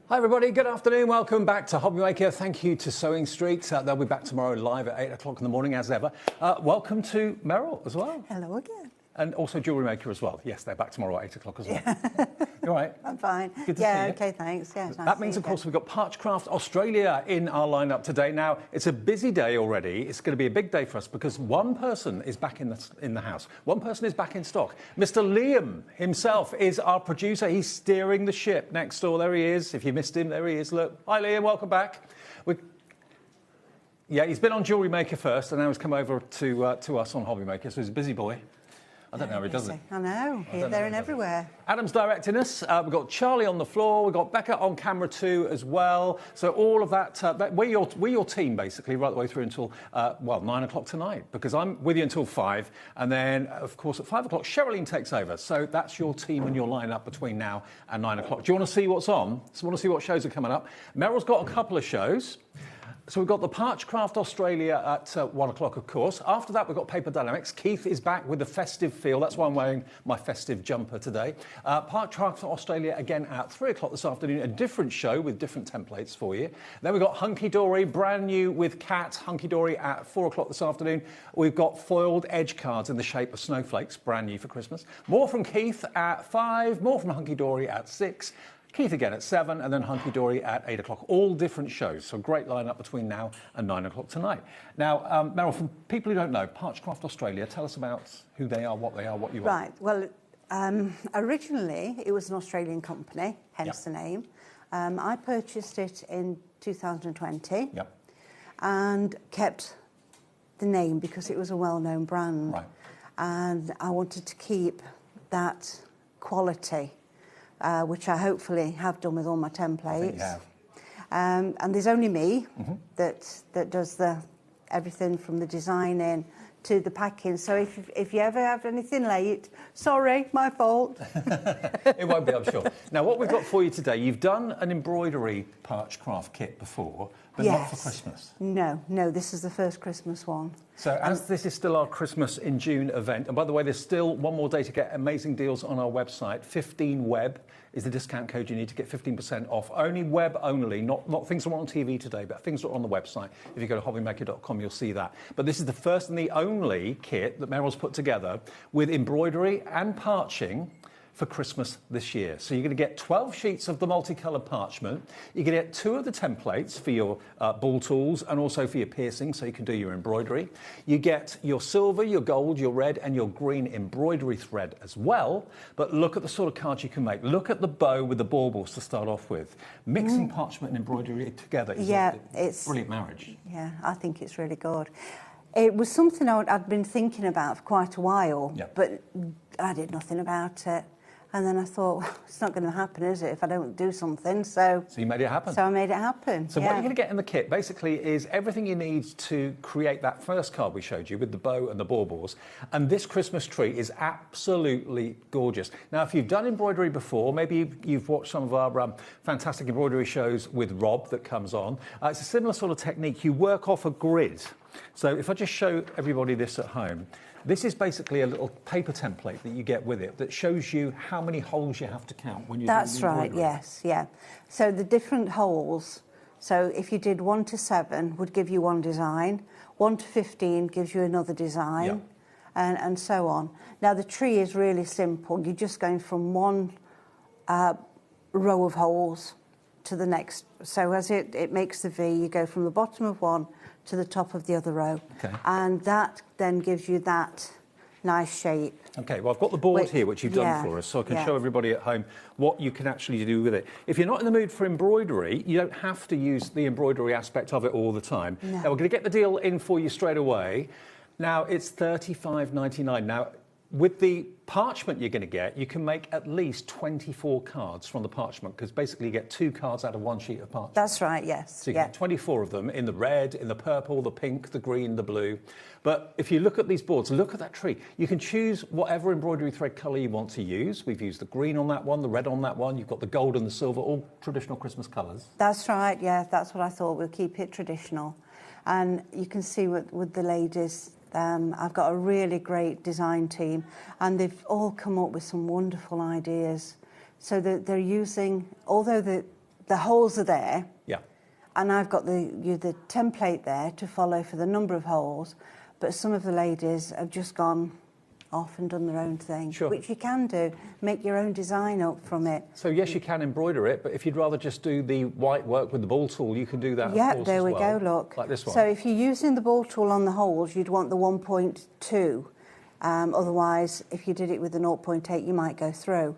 Hi everybody, good afternoon, welcome back to HobbyMaker. Thank you to Sewing Street. They'll be back tomorrow live at 8 o'clock in the morning as ever. Welcome to Meryl as well. Hello again. And also JewelleryMaker as well. Yes, they're back tomorrow at 8 o'clock as well. You all right? I'm fine. Good to see you. Okay, thanks. Yeah, nice that means, of course, we've got Parchcraft Australia in our lineup today. Now, it's a busy day already. It's going to be a big day for us because one person is back in the house. One person is back in stock. Mr. Liam himself is our producer. He's steering the ship next door. There he is. If you missed him, there he is. Look. Hi, Liam. Welcome back. Yeah, he's been on JewelleryMaker first, and now he's come over to us on HobbyMaker, so he's a busy boy. I don't know how he does it. I know. Here, there and everywhere. Adam's directing us. We've got Charlie on the floor. We've got Becca on camera too as well. So all of that, we're your team basically right the way through until, 9 o'clock tonight, because I'm with you until 5. And then, of course, at 5 o'clock, Sherilyn takes over. So that's your team and your lineup between now and 9 o'clock. Do you want to see what's on? So you want to see what shows are coming up? Meryl's got a couple of shows. So we've got the Parchcraft Australia at 1 o'clock, of course. After that, we've got Paper Dynamics. Keith is back with the festive feel. That's why I'm wearing my festive jumper today. Parchcraft Australia again at 3 o'clock this afternoon. A different show with different templates for you. Then we've got Hunky Dory, brand new with Cat. Hunky Dory at 4 o'clock this afternoon. We've got foiled edge cards in the shape of snowflakes, brand new for Christmas. More from Keith at 5. More from Hunky Dory at 6. Keith again at 7, and then Hunky Dory at 8 o'clock. All different shows, so great lineup between now and 9 o'clock tonight. Now, Meryl, for people who don't know, Parchcraft Australia, tell us about who they are, what you are. Right, well, originally it was an Australian company, hence the name. I purchased it in 2020 and kept the name because it was a well-known brand. Right. And I wanted to keep that quality. Which I hopefully have done with all my templates. I think you have. And there's only me that does everything from the designing to the packing. So if you ever have anything late, sorry, my fault. It won't be, I'm sure. Now, what we've got for you today, you've done an embroidery Parchcraft kit before, but not for Christmas. No, this is the first Christmas one. So as this is still our Christmas in June event, and by the way, there's still one more day to get amazing deals on our website. 15web is the discount code you need to get 15% off. Only web only, not things that are on TV today, but things that are on the website. If you go to hobbymaker.com, you'll see that. But this is the first and the only kit that Meryl's put together with embroidery and parching for Christmas this year. So you're going to get 12 sheets of the multicoloured parchment. You're going to get 2 of the templates for your ball tools and also for your piercing, so you can do your embroidery. You get your silver, your gold, your red and your green embroidery thread as well. But look at the sort of cards you can make. Look at the bow with the baubles to start off with. Mixing parchment and embroidery together is it's a brilliant marriage. Yeah, I think it's really good. It was something I'd been thinking about for quite a while, but I did nothing about it. And then I thought, well, it's not going to happen, is it, if I don't do something? So you made it happen. So I made it happen. So what you're going to get in the kit, basically, is everything you need to create that first card we showed you with the bow and the baubles. And this Christmas tree is absolutely gorgeous. Now, if you've done embroidery before, maybe you've watched some of our fantastic embroidery shows with Rob that comes on. It's a similar sort of technique. You work off a grid. So if I just show everybody this at home, this is basically a little paper template that you get with it that shows you how many holes you have to count when you're doing the embroidery. That's right, yes. So the different holes, so if you did 1 to 7 would give you one design, 1 to 15 gives you another design, and so on. Now the tree is really simple. You're just going from one row of holes to the next. So as it makes the V, you go from the bottom of one to the top of the other row. Okay. And that then gives you that nice shape. Okay, well, I've got the board here, which you've done for us, so I can show everybody at home what you can actually do with it. If you're not in the mood for embroidery, you don't have to use the embroidery aspect of it all the time. No. Now, we're going to get the deal in for you straight away. Now, it's $35.99. Now, with the parchment you're going to get, you can make at least 24 cards from the parchment, because basically you get 2 cards out of 1 sheet of parchment. That's right, yes. So you get 24 of them in the red, in the purple, the pink, the green, the blue. But if you look at these boards, look at that tree. You can choose whatever embroidery thread colour you want to use. We've used the green on that one, the red on that one. You've got the gold and the silver, all traditional Christmas colours. That's right, yeah. That's what I thought. We'll keep it traditional. And you can see with the ladies, I've got a really great design team, and they've all come up with some wonderful ideas. So that they're using, although the holes are there. Yeah. And I've got the template there to follow for the number of holes, but some of the ladies have just gone off and done their own thing, Sure. which you can do, make your own design up from it. So yes, you can embroider it, but if you'd rather just do the white work with the ball tool, you can do that. Yeah, of course, there as we well, go, look. like this one. So if you're using the ball tool on the holes, you'd want the 1.2. Otherwise, if you did it with the 0.8, you might go through.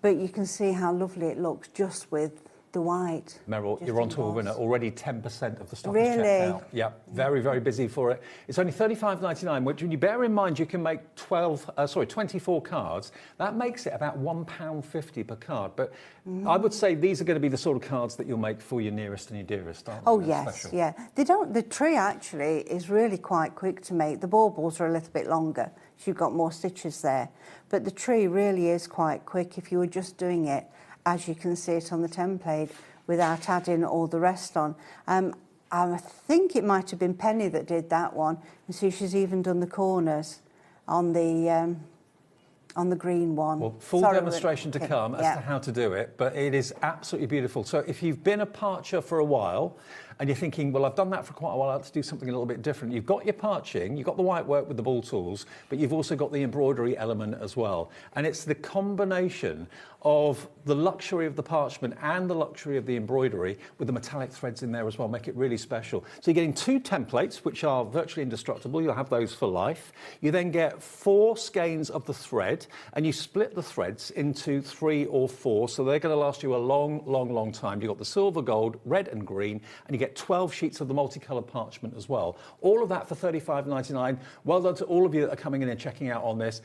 But you can see how lovely it looks just with the white. Meryl, you're onto a winner. Already 10% of the stock is Really? checked out. Yeah, very, very busy for it. It's only $35.99, which when you bear in mind you can make 24 cards, that makes it about £1.50 per card. But I would say these are going to be the sort of cards that you'll make for your nearest and your dearest, aren't they? Oh, They're yes, special. yeah. The tree actually is really quite quick to make. The baubles are a little bit longer, so you've got more stitches there. But the tree really is quite quick if you were just doing it as you can see it on the template without adding all the rest on. I think it might have been Penny that did that one. And so she's even done the corners on the green one. Well, full demonstration to come as to how to do it, but it is absolutely beautiful. So if you've been a parcher for a while and you're thinking, well, I've done that for quite a while, I'd like to do something a little bit different. You've got your parching, you've got the white work with the ball tools, but you've also got the embroidery element as well. And it's the combination of the luxury of the parchment and the luxury of the embroidery with the metallic threads in there as well, make it really special. So you're getting 2 templates, which are virtually indestructible. You'll have those for life. You then get 4 skeins of the thread, and you split the threads into 3 or 4, so they're going to last you a long, long, long time. You've got the silver, gold, red and green, and you get 12 sheets of the multicoloured parchment as well. All of that for $35.99. Well done to all of you that are coming in and checking out on this.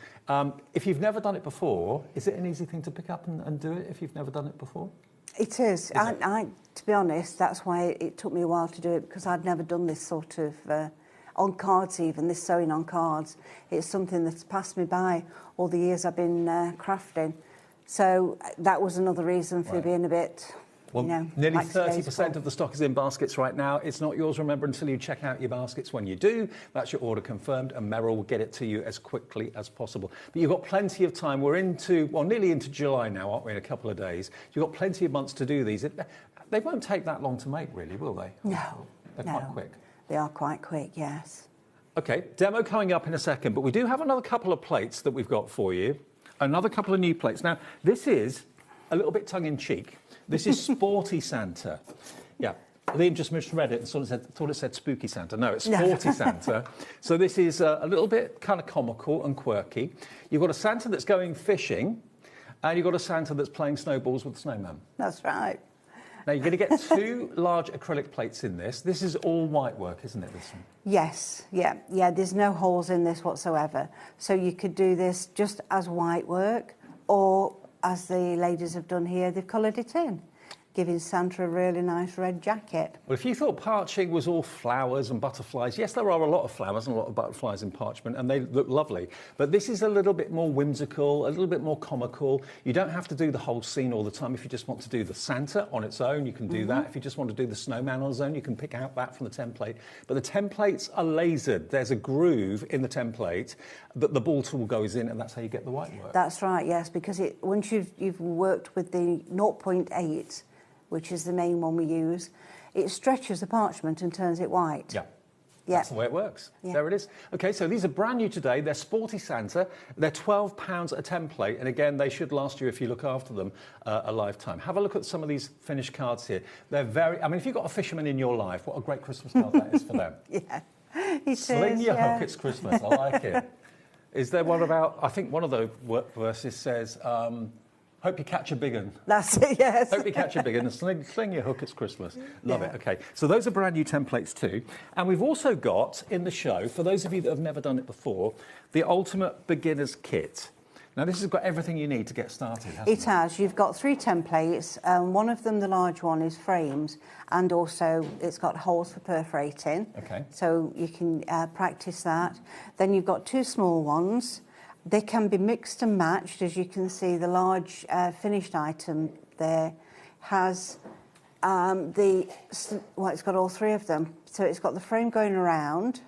If you've never done it before, is it an easy thing to pick up and do it if you've never done it before? It is. To be honest, that's why it took me a while to do it, because I'd never done this sort of, on cards even, this sewing on cards. It's something that's passed me by all the years I've been crafting. So that was another reason for being a bit... Well, nearly 30% of the stock is in baskets right now. It's not yours, remember, until you check out your baskets. When you do, that's your order confirmed, and Meryl will get it to you as quickly as possible. But you've got plenty of time. We're nearly into July now, aren't we, in a couple of days. You've got plenty of months to do these. They won't take that long to make, really, will they? No. They're quite quick. They are quite quick, yes. OK, demo coming up in a second, but we do have another couple of plates that we've got for you. Another couple of new plates. Now, this is a little bit tongue-in-cheek. This is Sporty Santa. Yeah, Liam just misread it and thought it said Spooky Santa. No, it's Sporty Santa. So this is a little bit kind of comical and quirky. You've got a Santa that's going fishing, and you've got a Santa that's playing snowballs with the snowman. That's right. Now, you're going to get 2 large acrylic plates in this. This is all white work, isn't it, this one? Yes, yeah, there's no holes in this whatsoever. So you could do this just as white work, or as the ladies have done here, they've coloured it in, giving Santa a really nice red jacket. Well, if you thought parching was all flowers and butterflies, yes, there are a lot of flowers and a lot of butterflies in parchment, and they look lovely. But this is a little bit more whimsical, a little bit more comical. You don't have to do the whole scene all the time. If you just want to do the Santa on its own, you can do that. If you just want to do the snowman on its own, you can pick out that from the template. But the templates are lasered. There's a groove in the template that the ball tool goes in, and that's how you get the white work. That's right, yes, because once you've worked with the 0.8, which is the main one we use, it stretches the parchment and turns it white. Yeah. That's the way it works. Yeah. There it is. OK, so these are brand new today. They're Sporty Santa. They're £12 a template. And again, they should last you, if you look after them, a lifetime. Have a look at some of these finished cards here. They're very... I mean, if you've got a fisherman in your life, what a great Christmas card that is for them. Yeah, it Sling your hook, it's Christmas. I like it. Is there one about... I think one of the verses says... hope you catch a big un. That's it, yes. Hope you catch a big un. Sling your hook, it's Christmas. Love it. OK, so those are brand new templates too. And we've also got in the show, for those of you that have never done it before, the Ultimate Beginner's Kit. Now, this has got everything you need to get started, hasn't it? It has. You've got 3 templates. One of them, the large one, is frames, and also it's got holes for perforating. OK. So you can practice that. Then you've got 2 small ones. They can be mixed and matched. As you can see, the large finished item there has it's got all 3 of them. So it's got the frame going around,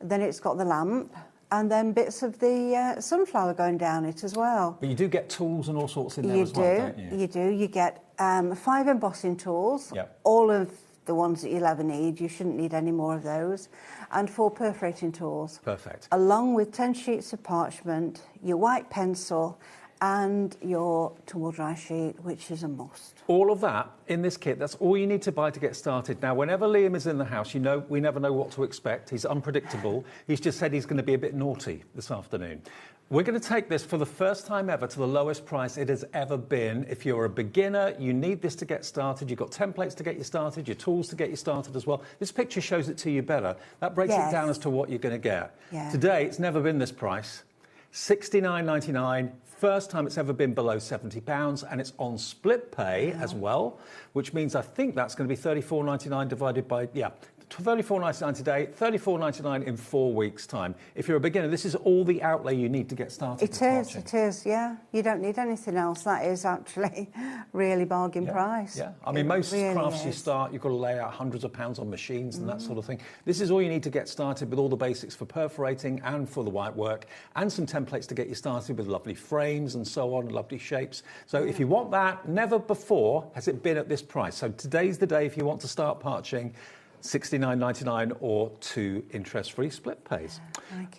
then it's got the lamp, and then bits of the sunflower going down it as well. But you do get tools and all sorts in there as well, don't you? You do. You get 5 embossing tools, Yep. all of the ones that you'll ever need. You shouldn't need any more of those. And 4 perforating tools. Perfect. Along with 10 sheets of parchment, your white pencil, and your tumble dry sheet, which is a must. All of that in this kit, that's all you need to buy to get started. Now, whenever Liam is in the house, you know, we never know what to expect. He's unpredictable. He's just said he's going to be a bit naughty this afternoon. We're going to take this for the first time ever to the lowest price it has ever been. If you're a beginner, you need this to get started. You've got templates to get you started, your tools to get you started as well. This picture shows it to you better. That breaks it down as to what you're going to get. Yeah. Today, it's never been this price. £69.99. First time it's ever been below £70, and it's on split pay as well, which means I think that's going to be £34.99 divided by, £34.99 today, £34.99 in 4 weeks' time. If you're a beginner, this is all the outlay you need to get started. It is, yeah. You don't need anything else. That is actually really bargain price. Yeah, I mean, most crafts you start, you've got to lay out hundreds of pounds on machines and that sort of thing. This is all you need to get started with all the basics for perforating and for the white work, and some templates to get you started with lovely frames and so on, lovely shapes. So if you want that, never before has it been at this price. So today's the day if you want to start parching. £69.99 or 2 interest-free split pays.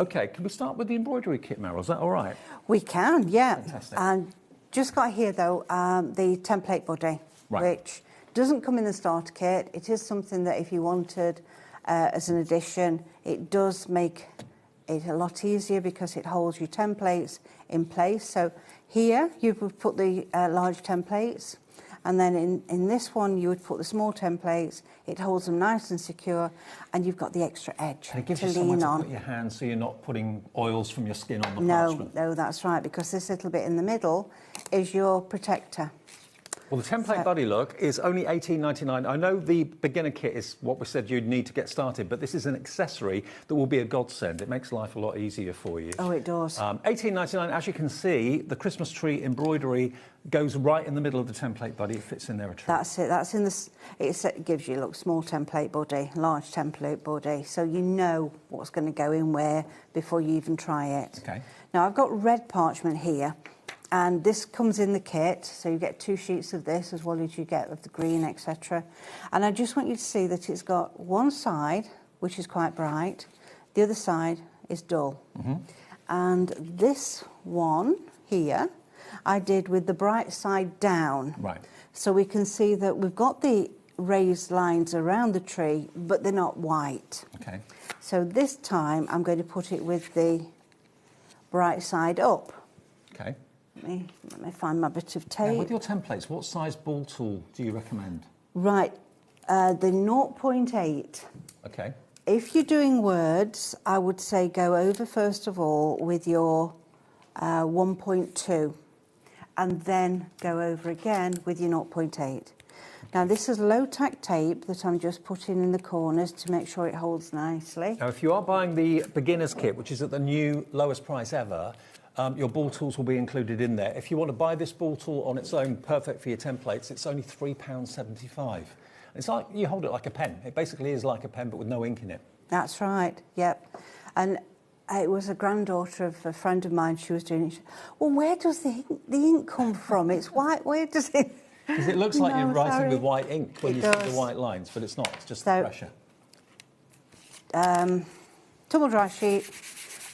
Okay, can we start with the embroidery kit, Meryl? Is that all right? We can, yeah. Fantastic. And just got here, though, the template body, which doesn't come in the starter kit. It is something that if you wanted as an addition, it does make it a lot easier because it holds your templates in place. So here, you would put the large templates. And then in this one, you would put the small templates. It holds them nice and secure, and you've got the extra edge and it gives to you lean somewhere on. To put your hands, so you're not putting oils from your skin on the parchment. No, that's right, because this little bit in the middle is your protector. Well, the template buddy look is only £18.99. I know the beginner kit is what we said you'd need to get started, but this is an accessory that will be a godsend. It makes life a lot easier for you. Oh, it does. £18.99. As you can see, the Christmas tree embroidery goes right in the middle of the template buddy. It fits in there a treat. That's it. That's in the. It gives you look small template body, large template body, so you know what's going to go in where before you even try it. Okay. Now I've got red parchment here. And this comes in the kit, so you get 2 sheets of this as well as you get of the green, etc. And I just want you to see that it's got one side, which is quite bright, the other side is dull. And this one here, I did with the bright side down. Right. So we can see that we've got the raised lines around the tree, but they're not white. Okay. So this time I'm going to put it with the bright side up. Okay. Let me find my bit of tape. Now, with your templates, what size ball tool do you recommend? Right, the 0.8. Okay. If you're doing words, I would say go over first of all with your 1.2 and then go over again with your 0.8. Now this is low-tack tape that I'm just putting in the corners to make sure it holds nicely. Now if you are buying the beginner's kit, which is at the new lowest price ever, your ball tools will be included in there. If you want to buy this ball tool on its own, perfect for your templates, it's only £3.75. It's like you hold it like a pen. It basically is like a pen, but with no ink in it. That's right, yep. And it was a granddaughter of a friend of mine, she was doing it. Well, where does the ink come from? It's white, where does it... Because it looks like you're writing with white ink when you see the white lines, but it's not, it's just the pressure. Tumble dry sheet,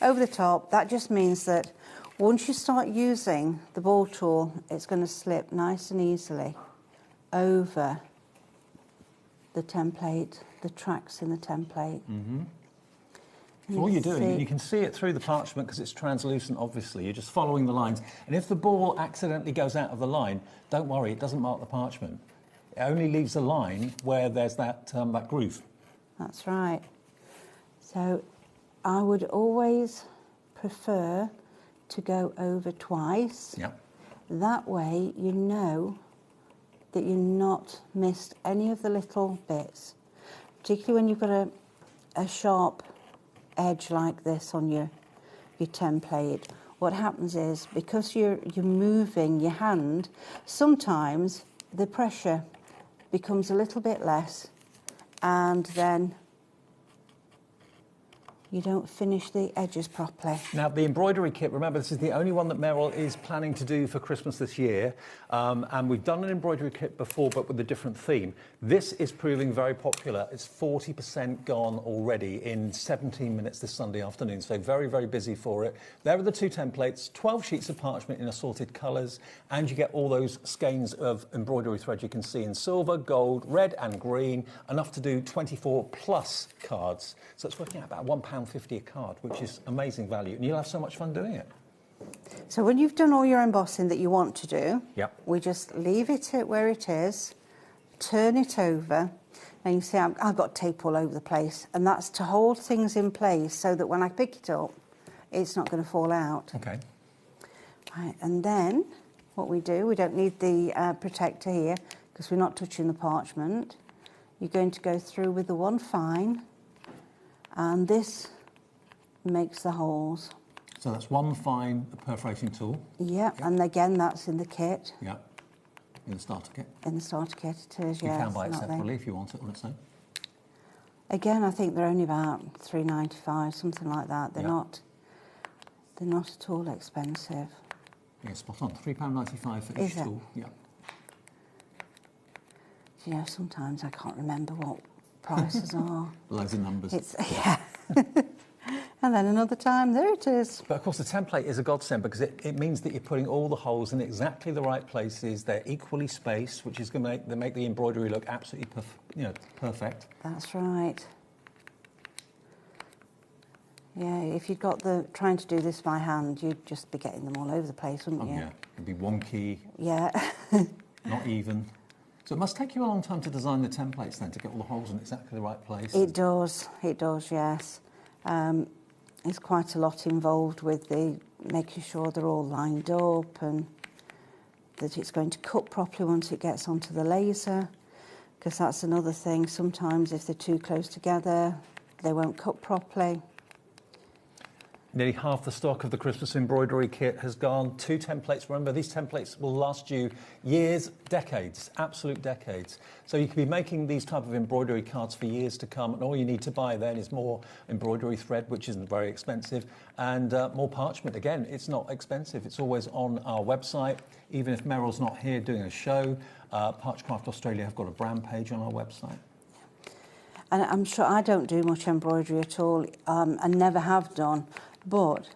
over the top, that just means that once you start using the ball tool, it's going to slip nice and easily over the template, the tracks in the template. So all you're doing, you can see it through the parchment because it's translucent, obviously. You're just following the lines. And if the ball accidentally goes out of the line, don't worry, it doesn't mark the parchment. It only leaves a line where there's that, that groove. That's right. So I would always prefer to go over twice. Yeah. That way you know that you've not missed any of the little bits, particularly when you've got a sharp edge like this on your template. What happens is, because you're moving your hand, sometimes the pressure becomes a little bit less, and then you don't finish the edges properly. Now, the embroidery kit, remember, this is the only one that Merrill is planning to do for Christmas this year. And we've done an embroidery kit before, but with a different theme. This is proving very popular. It's 40% gone already in 17 minutes this Sunday afternoon. So very, very busy for it. There are the 2 templates, 12 sheets of parchment in assorted colours, and you get all those skeins of embroidery thread you can see in silver, gold, red and green, enough to do 24 plus cards. So it's working out about £1.50 a card, which is amazing value. And you'll have so much fun doing it. So when you've done all your embossing that you want to do, Yep. we just leave it where it is, turn it over, and you see I've got tape all over the place, and that's to hold things in place so that when I pick it up, it's not going to fall out. Okay. Right, and then what we do, we don't need the protector here because we're not touching the parchment. You're going to go through with the one fine, and this makes the holes. So that's one fine perforating tool. Yeah, yep. And again, that's in the kit. Yeah, in the starter kit. In the starter kit, it is, You yes. can buy it separately if you want it on its own. Again, I think they're only about £3.95, something like that. They're not at all expensive. Yeah, spot on. £3.95 for each tool. Yeah. You know, sometimes I can't remember what prices are. Loads of numbers. Yeah. And then another time, there it is. But of course, the template is a godsend because it means that you're putting all the holes in exactly the right places. They're equally spaced, which is going to make the embroidery look absolutely perfect. That's right. Yeah, if you'd got trying to do this by hand, you'd just be getting them all over the place, wouldn't you? Yeah, it'd be wonky. Yeah. Not even. So it must take you a long time to design the templates then, to get all the holes in exactly the right place. It does, yes. There's quite a lot involved with making sure they're all lined up and that it's going to cut properly once it gets onto the laser, because that's another thing. Sometimes if they're too close together, they won't cut properly. Nearly half the stock of the Christmas embroidery kit has gone. 2 templates. Remember, these templates will last you years, decades, absolute decades. So you can be making these type of embroidery cards for years to come, and all you need to buy then is more embroidery thread, which isn't very expensive, and more parchment. Again, it's not expensive. It's always on our website. Even if Merrill's not here doing a show, Parchcraft Australia have got a brand page on our website. And I'm sure I don't do much embroidery at all, and never have done. But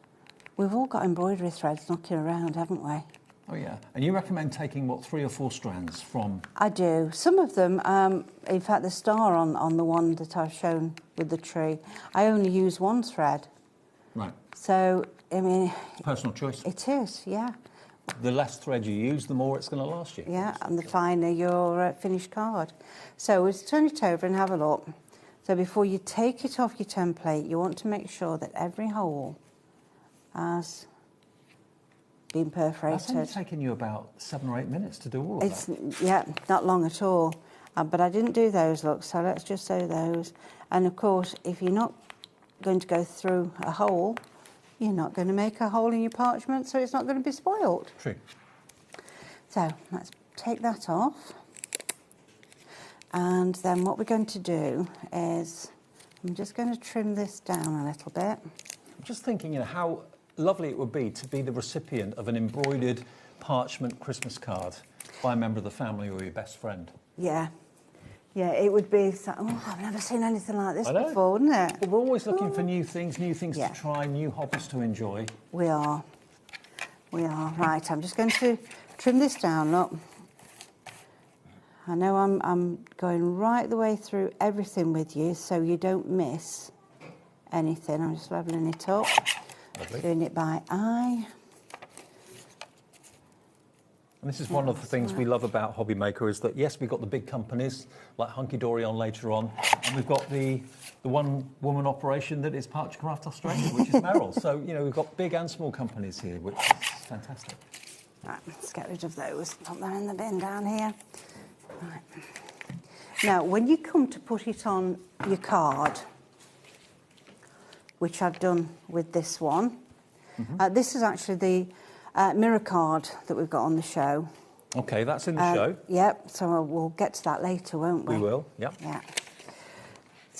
we've all got embroidery threads knocking around, haven't we? Oh, yeah. And you recommend taking, what, 3 or 4 strands from... I do. Some of them, in fact, the star on the one that I've shown with the tree, I only use 1 thread. Right. So, I mean... Personal choice. It is, yeah. The less thread you use, the more it's going to last you. Yeah, and the finer your finished card. So we'll turn it over and have a look. So before you take it off your template, you want to make sure that every hole has been perforated. That's only taken you about 7 or 8 minutes to do all of that. Yeah, not long at all. But I didn't do those, look, so let's just do those. And of course, if you're not going to go through a hole, you're not going to make a hole in your parchment, so it's not going to be spoilt. True. So let's take that off. And then what we're going to do is, I'm just going to trim this down a little bit. I'm just thinking, how lovely it would be to be the recipient of an embroidered parchment Christmas card by a member of the family or your best friend. Yeah. Yeah, it would be, I've never seen anything like this before, wouldn't it? Well, we're always looking for new things to try, new hobbies to enjoy. We are. Right, I'm just going to trim this down, look. I know I'm going right the way through everything with you, so you don't miss anything. I'm just levelling it up. Lovely. Doing it by eye. And this is one of the things we love about HobbyMaker is that, yes, we've got the big companies like Hunky Dory on later on, and we've got the one-woman operation that is Parchcraft Australia, which is Merrill. So, we've got big and small companies here, which is fantastic. Right, let's get rid of those. Put them in the bin down here. Right. Now, when you come to put it on your card, which I've done with this one, this is actually the mirror card that we've got on the show. OK, that's in the show. Yep, so we'll get to that later, won't we? We will, yep. Yeah.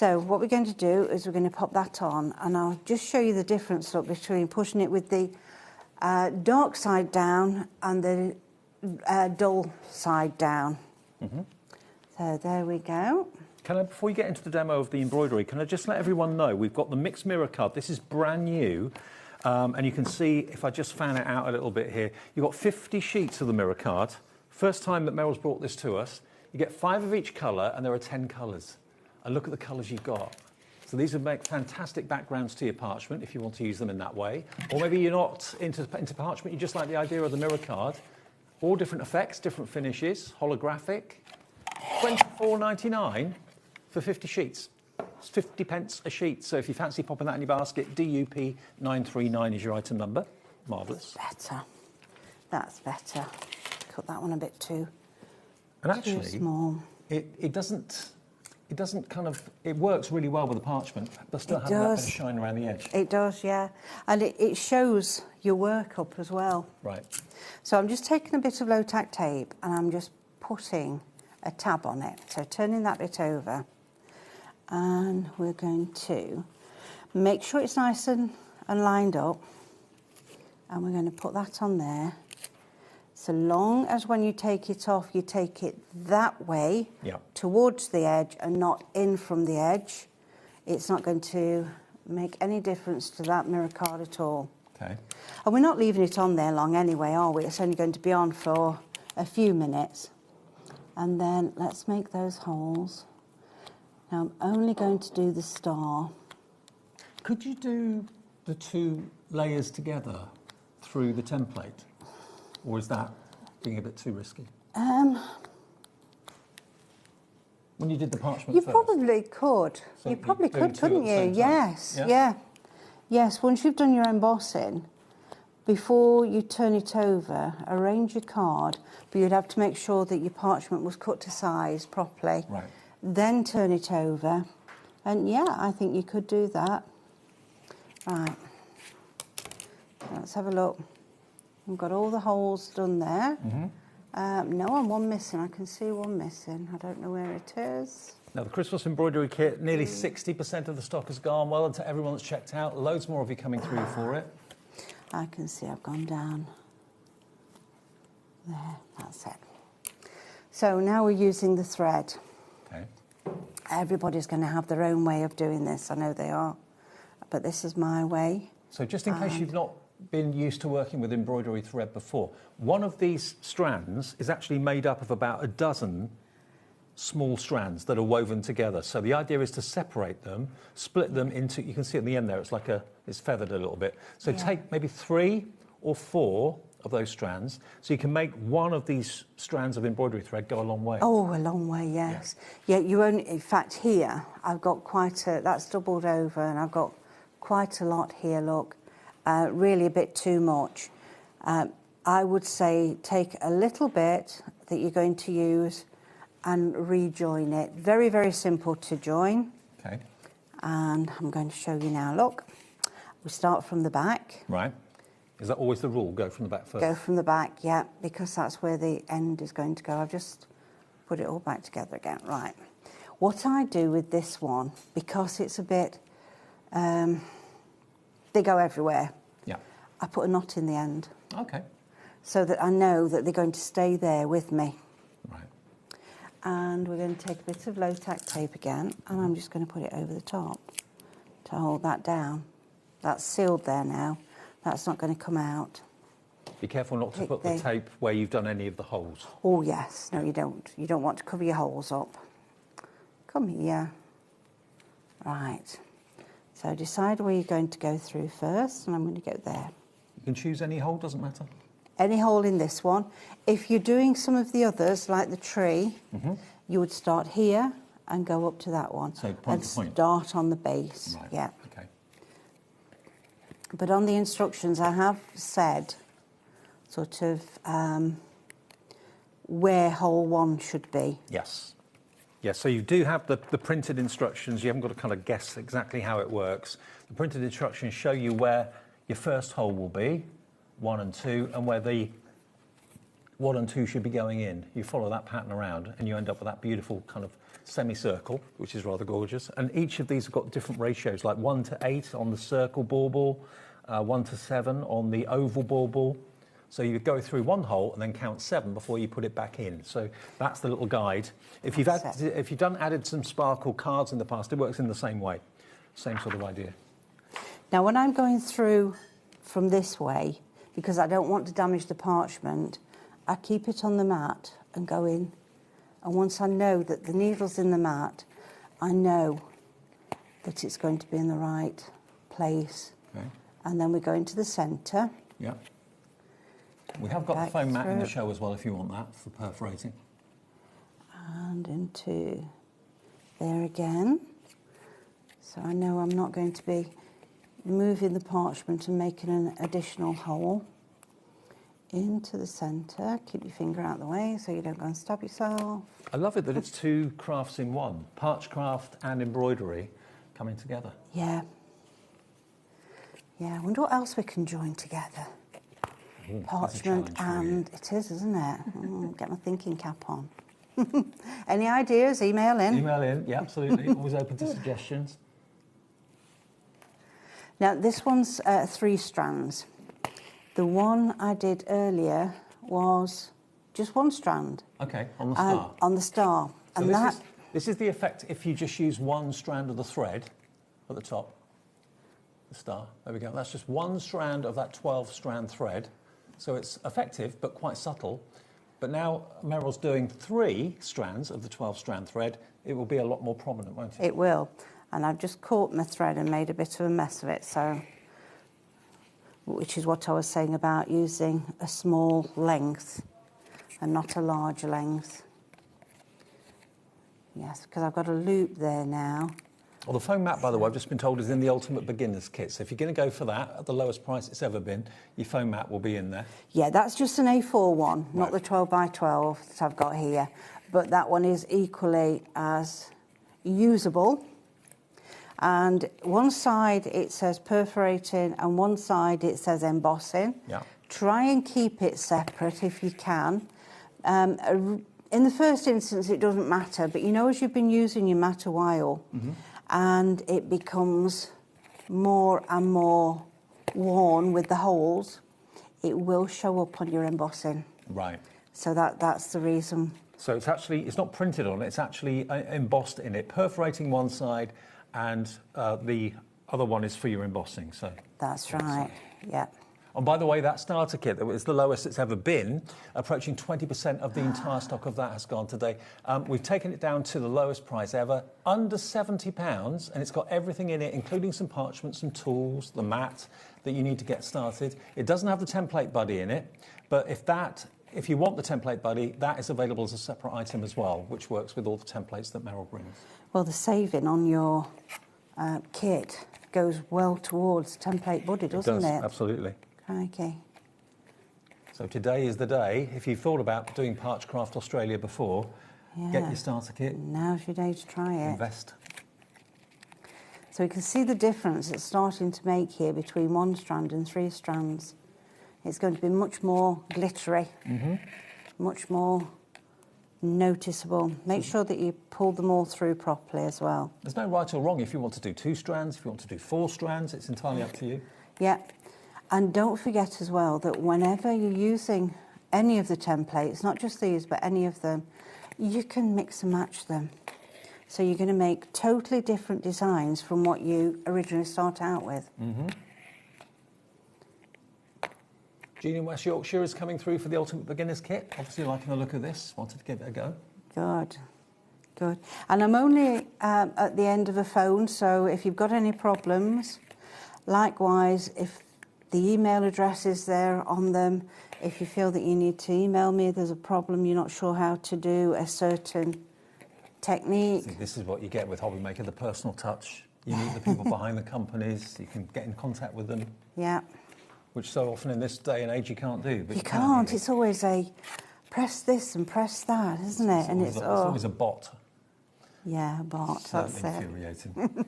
So what we're going to do is we're going to pop that on, and I'll just show you the difference, look, between pushing it with the dark side down and the dull side down. So there we go. Can I, before you get into the demo of the embroidery, can I just let everyone know we've got the mixed mirror card. This is brand new. And you can see, if I just fan it out a little bit here, you've got 50 sheets of the mirror card. First time that Meryl's brought this to us. You get 5 of each colour, and there are 10 colours. And look at the colours you've got. So these would make fantastic backgrounds to your parchment if you want to use them in that way. Or maybe you're not into parchment, you just like the idea of the mirror card. All different effects, different finishes, holographic. £24.99 for 50 sheets. It's 50 pence a sheet. So if you fancy popping that in your basket, DUP 939 is your item number. Marvellous. Better. That's better. Cut that one a bit too. And actually, too small. It doesn't kind of, it works really well with the parchment, but still has that bit of shine around the edge. It does, yeah. And it shows your work up as well. Right. So I'm just taking a bit of low-tack tape and I'm just putting a tab on it. So turning that bit over. And we're going to make sure it's nice and lined up. And we're going to put that on there. So long as when you take it off, you take it that way towards the edge and not in from the edge, it's not going to make any difference to that mirror card at all. Okay. And we're not leaving it on there long anyway, are we? It's only going to be on for a few minutes. And then let's make those holes. Now I'm only going to do the star. Could you do the 2 layers together through the template? Or is that being a bit too risky? When you did the parchment You first? probably could. So you probably could, couldn't you? Yes, yeah. Yes, once you've done your embossing, before you turn it over, arrange your card, but you'd have to make sure that your parchment was cut to size properly. Right. Then turn it over. And yeah, I think you could do that. Right. Let's have a look. We've got all the holes done there. No, I'm one missing. I can see one missing. I don't know where it is. Now, the Christmas embroidery kit, nearly 60% of the stock has gone. Well done to everyone that's checked out. Loads more of you coming through for it. I can see I've gone down. There, that's it. So now we're using the thread. Okay. Everybody's going to have their own way of doing this. I know they are. But this is my way. So just in case you've not been used to working with embroidery thread before, one of these strands is actually made up of about a dozen small strands that are woven together. So the idea is to separate them, split them into, you can see at the end there, it's like it's feathered a little bit. So take maybe 3 or 4 of those strands, so you can make one of these strands of embroidery thread go a long way. Oh, a long way, yes. Yeah, you only, in fact, here, I've got quite a, that's doubled over, and I've got quite a lot here, look. Really a bit too much. I would say take a little bit that you're going to use and rejoin it. Very, very simple to join. Okay. And I'm going to show you now. Look, we start from the back. Right. Is that always the rule? Go from the back first? Go from the back, yeah, because that's where the end is going to go. I've just put it all back together again. Right. What I do with this one, because it's a bit, they go everywhere. Yeah. I put a knot in the end. Okay. So that I know that they're going to stay there with me. Right. And we're going to take a bit of low-tack tape again, and I'm just going to put it over the top to hold that down. That's sealed there now. That's not going to come out. Be careful not to put the tape where you've done any of the holes. Oh, yes. No, you don't. You don't want to cover your holes up. Come here. Right. So decide where you're going to go through first, and I'm going to go there. You can choose any hole, doesn't matter. Any hole in this one. If you're doing some of the others, like the tree, you would start here and go up to that one. So point to point. Start on the base. Right. Yeah. Okay. But on the instructions, I have said sort of where hole 1 should be. Yes. Yes, so you do have the printed instructions. You haven't got to kind of guess exactly how it works. The printed instructions show you where your first hole will be, 1 and 2, and where the 1 and 2 should be going in. You follow that pattern around and you end up with that beautiful kind of semicircle, which is rather gorgeous. And each of these have got different ratios, like 1 to 8 on the circle bauble, 1 to 7 on the oval bauble. So you go through one hole and then count 7 before you put it back in. So that's the little guide. If you've added some sparkle cards in the past, it works in the same way. Same sort of idea. Now, when I'm going through from this way, because I don't want to damage the parchment, I keep it on the mat and go in. And once I know that the needle's in the mat, I know that it's going to be in the right place. Okay. And then we go into the centre. Yeah. We have got the foam mat in the show as well, if you want that, for perforating. And into there again. So I know I'm not going to be moving the parchment and making an additional hole. Into the centre. Keep your finger out of the way so you don't go and stab yourself. I love it that it's 2 crafts in one. Parchcraft and embroidery coming together. Yeah. Yeah, I wonder what else we can join together. Ooh, parchment and it is, isn't it? Get my thinking cap on. Any ideas? Email in. Email in, yeah, absolutely. Always open to suggestions. Now, this one's 3 strands. The one I did earlier was just 1 strand. Okay, on the star. On the star. So and this is the effect if you just use 1 strand of the thread at the top. The star, there we go. That's just 1 strand of that 12-strand thread. So it's effective, but quite subtle. But now Meryl's doing 3 strands of the 12-strand thread. It will be a lot more prominent, won't it? It will. And I've just caught my thread and made a bit of a mess of it, so... which is what I was saying about using a small length and not a large length. Yes, because I've got a loop there now. Well, the foam mat, by the way, I've just been told is in the Ultimate Beginner's Kit. So if you're going to go for that, at the lowest price it's ever been, your foam mat will be in there. Yeah, that's just an A4 one, right. Not the 12 by 12 that I've got here. But that one is equally as usable. And one side it says perforating and one side it says embossing. Yeah. Try and keep it separate if you can. In the first instance it doesn't matter, but you know, as you've been using your mat a while, and it becomes more and more worn with the holes, it will show up on your embossing. Right. So that's the reason. So it's not printed on it, it's actually embossed in it, perforating one side, and the other one is for your embossing. So that's right. Yeah. And by the way, that starter kit is the lowest it's ever been. Approaching 20% of the entire stock of that has gone today. We've taken it down to the lowest price ever, under £70, and it's got everything in it, including some parchment, some tools, the mat that you need to get started. It doesn't have the template buddy in it, but if you want the template buddy, that is available as a separate item as well, which works with all the templates that Meryl brings. Well, the saving on your kit goes well towards template buddy, doesn't it? Absolutely. Okay. So today is the day. If you thought about doing Parchcraft Australia before, get your starter kit. Now's your day to try it. Invest. So you can see the difference it's starting to make here between 1 strand and 3 strands. It's going to be much more glittery, much more noticeable. Make sure that you pull them all through properly as well. There's no right or wrong if you want to do 2 strands, if you want to do 4 strands, it's entirely up to you. Yeah. And don't forget as well that whenever you're using any of the templates, not just these, but any of them, you can mix and match them. So you're going to make totally different designs from what you originally start out with. Jean in West Yorkshire is coming through for the Ultimate Beginner's Kit. Obviously liking the look of this, wanted to give it a go. Good, good. And I'm only at the end of a phone, so if you've got any problems, likewise, if the email address is there on them, if you feel that you need to email me, there's a problem, you're not sure how to do a certain technique. See, this is what you get with HobbyMaker, the personal touch. You meet the people behind the companies, you can get in contact with them. Yeah. Which so often in this day and age you can't do. But you can't. It's always a press this and press that, isn't it? It's always a bot. Yeah, a bot. That's infuriating.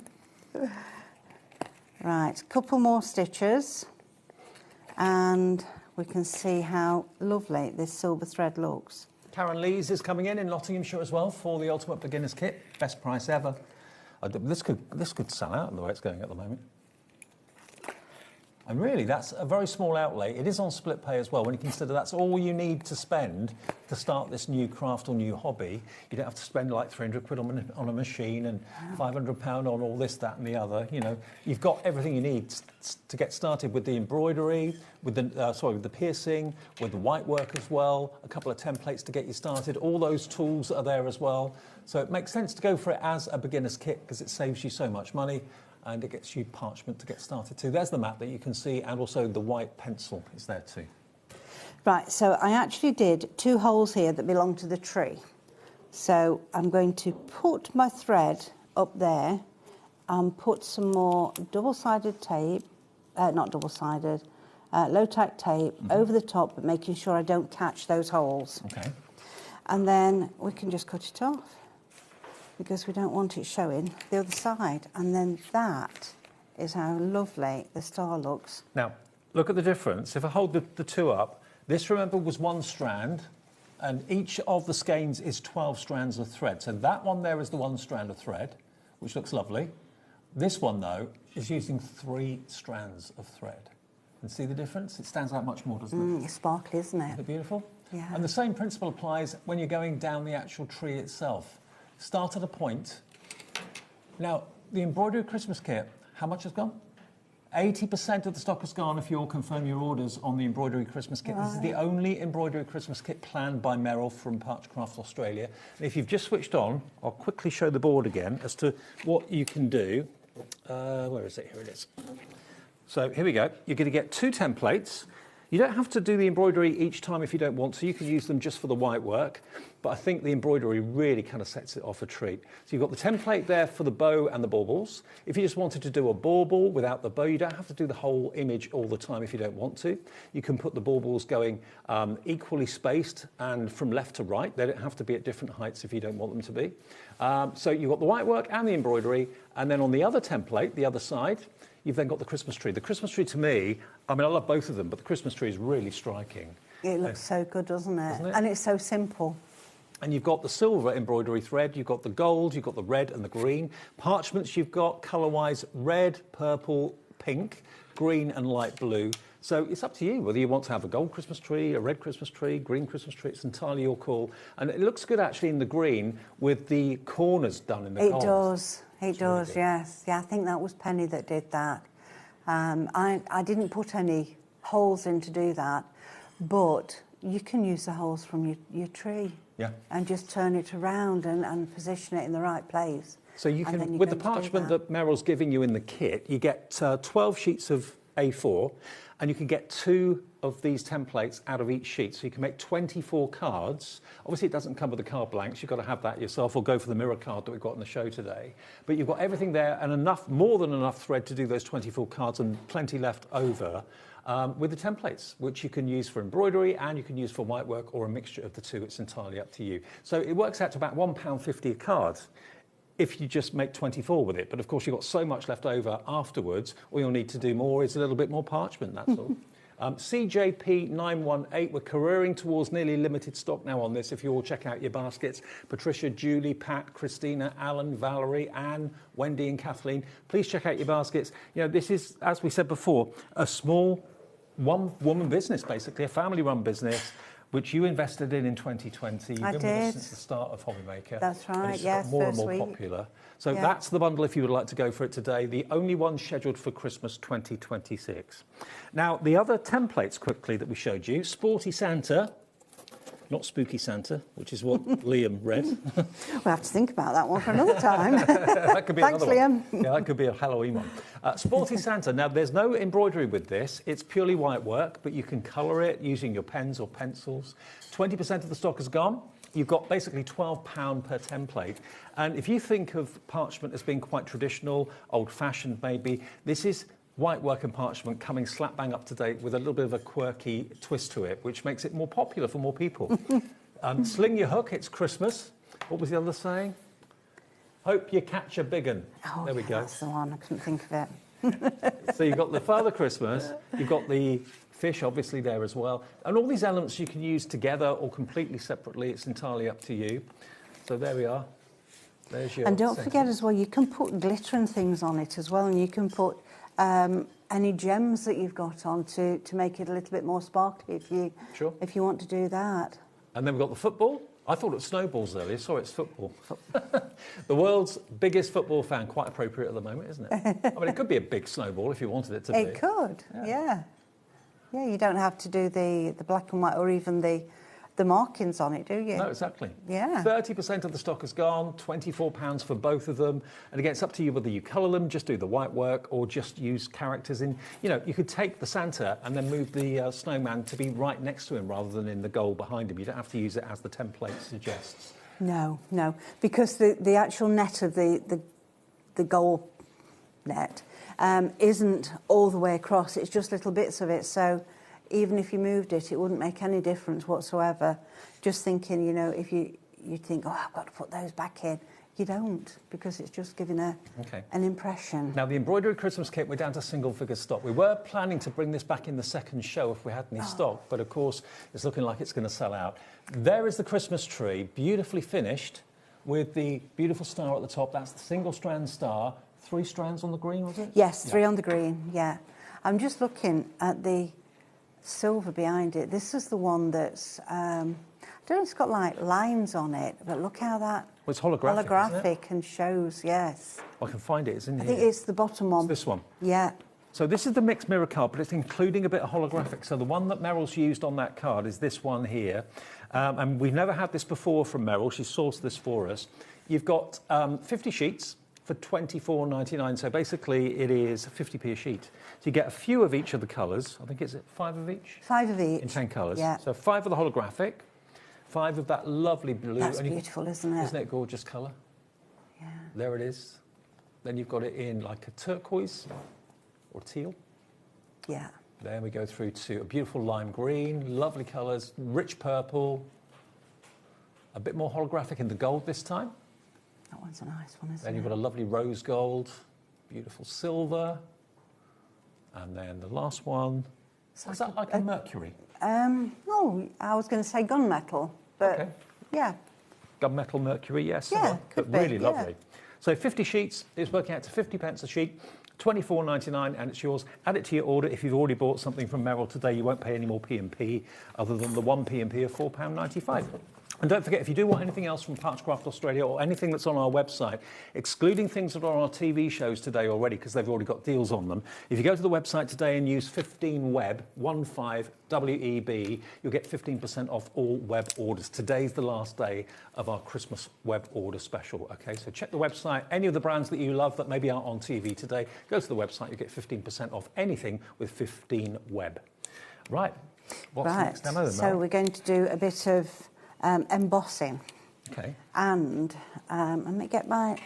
Right, couple more stitches, and we can see how lovely this silver thread looks. Karen Lees is coming in Nottinghamshire as well for the Ultimate Beginner's Kit. Best price ever. This could sell out the way it's going at the moment. And really, that's a very small outlay. It is on split pay as well. When you consider that's all you need to spend to start this new craft or new hobby, you don't have to spend like 300 quid on a machine and £500 on all this, that, and the other. You know, you've got everything you need to get started with the embroidery, with the piercing, with the white work as well. A couple of templates to get you started. All those tools are there as well. So it makes sense to go for it as a beginner's kit because it saves you so much money. And it gets you parchment to get started too. There's the map that you can see, and also the white pencil is there too. Right, so I actually did 2 holes here that belong to the tree. So I'm going to put my thread up there and put some more double-sided tape, not double-sided, low-tack tape over the top, but making sure I don't catch those holes. Okay. And then we can just cut it off, because we don't want it showing the other side. And then that is how lovely the star looks. Now, look at the difference. If I hold the 2 up, this, remember, was 1 strand, and each of the skeins is 12 strands of thread. So that one there is the 1 strand of thread, which looks lovely. This one, though, is using 3 strands of thread. And see the difference? It stands out much more, doesn't it? It's sparkly, isn't it? Isn't it beautiful? Yeah. And the same principle applies when you're going down the actual tree itself. Start at a point. Now, the embroidery Christmas kit, how much has gone? 80% of the stock has gone if you all confirm your orders on the embroidery Christmas kit. Right. This is the only embroidery Christmas kit planned by Merrill from Parchcraft Australia. And if you've just switched on, I'll quickly show the board again as to what you can do. Where is it? Here it is. So here we go. You're going to get 2 templates. You don't have to do the embroidery each time if you don't want to. You can use them just for the white work. But I think the embroidery really kind of sets it off a treat. So you've got the template there for the bow and the baubles. If you just wanted to do a bauble without the bow, you don't have to do the whole image all the time if you don't want to. You can put the baubles going equally spaced and from left to right. They don't have to be at different heights if you don't want them to be. So you've got the white work and the embroidery. And then on the other template, the other side, you've then got the Christmas tree. The Christmas tree, to me, I mean, I love both of them, but the Christmas tree is really striking. It looks so good, doesn't it? And it's so simple. And you've got the silver embroidery thread, you've got the gold, you've got the red and the green. Parchments, you've got colour-wise red, purple, pink, green and light blue. So it's up to you whether you want to have a gold Christmas tree, a red Christmas tree, green Christmas tree. It's entirely your call. And it looks good, actually, in the green with the corners done in the gold. It does. It does, really, yes. Yeah, I think that was Penny that did that. I didn't put any holes in to do that, but you can use the holes from your tree. Yeah. And just turn it around and position it in the right place. So you can, with the parchment that Merrill's giving you in the kit, you get 12 sheets of A4, and you can get 2 of these templates out of each sheet. So you can make 24 cards. Obviously, it doesn't come with the card blanks. You've got to have that yourself or go for the mirror card that we've got in the show today. But you've got everything there and enough, more than enough thread to do those 24 cards and plenty left over with the templates, which you can use for embroidery and you can use for white work or a mixture of the 2. It's entirely up to you. So it works out to about £1.50 a card if you just make 24 with it. But of course, you've got so much left over afterwards. All you'll need to do more is a little bit more parchment, that's all. CJP918, we're careering towards nearly limited stock now on this. If you all check out your baskets, Patricia, Julie, Pat, Christina, Alan, Valerie, Anne, Wendy and Kathleen, please check out your baskets. You know, this is, as we said before, a small one-woman business, basically, a family-run business, which you invested in 2020. You've been with us since the start of HobbyMaker. That's right, and it's got more and more popular. So that's the bundle if you would like to go for it today, the only one scheduled for Christmas 2026. Now, the other templates quickly that we showed you, Sporty Santa, not Spooky Santa, which is what Liam read. We'll have to think about that one for another time. That could be Thanks, another Liam. one. Yeah, that could be a Halloween one. Sporty Santa. Now, there's no embroidery with this. It's purely white work, but you can colour it using your pens or pencils. 20% of the stock is gone. You've got basically £12 per template. And if you think of parchment as being quite traditional, old-fashioned maybe, this is white work and parchment coming slap bang up to date with a little bit of a quirky twist to it, which makes it more popular for more people. Sling your hook, it's Christmas. What was the other saying? Hope you catch a big un. Oh, there we go. That's the one, I couldn't think of it. So you've got the Father Christmas, you've got the fish obviously there as well. And all these elements you can use together or completely separately. It's entirely up to you. So there we are. There's your And don't centre. forget as well, you can put glitter and things on it as well, and you can put any gems that you've got on to make it a little bit more sparkly if you want to do that. And then we've got the football. I thought it was snowballs earlier. Sorry, it's football. The world's biggest football fan. Quite appropriate at the moment, isn't it? I mean, it could be a big snowball if you wanted it to be. It could, yeah. Yeah, you don't have to do the black and white or even the markings on it, do you? No, exactly. Yeah. 30% of the stock is gone, £24 for both of them. And again, it's up to you whether you colour them, just do the white work, or just use characters in. You know, you could take the Santa and then move the snowman to be right next to him rather than in the goal behind him. You don't have to use it as the template suggests. No, because the actual net of the goal net isn't all the way across. It's just little bits of it. So even if you moved it, it wouldn't make any difference whatsoever. Just thinking, you know, if you think, oh, I've got to put those back in. You don't, because it's just giving an impression. Now, the embroidery Christmas kit, we're down to single-figure stock. We were planning to bring this back in the second show if we had any stock, but of course, it's looking like it's going to sell out. There is the Christmas tree, beautifully finished, with the beautiful star at the top. That's the single-strand star. 3 strands on the green, was it? Yes, 3 on the green, yeah. I'm just looking at the silver behind it. This is the one that's, I don't know, it's got like lines on it, but look how that... Well, it's holographic, isn't it? And shows, yes. I can find it, it's in here. I think it's the bottom one. It's this one. Yeah. So this is the mixed mirror card, but it's including a bit of holographic. So the one that Meryl's used on that card is this one here. And we've never had this before from Meryl. She sourced this for us. You've got 50 sheets for £24.99. So basically it is 50p a sheet. So you get a few of each of the colours. I think it's 5 of each? 5 of each. In 10 colours. Yeah. So 5 of the holographic, 5 of that lovely blue. That's beautiful, isn't it? Isn't it a gorgeous colour? Yeah. There it is. Then you've got it in like a turquoise or teal. Yeah. Then we go through to a beautiful lime green, lovely colours, rich purple, a bit more holographic in the gold this time. That one's a nice one, isn't it? Then you've got a lovely rose gold, beautiful silver, and then the last one, is that like a mercury? No, I was going to say gunmetal, but okay. Yeah. Gunmetal mercury, yes. Yeah, but really lovely. So 50 sheets, it's working out to 50 pence a sheet. £24.99 and it's yours. Add it to your order. If you've already bought something from Meryl today, you won't pay any more P&P other than the one P&P of £4.95. And don't forget, if you do want anything else from Parchcraft Australia or anything that's on our website, excluding things that are on our TV shows today already, because they've already got deals on them, if you go to the website today and use 15WEB, 15WEB, you'll get 15% off all web orders. Today's the last day of our Christmas web order special, okay? So check the website. Any of the brands that you love that maybe aren't on TV today, go to the website, you get 15% off anything with 15WEB. Right, what's the next demo then, Mel? So we're going to do a bit of embossing. Okay. And let me get my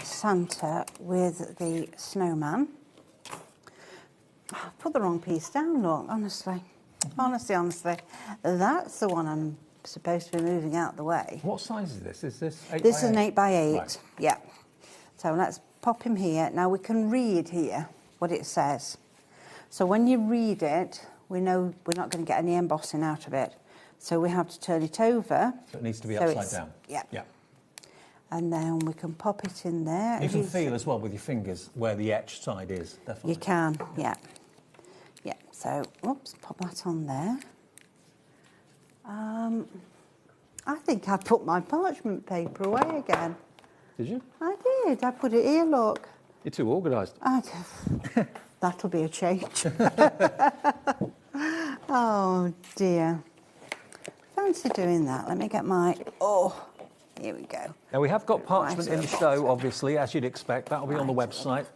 Santa with the snowman. I put the wrong piece down, look, honestly. Honestly. That's the one I'm supposed to be moving out the way. What size is this? Is this 8 This by is an 8 by 8, right. Yeah. So let's pop him here. Now we can read here what it says. So when you read it, we know we're not going to get any embossing out of it. So we have to turn it over. So it needs to be upside down. Yeah. Yeah. And then we can pop it in there. You can feel as well with your fingers where the etched side is, definitely. You can, yeah. Yeah, so, oops, pop that on there. I think I put my parchment paper away again. Did you? I did. I put it here, look. You're too organised. That'll be a change. Oh, dear. Fancy doing that. Let me get my... Oh, here we go. Now, we have got parchment in the show, obviously, as you'd expect. That'll be on the website.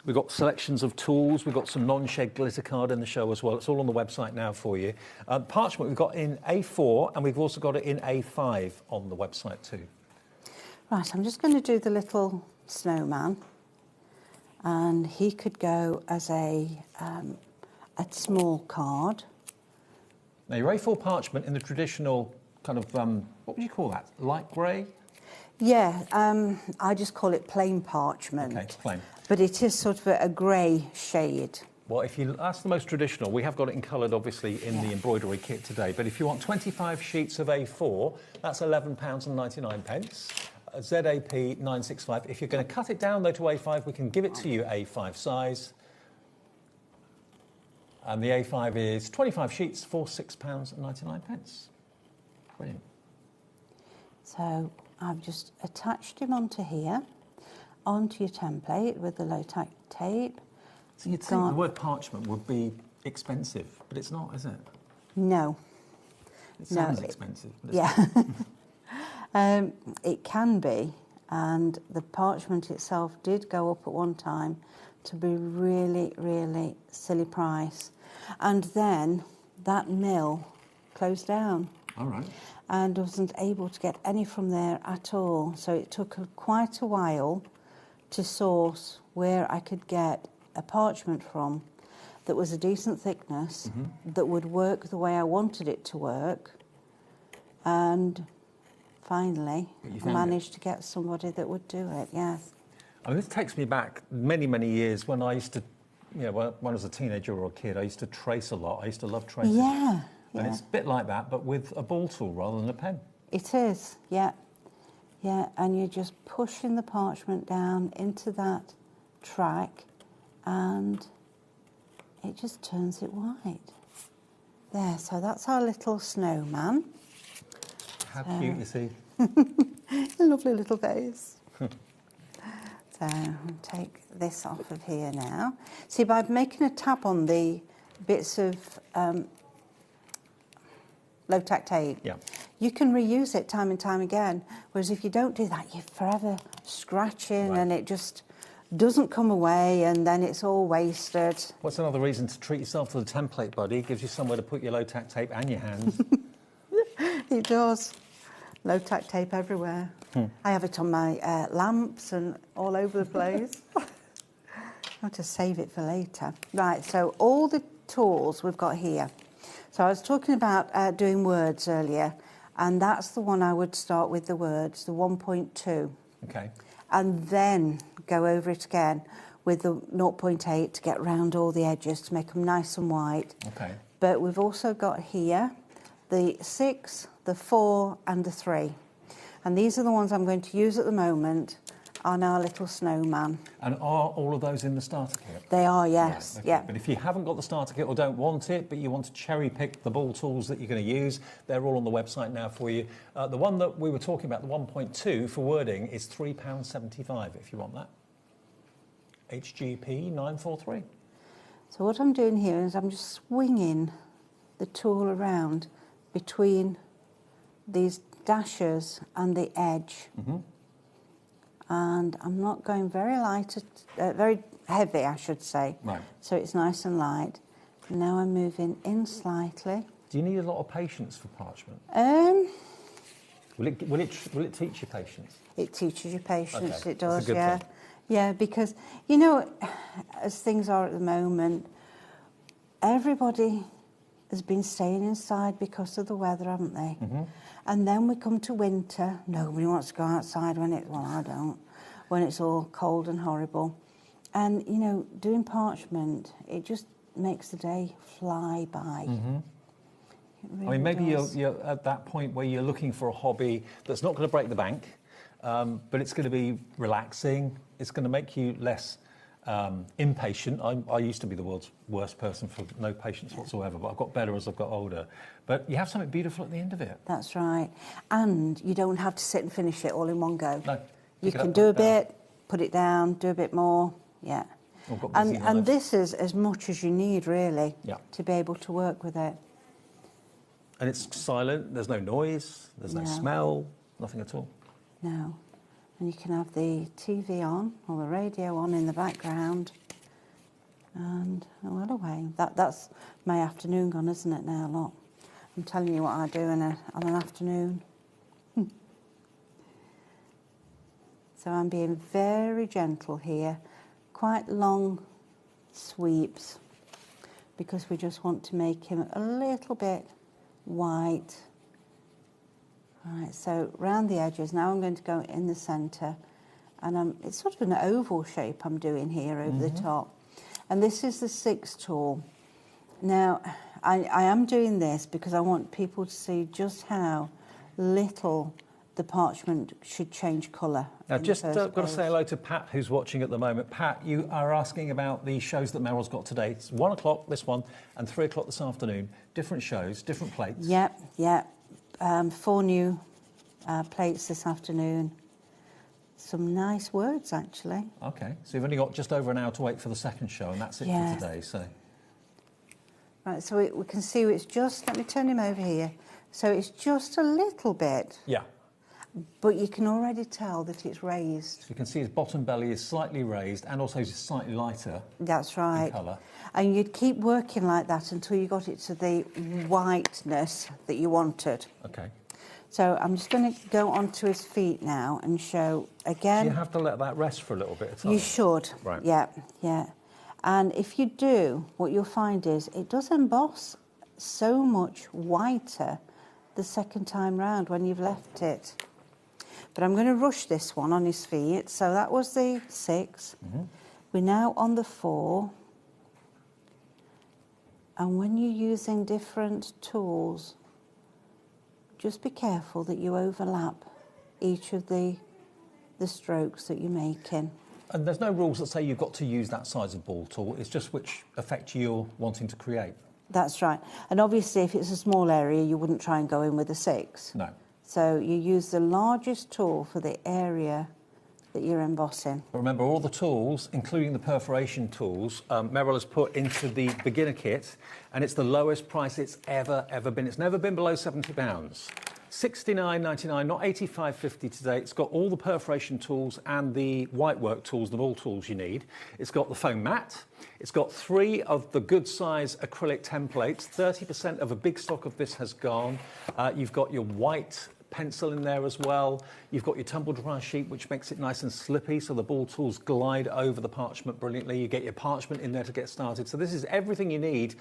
We've got selections of tools. We've got some non-shed glitter card in the show as well. It's all on the website now for you. Parchment we've got in A4, and we've also got it in A5 on the website too. Right, I'm just going to do the little snowman. And he could go as a small card. Now, your A4 parchment in the traditional kind of, what would you call that? Light grey? Yeah, I just call it plain parchment. Okay, it's plain. But it is sort of a grey shade, Well, that's the most traditional. We have got it in coloured, obviously, in the embroidery kit today. But if you want 25 sheets of A4, that's £11.99. ZAP 965. If you're going to cut it down, though, to A5, we can give it to you A5 size. And the A5 is 25 sheets for £6.99. Brilliant. So I've just attached him onto here, onto your template with the low-tack tape. So you'd think the word parchment would be expensive, but it's not, is it? No. It sounds expensive, but it's not. It can be, and the parchment itself did go up at one time to be really, really silly price. And then that mill closed down. All right. And wasn't able to get any from there at all. So it took quite a while to source where I could get a parchment from that was a decent thickness, that would work the way I wanted it to work. And finally, I managed to get somebody that would do it, yes. I mean, this takes me back many, many years when I used to, when I was a teenager or a kid, I used to trace a lot. I used to love tracing. Yeah. And it's a bit like that, but with a ball tool rather than a pen. It is, yeah. Yeah, and you're just pushing the parchment down into that track and it just turns it white. There, so that's our little snowman. How cute, you see. A lovely little face. So I'll take this off of here now. See, by making a tab on the bits of low-tack tape, you can reuse it time and time again. Whereas if you don't do that, you're forever scratching and it just doesn't come away and then it's all wasted. What's another reason to treat yourself to the template, buddy? It gives you somewhere to put your low-tack tape and your hands. It does. Low-tack tape everywhere. I have it on my lamps and all over the place. I'll have to save it for later. Right, so all the tools we've got here. So I was talking about doing words earlier, and that's the one I would start with, the words, the 1.2. Okay. And then go over it again with the 0.8 to get round all the edges to make them nice and white. Okay. But we've also got here the 6, the 4 and the 3. And these are the ones I'm going to use at the moment on our little snowman. And are all of those in the starter kit? They are, yes. Right, okay. Yeah. But if you haven't got the starter kit or don't want it, but you want to cherry pick the ball tools that you're going to use, they're all on the website now for you. The one that we were talking about, the 1.2 for wording, is £3.75 if you want that. HGP 943. So what I'm doing here is I'm just swinging the tool around between these dashers and the edge. And I'm not going very light, very heavy, I should say. Right. So it's nice and light. Now I'm moving in slightly. Do you need a lot of patience for parchment? Will it teach you patience? It teaches you patience. Okay. It does. That's a good yeah. thing. Yeah, because as things are at the moment, everybody has been staying inside because of the weather, haven't they? And then we come to winter. Nobody wants to go outside when I don't, when it's all cold and horrible. And, doing parchment, it just makes the day fly by. Really maybe does. you're at that point where you're looking for a hobby that's not going to break the bank, but it's going to be relaxing. It's going to make you less impatient. I used to be the world's worst person for no patience whatsoever, but I've got better as I've got older. But you have something beautiful at the end of it. That's right. And you don't have to sit and finish it all in one go. No. You can do a bit, put it down, do a bit more, yeah. And this is as much as you need, really, to be able to work with it. And it's silent, there's no noise, there's no smell, nothing at all. No. And you can have the TV on or the radio on in the background and well away. That's my afternoon gone, isn't it now, look? I'm telling you what I do on an afternoon. So I'm being very gentle here, quite long sweeps, because we just want to make him a little bit white. Right, so round the edges. Now I'm going to go in the centre, and it's sort of an oval shape I'm doing here over the top. And this is the 6 tool. Now, I am doing this because I want people to see just how little the parchment should change colour. Now, just got to say hello to Pat, who's watching at the moment. Pat, you are asking about the shows that Merrill's got today. It's 1 o'clock, this one, and 3 o'clock this afternoon. Different shows, different plates. Yep. 4 new plates this afternoon. Some nice words, actually. OK, so you've only got just over an hour to wait for the second show, and that's it for today, so... Right, so we can see it's just... Let me turn him over here. So it's just a little bit. Yeah. But you can already tell that it's raised. So you can see his bottom belly is slightly raised and also is slightly lighter. That's right. In colour. And you'd keep working like that until you got it to the whiteness that you wanted. OK. So I'm just going to go onto his feet now and show again. Do you have to let that rest for a little bit of time? You should. Right. Yeah. And if you do, what you'll find is it does emboss so much whiter the second time round when you've left it. But I'm going to rush this one on his feet. So that was the 6. Mm-hmm. We're now on the 4. And when you're using different tools, just be careful that you overlap each of the strokes that you're making. And there's no rules that say you've got to use that size of ball tool. It's just which effect you're wanting to create. That's right. And obviously, if it's a small area, you wouldn't try and go in with a 6. No. So you use the largest tool for the area that you're embossing. But remember, all the tools, including the perforation tools, Merrill has put into the beginner kit, and it's the lowest price it's ever been. It's never been below £70. $69.99, not $85.50 today. It's got all the perforation tools and the whitework tools, the ball tools you need. It's got the foam mat. It's got 3 of the good size acrylic templates. 30% of a big stock of this has gone. You've got your white pencil in there as well. You've got your tumble dryer sheet, which makes it nice and slippy, so the ball tools glide over the parchment brilliantly. You get your parchment in there to get started. So this is everything you need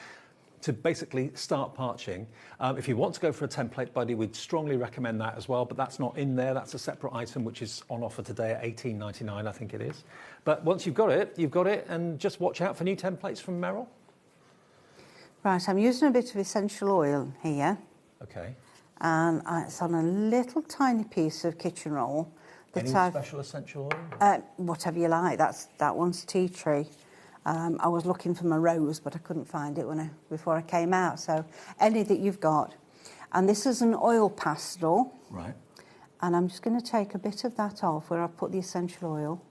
to basically start parching. If you want to go for a template buddy, we'd strongly recommend that as well, but that's not in there. That's a separate item which is on offer today at $18.99, I think it is. But once you've got it, and just watch out for new templates from Merrill. Right, I'm using a bit of essential oil here. Okay. And it's on a little tiny piece of kitchen roll. Any special essential oil? Whatever you like. That one's tea tree. I was looking for my rose, but I couldn't find it before I came out. So any that you've got. And this is an oil pastel. Right. And I'm just going to take a bit of that off where I've put the essential oil.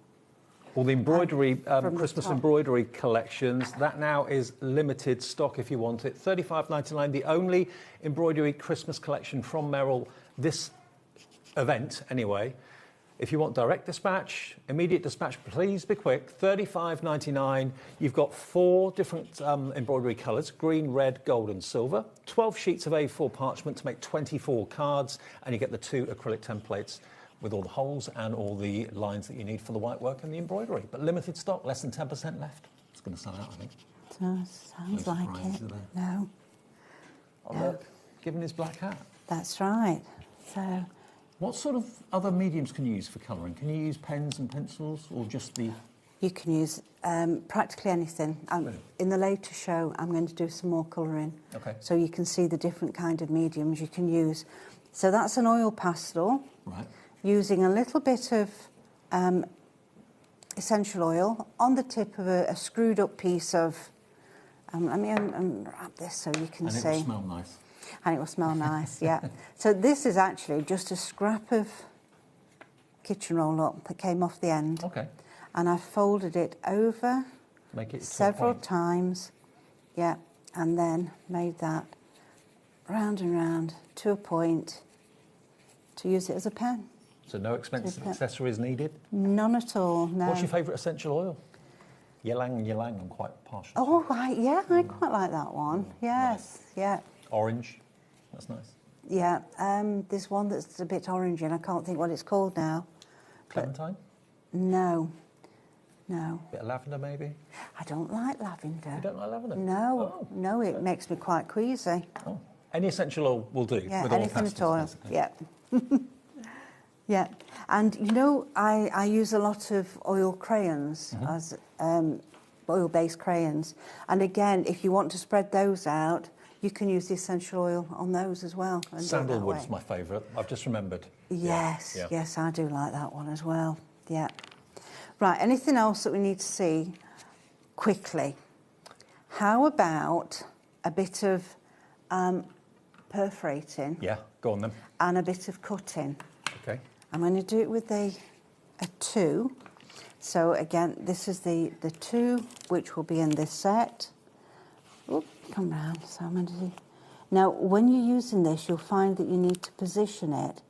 Well, the embroidery, Christmas embroidery collections, that now is limited stock if you want it. $35.99, the only embroidery Christmas collection from Merrill this event, anyway. If you want direct dispatch, immediate dispatch, please be quick. $35.99. You've got 4 different embroidery colours, green, red, gold and silver. 12 sheets of A4 parchment to make 24 cards, and you get the 2 acrylic templates with all the holes and all the lines that you need for the white work and the embroidery. But limited stock, less than 10% left. It's going to sell out, I think. Sounds like it. No. Oh, look, given his black hat. That's right. So, what sort of other mediums can you use for colouring? Can you use pens and pencils, or just the... You can use practically anything. In the later show, I'm going to do some more colouring. Okay. So you can see the different kind of mediums you can use. So that's an oil pastel. Right. Using a little bit of essential oil on the tip of a screwed up piece of... let me unwrap this so you can see. And it will smell nice. And it will smell nice, yeah. So this is actually just a scrap of kitchen roll up that came off the end. Okay. And I folded it over several times, yeah, and then made that round and round to a point to use it as a pen. So no expensive accessories needed? None at all, no. What's your favourite essential oil? Ylang ylang, I'm quite partial. Oh, right, yeah, I quite like that one. Yes, right. Yeah. Orange, that's nice. Yeah, there's one that's a bit orangey and I can't think what it's called now. Clementine? No. Bit of lavender, maybe? I don't like lavender. You don't like lavender? No, no, it makes me quite queasy. Oh. Any essential oil will do. Yeah, with anything all at all. Yeah. Yeah, and you know, I use a lot of oil crayons as oil-based crayons. And again, if you want to spread those out, you can use the essential oil on those as well. And Sandalwood is my favourite. I've just remembered. Yes, yes, I do like that one as well. Yeah. Right, anything else that we need to see quickly? How about a bit of perforating? Yeah, go on then. And a bit of cutting. Okay. I'm going to do it with a 2. So again, this is the 2, which will be in this set. Oop, come round. So I'm going to do. Now, when you're using this, you'll find that you need to position it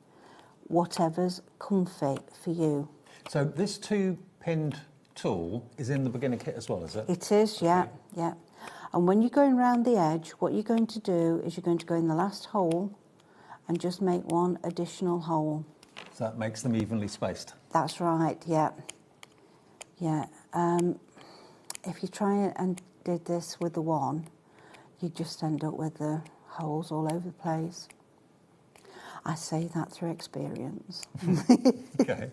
whatever's comfy for you. So this 2-pinned tool is in the beginner kit as well, is it? It is, yeah, Okay. yeah. And when you're going round the edge, what you're going to do is you're going to go in the last hole and just make one additional hole. So that makes them evenly spaced. That's right, yeah. Yeah. If you try and did this with the 1, you just end up with the holes all over the place. I say that through experience. Okay.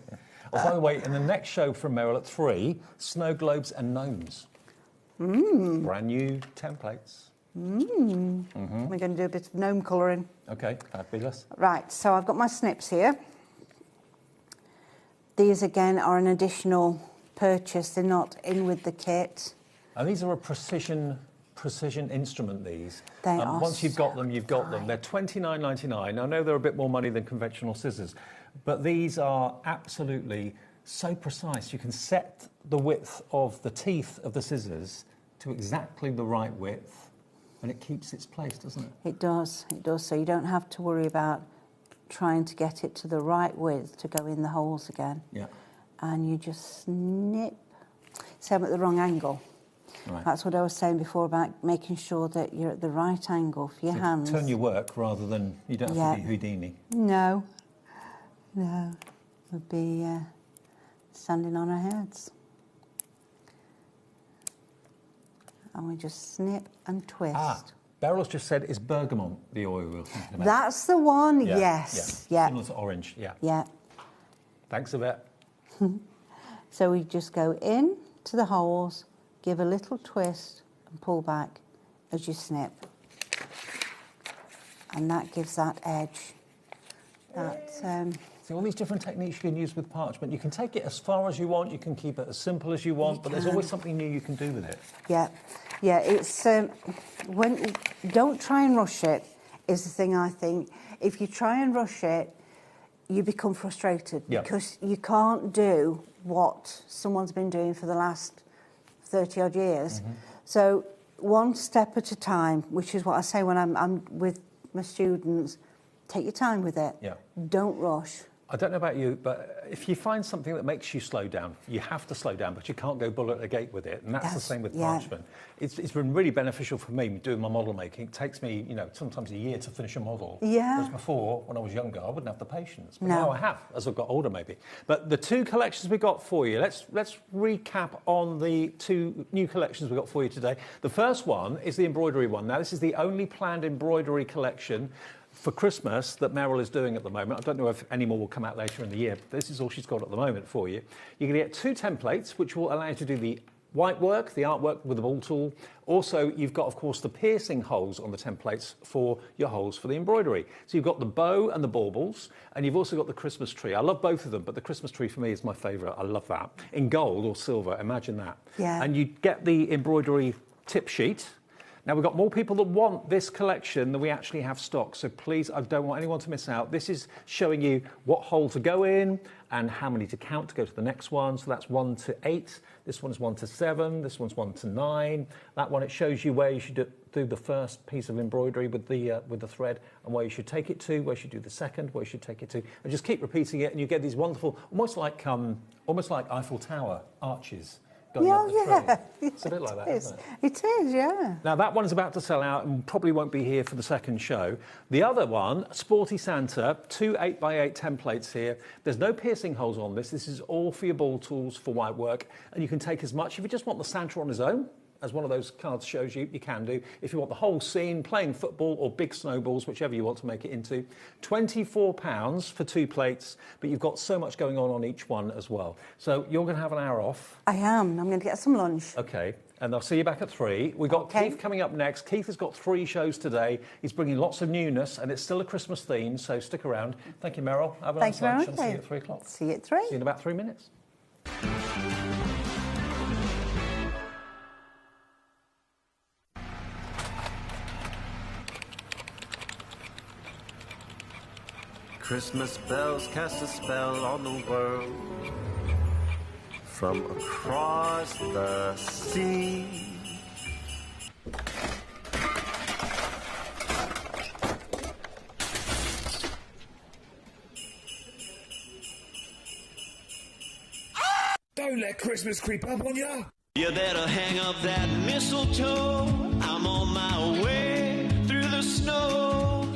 Oh, by the way, in the next show from Meryl at 3, snow globes and gnomes. Brand new templates. We're going to do a bit of gnome colouring. Okay, fabulous. Right, so I've got my snips here. These again are an additional purchase. They're not in with the kit. And these are a precision instrument, these. They are once you've got so them, you've got them. They're $29.99. I know they're a bit more money than conventional scissors, but these are absolutely so precise. You can set the width of the teeth of the scissors to exactly the right width, and it keeps its place, doesn't it? It does, it does. So you don't have to worry about trying to get it to the right width to go in the holes again. Yeah. And you just snip. Same at the wrong angle. Right. That's what I was saying before about making sure that you're at the right angle for your hands. Turn your work rather than, you don't have to be Houdini. No, no. We'd be standing on our heads. And we just snip and twist. Beryl's just said, is bergamot the oil we were thinking about? That's the one, yes. Yeah. Similar to orange, yeah. Yeah. Thanks a bit. So we just go in to the holes, give a little twist and pull back as you snip. And that gives that edge. See, all these different techniques you can use with parchment. You can take it as far as you want, you can keep it as simple as you want, but there's always something new you can do with it. Yeah, yeah. It's don't try and rush it. Is the thing I think. If you try and rush it, you become frustrated because you can't do what someone's been doing for the last 30 odd years. So one step at a time, which is what I say when I'm with my students. Take your time with it. Yeah. Don't rush. I don't know about you, but if you find something that makes you slow down, you have to slow down, but you can't go bull at the gate with it. And that's the same with parchment. It's been really beneficial for me doing my model making. It takes me, sometimes a year to finish a model. Yeah. Whereas before, when I was younger, I wouldn't have the patience. But now I have, as I've got older maybe. But the 2 collections we got for you, let's recap on the 2 new collections we got for you today. The first one is the embroidery one. Now, this is the only planned embroidery collection for Christmas that Meryl is doing at the moment. I don't know if any more will come out later in the year, but this is all she's got at the moment for you. You're going to get 2 templates, which will allow you to do the white work, the artwork with the ball tool. Also, you've got, of course, the piercing holes on the templates for your holes for the embroidery. So you've got the bow and the baubles, and you've also got the Christmas tree. I love both of them, but the Christmas tree for me is my favourite. I love that. In gold or silver, imagine that. Yeah. And you get the embroidery tip sheet. Now, we've got more people that want this collection than we actually have stock, so please, I don't want anyone to miss out. This is showing you what hole to go in and how many to count to go to the next one. So that's 1 to 8, this one's 1 to 7, this one's 1 to 9. That one, it shows you where you should do the first piece of embroidery with the thread and where you should take it to, where you should do the second, where you should take it to, and just keep repeating it, and you get these wonderful, almost like Eiffel Tower arches. It's a bit like that, isn't it? It is, yeah. Now, that one is about to sell out and probably won't be here for the second show. The other one, Sporty Santa, 2 8x8 templates here. There's no piercing holes on this. This is all for your ball tools for white work. And you can take as much. If you just want the Santa on his own, as one of those cards shows you, you can do. If you want the whole scene, playing football or big snowballs, whichever you want to make it into. £24 for 2 plates, but you've got so much going on each one as well. So you're going to have an hour off. I am. I'm going to get some lunch. Okay. and I'll see you back at 3. We've got Okay. Keith coming up next. Keith has got 3 shows today. He's bringing lots of newness, and it's still a Christmas theme, so stick around. Thank you, Meryl. Have a Thank nice you very lunch, much. and see you at 3 o'clock. See you at 3. See you in about 3 minutes. Christmas bells cast a spell on the world from across the sea. Don't let Christmas creep up on you. You better hang up that mistletoe. I'm on my way through the snow.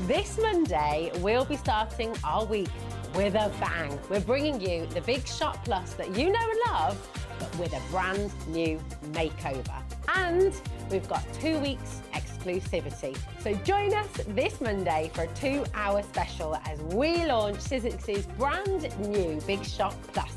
This Monday, we'll be starting our week with a bang. We're bringing you the Big Shot Plus that you know and love, but with a brand new makeover. And we've got 2 weeks exclusivity. So join us this Monday for a 2-hour special as we launch Sizzix's brand new Big Shot Plus.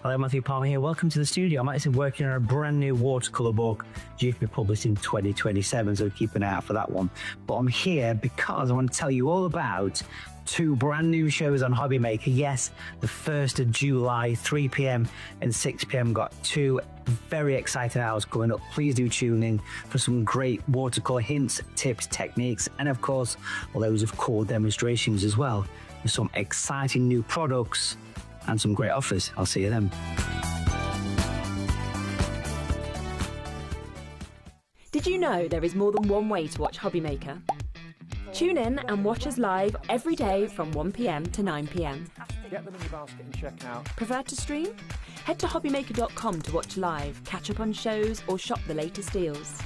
Hello, Matthew Palmer here. Welcome to the studio. I'm actually working on a brand new watercolour book due to be published in 2027, so keep an eye out for that one. But I'm here because I want to tell you all about 2 brand new shows on HobbyMaker. Yes, the 1st of July, 3 p.m. and 6 p.m. got 2 very exciting hours coming up. Please do tune in for some great watercolour hints, tips, techniques, and of course, loads of cool demonstrations as well. There's some exciting new products and some great offers. I'll see you then. Did you know there is more than one way to watch HobbyMaker? Tune in and watch us live every day from 1 p.m. to 9 p.m. Get them in your basket and check out. Prefer to stream? Head to hobbymaker.com to watch live, catch up on shows, or shop the latest deals.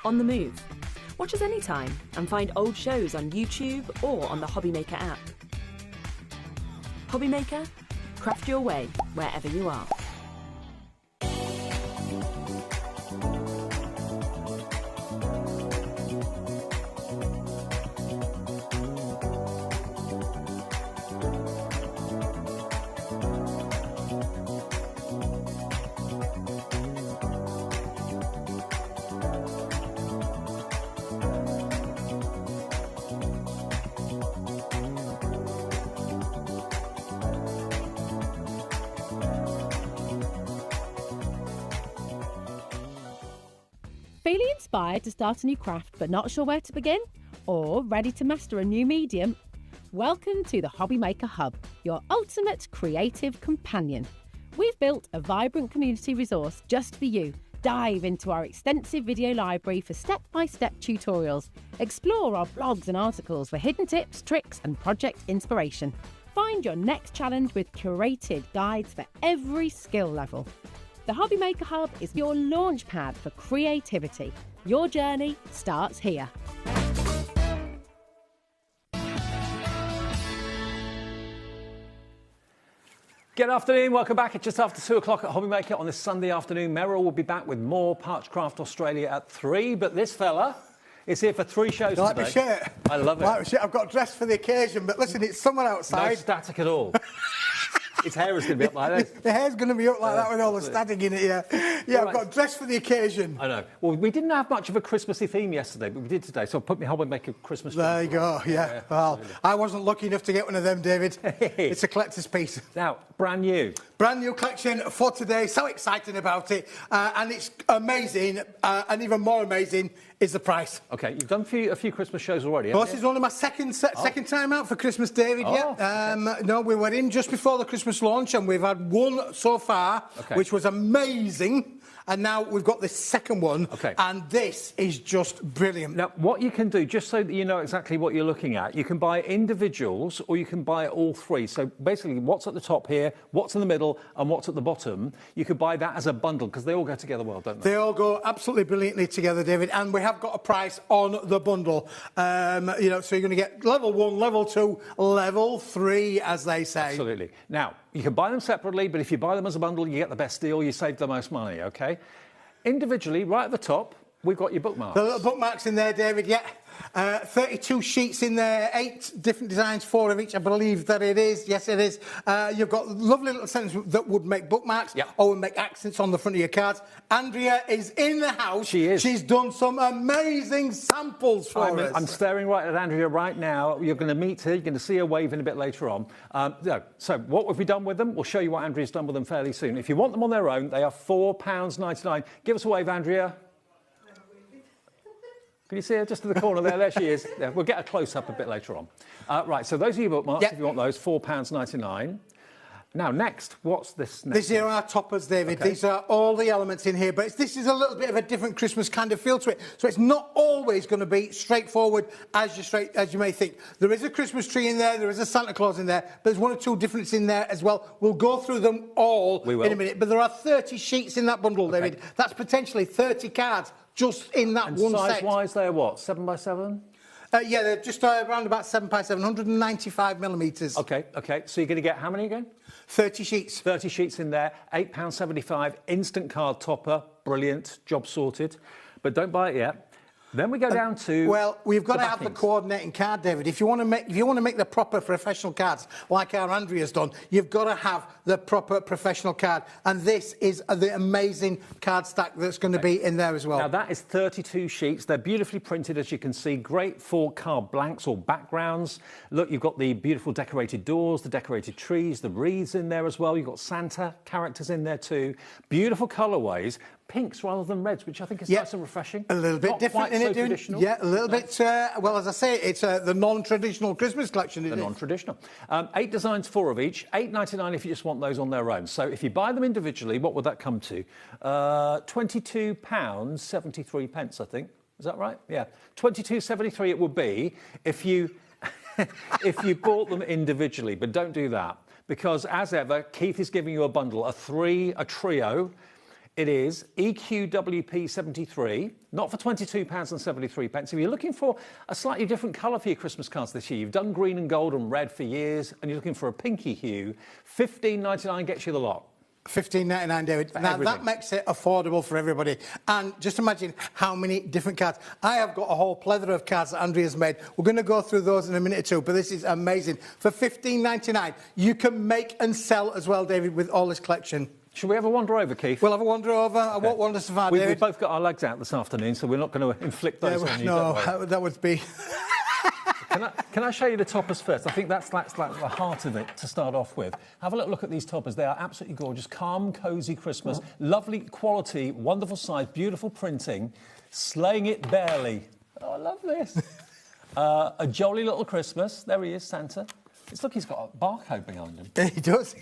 On the move. Watch us anytime and find old shows on YouTube or on the HobbyMaker app. HobbyMaker, craft your way wherever you are. Feeling inspired to start a new craft but not sure where to begin? Or ready to master a new medium? Welcome to the HobbyMaker Hub, your ultimate creative companion. We've built a vibrant community resource just for you. Dive into our extensive video library for step-by-step tutorials. Explore our blogs and articles for hidden tips, tricks and project inspiration. Find your next challenge with curated guides for every skill level. The HobbyMaker Hub is your launch pad for creativity. Your journey starts here. Good afternoon, welcome back. It's just after 2 o'clock at HobbyMaker on this Sunday afternoon. Merrill will be back with more Parchcraft Australia at 3, but this fella is here for 3 shows today. Like my shirt. I love it. Like my shirt. I've got dressed for the occasion, but listen, it's summer No outside. static at all. His hair is going to be up like this. The hair's going to be up like that with all the static in it, yeah. Yeah, I've got dressed for the occasion. I know. Well, we didn't have much of a Christmassy theme yesterday, but we did today, so I put my HobbyMaker Christmas tree. There you go, yeah. Well, absolutely. I wasn't lucky enough to get one of them, David. It's a collector's piece. Now, brand new. Brand new collection for today. So excited about it. And it's amazing. And even more amazing is the price. OK, you've done a few Christmas shows already, Well, haven't this you? is only my second time out for Christmas, David. Oh, Yeah. No, we were in just before the Christmas launch, and we've had one so far, which was amazing. And now we've got this second one, and this is just brilliant. Now, what you can do, just so that you know exactly what you're looking at, you can buy individuals or you can buy all 3. So basically, what's at the top here, what's in the middle, and what's at the bottom, you could buy that as a bundle because they all go together well, don't they? They all go absolutely brilliantly together, David, and we have got a price on the bundle. You know, so you're going to get level 1, level 2, level 3, as they say. Absolutely. Now, you can buy them separately, but if you buy them as a bundle, you get the best deal, you save the most money, OK? Individually, right at the top, we've got your bookmarks. The little bookmarks in there, David, yeah. 32 sheets in there, 8 different designs, 4 of each, I believe that it is. Yes, it is. You've got lovely little sentences that would make bookmarks or would make accents on the front of your cards. Andrea is in the house. She is. She's done some amazing samples for us. I'm staring right at Andrea right now. You're going to meet her. You're going to see her waving a bit later on. So what have we done with them? We'll show you what Andrea's done with them fairly soon. If you want them on their own, they are £4.99. Give us a wave, Andrea. Can you see her just in the corner there? There she is. Yeah, we'll get a close-up a bit later on. Right, so those are your bookmarks, if you want those, £4.99. Now, next, what's this next? These are our toppers, David. These are all the elements in here, but this is a little bit of a different Christmas kind of feel to it. So it's not always going to be straightforward as you may think. There is a Christmas tree in there is a Santa Claus in there, but there's 1 or 2 differences in there as well. We'll go through them all in a minute, but there are 30 sheets in that bundle, David. That's potentially 30 cards just in that one set. Size-wise, they're what, 7 by 7? Yeah, they're just around about 7 by 7, 195 millimetres. OK. So you're going to get how many again? 30 sheets. 30 sheets in there, £8.75, instant card topper, brilliant, job sorted. But don't buy it yet. Then we go down to... Well, we've got to have the coordinating card, David. If you want to make the proper professional cards, like our Andrea's done, you've got to have the proper professional card. And this is the amazing card stack that's going to be in there as well. Now, that is 32 sheets. They're beautifully printed, as you can see. Great for card blanks or backgrounds. Look, you've got the beautiful decorated doors, the decorated trees, the wreaths in there as well. You've got Santa characters in there too. Beautiful colourways. Pinks rather than reds, which I think is nice and refreshing. A little bit different in it, traditional. Yeah, a little bit. Well, as I say, it's the non-traditional Christmas collection. The non-traditional. 8 designs, 4 of each. £8.99 if you just want those on their own. So if you buy them individually, what would that come to? £22.73, I think. Is that right? Yeah, £22.73 it would be if you if you bought them individually. But don't do that because, as ever, Keith is giving you a bundle, a trio. It is EQWP 73, not for £22.73. If you're looking for a slightly different colour for your Christmas cards this year, you've done green and gold and red for years, and you're looking for a pinky hue, £15.99 gets you the lot. £15.99, David. Now, that makes it affordable for everybody. And just imagine how many different cards. I have got a whole plethora of cards that Andrea's made. We're going to go through those in a minute or two, but this is amazing. For £15.99, you can make and sell as well, David, with all this collection. Should we have a wander over, Keith? We'll have a wander over. I won't wander so far, David. We've both got our legs out this afternoon, so we're not going to inflict those on you. No, that would be... Can I show you the toppers first? I think that's like the heart of it to start off with. Have a little look at these toppers. They are absolutely gorgeous. Calm, cosy Christmas. Lovely quality, wonderful size, beautiful printing. Slaying it barely. Oh, I love this. A jolly little Christmas. There he is, Santa. Look, he's got a barcode behind him. He does.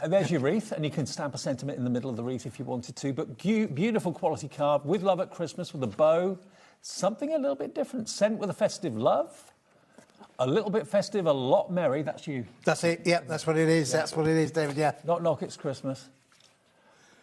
And there's your wreath, and you can stamp a sentiment in the middle of the wreath if you wanted to. But beautiful quality card with love at Christmas with a bow. Something a little bit different. Sent with a festive love. A little bit festive, a lot merry. That's you. That's it. Yeah, that's what it is. Yeah. That's what it is, David. Yeah. Knock, knock, it's Christmas.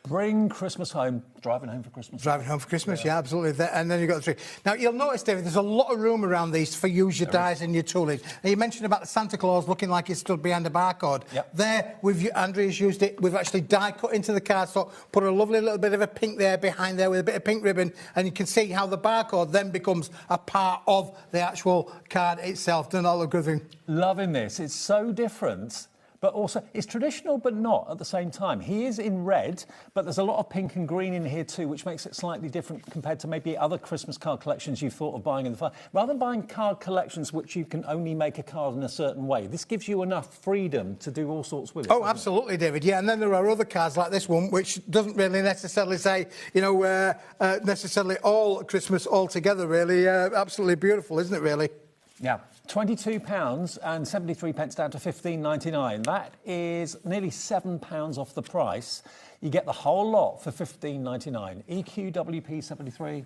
Bring Christmas home. Driving home for Christmas. Driving home for Christmas, yeah, absolutely. And then you've got the tree. Now, you'll notice, David, there's a lot of room around these for use your dies and your tooling. Now, you mentioned about the Santa Claus looking like he stood behind a barcode. Yep. There, Andrea's used it. We've actually die cut into the cardstock, put a lovely little bit of a pink there behind there with a bit of pink ribbon, and you can see how the barcode then becomes a part of the actual card itself. Doesn't that look good? Loving this. It's so different. But also, it's traditional, but not at the same time. He is in red, but there's a lot of pink and green in here too, which makes it slightly different compared to maybe other Christmas card collections you've thought of buying in the fire. Rather than buying card collections which you can only make a card in a certain way, this gives you enough freedom to do all sorts with it. Oh, absolutely, David. Yeah, and then there are other cards like this one, which doesn't really necessarily say, you know, necessarily all Christmas altogether, really. Absolutely beautiful, isn't it, really? Yeah. £22 and 73 pence down to £15.99. That is nearly £7 off the price. You get the whole lot for £15.99. EQWP 73.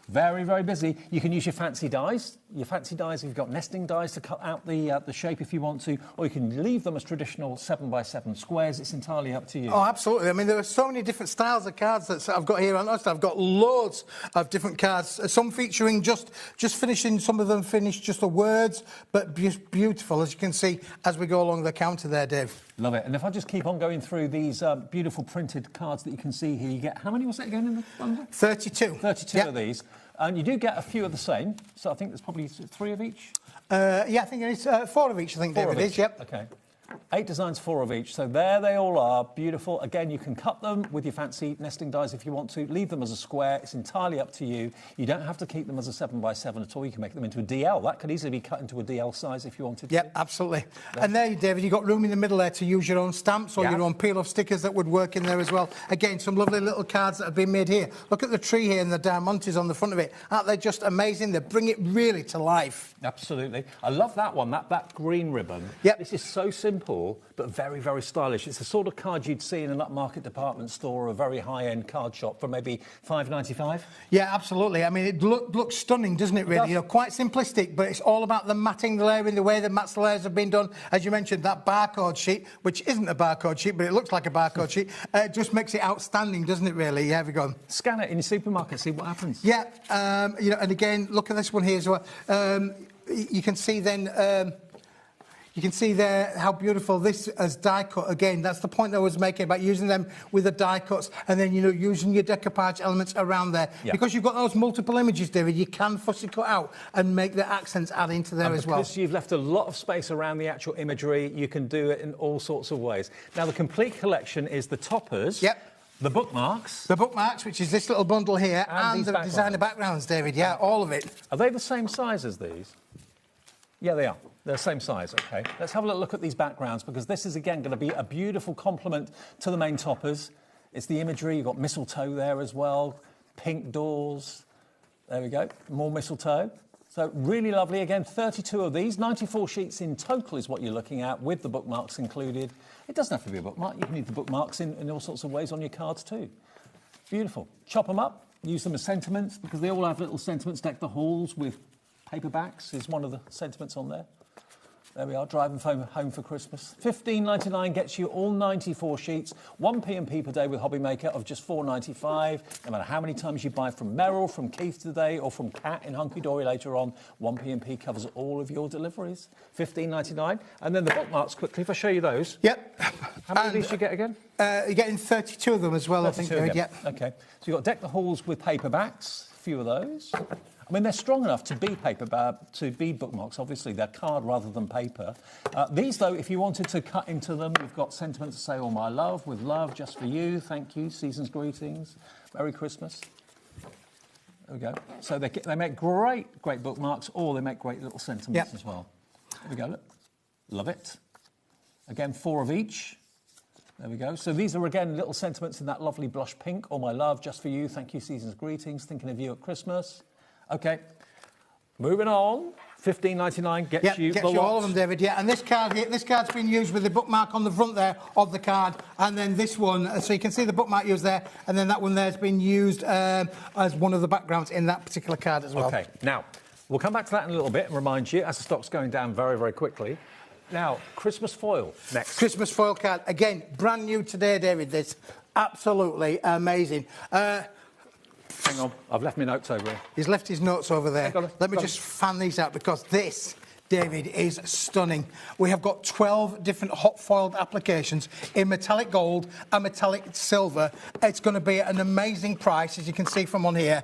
Very, very busy. You can use your fancy dies. Your fancy dies, if you've got nesting dies to cut out the shape if you want to, or you can leave them as traditional 7x7 squares. It's entirely up to you. Oh, absolutely. I mean, there are so many different styles of cards that I've got here. I've got loads of different cards, some featuring just finishing, some of them finished just the words, but just beautiful, as you can see, as we go along the counter there, Dave. Love it. And if I just keep on going through these beautiful printed cards that you can see here, you get, how many was it again in the bundle? 32. 32 yep. of these. And you do get a few of the same. So I think there's probably 3 of each. Yeah, I think it's 4 of each, I think, David, is. Yep. OK. 8 designs, 4 of each. So there they all are. Beautiful. Again, you can cut them with your fancy nesting dies if you want to. Leave them as a square. It's entirely up to you. You don't have to keep them as a 7x7 at all. You can make them into a DL. That could easily be cut into a DL size if you wanted to. Yep, absolutely. And there, David, you've got room in the middle there to use your own stamps or your own peel-off stickers that would work in there as well. Again, some lovely little cards that have been made here. Look at the tree here and the diamantes on the front of it. Aren't they just amazing? They bring it really to life. Absolutely. I love that one, that green ribbon. Yep. This is so simple, but very, very stylish. It's the sort of card you'd see in an upmarket department store or a very high-end card shop for maybe $5.95. Yeah, absolutely. I mean, it looks stunning, doesn't it, really? You know, quite simplistic, but it's all about the matting, the layering, the way the mats layers have been done. As you mentioned, that barcode sheet, which isn't a barcode sheet, but it looks like a barcode sheet, just makes it outstanding, doesn't it, really? Yeah, we go. Scan it in your supermarket, see what happens. Yeah, you know, and again, look at this one here as well. You can see then... you can see there how beautiful this as die cut. Again, that's the point I was making about using them with the die cuts and then, you know, using your decoupage elements around there. Yeah. Because you've got those multiple images, David, you can fussy cut out and make the accents add into there as well. Because you've left a lot of space around the actual imagery, you can do it in all sorts of ways. Now, the complete collection is the toppers. Yep. The bookmarks. The bookmarks, which is this little bundle here, and the designer backgrounds, David. Yeah, all of it. Are they the same size as these? Yeah, they are. They're the same size, OK. Let's have a look at these backgrounds, because this is, again, going to be a beautiful complement to the main toppers. It's the imagery. You've got mistletoe there as well, pink doors. There we go, more mistletoe. So really lovely. Again, 32 of these, 94 sheets in total is what you're looking at, with the bookmarks included. It doesn't have to be a bookmark. You can leave the bookmarks in all sorts of ways on your cards too. Beautiful. Chop them up, use them as sentiments, because they all have little sentiments. Deck the halls with paperbacks is one of the sentiments on there. There we are, driving home for Christmas. $15.99 gets you all 94 sheets, 1 P&P per day with HobbyMaker of just $4.95. No matter how many times you buy from Merrill, from Keith today, or from Kat in Hunky Dory later on, 1 P&P covers all of your deleveries. $15.99. And then the bookmarks, quickly, if I show you those. Yep. How many of these do you get again? You're getting 32 of them as well, I think. Yep. OK. So you've got Deck the Halls with paperbacks, a few of those. I mean, they're strong enough to be bookmarks. Obviously, they're card rather than paper. These, though, if you wanted to cut into them, you've got sentiments to say, "Oh, my love," with love, just for you, thank you, season's greetings, Merry Christmas. There we go. So they make great bookmarks, or they make great little sentiments as well. There we go, look. Love it. Again, 4 of each. There we go. So these are, again, little sentiments in that lovely blush pink. "Oh, my love, just for you, thank you, season's greetings, thinking of you at Christmas." OK, moving on. $15.99 gets you gets you all of them, David. Yeah, and this card's been used with the bookmark on the front there of the card, and then this one, so you can see the bookmark used there, and then that one there's been used as one of the backgrounds in that particular card as well. OK, now we'll come back to that in a little bit and remind you, as the stock's going down very, very quickly. Now, Christmas foil next. Christmas foil card, again, brand new today, David, this. absolutely amazing. Hang on, I've left my notes over here. He's left his notes over there. Got it, Let me got just fan these out because this, David, is stunning. We have got 12 different hot foiled applications in metallic gold and metallic silver. It's going to be an amazing price, as you can see from on here.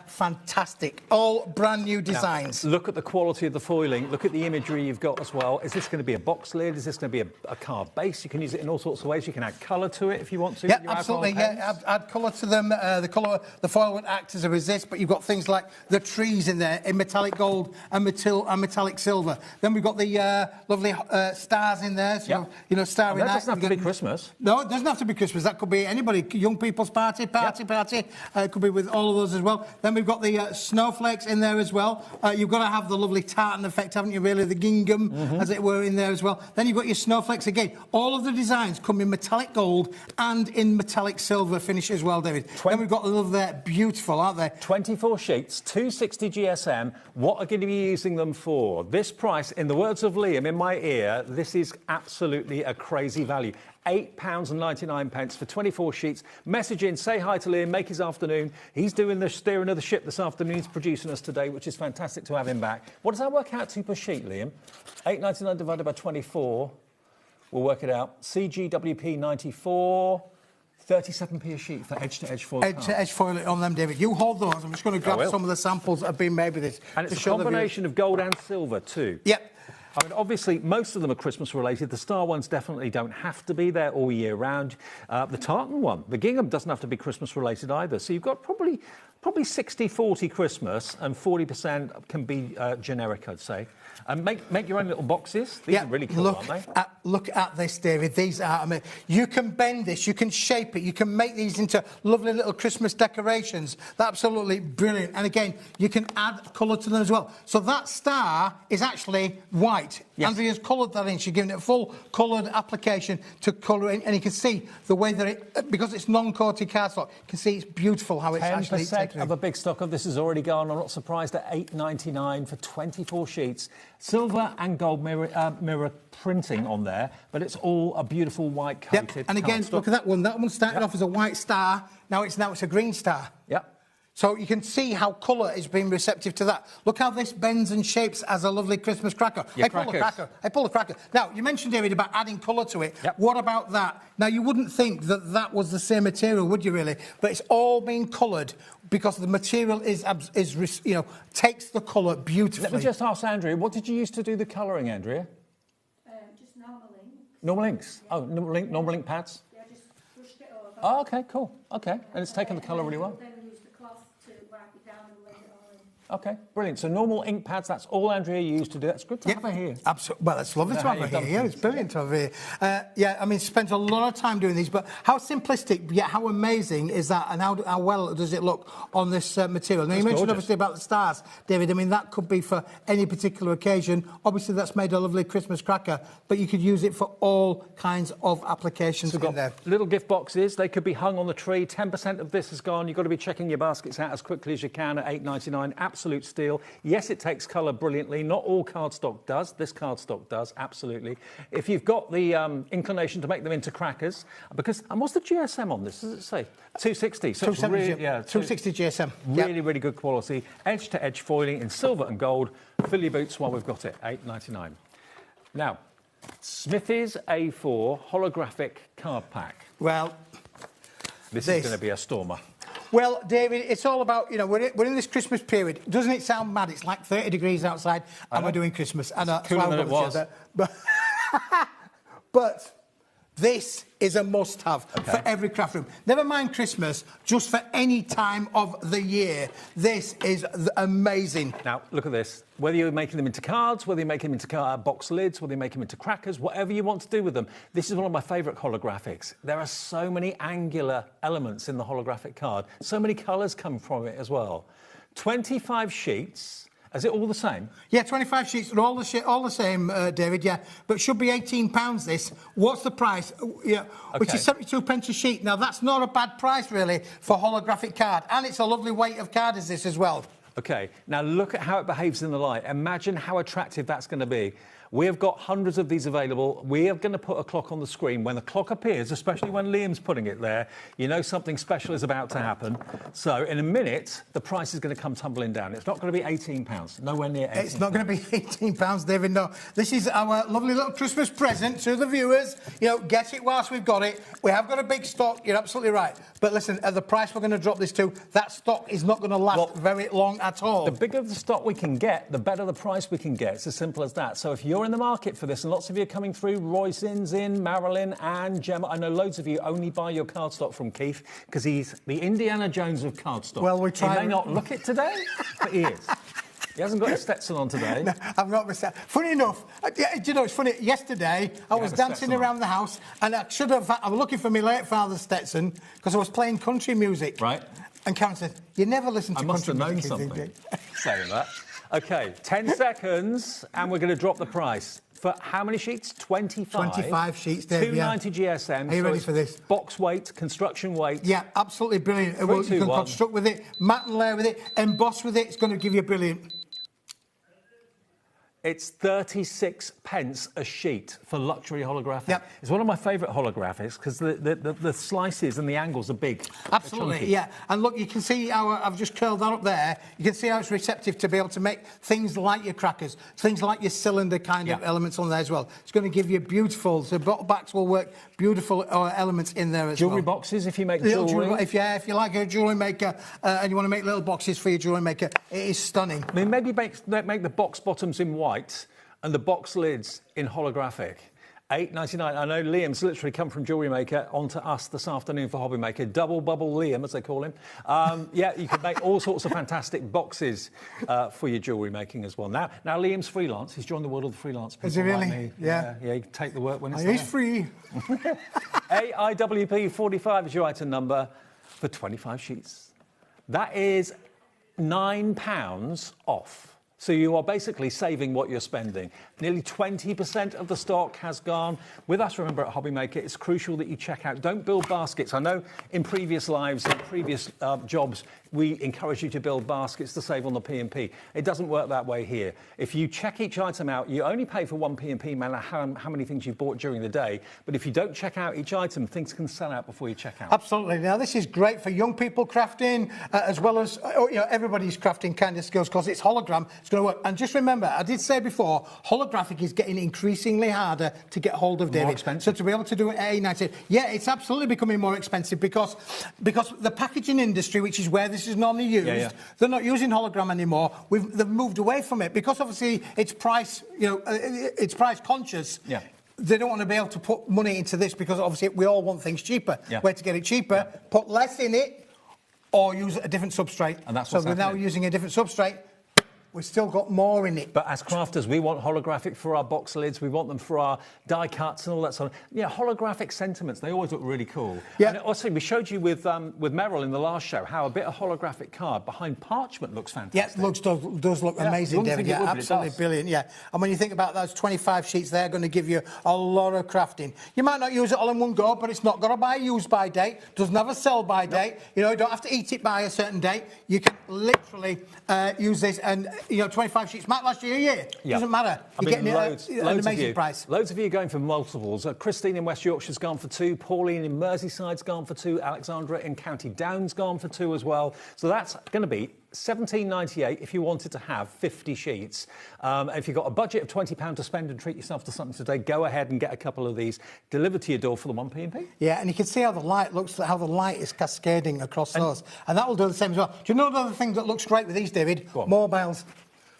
Fantastic. All brand new designs. Now, look at the quality of the foiling. Look at the imagery you've got as well. Is this going to be a box lid? Is this going to be a card base? You can use it in all sorts of ways. You can add colour to it if you want to. Yeah, absolutely. Yeah, add colour to them. The foil would act as a resist, but you've got things like the trees in there in metallic gold and metallic silver. Then we've got the lovely stars in there. So, you know, Starry Night. That doesn't have to be Christmas. No, it doesn't have to be Christmas. That could be anybody. Young people's party. It could be with all of those as well. Then we've got the snowflakes in there as well. You've got to have the lovely tartan effect, haven't you, really? The gingham, as it were, in there as well. Then you've got your snowflakes again. All of the designs come in metallic gold and in metallic silver finish as well, David. Then we've got the lovely, beautiful, aren't they? 24 sheets, 260 GSM. What are going to be using them for? This price, in the words of Liam in my ear, this is absolutely a crazy value. £8.99 for 24 sheets. Message in, say hi to Liam, make his afternoon. He's doing the steering of the ship this afternoon. He's producing us today, which is fantastic to have him back. What does that work out to per sheet, Liam? £8.99 divided by 24. We'll work it out. CGWP 94. 37p a sheet for edge-to-edge foil. Edge-to-edge foil on them, David. You hold those. I'm just going to grab some of the samples that have been made with this. And it's a combination of gold and silver too. Yep. I mean, obviously, most of them are Christmas-related. The star ones definitely don't have to be there all year round. The tartan one, the gingham, doesn't have to be Christmas-related either. So you've got probably 60-40 Christmas and 40% can be generic, I'd say. And make your own little boxes. These are really cool, aren't they? Look at this, David. These are, I mean, you can bend this, you can shape it, you can make these into lovely little Christmas decorations. They're absolutely brilliant. And again, you can add colour to them as well. So that star is actually white. Yes. Andrea's coloured that in. She's given it a full coloured application to colour in. And you can see the way that it, because it's non-coated cardstock, you can see it's beautiful how it's actually taken. 10% of a big stock of this has already gone. I'm not surprised at £8.99 for 24 sheets. Silver and gold mirror printing on there, but it's all a beautiful white coated. Yep. And again, look at that one. That one started off as a white star. Now it's a green star. Yep. So you can see how colour is being receptive to that. Look how this bends and shapes as a lovely Christmas cracker. I pull the cracker. Now, you mentioned, David, about adding colour to it. Yep. What about that? Now, you wouldn't think that that was the same material, would you really? But it's all been coloured because the material takes the colour beautifully. Let me just ask Andrea, what did you use to do the colouring, Andrea? Just normal ink. Normal inks? Yeah. Oh, normal ink pads? Yeah, just brushed it over. Oh, OK, cool. OK, and it's taken the colour really well. Then use the cloth to wipe it down and blend it all in. OK, brilliant. So normal ink pads, that's all Andrea used to do. That's good to have her here. Absolutely. Well, it's lovely to have her here. Yeah, it's brilliant to have her here. Yeah, I mean, spent a lot of time doing these, but how simplistic, yet how amazing is that, and how well does it look on this material? Now, you mentioned obviously about the stars, David. I mean, that could be for any particular occasion. Obviously, that's made a lovely Christmas cracker, but you could use it for all kinds of applications in there. Little gift boxes. They could be hung on the tree. 10% of this is gone. You've got to be checking your baskets out as quickly as you can at £8.99. Absolute steal. Yes, it takes colour brilliantly. Not all cardstock does. This cardstock does, absolutely. If you've got the inclination to make them into crackers, because, and what's the GSM on this? Does it say 260? So 270, really, 260 GSM. Really, really good quality. Edge-to-edge foiling in silver and gold. Fill your boots while we've got it. £8.99. Now, Smithy's A4 holographic card pack. Well, this is going to be a stormer. Well, David, it's all about, we're in this Christmas period. Doesn't it sound mad? It's like 30 degrees outside and we're doing Christmas. I know, cooler than it was. But this is a must-have for every craft room. Never mind Christmas, just for any time of the year. This is amazing. Now, look at this. Whether you're making them into cards, whether you're making them into box lids, whether you make them into crackers, whatever you want to do with them, this is one of my favourite holographics. There are so many angular elements in the holographic card. So many colours come from it as well. 25 sheets. Is it all the same? Yeah, 25 sheets are all the same, David, yeah. But should be £18 this. What's the price? Yeah, which is 72p a sheet. Now, that's not a bad price, really, for holographic card. And it's a lovely weight of card is this as well. OK, now look at how it behaves in the light. Imagine how attractive that's going to be. We have got hundreds of these available. We are going to put a clock on the screen. When the clock appears, especially when Liam's putting it there, you know something special is about to happen. So in a minute, the price is going to come tumbling down. It's not going to be £18. Nowhere near £18. It's not going to be £18, David, no. This is our lovely little Christmas present to the viewers. You know, get it whilst we've got it. We have got a big stock, you're absolutely right. But listen, at the price we're going to drop this to, that stock is not going to last very long at all. The bigger the stock we can get, the better the price we can get. It's as simple as that. So if you're in the market for this, and lots of you are coming through, Royce's in, Marilyn and Gemma, I know loads of you only buy your cardstock from Keith because he's the Indiana Jones of cardstock. Well, we try. He may not look it today, but he is. He hasn't got his Stetson on today. No, I've not missed that. Funny enough, do you know, it's funny, yesterday I was dancing around the house and I was looking for my late father's Stetson because I was playing country music. Right. And Karen said, you never listen to country music. I must have known something saying that. OK, 10 seconds and we're going to drop the price. For how many sheets? 25. 25 sheets, Dave, 290 GSM. Are you ready for this? Box weight, construction weight. Yeah, absolutely brilliant. 3, 2, you can 1. construct with it, mat and layer with it, emboss with it. It's going to give you a brilliant. It's 36 pence a sheet for luxury holographic. Yep. It's one of my favourite holographics because the slices and the angles are big. Absolutely, yeah. And look, you can see how I've just curled that up there. You can see how it's receptive to be able to make things like your crackers, things like your cylinder kind of elements on there as well. It's going to give you beautiful, so bottle backs will work, beautiful elements in there as well. Jewellery boxes if you make jewellery. If you like a jewellery maker and you want to make little boxes for your jewellery maker, it is stunning. I mean, maybe make the box bottoms in white and the box lids in holographic. $8.99. I know Liam's literally come from Jewellery Maker onto us this afternoon for HobbyMaker. Double bubble Liam, as they call him. Yeah, you can make all sorts of fantastic boxes for your jewellery making as well. Now Liam's freelance. He's joined the world of the freelance people. Is he really? Like me. Yeah. Yeah, you can take the work when it's He's free. AIWP45 is your item number for 25 sheets. That is £9 off. So you are basically saving what you're spending. Nearly 20% of the stock has gone. With us, remember, at HobbyMaker, it's crucial that you check out. Don't build baskets. I know in previous lives and previous jobs, we encourage you to build baskets to save on the P&P. It doesn't work that way here. If you check each item out, you only pay for one P&P, no matter how many things you've bought during the day. But if you don't check out each item, things can sell out before you check out. Absolutely. Now, this is great for young people crafting, as well as everybody's crafting kind of skills, because it's hologram. It's going to work. And just remember, I did say before, holographic is getting increasingly harder to get hold of, David. More expensive. So to be able to do it at $8.90, yeah, it's absolutely becoming more expensive because the packaging industry, which is where this is normally used, they're not using hologram anymore. They've moved away from it because obviously it's price, it's price conscious. Yeah. They don't want to be able to put money into this because obviously we all want things cheaper. Yeah. Where to get it cheaper, put less in it, or use a different substrate. And that's what's happening. So we're now using a different substrate. We've still got more in it. But as crafters, we want holographic for our box lids. We want them for our die cuts and all that sort of... Yeah, holographic sentiments. They always look really cool. Yeah. And also, we showed you with Merrill in the last show how a bit of holographic card behind parchment looks fantastic. Yeah, it does look amazing, David. Yeah, absolutely brilliant, yeah. And when you think about those 25 sheets, they're going to give you a lot of crafting. You might not use it all in one go, but it's not got to buy a use-by date. Doesn't have a sell-by date. You don't have to eat it by a certain date. You can literally use this and... 25 sheets might last you a year. Yeah. Doesn't matter. You're getting an amazing price. Loads of you are going for multiples. Christine in West Yorkshire's gone for 2. Pauline in Merseyside's gone for 2. Alexandra in County Down's gone for 2 as well. So that's going to be $17.98 if you wanted to have 50 sheets. If you've got a budget of £20 to spend and treat yourself to something today, go ahead and get a couple of these delivered to your door for the 1 P&P. Yeah, and you can see how the light looks, how the light is cascading across those. And that will do the same as well. Do you know another thing that looks great with these, David? Mobiles.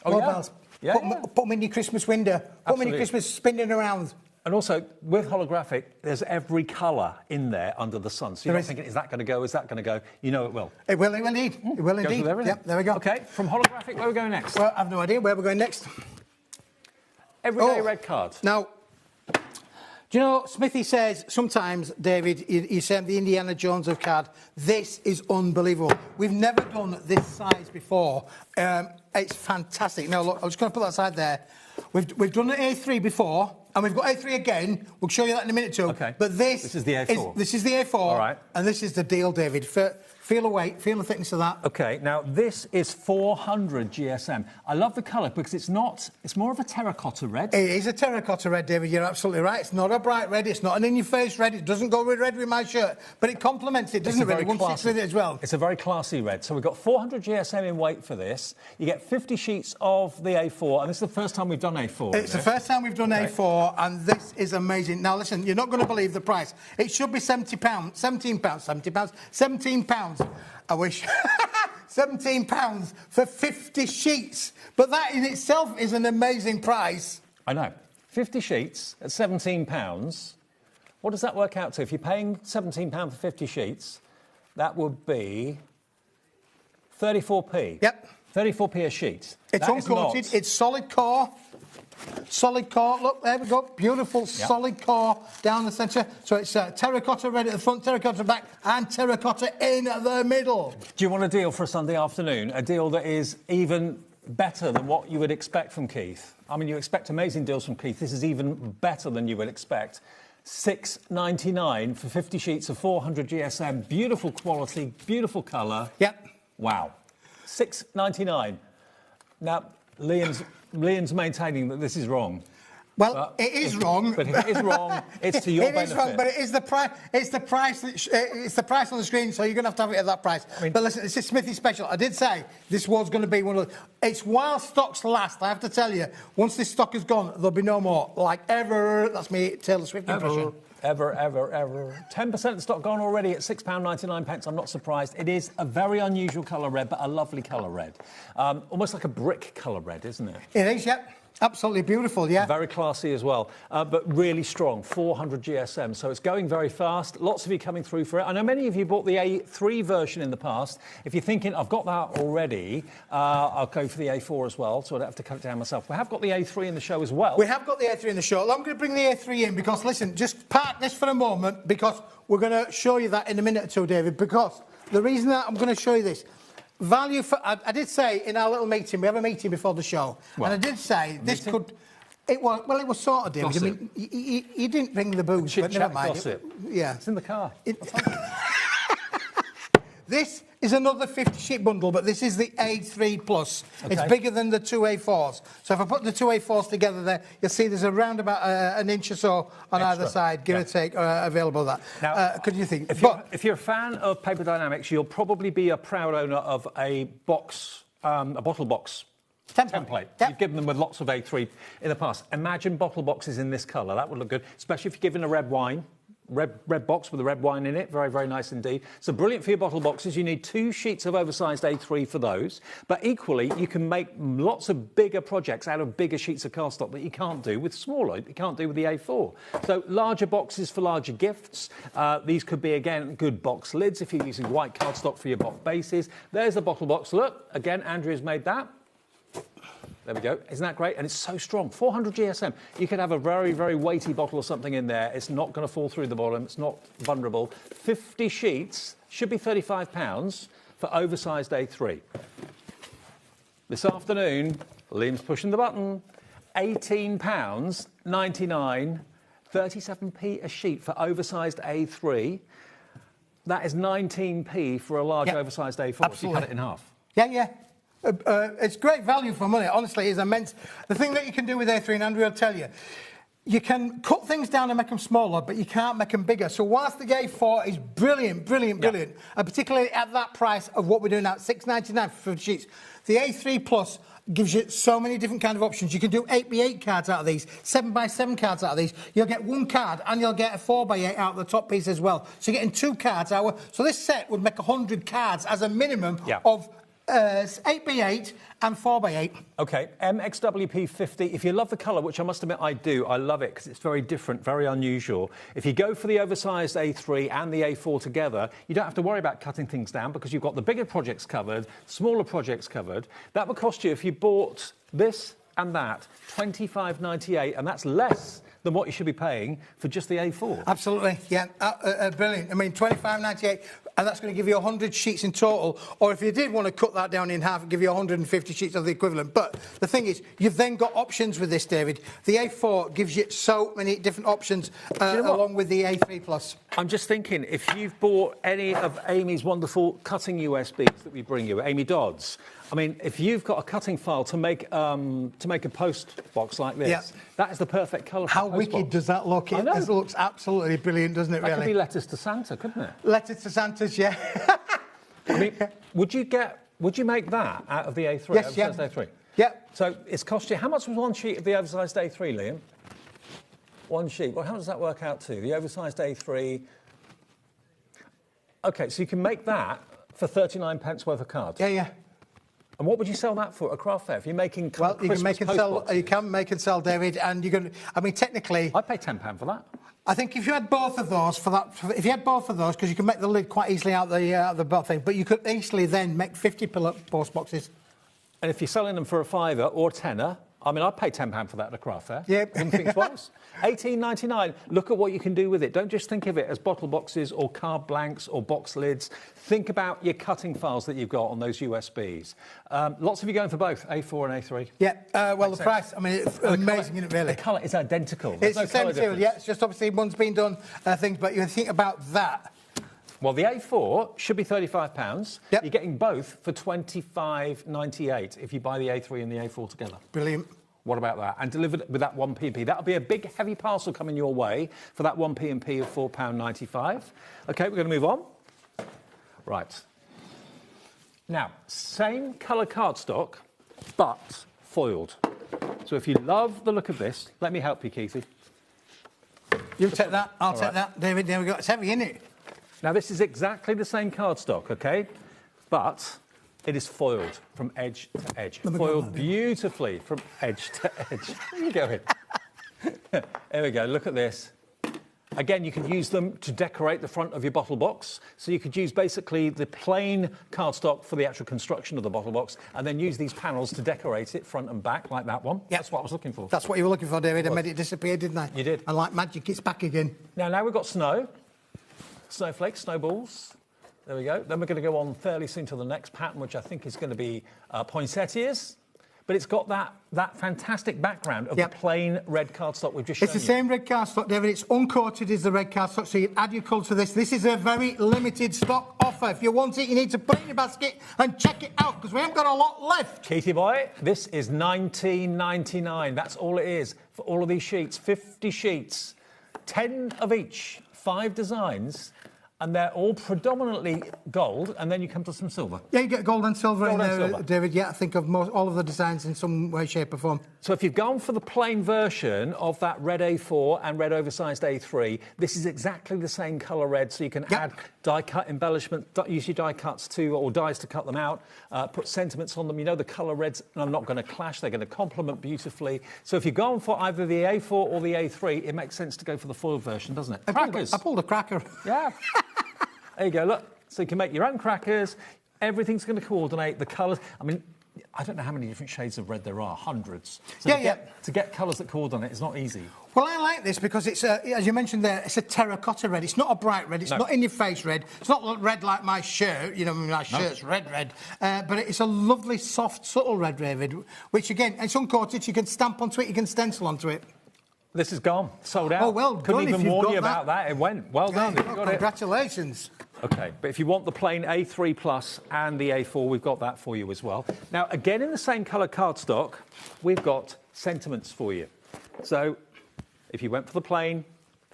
Mobiles. Yeah. Put them in your Christmas window. Put them in your Christmas spinning around. And also, with holographic, there's every colour in there under the sun. So you're not thinking, is that going to go, is that going to go? You know it will. It will indeed. It will indeed. Goes with everything. Yep, there we go. OK, from holographic, where are we going next? Well, I've no idea where we're going next. Everyday red card. Now, do you know, Smithy says, sometimes, David, you say the Indiana Jones of card, this is unbelievable. We've never done this size before. It's fantastic. Now, look, I'm just going to put that aside there. We've done an A3 before, and we've got A3 again. We'll show you that in a minute, too. OK. But this is the A4. This is the A4. All right. And this is the deal, David. For Feel the weight, feel the thickness of that. Okay, now this is 400 GSM. I love the colour because it's more of a terracotta red. It is a terracotta red, David, you're absolutely right. It's not a bright red, it's not an in-your-face red, it doesn't go with red with my shirt, but it complements it, doesn't it, really? One sits with it as well. It's a very classy red. So we've got 400 GSM in weight for this. You get 50 sheets of the A4, and this is the first time we've done A4. It's the first time we've done A4, and this is amazing. Now, listen, you're not going to believe the price. It should be £17, £17. I wish. £17 for 50 sheets. But that in itself is an amazing price. I know. 50 sheets at £17. What does that work out to? If you're paying £17 for 50 sheets, that would be 34p. Yep. 34p a sheet. It's uncoated. It's solid core. Solid core. Look, there we go. Beautiful solid core down the centre. So it's terracotta red at the front, terracotta back, and terracotta in the middle. Do you want a deal for a Sunday afternoon? A deal that is even better than what you would expect from Keith? I mean, you expect amazing deals from Keith. This is even better than you would expect. $6.99 for 50 sheets of 400 GSM. Beautiful quality, beautiful colour. Yep. Wow. $6.99. Now, Liam's maintaining that this is wrong. Well, it is wrong. But if it is wrong, it's to your benefit. It is wrong, but it is the price. It's the price. It's the price on the screen, so you're going to have it at that price. I mean, but listen, this is Smithy special. I did say this was going to be one of the... It's while stocks last. I have to tell you, once this stock is gone, there'll be no more. Like ever. That's me, Taylor Swift impression. Ever. 10% of the stock gone already at £6.99. I'm not surprised. It is a very unusual colour red, but a lovely colour red. Almost like a brick colour red, isn't it? It is, yeah. Absolutely beautiful, yeah. Very classy as well, but really strong, 400 GSM. So it's going very fast. Lots of you coming through for it. I know many of you bought the A3 version in the past. If you're thinking, I've got that already, I'll go for the A4 as well, so I don't have to cut it down myself. We have got the A3 in the show as well. We have got the A3 in the show. I'm going to bring the A3 in because, listen, just park this for a moment because we're going to show you that in a minute or two, David, because the reason that I'm going to show you this, value for... I did say in our little meeting, we have a meeting before the show, and I did say this could... It was sort of, David. Gossip. I mean, you didn't bring the booze, but never mind. Gossip. Yeah. It's in the car. This is another 50-sheet bundle, but this is the A3 Plus. Okay. It's bigger than the two A4s. So if I put the two A4s together there, you'll see there's around about an inch or so on either side, give or take, available that. Now, could you think? If you're a fan of Paper Dynamics, you'll probably be a proud owner of a box, a bottle box template. Yep. You've given them with lots of A3 in the past. Imagine bottle boxes in this colour. That would look good, especially if you're given a red wine. Red box with the red wine in it. Very, very nice indeed. So brilliant for your bottle boxes. You need 2 sheets of oversized A3 for those. But equally, you can make lots of bigger projects out of bigger sheets of cardstock that you can't do with smaller. You can't do with the A4. So larger boxes for larger gifts. These could be, again, good box lids if you're using white cardstock for your box bases. There's the bottle box. Look, again, Andrea's made that. There we go. Isn't that great? And it's so strong. 400 GSM. You could have a very, very weighty bottle or something in there. It's not going to fall through the bottom. It's not vulnerable. 50 sheets should be £35 for oversized A3. This afternoon, Liam's pushing the button. £18.99, 37p a sheet for oversized A3. That is 19p for a large oversized A4. Absolutely. So you cut it in half. Yeah. It's great value for money. Honestly, it's immense. The thing that you can do with A3, and Andrew will tell you, you can cut things down and make them smaller, but you can't make them bigger. So whilst the A4 is brilliant, and particularly at that price of what we're doing now, $6.99 for 50 sheets, the A3 Plus gives you so many different kind of options. You can do 8x8 cards out of these, 7x7 cards out of these. You'll get 1 card and you'll get a 4x8 out of the top piece as well. So you're getting 2 cards out. So this set would make 100 cards as a minimum of 8x8 and 4x8. OK, MXWP50. If you love the colour, which I must admit I do, I love it because it's very different, very unusual. If you go for the oversized A3 and the A4 together, you don't have to worry about cutting things down because you've got the bigger projects covered, smaller projects covered. That would cost you, if you bought this and that, $25.98, and that's less than what you should be paying for just the A4. Absolutely, yeah, brilliant. I mean, $25.98, and that's going to give you 100 sheets in total. Or if you did want to cut that down in half, it'd give you 150 sheets of the equivalent. But the thing is, you've then got options with this, David. The A4 gives you so many different options along with the A3 Plus. I'm just thinking, if you've bought any of Amy's wonderful cutting USBs that we bring you, Amy Dodds, I mean, if you've got a cutting file to make a post box like this, that is the perfect colour. How wicked does that look? It looks absolutely brilliant, doesn't it? That really? could be letters to Santa, couldn't it? Letters to Santa's, yeah. I mean, would you make that out of the A3? Yes, oversized A3? Yeah. So it's cost you. How much was one sheet of the oversized A3, Liam? One sheet. Well, how does that work out to? The oversized A3. Okay, so you can make that for 39 pence worth of cards. Yeah, yeah. And what would you sell that for at a craft fair? If you're making well, you can make and sell. Boxes? You can make and sell, David, and you're going to. I mean, technically, I'd pay £10 for that. I think if you had both of those if you had both of those, because you can make the lid quite easily out the bottom thing, but you could easily then make 50 post boxes. And if you're selling them for a £5 or a tenner, I mean, I'd pay £10 for that at a craft fair. Yeah. Wouldn't think twice. $18.99. Look at what you can do with it. Don't just think of it as bottle boxes or card blanks or box lids. Think about your cutting files that you've got on those USBs. Lots of you going for both A4 and A3. Yeah. Well, the price. I mean, it's amazing, isn't it? Really. The colour is identical. It's the same material. Yeah. It's just obviously one's been done things, but you think about that. Well, the A4 should be £35. Yep. You're getting both for $25.98 if you buy the A3 and the A4 together. Brilliant. What about that? And delivered with that 1p&p. That'll be a big, heavy parcel coming your way for that 1p&p of £4.95. OK, we're going to move on. Right. Now, same colour cardstock, but foiled. So if you love the look of this, let me help you, Keithy. You take that. I'll take that. David, there we go. It's heavy, isn't it? Now, this is exactly the same cardstock, OK? But it is foiled from edge to edge. Foiled beautifully from edge to edge. Where are you going? There we go. Look at this. Again, you can use them to decorate the front of your bottle box. So you could use basically the plain cardstock for the actual construction of the bottle box and then use these panels to decorate it front and back like that one. Yep. That's what I was looking for. That's what you were looking for, David. I made it disappear, didn't I? You did. And like magic, it's back again. Now we've got snow. Snowflakes, snowballs. There we go. Then we're going to go on fairly soon to the next pattern, which I think is going to be poinsettias. But it's got that fantastic background of the plain red cardstock we've just shown you. It's the same red cardstock, David. It's uncoated as the red cardstock, so you add your colour to this. This is a very limited stock offer. If you want it, you need to put it in your basket and check it out, because we haven't got a lot left. Keithy boy, this is $19.99. That's all it is for all of these sheets. 50 sheets, 10 of each, 5 designs. And they're all predominantly gold, and then you come to some silver. Yeah, you get gold and silver gold in there, silver. David. Yeah, I think of all of the designs in some way, shape or form. So if you've gone for the plain version of that red A4 and red oversized A3, this is exactly the same colour red, so you can add die-cut embellishment, use your die cuts to, or dies to cut them out, put sentiments on them. You know the colour reds are not going to clash, they're going to complement beautifully. So if you've gone for either the A4 or the A3, it makes sense to go for the foiled version, doesn't it? Crackers. I pulled a cracker. Yeah. There you go, look. So you can make your own crackers. Everything's going to coordinate. The colours, I mean, I don't know how many different shades of red there are, hundreds. So to get colours that coordinate is not easy. Well, I like this because it's, as you mentioned there, it's a terracotta red. It's not a bright red. It's not in-your-face red. It's not red like my shirt. You know, my shirt's red. But it's a lovely, soft, subtle red, David, which, again, it's uncoated. You can stamp onto it. You can stencil onto it. This is gone. Sold out. Oh, well Couldn't done. even warn you about that. It went. Well done. Yeah, congratulations. OK, but if you want the plain A3 Plus and the A4, we've got that for you as well. Now, again, in the same colour cardstock, we've got sentiments for you. So if you went for the plain,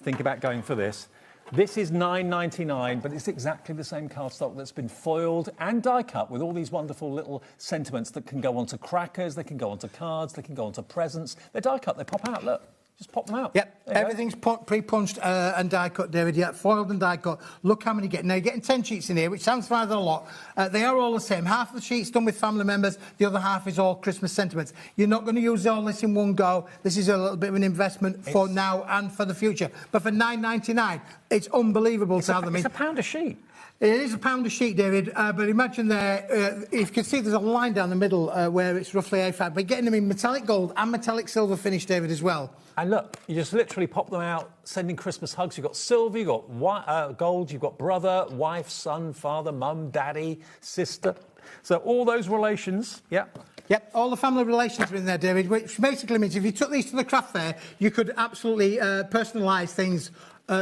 think about going for this. This is $9.99, but it's exactly the same cardstock that's been foiled and die-cut with all these wonderful little sentiments that can go onto crackers, they can go onto cards, they can go onto presents. They're die-cut, they pop out, look. Just pop them out. Yep, everything's pre-punched and die-cut, David. Yeah, foiled and die-cut. Look how many you get. Now, you're getting 10 sheets in here, which sounds rather a lot. They are all the same. Half of the sheets done with family members. The other half is all Christmas sentiments. You're not going to use all this in one go. This is a little bit of an investment for now and for the future. But for $9.99, it's unbelievable to have them in. It's a pound a sheet. It is a pound a sheet, David, but imagine there, if you can see there's a line down the middle where it's roughly A5, but getting them in metallic gold and metallic silver finish, David, as well. And look, you just literally pop them out, sending Christmas hugs. You've got silver, you've got gold, you've got brother, wife, son, father, mum, daddy, sister. So all those relations, Yep, all the family relations are in there, David, which basically means if you took these to the craft fair, you could absolutely personalise things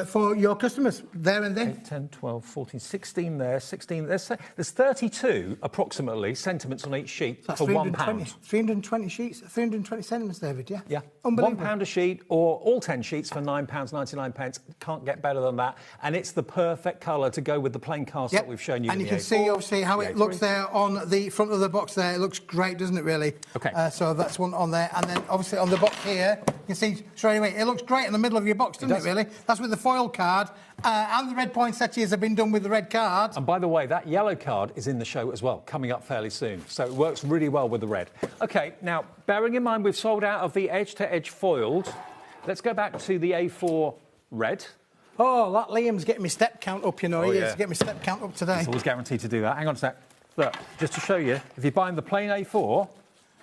for your customers there and then. 8, 10, 12, 14, 16 there, 16. There's 32 approximately sentiments on each sheet That's for £1. 320 sheets, 320 sentiments, David, yeah? Yeah. Unbelievable. £1 a sheet or all 10 sheets for £9.99. Can't get better than that. And it's the perfect colour to go with the plain cardstock we've shown you. And in you the can see, A4, obviously, how it looks there on the front of the box there. It looks great, doesn't it, really? OK. So that's one on there. And then, obviously, on the box here, you can see straight away, it looks great in the middle of your box, doesn't it really? That's with the foil card. And the red poinsettias have been done with the red card. And by the way, that yellow card is in the show as well, coming up fairly soon. So it works really well with the red. OK, now, bearing in mind we've sold out of the edge-to-edge foiled, let's go back to the A4 red. Oh, that Liam's getting me step count up, you know. He is getting me step count up today. He's always guaranteed to do that. Hang on a sec. Look, just to show you, if you're buying the plain A4,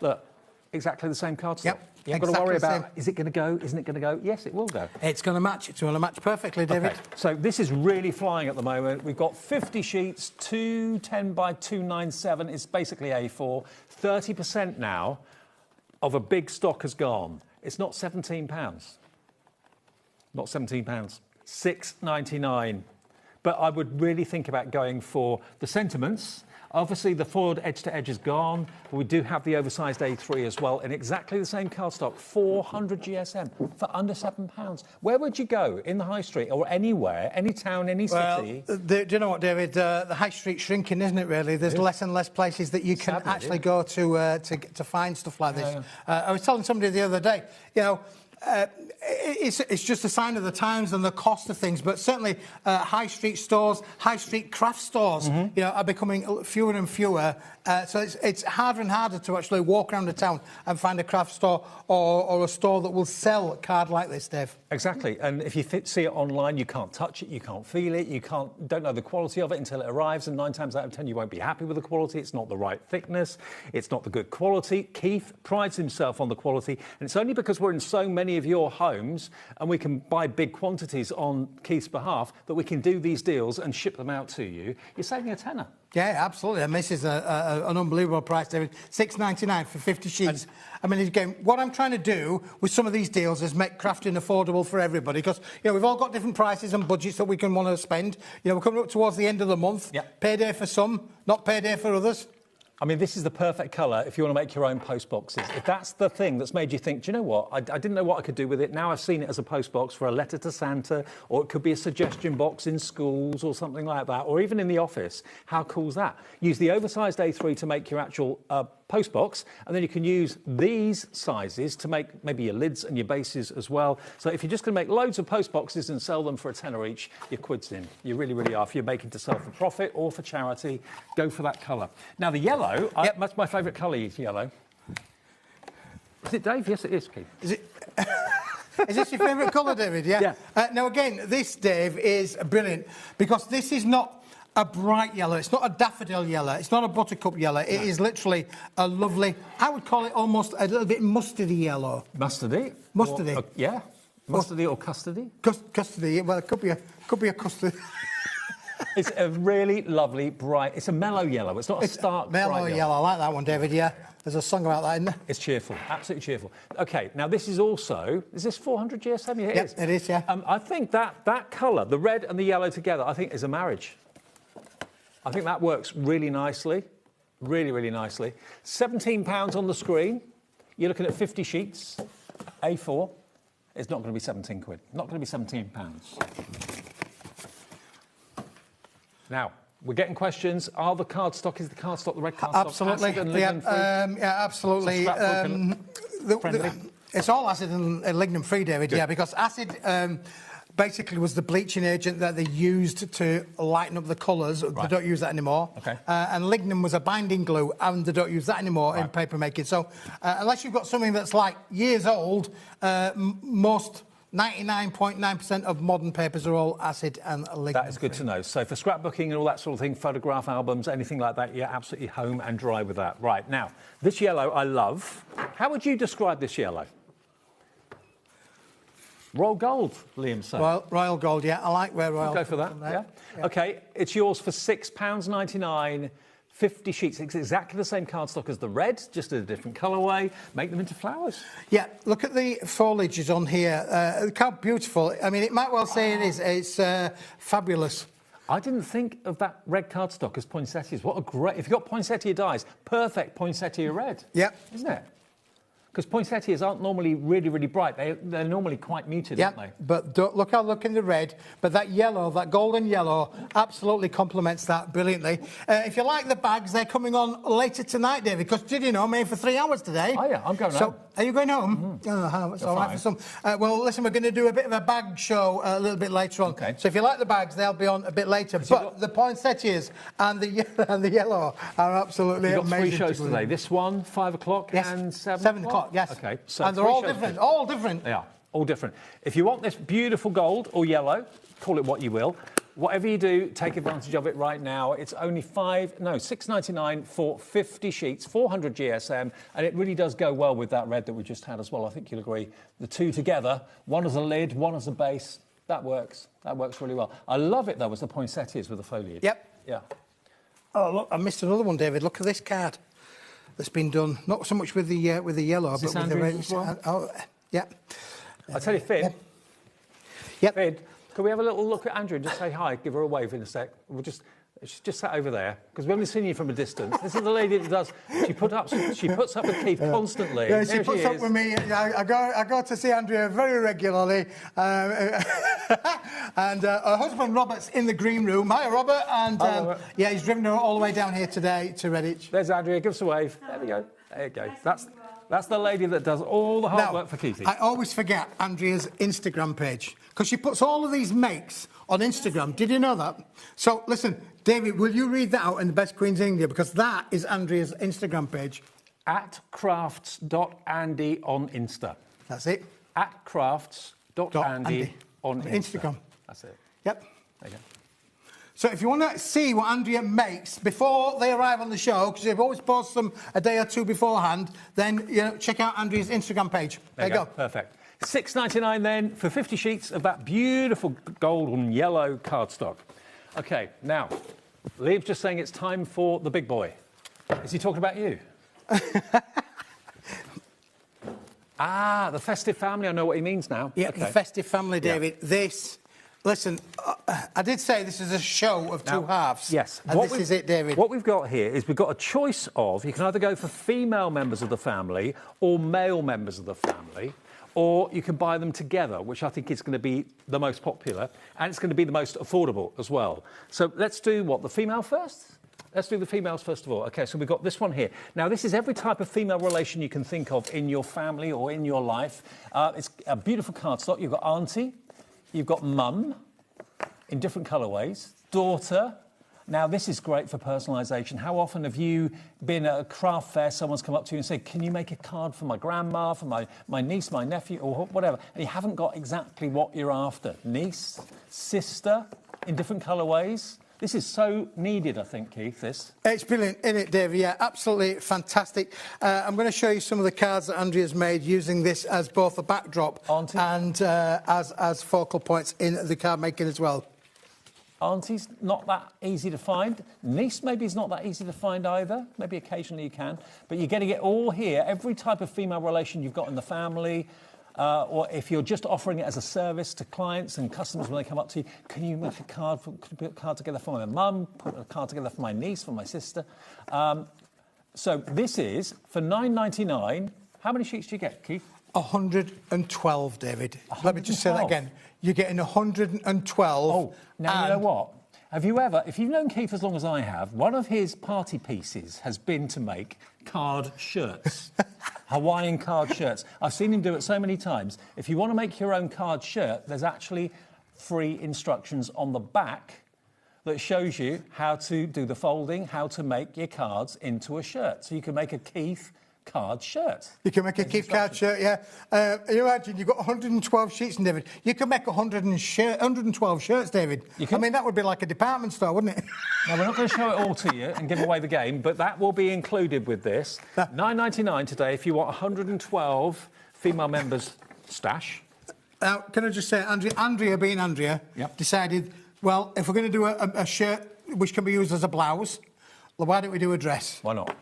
look, exactly the same cardstock. Yep. You haven't got to worry about, is it going to go, isn't it going to go? Yes, it will go. It's going to match. It's going to match perfectly, David. Okay. So this is really flying at the moment. We've got 50 sheets, 210 by 297. It's basically A4. 30% now of a big stock has gone. It's not £17. Not £17. £6.99. But I would really think about going for the sentiments. Obviously, the foiled edge-to-edge is gone. But we do have the oversized A3 as well in exactly the same cardstock, 400 GSM for under £7. Where would you go? In the high street or anywhere, any town, any city? Do you know what, David? The high street's shrinking, isn't it, really? There's less and less places that you can actually go to find stuff like this. I was telling somebody the other day, you know, it's just a sign of the times and the cost of things, but certainly high street stores, high street craft stores, you know, are becoming fewer and fewer. So it's harder and harder to actually walk around the town and find a craft store or a store that will sell a card like this, Dave. Exactly, and if you see it online, you can't touch it, you can't feel it, don't know the quality of it until it arrives, and 9 times out of 10 you won't be happy with the quality. It's not the right thickness, it's not the good quality. Keith prides himself on the quality, and it's only because we're in so many of your homes and we can buy big quantities on Keith's behalf that we can do these deals and ship them out to you. You're saving a tenner. Yeah, absolutely. And this is an unbelievable price, David. $6.99 for 50 sheets. I mean, again, what I'm trying to do with some of these deals is make crafting affordable for everybody, because, you know, we've all got different prices and budgets that we can want to spend. You know, we're coming up towards the end of the month. Yep. Payday for some, not payday for others. I mean, this is the perfect colour if you want to make your own post boxes. If that's the thing that's made you think, do you know what, I didn't know what I could do with it. Now I've seen it as a post box for a letter to Santa, or it could be a suggestion box in schools or something like that, or even in the office. How cool is that? Use the oversized A3 to make your actual post box, and then you can use these sizes to make maybe your lids and your bases as well. So if you're just going to make loads of post boxes and sell them for a tenner each, you're quids in. You really, really are. If you're making to sell for profit or for charity, go for that colour. Now, the yellow, that's my favourite colour, yellow. Is it, Dave? Yes, it is, Keith. Is it? Is this your favourite colour, David? Yeah. Now, again, this, Dave, is brilliant, because this is not a bright yellow. It's not a daffodil yellow. It's not a buttercup yellow. It is literally a lovely, I would call it almost a little bit mustardy yellow. Mustardy? Mustardy. Yeah. Mustardy or custardy? Custardy. Well, it could be a custard. It's a really lovely, bright... It's a mellow yellow. It's not a stark, mellow bright yellow. I like that one, David, yeah. There's a song about that, isn't there? It's cheerful. Absolutely cheerful. OK, now this is also... Is this 400 GSM? Yeah, it is. It is, yeah. I think that colour, the red and the yellow together, I think is a marriage. I think that works really nicely. Really, really nicely. £17 on the screen. You're looking at 50 sheets. A4. It's not going to be 17 quid. Not going to be £17. Now, we're getting questions. Are the cardstock, is the cardstock the red cardstock? Absolutely. Acid and lignin-free? Yeah, absolutely. It's all acid and lignin-free, David, yeah, because acid basically was the bleaching agent that they used to lighten up the colours. Right. They don't use that anymore. Okay. And lignin was a binding glue, and they don't use that anymore in paper making. So unless you've got something that's like years old, most... 99.9% of modern papers are all acid and lignin. That is good to know. So for scrapbooking and all that sort of thing, photograph albums, anything like that, you're absolutely home and dry with that. Right, now, this yellow I love. How would you describe this yellow? Royal gold, Liam said. Well, royal gold, yeah. I like where royal... I'll go for that, yeah. OK, it's yours for £6.99. 50 sheets. It's exactly the same cardstock as the red, just in a different colourway. Make them into flowers. Yeah, look at the foliages on here. How beautiful. I mean, it might well say it is. It's fabulous. I didn't think of that red cardstock as poinsettias. What a great... If you've got poinsettia dies, perfect poinsettia red. Yeah. Isn't it? Because poinsettias aren't normally really, really bright. They're normally quite muted, aren't they? But look how look in the red. But that yellow, that golden yellow, absolutely complements that brilliantly. If you like the bags, they're coming on later tonight, David. Because did you know, I'm here for 3 hours today. Oh yeah, I'm going home. Are you going home? Oh, it's all right for some. Well, listen, we're going to do a bit of a bag show a little bit later on. Okay. So if you like the bags, they'll be on a bit later. But the poinsettias and the yellow are absolutely You've got amazing. 3 shows today. This one, 5 o'clock, Yes. and 7 7 o'clock, yes. Okay. So And they're all different, all different. They are, all different. If you want this beautiful gold or yellow, call it what you will, whatever you do, take advantage of it right now. It's only $6.99 for 50 sheets, 400 GSM, and it really does go well with that red that we just had as well. I think you'll agree. The two together, one as a lid, one as a base, that works. That works really well. I love it, though, as the poinsettias with the foliage. Yep. Yeah. Oh, look, I missed another one, David. Look at this card that's been done. Not so much with the yellow, but with the red. As well? Oh, yeah. I tell you, Finn. Yep. Finn, can we have a little look at Andrew and just say hi, give her a wave in a sec? She's just sat over there because we've only seen you from a distance. This is the lady that does. She puts up with Keith constantly. Yeah, she There puts up with me. I go to see Andrea very regularly, and her husband Robert's in the green room. Hi, Robert. And Robert. yeah, he's driven her all the way down here today to Redditch. There's Andrea. Give us a wave. There we go. There you go. That's the lady that does all the hard work for Keithy. I always forget Andrea's Instagram page because she puts all of these makes on Instagram. Did you know that? So listen, David, will you read that out in the Best Queens in India? Because that is Andrea's Instagram page. @crafts.andy on Insta. That's it. @crafts.andy on Instagram. That's it. Yep. There you go. So if you want to see what Andrea makes before they arrive on the show, because they've always post them a day or two beforehand, then check out Andrea's Instagram page. There you go. Perfect. $6.99 then for 50 sheets of that beautiful golden yellow cardstock. Okay, now, Liam's just saying it's time for the big boy. Is he talking about you? The festive family. I know what he means now. Yeah, okay. The festive family, David. Yeah. This... Listen, I did say this is a show of two halves. Yes. And this is it, David. What we've got here is we've got a choice of, you can either go for female members of the family or male members of the family, or you can buy them together, which I think is going to be the most popular, and it's going to be the most affordable as well. So let's do what, the female first? Let's do the females first of all. OK, so we've got this one here. Now, this is every type of female relation you can think of in your family or in your life. It's a beautiful cardstock. You've got auntie. You've got mum in different colourways, daughter. Now, this is great for personalisation. How often have you been at a craft fair, someone's come up to you and said, can you make a card for my grandma, for my niece, my nephew, or whatever, and you haven't got exactly what you're after? Niece, sister, in different colourways. This is so needed, I think, Keith, this. It's brilliant, isn't it, Dave? Yeah, absolutely fantastic. I'm going to show you some of the cards that Andrea's made using this as both a backdrop and as focal points in the card making as well. Auntie's not that easy to find. Niece maybe is not that easy to find either. Maybe occasionally you can. But you're getting it all here. Every type of female relation you've got in the family, or if you're just offering it as a service to clients and customers when they come up to you, can you make a card, put a card together for my mum, put a card together for my niece, for my sister. So this is, for $9.99, how many sheets do you get, Keith? 112, David. 112. Let me just say that again. You're getting 112. Oh, now you know what? Have you ever, if you've known Keith as long as I have, one of his party pieces has been to make card shirts. Hawaiian card shirts. I've seen him do it so many times. If you want to make your own card shirt, there's actually free instructions on the back that shows you how to do the folding, how to make your cards into a shirt. So you can make a Keith card shirt. You can make a Keith card shirt, yeah. You imagine you've got 112 sheets, David. You can make 112 shirts, David. I mean, that would be like a department store, wouldn't it? Now, we're not going to show it all to you and give away the game, but that will be included with this. $9.99 today if you want 112 female members stash. Now, can I just say, Andrea being Andrea, decided, well, if we're going to do a shirt which can be used as a blouse, Well, why don't we do a dress? Why not?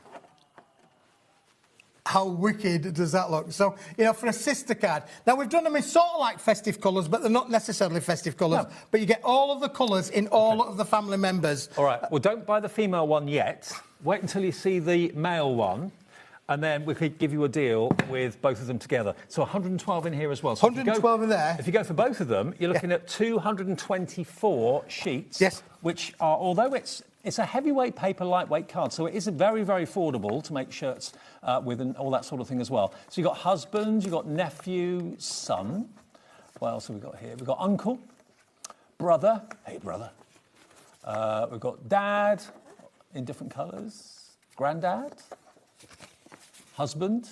How wicked does that look? So, you know, for a sister card. Now, we've done them in sort of like festive colours, but they're not necessarily festive colours. No. But you get all of the colours in all of the family members. All right, well, don't buy the female one yet. Wait until you see the male one, and then we could give you a deal with both of them together. So 112 in here as well. So 112 in there. If you go for both of them, you're looking at 224 sheets. Yes. Which are, although it's a heavyweight paper, lightweight card, so it is very, very affordable to make shirts with and all that sort of thing as well. So you've got husband, you've got nephew, son. What else have we got here? We've got uncle, brother. Hey, brother. We've got dad in different colours. Granddad. Husband.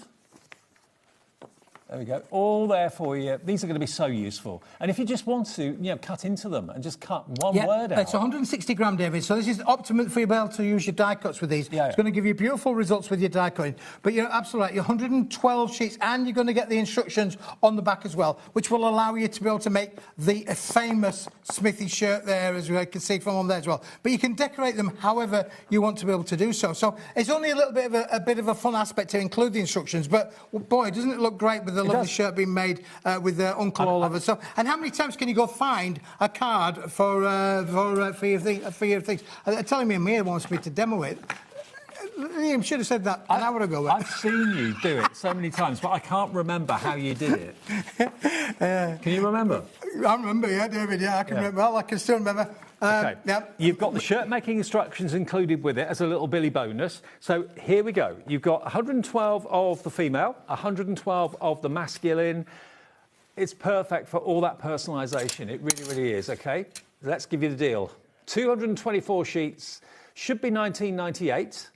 There we go. All there for you. These are going to be so useful. And if you just want to, you know, cut into them and just cut one word out. It's 160 gram, David. So this is optimum for you to be able to use your die cuts with these. Yeah, it's going to give you beautiful results with your die cutting. But you're absolutely right. You're 112 sheets, and you're going to get the instructions on the back as well, which will allow you to be able to make the famous Smithy shirt there, as we can see from on there as well. But you can decorate them however you want to be able to do so. So it's only a little bit of a fun aspect to include the instructions. But boy, doesn't it look great with the lovely shirt being made with their uncle all over. So, and how many times can you go find a card for your things? Telling me Amir wants me to demo it. Liam should have said that an hour ago. I've seen you do it so many times, but I can't remember how you did it. Can you remember? I remember, yeah, David. Yeah, I can remember. Well, I can still remember. Okay. Yeah. You've got the shirt making instructions included with it as a little Billy bonus. So here we go. You've got 112 of the female, 112 of the masculine. It's perfect for all that personalisation. It really, really is. Okay. Let's give you the deal. 224 sheets. Should be 1998.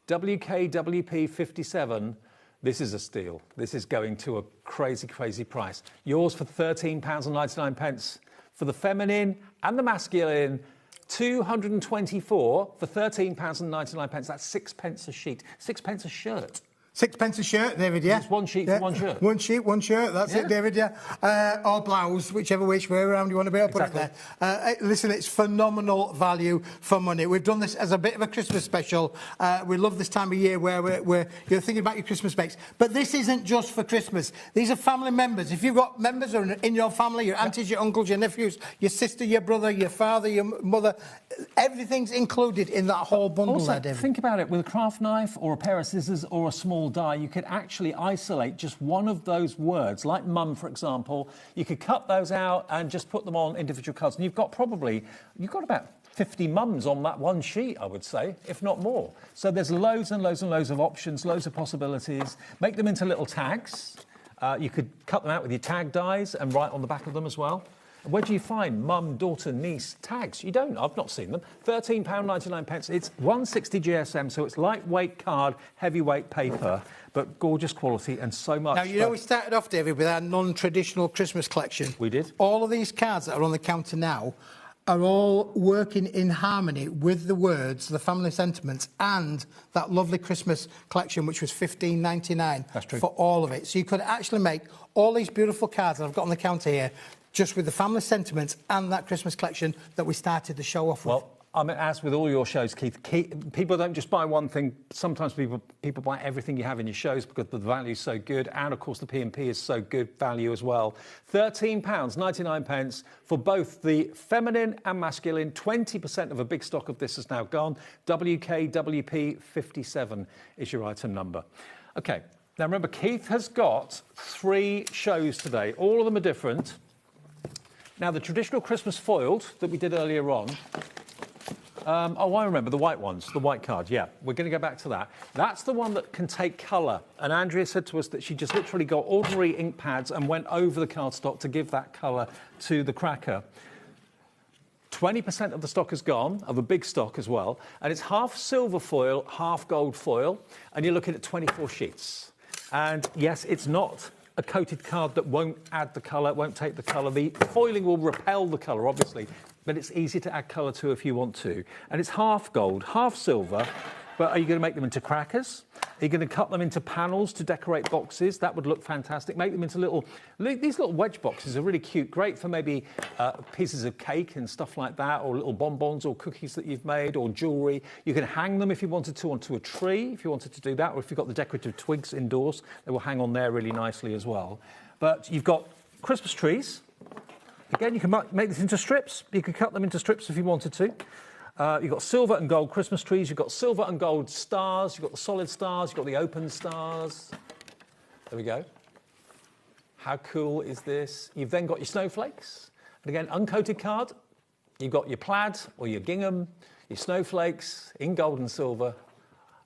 WKWP 57. This is a steal. This is going to a crazy, crazy price. Yours for £13.99. For the feminine and the masculine, 224 for £13.99. That's 6 pence a sheet. 6 pence a shirt. 6 pence a shirt, David, yeah. It's one sheet for one shirt. One sheet, one shirt, that's it, David, yeah. Or blouse, whichever which way around you want to be able to put it there. Listen, it's phenomenal value for money. We've done this as a bit of a Christmas special. We love this time of year where you're thinking about your Christmas bakes. But this isn't just for Christmas. These are family members. If you've got members in your family, your aunties, your uncles, your nephews, your sister, your brother, your father, your mother, everything's included in that whole bundle also, there, David. Think about it. With a craft knife or a pair of scissors or a small die, you could actually isolate just one of those words, like mum, for example. You could cut those out and just put them on individual cards. And you've got about 50 mums on that one sheet, I would say, if not more. So there's loads and loads and loads of options, loads of possibilities. Make them into little tags. You could cut them out with your tag dies and write on the back of them as well. Where do you find mum, daughter, niece tags? You don't. I've not seen them. £13.99. It's 160 GSM, so it's lightweight card, heavyweight paper, but gorgeous quality and so much. Now, you know, we started off, David, with our non-traditional Christmas collection. We did. All of these cards that are on the counter now are all working in harmony with the words, the family sentiments, and that lovely Christmas collection, which was $15.99. That's true. For all of it. So you could actually make all these beautiful cards that I've got on the counter here just with the family sentiments and that Christmas collection that we started the show off with. Well, I mean, as with all your shows, Keith, people don't just buy one thing. Sometimes people buy everything you have in your shows because the value's so good, and of course the P&P is so good value as well. £13.99 for both the feminine and masculine. 20% of a big stock of this is now gone. WKWP 57 is your item number. Okay, now remember, Keith has got 3 shows today. All of them are different. Now, the traditional Christmas foiled that we did earlier on, I remember the white ones, the white card, yeah. We're going to go back to that. That's the one that can take colour. And Andrea said to us that she just literally got ordinary ink pads and went over the cardstock to give that colour to the cracker. 20% of the stock is gone, of a big stock as well. And it's half silver foil, half gold foil. And you're looking at 24 sheets. And yes, it's not a coated card that won't add the colour, won't take the colour. The foiling will repel the colour, obviously, but it's easy to add colour to if you want to. And it's half gold, half silver, but are you going to make them into crackers? You're going to cut them into panels to decorate boxes. That would look fantastic. Make them into these little wedge boxes are really cute. Great for maybe pieces of cake and stuff like that, or little bonbons or cookies that you've made, or jewellery. You can hang them if you wanted to onto a tree, if you wanted to do that, or if you've got the decorative twigs indoors, they will hang on there really nicely as well. But you've got Christmas trees. Again, you can make this into strips. You could cut them into strips if you wanted to. You've got silver and gold Christmas trees. You've got silver and gold stars. You've got the solid stars. You've got the open stars. There we go. How cool is this? You've then got your snowflakes. And again, uncoated card. You've got your plaid or your gingham, your snowflakes in gold and silver,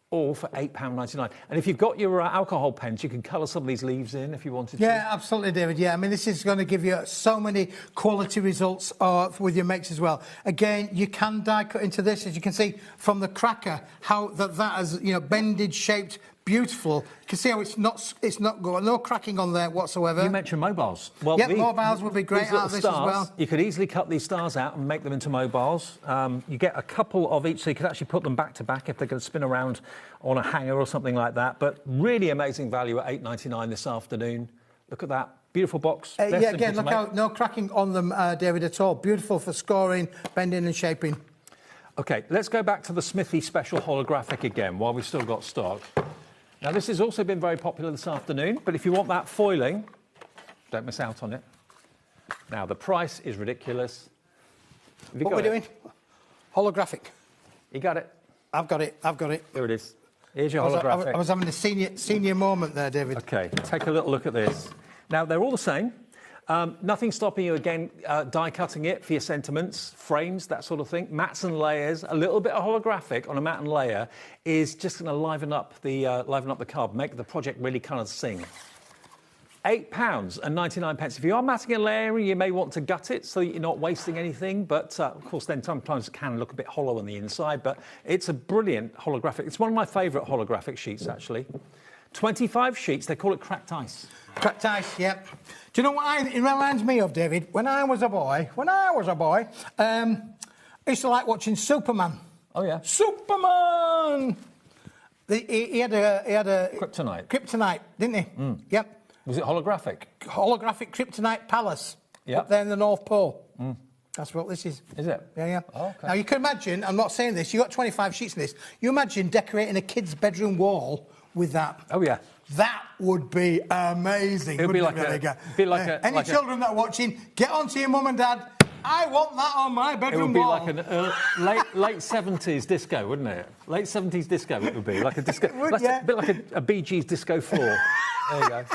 all for £8.99. And if you've got your alcohol pens, you can colour some of these leaves in if you wanted to. Yeah, absolutely, David. Yeah, I mean, this is going to give you so many quality results with your makes as well. Again, you can die cut into this, as you can see from the cracker, how that has, you know, bended, shaped, beautiful. You can see how it's not got no cracking on there whatsoever. You mentioned mobiles. Well, yeah, mobiles would be great out of this stars, as well. You could easily cut these stars out and make them into mobiles. You get a couple of each, so you could actually put them back to back if they're going to spin around on a hanger or something like that. But really amazing value at £8.99 this afternoon. Look at that. Beautiful box. Yeah, again, look how no cracking on them, David, at all. Beautiful for scoring, bending and shaping. OK, let's go back to the Smithy Special Holographic again while we've still got stock. Now, this has also been very popular this afternoon, but if you want that foiling, don't miss out on it. Now, the price is ridiculous. What are we doing? Holographic. You got it? I've got it. Here it is. Here's your holographic. I was having a senior moment there, David. OK, take a little look at this. Now, they're all the same. Nothing stopping you, again, die cutting it for your sentiments, frames, that sort of thing. Mats and layers, a little bit of holographic on a mat and layer is just going to liven up the card, make the project really kind of sing. £8.99. If you are matting and layering, you may want to gut it so that you're not wasting anything. But, of course, then sometimes it can look a bit hollow on the inside. But it's a brilliant holographic. It's one of my favourite holographic sheets, actually. 25 sheets. They call it cracked ice. Cracked ice, yep. Do you know what it reminds me of, David? When I was a boy, I used to like watching Superman. Oh, yeah. Superman! He had a... Kryptonite. Kryptonite, didn't he? Mm. Yep. Was it holographic? Holographic Kryptonite Palace. Yep. Up there in the North Pole. Mm. That's what this is. Is it? Yeah, yeah. Oh, okay. Now, you can imagine, I'm not saying this, you've got 25 sheets in this. You imagine decorating a kid's bedroom wall with that. Oh, yeah. That would be amazing. It would be like any children that are watching, get on to your mum and dad. I want that on my bedroom wall. It would be like an late 70s disco, wouldn't it? Late 70s disco it would be. Like a disco. A bit like a Bee Gees disco floor. There you go.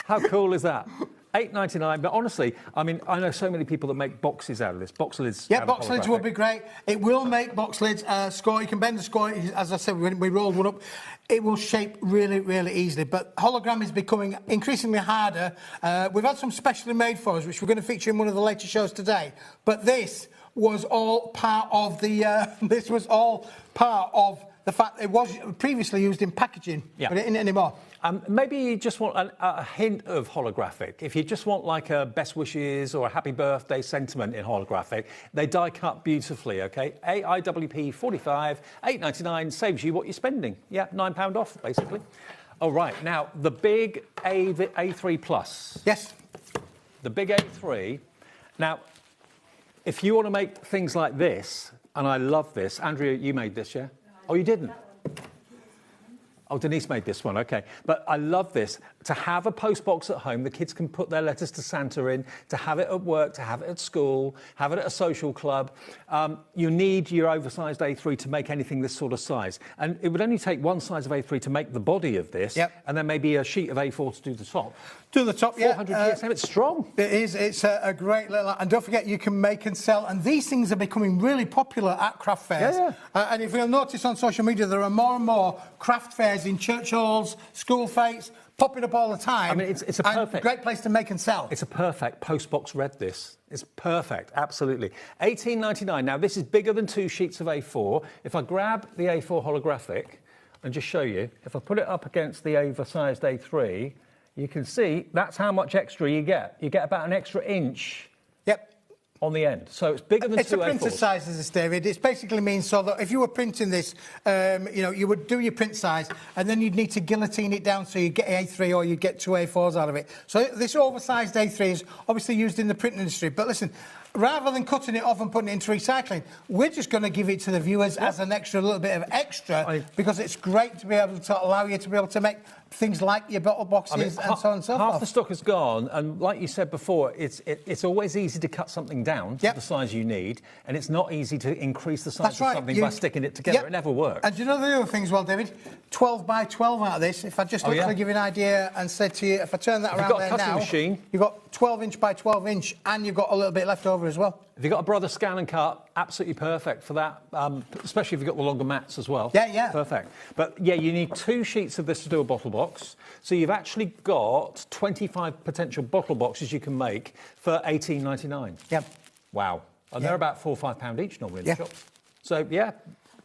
How cool is that? £8.99, but honestly, I mean, I know so many people that make boxes out of this. Box lids. Yeah, box lids would be great. It will make box lids score. You can bend the score. As I said, when we rolled one up, it will shape really, really easily. But hologram is becoming increasingly harder. We've had some specially made for us, which we're going to feature in one of the later shows today. But this was all part of the. This was all part of the fact it was previously used in packaging, but it isn't anymore. Maybe you just want a hint of holographic. If you just want like a best wishes or a happy birthday sentiment in holographic, they die cut beautifully, OK? AIWP 45, £8.99 saves you what you're spending. Yeah, £9 off, basically. All right, now, the big A3 Plus. Yes. The big A3. Now, if you want to make things like this, and I love this. Andrea, you made this, yeah? Oh, you didn't? Oh, Denise made this one, OK. But I love this. To have a post box at home, the kids can put their letters to Santa in, to have it at work, to have it at school, have it at a social club. You need your oversized A3 to make anything this sort of size. And it would only take one size of A3 to make the body of this, and then maybe a sheet of A4 to do the top. Do the top, 400 GSM, it's strong. It is. It's a great little... And don't forget, you can make and sell. And these things are becoming really popular at craft fairs. Yeah. And if you'll notice on social media, there are more and more craft fairs in church halls, school fetes, popping up all the time. I mean, it's a perfect... great place to make and sell. It's a perfect postbox red, this. It's perfect, absolutely. £18.99. Now, this is bigger than 2 sheets of A4. If I grab the A4 holographic and just show you, if I put it up against the oversized A3, you can see that's how much extra you get. You get about an extra inch. Yep. on the end. So it's bigger than it's two a printer A4s. size, is this, David? It basically means so that if you were printing this, you know, you would do your print size and then you'd need to guillotine it down so you get A3 or you get 2 A4s out of it. So this oversized A3 is obviously used in the print industry. But listen, rather than cutting it off and putting it into recycling, we're just going to give it to the viewers as an extra, little bit of extra, because it's great to be able to allow you to be able to make things like your bottle boxes and so on and so forth. Half the stock is gone, and like you said before, it's always easy to cut something down to the size you need, and it's not easy to increase the size of something by sticking it together. It never works. And do you know the other thing as well, David? 12 by 12 out of this. If I just literally give you an idea and said to you, if I turn that around there now, machine, you've got 12 inch by 12 inch, and you've got a little bit left over as well. If you've got a brother scan and cut, absolutely perfect for that, especially if you've got the longer mats as well. Yeah. Perfect. But, yeah, you need 2 sheets of this to do a bottle box. So you've actually got 25 potential bottle boxes you can make for $18.99. Yep. Wow. And they're about £4 or £5 each normally in the shops. So, yeah,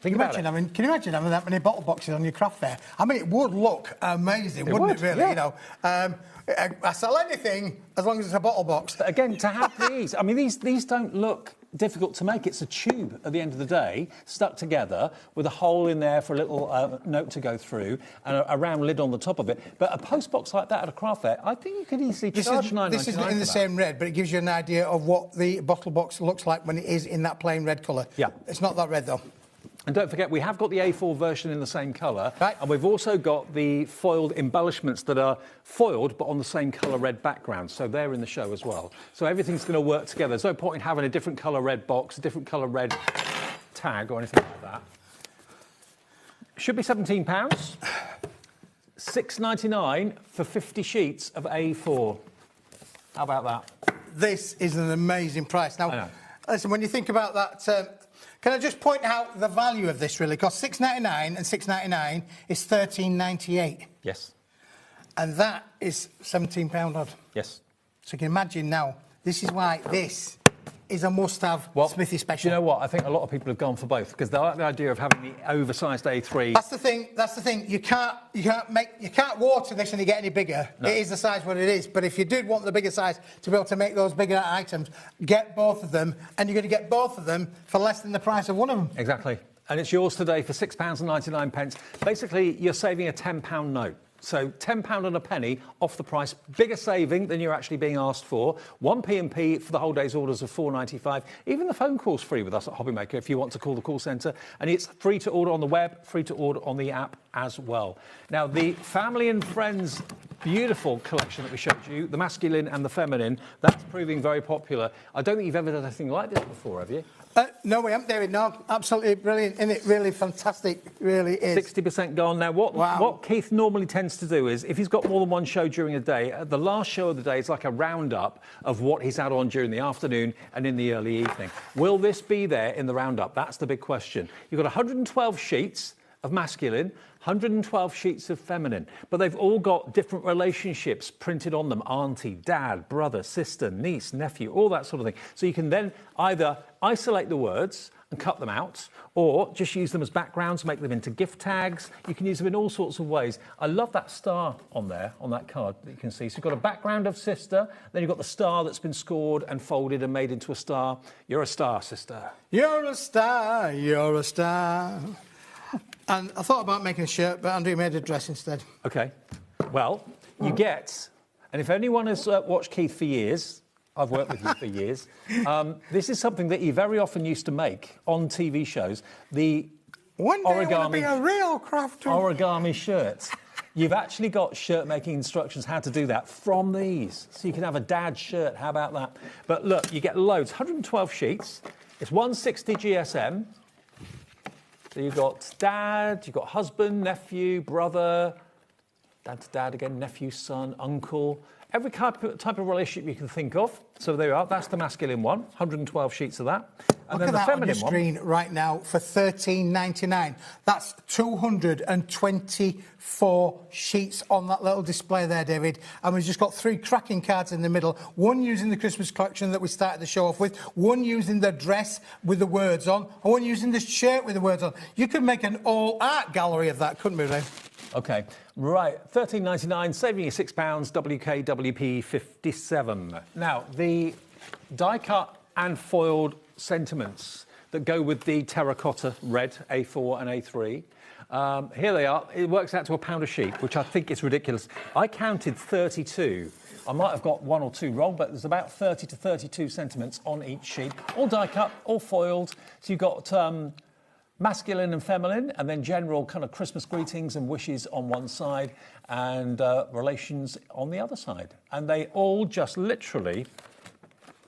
think about it. Can you imagine having that many bottle boxes on your craft fair? I mean, it would look amazing, wouldn't it, really? Yeah. You know, I sell anything as long as it's a bottle box. But again, to have these, I mean, these don't look difficult to make. It's a tube at the end of the day, stuck together with a hole in there for a little note to go through and a round lid on the top of it. But a post box like that at a craft fair, I think you could easily charge $9.99. This isn't in the same red, but it gives you an idea of what the bottle box looks like when it is in that plain red colour. Yeah. It's not that red, though. And don't forget, we have got the A4 version in the same colour. Right. And we've also got the foiled embellishments that are foiled, but on the same colour red background. So they're in the show as well. So everything's going to work together. There's no point in having a different colour red box, a different colour red tag or anything like that. Should be £17. $6.99 for 50 sheets of A4. How about that? This is an amazing price. Now, listen, when you think about that... can I just point out the value of this, really? Because $6.99 and $6.99 is $13.98. Yes. And that is £17 odd. Yes. So you can imagine now, this is why this is a must-have Smithy special. Do you know what? I think a lot of people have gone for both because they like the idea of having the oversized A3. That's the thing. You can't water this and you get any bigger. No. It is the size what it is. But if you did want the bigger size to be able to make those bigger items, get both of them, and you're going to get both of them for less than the price of one of them. Exactly. And it's yours today for £6.99. Basically, you're saving a £10 note. So £10 and a penny off the price, bigger saving than you're actually being asked for. 1p&P for the whole day's orders of $4.95. Even the phone call's free with us at HobbyMaker if you want to call the call centre. And it's free to order on the web, free to order on the app as well. Now, the family and friends beautiful collection that we showed you, the masculine and the feminine, that's proving very popular. I don't think you've ever done anything like this before, have you? No, we haven't, David. No, absolutely brilliant. Isn't it really fantastic? Really is. 60% gone. Now, what Keith normally tends to do is, if he's got more than one show during a day, the last show of the day is like a roundup of what he's had on during the afternoon and in the early evening. Will this be there in the roundup? That's the big question. You've got 112 sheets of masculine, 112 sheets of feminine, but they've all got different relationships printed on them: auntie, dad, brother, sister, niece, nephew, all that sort of thing. So you can then either isolate the words and cut them out, or just use them as backgrounds, make them into gift tags. You can use them in all sorts of ways. I love that star on there, on that card that you can see. So you've got a background of sister, then you've got the star that's been scored and folded and made into a star. You're a star, sister. You're a star, you're a star. And I thought about making a shirt, but Andrew made a dress instead. OK. Well, you get... And if anyone has watched Keith for years, I've worked with you for years, this is something that he very often used to make on TV shows, the One day origami... I want to be a real crafter. Origami shirts. You've actually got shirt-making instructions how to do that from these. So you can have a dad shirt. How about that? But look, you get loads. 112 sheets. It's 160 GSM. So you've got dad, you've got husband, nephew, brother, dad to dad again, nephew, son, uncle, every type of relationship you can think of. So there you are. That's the masculine one, 112 sheets of that. And Look then at the that on your feminine screen right now for $13.99. That's 224 sheets on that little display there, David. And we've just got 3 cracking cards in the middle. One using the Christmas collection that we started the show off with, one using the dress with the words on, and one using this shirt with the words on. You could make an all-art gallery of that, couldn't we, Ray? OK, right, $13.99, saving you £6, WKWP 57. Now, the die-cut and foiled sentiments that go with the terracotta red A4 and A3. Here they are. It works out to £1 a sheet, which I think is ridiculous. I counted 32. I might have got 1 or 2 wrong, but there's about 30 to 32 sentiments on each sheet, all die cut, all foiled. So you've got masculine and feminine, and then general kind of Christmas greetings and wishes on one side, and relations on the other side. And they all just literally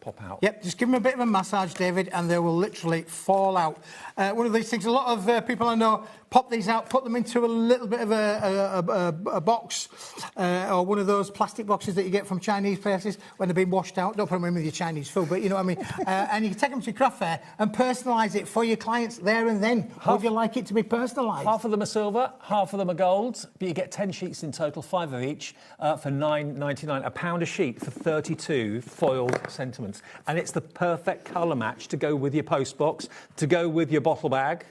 pop out. Yep, just give them a bit of a massage, David, and they will literally fall out. One of these things, a lot of people I know pop these out, put them into a little bit of a box, or one of those plastic boxes that you get from Chinese places when they've been washed out. Don't put them in with your Chinese food, but you know what I mean. And you can take them to your craft fair and personalise it for your clients there and then. Would you like it to be personalised? Half of them are silver, half of them are gold, but you get 10 sheets in total, 5 of each, for $9.99, £1 a sheet for 32 foiled sentiments. And it's the perfect colour match to go with your post box, to go with your bottle bag,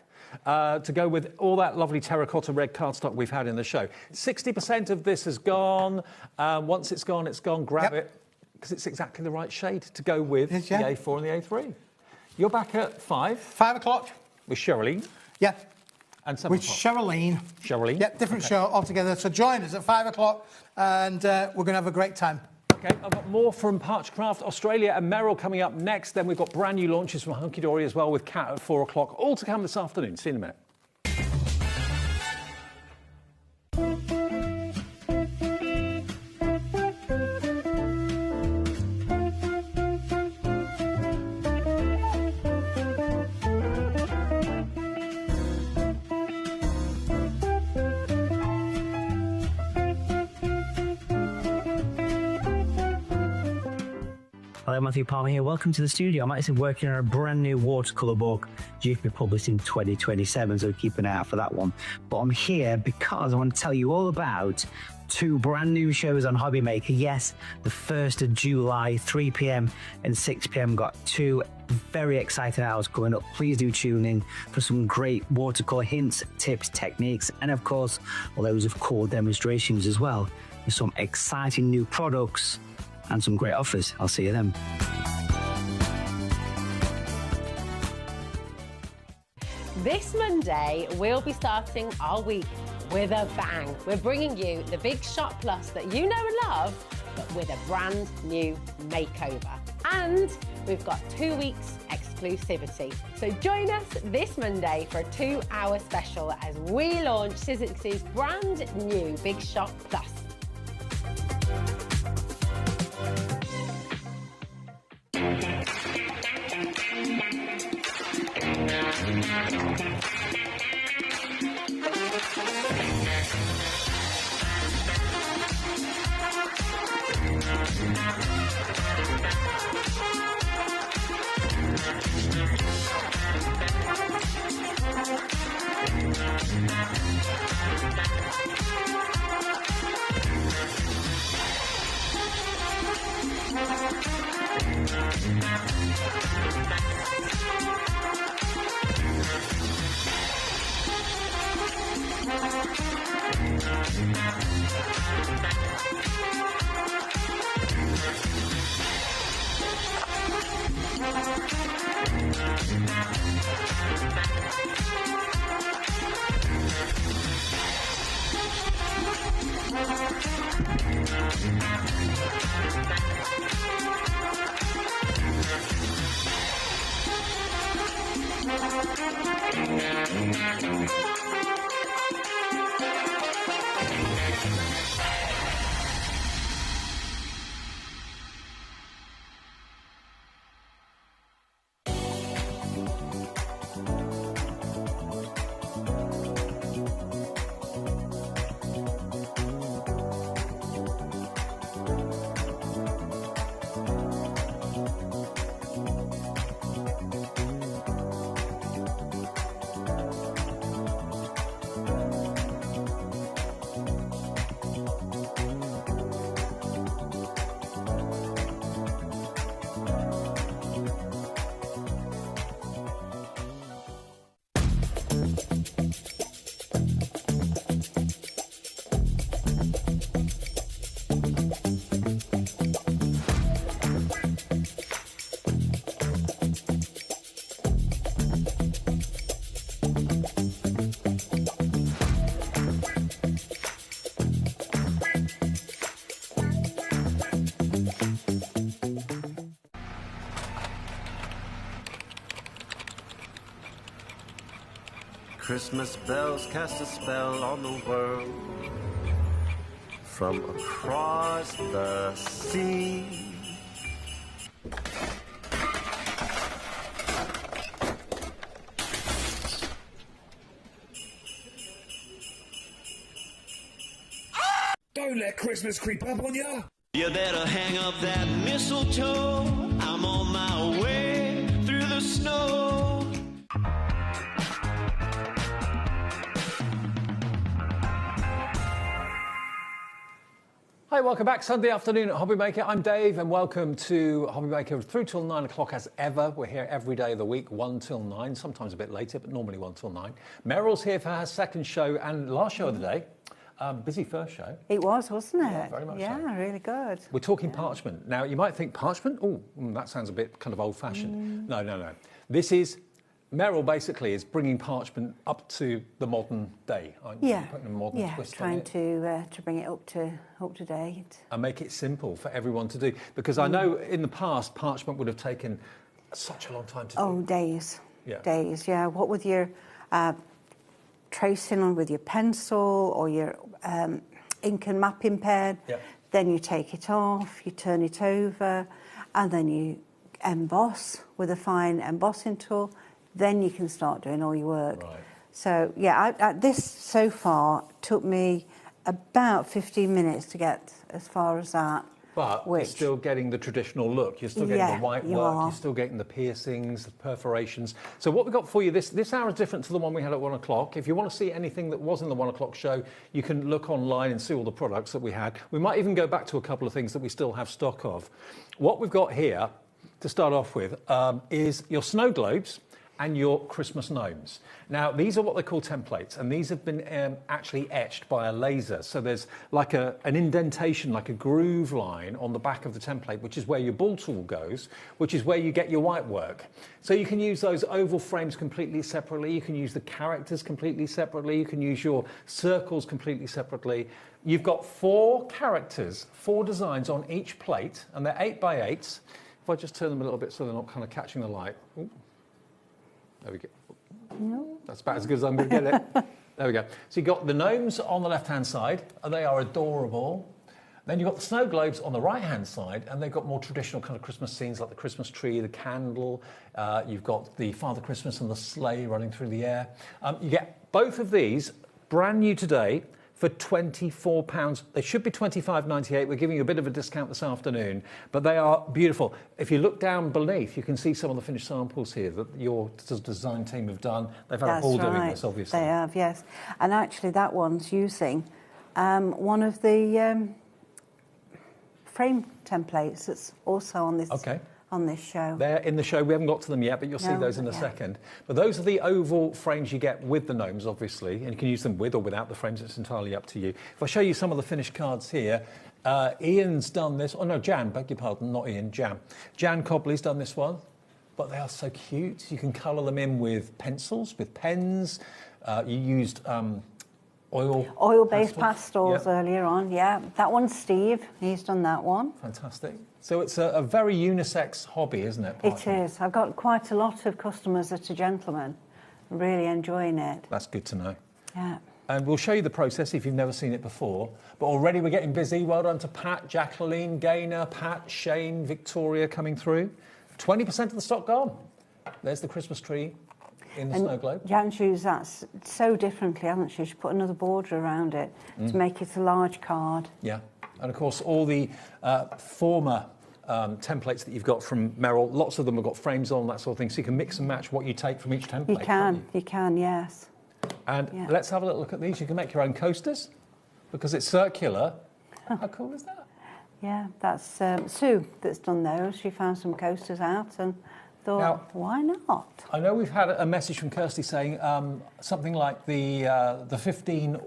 to go with all that lovely terracotta red cardstock we've had in the show. 60% of this has gone. Once it's gone, grab it, because it's exactly the right shade to go with the A4 and the A3. You're back at 5. 5 o'clock. With Sherilyn. Yeah. And 7 with Sherilyn. Sherilyn. Yep, different show altogether. So join us at 5 o'clock, and we're going to have a great time. Okay, I've got more from Parchcraft Australia and Merrill coming up next. Then we've got brand new launches from Hunky Dory as well with Kat at 4 o'clock. All to come this afternoon. See you in a minute. Hello, Matthew Palmer here. Welcome to the studio. I'm actually working on a brand new watercolour book due to be published in 2027, so keep an eye out for that one. But I'm here because I want to tell you all about 2 brand new shows on HobbyMaker. Yes, the 1st of July, 3 p.m. and 6 p.m. got 2 very exciting hours coming up. Please do tune in for some great watercolour hints, tips, techniques, and of course, loads of cool demonstrations as well, with some exciting new products and some great offers. I'll see you then. This Monday, we'll be starting our week with a bang. We're bringing you the Big Shot Plus that you know and love, but with a brand new makeover. And we've got 2 weeks exclusivity. So join us this Monday for a 2-hour special as we launch Sizzix's brand new Big Shot Plus. Christmas bells cast a spell on the world. From across the sea. Don't let Christmas creep up on ya. You better hang up that mistletoe. I'm on my way through the snow. Hi, welcome back. Sunday afternoon at HobbyMaker. I'm Dave, and welcome to HobbyMaker through till 9 o'clock as ever. We're here every day of the week, 1 till 9, sometimes a bit later, but normally 1 till 9. Meryl's here for her second show and last show of the day. Busy first show. It was, wasn't it? Yeah, very much so. Yeah, really good. We're talking parchment. Now, you might think parchment? Oh, that sounds a bit kind of old-fashioned. No. This is, Meryl basically is bringing parchment up to the modern day, aren't you? Yeah, Putting a modern twist on trying it. to bring it up to date. And make it simple for everyone to do. Because I know in the past, parchment would have taken such a long time to do. Oh, days. Yeah. Days, yeah. What with your tracing on with your pencil or your ink and mapping pen, then you take it off, you turn it over, and then you emboss with a fine embossing tool. Then you can start doing all your work. Right. So, yeah, this so far took me about 15 minutes to get as far as that. But you're still getting the traditional look. You're still getting the white work. You're still getting the piercings, the perforations. So what we've got for you, this hour is different to the one we had at 1 o'clock. If you want to see anything that was in the 1 o'clock show, you can look online and see all the products that we had. We might even go back to a couple of things that we still have stock of. What we've got here, to start off with, is your snow globes and your Christmas gnomes. Now, these are what they call templates, and these have been actually etched by a laser. So there's like an indentation, like a groove line on the back of the template, which is where your ball tool goes, which is where you get your white work. So you can use those oval frames completely separately. You can use the characters completely separately. You can use your circles completely separately. You've got 4 characters, 4 designs on each plate, and they're 8x8s. If I just turn them a little bit so they're not kind of catching the light. Ooh. There we go. No. That's about as good as I'm going to get it. There we go. So you've got the gnomes on the left-hand side, and they are adorable. Then you've got the snow globes on the right-hand side, and they've got more traditional kind of Christmas scenes like the Christmas tree, the candle. You've got the Father Christmas and the sleigh running through the air. You get both of these brand new today for £24. They should be £25.98. We're giving you a bit of a discount this afternoon, but they are beautiful. If you look down beneath, you can see some of the finished samples here that your design team have done. They've had a ball doing this, obviously. They have, yes. And actually, that one's using one of the frame templates that's also on this. Okay. On this show. They're in the show. We haven't got to them yet, but you'll see those in a second. But those are the oval frames you get with the gnomes, obviously, and you can use them with or without the frames. It's entirely up to you. If I show you some of the finished cards here, Ian's done this. Oh, no, Jan, beg your pardon, not Ian, Jan. Jan Cobley's done this one, but they are so cute. You can colour them in with pencils, with pens. You used oil-based pastels earlier on, That one's Steve. He's done that one. Fantastic. So it's a very unisex hobby, isn't it? It is. I've got quite a lot of customers that are gentlemen, really enjoying it. That's good to know. Yeah. And we'll show you the process if you've never seen it before. But already we're getting busy. Well done to Pat, Jacqueline, Gaynor, Pat, Shane, Victoria coming through. 20% of the stock gone. There's the Christmas tree in the snow globe. Jan's used that so differently, hasn't she? She put another border around it to make it a large card. Yeah. And of course, all the former templates that you've got from Meryl, lots of them have got frames on, that sort of thing, so you can mix and match what you take from each template. You can, yes. And let's have a little look at these. You can make your own coasters because it's circular. How cool is that? Yeah, that's Sue that's done those. She found some coasters out and thought, why not? I know we've had a message from Kirsty saying something like the 15,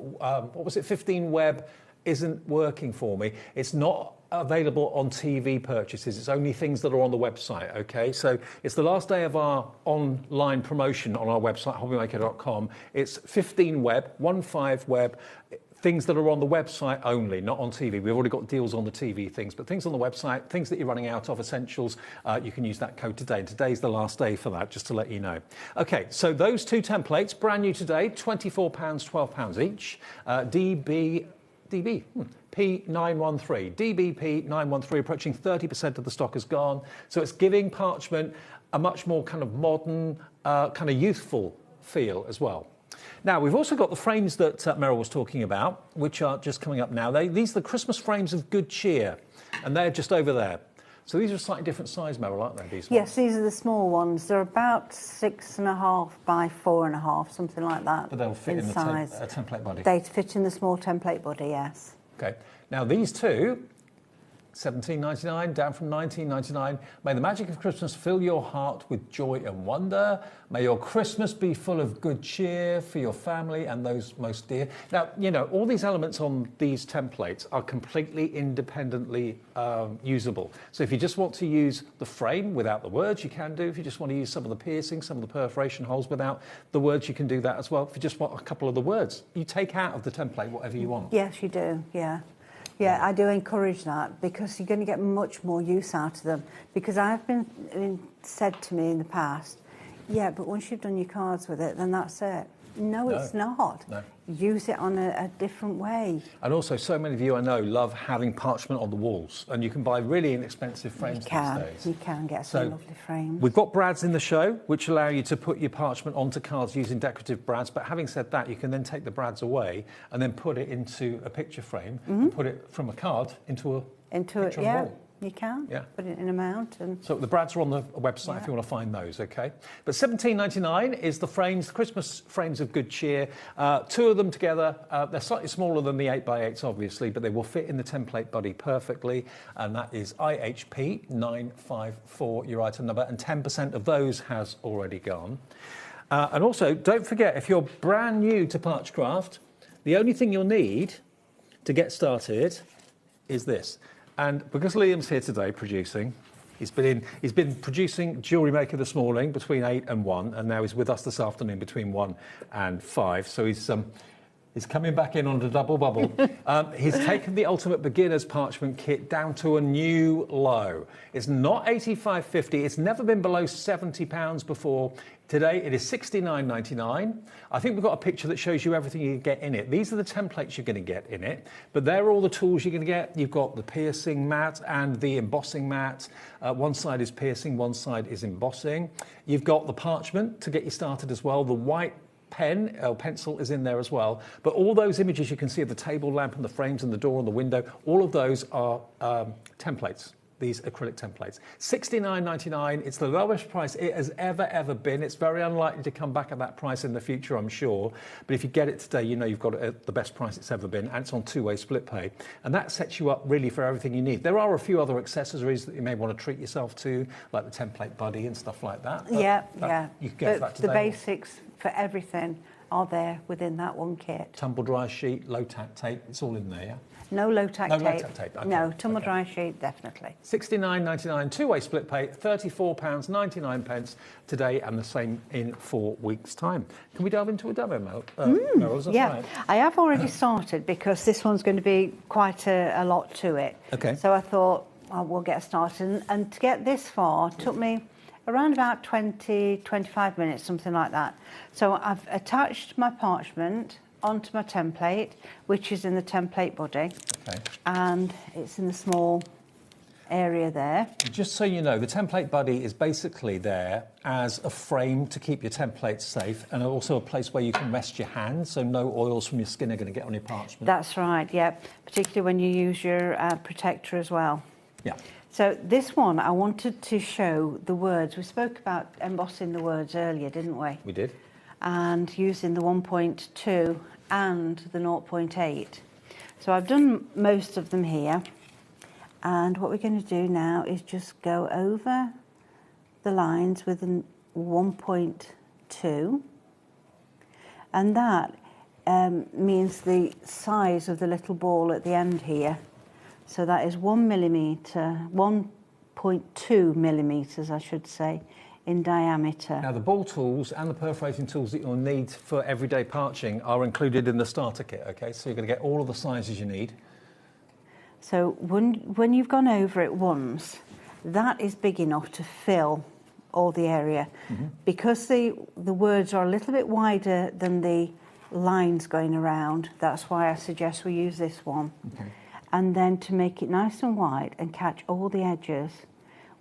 15 web isn't working for me. It's not available on TV purchases. It's only things that are on the website, okay? So it's the last day of our online promotion on our website, hobbymaker.com. It's 15 web, 15 web, things that are on the website only, not on TV. We've already got deals on the TV things, but things on the website, things that you're running out of, essentials, you can use that code today. And today's the last day for that, just to let you know. Okay, so those two templates, brand new today, £24, £12 each. P913, DBP 913, approaching 30% of the stock is gone. So it's giving parchment a much more kind of modern, kind of youthful feel as well. Now, we've also got the frames that Meryl was talking about, which are just coming up now. These are the Christmas frames of good cheer, and they're just over there. So these are a slightly different size, Meryl, aren't they? These yes, these are the small ones. They're about 6.5 by 4.5, something like that. But they'll fit in the template body. They fit in the small template body, yes. Okay. Now, these two, £17.99, down from £19.99. May the magic of Christmas fill your heart with joy and wonder. May your Christmas be full of good cheer for your family and those most dear. Now, you know, all these elements on these templates are completely independently usable. So if you just want to use the frame without the words, you can do. If you just want to use some of the piercing, some of the perforation holes without the words, you can do that as well. If you just want a couple of the words, you take out of the template whatever you want. Yes, you do, yeah. Yeah, I do encourage that because you're going to get much more use out of them. Because I've been said to me in the past, yeah, but once you've done your cards with it, then that's it. No, it's not. No. Use it on a different way. And also, so many of you I know love having parchment on the walls, and you can buy really inexpensive frames these days. You can get some lovely frames. We've got brads in the show, which allow you to put your parchment onto cards using decorative brads. But having said that, you can then take the brads away and then put it into a picture frame, and put it from a card into a picture on the wall. You can. Yeah. Put it in a mount. And so the brads are on the website if you want to find those, okay? But £17.99 is the frames, the Christmas frames of good cheer. Two of them together. They're slightly smaller than the 8x8s, obviously, but they will fit in the template body perfectly. And that is IHP 954, your item number. And 10% of those has already gone. And also, don't forget, if you're brand new to Parchcraft, the only thing you'll need to get started is this. And because Liam's here today producing, he's been producing Jewellery Maker this morning between 8 and 1, and now he's with us this afternoon between 1 and 5. So he's coming back in on the double bubble. He's taken the Ultimate Beginner's Parchment Kit down to a new low. It's not $85.50. It's never been below £70 before. Today it is $69.99. I think we've got a picture that shows you everything you can get in it. These are the templates you're going to get in it, but they're all the tools you're going to get. You've got the piercing mat and the embossing mat. One side is piercing, one side is embossing. You've got the parchment to get you started as well. The white pen or pencil is in there as well. But all those images you can see of the table lamp and the frames and the door and the window, all of those are templates. These acrylic templates. $69.99. It's the lowest price it has ever been. It's very unlikely to come back at that price in the future, I'm sure. But if you get it today, you know you've got it at the best price it's ever been, and it's on two-way split pay. And that sets you up really for everything you need. There are a few other accessories that you may want to treat yourself to, like the template buddy and stuff like that. Yeah. You can get that today. The basics for everything are there within that one kit. Tumble dry sheet, low tack tape, it's all in there, yeah? No low tack tape. No low tack tape. Okay. No, tumble dry sheet, definitely. $69.99, two-way split pay, £34.99 today, and the same in 4 weeks' time. Can we delve into a demo, Meryl? Is that right? I have already started because this one's going to be quite a lot to it. Okay. So I thought, we'll get started. And to get this far took me around about 20, 25 minutes, something like that. So I've attached my parchment onto my template, which is in the template body. Okay. And it's in the small area there. Just so you know, the template buddy is basically there as a frame to keep your templates safe, and also a place where you can rest your hands, so no oils from your skin are going to get on your parchment. That's right, yeah, particularly when you use your protector as well. Yeah. So this one, I wanted to show the words. We spoke about embossing the words earlier, didn't we? We did. And using the 1.2 and the 0.8. So I've done most of them here. And what we're going to do now is just go over the lines with a 1.2. And that means the size of the little ball at the end here. So that is 1 millimetre, 1.2 millimetres, I should say, in diameter. Now, the ball tools and the perforating tools that you'll need for everyday parching are included in the starter kit, okay? So you're going to get all of the sizes you need. So when you've gone over it once, that is big enough to fill all the area. Because the words are a little bit wider than the lines going around, that's why I suggest we use this one. Okay. And then to make it nice and wide and catch all the edges,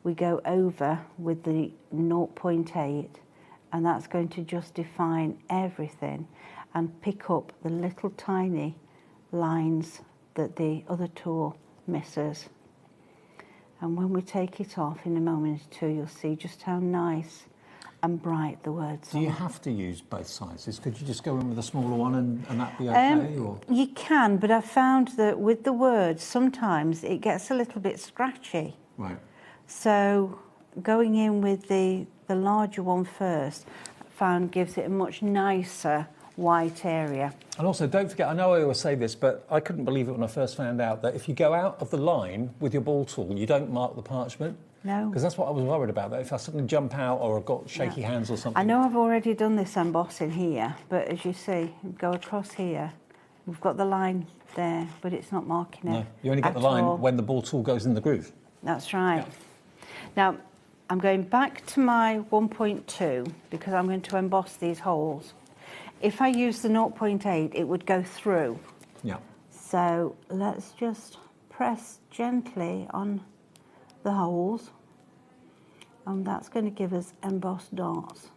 we go over with the 0.8, and that's going to just define everything and pick up the little tiny lines that the other tool misses. And when we take it off in a moment or two, you'll see just how nice and bright the words Do are. you have to use both sizes? Could you just go in with a smaller one and that be okay? Or? You can, but I've found that with the words, sometimes it gets a little bit scratchy. Right. So going in with the larger one first, I found gives it a much nicer white area. And also, don't forget, I know I always say this, but I couldn't believe it when I first found out that if you go out of the line with your ball tool, you don't mark the parchment. No. Because that's what I was worried about, that if I suddenly jump out or I've got shaky hands or something. I know I've already done this embossing here, but as you see, go across here, we've got the line there, but it's not marking it. No, you only get the at line all. when the ball tool goes in the groove. That's right. Now, I'm going back to my 1.2 because I'm going to emboss these holes. If I use the 0.8, it would go through. Yeah. So let's just press gently on the holes, and that's going to give us embossed dots.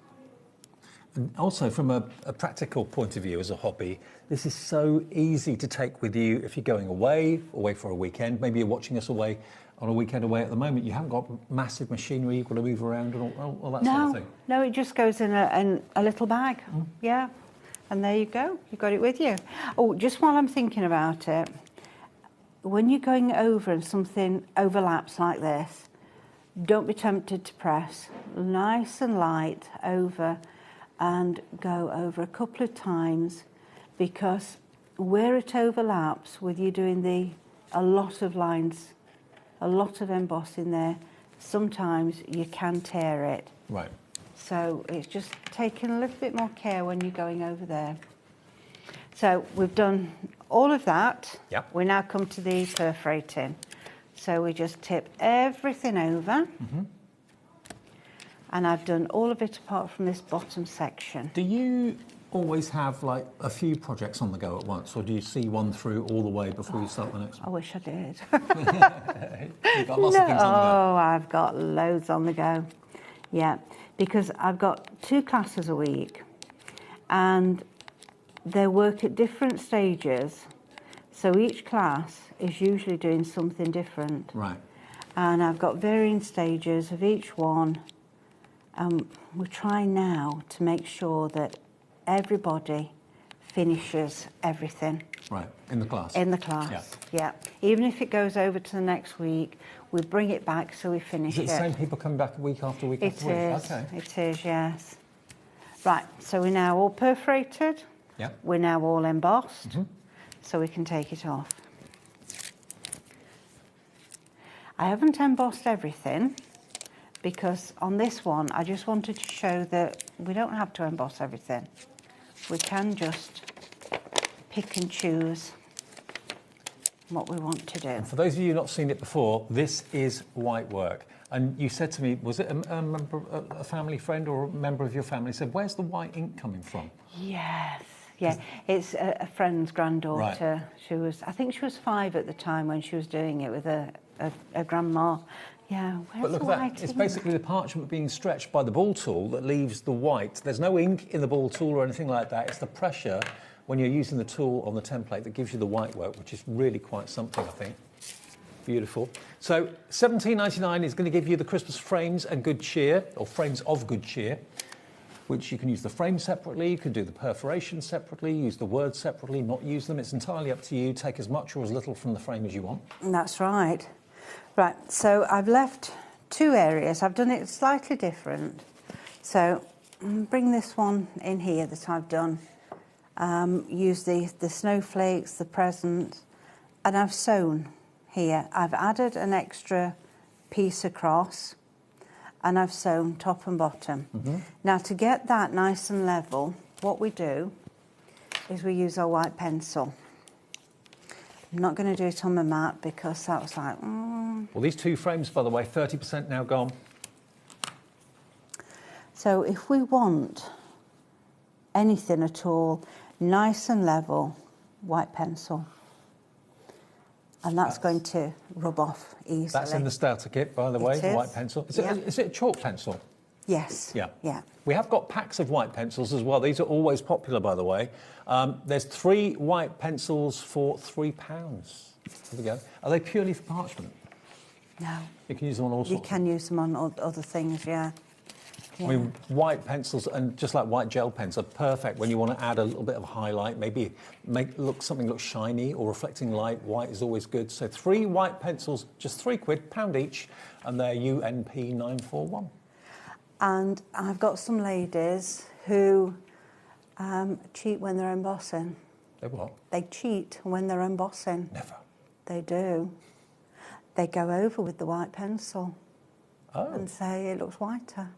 And also, from a practical point of view as a hobby, this is so easy to take with you if you're going away for a weekend. Maybe you're watching us away on a weekend away at the moment. You haven't got massive machinery you've got to move around and all that sort of thing. No, it just goes in a little bag. Yeah, and there you go. You've got it with you. Oh, just while I'm thinking about it, when you're going over and something overlaps like this, don't be tempted to press. Nice and light over and go over a couple of times, because where it overlaps with you doing a lot of lines, a lot of embossing there, sometimes you can tear it. Right. So it's just taking a little bit more care when you're going over there. So we've done all of that. Yep. We now come to the perforating. So we just tip everything over. And I've done all of it apart from this bottom section. Do you always have like a few projects on the go at once, or do you see one through all the way before you start the next one? I wish I did. You've got lots of things on the go. Oh, I've got loads on the go. Yeah, because I've got 2 classes a week, and they work at different stages. So each class is usually doing something different. Right. And I've got varying stages of each one. We're trying now to make sure that everybody finishes everything. Right, in the class. In the class, yeah. Even if it goes over to the next week, we bring it back so we finish it. Is it the same people coming back week after week after week? It is, Okay. it is, yes. Right, so we're now all perforated. Yeah. We're now all embossed, so we can take it off. I haven't embossed everything, because on this one, I just wanted to show that we don't have to emboss everything. We can just pick and choose what we want to do. And for those of you who've not seen it before, this is white work. And you said to me, was it a family friend or a member of your family said, where's the white ink coming from? Yes, yeah. It's a friend's granddaughter. Right. I think she was 5 at the time when she was doing it with a grandma. Yeah, But look at that, it's basically the parchment being stretched by the ball tool that leaves the white. There's no ink in the ball tool or anything like that. It's the pressure when you're using the tool on the template that gives you the white work, which is really quite something, I think. Beautiful. So £17.99 is going to give you the Christmas frames and good cheer, or frames of good cheer, which you can use the frame separately, you can do the perforation separately, use the words separately, not use them. It's entirely up to you. Take as much or as little from the frame as you want. That's right. Right, so I've left 2 areas. I've done it slightly different. So bring this one in here that I've done. Use the snowflakes, the present, and I've sewn here. I've added an extra piece across, and I've sewn top and bottom. Now to get that nice and level, what we do is we use our white pencil. I'm not going to do it on the mat because that was like, Well, these 2 frames, by the way, 30% now gone. So if we want anything at all, nice and level, white pencil. And that's going to rub off easily. That's in the starter kit, by the way, It is. white pencil. Yeah. Is it a chalk pencil? Yes. Yeah. Yeah. We have got packs of white pencils as well. These are always popular, by the way. There's 3 white pencils for £3. There we go. Are they purely for parchment? No. You can use them on all sorts. You can use them on other things, yeah. I mean, white pencils and just like white gel pens are perfect when you want to add a little bit of highlight, maybe make something look shiny or reflecting light. White is always good. So 3 white pencils, just £3, £1 each, and they're UNP 941. And I've got some ladies who cheat when they're embossing. They what? They cheat when they're embossing. Never. They do. They go over with the white pencil and Oh. say it looks whiter.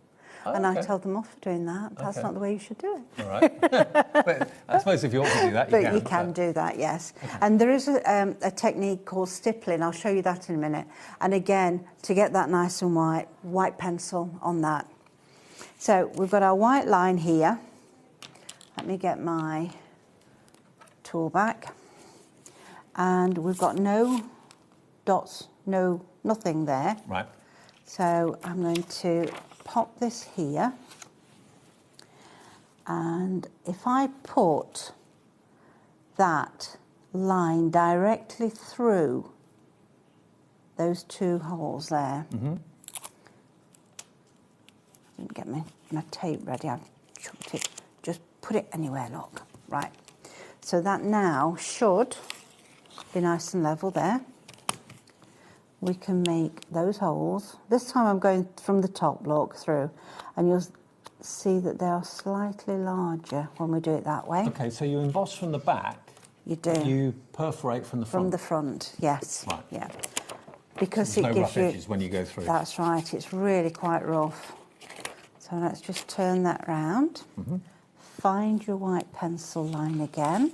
Oh, and I okay. tell them off for doing that. That's Okay. not the way you should do it. All right. But I suppose if you want to do that, you But can. you can do that, yes. And there is a technique called stippling. I'll show you that in a minute. And again, to get that nice and white pencil on that. So we've got our white line here. Let me get my tool back. And we've got no dots, nothing there. Right. So I'm going to pop this here. And if I put that line directly through those 2 holes there. Didn't get my tape ready. I've chucked it. Just put it anywhere, look. Right. So that now should be nice and level there. We can make those holes. This time I'm going from the top, look, through, and you'll see that they are slightly larger when we do it that way. Okay, so you emboss from the back. You do. You perforate from the front. From the front, yes. Right. Yeah. Because There's it no gives rough you... edges when you go through. That's right, it's really quite rough. So let's just turn that round. Find your white pencil line again.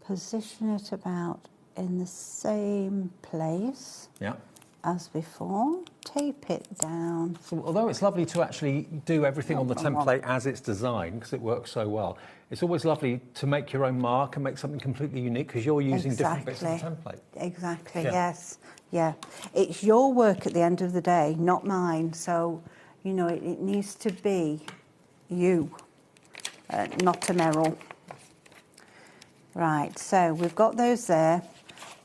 Position it about in the same place Yeah. as before. Tape it down. So although it's lovely to actually do everything on the template as it's designed, because it works so well, it's always lovely to make your own mark and make something completely unique because you're using different bits of the template. Exactly, Yeah. yes. Yeah. It's your work at the end of the day, not mine. So, you know, it needs to be you, not an error. Right, so we've got those there.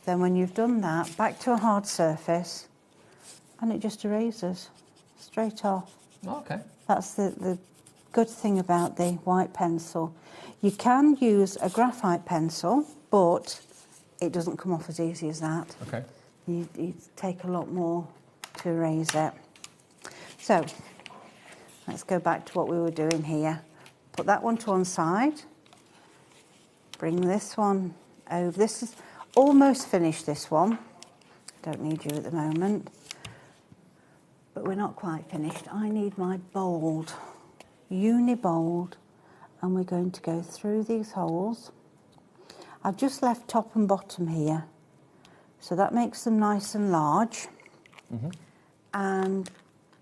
Then when you've done that, back to a hard surface, and it just erases straight off. Okay. That's the good thing about the white pencil. You can use a graphite pencil, but it doesn't come off as easy as that. Okay. You take a lot more to erase it. So, let's go back to what we were doing here. Put that one to one side. Bring this one over. This is almost finished, this one. Don't need you at the moment. But we're not quite finished. I need my bold, uni-bold, and we're going to go through these holes. I've just left top and bottom here, so that makes them nice and large. And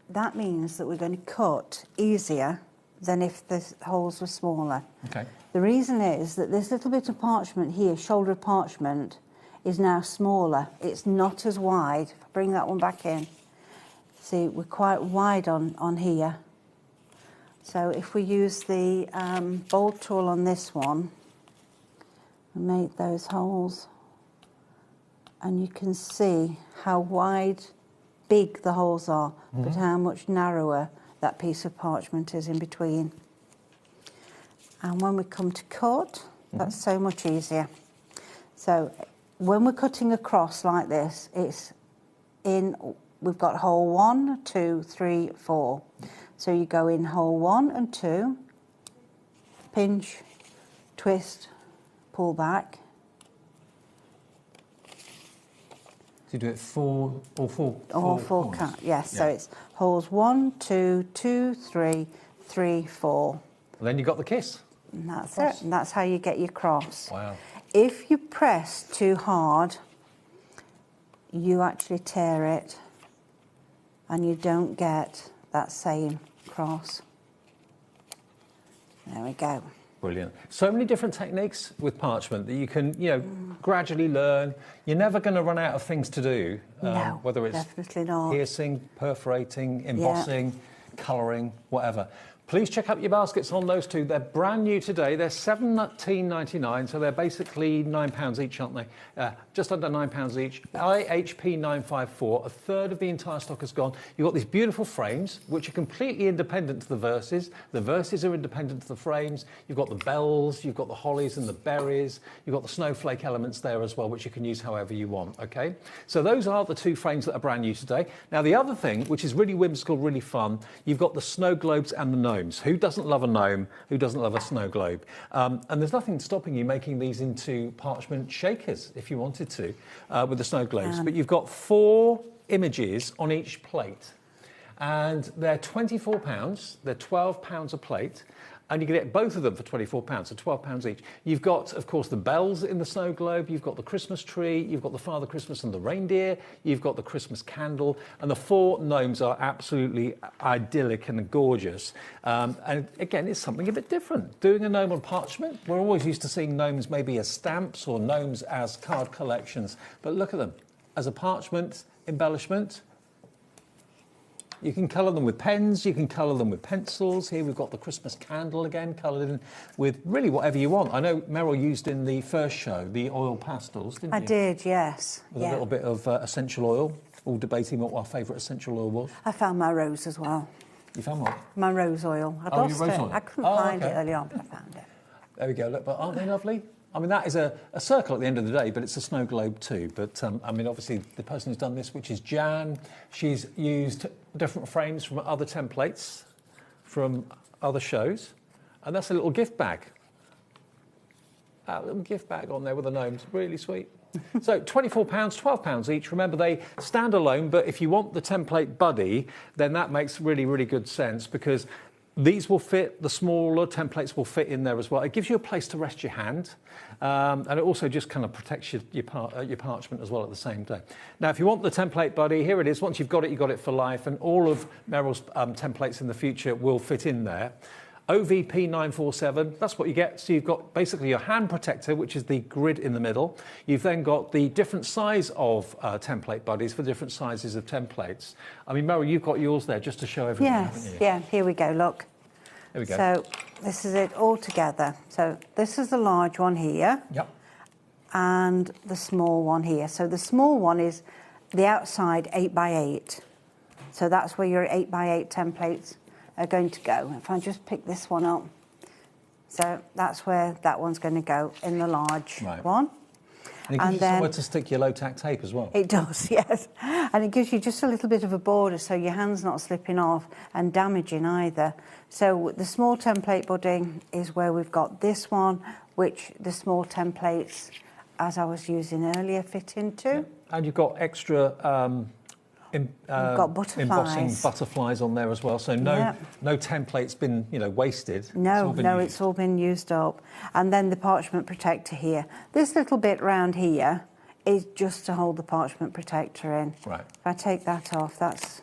that means that we're going to cut easier than if the holes were smaller. Okay. The reason is that this little bit of parchment here, shoulder of parchment, is now smaller. It's not as wide. If I bring that one back in, see, we're quite wide on here. So if we use the bold tool on this one, and make those holes, and you can see how big the holes are, but how much narrower that piece of parchment is in between. And when we come to cut, that's so much easier. So when we're cutting across like this, we've got hole 1, 2, 3, 4. So you go in hole 1 and 2, pinch, twist, pull back. you do it all four corners? Yes, so it's holes 1, 2, 2, 3, 3, 4. And then you've got the kiss. And that's it. And that's how you get your cross. Wow. If you press too hard, you actually tear it and you don't get that same cross. There we go. Brilliant. So many different techniques with parchment that you can, gradually learn. You're never going to run out of things to do. No, whether it's definitely not. piercing, perforating, embossing, colouring, whatever. Please check out your baskets on those two. They're brand new today. They're £17.99, so they're basically £9 each, aren't they? Just under £9 each. IHP 954. A third of the entire stock is gone. You've got these beautiful frames, which are completely independent to the verses. The verses are independent to the frames. You've got the bells, you've got the hollies and the berries. You've got the snowflake elements there as well, which you can use however you want, okay? So those are the two frames that are brand new today. Now, the other thing, which is really whimsical, really fun, you've got the snow globes and the gnomes. Who doesn't love a gnome? Who doesn't love a snow globe? And there's nothing stopping you making these into parchment shakers if you wanted to with the snow globes. But you've got 4 images on each plate. And they're £24. They're £12 a plate. And you can get both of them for £24, so £12 each. You've got, of course, the bells in the snow globe. You've got the Christmas tree. You've got the Father Christmas and the reindeer. You've got the Christmas candle. And the 4 gnomes are absolutely idyllic and gorgeous. And again, it's something a bit different. Doing a gnome on parchment, we're always used to seeing gnomes maybe as stamps or gnomes as card collections. But look at them. As a parchment embellishment, you can colour them with pens, you can colour them with pencils. Here we've got the Christmas candle again, coloured in with really whatever you want. I know Meryl used in the first show the oil pastels, didn't you? I did, yes. With a little bit of essential oil, all debating what our favourite essential oil was. I found my rose as well. You found what? My rose oil. I'd lost your rose it. oil? I couldn't find it early on, but I found it. There we go, look, but aren't they lovely? I mean, that is a circle at the end of the day, but it's a snow globe too. But, I mean, obviously, the person who's done this, which is Jan, she's used different frames from other templates, from other shows. And that's a little gift bag. That little gift bag on there with the gnomes. Really sweet. So £24, £12 each. Remember, they stand alone, but if you want the template buddy, then that makes really, really good sense because these will fit, the smaller templates will fit in there as well. It gives you a place to rest your hand, and it also just kind of protects your parchment as well at the same time. Now, if you want the template buddy, here it is. Once you've got it for life, and all of Meryl's templates in the future will fit in there. OVP 947, that's what you get. So you've got basically your hand protector, which is the grid in the middle. You've then got the different size of template buddies for different sizes of templates. I mean, Meryl, you've got yours there just to show everyone, haven't you? Yeah, here we go, look. There we go. So this is it all together. So this is the large one here. Yep. And the small one here. So the small one is the outside 8x8. So that's where your 8x8 templates are going to go. If I just pick this one up, so that's where that one's going to go in the large one. And it gives you somewhere to stick your low-tack tape as well. It does, yes. And it gives you just a little bit of a border so your hand's not slipping off and damaging either. So the small template budding is where we've got this one, which the small templates, as I was using earlier, fit into. Yeah. And you've got extra got butterflies. embossing butterflies on there as well. So no template's been wasted. No, it's all been used up. And then the parchment protector here. This little bit round here is just to hold the parchment protector in. Right. If I take that off, that's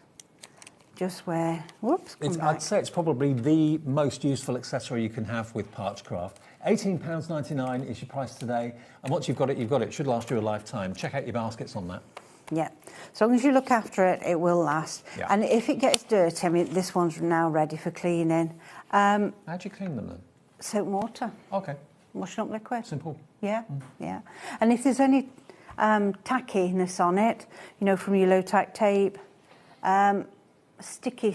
just where. Whoops. I'd say it's probably the most useful accessory you can have with Parchcraft. £18.99 is your price today, and once you've got it, you've got it. It should last you a lifetime. Check out your baskets on that. Yeah, as long as you look after it, it will last. Yeah. And if it gets dirty, I mean, this one's now ready for cleaning. How do you clean them then? Soap and water. Okay. Washing up liquid. Simple. Yeah, yeah. And if there's any tackiness on it, from your low-tack tape, sticky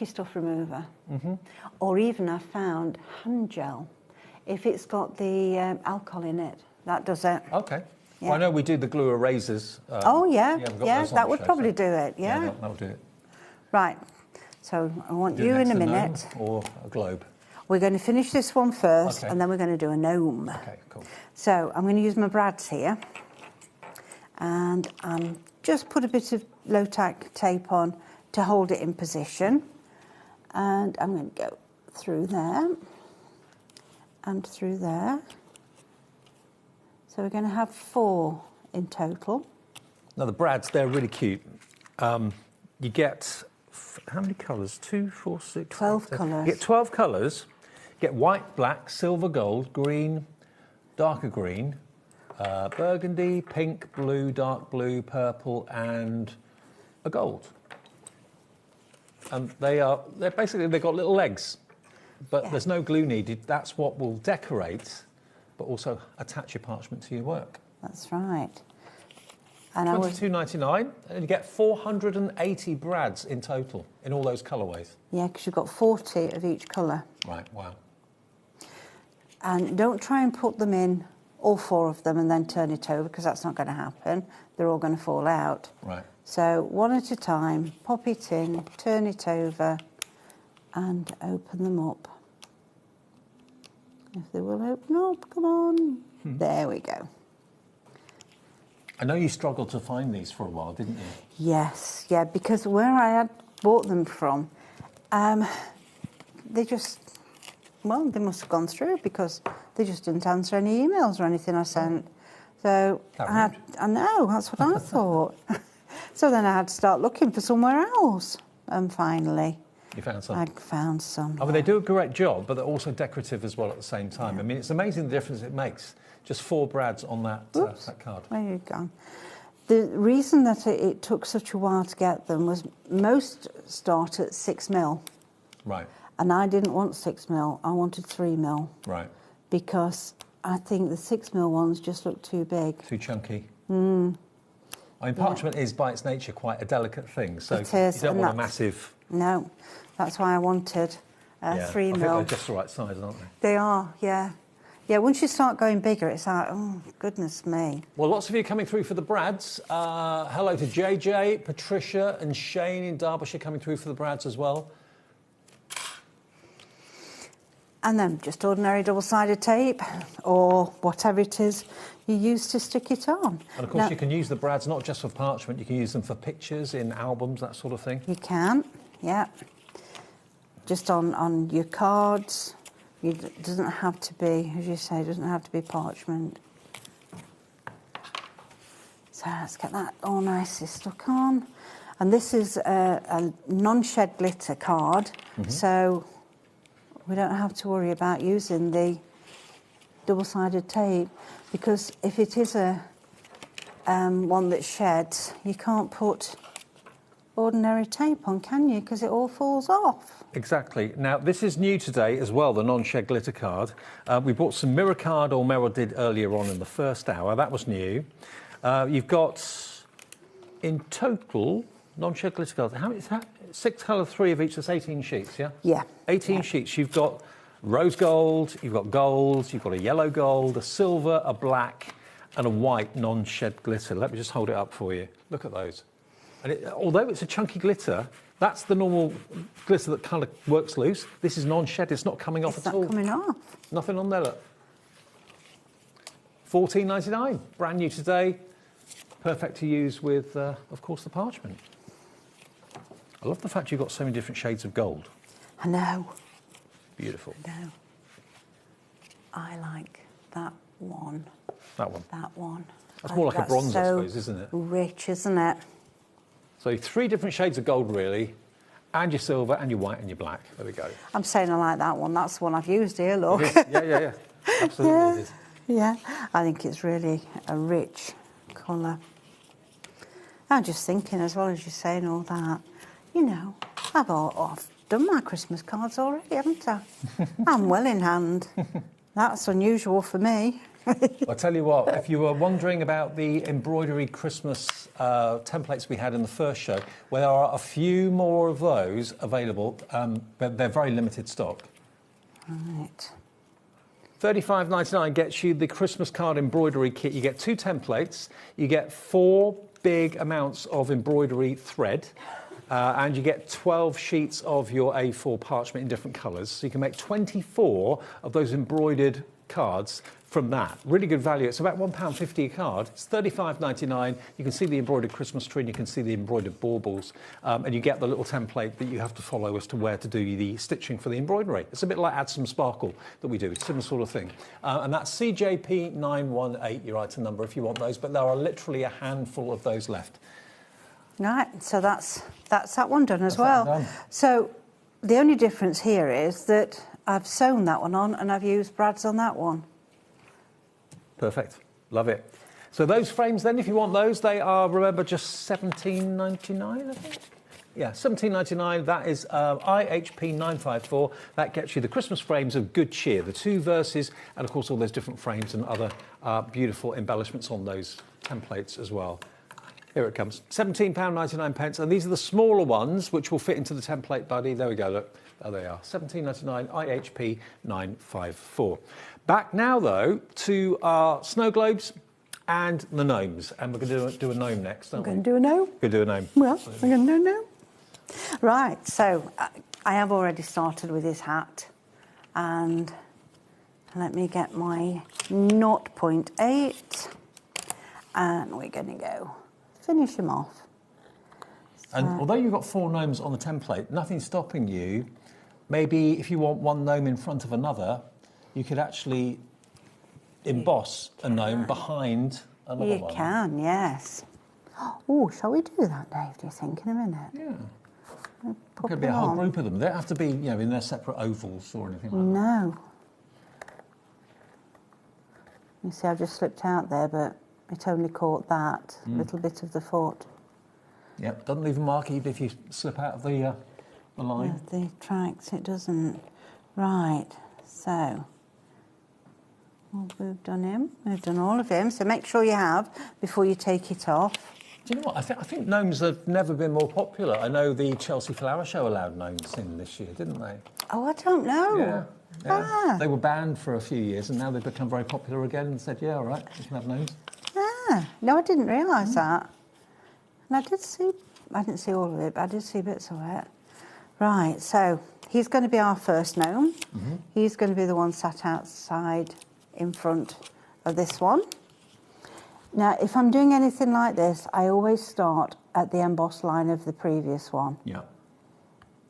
stuff remover. Mm-hmm. Or even I found hand gel. If it's got the alcohol in it, that does it. Okay. Yeah. Well, I know we do the glue erasers. That would probably do it, Yeah, that'll do it. Right, so I want you in a minute. Or a globe. We're going to finish this one first, and then we're going to do a gnome. Okay, cool. So I'm going to use my brads here, and just put a bit of low-tack tape on to hold it in position. And I'm going to go through there and through there. So we're going to have 4 in total. Now the brads, they're really cute. You get, how many colours? 2, 4, 6, 12 colours. You get 12 colours. You get white, black, silver, gold, green, darker green, burgundy, pink, blue, dark blue, purple, and a gold. And they're basically, they've got little legs, but there's no glue needed. That's what will decorate, but also attach your parchment to your work. That's right. And $22.99, and you get 480 brads in total in all those colourways. Yeah, because you've got 40 of each colour. Right, wow. And don't try and put them in, all 4 of them, and then turn it over, because that's not going to happen. They're all going to fall out. Right. So one at a time, pop it in, turn it over, and open them up. If they will open up, come on. There we go. I know you struggled to find these for a while, didn't you? Yes, yeah, because where I had bought them from, they just, well, they must have gone through because they just didn't answer any emails or anything I sent. So I know, that's what I thought. So then I had to start looking for somewhere else. And finally, you found some? I found some. I mean, they do a great job, but they're also decorative as well at the same time. I mean, it's amazing the difference it makes. Just 4 brads on that, that card. Where you gone? The reason that it took such a while to get them was most start at 6mm. Right. And I didn't want 6mm, I wanted 3mm. Right. Because I think the 6mm ones just look too big. Too chunky. I mean, parchment is by its nature quite a delicate thing, so it is, you don't want a massive... No, that's why I wanted 3mm. I think they're just the right size, aren't they? They are, yeah. Yeah, once you start going bigger, it's like, oh, goodness me. Well, lots of you coming through for the brads. Hello to JJ, Patricia and Shane in Derbyshire coming through for the brads as well. And then just ordinary double-sided tape or whatever it is you use to stick it on. And of course you can use the brads not just for parchment, you can use them for pictures, in albums, that sort of thing. You can, yeah. Just on your cards. It doesn't have to be, as you say, it doesn't have to be parchment. So let's get that all nicely stuck on. And this is a non-shed glitter card, so we don't have to worry about using the double-sided tape, because if it is a one that sheds, you can't put ordinary tape on, can you? Because it all falls off. Exactly. Now, this is new today as well, the non-shed glitter card. We bought some mirror card, or Meryl did earlier on in the first hour. That was new. You've got, in total, non-shed glitter cards. How many is that? 6 colour, 3 of each. That's 18 sheets, yeah? Yeah. 18 sheets. You've got rose gold, you've got gold, you've got a yellow gold, a silver, a black, and a white non-shed glitter. Let me just hold it up for you. Look at those. And although it's a chunky glitter, that's the normal glitter that kind of works loose. This is non-shed. It's not coming off at all. It's not coming off. Nothing on there, look. $14.99. Brand new today. Perfect to use with, of course, the parchment. I love the fact you've got so many different shades of gold. I know. Beautiful. No. I like that one. That one? That one. That's more like a bronze, I suppose, isn't it? Rich, isn't it? So 3 different shades of gold, really, and your silver, and your white, and your black. There we go. I'm saying I like that one. That's the one I've used here, look. Yeah. Absolutely. Yeah. It is. Yeah, I think it's really a rich colour. I'm just thinking, as well as you're saying all that, you know, I've done my Christmas cards already, haven't I? I'm well in hand. That's unusual for me. I'll tell you what, if you were wondering about the embroidery Christmas templates we had in the first show, well, there are a few more of those available, but they're very limited stock. Right. $35.99 gets you the Christmas card embroidery kit. You get 2 templates, you get 4 big amounts of embroidery thread, and you get 12 sheets of your A4 parchment in different colours. So you can make 24 of those embroidered cards from that. Really good value. It's about £1.50 a card. It's $35.99. You can see the embroidered Christmas tree and you can see the embroidered baubles. And you get the little template that you have to follow as to where to do the stitching for the embroidery. It's a bit like Add Some Sparkle that we do. It's a similar sort of thing. And that's CJP918, your item number, if you want those. But there are literally a handful of those left. Right, so that's that one done as well. So the only difference here is that I've sewn that one on and I've used brads on that one. Perfect. Love it. So those frames then, if you want those, they are, remember, just $17.99, I think? Yeah, $17.99. That is IHP 954. That gets you the Christmas frames of good cheer, the 2 verses, and of course all those different frames and other beautiful embellishments on those templates as well. Here it comes, £17.99, and these are the smaller ones, which will fit into the template buddy. There we go, look, there they are, £17.99, IHP 954. Back now, though, to our snow globes and the gnomes, and we're going to do a gnome next, aren't we? We're going to do a gnome? We're going to do a gnome. Well, we're going to do a gnome. Right, so I have already started with his hat, and let me get my 0.8, and we're going to go finish him off. And although you've got 4 gnomes on the template, nothing's stopping you. Maybe if you want one gnome in front of another, you could actually emboss a gnome behind another one. You can, yes. Oh, shall we do that, Dave, do you think, in a minute? Yeah. It could be a whole group of them. They don't have to be, you know, in their separate ovals or anything like that. No. You see, I've just slipped out there, but it only caught that little bit of the foot. Yep, doesn't leave a mark even if you slip out of the line. Yeah, the tracks, it doesn't. Right, so well, we've done him. We've done all of him. So make sure you have before you take it off. Do you know what? I think gnomes have never been more popular. I know the Chelsea Flower Show allowed gnomes in this year, didn't they? Oh, I don't know. Yeah. Ah. They were banned for a few years, and now they've become very popular again. And said, "Yeah, all right, you can have gnomes." Ah, no, I didn't realise that. And I didn't see all of it, but I did see bits of it. Right, so he's going to be our first gnome. He's going to be the one sat outside in front of this one. Now, if I'm doing anything like this, I always start at the embossed line of the previous one. Yeah.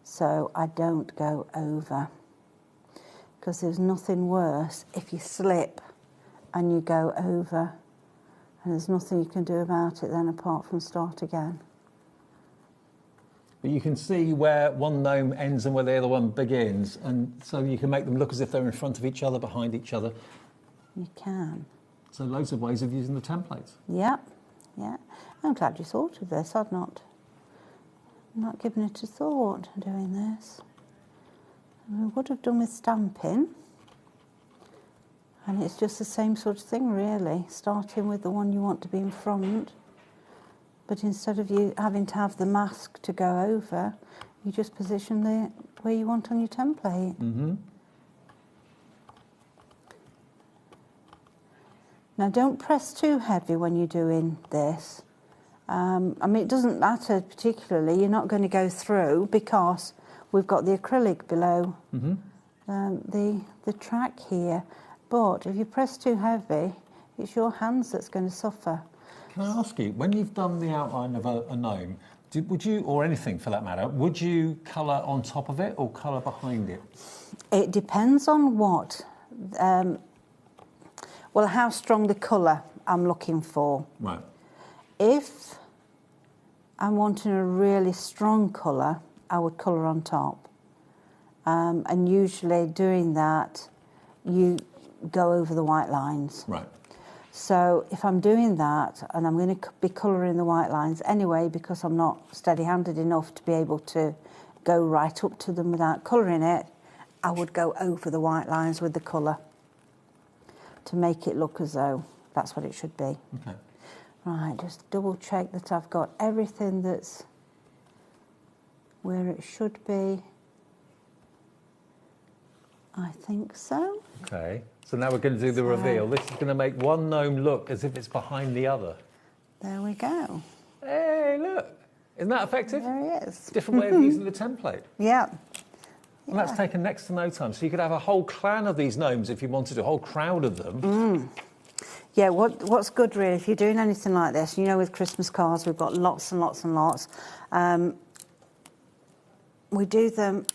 So I don't go over. Because there's nothing worse if you slip and you go over. And there's nothing you can do about it then apart from start again. But you can see where one gnome ends and where the other one begins, and so you can make them look as if they're in front of each other, behind each other. You can. So loads of ways of using the templates. Yeah, yeah. I'm glad you thought of this. I'd not given it a thought doing this. We would have done with stamping. And it's just the same sort of thing, really, starting with the one you want to be in front. But instead of you having to have the mask to go over, you just position the where you want on your template. Now, don't press too heavy when you're doing this. I mean, it doesn't matter particularly. You're not going to go through because we've got the acrylic below the track here. But if you press too heavy, it's your hands that's going to suffer. Can I ask you, when you've done the outline of a gnome, would you, or anything for that matter, would you colour on top of it or colour behind it? It depends on what, well, how strong the colour I'm looking for. Right. If I'm wanting a really strong colour, I would colour on top. And usually doing that, you go over the white lines. Right. So if I'm doing that, and I'm going to be colouring the white lines anyway, because I'm not steady-handed enough to be able to go right up to them without colouring it, I would go over the white lines with the colour to make it look as though that's what it should be. Okay. Right, just double check that I've got everything that's where it should be. I think so. Okay, so now we're going to do the reveal. This is going to make one gnome look as if it's behind the other. There we go. Hey, look. Isn't that effective? There he is. Different way of using the template. Yeah. And that's taken next to no time. So you could have a whole clan of these gnomes if you wanted, a whole crowd of them. Yeah, what's good really, if you're doing anything like this, you know, with Christmas cards, we've got lots and lots and lots. We do them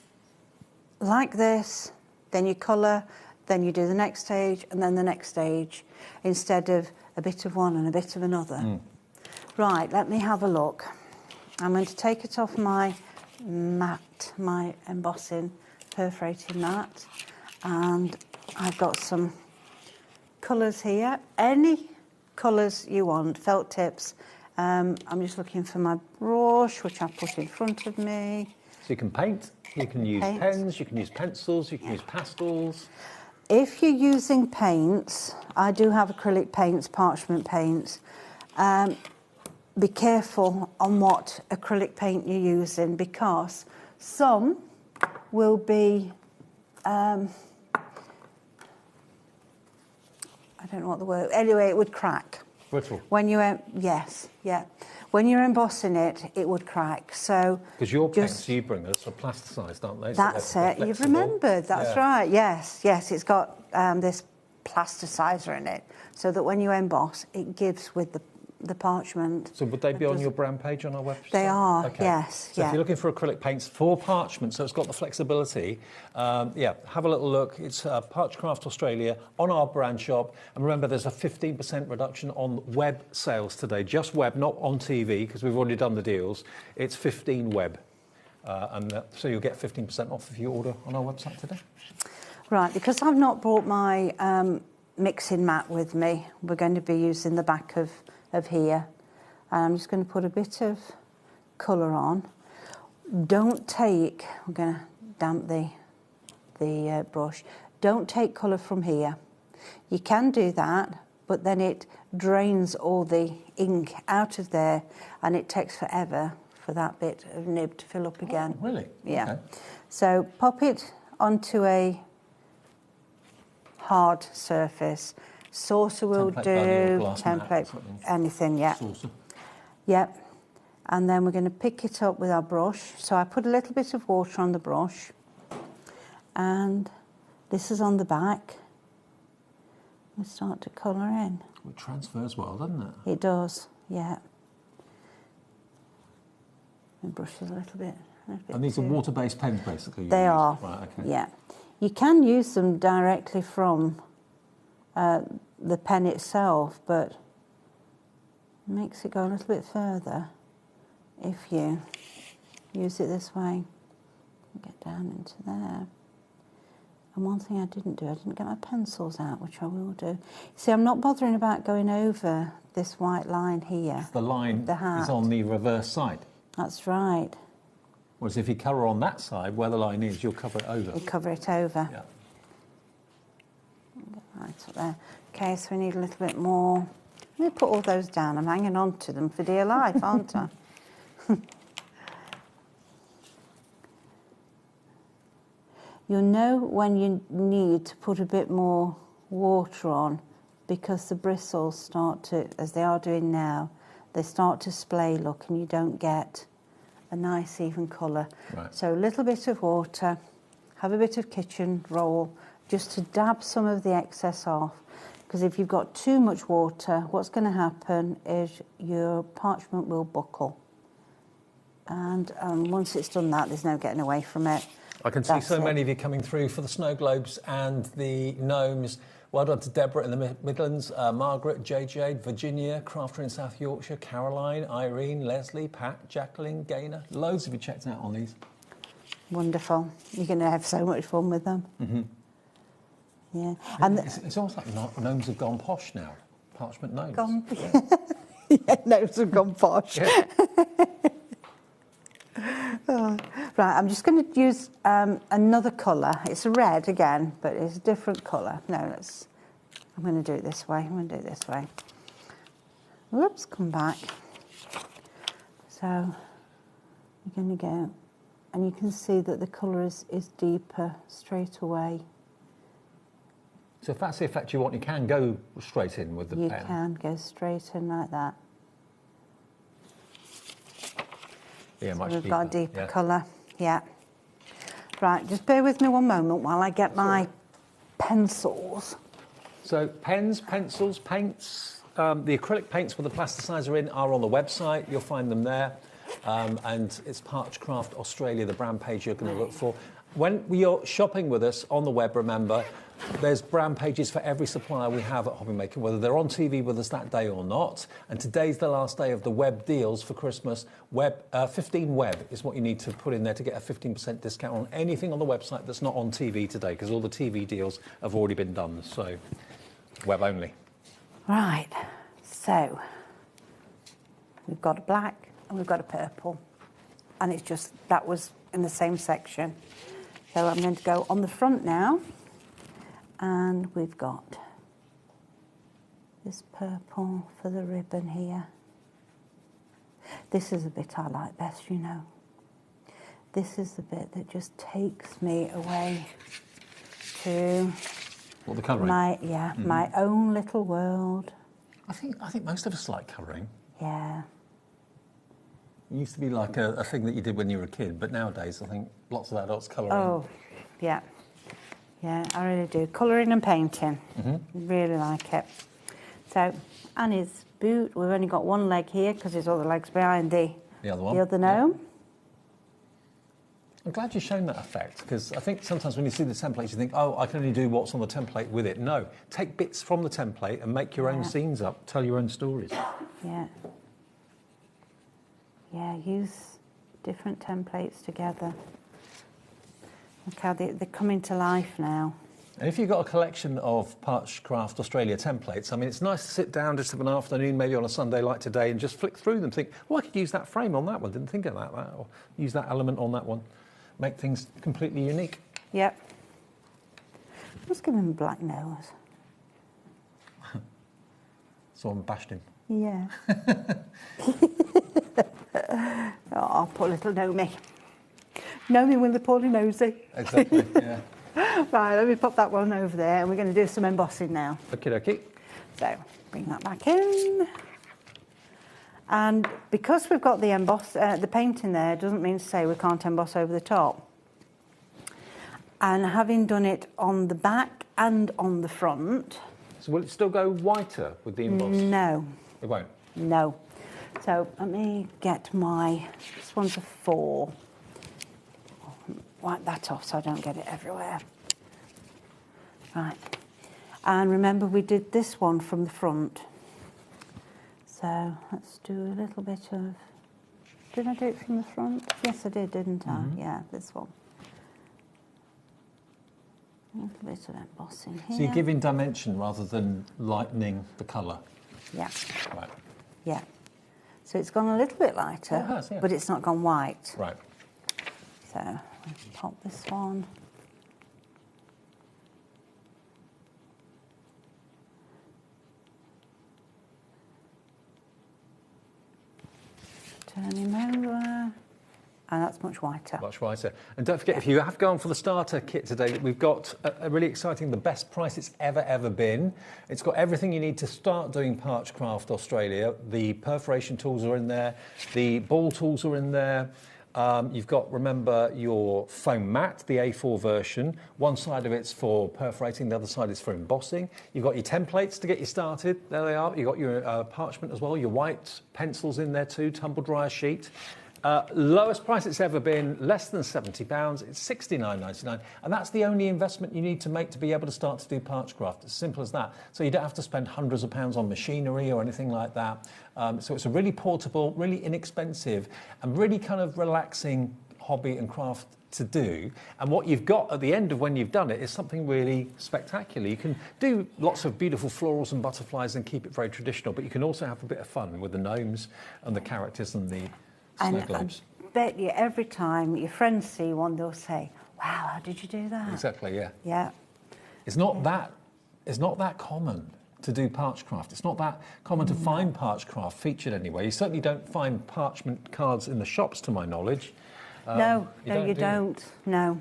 like this, then you colour, then you do the next stage, and then the next stage, instead of a bit of one and a bit of another. Right, let me have a look. I'm going to take it off my mat, my embossing, perforating mat, and I've got some colours here. Any colours you want, felt tips. I'm just looking for my brush, which I've put in front of me. So you can paint, you can use pens, you can use pencils, you can use pastels. If you're using paints, I do have acrylic paints, parchment paints. Be careful on what acrylic paint you're using, because some will be, I don't know what the word, anyway, it would crack. Brittle. When you, yes, yeah. When you're embossing it, it would crack. So because your paints you bring us are plasticized, aren't they? That's so it. You've remembered. That's right. Yes, yes. It's got this plasticizer in it, so that when you emboss, it gives with the parchment. So would they be on your brand page on our website? They are. Okay. Yes. So if you're looking for acrylic paints for parchment, so it's got the flexibility, have a little look. It's Parchcraft Australia on our brand shop. And remember, there's a 15% reduction on web sales today. Just web, not on TV, because we've already done the deals. It's 15 web. So you'll get 15% off if you order on our website today. Right, because I've not brought my mixing mat with me, we're going to be using the back of here. And I'm just going to put a bit of colour on. Don't take, I'm going to damp the brush. Don't take colour from here. You can do that, but then it drains all the ink out of there, and it takes forever for that bit of nib to fill up again. Oh, really? Yeah. Okay. So pop it onto a hard surface. Saucer will do, template, anything, yeah. Saucer. Yep. And then we're going to pick it up with our brush. So I put a little bit of water on the brush, and this is on the back. We start to colour in. It transfers well, doesn't it? It does, yeah. And brush is a little bit. And these are water-based pens, basically? They are, right, okay. yeah. You can use them directly from the pen itself, but it makes it go a little bit further if you use it this way. Get down into there. And one thing I didn't do, I didn't get my pencils out, which I will do. See, I'm not bothering about going over this white line here. The line is on the reverse side. That's right. Whereas if you colour on that side, where the line is, you'll cover it over. You cover it over. Yeah. Right up there. Okay, so we need a little bit more. Let me put all those down. I'm hanging on to them for dear life, aren't I? You'll know when you need to put a bit more water on, because the bristles start to, as they are doing now, they start to splay look, and you don't get a nice even colour. Right. So a little bit of water, have a bit of kitchen roll, just to dab some of the excess off. Because if you've got too much water, what's going to happen is your parchment will buckle. And once it's done that, there's no getting away from it. I can see so many of you coming through for the snow globes and the gnomes. Well done to Deborah in the Midlands, Margaret, JJ, Virginia, Crafter in South Yorkshire, Caroline, Irene, Leslie, Pat, Jacqueline, Gaynor. Loads of you checked out on these. Wonderful. You're going to have so much fun with them. Mm-hmm. Yeah. And it's almost like gnomes have gone posh now. Parchment gnomes. Yeah, gnomes have gone posh. Yeah. Right, I'm just going to use another colour. It's a red again, but it's a different colour. No, I'm going to do it this way. I'm going to do it this way. Whoops, come back. So you're going to go, and you can see that the colour is deeper straight away. So if that's the effect you want, you can go straight in with the pen. You can go straight in like that. Yeah, So much we've deeper. got a deeper colour, yeah. Right, just bear with me one moment while I get my pencils. So pens, pencils, paints, the acrylic paints with the plasticizer in are on the website. You'll find them there. And it's Parchcraft Australia, the brand page you're going to look for. When you're shopping with us on the web, remember, there's brand pages for every supplier we have at HobbyMaker, whether they're on TV with us that day or not. And today's the last day of the web deals for Christmas. 15 web is what you need to put in there to get a 15% discount on anything on the website that's not on TV today, because all the TV deals have already been done. So web only. Right, so we've got a black and we've got a purple. And it's just, that was in the same section. So I'm going to go on the front now. And we've got this purple for the ribbon here. This is the bit I like best, you know. This is the bit that just takes me away to What, the colouring? my own little world. I think most of us like colouring. Yeah. It used to be like a thing that you did when you were a kid, but nowadays I think lots of adults colour in. Oh, yeah. Yeah, I really do. Colouring and painting. Really like it. So, Annie's boot. We've only got one leg here because there's other legs behind the other one. The other gnome. I'm glad you've shown that effect, because I think sometimes when you see the templates you think, oh, I can only do what's on the template with it. No, take bits from the template and make your own scenes up, tell your own stories. Yeah. Yeah, use different templates together. Look how they're coming to life now. And if you've got a collection of Parchcraft Australia templates, I mean, it's nice to sit down just of an afternoon, maybe on a Sunday like today, and just flick through them, think, well, I could use that frame on that one, didn't think about that, or use that element on that one. Make things completely unique. Yep. Let's give him a black nose. Someone bashed him. Yeah. Oh, I'll put little Nomi. Nomi with the poorly nosy. Exactly, yeah. Right, let me pop that one over there, and we're going to do some embossing now. Okie dokie. So, bring that back in. And because we've got the paint in there, doesn't mean to say we can't emboss over the top. And having done it on the back and on the front... So will it still go whiter with the emboss? No. It won't? No. So let me get this one's a 4. Wipe that off so I don't get it everywhere. Right. And remember we did this one from the front. So let's do a little bit of... Did I do it from the front? Yes, I did, didn't I? Yeah, this one. A little bit of embossing here. So you're giving dimension rather than lightening the colour? Yeah. Right. Yeah. So it's gone a little bit lighter, it has, yeah. but it's not gone white. Right. So let's pop this one. Turn him over. And that's much whiter. Much whiter. And don't forget, if you have gone for the starter kit today, that we've got a really exciting, the best price it's ever been. It's got everything you need to start doing Parchcraft Australia. The perforation tools are in there. The ball tools are in there. You've got, remember, your foam mat, the A4 version. One side of it's for perforating, the other side is for embossing. You've got your templates to get you started. There they are. You've got your parchment as well, your white pencils in there too, tumble dryer sheet. Lowest price it's ever been, less than £70. It's $69.99, and that's the only investment you need to make to be able to start to do Parchcraft. It's simple as that. So you don't have to spend hundreds of pounds on machinery or anything like that. So it's a really portable, really inexpensive, and really kind of relaxing hobby and craft to do. And what you've got at the end of when you've done it is something really spectacular. You can do lots of beautiful florals and butterflies and keep it very traditional, but you can also have a bit of fun with the gnomes and the characters and the snow globes. I bet you every time your friends see one, they'll say, wow, how did you do that? Exactly, yeah. Yeah. It's not that common to do Parchcraft. It's not that common to find Parchcraft featured anywhere. You certainly don't find parchment cards in the shops, to my knowledge. No, you don't. No,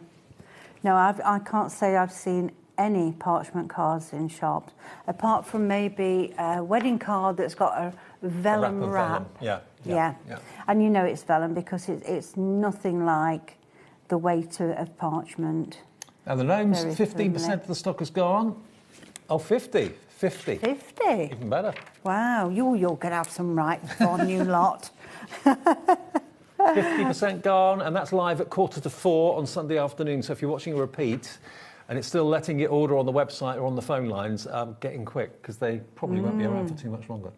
I can't say I've seen any parchment cards in shops, apart from maybe a wedding card that's got a vellum wrap. Yeah. And you know it's vellum because it's nothing like the weight of parchment. Now the gnomes, Very 15% friendly. of the stock has gone. Oh, 50. 50? Even better. Wow, you're going to have some right fun, you lot. 50% gone, and that's live at 3:45 on Sunday afternoon. So if you're watching a repeat and it's still letting you order on the website or on the phone lines, get in quick, because they probably won't be around for too much longer.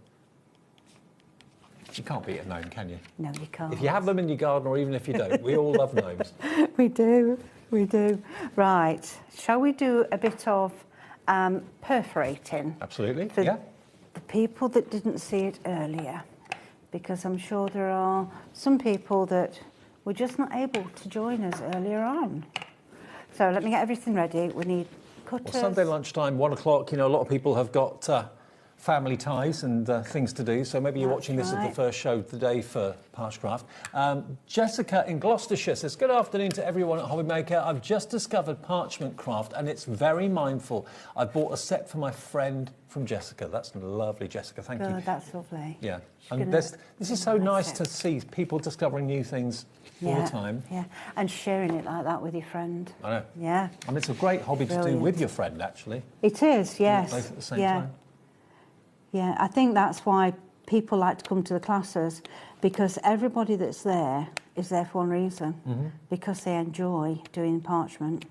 You can't beat a gnome, can you? No, you can't. If you have them in your garden, or even if you don't, we all love gnomes. We do. Right, shall we do a bit of perforating? Absolutely, For yeah. the people that didn't see it earlier, because I'm sure there are some people that were just not able to join us earlier on. So let me get everything ready. We need cutters. Well, Sunday lunchtime, 1 o'clock, a lot of people have got family ties and things to do, so maybe you're That's watching this at the right. first show of the day for Parchcraft. Jessica in Gloucestershire says, good afternoon to everyone at HobbyMaker. I've just discovered parchment craft and it's very mindful. I bought a set for my friend from Jessica. That's lovely, Jessica, thank you. Oh, that's lovely. Yeah, She's and gonna this is so nice organise to see people discovering new things all the time. Yeah, and sharing it like that with your friend. I know. Yeah. And it's a great hobby to do Brilliant. with your friend, actually. It is, yes. Both at the same yeah. time. Yeah, I think that's why people like to come to the classes, because everybody that's there is there for one reason, because they enjoy doing parchment.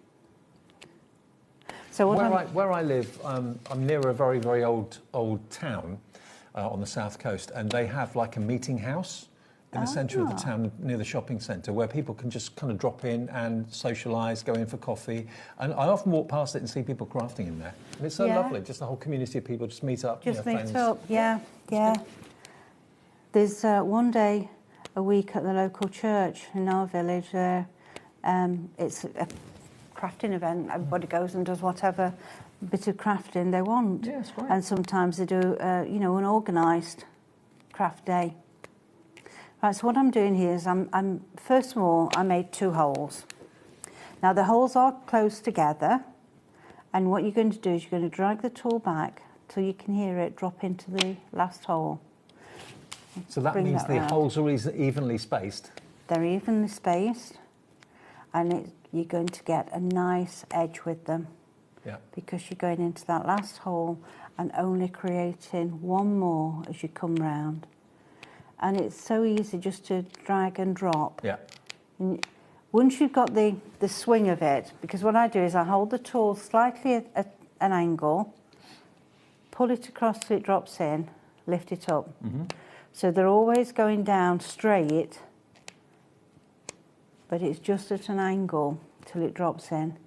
So what Where I live, I'm near a very, very old town on the south coast, and they have like a meeting house in the centre of the town near the shopping centre, where people can just kind of drop in and socialise, go in for coffee. And I often walk past it and see people crafting in there. And it's so Yeah. lovely, just the whole community of people just meet up. just friends. meet up, yeah. There's one day a week at the local church in our village. It's a crafting event. Everybody goes and does whatever bit of crafting they want. Yeah, it's great. And sometimes they do, an organised craft day. Right, so what I'm doing here is I'm first of all, I made 2 holes. Now the holes are close together, and what you're going to do is you're going to drag the tool back till you can hear it drop into the last hole. So that Bring means that the round. holes are evenly spaced. They're evenly spaced, and you're going to get a nice edge with them, Yeah. because you're going into that last hole and only creating one more as you come round. And it's so easy just to drag and drop. Yeah. And once you've got the swing of it, because what I do is I hold the tool slightly at an angle, pull it across till it drops in, lift it up. So they're always going down straight, but it's just at an angle till it drops in.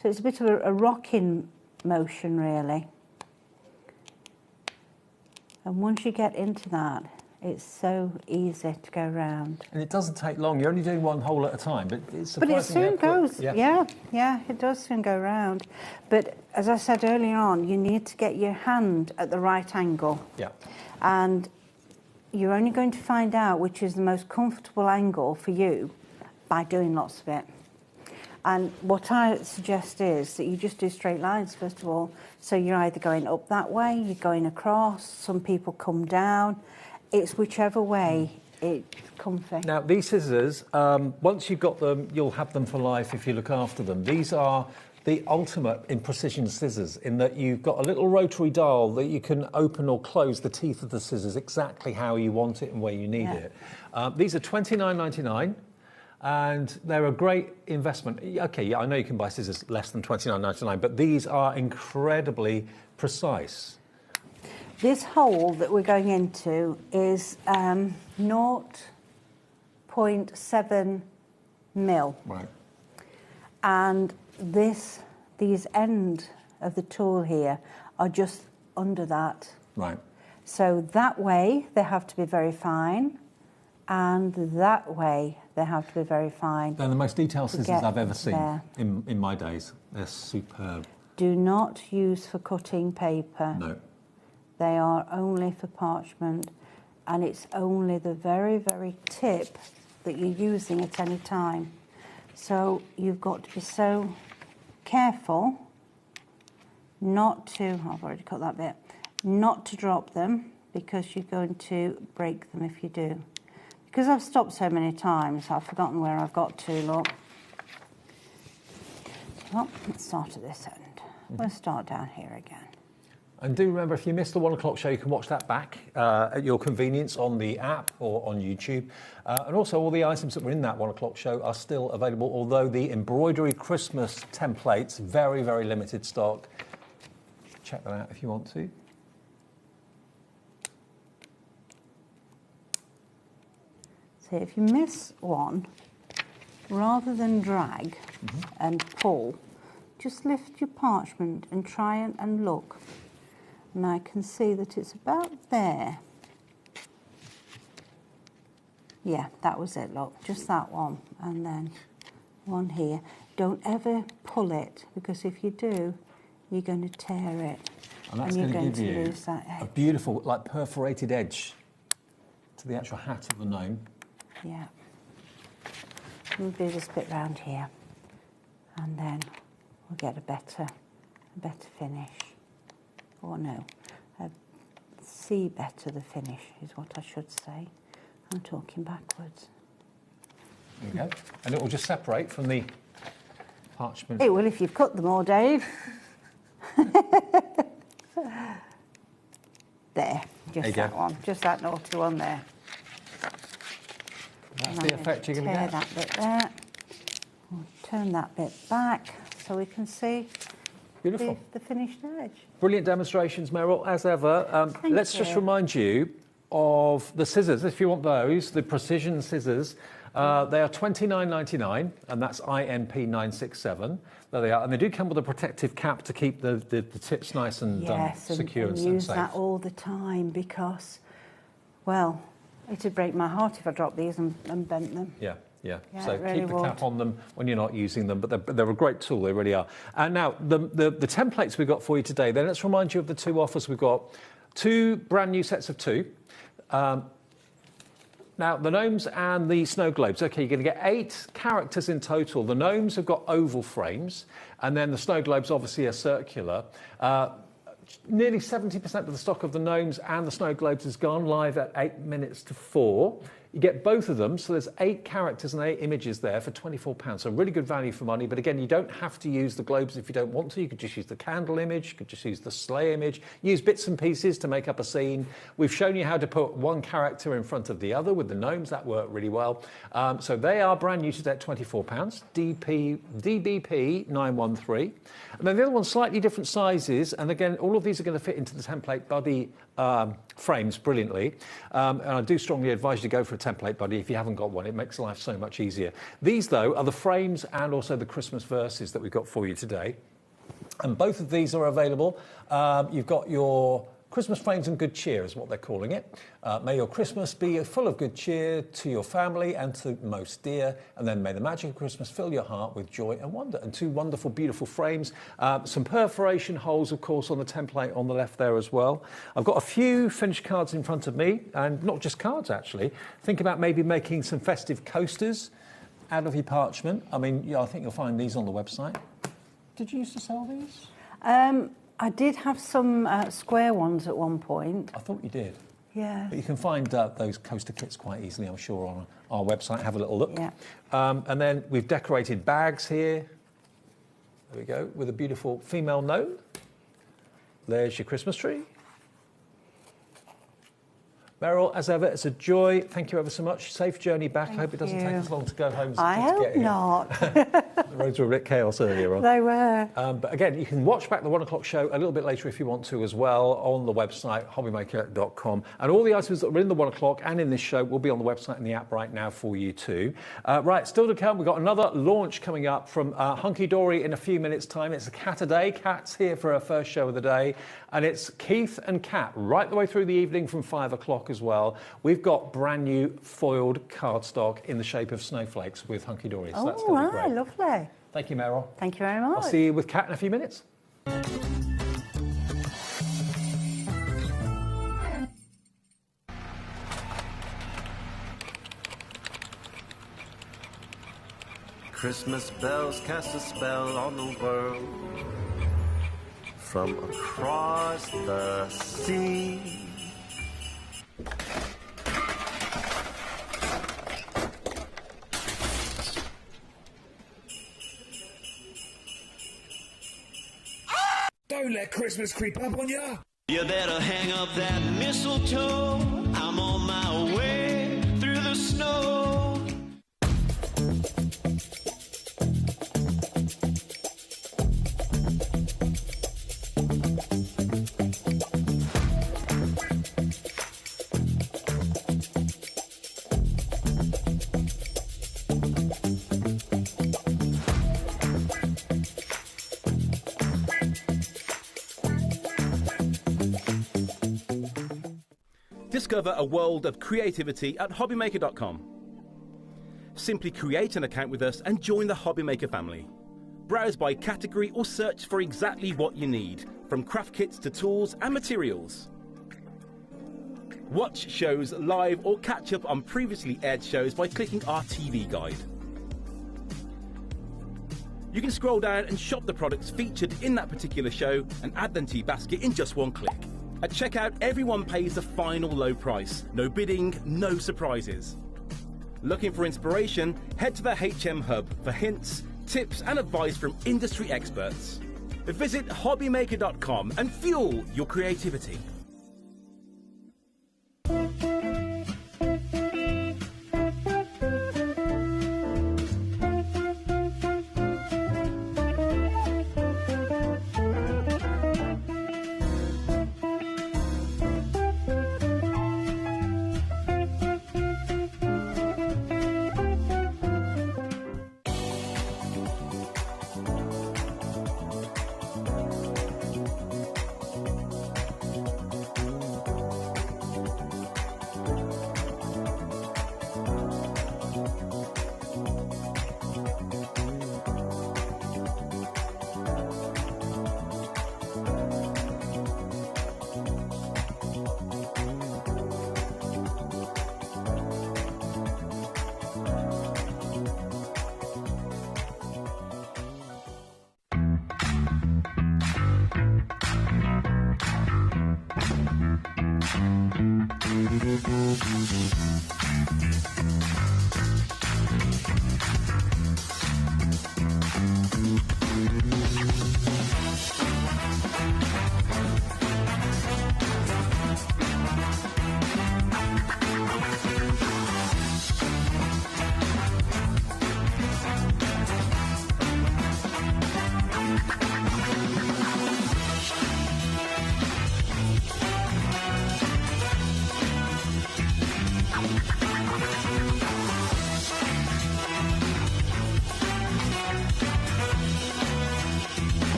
So it's a bit of a rocking motion, really. And once you get into that, it's so easy to go round. And it doesn't take long. You're only doing 1 hole at a time, but it's But it surprisingly soon quick. goes, yeah, it does soon go round. But as I said earlier on, you need to get your hand at the right angle. Yeah. And you're only going to find out which is the most comfortable angle for you by doing lots of it. And what I suggest is that you just do straight lines, first of all. So you're either going up that way, you're going across, some people come down. It's whichever way it's comfy. Now, these scissors, once you've got them, you'll have them for life if you look after them. These are the ultimate in precision scissors, in that you've got a little rotary dial that you can open or close the teeth of the scissors exactly how you want it and where you need it. These are $29.99. And they're a great investment. Okay, yeah, I know you can buy scissors less than $29.99, but these are incredibly precise. This hole that we're going into is 0.7 mil. Right. And these end of the tool here are just under that. Right. So that way they have to be very fine, and that way they have to be very fine. They're the most detailed scissors get I've ever seen there. in my days. They're superb. Do not use for cutting paper. No. They are only for parchment, and it's only the very, very tip that you're using at any time. So you've got to be so careful not to, I've already cut that bit, not to drop them, because you're going to break them if you do. Because I've stopped so many times, I've forgotten where I've got to, look. Well, let's start at this end. We'll start down here again. And do remember, if you missed the 1 o'clock show, you can watch that back at your convenience on the app or on YouTube. And also, all the items that were in that 1 o'clock show are still available, although the embroidery Christmas templates, very, very limited stock. Check that out if you want to. So if you miss one, rather than drag and pull, just lift your parchment and try and look. And I can see that it's about there. Yeah, that was it, look, just that one. And then one here. Don't ever pull it, because if you do, you're going to tear it. And that's you're going to give you lose that edge. a beautiful, like, perforated edge to the actual hat of the gnome. Yeah. We'll do this bit round here, and then we'll get a better finish. Or no, see better the finish is what I should say. I'm talking backwards. There we go. And it will just separate from the parchment. It will if you've cut them all, Dave. There, just that one, just that naughty one there. That's the effect you're going to get. Tear that bit there. We'll turn that bit back so we can see Beautiful. The finished edge. Brilliant demonstrations, Meryl, as ever. Let's just remind you of the scissors, if you want those, the precision scissors. They are $29.99, and that's IMP 967. There they are, and they do come with a protective cap to keep the tips nice and secure and safe. Use that all the time, because, well, it'd break my heart if I dropped these and bent them. Yeah. Yeah, So it really keep the would. cap on them when you're not using them, but they're a great tool, they really are. And now, the templates we've got for you today, then let's remind you of the two offers we've got. 2 brand new sets of 2. Now, the gnomes and the snow globes, okay, you're going to get 8 characters in total. The gnomes have got oval frames, and then the snow globes obviously are circular. Nearly 70% of the stock of the gnomes and the snow globes has gone live at 8 minutes to 4. You get both of them, so there's 8 characters and 8 images there for £24. So really good value for money. But again, you don't have to use the globes if you don't want to. You could just use the candle image, you could just use the sleigh image, use bits and pieces to make up a scene. We've shown you how to put one character in front of the other with the gnomes. That worked really well. So they are brand new today at £24, DBP 913. And then the other one's slightly different sizes. And again, all of these are going to fit into the template body frames brilliantly. And I do strongly advise you to go for a template buddy if you haven't got one. It makes life so much easier. These, though, are the frames and also the Christmas verses that we've got for you today. And both of these are available. You've got your Christmas frames and good cheer is what they're calling it. May your Christmas be full of good cheer to your family and to most dear. And then may the magic of Christmas fill your heart with joy and wonder. And 2 wonderful, beautiful frames. Some perforation holes, of course, on the template on the left there as well. I've got a few finished cards in front of me, and not just cards, actually. Think about maybe making some festive coasters out of your parchment. I mean, yeah, I think you'll find these on the website. Did you used to sell these? I did have some square ones at one point. I thought you did. Yeah. But you can find those coaster kits quite easily, I'm sure, on our website. Have a little look. Yeah. And then we've decorated bags here. There we go, with a beautiful female gnome. There's your Christmas tree. Meryl, as ever, it's a joy. Thank you ever so much. Safe journey back. I hope it doesn't take as long to go home as it I did to hope get here. not. The roads were a bit chaos earlier on. They were. But again, you can watch back the 1 o'clock show a little bit later if you want to as well on the website, HobbyMaker.com. And all the items that were in the 1 o'clock and in this show will be on the website and the app right now for you too. Right, still to come, we've got another launch coming up from Hunky Dory in a few minutes' time. It's a Cat a Day. Cat's here for her first show of the day. And it's Keith and Cat right the way through the evening from 5 o'clock as well. We've got brand new foiled cardstock in the shape of snowflakes with Hunky Dory. So that's going to be great. Lovely. Thank you, Meryl. Thank you very much. I'll see you with Cat in a few minutes. Christmas bells cast a spell on the world from across the sea. Don't let Christmas creep up on ya. You better hang up that mistletoe. I'm on my way through the snow. Discover a world of creativity at HobbyMaker.com. Simply create an account with us and join the HobbyMaker family. Browse by category or search for exactly what you need, from craft kits to tools and materials. Watch shows live or catch up on previously aired shows by clicking our TV guide. You can scroll down and shop the products featured in that particular show and add them to your basket in just one click. At checkout, everyone pays the final low price. No bidding, no surprises. Looking for inspiration? Head to the HM Hub for hints, tips and advice from industry experts. Visit HobbyMaker.com and fuel your creativity.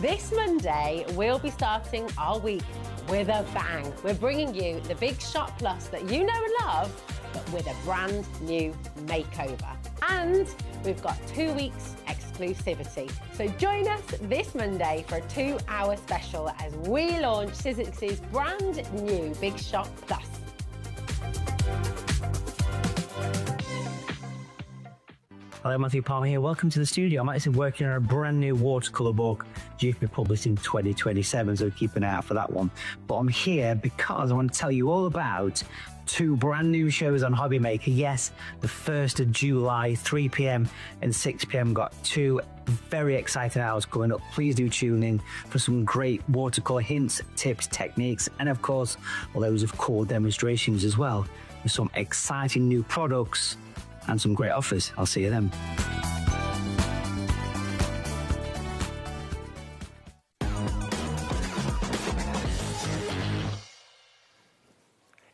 This Monday, we'll be starting our week with a bang. We're bringing you the Big Shot Plus that you know and love, but with a brand new makeover. And we've got 2 weeks exclusivity. So join us this Monday for a 2-hour special as we launch Sizzix's brand new Big Shot Plus. Hello, Matthew Palmer here. Welcome to the studio. I'm actually working on a brand new watercolour book due to be published in 2027, so keep an eye out for that one. But I'm here because I want to tell you all about 2 brand new shows on HobbyMaker. Yes, the 1st of July, 3 p.m. and 6 p.m. got 2 very exciting hours coming up. Please do tune in for some great watercolour hints, tips, techniques, and of course, loads of cool demonstrations as well, with some exciting new products and some great offers. I'll see you then.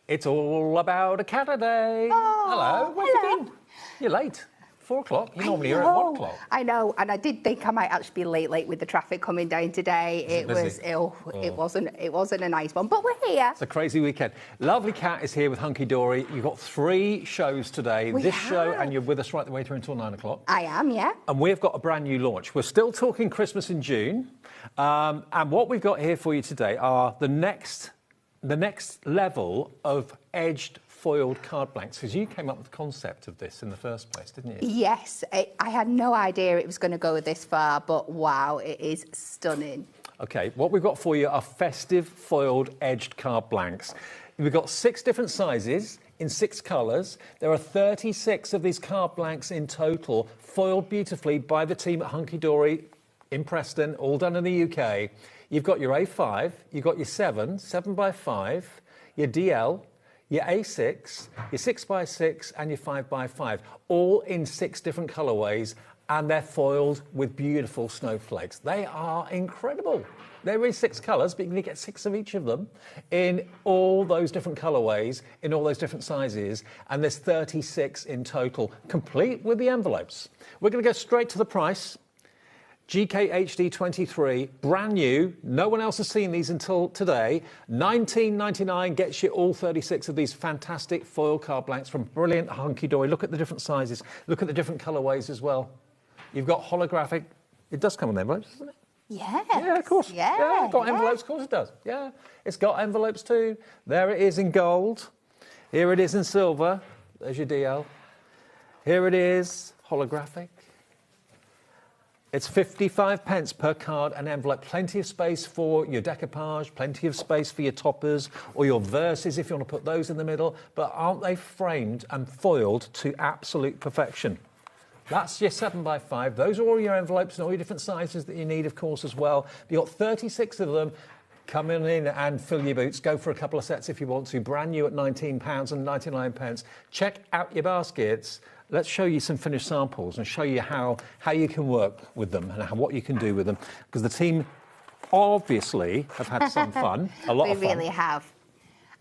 It's all about a Saturday. Oh, hello. Where have you been? You're late. 4 o'clock. You're normally here at 1 o'clock. I know, and I did think I might actually be late with the traffic coming down today. It wasn't a nice one, but we're here. It's a crazy weekend. Lovely Cat is here with Hunky Dory. You've got 3 shows today. Show, and you're with us right the way through until 9 o'clock. I am, yeah. And we've got a brand new launch. We're still talking Christmas in June, and what we've got here for you today are the next level of edged foiled card blanks, because you came up with the concept of this in the first place, didn't you? Yes, I had no idea it was going to go this far, but wow, it is stunning. OK, what we've got for you are festive foiled edged card blanks. We've got 6 different sizes in 6 colours. There are 36 of these card blanks in total, foiled beautifully by the team at Hunky Dory in Preston, all done in the UK. You've got your A5, you've got your 7x5, your DL, your A6, your 6x6 and your 5x5, all in 6 different colourways, and they're foiled with beautiful snowflakes. They are incredible. There is 6 colours, but you can get 6 of each of them in all those different colourways, in all those different sizes, and there's 36 in total, complete with the envelopes. We're going to go straight to the price. GKHD 23, brand new. No one else has seen these until today. $19.99 gets you all 36 of these fantastic foil card blanks from brilliant Hunky Dory. Look at the different sizes. Look at the different colourways as well. You've got holographic. It does come with envelopes, doesn't it? Yes. Yeah, of course. Yeah, it's got envelopes, of course it does. Yeah, it's got envelopes too. There it is in gold. Here it is in silver. There's your DL. Here it is, holographic. It's 55p per card and envelope. Plenty of space for your decoupage, plenty of space for your toppers or your verses if you want to put those in the middle. But aren't they framed and foiled to absolute perfection? That's your 7x5. Those are all your envelopes and all your different sizes that you need, of course, as well. You've got 36 of them. Come in and fill your boots. Go for a couple of sets if you want to. Brand new at £19.99. Check out your baskets. Let's show you some finished samples and show you how you can work with them and what you can do with them. Because the team obviously have had some fun, a lot of fun. We really have.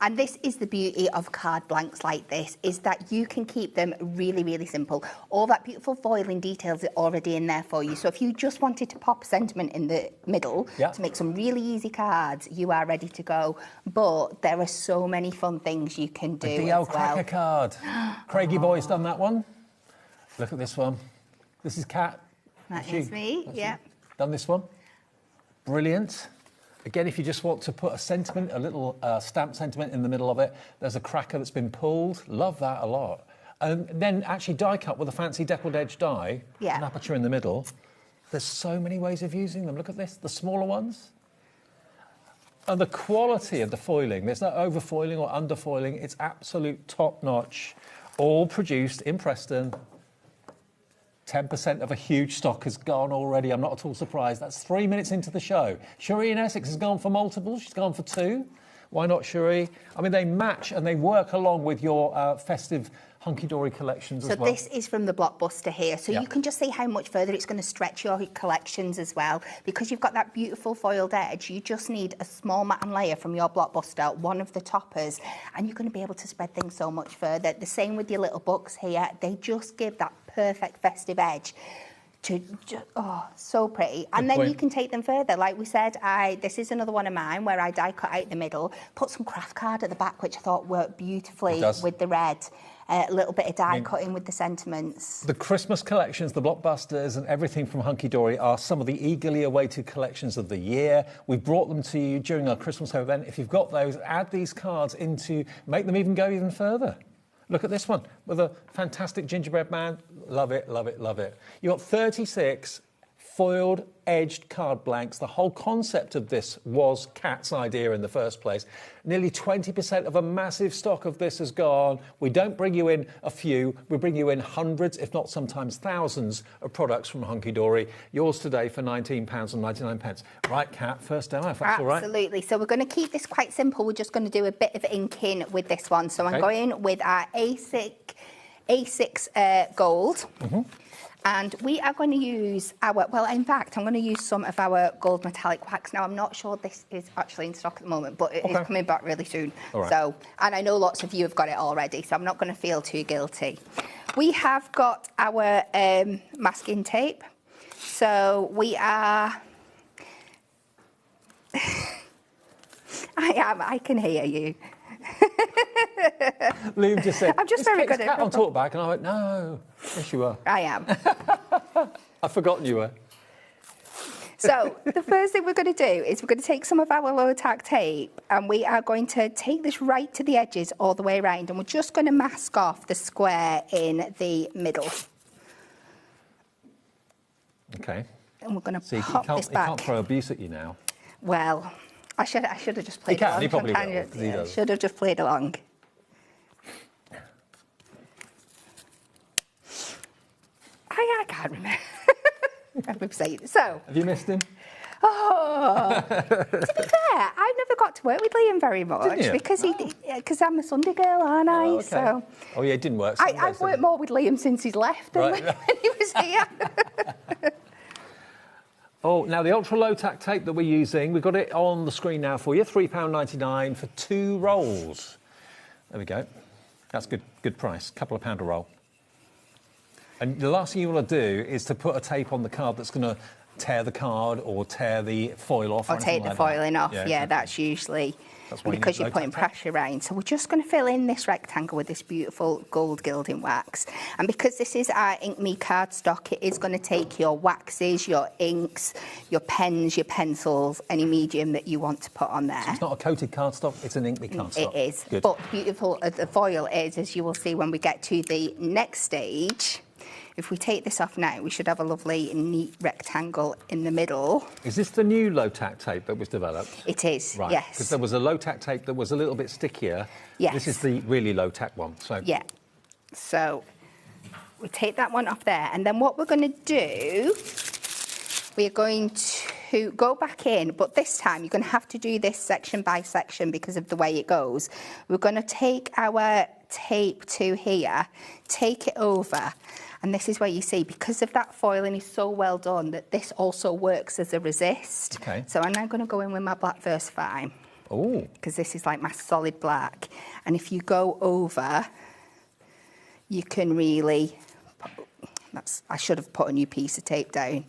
And this is the beauty of card blanks like this, is that you can keep them really, really simple. All that beautiful foiling details are already in there for you. So if you just wanted to pop a sentiment in the middle to make some really easy cards, you are ready to go. But there are so many fun things you can do. The DL Cracker card. Craigie Boy's done that one. Look at this one. This is Kat. That is me, yeah. Done this one. Brilliant. Again, if you just want to put a sentiment, a little stamp sentiment in the middle of it, there's a cracker that's been pulled. Love that a lot. And then actually die cut with a fancy deckled edge die, an aperture in the middle. There's so many ways of using them. Look at this, the smaller ones. And the quality of the foiling, there's no over-foiling or under-foiling. It's absolute top-notch. All produced in Preston. 10% of a huge stock has gone already. I'm not at all surprised. That's 3 minutes into the show. Cherie in Essex has gone for multiples. She's gone for 2. Why not, Cherie? I mean, they match and they work along with your festive Hunky Dory collections as well. So this is from the Blockbuster here. So you can just see how much further it's going to stretch your collections as well. Because you've got that beautiful foiled edge, you just need a small matte layer from your Blockbuster, one of the toppers, and you're going to be able to spread things so much further. The same with your little books here. They just give that perfect festive edge. So pretty. And then you can take them further. Like we said, this is another one of mine where I die cut out the middle, put some craft card at the back, which I thought worked beautifully with the red. A little bit of die cutting with the sentiments. The Christmas collections, the Blockbusters and everything from Hunky Dory are some of the eagerly awaited collections of the year. We've brought them to you during our Christmas home event. If you've got those, add these cards into, make them even go even further. Look at this one with a fantastic gingerbread man. Love it, love it, love it. You've got 36 foiled edged card blanks. The whole concept of this was Kat's idea in the first place. Nearly 20% of a massive stock of this has gone. We don't bring you in a few, we bring you in hundreds, if not sometimes thousands of products from Hunky Dory. Yours today for £19.99. Right, Kat, first demo, if that's all right. Absolutely. So we're going to keep this quite simple. We're just going to do a bit of inking with this one. So I'm going with our A6 gold. And we are going to use in fact, I'm going to use some of our gold metallic wax. Now, I'm not sure this is actually in stock at the moment, but it is coming back really soon. Right. So, and I know lots of you have got it already, so I'm not going to feel too guilty. We have got our masking tape. So we are... I can hear you. Liam just said, I'm just very good at Kat on talkback, and I went, no. Yes, you are. I am. I've forgotten you were. So the first thing we're going to do is we're going to take some of our low tack tape and we are going to take this right to the edges all the way around, and we're just going to mask off the square in the middle. Okay. And we're going to pop this back. He can't throw abuse at you now. Well, I should have just played he can, along. He probably will, he does. Should have just played along. I can't remember. So, have you missed him? Oh, to be fair, I've never got to work with Liam very much because I'm a Sunday girl, aren't I? Oh, okay. So, yeah, it didn't work. I've worked more with Liam since he's left than when he was here. Oh, now the ultra low tack tape that we're using, we've got it on the screen now for you. £3.99 for 2 rolls. There we go. That's good price. Couple of £1 a roll. And the last thing you want to do is to put a tape on the card that's going to tear the card or tear the foil off. Or take the foiling off. Yeah, exactly. That's usually because you're putting pressure around. So we're just going to fill in this rectangle with this beautiful gold gilding wax. And because this is our Ink Me cardstock, it is going to take your waxes, your inks, your pens, your pencils, any medium that you want to put on there. So it's not a coated cardstock, it's an Ink Me cardstock. It is. Good. But beautiful as the foil is, as you will see when we get to the next stage. If we take this off now, we should have a lovely, neat rectangle in the middle. Is this the new low-tack tape that was developed? It is, right. Yes. Because there was a low-tack tape that was a little bit stickier. Yes. This is the really low-tack one. So. Yeah. So we take that one off there. And then what we're going to do, we're going to go back in, but this time you're going to have to do this section by section because of the way it goes. We're going to take our tape to here, take it over, and this is where you see, because of that foiling is so well done, that this also works as a resist. Okay. So I'm now going to go in with my black VersaFine. Oh. Because this is like my solid black. And if you go over, you can really... I should have put a new piece of tape down.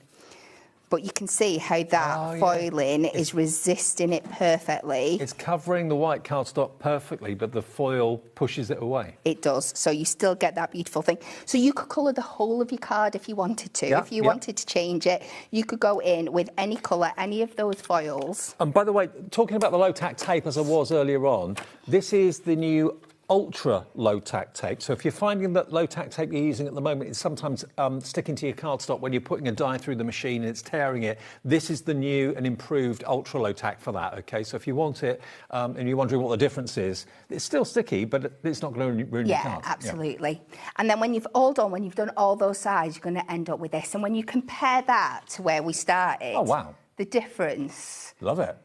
But you can see how that foiling is resisting it perfectly. It's covering the white cardstock perfectly, but the foil pushes it away. It does. So you still get that beautiful thing. So you could colour the whole of your card if you wanted to. Yeah, if you wanted to change it, you could go in with any colour, any of those foils. And by the way, talking about the low-tack tape as I was earlier on, this is the new ultra low-tack tape. So if you're finding that low-tack tape you're using at the moment is sometimes sticking to your cardstock when you're putting a die through the machine and it's tearing it, this is the new and improved ultra low-tack for that, OK? So if you want it and you're wondering what the difference is, it's still sticky, but it's not going to ruin your card. Absolutely. Yeah. And then when you've all done, when you've done all those sides, you're going to end up with this. And when you compare that to where we started, oh, wow, the difference... Love it.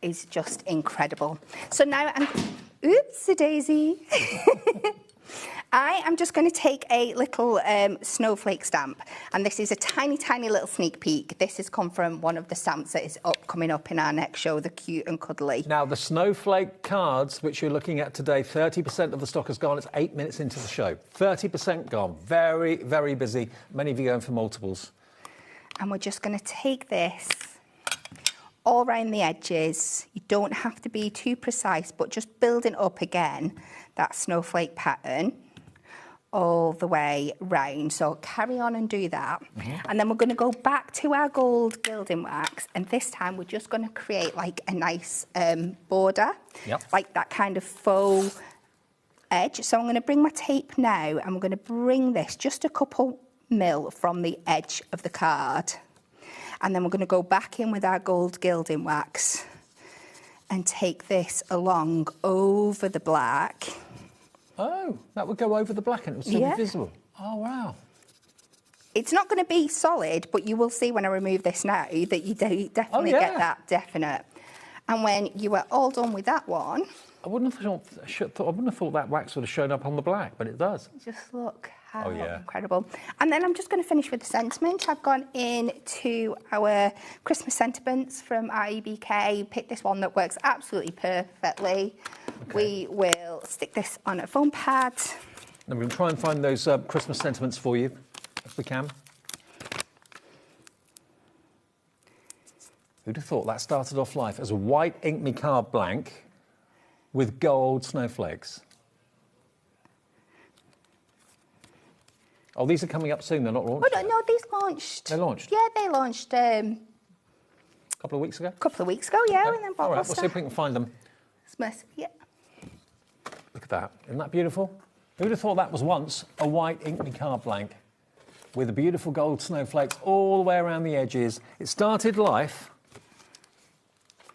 ...is just incredible. So now I'm... Oopsie daisy. I am just going to take a little snowflake stamp, and this is a tiny, tiny little sneak peek. This has come from one of the stamps that is coming up in our next show, the Cute and Cuddly. Now, the snowflake cards, which you're looking at today, 30% of the stock has gone. It's 8 minutes into the show. 30% gone. Very, very busy. Many of you going for multiples. And we're just going to take this all around the edges. You don't have to be too precise, but just building up again that snowflake pattern all the way round. So carry on and do that. And then we're going to go back to our gold gilding wax, and this time we're just going to create like a nice border, like that kind of faux edge. So I'm going to bring my tape now, and we're going to bring this just a couple mil from the edge of the card. And then we're going to go back in with our gold gilding wax and take this along over the black. Oh, that would go over the black and it would still be visible. Oh, wow. It's not going to be solid, but you will see when I remove this now that you definitely get that definite. And when you are all done with that one... I wouldn't have thought that wax would have shown up on the black, but it does. Just look how incredible. And then I'm just going to finish with the sentiment. I've gone into our Christmas sentiments from REBK, picked this one that works absolutely perfectly. We will stick this on a foam pad. And we're going to try and find those Christmas sentiments for you, if we can. Who'd have thought that started off life as a white Ink Me card blank with gold snowflakes? Oh, these are coming up soon. They're not launched. Oh, no, these launched. They launched? Yeah, they launched couple of weeks ago? A couple of weeks ago, yeah. Okay. And then All right, Blockbuster. we'll see if we can find them. Yeah. Look at that. Isn't that beautiful? Who'd have thought that was once a white Inkme card blank with the beautiful gold snowflakes all the way around the edges? It started life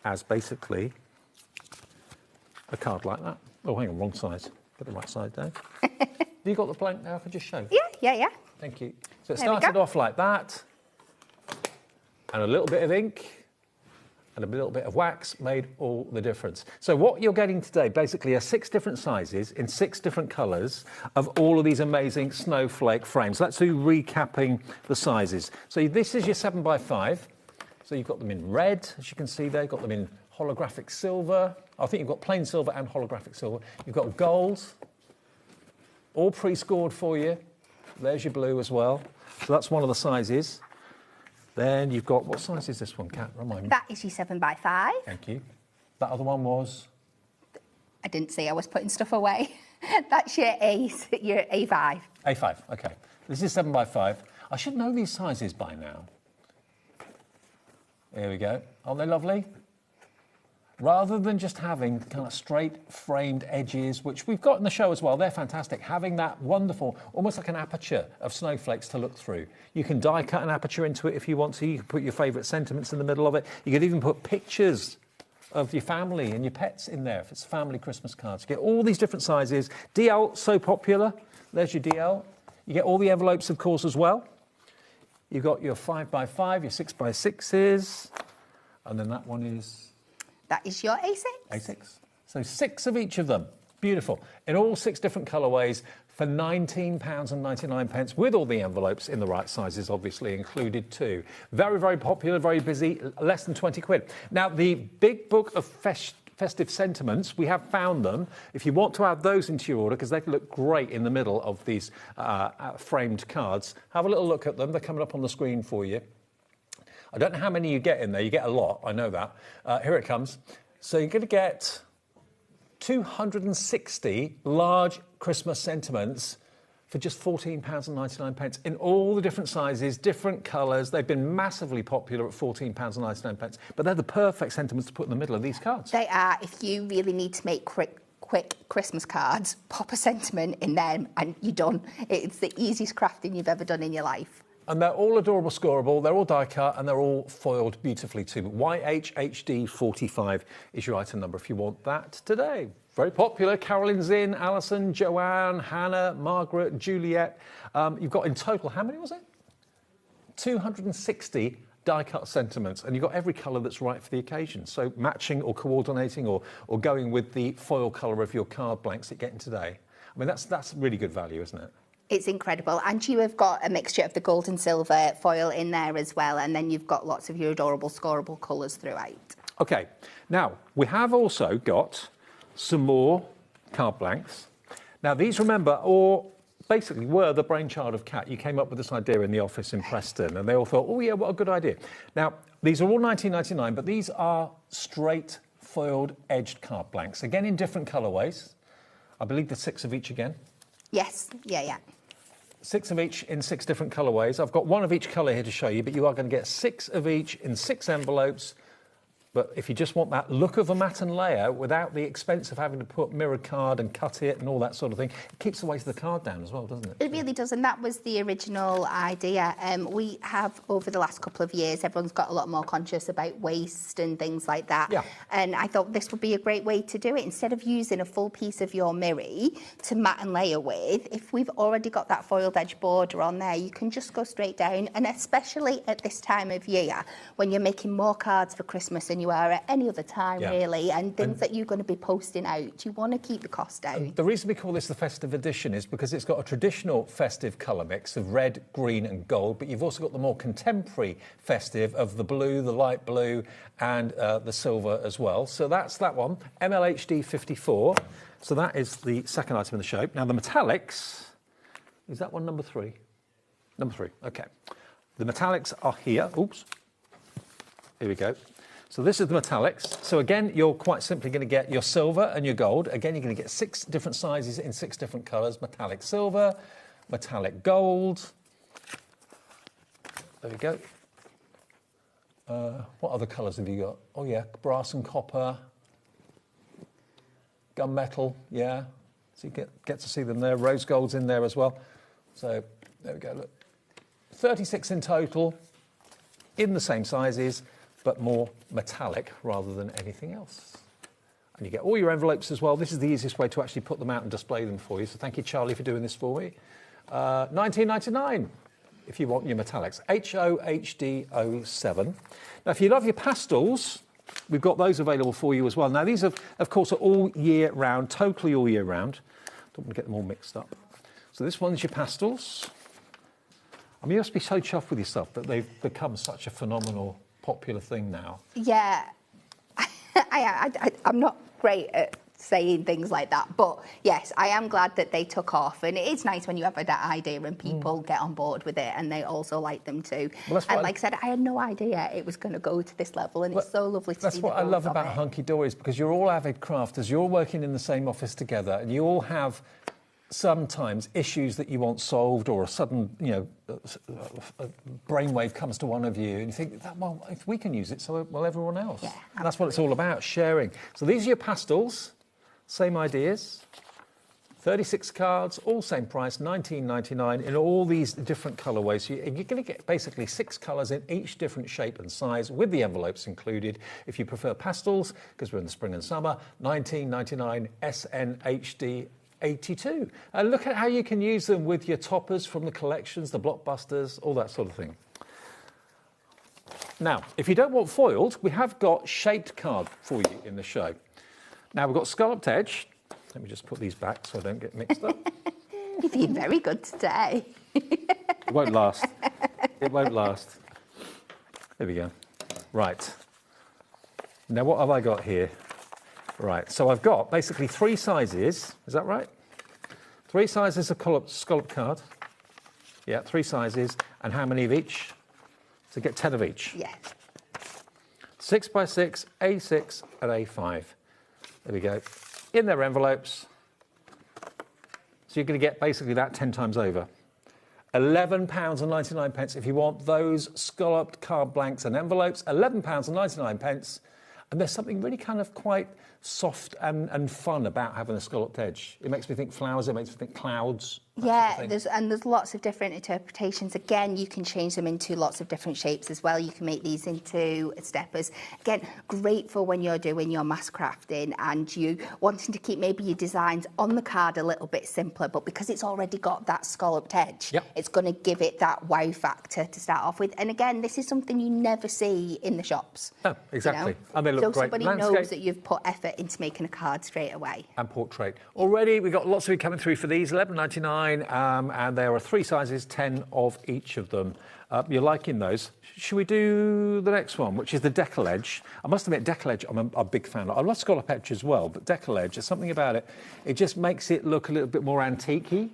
as basically a card like that. Oh, hang on, wrong size. Get the right side down. Have you got the blank now? I can just show. Yeah. Thank you. So it There we started go. off like that, and a little bit of ink and a little bit of wax made all the difference. So what you're getting today basically are 6 different sizes in 6 different colours of all of these amazing snowflake frames. Let's do recapping the sizes. So this is your 7x5. So you've got them in red, as you can see there. You've got them in holographic silver. I think you've got plain silver and holographic silver. You've got gold, all pre-scored for you. There's your blue as well. So that's one of the sizes. Then you've got, what size is this one, Kat? Remind me. That is your 7x5. Thank you. That other one was? I didn't see, I was putting stuff away. That's your A5. A5, okay. This is 7x5. I should know these sizes by now. Here we go. Aren't they lovely? Rather than just having kind of straight framed edges, which we've got in the show as well, they're fantastic. Having that wonderful, almost like an aperture of snowflakes to look through. You can die cut an aperture into it if you want to. You can put your favourite sentiments in the middle of it. You could even put pictures of your family and your pets in there if it's family Christmas cards. You get all these different sizes. DL, so popular. There's your DL. You get all the envelopes, of course, as well. You've got your 5x5, your 6x6s, and then that one is... That is your A6. A6. So 6 of each of them. Beautiful. In all 6 different colourways for £19.99, with all the envelopes in the right sizes, obviously, included too. Very, very popular, very busy, less than 20 quid. Now, the big book of festive sentiments, we have found them. If you want to add those into your order, because they look great in the middle of these framed cards, have a little look at them. They're coming up on the screen for you. I don't know how many you get in there. You get a lot, I know that. Here it comes. So you're going to get 260 large Christmas sentiments for just £14.99 in all the different sizes, different colours. They've been massively popular at £14.99, but they're the perfect sentiments to put in the middle of these cards. They are. If you really need to make quick Christmas cards, pop a sentiment in them and you're done. It's the easiest crafting you've ever done in your life. And they're all adorable scoreable, they're all die cut, and they're all foiled beautifully too. YHHD45 is your item number if you want that today. Very popular. Carolyn's in, Alison, Joanne, Hannah, Margaret, Juliet. You've got in total, how many was it? 260 die-cut sentiments, and you've got every colour that's right for the occasion. So matching or coordinating or going with the foil colour of your card blanks that you're getting today. I mean, that's really good value, isn't it? It's incredible. And you have got a mixture of the gold and silver foil in there as well. And then you've got lots of your adorable, scoreable colours throughout. OK, now, we have also got some more card blanks. Now, these, remember, basically were the brainchild of Kat. You came up with this idea in the office in Preston, and they all thought, oh, yeah, what a good idea. Now, these are all £19.99, but these are straight foiled edged card blanks. Again, in different colourways. I believe there's 6 of each again. Yes, yeah. 6 of each in 6 different colourways. I've got 1 of each colour here to show you, but you are going to get 6 of each in 6 envelopes. But if you just want that look of a matte and layer without the expense of having to put mirrored card and cut it and all that sort of thing, it keeps the weight of the card down as well, doesn't it? It really does, and that was the original idea. We have, over the last couple of years, everyone's got a lot more conscious about waste and things like that. Yeah. And I thought this would be a great way to do it. Instead of using a full piece of your mirror to mat and layer with, if we've already got that foiled edge border on there, you can just go straight down. And especially at this time of year, when you're making more cards for Christmas than you are at any other time, really, and things that you're going to be posting out, you want to keep the cost down. The reason we call this the festive edition is because it's got a traditional festive colour mix of red, green and gold, but you've also got the more contemporary festive of the blue, the light blue and the silver as well. So that's that one, MLHD 54. So that is the second item in the show. Now the metallics, is that one number 3? Number 3, OK. The metallics are here. Oops. Here we go. So this is the metallics. So again, you're quite simply going to get your silver and your gold. Again, you're going to get 6 different sizes in 6 different colours. Metallic silver, metallic gold. There we go. What other colours have you got? Oh yeah, brass and copper, gunmetal, yeah. So you get to see them there. Rose gold's in there as well. So there we go, look. 36 in total, in the same sizes, but more metallic rather than anything else. And you get all your envelopes as well. This is the easiest way to actually put them out and display them for you. So thank you, Charlie, for doing this for me. $19.99 if you want your metallics. HOHD07. Now, if you love your pastels, we've got those available for you as well. Now, these, of course, are all year round, totally all year round. Don't want to get them all mixed up. So this one's your pastels. I mean, you must be so chuffed with yourself that they've become such a phenomenal, popular thing now. Yeah. I'm not great at saying things like that, but yes, I am glad that they took off, and it is nice when you have that idea and people get on board with it, and they also like them too. Well, and like I said, I had no idea it was going to go to this level, and it's so lovely to see. That's what I love about Hunky Dories, because you're all avid crafters, you're all working in the same office together, and you all have sometimes issues that you want solved, or a sudden, a brainwave comes to one of you, and you think, well, if we can use it, so will everyone else. Yeah, and that's what it's all about, sharing. So these are your pastels, same ideas, 36 cards, all same price, $19.99 in all these different colourways. So you're going to get basically 6 colours in each different shape and size, with the envelopes included. If you prefer pastels, because we're in the spring and summer, $19.99 SNHD 82. And look at how you can use them with your toppers from the collections, the blockbusters, all that sort of thing. Now, if you don't want foiled, we have got shaped card for you in the show. Now, we've got scalloped edge. Let me just put these back so I don't get mixed up. You've been very good today. It won't last. It won't last. There we go. Right. Now, what have I got here? Right, so I've got basically 3 sizes, is that right? 3 sizes of scallop card. Yeah, 3 sizes, and how many of each? So get 10 of each. Yeah. 6x6, A6 and A5. There we go. In their envelopes. So you're going to get basically that 10 times over. £11.99 if you want those scalloped card blanks and envelopes. £11.99. And there's something really kind of quite soft and fun about having a scalloped edge. It makes me think flowers, it makes me think clouds. Yeah, there's lots of different interpretations. Again, you can change them into lots of different shapes as well. You can make these into steppers. Again, great for when you're doing your mass crafting and you wanting to keep maybe your designs on the card a little bit simpler, but because it's already got that scalloped edge, it's going to give it that wow factor to start off with. And again, this is something you never see in the shops. Oh, exactly. And they look so great. Somebody knows that you've put effort into making a card straight away. And portrait. Already, we've got lots of you coming through for these, $11.99. And there are 3 sizes, 10 of each of them. You're liking those. Should we do the next one, which is the decal edge? I must admit, decal edge, I'm a big fan of. I love scallop edge as well, but decal edge, there's something about it. It just makes it look a little bit more antique-y.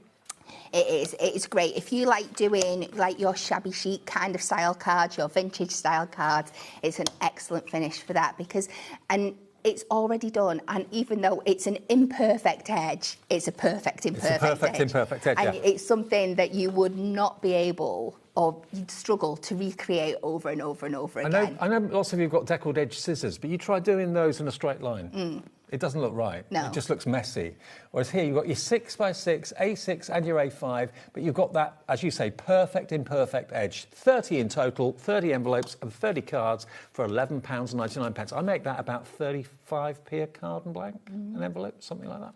It is. It's great. If you like doing like your shabby chic kind of style cards, your vintage style cards, it's an excellent finish for that because, and it's already done, and even though it's an imperfect edge, it's a perfect imperfect edge. It's a perfect imperfect edge, and it's something that you would not be able, or you'd struggle to recreate over and over and over again. I know lots of you have got deckled edge scissors, but you try doing those in a straight line. It doesn't look right. No. It just looks messy. Whereas here you've got your 6x6, A6 and your A5, but you've got that, as you say, perfect imperfect edge. 30 in total, 30 envelopes and 30 cards for £11.99. I make that about 35p a card and blank, an envelope, something like that.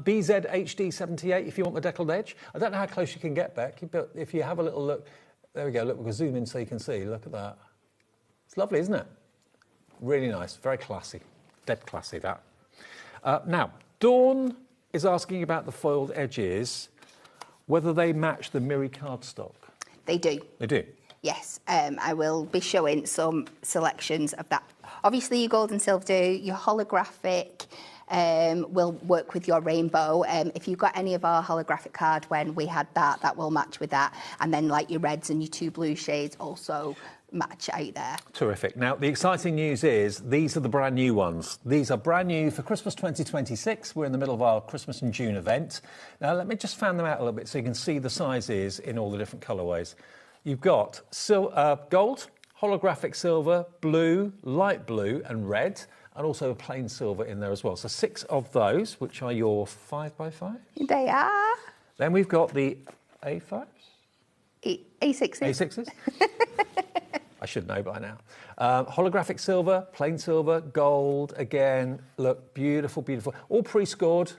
BZHD78 if you want the deckled edge. I don't know how close you can get, Beck, but if you have a little look, there we go, look, we'll zoom in so you can see, look at that. It's lovely, isn't it? Really nice, very classy. Dead classy, that. Now, Dawn is asking about the foiled edges, whether they match the Miri cardstock. They do. They do? Yes, I will be showing some selections of that. Obviously, your gold and silver do, your holographic will work with your rainbow. If you've got any of our holographic card when we had that, that will match with that. And then like your reds and your 2 blue shades also match out there. Terrific. Now, the exciting news is these are the brand new ones. These are brand new for Christmas 2026. We're in the middle of our Christmas in June event. Now, let me just fan them out a little bit so you can see the sizes in all the different colourways. You've got gold, holographic silver, blue, light blue and red, and also a plain silver in there as well. So 6 of those, which are your 5x5. They are. Then we've got the A5s. A6s. A6s. I should know by now. Holographic silver, plain silver, gold, again, look, beautiful, beautiful. All pre-scored,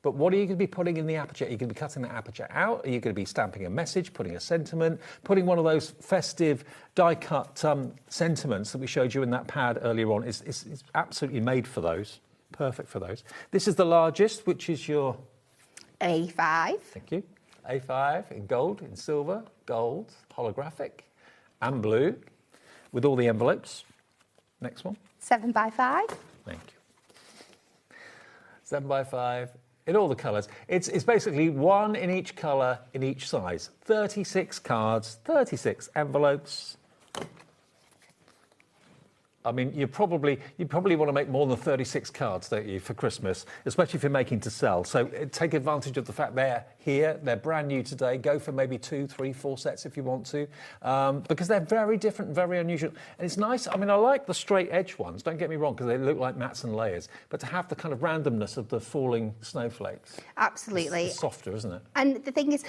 but what are you going to be putting in the aperture? Are you going to be cutting the aperture out? Are you going to be stamping a message, putting a sentiment, putting one of those festive die-cut sentiments that we showed you in that pad earlier on? It's absolutely made for those, perfect for those. This is the largest, which is your... A5. Thank you. A5 in gold, in silver, gold, holographic, and blue, with all the envelopes. Next one. 7x5. Thank you. 7x5 in all the colours. It's basically 1 in each colour in each size. 36 cards, 36 envelopes. I mean, you probably want to make more than 36 cards, don't you, for Christmas, especially if you're making to sell. So take advantage of the fact they're here, they're brand new today. Go for maybe 2, 3, 4 sets if you want to, because they're very different and very unusual. And it's nice. I mean, I like the straight edge ones, don't get me wrong, because they look like mats and layers. But to have the kind of randomness of the falling snowflakes. Absolutely. It's softer, isn't it? And the thing is,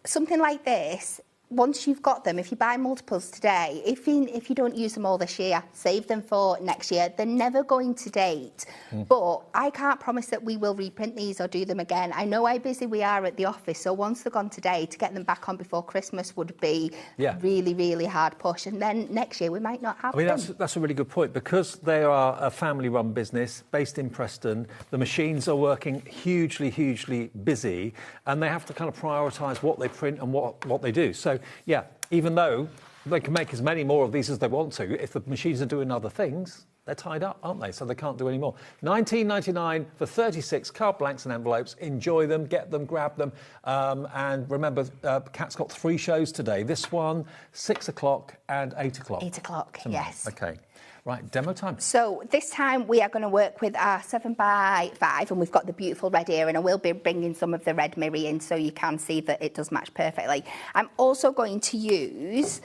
something like this, once you've got them, if you buy multiples today, if you don't use them all this year, save them for next year. They're never going to date. But I can't promise that we will reprint these or do them again. I know how busy we are at the office, so once they're gone today, to get them back on before Christmas would be really, really hard push. And then next year we might not have them. That's a really good point, because they are a family-run business based in Preston. The machines are working hugely, hugely busy, and they have to kind of prioritise what they print and what they do. So, yeah, even though they can make as many more of these as they want to, if the machines are doing other things, they're tied up, aren't they? So they can't do any more. $19.99 for 36 card blanks and envelopes. Enjoy them, get them, grab them. And remember, Kat's got 3 shows today. This one, 6 o'clock and 8 o'clock. 8 o'clock, yes. OK. Right, demo time. So this time we are going to work with our 7x5, and we've got the beautiful red here, and I will be bringing some of the red mirror in so you can see that it does match perfectly. I'm also going to use,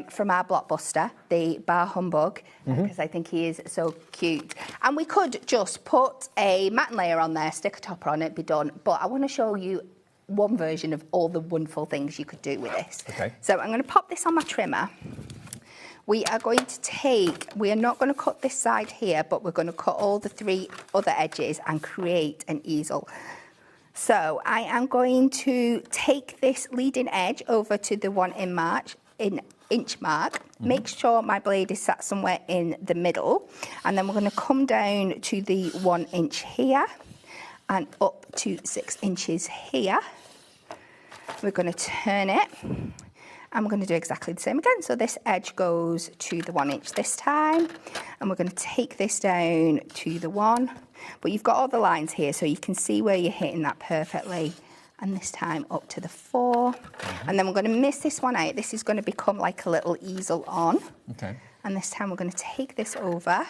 from our Blockbuster, the Bar Humbug, because I think he is so cute. And we could just put a matte layer on there, stick a topper on it, be done. But I want to show you one version of all the wonderful things you could do with this. Okay. So I'm going to pop this on my trimmer. We are going to we are not going to cut this side here, but we're going to cut all the 3 other edges and create an easel. So I am going to take this leading edge over to the 1 inch mark, make sure my blade is sat somewhere in the middle, and then we're going to come down to the 1 inch here and up to 6 inches here. We're going to turn it. And we're going to do exactly the same again. So this edge goes to the 1 inch this time. And we're going to take this down to the 1. But you've got all the lines here, so you can see where you're hitting that perfectly. And this time up to the 4. And then we're going to miss this one out. This is going to become like a little easel on. Okay. And this time we're going to take this over.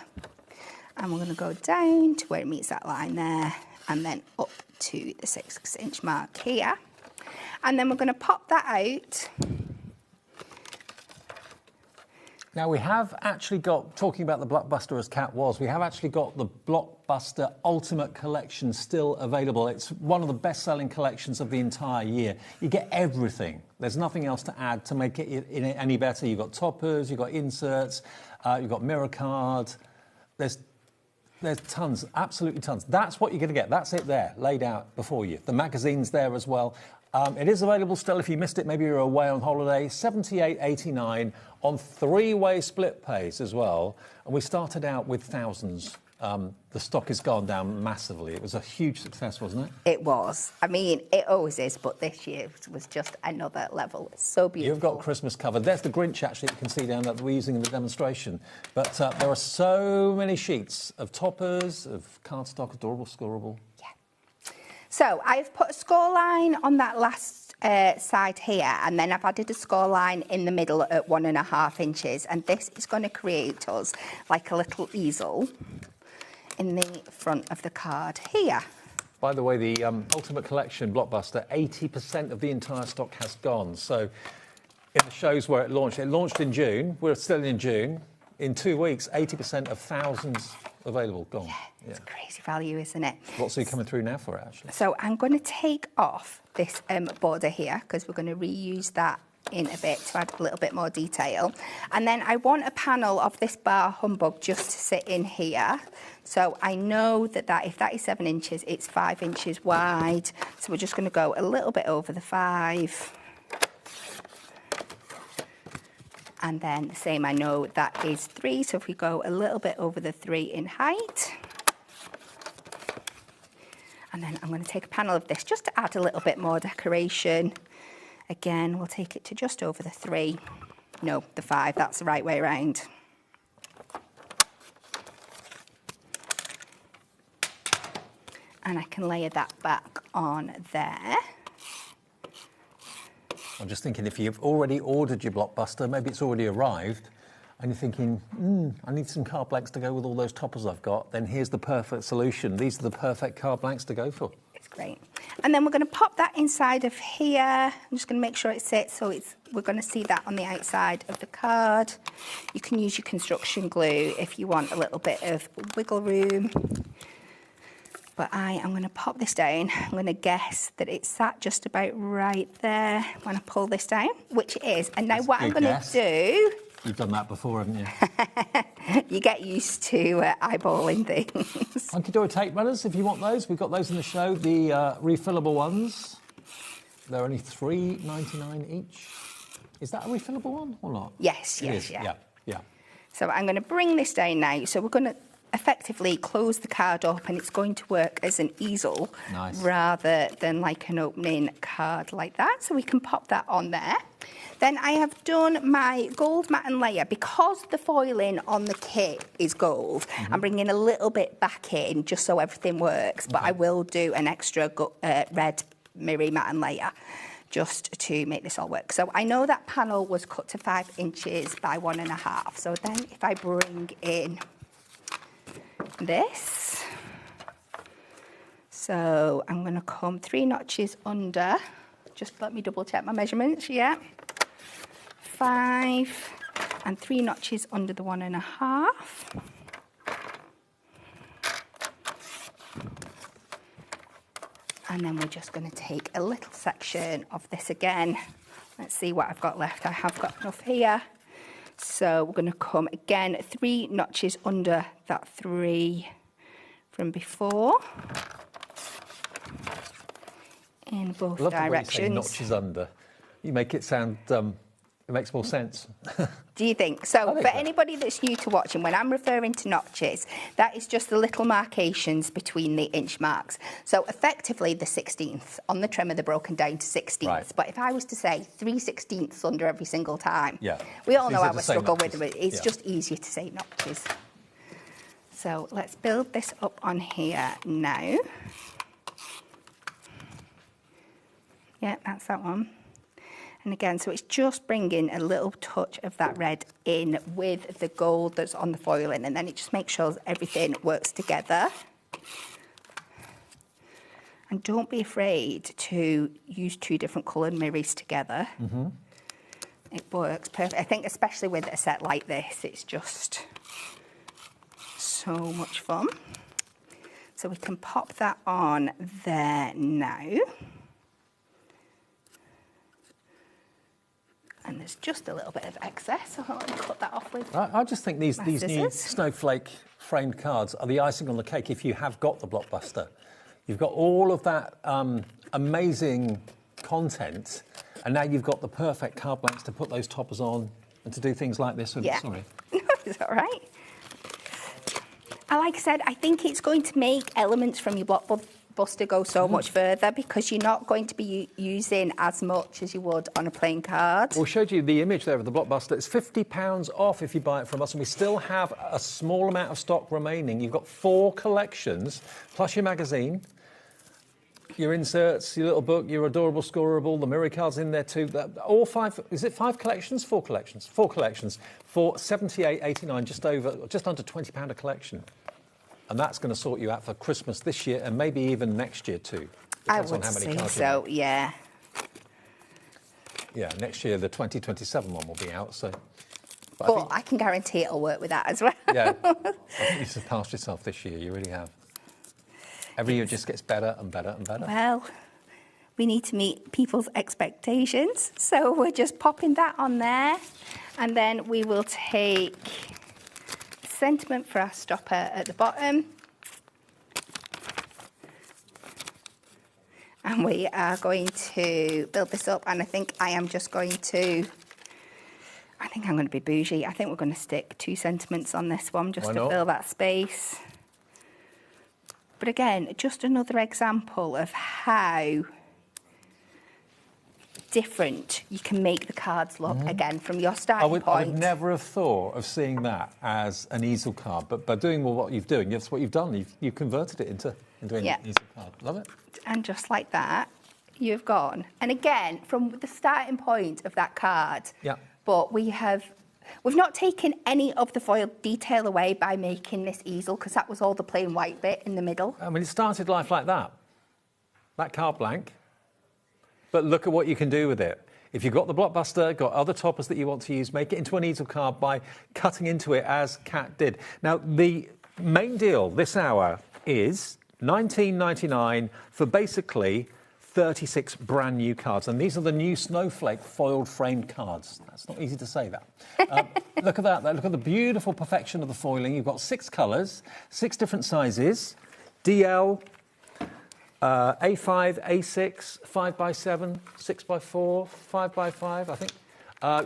And we're going to go down to where it meets that line there. And then up to the 6 inch mark here. And then we're going to pop that out. Now, we have actually got, talking about the Blockbuster as Kat was, we have actually got the Blockbuster Ultimate Collection still available. It's one of the best-selling collections of the entire year. You get everything. There's nothing else to add to make it any better. You've got toppers, you've got inserts, you've got mirror cards. There's tons, absolutely tons. That's what you're going to get. That's it there, laid out before you. The magazine's there as well. It is available still. If you missed it, maybe you're away on holiday. $78.89 on 3-way split pays as well. And we started out with thousands. The stock has gone down massively. It was a huge success, wasn't it? It was. I mean, it always is, but this year was just another level. It's so beautiful. You've got Christmas covered. There's the Grinch, actually, that you can see down there that we're using in the demonstration. But there are so many sheets of toppers, of cardstock, adorable, scoreable. Yeah. So I've put a score line on that last side here, and then I've added a score line in the middle at 1.5 inches. And this is going to create us like a little easel in the front of the card here. By the way, the Ultimate Collection Blockbuster, 80% of the entire stock has gone. So in the shows where it launched. It launched in June. We're still in June. In 2 weeks, 80% of thousands available, gone. Yeah, it's crazy value, isn't it? What's he coming through now for it, actually? So I'm going to take off this border here because we're going to reuse that in a bit to add a little bit more detail. And then I want a panel of this bar humbug just to sit in here. So I know that if that is 7 inches, it's 5 inches wide. So we're just going to go a little bit over the 5. And then the same, I know that is 3, so if we go a little bit over the 3 in height. And then I'm going to take a panel of this just to add a little bit more decoration. Again, we'll take it to just over the 3. No, the 5, that's the right way around. And I can layer that back on there. I'm just thinking, if you've already ordered your Blockbuster, maybe it's already arrived, and you're thinking, I need some card blanks to go with all those toppers I've got, then here's the perfect solution. These are the perfect card blanks to go for. It's great. And then we're going to pop that inside of here. I'm just going to make sure it sits, so we're going to see that on the outside of the card. You can use your construction glue if you want a little bit of wiggle room. But I am going to pop this down. I'm going to guess that it's sat just about right there when I pull this down, which it is. And now what I'm going to do... You've done that before, haven't you? You get used to eyeballing things. Hunky-dory tape runners, if you want those. We've got those in the show, the refillable ones. They're only $3.99 each. Is that a refillable one or not? Yes, yes, yeah. So I'm going to bring this down now. So we're going to effectively close the card up, and it's going to work as an easel rather than like an opening card like that. So we can pop that on there. Then I have done my gold matte and layer. Because the foiling on the kit is gold, I'm bringing a little bit back in just so everything works, but I will do an extra red mirror matte and layer just to make this all work. So I know that panel was cut to 5 inches by 1.5. So then if I bring in this, so I'm going to come 3 notches under, just let me double check my measurements, 5 and 3 notches under the 1.5. And then we're just going to take a little section of this again. Let's see what I've got left. I have got enough here. So we're going to come again 3 notches under that 3 from before in both directions. I love the way you say notches under. You make it sound, it makes more sense. Do you think? So for anybody that's new to watching, when I'm referring to notches, that is just the little marcations between the inch marks. So effectively the 16ths on the trimmer, they're broken down to 16ths. Right. But if I was to say 3/16ths under every single time, we all know how I struggle with it. It's just easier to say notches. So let's build this up on here now. Yeah, that's that one. And again, so it's just bringing a little touch of that red in with the gold that's on the foiling, and then it just makes sure everything works together. And don't be afraid to use 2 different coloured mirrors together. It works perfect. I think especially with a set like this, it's just so much fun. So we can pop that on there now. And there's just a little bit of excess, so I'll cut that off with I just think these new snowflake framed cards are the icing on the cake if you have got the Blockbuster. You've got all of that amazing content, and now you've got the perfect card blanks to put those toppers on and to do things like this. Yeah. Sorry. No, it's all right. Like I said, I think it's going to make elements from your Blockbuster go so much further because you're not going to be using as much as you would on a plain card. We showed you the image there of the Blockbuster. It's £50 off if you buy it from us, and we still have a small amount of stock remaining. You've got 4 collections, plus your magazine, your inserts, your little book, your adorable scorable, the mirror cards in there too. All 5, is it 5 collections? 4 collections. 4 collections for £78.89, just under £20 a collection. And that's going to sort you out for Christmas this year and maybe even next year too. I would say so, yeah. Yeah, next year the 2027 one will be out, so... But I can guarantee it'll work with that as well. Yeah, I think you surpassed yourself this year, you really have. Every year it just gets better and better and better. Well, we need to meet people's expectations, so we're just popping that on there, and then we will take sentiment for our stopper at the bottom. And we are going to build this up, and I think I am just going to... I think I'm going to be bougie. I think we're going to stick 2 sentiments on this one just to fill that space. But again, just another example of how different you can make the cards look, again, from your starting point. I would never have thought of seeing that as an easel card, but by doing what you're doing, that's what you've done. You've converted it into an easel card. Love it. And just like that, you've gone. And again, from the starting point of that card, but we've not taken any of the foil detail away by making this easel, because that was all the plain white bit in the middle. I mean, it started life like that card blank, but look at what you can do with it. If you've got the blockbuster, got other toppers that you want to use, make it into an easel card by cutting into it as Kat did. Now, the main deal this hour is $19.99 for basically 36 brand new cards, and these are the new Snowflake foiled framed cards. That's not easy to say that. Look at that. Look at the beautiful perfection of the foiling. You've got 6 colours, 6 different sizes, DL, A5, A6, 5x7, 6x4, 5x5, I think.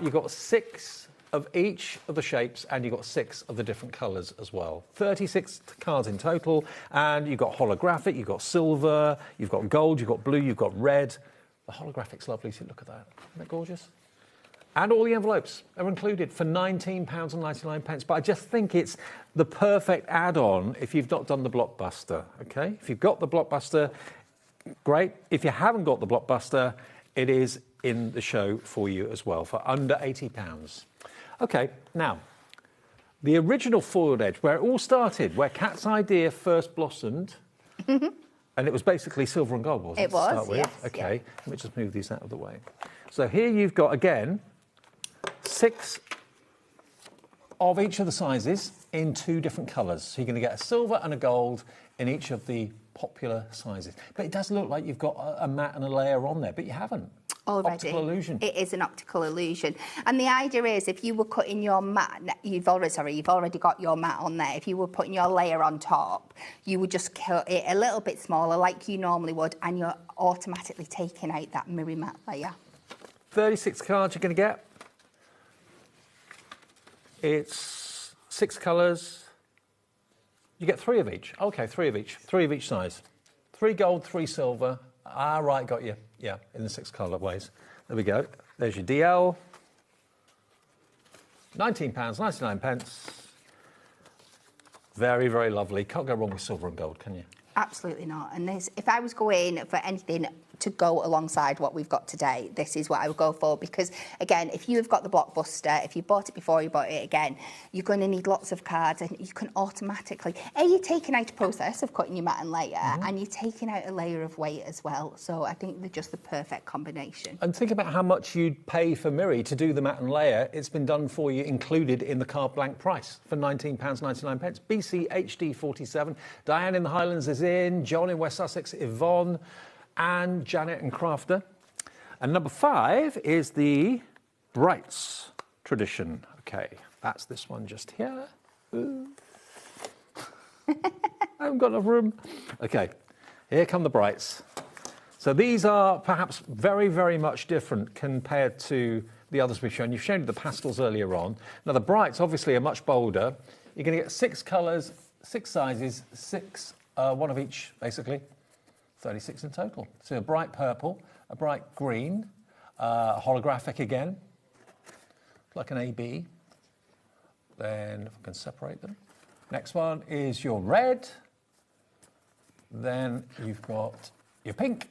You've got 6 of each of the shapes, and you've got 6 of the different colours as well. 36 cards in total, and you've got holographic, you've got silver, you've got gold, you've got blue, you've got red. The holographic's lovely, so look at that. Isn't that gorgeous? And all the envelopes are included for £19.99. But I just think it's the perfect add-on if you've not done the blockbuster, OK? If you've got the blockbuster, great. If you haven't got the blockbuster, it is in the show for you as well, for under £80. OK, now, the original foiled edge, where it all started, where Kat's idea first blossomed, and it was basically silver and gold, wasn't it? It was, yes. OK, let me just move these out of the way. So here you've got, again, 6 of each of the sizes in 2 different colours. So you're going to get a silver and a gold in each of the popular sizes. But it does look like you've got a matte and a layer on there, but you haven't. Already. Optical illusion. It is an optical illusion. And the idea is, if you were cutting your mat, you've already got your mat on there. If you were putting your layer on top, you would just cut it a little bit smaller like you normally would, and you're automatically taking out that mirror mat layer. 36 cards you're going to get. It's 6 colours. You get 3 of each. OK, 3 of each. 3 of each size. 3 gold, 3 silver. Ah, right, got you. Yeah, in the 6 colourways. There we go. There's your DL. £19.99. Very, very lovely. Can't go wrong with silver and gold, can you? Absolutely not. And this, if I was going for anything to go alongside what we've got today, this is what I would go for, because again, if you've got the blockbuster, if you bought it before you bought it again, you're going to need lots of cards, and you can automatically, you're taking out a process of cutting your mat and layer, and you're taking out a layer of weight as well. So I think they're just the perfect combination. And think about how much you'd pay for Miri to do the mat and layer. It's been done for you, included in the card blank price for £19.99. BC HD 47. Diane in the Highlands is in. John in West Sussex. Yvonne. And Janet and Crafter. And number 5 is the Brights tradition. OK, that's this one just here. Ooh. I haven't got enough room. OK, here come the Brights. So these are perhaps very, very much different compared to the others we've shown. You've shown the pastels earlier on. Now, the Brights obviously are much bolder. You're going to get 6 colours, 6 sizes, 6, 1 of each, basically. 36 in total. So a bright purple, a bright green, holographic again, like an AB. Then if I can separate them. Next one is your red. Then you've got your pink.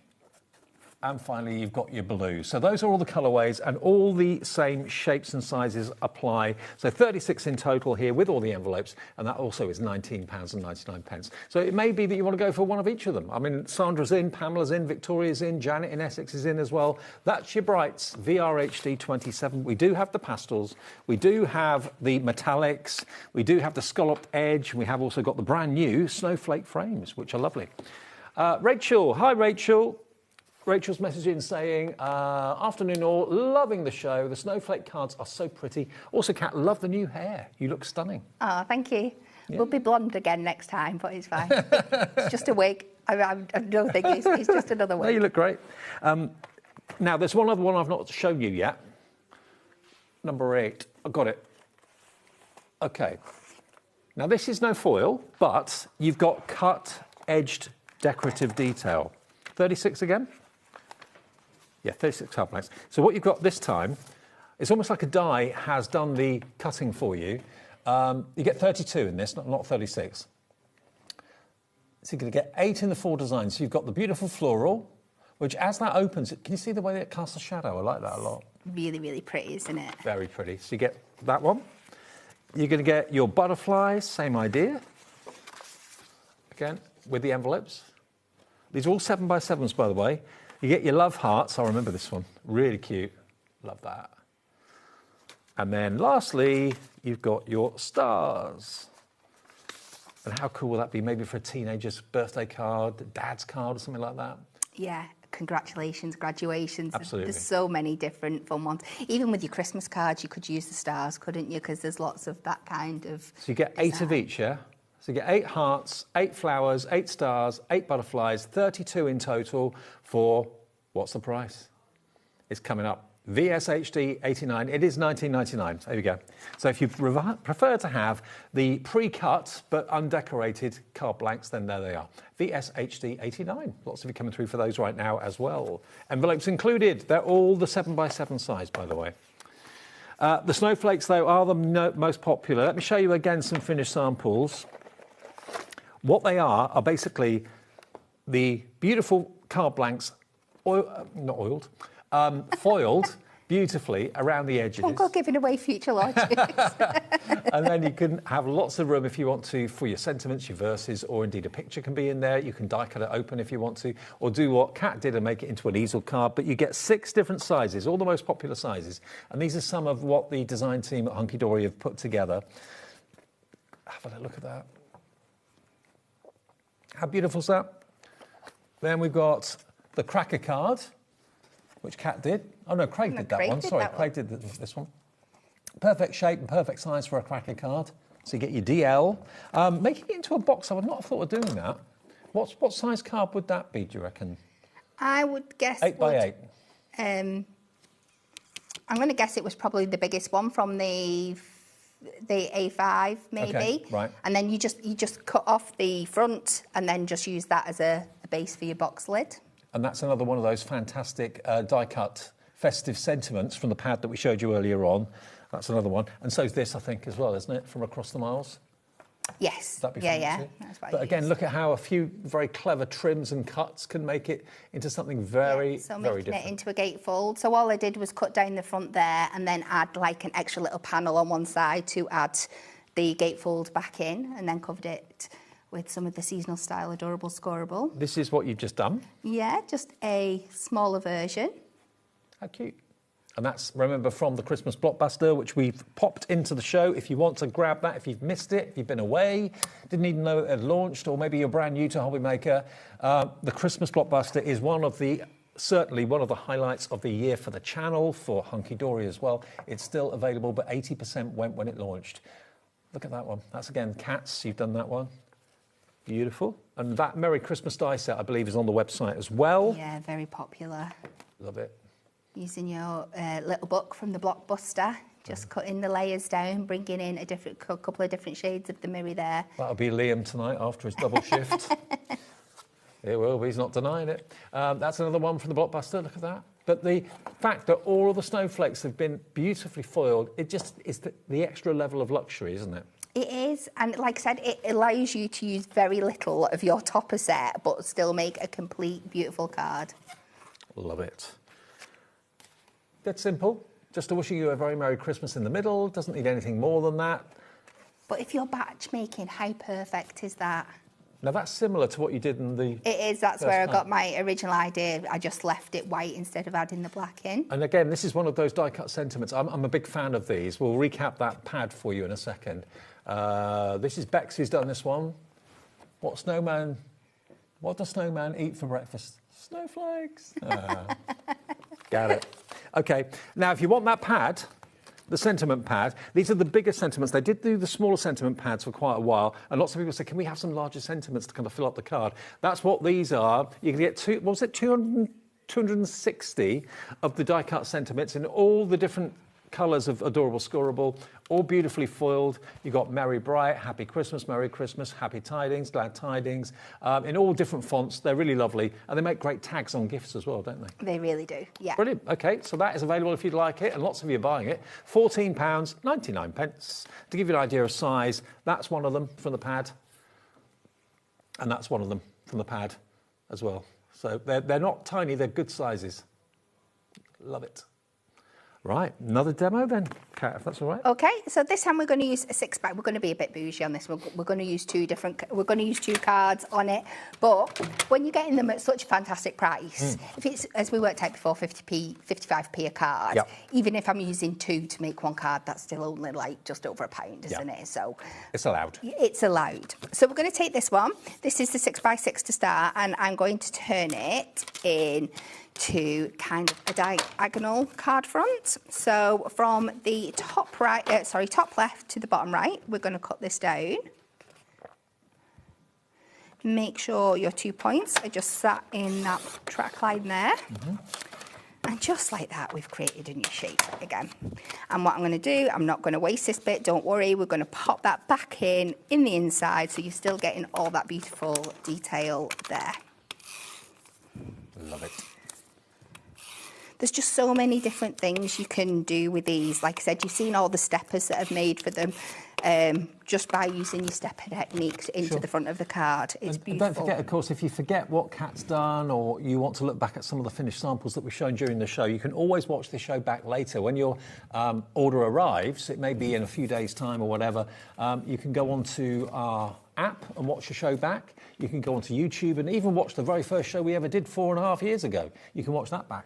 And finally, you've got your blue. So those are all the colourways, and all the same shapes and sizes apply. So 36 in total here with all the envelopes, and that also is £19.99. So it may be that you want to go for one of each of them. I mean, Sandra's in, Pamela's in, Victoria's in, Janet in Essex is in as well. That's your brights, VRHD 27. We do have the pastels. We do have the metallics. We do have the scalloped edge. We have also got the brand new snowflake frames, which are lovely. Rachel, hi Rachel. Rachel's messaging saying, afternoon all, loving the show. The snowflake cards are so pretty. Also, Kat, love the new hair. You look stunning. Oh, thank you. Yeah. We'll be blonde again next time, but it's fine. It's just a wig. I don't think it's just another wig. No, you look great. Now, there's one other one I've not shown you yet. Number 8. I've got it. OK. Now, this is no foil, but you've got cut-edged decorative detail. 36 again? Yeah, 36 card blanks. So what you've got this time, it's almost like a die has done the cutting for you. You get 32 in this, not 36. So you're going to get 8 in the 4 designs. So you've got the beautiful floral, which as that opens, can you see the way that it casts a shadow? I like that a lot. Really, really pretty, isn't it? Very pretty. So you get that one. You're going to get your butterflies, same idea. Again, with the envelopes. These are all 7x7s, by the way. You get your love hearts. I remember this one. Really cute. Love that. And then lastly, you've got your stars. And how cool will that be? Maybe for a teenager's birthday card, dad's card or something like that. Yeah, congratulations, graduations. Absolutely. There's so many different fun ones. Even with your Christmas cards, you could use the stars, couldn't you? Because there's lots of that kind of So you get 8 of each, yeah? So you get 8 hearts, 8 flowers, 8 stars, 8 butterflies, 32 in total for, what's the price? It's coming up. VSHD 89, it is $19.99. There you go. So if you prefer to have the pre-cut but undecorated card blanks, then there they are. VSHD 89. Lots of you coming through for those right now as well. Envelopes included. They're all the 7x7 size, by the way. The snowflakes, though, are the most popular. Let me show you again some finished samples. What they are basically the beautiful card blanks, foiled beautifully around the edges. Don't go giving away future logics. And then you can have lots of room if you want to for your sentiments, your verses, or indeed a picture can be in there. You can die cut it open if you want to, or do what Kat did and make it into an easel card. But you get 6 different sizes, all the most popular sizes. And these are some of what the design team at Hunky Dory have put together. Have a look at that. How beautiful is that? Then we've got the cracker card, which Kat did. Oh, no, Craig did that one. Sorry, Craig did this one. Perfect shape and perfect size for a cracker card. So you get your DL. Making it into a box, I would not have thought of doing that. What size card would that be, do you reckon? I would guess... 8 by 8. I'm going to guess it was probably the biggest one from the A5, maybe. Okay, right. And then you just cut off the front and then just use that as a base for your box lid. And that's another one of those fantastic die-cut festive sentiments from the pad that we showed you earlier on. That's another one. And so is this, I think, as well, isn't it, from Across the Miles? Yes. That'd be yeah. fancy. That's what but I again, use. look at how a few very clever trims and cuts can make it into something very, so very making different. it into a gatefold. So all I did was cut down the front there and then add like an extra little panel on one side to add the gatefold back in, and then covered it with some of the seasonal style adorable scoreable. This is what you've just done. Yeah, just a smaller version. How cute. And that's, remember, from the Christmas blockbuster, which we've popped into the show. If you want to grab that, if you've missed it, if you've been away, didn't even know it had launched, or maybe you're brand new to HobbyMaker, the Christmas blockbuster is certainly one of the highlights of the year for the channel, for Hunky Dory as well. It's still available, but 80% went when it launched. Look at that one. That's, again, Cats. You've done that one. Beautiful. And that Merry Christmas die set, I believe, is on the website as well. Yeah, very popular. Love it. Using your little book from the blockbuster, just cutting the layers down, bringing in a couple of different shades of the mirror there. That'll be Liam tonight after his double shift. It will be, he's not denying it. That's another one from the blockbuster, look at that. But the fact that all of the snowflakes have been beautifully foiled, it just is the extra level of luxury, isn't it? It is, and like I said, it allows you to use very little of your topper set, but still make a complete, beautiful card. Love it. That's simple. Just wishing you a very Merry Christmas in the middle. Doesn't need anything more than that. But if you're batch making, how perfect is that? Now that's similar to what you did in the... It is, that's where I got my original idea. I just left it white instead of adding the black in. And again, this is one of those die-cut sentiments. I'm a big fan of these. We'll recap that pad for you in a second. This is Bex who's done this one. What does Snowman eat for breakfast? Snowflakes. Got it. Okay, now if you want that pad, the sentiment pad, these are the bigger sentiments. They did do the smaller sentiment pads for quite a while, and lots of people say, can we have some larger sentiments to kind of fill up the card? That's what these are. You can get 260 of the die-cut sentiments in all the different colours of Adorable Scoreable, all beautifully foiled. You've got Merry Bright, Happy Christmas, Merry Christmas, Happy Tidings, Glad Tidings, in all different fonts. They're really lovely, and they make great tags on gifts as well, don't they? They really do, yeah. Brilliant. OK, so that is available if you'd like it, and lots of you are buying it. £14.99. To give you an idea of size, that's one of them from the pad, and that's one of them from the pad as well. So they're not tiny, they're good sizes. Love it. Right, another demo then, Kat, if that's all right. Okay, so this time we're going to use a 6-pack. We're going to be a bit bougie on this. We're going to use two cards on it. But when you're getting them at such a fantastic price, if it's, as we worked out before, 55p a card, yep. Even if I'm using two to make one card, that's still only like just over £1, isn't it? So it's allowed. It's allowed. So we're going to take this one. This is the 6x6 to start, and I'm going to turn it in to kind of a diagonal card front. So from the top left to the bottom right, we're going to cut this down. Make sure your 2 points are just sat in that track line there. And just like that, we've created a new shape again. And what I'm going to do, I'm not going to waste this bit, don't worry. We're going to pop that back in the inside, so you're still getting all that beautiful detail there. Love it. There's just so many different things you can do with these. Like I said, you've seen all the steppers that I've made for them just by using your stepper techniques into the front of the card. It's beautiful. Don't forget, of course, if you forget what Kat's done or you want to look back at some of the finished samples that we've shown during the show, you can always watch the show back later. When your order arrives, it may be in a few days' time or whatever, you can go onto our app and watch the show back. You can go onto YouTube and even watch the very first show we ever did 4.5 years ago. You can watch that back.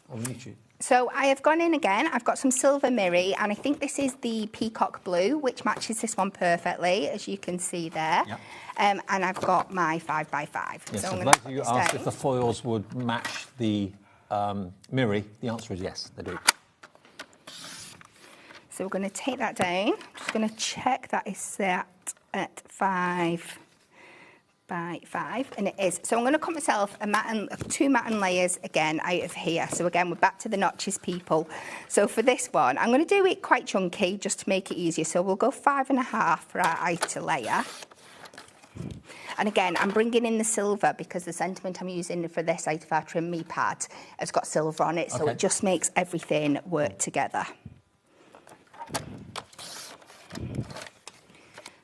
On YouTube. So I have gone in again. I've got some silver mirri, and I think this is the peacock blue, which matches this one perfectly, as you can see there. Yep. And I've got my 5x5. Yes, so for those of you who asked if the foils would match the mirri, the answer is yes, they do. So we're going to take that down. Just going to check that is set at 5x5, and it is. So I'm going to cut myself two matten layers again out of here. So again, we're back to the notches, people. So for this one, I'm going to do it quite chunky just to make it easier. So we'll go 5.5 for our outer layer. And again, I'm bringing in the silver because the sentiment I'm using for this out of our trim me pad has got silver on it. So it just makes everything work together.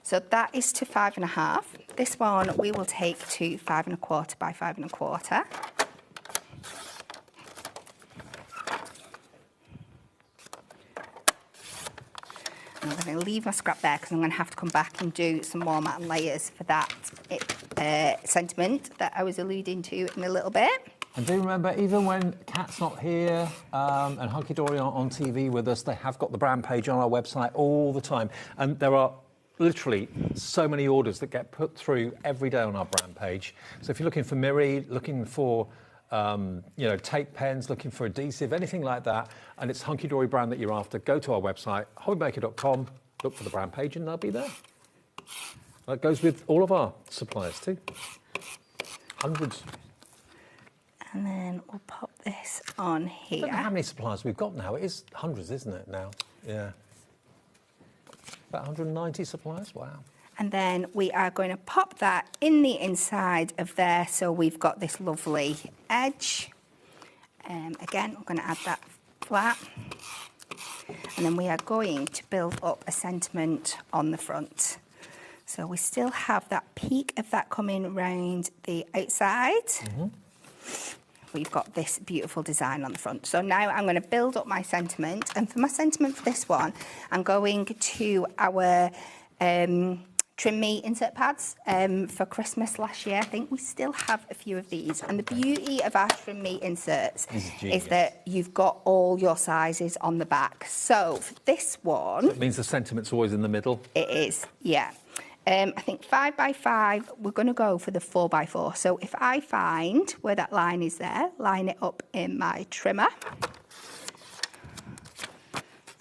So that is to 5.5. This one we will take to 5.25 by 5.25. And I'm going to leave my scrap there because I'm going to have to come back and do some more matte layers for that sentiment that I was alluding to in a little bit. And do remember, even when Kat's not here and Hunky Dory on TV with us, they have got the brand page on our website all the time. And there are literally so many orders that get put through every day on our brand page. So if you're looking for mirri, looking for tape pens, looking for adhesive, anything like that, and it's Hunky Dory brand that you're after, go to our website, HobbyMaker.com, look for the brand page and they'll be there. That goes with all of our suppliers too. Hundreds. And then we'll pop this on here. I don't know how many suppliers we've got now. It is hundreds, isn't it, now? Yeah. About 190 suppliers? Wow. And then we are going to pop that in the inside of there, so we've got this lovely edge. Again, we're going to add that flat. And then we are going to build up a sentiment on the front. So we still have that peak of that coming round the outside. we've got this beautiful design on the front. So now I'm going to build up my sentiment, and for my sentiment for this one, I'm going to our trim me insert pads for Christmas last year. I think we still have a few of these, and the beauty of our trim me inserts is that you've got all your sizes on the back. So for this one... It means the sentiment's always in the middle? It is, yeah. I think 5x5, we're going to go for the 4x4. So if I find where that line is there, line it up in my trimmer.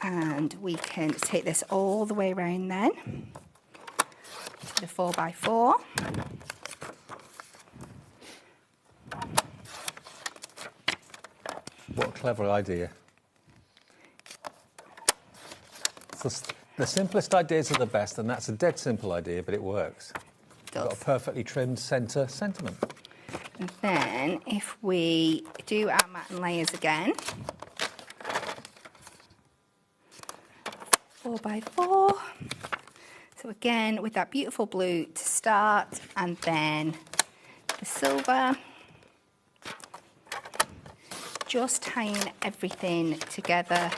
And we can take this all the way around then to the 4x4. What a clever idea. The simplest ideas are the best, and that's a dead simple idea, but it works. You've got a perfectly trimmed centre sentiment. And then if we do our mat and layers again, 4x4. So again, with that beautiful blue to start, and then the silver. Just tying everything together.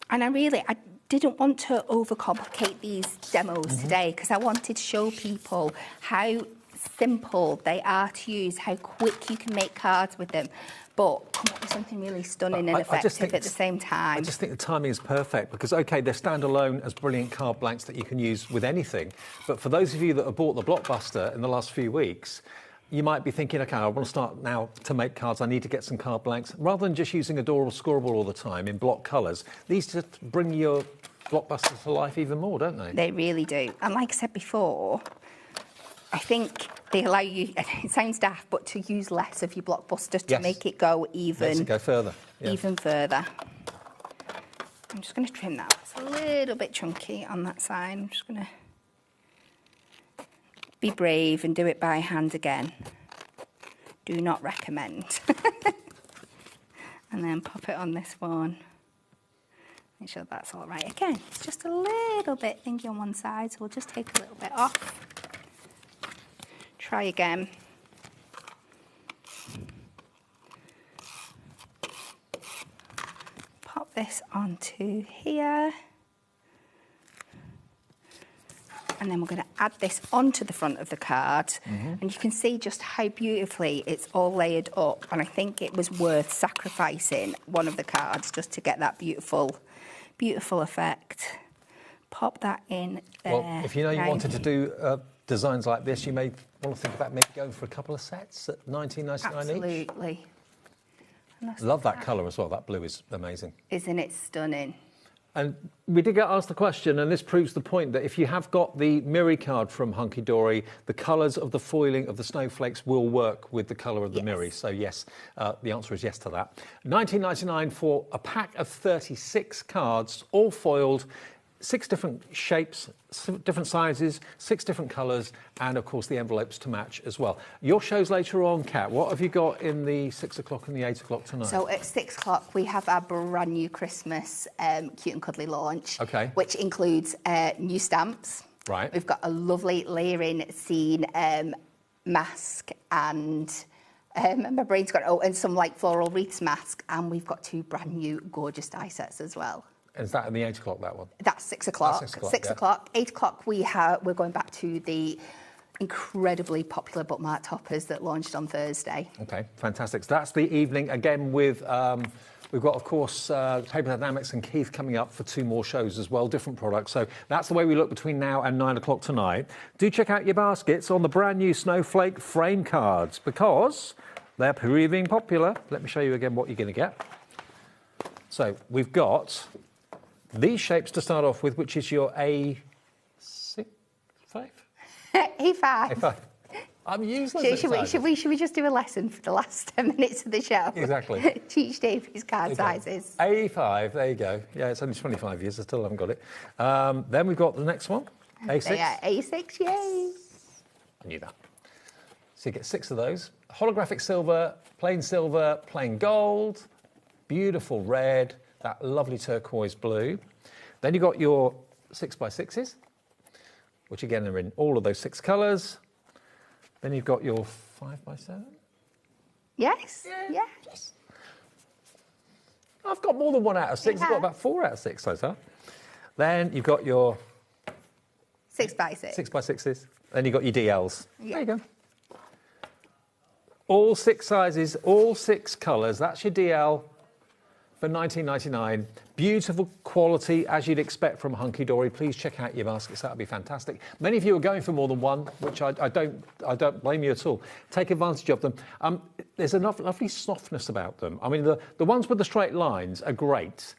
And I didn't want to overcomplicate these demos today, because I wanted to show people how simple they are to use, how quick you can make cards with them, but come up with something really stunning and effective at the same time. I just think the timing is perfect because, OK, they're standalone as brilliant card blanks that you can use with anything. But for those of you that have bought the Blockbuster in the last few weeks, you might be thinking, OK, I want to start now to make cards. I need to get some card blanks. Rather than just using Adorable Scoreable all the time in block colours, these just bring your Blockbusters to life even more, don't they? They really do. And like I said before, I think they allow you, it sounds daft, but to use less of your Blockbuster to make it go even... Makes it go further. Yeah. Even further. I'm just going to trim that. It's a little bit chunky on that side. I'm just going to be brave and do it by hand again. Do not recommend. And then pop it on this one. Make sure that's all right. Again, it's just a little bit thingy on one side, so we'll just take a little bit off. Try again. Pop this onto here. And then we're going to add this onto the front of the card. And you can see just how beautifully it's all layered up. And I think it was worth sacrificing one of the cards just to get that beautiful effect. Pop that in there. Well, if you know you wanted to do designs like this, you may want to think about maybe going for a couple of sets at $19.99 each. Absolutely. Love that colour as well. That blue is amazing. Isn't it stunning? And we did get asked the question, and this proves the point, that if you have got the Miri card from Hunky Dory, the colours of the foiling of the snowflakes will work with the colour of the Miri. So yes, the answer is yes to that. $19.99 for a pack of 36 cards, all foiled, 6 different shapes, different sizes, 6 different colours, and of course the envelopes to match as well. Your show's later on, Kat. What have you got in the 6 o'clock and the 8 o'clock tonight? So at 6 o'clock we have our brand new Christmas Cute and Cuddly launch, which includes new stamps. Right. We've got a lovely layering scene mask and my brain's got and some like floral wreaths mask, and we've got 2 brand new gorgeous die sets as well. Is that in the 8 o'clock, that one? That's 6 o'clock. 6 o'clock. 8 o'clock, we're going back to the incredibly popular bookmark toppers that launched on Thursday. OK, fantastic. So that's the evening, again, with... we've got, of course, Paper Dynamics and Keith coming up for 2 more shows as well, different products. So that's the way we look between now and 9 o'clock tonight. Do check out your baskets on the brand new Snowflake frame cards, because they're proving popular. Let me show you again what you're going to get. So we've got... these shapes to start off with, which is your A6, 5? A5. A5. I'm useless. Should we just do a lesson for the last 10 minutes of the show? Exactly. Teach Dave his card sizes. A5, there you go. Yeah, it's only 25 years, I still haven't got it. Then we've got the next one, A6. Yeah, A6, yay. I knew that. So you get 6 of those. Holographic silver, plain gold, beautiful red, that lovely turquoise blue. Then you've got your 6x6s, which again are in all of those 6 colours. Then you've got your 5x7. Yes. Yeah. I've got more than 1 out of 6. I've got about 4 out of 6 so far. Then you've got your 6x6. 6x6s. Then you've got your DLs. Yeah. There you go. All 6 sizes, all 6 colours. That's your DL for $19.99. Beautiful quality, as you'd expect from Hunky Dory. Please check out your baskets. That would be fantastic. Many of you are going for more than one, which I don't blame you at all. Take advantage of them. There's a lovely softness about them. I mean, the ones with the straight lines are great,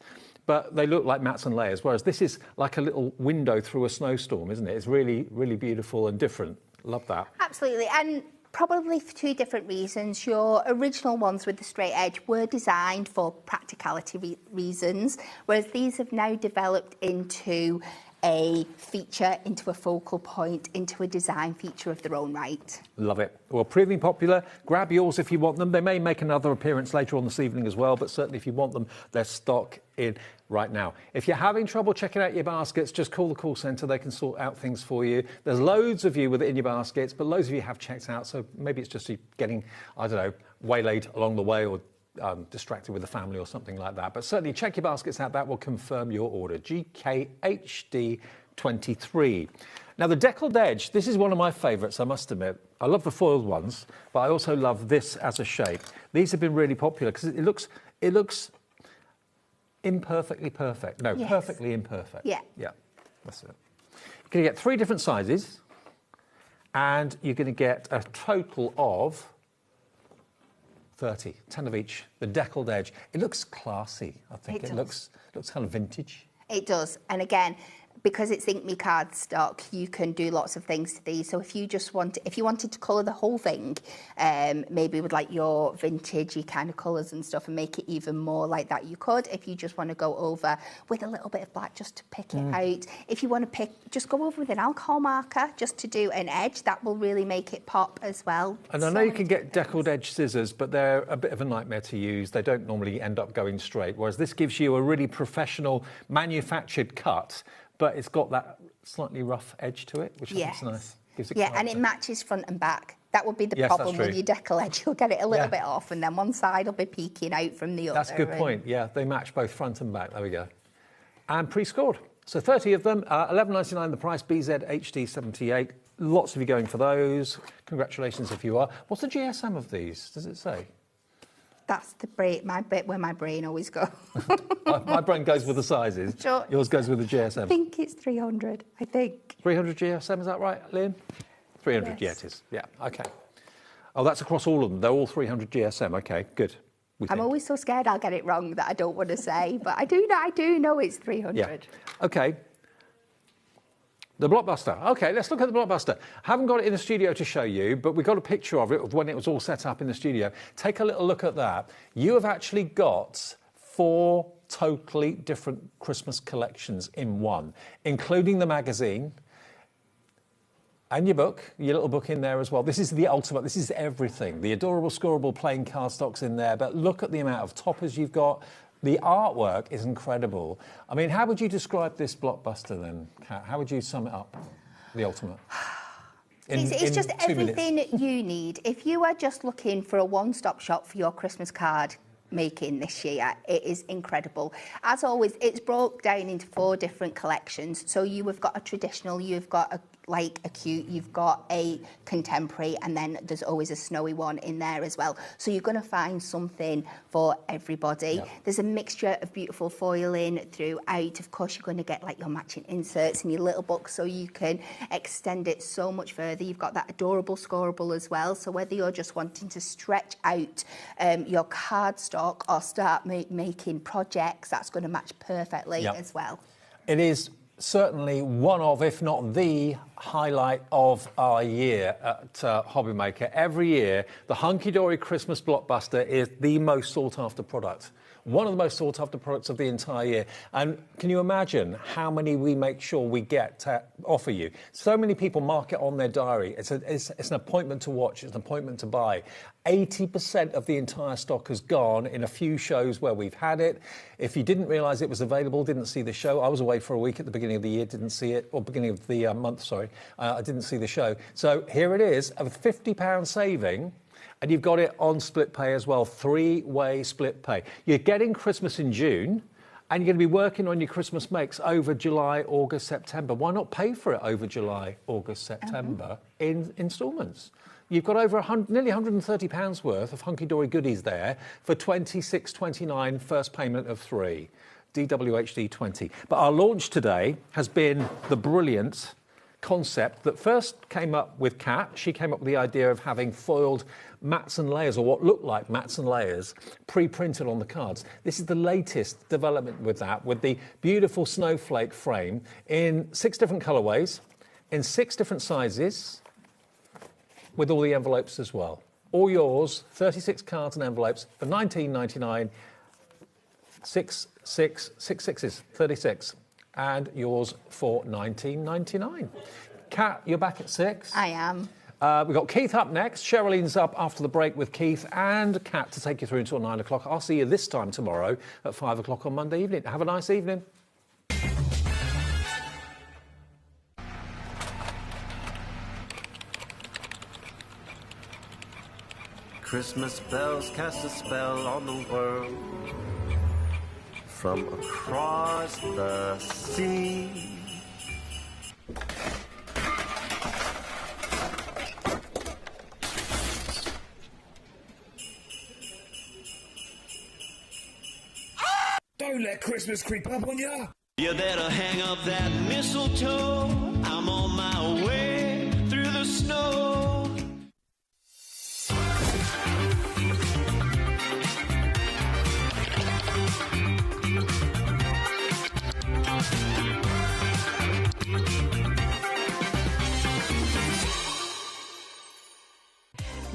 but they look like mats and layers, whereas this is like a little window through a snowstorm, isn't it? It's really, really beautiful and different. Love that. Absolutely. And probably for 2 different reasons. Your original ones with the straight edge were designed for practicality reasons, whereas these have now developed into a feature, into a focal point, into a design feature of their own right. Love it. Well, proving popular. Grab yours if you want them. They may make another appearance later on this evening as well, but certainly if you want them, they're stock in right now. If you're having trouble checking out your baskets, just call the call centre. They can sort out things for you. There's loads of you with it in your baskets, but loads of you have checked out, so maybe it's just you getting, I don't know, waylaid along the way or distracted with the family or something like that. But certainly check your baskets out. That will confirm your order. GKHD23. Now, the deckled edge, this is one of my favourites, I must admit. I love the foiled ones, but I also love this as a shape. These have been really popular because it looks imperfectly perfect. No, yes. Perfectly imperfect. Yeah. Yeah, that's it. You're going to get 3 different sizes, and you're going to get a total of 30, 10 of each. The deckled edge. It looks classy, I think. It looks kind of vintage. It does. And again, because it's Ink Me card stock, you can do lots of things to these. So if you wanted to colour the whole thing, maybe with like your vintagey kind of colours and stuff and make it even more like that, you could. If you just want to go over with a little bit of black just to pick it out. If you want to just go over with an alcohol marker just to do an edge, that will really make it pop as well. And I know you can get deckled edge scissors, but they're a bit of a nightmare to use. They don't normally end up going straight, whereas this gives you a really professional manufactured cut, but it's got that slightly rough edge to it, which I think is nice. Gives it character. And it matches front and back. That would be the problem with your decal edge. You'll get it a little bit off, and then one side will be peeking out from the other. That's a good point. Yeah, they match both front and back. There we go. And pre-scored. So 30 of them, $11.99 the price, BZ HD78. Lots of you going for those. Congratulations if you are. What's the GSM of these? Does it say? That's the bit where my brain always goes. My brain goes with the sizes. Sure. Yours goes with the GSM. I think it's 300, I think. 300 GSM, is that right, Liam? 300, yeah, it is. Yeah, OK. Oh, that's across all of them. They're all 300 GSM. OK, good. I'm always so scared I'll get it wrong that I don't want to say, but I do know it's 300. Yeah. OK. The Blockbuster. OK, let's look at the Blockbuster. Haven't got it in the studio to show you, but we've got a picture of it of when it was all set up in the studio. Take a little look at that. You have actually got 4 totally different Christmas collections in one, including the magazine and your book, your little book in there as well. This is the ultimate. This is everything. The adorable, scoreable playing cardstocks in there, but look at the amount of toppers you've got. The artwork is incredible. I mean, how would you describe this Blockbuster then, Kat? How would you sum it up, the ultimate? It's just everything minutes. you need. If you are just looking for a one-stop shop for your Christmas card making this year, it is incredible. As always, it's broke down into 4 different collections. So you have got a traditional, you've got a cute, you've got a contemporary, and then there's always a snowy one in there as well. So you're going to find something for everybody. Yep. There's a mixture of beautiful foiling throughout. Of course, you're going to get like your matching inserts in your little book, so you can extend it so much further. You've got that adorable scoreable as well. So whether you're just wanting to stretch out your cardstock or start making projects, that's going to match perfectly as well. It is certainly one of, if not the highlight of our year at HobbyMaker. Every year, the Hunky Dory Christmas Blockbuster is the most sought-after product. One of the most sought-after products of the entire year. And can you imagine how many we make sure we get to offer you? So many people mark it on their diary. It's an appointment to watch. It's an appointment to buy. 80% of the entire stock has gone in a few shows where we've had it. If you didn't realise it was available, didn't see the show, I was away for a week at the beginning of the year, didn't see it, or beginning of the month, sorry, I didn't see the show. So here it is, a £50 saving. And you've got it on split pay as well, 3-way split pay. You're getting Christmas in June, and you're going to be working on your Christmas makes over July, August, September. Why not pay for it over July, August, September in instalments? You've got over nearly £130 worth of hunky-dory goodies there for $26.29, first payment of 3. DWHD 20. But our launch today has been the brilliant concept that first came up with Kat. She came up with the idea of having foiled mats and layers, or what looked like mats and layers, pre-printed on the cards. This is the latest development with that, with the beautiful snowflake frame in 6 different colourways, in 6 different sizes, with all the envelopes as well. All yours, 36 cards and envelopes for $19.99, 6 sixes, 36. And yours for $19.99. Kat, you're back at 6. I am. We've got Keith up next. Sherilyn's up after the break with Keith and Kat to take you through until 9 o'clock. I'll see you this time tomorrow at 5 o'clock on Monday evening. Have a nice evening. Christmas bells cast a spell on the world. From across the sea. Don't let Christmas creep up on ya. You better hang up that mistletoe. I'm on my way through the snow.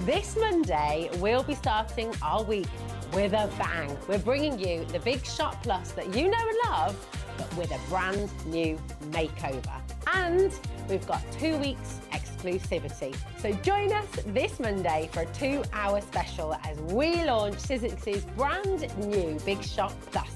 This Monday, we'll be starting our week with a bang. We're bringing you the Big Shot Plus that you know and love, but with a brand new makeover. And we've got 2 weeks exclusivity. So join us this Monday for a 2-hour special as we launch Sizzix's brand new Big Shot Plus.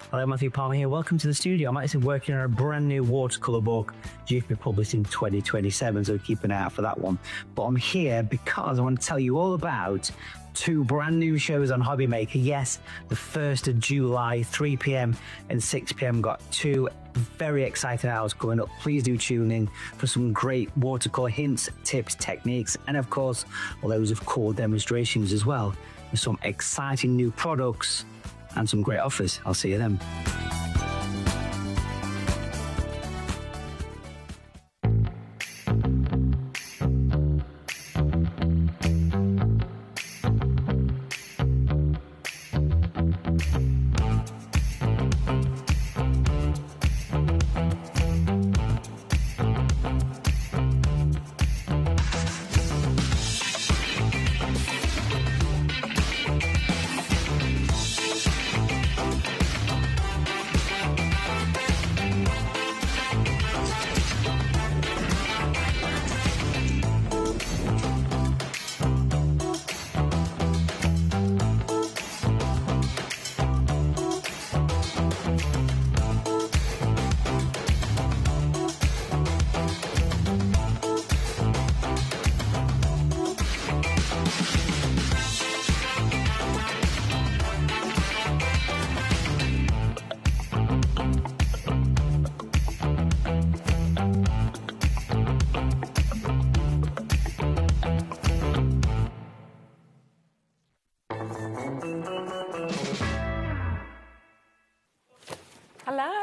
Hello, Matthew Palmer here. Welcome to the studio. I'm actually working on a brand new watercolour book due to be published in 2027, so keep an eye out for that one. But I'm here because I want to tell you all about 2 brand new shows on HobbyMaker. Yes, the 1st of July, 3 p.m. and 6 p.m. got 2 very exciting hours coming up. Please do tune in for some great watercolour hints, tips, techniques, and of course, loads of cool demonstrations as well, with some exciting new products and some great offers. I'll see you then.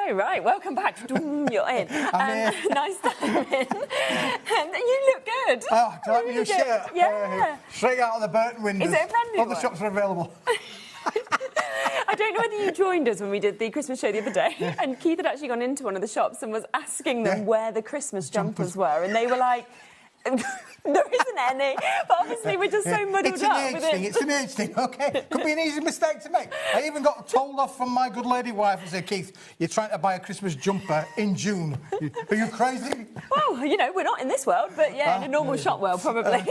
go. Right, welcome back. You're in. Nice time in. And you look good. Oh, do you like my new shirt? Yeah. Straight out of the Burton windows. Is it a brand new All the shops are available. I don't know whether you joined us when we did the Christmas show the other day, and Keith had actually gone into one of the shops and was asking them where the Christmas jumpers were, and they were like, there isn't any, but obviously we're just so muddled up with it. It's an age thing, OK? Could be an easy mistake to make. I even got told off from my good lady wife and said, Keith, you're trying to buy a Christmas jumper in June. Are you crazy? Well, you know, we're not in this world, but yeah, in a normal shop world, probably.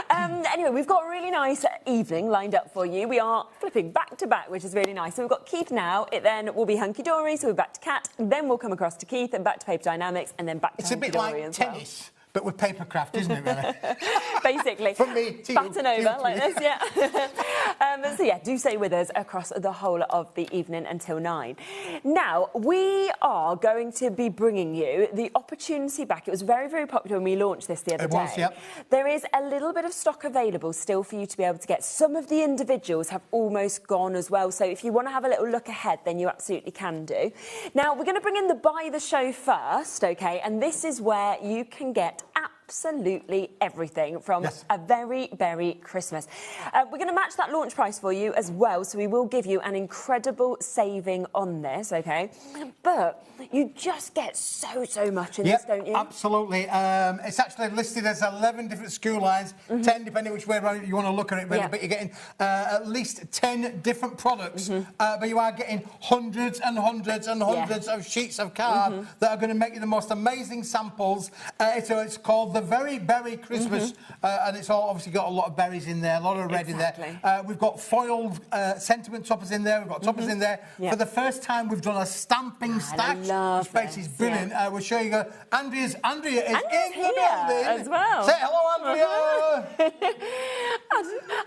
Anyway, we've got a really nice evening lined up for you. We are flipping back to back, which is really nice. So we've got Keith now, it then will be Hunky Dory, so we're back to Kat, then we'll come across to Keith and back to Paper Dynamics, and then back to Hunky Dory as well. It's a bit like tennis. But with papercraft, isn't it, really? Basically. From me to you. Baton over, like this, yeah. So, yeah, do stay with us across the whole of the evening until 9. Now, we are going to be bringing you the opportunity back. It was very, very popular when we launched this the other day. Yep. There is a little bit of stock available still for you to be able to get. Some of the individuals have almost gone as well. So if you want to have a little look ahead, then you absolutely can do. Now, we're going to bring in the Buy the Show first, OK? And this is where you can get absolutely everything from a very, very Christmas. We're going to match that launch price for you as well, so we will give you an incredible saving on this, OK? But you just get so much in this, don't you? Absolutely. It's actually listed as 11 different school lines, 10 depending which way around you want to look at it, really, but you're getting at least 10 different products, but you are getting hundreds and hundreds and hundreds of sheets of card that are going to make you the most amazing samples. It's called the Very Berry Christmas, and it's all obviously got a lot of berries in there, a lot of red in there. We've got foiled sentiment toppers in there, we've got toppers in there. For the first time, we've done a stamping stack. This space is brilliant. We'll show you. Andrea is in the building as well. Say hello, Andrea.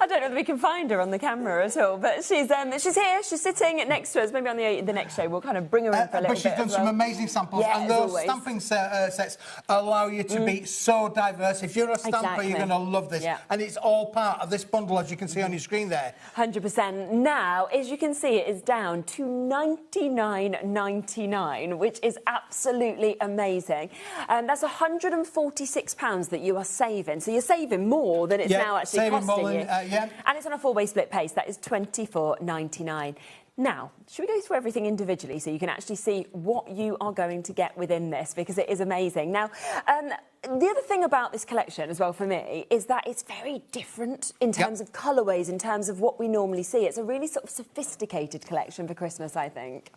I don't know if we can find her on the camera at all, but she's here. She's sitting next to us. Maybe on the next show we'll kind of bring her in for a little bit. But she's done some amazing samples, and those stamping sets allow you to be so diverse. If you're a stamper, you're going to love this, and it's all part of this bundle, as you can see on your screen there. 100%. Now, as you can see, it is down to £99.99, which is absolutely amazing. And that's £146 that you are saving. So you're saving more than it's now actually costing you. And it's on a 4-way split pace. That is £24.99. Now, should we go through everything individually so you can actually see what you are going to get within this, because it is amazing. Now, the other thing about this collection as well for me is that it's very different in terms of colourways, in terms of what we normally see. It's a really sort of sophisticated collection for Christmas, I think.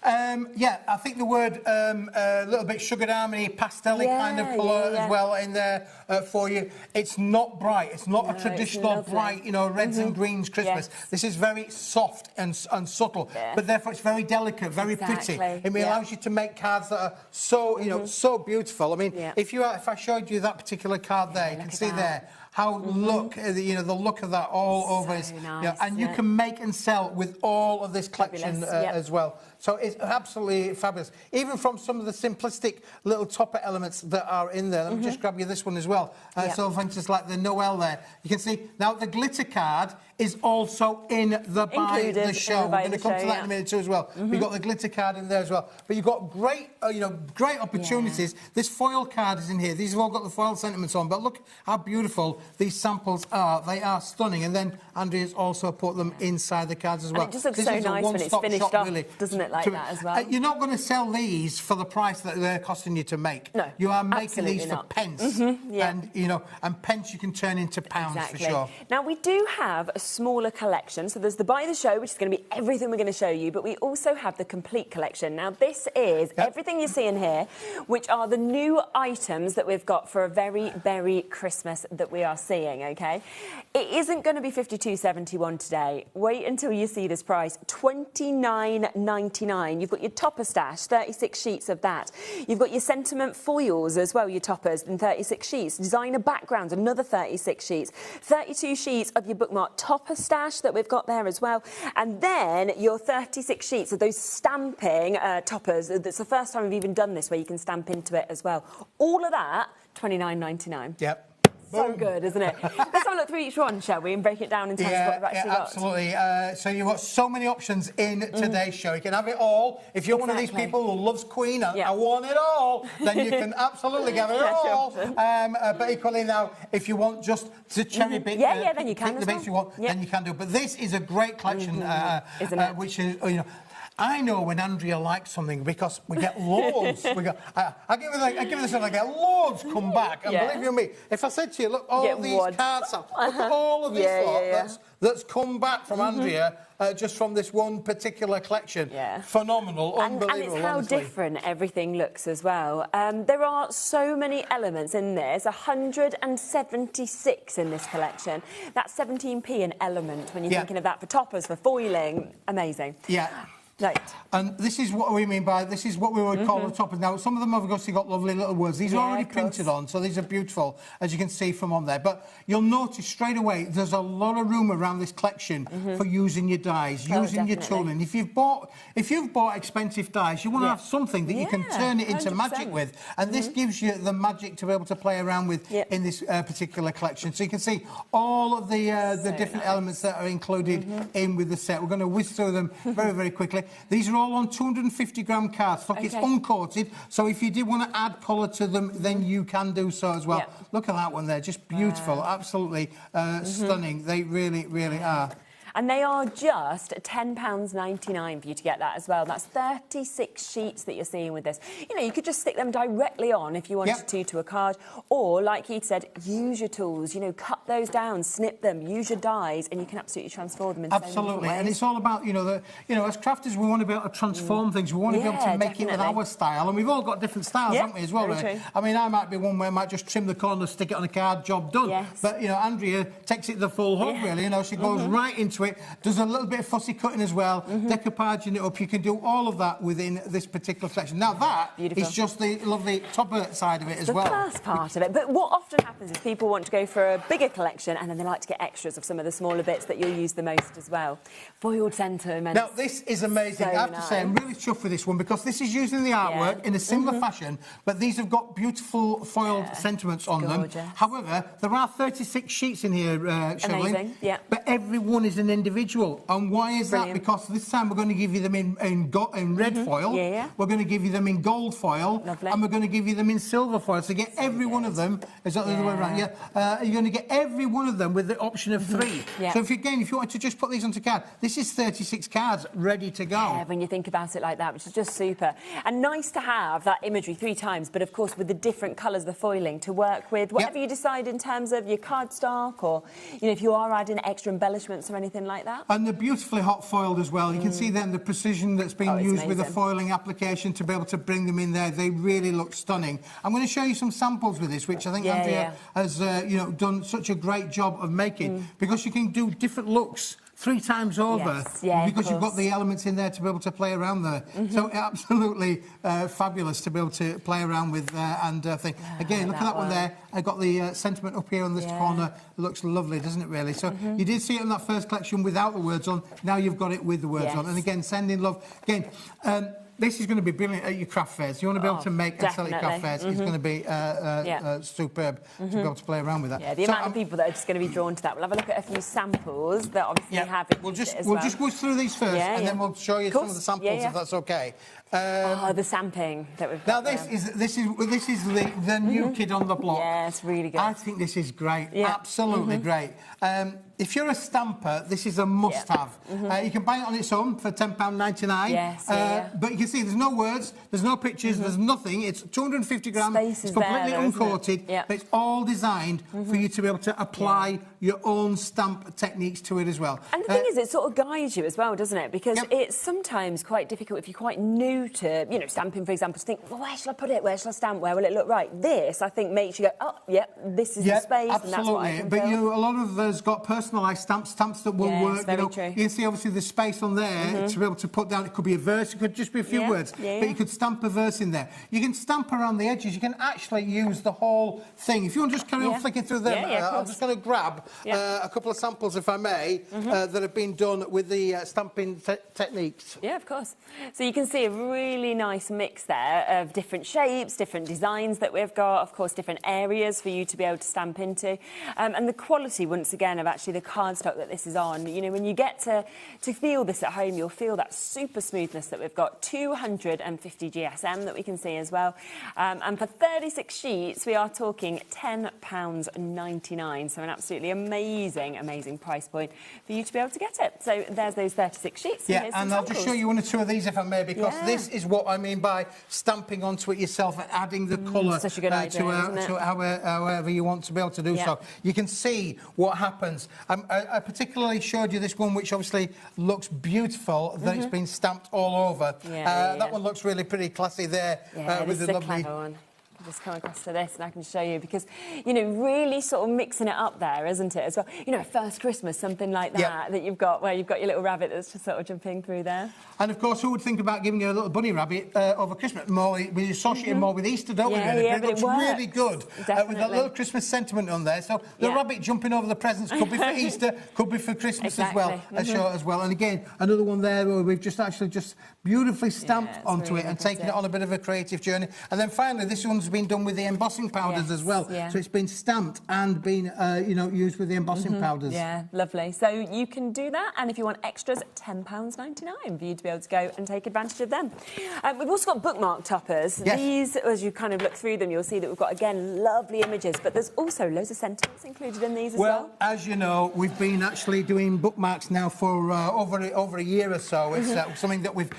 I think the word a little bit sugared harmony, pastel-y kind of colour as well in there for you. It's not bright. It's not a traditional bright, you know, reds and greens Christmas. This is very soft and subtle, but therefore it's very delicate, very pretty. It allows you to make cards that are so, you know, so beautiful. I mean, if I showed you that particular card there, you can see there how the look of that all over is, nice, and you can make and sell with all of this collection as well. So it's absolutely fabulous. Even from some of the simplistic little topper elements that are in there. Let me just grab you this one as well. So for instance, like the Noel there, you can see now the glitter card is also in the Buy the Show. We're going to come to that in a minute too as well. We've got the glitter card in there as well. But you've got great, great opportunities. This foil card is in here. These have all got the foil sentiments on. But look how beautiful these samples are. They are stunning. And then Andrea's also put them inside the cards as well. And it just looks so nice when it's finished off, doesn't it, like that as well? You're not going to sell these for the price that they're costing you to make. No, you are making these for pence. And, and pence you can turn into pounds for sure. Now, we do have a smaller collection. So there's the Buy the Show, which is going to be everything we're going to show you, but we also have the complete collection. Now, this is everything you see in here, which are the new items that we've got for a very, very Christmas that we are seeing, OK? It isn't going to be $52.71 today. Wait until you see this price. $29.99. You've got your topper stash, 36 sheets of that. You've got your sentiment foils as well, your toppers, in 36 sheets. Designer backgrounds, another 36 sheets. 32 sheets of your bookmark topper stash that we've got there as well. And then your 36 sheets of those stamping toppers. It's the first time we've even done this, where you can stamp into it as well. All of that, $29.99. Yep. So good, isn't it? Let's have a look through each one, shall we, and break it down in terms of what we've actually got. Absolutely. So you've got so many options in today's show. You can have it all. If you're one of these people who loves Queen and I want it all, then you can absolutely get it all. But equally now, if you want just to cherry pick, then you can the bits you want, then you can do. But this is a great collection, which is, you know. I know when Andrea likes something because we get loads. I give it this one. I get loads come back, and believe you me, if I said to you, look, all these cards, look at all of this lot that's come back from Andrea just from this one particular collection. Phenomenal, unbelievable. And it's how different everything looks as well. There are so many elements in there. There's 176 in this collection. That's 17p an element when you're thinking of that for toppers, for foiling. Amazing. Right. And this is what we mean by, this is what we would call the toppers. Now, some of them have obviously got lovely little words. These are already printed on, so these are beautiful, as you can see from on there. But you'll notice straight away, there's a lot of room around this collection for using your dies, using your tooling. If you've bought expensive dies, you want to have something that you can turn it into 100%. Magic with. And this gives you the magic to be able to play around with in this particular collection. So you can see all of the different elements that are included in with the set. We're going to whiz through them very, very quickly. These are all on 250-gram cards. Look, it's uncoated, so if you did want to add colour to them, then you can do so as well. Look at that one there, just beautiful, absolutely stunning. They really, really are. And they are just £10.99 for you to get that as well. That's 36 sheets that you're seeing with this. You know, you could just stick them directly on if you wanted to a card. Or, like Keith said, use your tools. You know, cut those down, snip them, use your dies, and you can absolutely transform them in so many different ways. And it's all about, you know, as crafters, we want to be able to transform things. We want to be able to make it with our style. And we've all got different styles, haven't we, as well? Really? I mean, I might be one where I might just trim the corner, stick it on a card, job done. But, you know, Andrea takes it the full hug, really. You know, she goes right into it, does a little bit of fussy cutting as well, decoupaging it up. You can do all of that within this particular collection. Now that is just the lovely topper side of it as well. The first part of it. But what often happens is people want to go for a bigger collection and then they like to get extras of some of the smaller bits that you'll use the most as well. Foiled sentiments. Now this is amazing. I have to say I'm really chuffed with this one because this is using the artwork in a similar fashion, but these have got beautiful foiled sentiments on them. However, there are 36 sheets in here, Shirley, but every one is an individual. And why is that? Because this time we're going to give you them in red foil, we're going to give you them in gold foil, and we're going to give you them in silver foil. So get every one of them, is that the other way around? You're going to get every one of them with the option of 3. So if you wanted to just put these onto card, this is 36 cards ready to go. Yeah, when you think about it like that, which is just super. And nice to have that imagery 3 times, but of course with the different colours of the foiling to work with, whatever you decide in terms of your cardstock or, you know, if you are adding extra embellishments or anything like that. And they're beautifully hot foiled as well. You can see then the precision that's been used with the foiling application to be able to bring them in there. They really look stunning. I'm going to show you some samples with this, which I think Andrea has you know, done such a great job of making, because you can do different looks 3 times over because you've got the elements in there to be able to play around there. So absolutely fabulous to be able to play around with and think. Again, look at that one there. I got the sentiment up here on this corner. It looks lovely, doesn't it, really? So you did see it in that first collection without the words on. Now you've got it with the words on. And again, sending love. Again, this is going to be brilliant at your craft fairs. You want to be able to make and sell at your craft fairs. It's going to be superb to be able to play around with that. Yeah, the amount of people that are just going to be drawn to that. We'll have a look at a few samples that obviously have it. We'll just go through these first, and then we'll show you some of the samples if that's okay. The samping that we've got. Now this is the new kid on the block. Yeah, it's really good. I think this is great. Absolutely great. If you're a stamper, this is a must-have. You can buy it on its own for £10.99. But you can see there's no words, there's no pictures, there's nothing. It's 250 grams. It's completely uncoated. But it's all designed for you to be able to apply your own stamp techniques to it as well. And the thing is, it sort of guides you as well, doesn't it? Because it's sometimes quite difficult if you're quite new to, you know, stamping, for example, to think, well, where shall I put it? Where shall I stamp? Where will it look right? This, I think, makes you go, oh, this is the space, and that's what I can But a lot of us got personal personalised stamps that will work. Very true. You can see obviously the space on there to be able to put down. It could be a verse, it could just be a few words, but you could stamp a verse in there. You can stamp around the edges. You can actually use the whole thing. If you want to just carry on flicking through them, I'm just going to grab a couple of samples, if I may, that have been done with the stamping techniques. Yeah, of course. So you can see a really nice mix there of different shapes, different designs that we've got, of course, different areas for you to be able to stamp into. And the quality, once again, of actually the cardstock that this is on. You know, when you get to feel this at home, you'll feel that super smoothness that we've got. 250 GSM that we can see as well. And for 36 sheets, we are talking £10.99. So an absolutely amazing, amazing price point for you to be able to get it. So there's those 36 sheets. Yeah, and I'll just show you one or two of these, if I may, because this is what I mean by stamping onto it yourself and adding the colour to however you want to be able to do so. You can see what happens. I particularly showed you this one, which obviously looks beautiful, that it's been stamped all over. That one looks really pretty classy there with the lovely... Clever one. Just come across to this and I can show you, because, you know, really sort of mixing it up there, isn't it, as well? You know, first Christmas, something like that, that you've got, where you've got your little rabbit that's just sort of jumping through there. And, of course, who would think about giving you a little bunny rabbit over Christmas? We associate it more with Easter, don't we? Really? Yeah, but it looks really good with that little Christmas sentiment on there. So the rabbit jumping over the presents could be for Easter, could be for Christmas as well. As well. And, again, another one there where we've just beautifully stamped onto it and taken it on a bit of a creative journey. And then, finally, this one's been done with the embossing powders as well. So it's been stamped and been, used with the embossing powders. Yeah, lovely. So you can do that, and if you want extras, £10.99 for you to be able to go and take advantage of them. We've also got bookmark toppers. These, as you kind of look through them, you'll see that we've got, again, lovely images, but there's also loads of sentiments included in these as well. Well, as you know, we've been actually doing bookmarks now for over a year or so. It's something that we've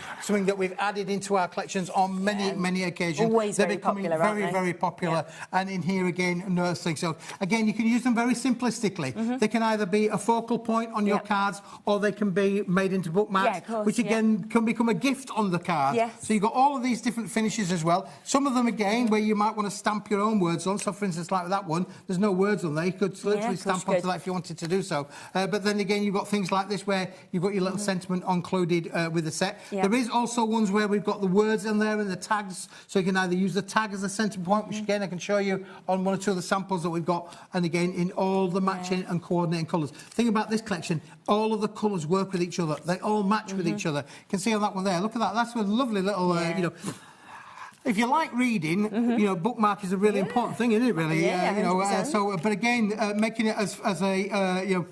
added into our collections on many occasions. Always They're very becoming popular, aren't they? very popular. And in here again, another thing. So again, you can use them very simplistically. They can either be a focal point on your cards, or they can be made into bookmarks, which again can become a gift on the card. So you've got all of these different finishes as well. Some of them again where you might want to stamp your own words on. So for instance, like that one, there's no words on there. You could literally stamp onto that if you wanted to do so. But then again, you've got things like this where you've got your little sentiment included with the set. There is also ones where we've got the words in there and the tags, so you can either use the tag as a centre point, which again I can show you on one or two of the samples that we've got, and again in all the matching and coordinating colours. The thing about this collection, all of the colours work with each other. They all match with each other. You can see on that one there. Look at that. That's a lovely little, if you like reading, bookmark is a really important thing, isn't it? Really, but again, making it as a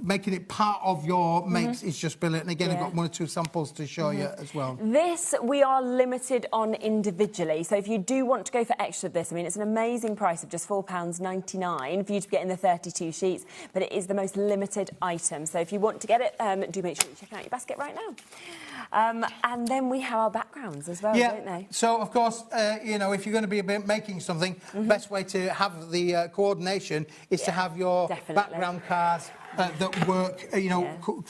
making it part of your makes is just brilliant. And again, I've got one or two samples to show you as well. This we are limited on individually, so if you do want to go for extra of this, I mean, it's an amazing price of just £4.99 for you to get in the 32 sheets, but it is the most limited item. So if you want to get it, do make sure you check out your basket right now. And then we have our backgrounds as well, don't they? So, of course, if you're going to be making something, best way to have the coordination is to have your background cards that work,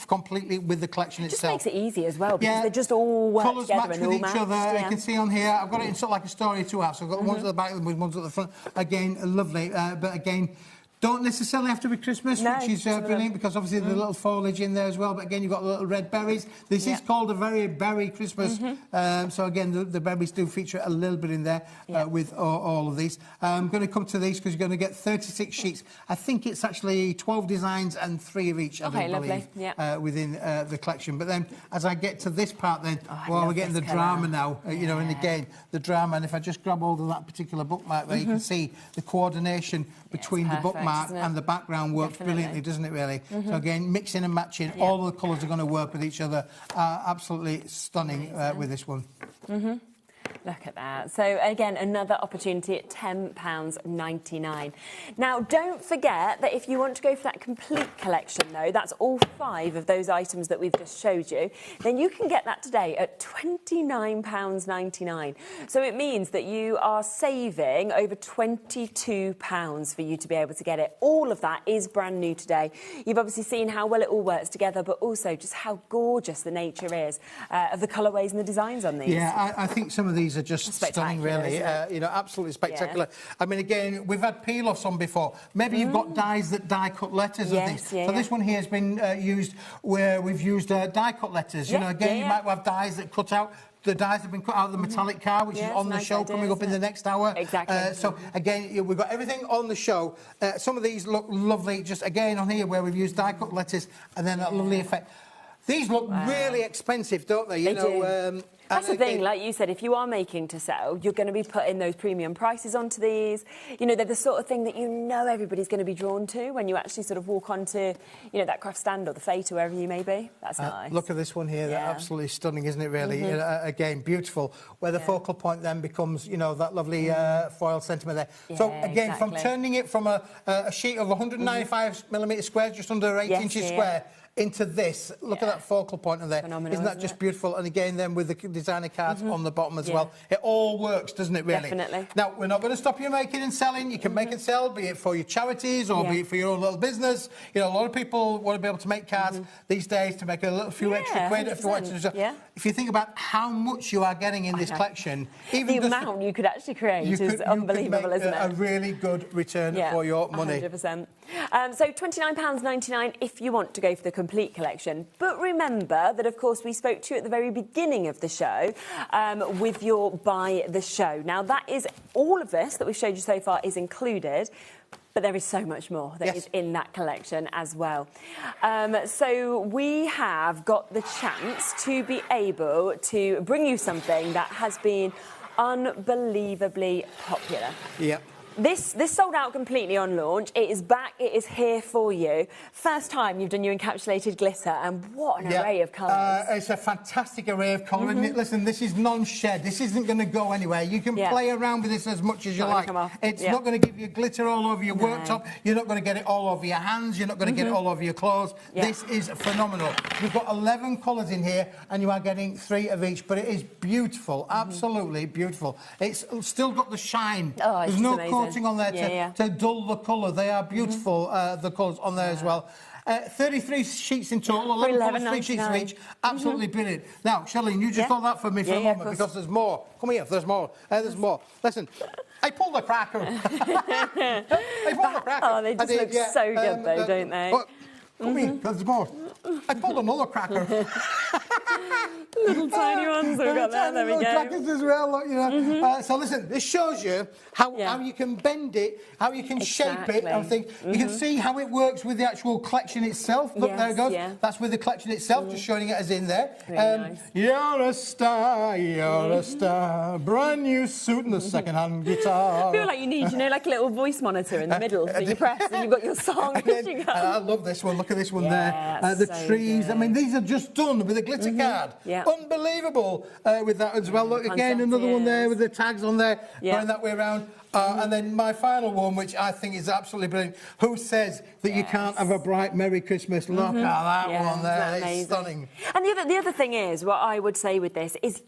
completely with the collection itself. It just makes it easy as well, because they just all work Colours together match and with all each other. You can see on here, I've got it in sort of like a story 2 halves. So I've got ones at the back and ones at the front. Again, lovely. But again, don't necessarily have to be Christmas, which is brilliant, because obviously the little foliage in there as well. But again, you've got the little red berries. This is called a very berry Christmas. So again, the berries do feature a little bit in there with all of these. I'm going to come to these because you're going to get 36 sheets. I think it's actually 12 designs and 3 of each, I believe, within the collection. But then, as I get to this part, then, we're getting the drama now. And again, the drama. And if I just grab hold of that particular bookmark there, you can see the coordination between the bookmark and the background works brilliantly, doesn't it, really? So again, mixing and matching, all of the colours are going to work with each other. Absolutely stunning with this one. Look at that. So, again, another opportunity at £10.99. Now, don't forget that if you want to go for that complete collection, though, that's all 5 of those items that we've just showed you, then you can get that today at £29.99. So it means that you are saving over £22 for you to be able to get it. All of that is brand new today. You've obviously seen how well it all works together, but also just how gorgeous the nature is of the colourways and the designs on these. Yeah, I think some of these these are just stunning, really. You know, absolutely spectacular. I mean, again, we've had peel-offs on before. Maybe you've got dies that die-cut letters of these. So this one here has been used where we've used die-cut letters. You know, again, you might have dies that cut out. The dies have been cut out of the metallic card, which is on the show coming up in the next hour. Exactly. So, again, we've got everything on the show. Some of these look lovely, just again on here where we've used die-cut letters and then that lovely effect. These look really expensive, don't they? You know, that's the thing, like you said, if you are making to sell, you're going to be putting those premium prices onto these. You know, they're the sort of thing that you know everybody's going to be drawn to when you actually sort of walk onto, you know, that craft stand or the fete or wherever you may be. That's nice. Look at this one here. They're absolutely stunning, isn't it, really? Again, beautiful. Where the focal point then becomes, you know, that lovely foil sentiment there. So, again, from turning it from a sheet of 195mm square, just under 8 inches square, into this. Look at that focal point in there. Phenomenal, isn't that just beautiful? And again, then with the designer cards on the bottom as well. It all works, doesn't it, really? Definitely. Now, we're not going to stop you making and selling. You can make and sell, be it for your charities or be it for your own little business. You know, a lot of people want to be able to make cards these days to make a little few extra quid if you want to. If you think about how much you are getting in this collection, even the amount you could actually create is unbelievable, isn't it? A really good return for your money. 100%. So £29.99 if you want to go for the complete collection. But remember that, of course, we spoke to you at the very beginning of the show with your buy the show. Now, that is all of this that we've showed you so far is included. But there is so much more that is in that collection as well. So we have got the chance to be able to bring you something that has been unbelievably popular. Yep. This sold out completely on launch. It is back. It is here for you. First time you've done your encapsulated glitter, and what an array of colours. It's a fantastic array of colour. Listen, this is non-shed. This isn't going to go anywhere. You can play around with this as much as you like. It's not going to give you glitter all over your worktop. You're not going to get it all over your hands. You're not going to get it all over your clothes. This is phenomenal. We've got 11 colours in here, and you are getting 3 of each, but it is beautiful. Absolutely beautiful. It's still got the shine. There's no coating on there to dull the colour. They are beautiful, the colours on there as well. 33 sheets in total, 11 colours, 3 sheets of each. Absolutely brilliant. Now, Charlene, you just hold that for me for a moment because there's more. Come here, there's more. There's more. Listen, I pulled the cracker. I pulled the cracker. Oh, they just look so good though, don't they? Come here, there's more. I pulled another cracker. Little tiny ones that we've got there. There we go. Crackers as well, look, you know. So listen, this shows you how you can bend it, how you can shape it, and things. You can see how it works with the actual collection itself. Look, there it goes. That's with the collection itself, just showing it as in there. Nice. You're a star, you're a star. Brand new suit and a second-hand guitar. I feel like you need, you know, like a little voice monitor in the middle that you press and you've got your song pushing up. I love this one. Look at this one there. The so trees. good. I mean, these are just done with a glitter card. Unbelievable with that as well. Look, again, another one there with the tags on there, going that way around. And then my final one, which I think is absolutely brilliant. Who says that you can't have a bright Merry Christmas? Look at that one there. It's stunning. And the other thing is, what I would say with this is,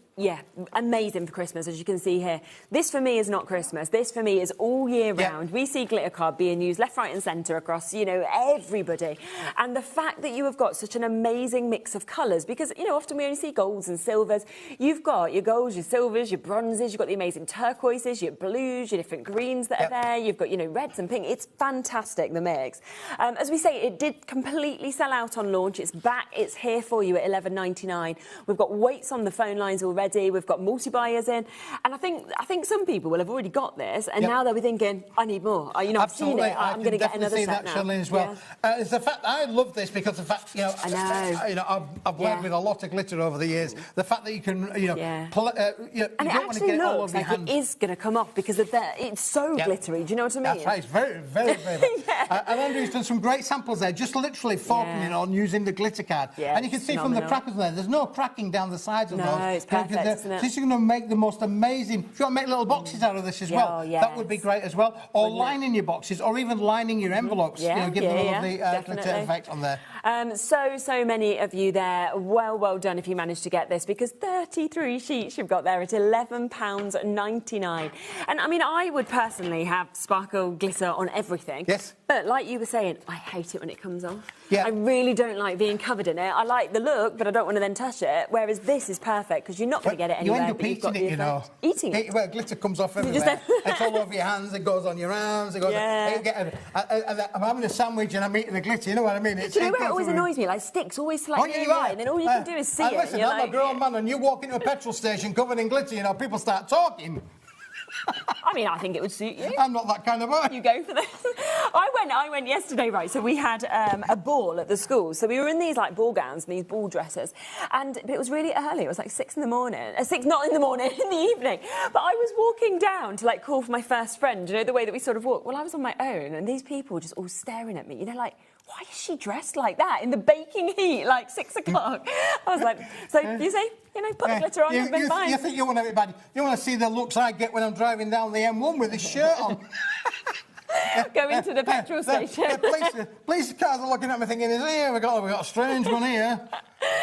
amazing for Christmas, as you can see here. This, for me, is not Christmas. This, for me, is all year round. We see glitter card being used left, right and centre across, you know, everybody. And the fact that you have got such an amazing mix of colours, because, you know, often we only see golds and silvers. You've got your golds, your silvers, your bronzes, you've got the amazing turquoises, your blues, your different greens that are there. You've got, you know, reds and pink. It's fantastic, the mix. As we say, it did completely sell out on launch. It's back. It's here for you at $11.99. We've got waits on the phone lines already. We've got multi-buyers in, and I think some people will have already got this, and now they'll be thinking, I need more. You know, Absolutely. I've seen it. I'm going to get another set now. Charlene, as well. It's the fact I love this because the fact, you know, I've worked with a lot of glitter over the years. The fact that you can, you know, and you it don't want to actually get it all looks over your like hand. it is going to come off because of it's so glittery. Do you know what I mean? That's right. It's very, very, very. And Andrew's done some great samples there, just literally focusing on using the glitter card. And you can see from the crackers there, there's no cracking down the sides of those. No, it's perfect, isn't it? This is going to make the most amazing. If you want to make little boxes out of this as well, that would be great as well. Or lining your boxes, or even lining your envelopes. You know, give them a lovely glitter effect on there. So many of you there. Well done if you managed to get this, because 33 sheets you've got there at £11.99. And I mean, I I would personally have sparkle glitter on everything. Yes. But like you were saying, I hate it when it comes off. Yeah. I really don't like being covered in it. I like the look, but I don't want to then touch it. Whereas this is perfect because you're not going to get it anywhere. You end up eating it, you know. Eating it? Well, glitter comes off everywhere. It's all over your hands, it goes on your arms, it goes... Yeah. I'm having a sandwich and I'm eating the glitter, you know what I mean? Do you know where it always annoys me? Like, sticks always slightly in your eye, and then all you can do is see it. Listen, I'm a grown man and you walk into a petrol station covered in glitter, you know, people start talking. I mean, I think it would suit you. I'm not that kind of boy. You go for this. I went yesterday, right, so we had a ball at the school. So we were in these, like, ball gowns and these ball dresses. But it was really early. It was, like, 6 in the morning. 6, not in the morning, in the evening. But I was walking down to, like, call for my first friend, you know, the way that we sort of walk. Well, I was on my own, and these people were just all staring at me, you know, like, why is she dressed like that in the baking heat, like 6 o'clock? I was like, so you see, you know, put the glitter on, it's been fine. You think you want everybody, you want to see the looks I get when I'm driving down the M1 with this shirt on. Go into the petrol station. Police cars are looking at me thinking, here we got a strange one here.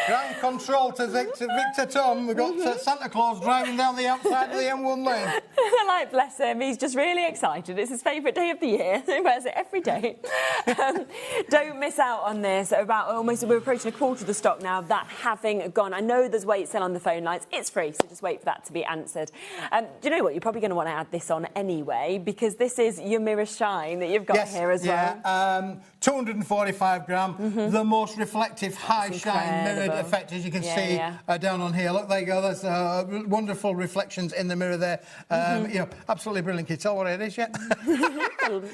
Ground control to Victor Tom. We've got Santa Claus driving down the outside of the M1 lane. Like, bless him, he's just really excited. It's his favourite day of the year. He wears it every day. Don't miss out on this. We're approaching a quarter of the stock now, that having gone. I know there's wait still on the phone lines. It's free, so just wait for that to be answered. Do you know what? You're probably going to want to add this on anyway, because this is your mirror shine that you've got here as well. 245 gram, the most reflective high shine mirrored effect, as you can see down on here. Look, there you go. There's wonderful reflections in the mirror there. You know, absolutely brilliant. Can you tell what it is yet?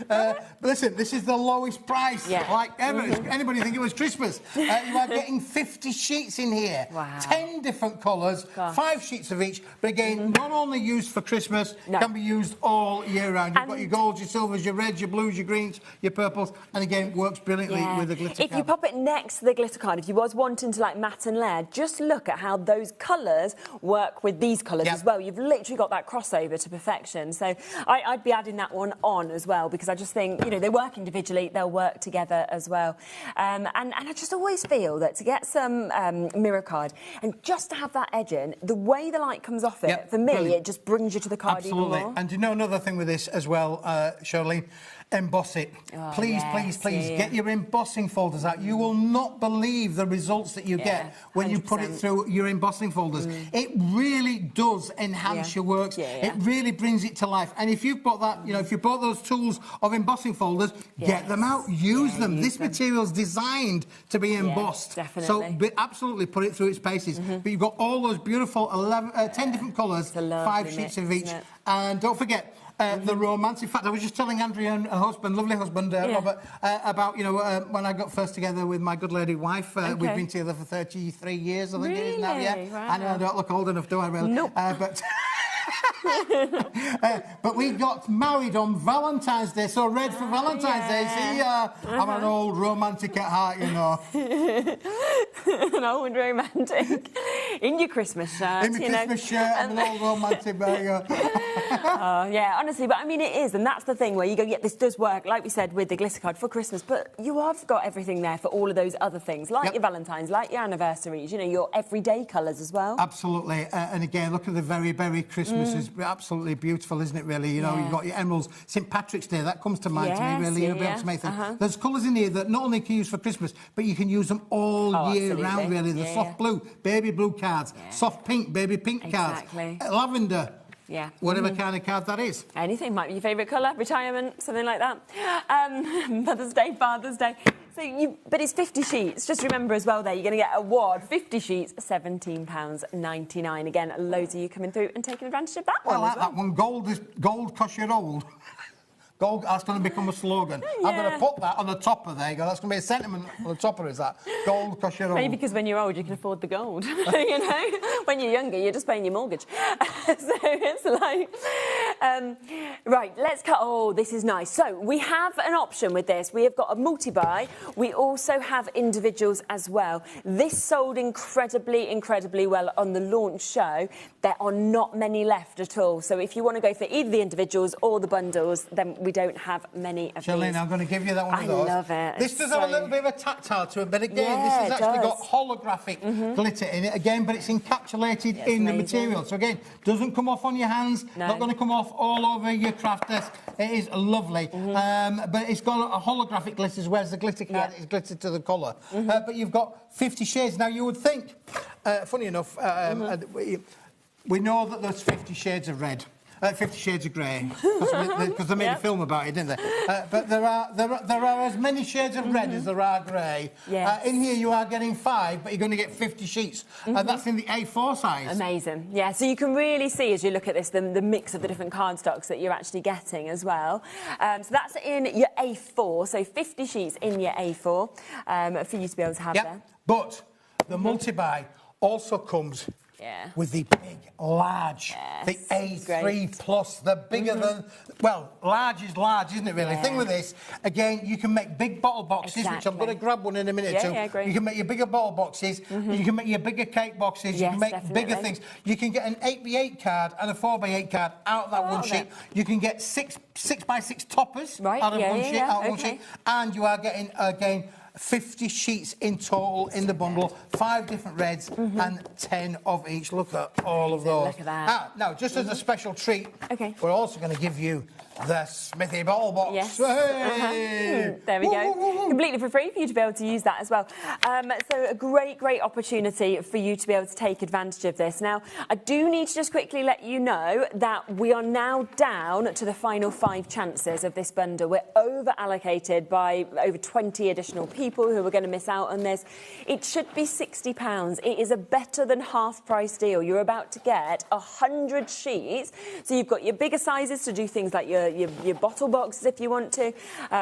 But listen, this is the lowest price like ever. Anybody think it was Christmas? You are getting 50 sheets in here. Wow. 10 different colours, 5 sheets of each. But again, not only used for Christmas, can be used all year round. You've got your golds, your silvers, your reds, your blues, your greens, your purples, and again, works brilliantly with the glitter card. If you pop it next to the glitter card, if you was wanting to like matte and layer, just look at how those colours work with these colours as well. You've literally got that crossover to perfection. So I'd be adding that one on as well, because I just think, you know, they work individually, they'll work together as well. And I just always feel that to get some mirror card and just to have that edge in, the way the light comes off it, for me, it just brings you to the card even more. And you know another thing with this as well, Charlene? Emboss it. Please get your embossing folders out. You will not believe the results that you get when 100%. You put it through your embossing folders. It really does enhance your works. It really brings it to life. And if you've got that, you know, if you bought those tools of embossing folders, get them out, use them. This material's designed to be embossed. So absolutely put it through its paces. But you've got all those beautiful 10 different colours, 5 sheets of each. And don't forget, the romance. In fact, I was just telling Andrea and her husband, lovely husband, Robert, about, you know, when I got first together with my good lady wife. We've been together for 33 years, I think it is now, Wow. I know I don't look old enough, do I, really? Nope. But we got married on Valentine's Day, so red for Valentine's Day. See, I'm an old romantic at heart, you know. An old romantic. In your Christmas shirt, In my Christmas shirt, I'm an old romantic, yeah, honestly, but I mean, it is, and that's the thing where you go, this does work, like we said, with the glitter card for Christmas, but you have got everything there for all of those other things, like your Valentine's, like your anniversaries, you know, your everyday colours as well. Absolutely, and again, look at the very Christmas is absolutely beautiful, isn't it, really? You know, you've got your emeralds. St Patrick's Day, that comes to mind to me, really. You'll be able to make them. There's colours in here that not only can you use for Christmas, but you can use them all year round, really. The soft blue, baby blue cards, soft pink, baby pink cards, lavender. Whatever kind of card that is. Anything might be your favourite colour, retirement, something like that. Mother's Day, Father's Day. So but it's 50 sheets. Just remember as well there, you're going to get a wad. 50 sheets, £17.99. Again, loads of you coming through and taking advantage of that one. I like that one. Gold 'cause you're old. Gold, that's going to become a slogan. I'm going to put that on the top of there. You go, that's going to be a sentiment on the top of it, is that? Gold 'cause you're old. Maybe because when you're old, you can afford the gold. You know? When you're younger, you're just paying your mortgage. So it's like... right, let's cut... Oh, this is nice. So we have an option with this. We have got a multi-buy. We also have individuals as well. This sold incredibly well on the launch show. There are not many left at all. So if you want to go for either the individuals or the bundles, then we don't have many of Charlene, these. I'm going to give you that one of those. I love it. This does have a little bit of a tactile to it, but again, this has actually got holographic glitter in it again, but it's encapsulated in the material. So again, doesn't come off on your hands, not going to come off all over your craft desk. It is lovely, but it's got a holographic glitter as well as the glitter card is glittered to the colour. But you've got 50 shades. Now you would think, funny enough, we know that there's 50 shades of red. 50 Shades of Grey, because they made a film about it, didn't they? But there are as many shades of red as there are grey. Yes. In here you are getting 5, but you're going to get 50 sheets. That's in the A4 size. Amazing. Yeah, so you can really see as you look at this the mix of the different cardstocks that you're actually getting as well. So that's in your A4, so 50 sheets in your A4 for you to be able to have there. But the multi-buy also comes with the big, large, the A3 plus, the bigger than... Well, large is large, isn't it, really? The thing with this, again, you can make big bottle boxes, which I'm going to grab one in a minute or two. Yeah, great. You can make your bigger bottle boxes, you can make your bigger cake boxes, you can make bigger things. You can get an 8x8 card and a 4x8 card out of that one sheet. You can get 6x6 toppers out of one sheet, and you are getting, again, 50 sheets in total in the bundle, 5 different reds and 10 of each. Look at all of those. Look at that. Now, just as a special treat, we're also going to give you the Smithy bottle box. Yes. Hey! There we go. Completely for free for you to be able to use that as well. So a great opportunity for you to be able to take advantage of this. Now, I do need to just quickly let you know that we are now down to the final 5 chances of this bundle. We're over-allocated by over 20 additional people who are going to miss out on this. It should be £60. It is a better than half-price deal. You're about to get 100 sheets. So you've got your bigger sizes to do things like your bottle boxes if you want to.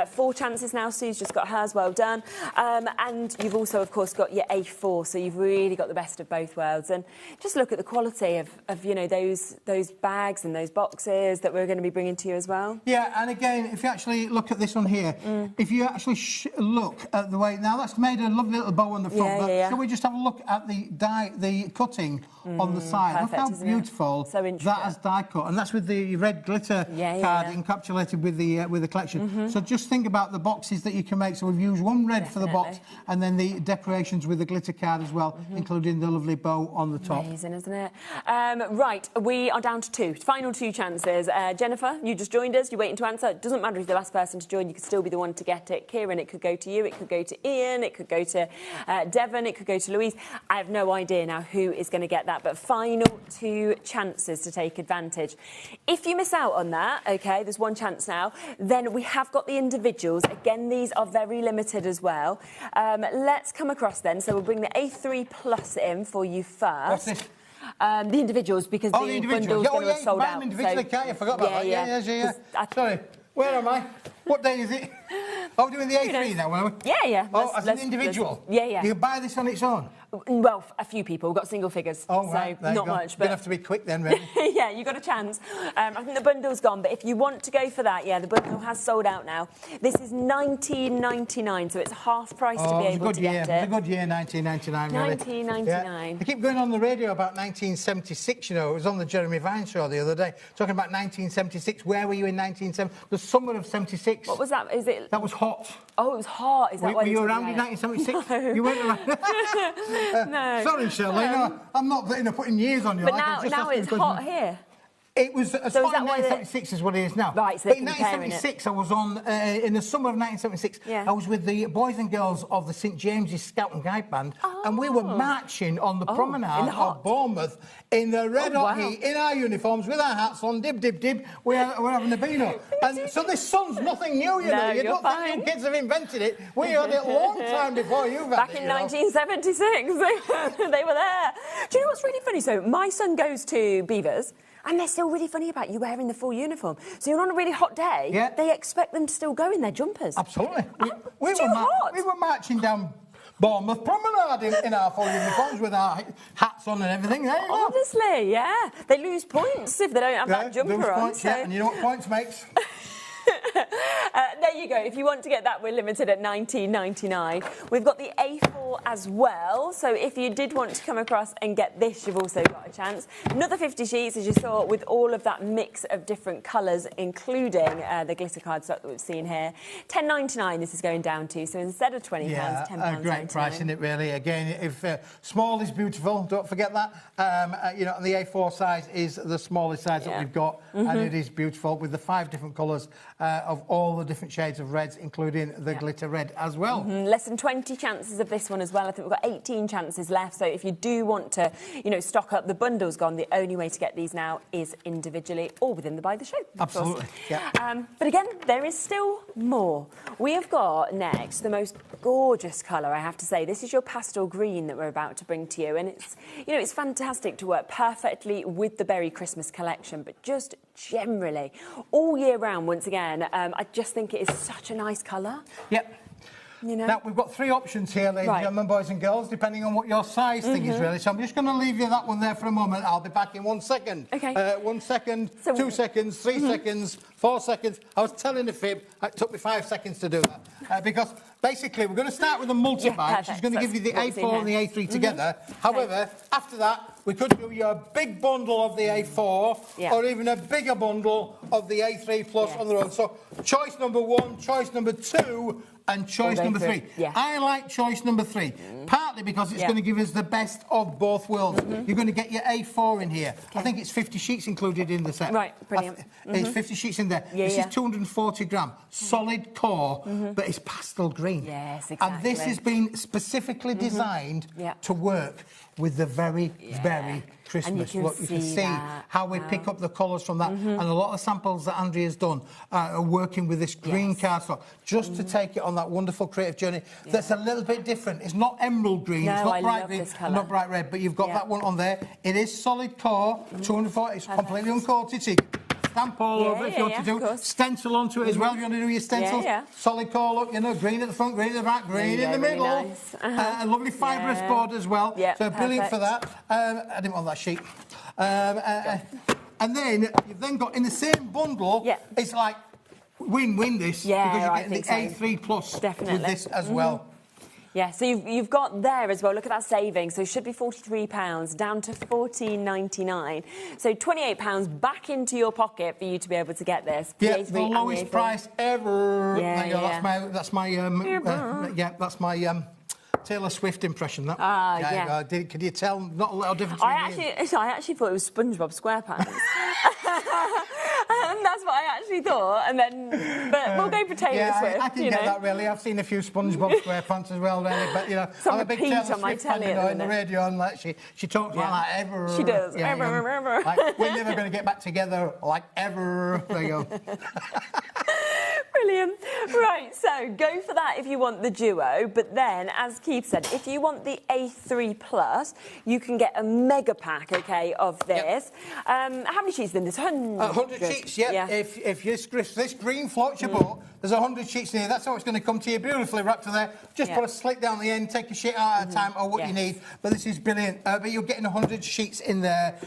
4 chances now. Sue's just got hers, well done. And you've also, of course, got your A4, so you've really got the best of both worlds. And just look at the quality of you know, those bags and those boxes that we're going to be bringing to you as well. Yeah, and again, if you actually look at this one here, if you actually look at the way... Now, that's made a lovely little bow on the front, but shall we just have a look at the cutting on the side? Perfect, look how beautiful that has die cut, and that's with the red glitter card encapsulated with the collection. So just think about the boxes that you can make. So we've used one red for the box, and then the decorations with the glitter card as well, including the lovely bow on the top. Amazing, isn't it? Right, we are down to 2. Final 2 chances. Jennifer, you just joined us. You're waiting to answer. It doesn't matter if you're the last person to join. You could still be the one to get it. Kieran, it could go to you. It could go to Ian. It could go to Devon. It could go to Louise. I have no idea now who is going to get that, but final 2 chances to take advantage. If you miss out on that, OK, there's 1 chance now, then we have got the individuals. Again, these are very limited as well. Let's come across then. So we'll bring the A3 Plus in for you first. What's this? The individuals, because the bundle's going to have sold out. Individually, can't you? Forgot about that. Yeah. Sorry. Where am I? What day is it? Oh, we're doing the A3 now, are we? Yeah. Oh, as an individual? Yeah. You can buy this on its own? Well, a few people. We've got single figures. Oh, right. So not much. But... You're going to have to be quick then, really. Yeah, you've got a chance. I think the bundle's gone, but if you want to go for that, the bundle has sold out now. This is $19.99, so it's half price to be able to get it. It's a good year, 1999, really. 1999. Yeah. They keep going on the radio about 1976, you know. It was on the Jeremy Vine show the other day, talking about 1976. Where were you in 1970? The summer of 76. What was that? Is it? That was hot. Oh, it was hot. Is that why were you around in 1976? No. You weren't around. No. Sorry, Shirley. No, I'm not putting years on you. But now it's hot here. It was as far as 1976 is what it is now. Right, so but in 1976, I was on in the summer of 1976. I was with the boys and girls of the St James's Scout and Guide Band, and we were marching on the promenade of Bournemouth in the red hot heat, in our uniforms with our hats on. Dib. We're having a beano, and so this sun's nothing new, you know. You don't think you kids have invented it. We had it a long time before you've had Back in 1976, they were there. Do you know what's really funny? So my son goes to Beavers. And they're still really funny about you wearing the full uniform. So you're on a really hot day, they expect them to still go in their jumpers. Absolutely. We were marching down Bournemouth Promenade in our full uniforms with our hats on and everything. There you go. Honestly, yeah. They lose points if they don't have that jumper on. Points, and you know what points makes? There you go. If you want to get that, we're limited at £19.99. We've got the A4 as well. So if you did want to come across and get this, you've also got a chance. Another 50 sheets, as you saw, with all of that mix of different colours, including the glitter cardstock that we've seen here. £10.99 this is going down to. So instead of £20, £10. A great price, isn't it, really? Again, if small is beautiful, don't forget that. You know, the A4 size is the smallest size that we've got, and it is beautiful with the 5 different colours of all the different shades of reds, including the glitter red as well. Less than 20 chances of this one as well. I think we've got 18 chances left. So if you do want to, you know, stock up, the bundle's gone. The only way to get these now is individually or within the Buy the Show. Absolutely. Yeah. But again, there is still more. We have got next the most gorgeous colour, I have to say. This is your pastel green that we're about to bring to you, and it's, you know, it's fantastic to work perfectly with the Berry Christmas collection, but just generally all year round. Once again, I just think it is such a nice colour. Yep. You know? Now, we've got 3 options here, ladies and gentlemen, boys and girls, depending on what your size thing is, really. So I'm just going to leave you that one there for a moment. I'll be back in 1 second. OK. 1 second, 2 seconds, 3 seconds, 4 seconds. I was telling a fib. It took me 5 seconds to do that. Because, basically, we're going to start with a multi-buy, which is going to give you the A4 and the A3 together. However, after that, we could do you a big bundle of the A4 or even a bigger bundle of the A3 Plus on their own. So, choice number 1, choice number 2, and choice number 3. I like choice number 3, partly because it's going to give us the best of both worlds. You're going to get your A4 in here. I think it's 50 sheets included in the set. Right, brilliant. It's 50 sheets in there. This is 240 gram, solid core, but it's pastel green. Yes, exactly. And this has been specifically designed to work with the very Christmas look. You can see how we pick up the colours from that. And a lot of samples that Andrea's done are working with this green cardstock just to take it on that wonderful creative journey that's a little bit different. It's not emerald green, it's not bright green, not bright red, but you've got that one on there. It is solid core, 240, it's completely uncoated, so you can stamp all over if you want to do. Stencil onto it as well if you want to do your stencils. Solid core look, you know, green at the front, green at the back, green in the middle. Really nice. A lovely fibrous board as well. So brilliant for that. I didn't want that sheet. And then you've then got in the same bundle, it's like win-win this, because you're getting the A3 Plus with this as well. Yeah, so you've got there as well. Look at that saving. So it should be £43 down to £14.99. So £28 back into your pocket for you to be able to get this. Yeah, the lowest price ever. That's my Taylor Swift impression. That. Could you tell? Not a little difference. I actually thought it was SpongeBob SquarePants. That's what I actually thought, and then, but we'll go for Taylor Swift. I can get that, really. I've seen a few SpongeBob SquarePants as well, really, but, you know, I'm a big Taylor Swift fan, you know, in the radio, and like, she talks like that ever. She does, ever. Like, we're never going to get back together, like, ever. There you go. Brilliant. Right, so go for that if you want the duo, but then, as Keith said, if you want the A3 Plus, you can get a mega pack, OK, of this. How many sheets in this? 100 sheets, If this green floats your boat, there's 100 sheets in here. That's how it's going to come to you, beautifully wrapped to there. Just put a slit down the end, take a sheet out at a time or what you need. But this is brilliant. But you're getting 100 sheets in there.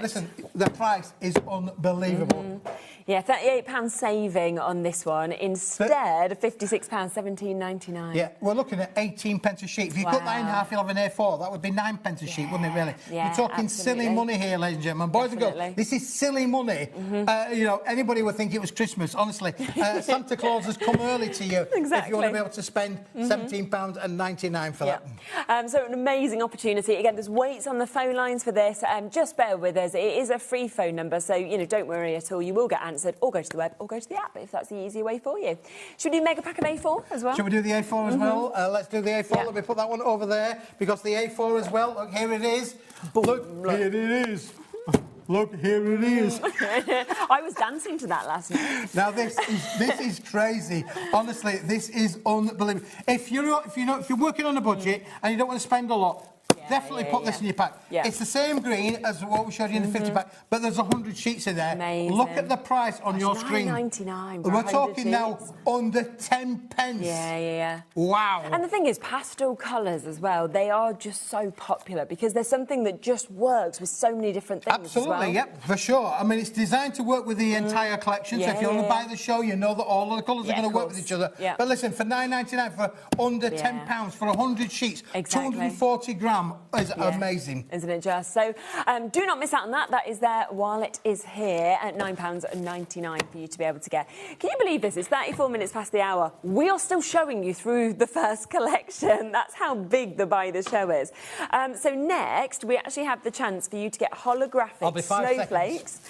Listen, the price is unbelievable. Yeah, £38 saving on this one instead of £56, £17.99. Yeah, we're looking at 18 pence a sheet. If you cut that in half, you'll have an A4. That would be 9 pence a sheet, wouldn't it, really? Yeah, you're talking silly money here, ladies and gentlemen. Boys and girls, this is silly money. You know, anybody would think it was Christmas, honestly. Santa Claus has come early to you if you want to be able to spend £17.99 for that. So an amazing opportunity. Again, there's waits on the phone lines for this. Just bear with us. It is a free phone number, so, you know, don't worry at all. You will get answered, or go to the web, or go to the app if that's the easier way for you. Should we do mega pack of A4 as well? Should we do the A4 as well? Let's do the A4. Let me put that one over there, because the A4 as well, look, here it is. Look, here it is. Look, here it is. I was dancing to that last night. Now this is crazy. Honestly, this is unbelievable. If you're working on a budget and you don't want to spend a lot, definitely put this in your pack. It's the same green as what we showed you in the 50 pack, but there's 100 sheets in there. Amazing. Look at the price on your screen. £9.99. We're talking now under 10 pence. Yeah. Wow. And the thing is, pastel colours as well, they are just so popular because there's something that just works with so many different things. Absolutely, as well. yep, for sure. I mean, it's designed to work with the entire collection, so if you want to buy the show, you know that all of the colours are going to work with each other. But listen, for £9.99 for under £10 for 100 sheets, 240 gram is amazing. Isn't it just? So do not miss out on that. That is there while it is here at £9.99 for you to be able to get. Can you believe this? It's 34 minutes past the hour. We are still showing you through the first collection. That's how big the Buy the Show is. So next, we actually have the chance for you to get holographic snowflakes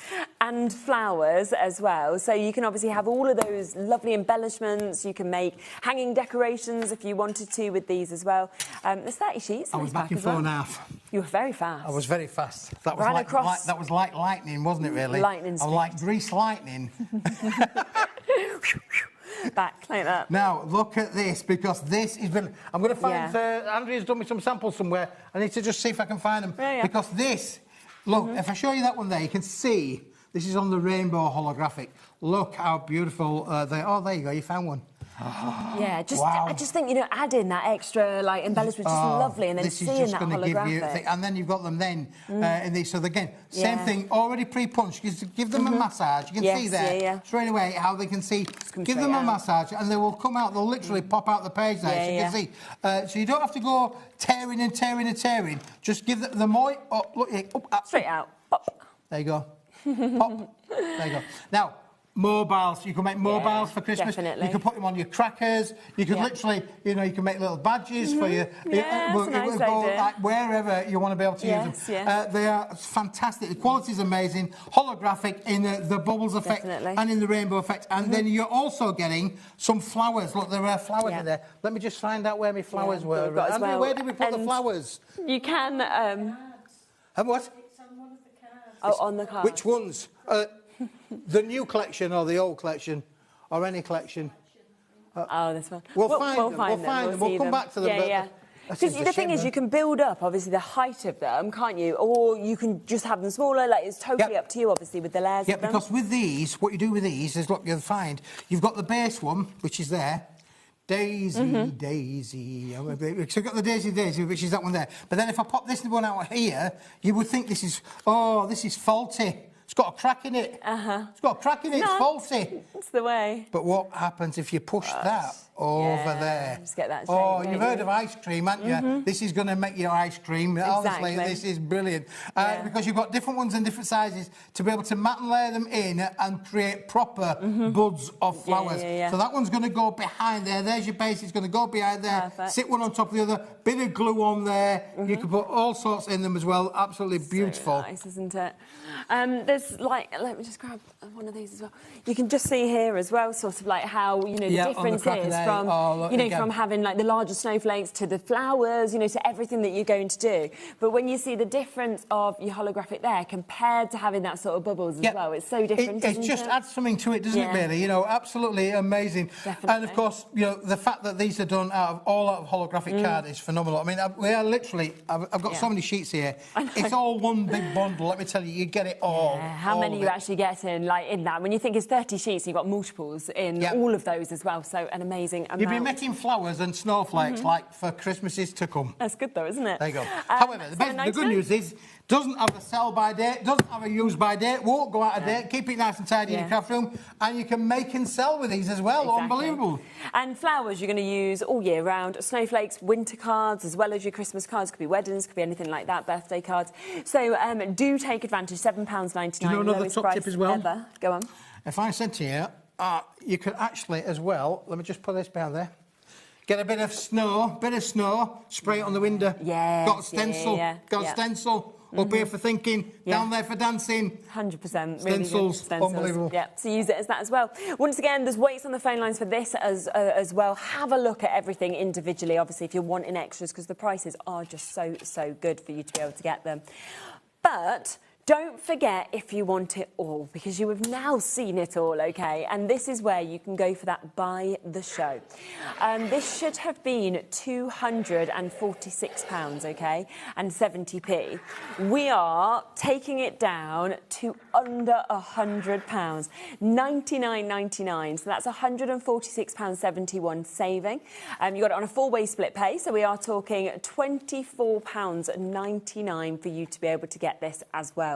and flowers as well. So you can obviously have all of those lovely embellishments. You can make hanging decorations if you wanted to with these as well. There's 30 sheets. I was back in 4.5. You were very fast. I was very fast. That was like lightning, wasn't it? Really. Lightning. I was like grease lightning. Back like that. Now look at this, because this is brilliant. I'm going to find. Andrea's done me some samples somewhere. I need to just see if I can find them because this. Look, if I show you that one there, you can see this is on the rainbow holographic. Look how beautiful they are. Oh, there you go. You found one. I just think, you know, adding that extra like embellishment is just lovely, and then seeing that holographic. And then you've got them then in these. So again, same thing, already pre-punched. Give them a massage. You can see there straight away how they can see. Give them a massage, and they will come out. They'll literally pop out the page there, so you can see. So you don't have to go tearing and tearing and tearing. Just give the more straight out. Pop. There you go. Pop. There you go. Now. Mobiles, you can make mobiles for Christmas. Definitely. You can put them on your crackers. You can literally, you know, you can make little badges for your. It will go like wherever you want to be able to use them. They are fantastic. The quality is amazing. Holographic in the bubbles effect and in the rainbow effect. And then you're also getting some flowers. Look, there are flowers in there. Let me just find out where my flowers were. Andrea, where did we put the flowers? You can. And what? It's on one of the cards. Oh, on the card. Which ones? The new collection or the old collection or any collection? This one. We'll find them. We'll come back to them. Because the thing is, you can build up, obviously, the height of them, can't you? Or you can just have them smaller. Like, it's totally up to you, obviously, with the layers of them. Because with these, what you do with these is, look, you'll find you've got the base one, which is there. Daisy, Daisy. So you've got the Daisy, which is that one there. But then if I pop this one out here, you would think this is faulty. It's got a crack in it. It's got a crack in it. It's faulty. It's the way. But what happens if you push that over there? Just get that shape, you've heard of ice cream, haven't you? This is going to make your ice cream. Honestly, this is brilliant. Because you've got different ones and different sizes to be able to mat and layer them in and create proper buds of flowers. So that one's going to go behind there. There's your base. It's going to go behind there. Sit one on top of the other. Bit of glue on there. You can put all sorts in them as well. Absolutely beautiful. So nice, isn't it? There's like, let me just grab one of these as well. You can just see here as well, sort of like how, you know, the difference is from, you know, from having like the larger snowflakes to the flowers, you know, to everything that you're going to do. But when you see the difference of your holographic there compared to having that sort of bubbles as well, it's so different. It just adds something to it, doesn't it, really? You know, absolutely amazing. Definitely. And of course, you know, the fact that these are done out of holographic card is phenomenal. I mean, we are literally, I've got so many sheets here. It's all one big bundle. Let me tell you, you get it all. How many you actually get in, like, in that? When you think it's 30 sheets, you've got multiples in all of those as well. So an amazing amount. You'll be making flowers and snowflakes like for Christmases to come. That's good though, isn't it? There you go. However, the good news is, doesn't have a sell-by date, doesn't have a use-by date, won't go out of date, keep it nice and tidy in your craft room, and you can make and sell with these as well. Unbelievable. And flowers you're going to use all year round. Snowflakes, winter cards, as well as your Christmas cards. Could be weddings, could be anything like that, birthday cards. So do take advantage. £7.99. Do you know another top tip as well? Ever. Go on. If I said to you, you could actually as well, let me just put this down there, get a bit of snow, spray it on the window. Yeah. Got a stencil. Got a stencil. Up here for thinking, down there for dancing. 100%. Stencils. Really Unbelievable. Yeah, so use it as that as well. Once again, there's weights on the phone lines for this as well. Have a look at everything individually, obviously, if you're wanting extras, because the prices are just so good for you to be able to get them. But Don't forget if you want it all, because you have now seen it all, OK? And this is where you can go for that buy the show. This should have been £246, OK, and 70p. We are taking it down to under £100, £99.99. So that's £146.71 saving. You got it on a 4-way split pay, so we are talking £24.99 for you to be able to get this as well.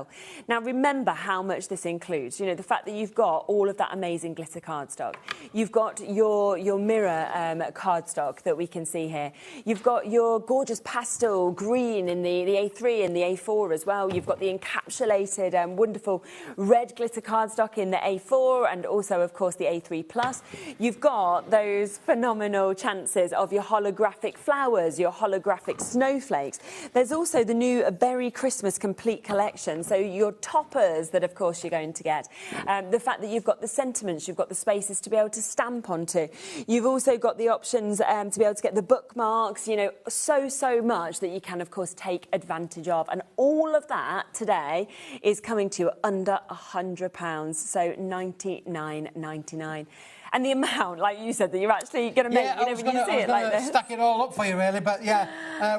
Now, remember how much this includes. You know, the fact that you've got all of that amazing glitter cardstock. You've got your mirror cardstock that we can see here. You've got your gorgeous pastel green in the A3 and the A4 as well. You've got the encapsulated wonderful red glitter cardstock in the A4 and also, of course, the A3+. You've got those phenomenal chances of your holographic flowers, your holographic snowflakes. There's also the new Berry Christmas Complete Collection. So your toppers that, of course, you're going to get. The fact that you've got the sentiments, you've got the spaces to be able to stamp onto. You've also got the options to be able to get the bookmarks, you know, so much that you can, of course, take advantage of. And all of that today is coming to you under £100, so £99.99. And the amount, like you said, that you're actually going to make, you know, when you see it like this. Stack it all up for you, really. But,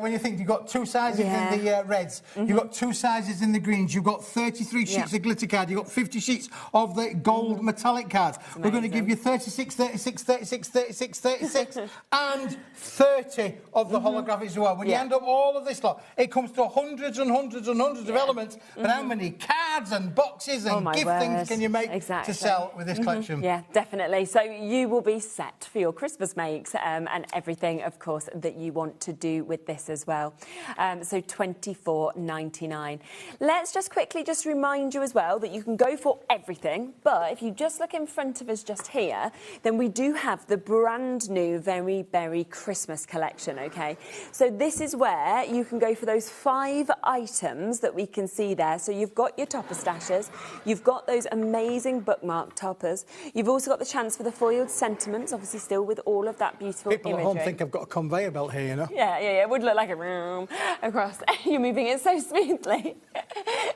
when you think you've got 2 sizes in the reds, you've got 2 sizes in the greens, you've got 33 sheets of glitter card, you've got 50 sheets of the gold metallic cards. We're going to give you 36, 36, 36, 36, 36, and 30 of the holographics as well. When you end up all of this lot, it comes to hundreds and hundreds and hundreds of elements. But how many cards and boxes and gift things can you make to sell with this collection? Yeah, definitely. So you will be set for your Christmas makes and everything, of course, that you want to do with this as well. So £24.99. Let's just quickly remind you as well that you can go for everything, but if you just look in front of us just here, then we do have the brand new Very Berry Christmas collection, OK? So this is where you can go for those 5 items that we can see there. So you've got your topper stashes, you've got those amazing bookmark toppers, you've also got the chance for the foiled sentiments, obviously still with all of that beautiful imagery. People at home think I've got a conveyor belt here, you know? Yeah, it would look like a room across. You're moving it so smoothly.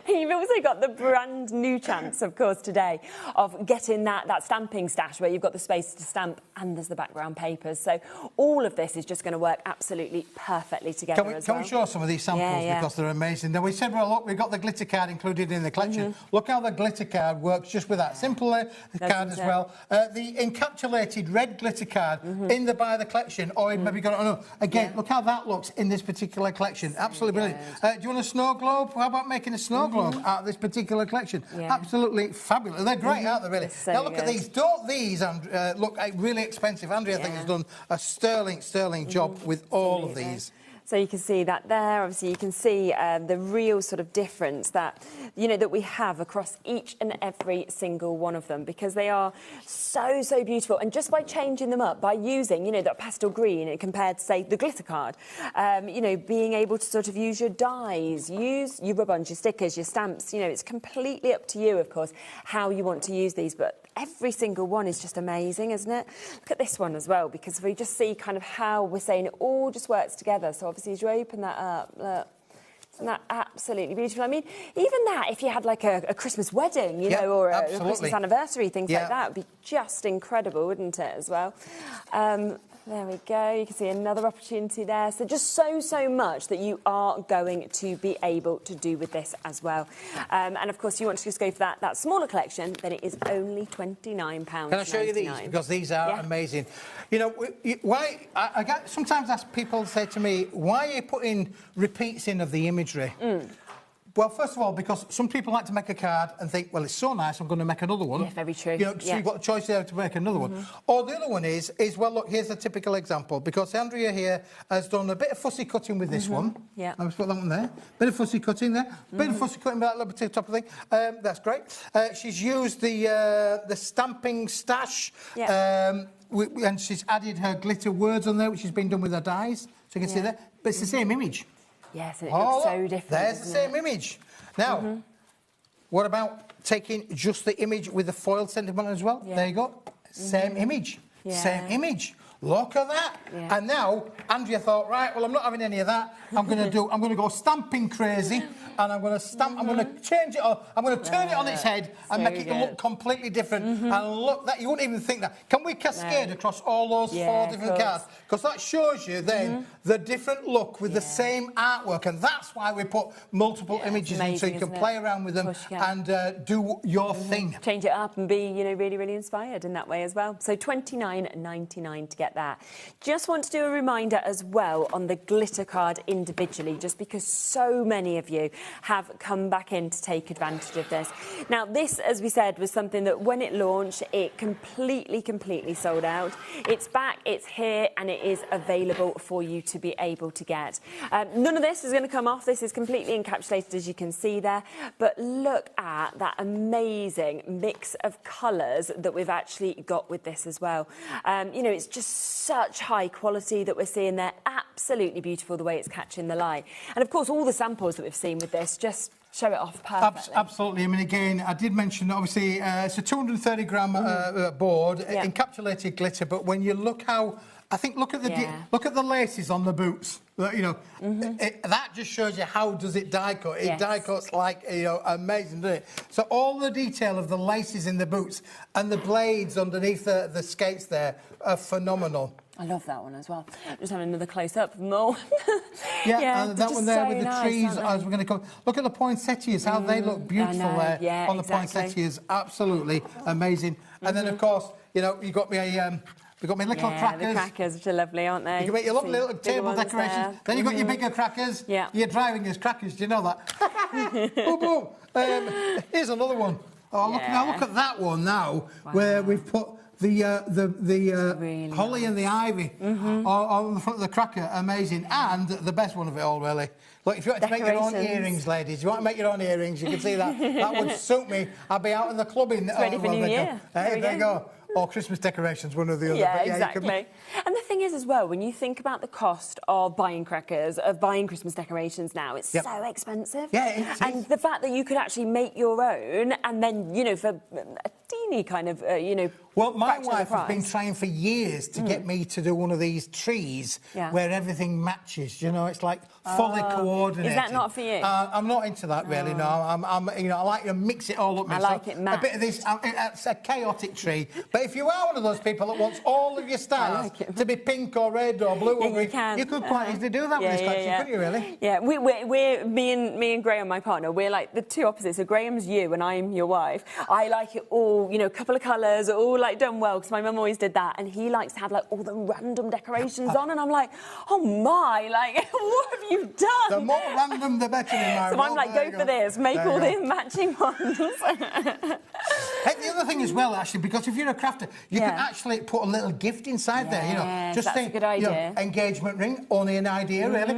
You've also got the brand new chance, of course, today of getting that stamping stash where you've got the space to stamp and there's the background papers. So all of this is just going to work absolutely perfectly together as well. Can we show some of these samples because they're amazing? Now, we said, well, look, we've got the glitter card included in the collection. Look how the glitter card works just with that simple card as well. The encapsulated red glitter card in the buy the collection, or maybe got it on. Again, look how that looks in this particular collection. Absolutely brilliant. Do you want a snow globe? How about making a snow globe out of this particular collection? Absolutely fabulous. They're great, aren't they, really? So now, look at these. Don't these look really expensive? Andrea, I think, has done a sterling job with all of these. So you can see that there. Obviously, you can see the real sort of difference that, you know, that we have across each and every single one of them, because they are so beautiful. And just by changing them up, by using, you know, that pastel green compared to, say, the glitter card, you know, being able to sort of use your dies, use your rub-ons, your stickers, your stamps, you know, it's completely up to you, of course, how you want to use these. But every single one is just amazing, isn't it? Look at this one as well, because we just see kind of how we're saying it all just works together. So obviously, as you open that up, look, isn't that absolutely beautiful? I mean, even that, if you had like a Christmas wedding, you know, or a Christmas anniversary, things like that, would be just incredible, wouldn't it, as well? There we go. You can see another opportunity there. So just so much that you are going to be able to do with this as well. And of course, you want to just go for that smaller collection, then it is only £29. Can I show you these? Because these are amazing. You know, why I sometimes ask people say to me, why are you putting repeats in of the imagery? Well, first of all, because some people like to make a card and think, well, it's so nice, I'm going to make another one. Yeah, very true. You know, so you've got a choice there to make another one. Or the other one is, well, look, here's a typical example, because Andrea here has done a bit of fussy cutting with this one. Yeah. I'll just put that one there. Bit of fussy cutting there. Bit of fussy cutting with that little top of thing. That's great. She's used the stamping stash. Yeah. And she's added her glitter words on there, which has been done with her dies. So you can see there. But it's the same image. Yes, and it looks so different. There's the same image. Now, what about taking just the image with the foiled sentiment as well? There you go. Same image. Same image. look at that. Yeah. And now Andrea thought, right, well, I'm not having any of that. I'm going to go stamping crazy, and I'm going to stamp. I'm going to change it. I'm going to turn it on its head and make it look completely different. And look, that you wouldn't even think that. Can we cascade across all those 4 different cards? Because that shows you then the different look with the same artwork, and that's why we put multiple images in, so you can play around with them and do your thing. Change it up and be, you know, really, really inspired in that way as well. So $29.99 to get that. Just want to do a reminder as well on the glitter card individually, just because so many of you have come back in to take advantage of this. Now, this, as we said, was something that when it launched, it completely sold out. It's back, it's here, and it is available for you to be able to get. None of this is going to come off. This is completely encapsulated, as you can see there. But look at that amazing mix of colours that we've actually got with this as well. You know, it's just such high quality that we're seeing there. Absolutely beautiful the way it's catching the light. And of course, all the samples that we've seen with this just show it off perfectly. Absolutely. I mean, again, I did mention, obviously, it's a 230-gram board, encapsulated glitter, but when you look how... I think look at the laces on the boots. You know, that just shows you how does it die cut. It die cuts like, you know, amazing, doesn't it? So all the detail of the laces in the boots and the blades underneath the skates there are phenomenal. I love that one as well. Just having another close-up more. And that one there with the trees, as we're going to come. Look at the poinsettias, how they look beautiful there on the poinsettias. Absolutely amazing. And then, of course, you know, you got me a... We've got my little crackers. The crackers, which are lovely, aren't they? You can make your lovely little table decorations. There. Then you've got your bigger crackers. Yeah. You're driving as crackers, do you know that? Boom, boom. Here's another one. Oh, look at that one now, where we've put the really holly and the ivy on the front of the cracker. Amazing. And the best one of it all, really. Look, if you want to make your own earrings, ladies, you want to make your own earrings, you can see that. That would suit me. I'll be out in the clubbing. It's ready for New Year. Hey, there you go. Or Christmas decorations, one or the other. Yeah, exactly. And the thing is as well, when you think about the cost of buying crackers, of buying Christmas decorations now, it's so expensive. Yeah, it is. And the fact that you could actually make your own and then, you know, for a teeny kind of, you know, well, my wife has been trying for years to get me to do one of these trees where everything matches. You know, it's like fully coordinated. Is that not for you? I'm not into that really. No, I'm you know, I like to mix it all up. I like it matched. A bit of this. It's a chaotic tree. But if you are one of those people that wants all of your stars to be pink or red or blue or green, you could quite easily do that with this collection, couldn't you? Really? Yeah, we're me and Graham, my partner. We're like the two opposites. So Graham's you and I'm your wife. I like it all, you know, a couple of colours, all like done well, because my mum always did that, and he likes to have like all the random decorations on, and I'm like, oh my, like what have you done? The more random, the better. In my so I'm like, go for this, make all the matching ones. Hey, the other thing as well, actually, because if you're a crafter, you can actually put a little gift inside there. You know, just think, a good idea. You know, engagement ring, only an idea, really.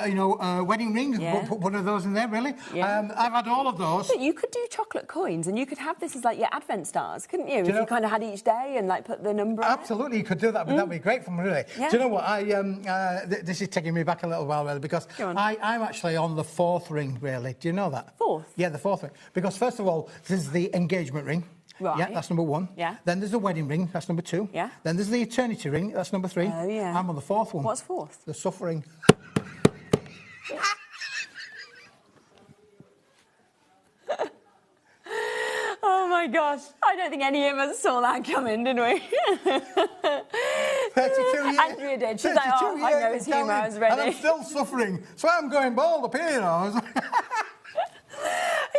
You know, wedding ring, put one of those in there, really. I've had all of those. But you could do chocolate coins, and you could have this as like your Advent stars, couldn't you? If you kind of had each day and like put the number. Absolutely, you could do that, but that'd be great for me, really. Do you know what? This is taking me back a little while, really, because I'm actually on the 4th ring, really. Do you know that? 4th? Yeah, the 4th ring. Because first of all, this is the engagement ring. Right. Yeah, that's number 1. Yeah. Then there's the wedding ring, that's number 2. Yeah. Then there's the eternity ring, that's number 3. Oh, yeah. I'm on the 4th one. What's 4th? The suffering. Oh my gosh, I don't think any of us saw that coming, did we? 32 years. Andrea did. She's like, oh, I know his humour, I was ready. And I'm still suffering. So I'm going bald up here, you know.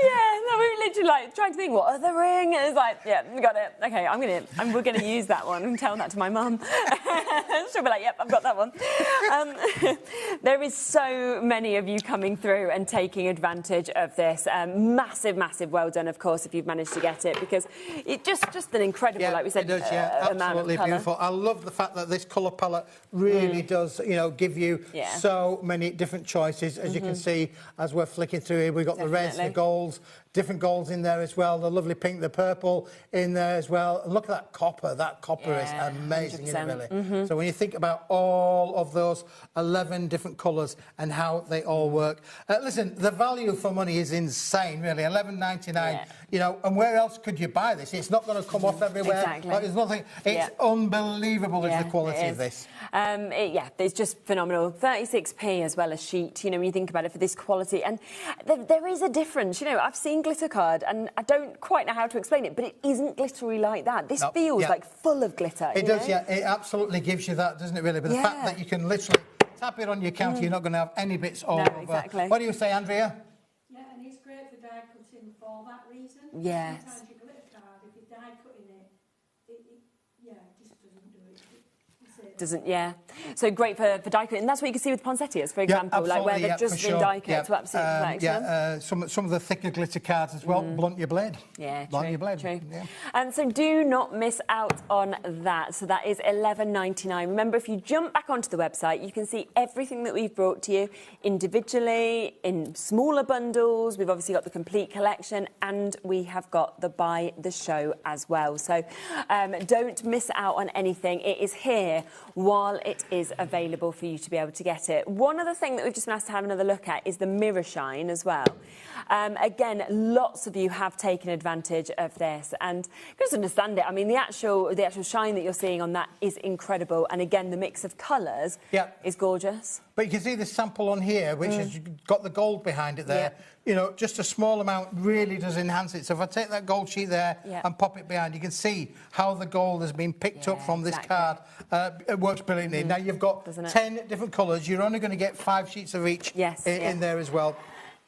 Yeah, no, we were literally like trying to think, what other ring? And it's like, yeah, we got it. Okay, we're going to use that one and tell that to my mum. She'll be like, yep, I've got that one. There is so many of you coming through and taking advantage of this. Massive, massive well done, of course, if you've managed to get it, because it's just an incredible, like we said, it does, absolutely beautiful. I love the fact that this colour palette really does, you know, give you so many different choices. As you can see, as we're flicking through here, we've got the reds, the golds, different golds in there as well. The lovely pink, the purple in there as well. And look at that copper. That copper is amazing, isn't it, really? So when you think about all of those 11 different colours and how they all work. Listen, the value for money is insane, really. $11.99, you know, and where else could you buy this? It's not going to come off everywhere. Exactly. Like, there's nothing. It's unbelievable is the quality of this. It's just phenomenal. 36p as well as sheet, you know, when you think about it, for this quality. And there is a difference. You know, I've seen glitter card and I don't quite know how to explain it, but it isn't glittery like that. This feels like full of glitter. It does, yeah. It absolutely gives you that, doesn't it, really? But the fact that you can literally tap it on your counter, you're not going to have any bits all over. Exactly. What do you say, Andrea? Yeah, and it's great for die cutting for that reason. Yes. Sometimes your glitter card, if you're die cutting it just doesn't do it. So great for die cutting. And that's what you can see with poinsettias, for example, like where they've just been die cut to absolute perfection. Some of the thicker glitter cards as well, blunt your blade. Yeah, blunt your blade. True. Yeah. And so do not miss out on that. So that is $11.99. Remember, if you jump back onto the website, you can see everything that we've brought to you individually, in smaller bundles. We've obviously got the complete collection and we have got the buy the show as well. So don't miss out on anything. It is here while it is available for you to be able to get it. One other thing that we've just been asked to have another look at is the mirror shine as well. Again, lots of you have taken advantage of this, and just understand it. I mean, the actual shine that you're seeing on that is incredible, and again, the mix of colours is gorgeous. But you can see the sample on here, which has got the gold behind it there. You know, just a small amount really does enhance it. So if I take that gold sheet there and pop it behind, you can see how the gold has been picked up from this card. It works brilliantly. Now you've got 10 different colours. You're only going to get 5 sheets of each in there as well.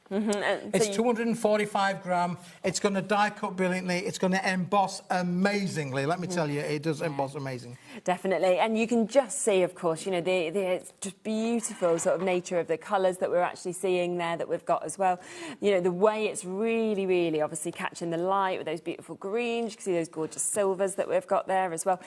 It's 245 gram. It's going to die cut brilliantly. It's going to emboss amazingly. Let me tell you, it does emboss amazing. Definitely, and you can just see, of course, you know, the just beautiful sort of nature of the colours that we're actually seeing there that we've got as well. You know, the way it's really, really obviously catching the light with those beautiful greens. You can see those gorgeous silvers that we've got there as well.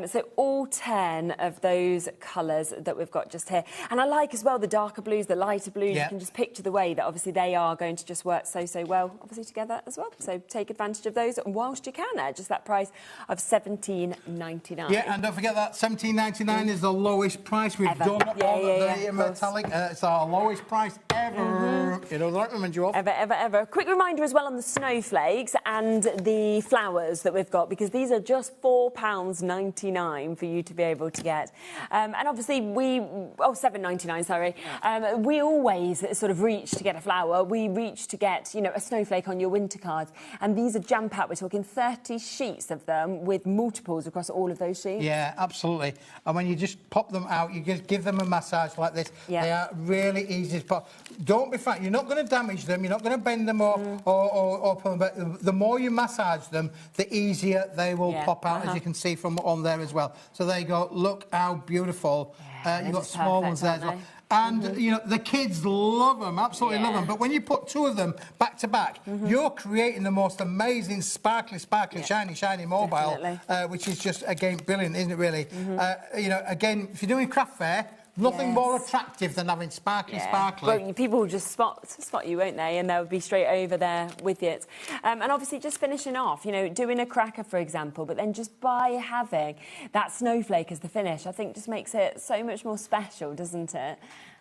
So all 10 of those colours that we've got just here. And I like as well the darker blues, the lighter blues. You can just picture the way that obviously they are going to just work so well, obviously, together as well. So take advantage of those whilst you can at just that price of $17.99. Yeah, and don't forget that $17.99 is the lowest price we've done on the metallic. It's our lowest price ever. You know, that reminds you of. Ever. Quick reminder as well on the snowflakes and the flowers that we've got, because these are just £4.99 for you to be able to get. And obviously $7.99, sorry. We always sort of reach to get a flower. We reach to get, you know, a snowflake on your winter cards. And these are jam-packed. We're talking 30 sheets of them with multiples across all of those sheets. Yeah, absolutely. And when you just pop them out, you just give them a massage like this. They are really easy to pop. Don't be frightened. You're not going to damage them. You're not going to bend them or pull them back. The more you massage them, the easier they will pop out, as you can see from on there as well. So there you go. Look how beautiful. You've got small ones there as well. And, you know, the kids love them, absolutely love them. But when you put 2 of them back to back, you're creating the most amazing, sparkly, shiny mobile, which is just, again, brilliant, isn't it, really? You know, again, if you're doing craft fair, nothing more attractive than having sparkly. Well, people will just spot you, won't they? And they'll be straight over there with it. And obviously, just finishing off, you know, doing a cracker, for example, but then just by having that snowflake as the finish, I think just makes it so much more special, doesn't it?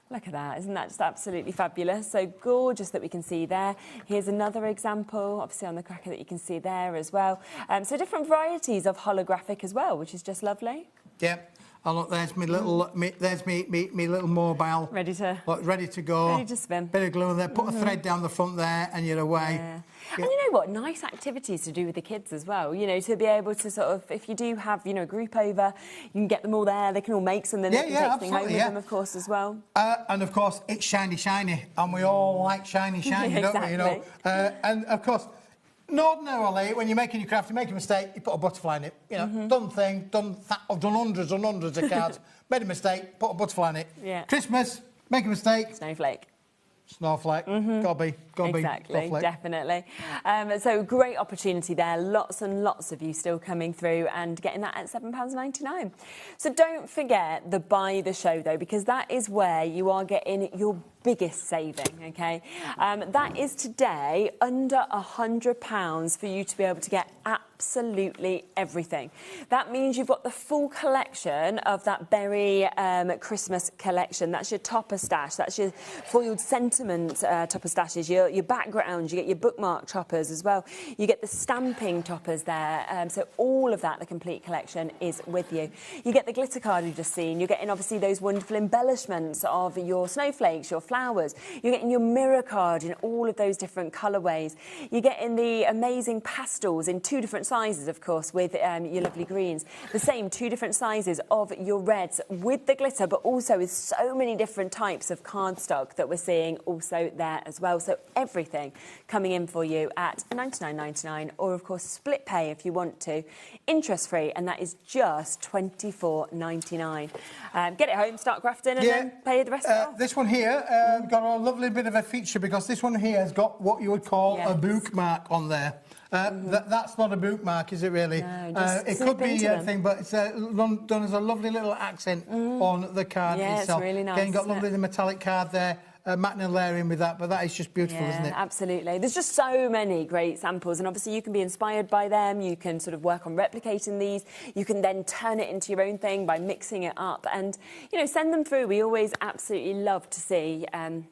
Look at that. Isn't that just absolutely fabulous? So gorgeous that we can see there. Here's another example, obviously on the cracker that you can see there as well. So different varieties of holographic as well, which is just lovely. Yeah. Oh, look, there's me little, there's me little mobile. Ready to go. Ready to spin. Bit of glue in there, put a thread down the front there, and you're away. And you know what? Nice activities to do with the kids as well. You know, to be able to sort of, if you do have, you know, a group over, you can get them all there. They can all make some, then they can take something home with them, of course, as well. And of course, it's shiny, and we all like shiny, don't we? You know. And of course, ordinarily, when you're making your craft, you make a mistake, you put a butterfly in it. You know, I've done hundreds and hundreds of cards, made a mistake, put a butterfly in it. Christmas, make a mistake. Snowflake. Snowflake, gobby, Exactly, snowflake. Definitely. So great opportunity there. Lots and lots of you still coming through and getting that at £7.99. So don't forget the buy the show though, because that is where you are getting your biggest saving, okay? That is today under £100 for you to be able to get absolutely everything. That means you've got the full collection of that berry Christmas collection. That's your topper stash. That's your foiled sentiment topper stashes, your background. You get your bookmark toppers as well. You get the stamping toppers there. So all of that, the complete collection, is with you. You get the glitter card you've just seen. You're getting obviously those wonderful embellishments of your snowflakes, your flowers. You're getting your mirror card in all of those different colourways. You're getting the amazing pastels in 2 different sizes, of course, with your lovely greens. The same 2 different sizes of your reds with the glitter, but also with so many different types of cardstock that we're seeing also there as well. So everything coming in for you at $99.99, or of course split pay if you want to, interest free, and that is just $24.99. Get it home, start crafting, and then pay the rest off. This one here got a lovely bit of a feature, because this one here has got what you would call a bookmark on there. That's not a bookmark, is it really? No, it could be a thing, but it's done as a lovely little accent on the card itself. It's really nice. Again, got lovely the metallic card there. Matte and layering with that, but that is just beautiful, isn't it? Absolutely. There's just so many great samples, and obviously you can be inspired by them. You can sort of work on replicating these. You can then turn it into your own thing by mixing it up, and send them through. We always absolutely love to see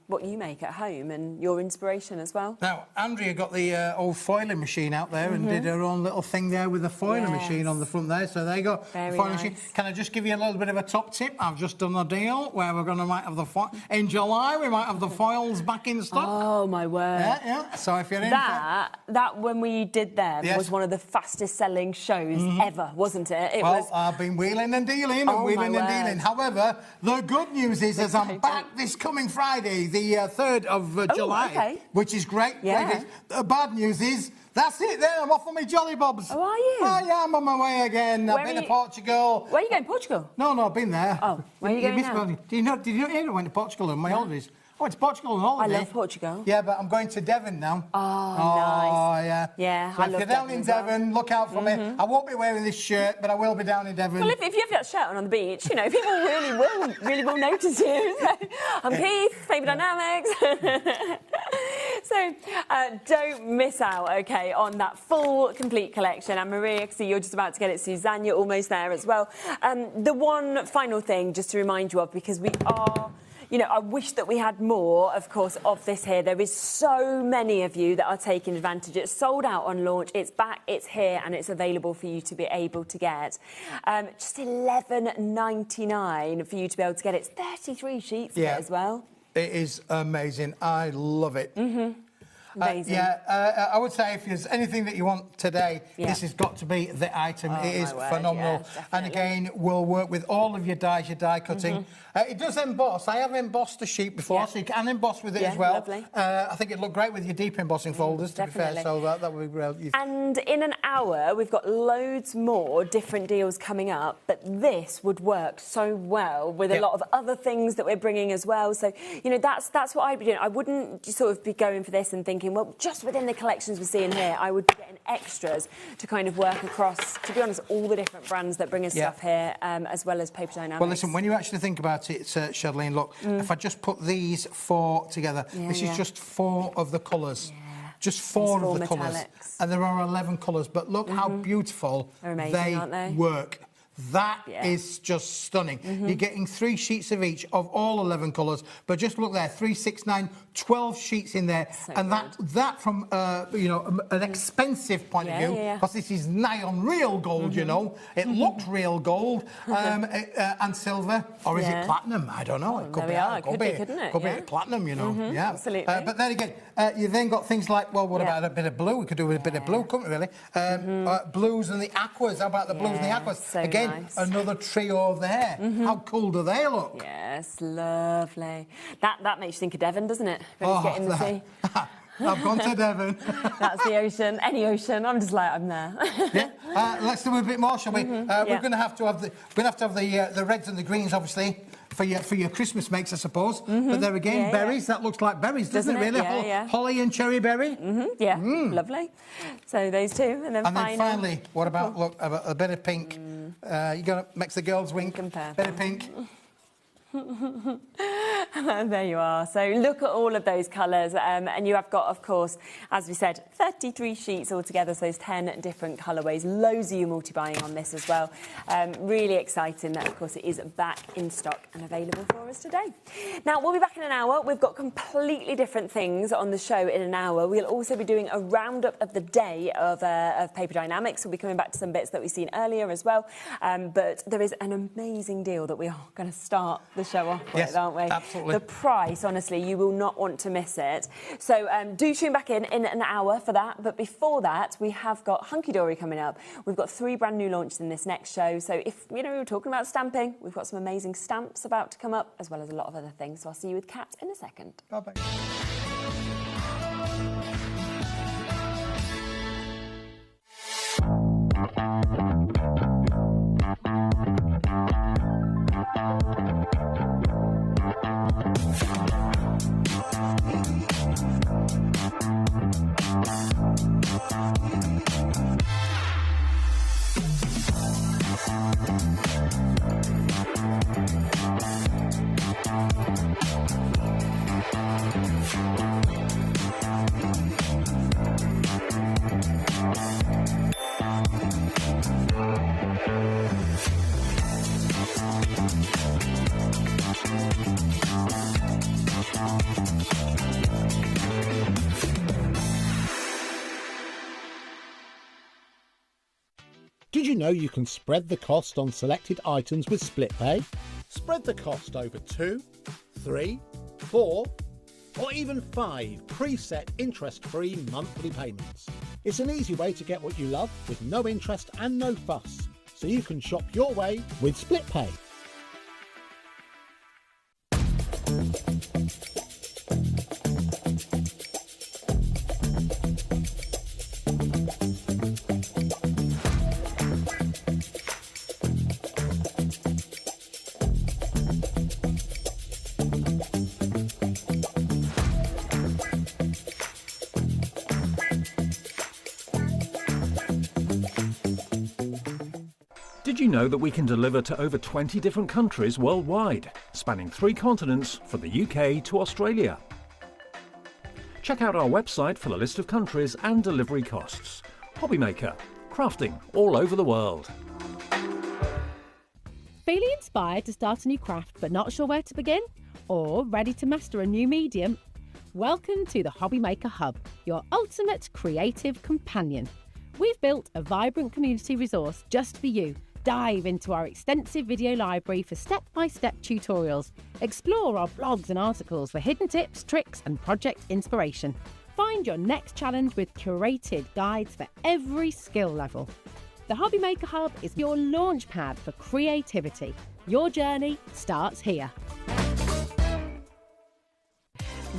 what you make at home and your inspiration as well. Now, Andrea got the old foiling machine out there and did her own little thing there with the foiling machine on the front there. So there you go. Very foiling nice. machine. Can I just give you a little bit of a top tip? I've just done a deal where we're going to might have the in July. We might have the foils back in stock. Oh my word! Yeah. So if you're in that when we did them was one of the fastest selling shows ever, wasn't it? Well, I've been wheeling and dealing and wheeling and dealing. However, the good news is I'm back this coming Friday, the 3rd of July, which is great. Yeah. The bad news is that's it there. I'm off on my jolly bobs. Oh, are you? Oh, yeah, I'm on my way again. I've been to Portugal. Where are you going? Portugal? No, I've been there. Oh, where are you going now? Did you know I went to Portugal on my holidays? I went to Portugal on holiday. I love Portugal. Yeah, but I'm going to Devon now. Oh, nice. Oh, yeah. Yeah, so I if love you're down Devon in Devon, look out for me. I won't be wearing this shirt, but I will be down in Devon. Well, if you have that shirt on the beach, people really will notice you. So, I'm Keith, Favour Dynamics. So don't miss out, okay, on that full, complete collection. And Maria, I see you're just about to get it. Suzanne, you're almost there as well. The one final thing, just to remind you of, because we are... I wish that we had more, of course, of this here. There is so many of you that are taking advantage. It's sold out on launch. It's back, it's here, and it's available for you to be able to get. Just $11.99 for you to be able to get it. It's 33 sheets of it as well. It is amazing. I love it. Amazing. I would say if there's anything that you want today, this has got to be the item. It is phenomenal. And again, we'll work with all of your dyes, your die cutting. It does emboss. I have embossed the sheet before, so you can emboss with it as well. Lovely. I think it'd look great with your deep embossing folders, to be fair, so that would be real. And in an hour, we've got loads more different deals coming up, but this would work so well with a lot of other things that we're bringing as well. So, that's what I'd be doing. I wouldn't sort of be going for this and thinking, well, just within the collections we're seeing here, I would be getting extras to kind of work across, to be honest, all the different brands that bring us stuff here, as well as Paper Dynamics. Well, listen, when you actually think about it, Shadleen, look, if I just put these 4 together, this is just 4 of the colours. Just 4 of the colours. And there are 11 colours, but look how beautiful they work. That is just stunning. You're getting 3 sheets of each of all 11 colours, but just look there, 3, 6, 9, 12 sheets in there, and that from an expensive point of view, because this is nigh on real gold, it looked real gold, and silver, or is it platinum? I don't know. It could be. Could be platinum, Absolutely. But then again, you then got things like, well, what about a bit of blue? We could do with a bit of blue, couldn't we? Really? Blues and the aquas. How about the blues and the aquas? So again, another trio there. How cool do they look? Yes, lovely. That makes you think of Devon, doesn't it? When you get in the sea. I've gone to Devon. That's the ocean. Any ocean. I'm just like, I'm there. Let's do a bit more, shall we? We're going to have to have the reds and the greens, obviously. for your Christmas makes, I suppose. But there again, berries. That looks like berries, doesn't it? Really, holly and cherry berry. Lovely. So those two, and then finally, what about a bit of pink? You're gonna makes the girls wink. Bit of pink. There you are. So look at all of those colours, and you have got, of course, as we said, 33 sheets altogether, so there's 10 different colourways. Loads of you multi-buying on this as well. Really exciting that, of course, it is back in stock and available for us today. Now, we'll be back in an hour. We've got completely different things on the show in an hour. We'll also be doing a roundup of the day of Paper Dynamics. We'll be coming back to some bits that we've seen earlier as well. But there is an amazing deal that we are going to start the show off with, aren't we? Absolutely. The price, honestly, you will not want to miss it. So do tune back in an hour for that. But before that, we have got Hunky Dory coming up. We've got 3 brand new launches in this next show. So if, you know, we were talking about stamping, we've got some amazing stamps about to come up, as well as a lot of other things. So I'll see you with Kat in a second. Bye-bye. Did you know you can spread the cost on selected items with split pay? Spread the cost over 2, 3, 4 or even 5 preset interest-free monthly payments. It's an easy way to get what you love with no interest and no fuss, so you can shop your way with split pay. Did you know that we can deliver to over 20 different countries worldwide, spanning 3 continents from the UK to Australia? Check out our website for the list of countries and delivery costs. HobbyMaker, crafting all over the world. Feeling inspired to start a new craft but not sure where to begin? Or ready to master a new medium? Welcome to the HobbyMaker Hub, your ultimate creative companion. We've built a vibrant community resource just for you. Dive into our extensive video library for step-by-step tutorials. Explore our blogs and articles for hidden tips, tricks and project inspiration. Find your next challenge with curated guides for every skill level. The HobbyMaker Hub is your launch pad for creativity. Your journey starts here.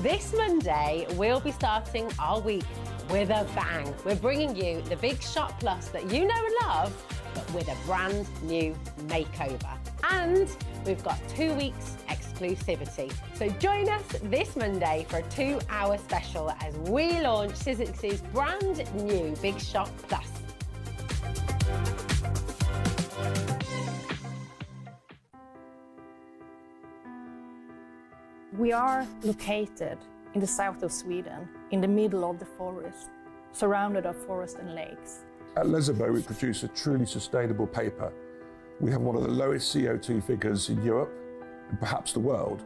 This Monday, we'll be starting our week with a bang. We're bringing you the big Shop Plus that you know and love, but with a brand new makeover. And we've got 2 weeks exclusivity. So join us this Monday for a 2-hour special as we launch Sizzix's brand new Big Shop Plus. We are located in the south of Sweden, in the middle of the forest, surrounded by forest and lakes. At Lesabo, we produce a truly sustainable paper. We have one of the lowest CO2 figures in Europe and perhaps the world,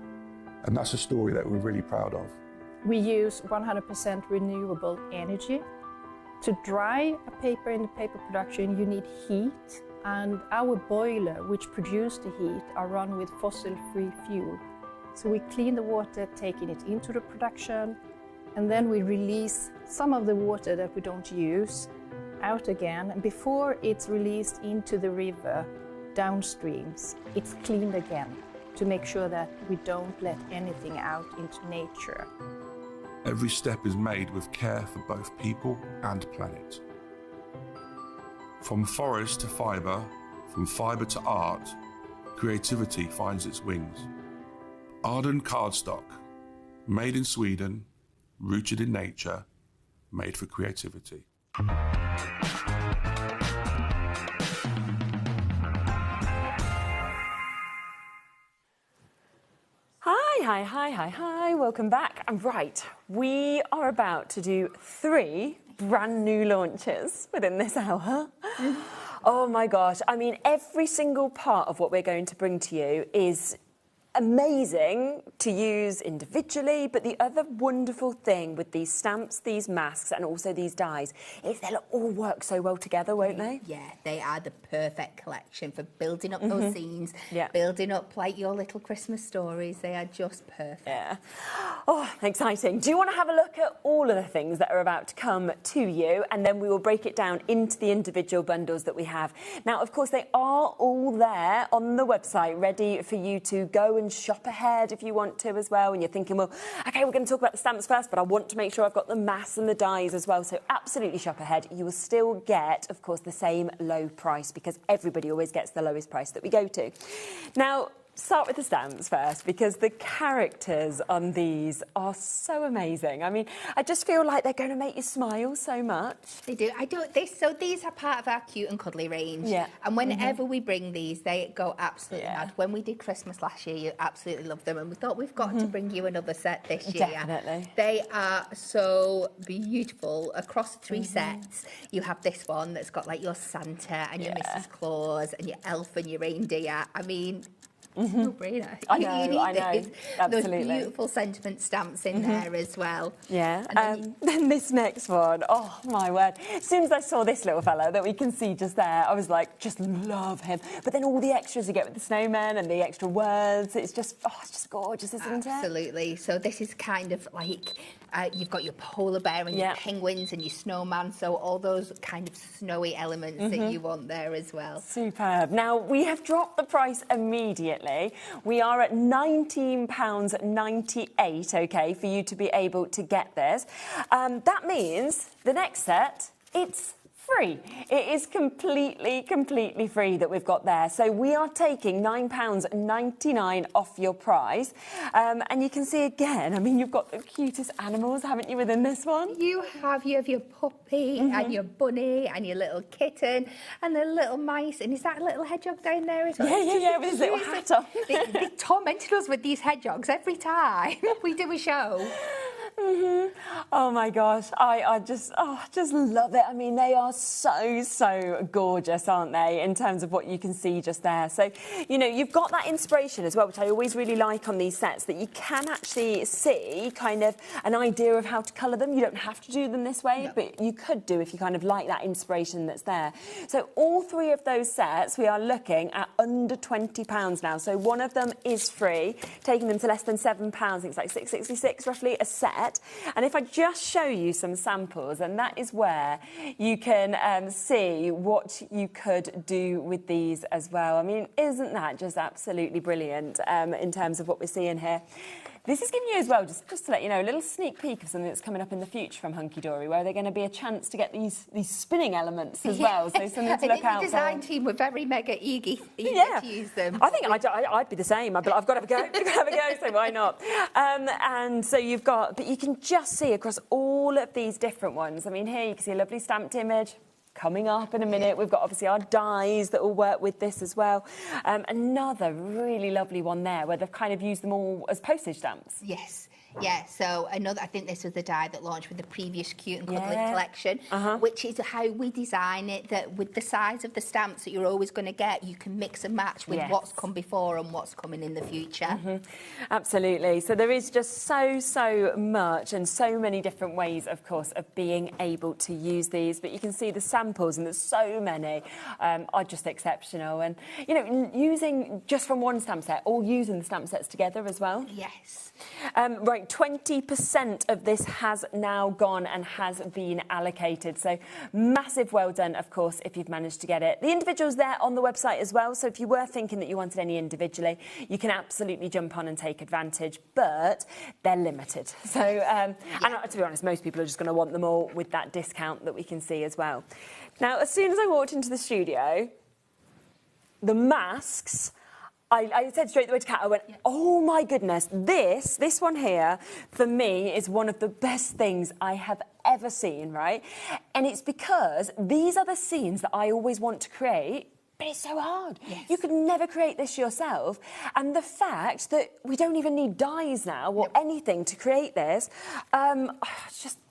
and that's a story that we're really proud of. We use 100% renewable energy. To dry a paper in the paper production, you need heat, and our boiler, which produces the heat, are run with fossil-free fuel. So we clean the water, taking it into the production, and then we release some of the water that we don't use out again. And before it's released into the river downstreams, it's cleaned again to make sure that we don't let anything out into nature. Every step is made with care for both people and planet. From forest to fibre, from fibre to art, creativity finds its wings. Arden cardstock, made in Sweden, rooted in nature, made for creativity. Hi, welcome back. And right, we are about to do 3 brand new launches within this hour. Oh my gosh, I mean, every single part of what we're going to bring to you is amazing to use individually, but the other wonderful thing with these stamps, these masks, and also these dies is they'll all work so well together, won't they? Yeah, they are the perfect collection for building up those scenes, building up like your little Christmas stories. They are just perfect. Yeah. Oh, exciting. Do you want to have a look at all of the things that are about to come to you, and then we will break it down into the individual bundles that we have. Now, of course, they are all there on the website, ready for you to go and shop ahead if you want to as well, and you're thinking, well, okay, we're going to talk about the stamps first, but I want to make sure I've got the masks and the dies as well, so absolutely shop ahead. You will still get, of course, the same low price, because everybody always gets the lowest price that we go to. Now, start with the stamps first, because the characters on these are so amazing. I mean, I just feel like they're going to make you smile so much. They do. So these are part of our cute and cuddly range. Yeah. And whenever we bring these, they go absolutely mad. When we did Christmas last year, you absolutely loved them, and we thought we've got to bring you another set this year. Definitely. They are so beautiful. Across the 3 sets, you have this one that's got like your Santa and your Mrs. Claus and your elf and your reindeer. I mean, no-brainer. I know. Absolutely. Those beautiful sentiment stamps in there as well. Yeah. Then this next one, oh my word. As soon as I saw this little fella that we can see just there, I was like, just love him. But then all the extras you get with the snowman and the extra words, it's just gorgeous, isn't it? Absolutely. So this is kind of like, you've got your polar bear and your penguins and your snowman, so all those kind of snowy elements that you want there as well. Superb. Now, we have dropped the price immediately. We are at £19.98, OK, for you to be able to get this. That means the next set, it's free. It is completely free that we've got there. So we are taking £9.99 off your price. And you can see again, I mean, you've got the cutest animals, haven't you, within this one? You have your puppy and your bunny and your little kitten and the little mice. And is that a little hedgehog down there as well? Yeah, with his little hat on. They tormented us with these hedgehogs every time we do a show. Oh my gosh, I just love it. I mean, they are so gorgeous, aren't they, in terms of what you can see just there. So, you know, you've got that inspiration as well, which I always really like on these sets, that you can actually see kind of an idea of how to colour them. You don't have to do them this way, but you could do if you kind of like that inspiration that's there. So all 3 of those sets, we are looking at under £20 now. So one of them is free, taking them to less than £7. I think it's like £6.66 roughly a set. And if I just show you some samples, and that is where you can see what you could do with these as well. I mean, isn't that just absolutely brilliant in terms of what we're seeing here? This is giving you as well, just to let you know, a little sneak peek of something that's coming up in the future from Hunky Dory, where they're going to be a chance to get these spinning elements as well. So something to look out for. The design team were very mega eager to use them. I think I'd be the same. I've got to have a go. So why not? And so you've got, but you can just see across all of these different ones. I mean, here you can see a lovely stamped image. Coming up in a minute, we've got obviously our dies that will work with this as well. Another really lovely one there where they've kind of used them all as postage stamps. Yes. Yeah, so I think this was the die that launched with the previous Cute and Cuddly collection, which is how we design it, that with the size of the stamps that you're always going to get, you can mix and match with what's come before and what's coming in the future. Absolutely. So there is just so much and so many different ways, of course, of being able to use these. But you can see the samples, and there's so many, are just exceptional. And, you know, using just from one stamp set or using the stamp sets together as well. Yes. Right, 20% of this has now gone and has been allocated. So massive well done, of course, if you've managed to get it. The individual's there on the website as well. So if you were thinking that you wanted any individually, you can absolutely jump on and take advantage, but they're limited. So, and to be honest, most people are just going to want them all with that discount that we can see as well. Now, as soon as I walked into the studio, the masks I said straight away to Kat, I went, oh my goodness, this one here, for me, is one of the best things I have ever seen, right? And it's because these are the scenes that I always want to create, but it's so hard. Yes. You could never create this yourself. And the fact that we don't even need dyes now or anything to create this,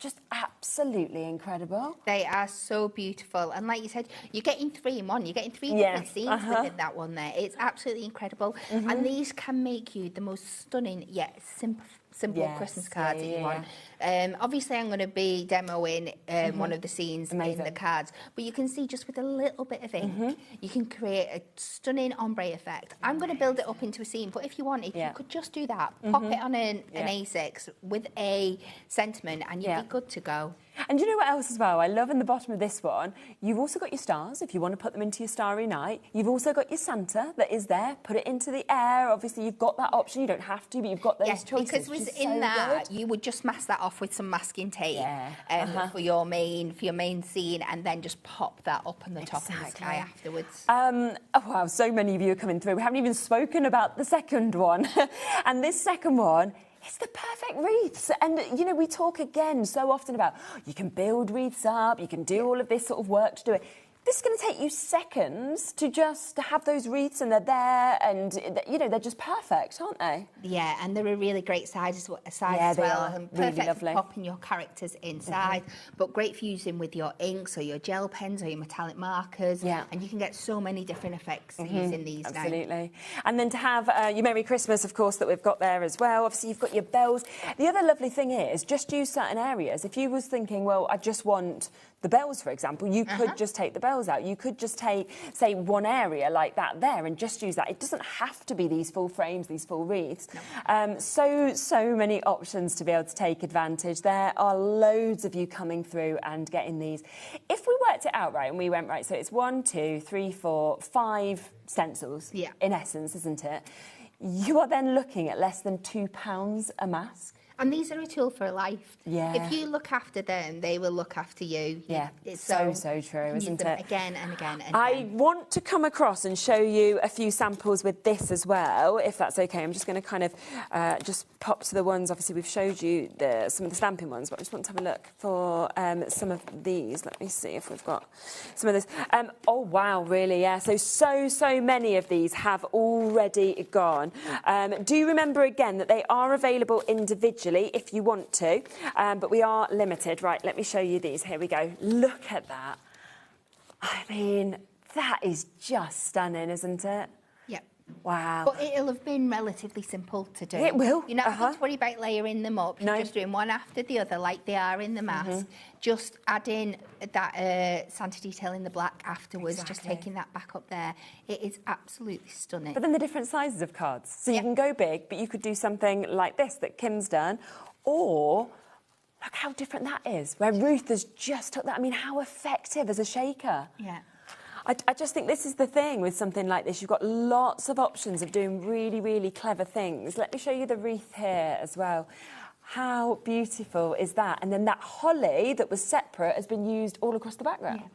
just absolutely incredible. They are so beautiful. And like you said, you're getting 3 in one. You're getting 3 different scenes within that one there. It's absolutely incredible. And these can make you the most stunning yet simple Christmas cards that you want. Obviously, I'm going to be demoing one of the scenes in the cards, but you can see just with a little bit of ink, you can create a stunning ombre effect. I'm going to build it up into a scene, but if you want, if you could just do that, pop it on an A6 with a sentiment, and you'd be good to go. And do you know what else as well? I love in the bottom of this one, you've also got your stars, if you want to put them into your Starry Night. You've also got your Santa that is there. Put it into the air. Obviously, you've got that option. You don't have to, but you've got those choices. Because within that, you would just mask that off with some masking tape for your main scene, and then just pop that up on the top of the sky afterwards. Oh, wow, so many of you are coming through. We haven't even spoken about the second one. And this second one, it's the perfect wreaths. And, you know, we talk again so often about you can build wreaths up, you can do all of this sort of work to do it. This is going to take you seconds to just have those wreaths, and they're there, and, you know, they're just perfect, aren't they? Yeah, and they're a really great size as well. And perfect for popping your characters inside, but great for using with your inks or your gel pens or your metallic markers. Yeah. And you can get so many different effects using these now. Absolutely. And then to have your Merry Christmas, of course, that we've got there as well. Obviously, you've got your bells. The other lovely thing is just use certain areas. If you was thinking, well, I just want the bells, for example, you could just take the bells out. You could just take, say, one area like that there and just use that. It doesn't have to be these full frames, these full wreaths. No. So many options to be able to take advantage. There are loads of you coming through and getting these. If we worked it out right and we went, right, so it's 1, 2, 3, 4, 5 stencils, in essence, isn't it? You are then looking at less than £2 a mask. And these are a tool for life. Yeah. If you look after them, they will look after you. Yeah, it's so true, isn't it? Again and again and I again. want to come across and show you a few samples with this as well, if that's okay. I'm just going to kind of just pop to the ones. Obviously, we've showed you some of the stamping ones, but I just want to have a look for some of these. Let me see if we've got some of this. Oh, wow, really, yeah. So many of these have already gone. Do remember, again, that they are available individually if you want to, but we are limited. Right, let me show you these. Here we go. Look at that. I mean, that is just stunning, isn't it? Yep. Wow. But it'll have been relatively simple to do. It will. You're not having to worry about layering them up. You're just doing one after the other like they are in the mask. Just adding that Santa detail in the black afterwards, just taking that back up there. It is absolutely stunning. But then the different sizes of cards. So you can go big, but you could do something like this that Kim's done, or look how different that is, where Ruth has just took that. I mean, how effective as a shaker. Yeah. I just think this is the thing with something like this. You've got lots of options of doing really, really clever things. Let me show you the wreath here as well. How beautiful is that? And then that holly that was separate has been used all across the background. Yeah.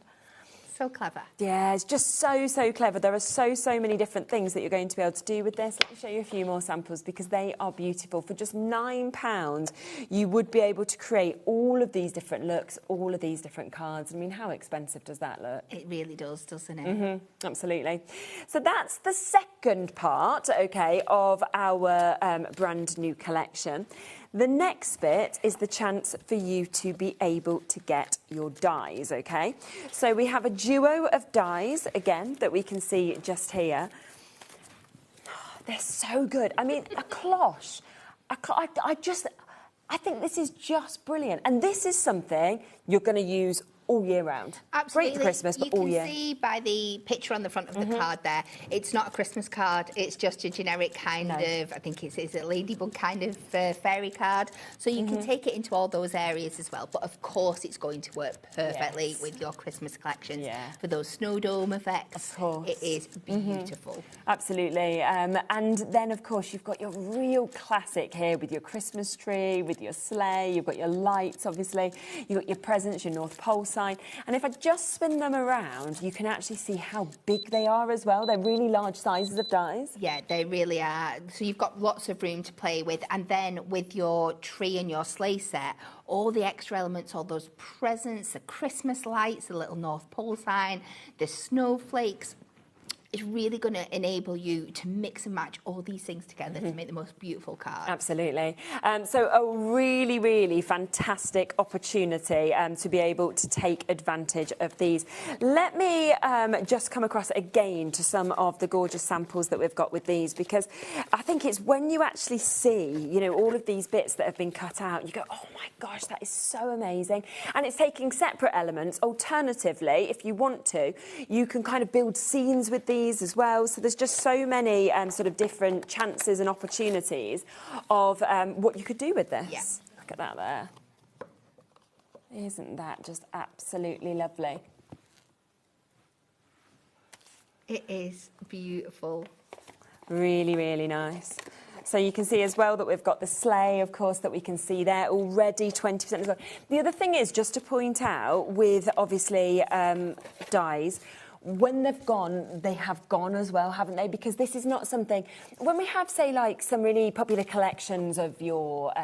So clever. Yeah, it's just so clever. There are so many different things that you're going to be able to do with this. Let me show you a few more samples because they are beautiful. For just £9, you would be able to create all of these different looks, all of these different cards. I mean, how expensive does that look? It really does, doesn't it? Absolutely. So that's the second part, okay, of our brand new collection. The next bit is the chance for you to be able to get your dies, okay? So we have a duo of dies, again, that we can see just here. They're so good. I mean, a cloche. I think this is just brilliant. And this is something you're going to use all year round. Absolutely. Great for Christmas, but all year. You can see by the picture on the front of the card there, it's not a Christmas card, it's just a generic kind of, I think it's a ladybug kind of fairy card. So you can take it into all those areas as well. But of course, it's going to work perfectly with your Christmas collections. For those snow dome effects, of course. It is beautiful. Absolutely. And then, of course, you've got your real classic here with your Christmas tree, with your sleigh, you've got your lights, obviously. You've got your presents, your North Pole sign. And if I just spin them around, you can actually see how big they are as well. They're really large sizes of dies. Yeah, they really are. So you've got lots of room to play with. And then with your tree and your sleigh set, all the extra elements, all those presents, the Christmas lights, the little North Pole sign, the snowflakes, it's really going to enable you to mix and match all these things together to make the most beautiful card. Absolutely. So a really, really fantastic opportunity to be able to take advantage of these. Let me just come across again to some of the gorgeous samples that we've got with these, because I think it's when you actually see, you know, all of these bits that have been cut out, you go, oh my gosh, that is so amazing. And it's taking separate elements. Alternatively, if you want to, you can kind of build scenes with these as well. So there's just so many sort of different chances and opportunities of what you could do with this. Yeah. Look at that there. Isn't that just absolutely lovely? It is beautiful. Really, really nice. So you can see as well that we've got the sleigh, of course, that we can see there already, 20% as well. The other thing is, just to point out, with obviously dies, when they've gone, they have gone as well, haven't they? Because this is not something... When we have, say, like, some really popular collections of your,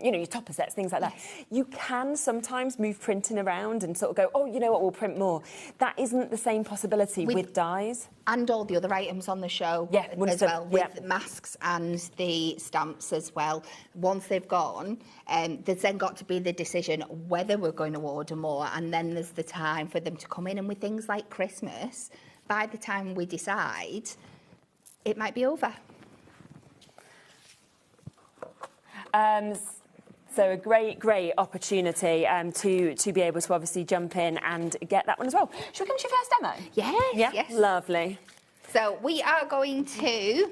you know, your topper sets, things like that, you can sometimes move printing around and sort of go, oh, you know what, we'll print more. That isn't the same possibility with dies. And all the other items on the show as well, with the masks and the stamps as well. Once they've gone, there's then got to be the decision whether we're going to order more, and then there's the time for them to come in. And with things like Christmas, by the time we decide, it might be over. So a great, great opportunity to be able to obviously jump in and get that one as well. Should we come to your first demo? Yes. Lovely. So we are going to...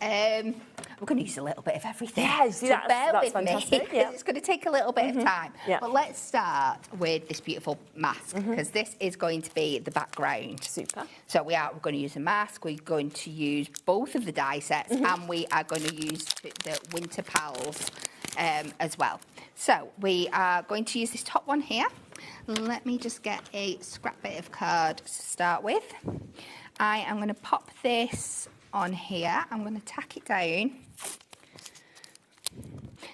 we're going to use a little bit of everything. Yes, so that's bear with fantastic. me. It's going to take a little bit of time. But let's start with this beautiful mask, because this is going to be the background. Super. So we're going to use a mask. We're going to use both of the die sets, and we are going to use the Winter Pals as well. So we are going to use this top one here. Let me just get a scrap bit of card to start with. I am going to pop this on here. I'm going to tack it down.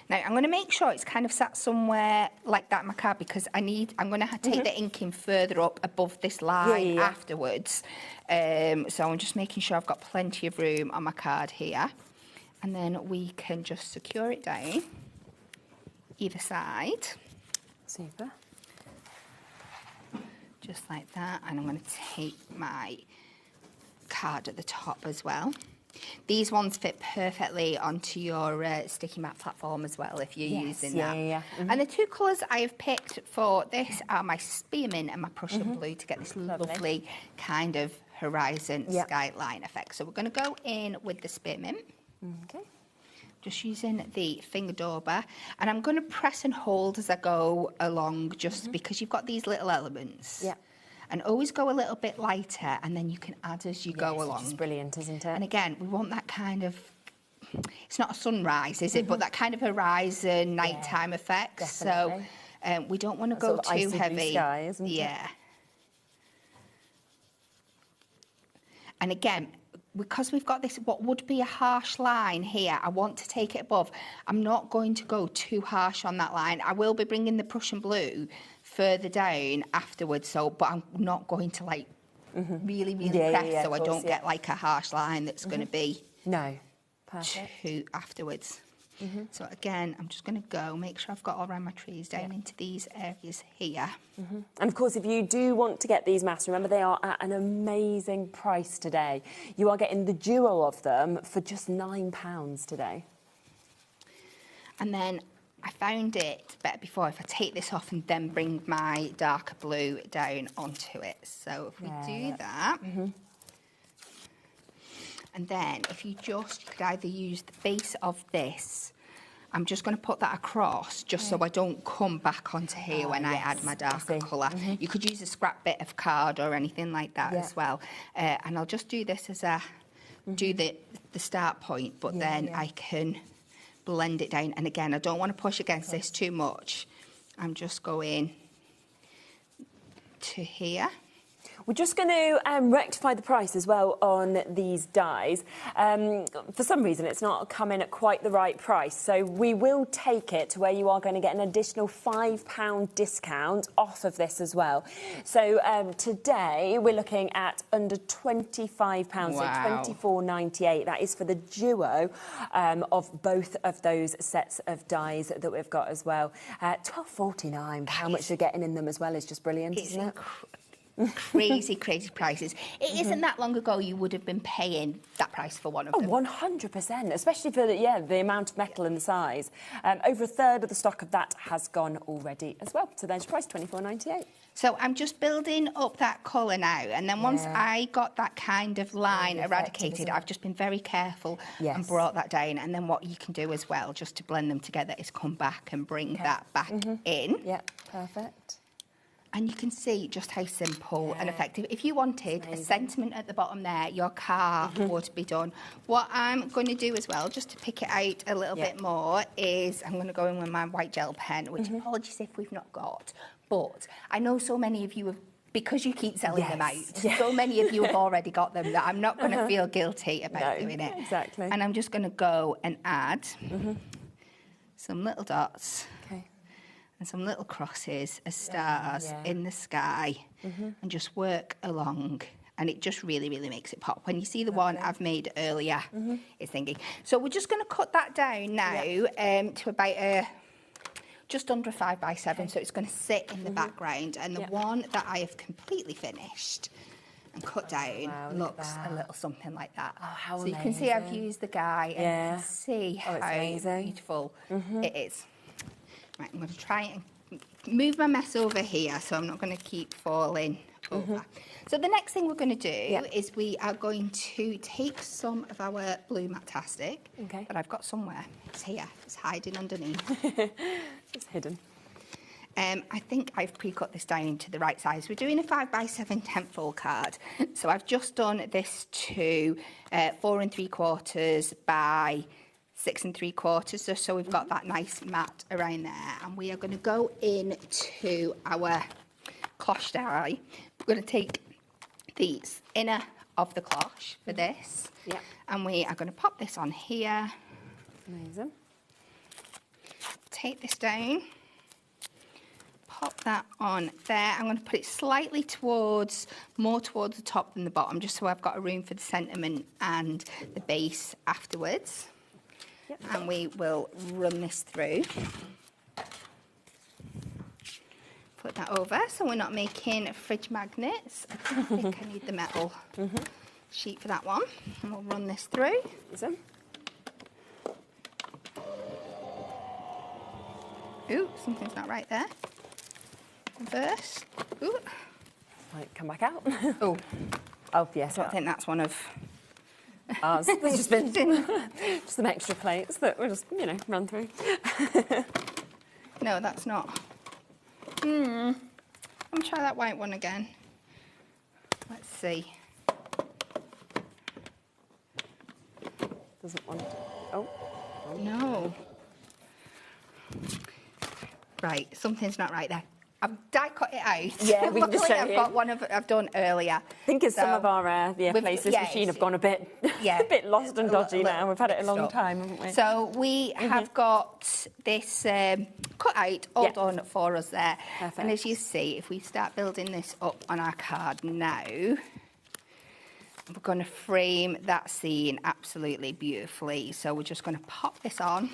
Now, I'm going to make sure it's kind of sat somewhere like that in my card, because I'm going to take the ink in further up above this line afterwards. So I'm just making sure I've got plenty of room on my card here. And then we can just secure it down either side. Super. Just like that. And I'm going to take my card at the top as well. These ones fit perfectly onto your sticky mat platform as well, if you're using that. And the two colours I have picked for this are my spearmint and my Prussian blue, to get this lovely kind of horizon skyline effect. So we're going to go in with the spearmint. Okay. Just using the finger dauber, and I'm going to press and hold as I go along, just because you've got these little elements. And always go a little bit lighter, and then you can add as you go along. It's brilliant, isn't it? And again, we want that kind of, it's not a sunrise, is it? But that kind of horizon, nighttime effect. Definitely. So we don't want to go sort of too heavy. Blue sky, isn't it? And again, because we've got this, what would be a harsh line here, I want to take it above. I'm not going to go too harsh on that line. I will be bringing the Prussian blue further down afterwards, but I'm not going to like really press, so I don't get like a harsh line that's going to be too afterwards. So again, I'm just going to go make sure I've got all around my trees down into these areas here. And of course, if you do want to get these masks, remember they are at an amazing price today. You are getting the duo of them for just £9 today. And then I found it better before if I take this off and then bring my darker blue down onto it. So if we do that, and then if you could either use the base of this, I'm just going to put that across just so I don't come back onto here when I add my darker colour. You could use a scrap bit of card or anything like that as well. And I'll just do this as a, do the start point, but then I can blend it down. And again, I don't want to push against this too much. I'm just going to here. We're just going to rectify the price as well on these dies. For some reason, it's not coming at quite the right price, so we will take it to where you are going to get an additional £5 discount off of this as well. So today, we're looking at under £25, Wow. so £24.98. That is for the duo of both of those sets of dies that we've got as well. £12.49, how much you're getting in them as well is just brilliant, isn't it? Crazy prices. It isn't that long ago you would have been paying that price for one of them. 100%, especially for the amount of metal and the size. Over a third of the stock of that has gone already as well. So there's your price, £24.98. So I'm just building up that colour now, and then once I got that kind of line eradicated, I've just been very careful and brought that down. And then what you can do as well, just to blend them together, is come back and bring that back in. Yeah, perfect. And you can see just how simple and effective. If you wanted a sentiment at the bottom there, your car would be done. What I'm going to do as well, just to pick it out a little bit more, is I'm going to go in with my white gel pen, which apologies if we've not got. But I know so many of you have, because you keep selling them out, so many of you have already got them that I'm not going to feel guilty about doing it. Exactly. And I'm just going to go and add some little dots. And some little crosses as stars in the sky, and just work along. And it just really, really makes it pop. When you see the one I've made earlier, it's thinking. So we're just going to cut that down now to about just under a 5x7. So it's going to sit in the background. And the one that I have completely finished and cut down looks a little something like that. Oh, how so amazing. You can see I've used the guy and you can see how beautiful it is. Right, I'm going to try and move my mess over here, so I'm not going to keep falling over. So the next thing we're going to do is we are going to take some of our blue Matastic that I've got somewhere. It's here. It's hiding underneath. It's hidden. I think I've pre-cut this down into the right size. We're doing a 5x7 10-fold card. So I've just done this to 4 3/4 by 6 3/4, so we've got that nice mat around there, and we are going to go into our cloche die. We're going to take the inner of the cloche for this, and we are going to pop this on here. Amazing. Take this down, pop that on there. I'm going to put it slightly more towards the top than the bottom, just so I've got a room for the sentiment and the base afterwards. And we will run this through. Put that over so we're not making fridge magnets. I think I need the metal sheet for that one. And we'll run this through. Ooh, something's not right there. Reverse. Ooh. Might come back out. Oh. Oh, yes. I think that's one of ours. There's just been just some extra plates that we'll just, run through. No, that's not. I'm going to try that white one again. Let's see. Doesn't want. Oh. No. Right, something's not right there. I've die cut it out. Yeah, we can just show I've got one I've done earlier. I think it's some of our places machine have gone a bit lost and dodgy now. We've had it a long time, haven't we? So we have got this cut out all done for us there. Perfect. And as you see, if we start building this up on our card now, we're going to frame that scene absolutely beautifully. So we're just going to pop this on.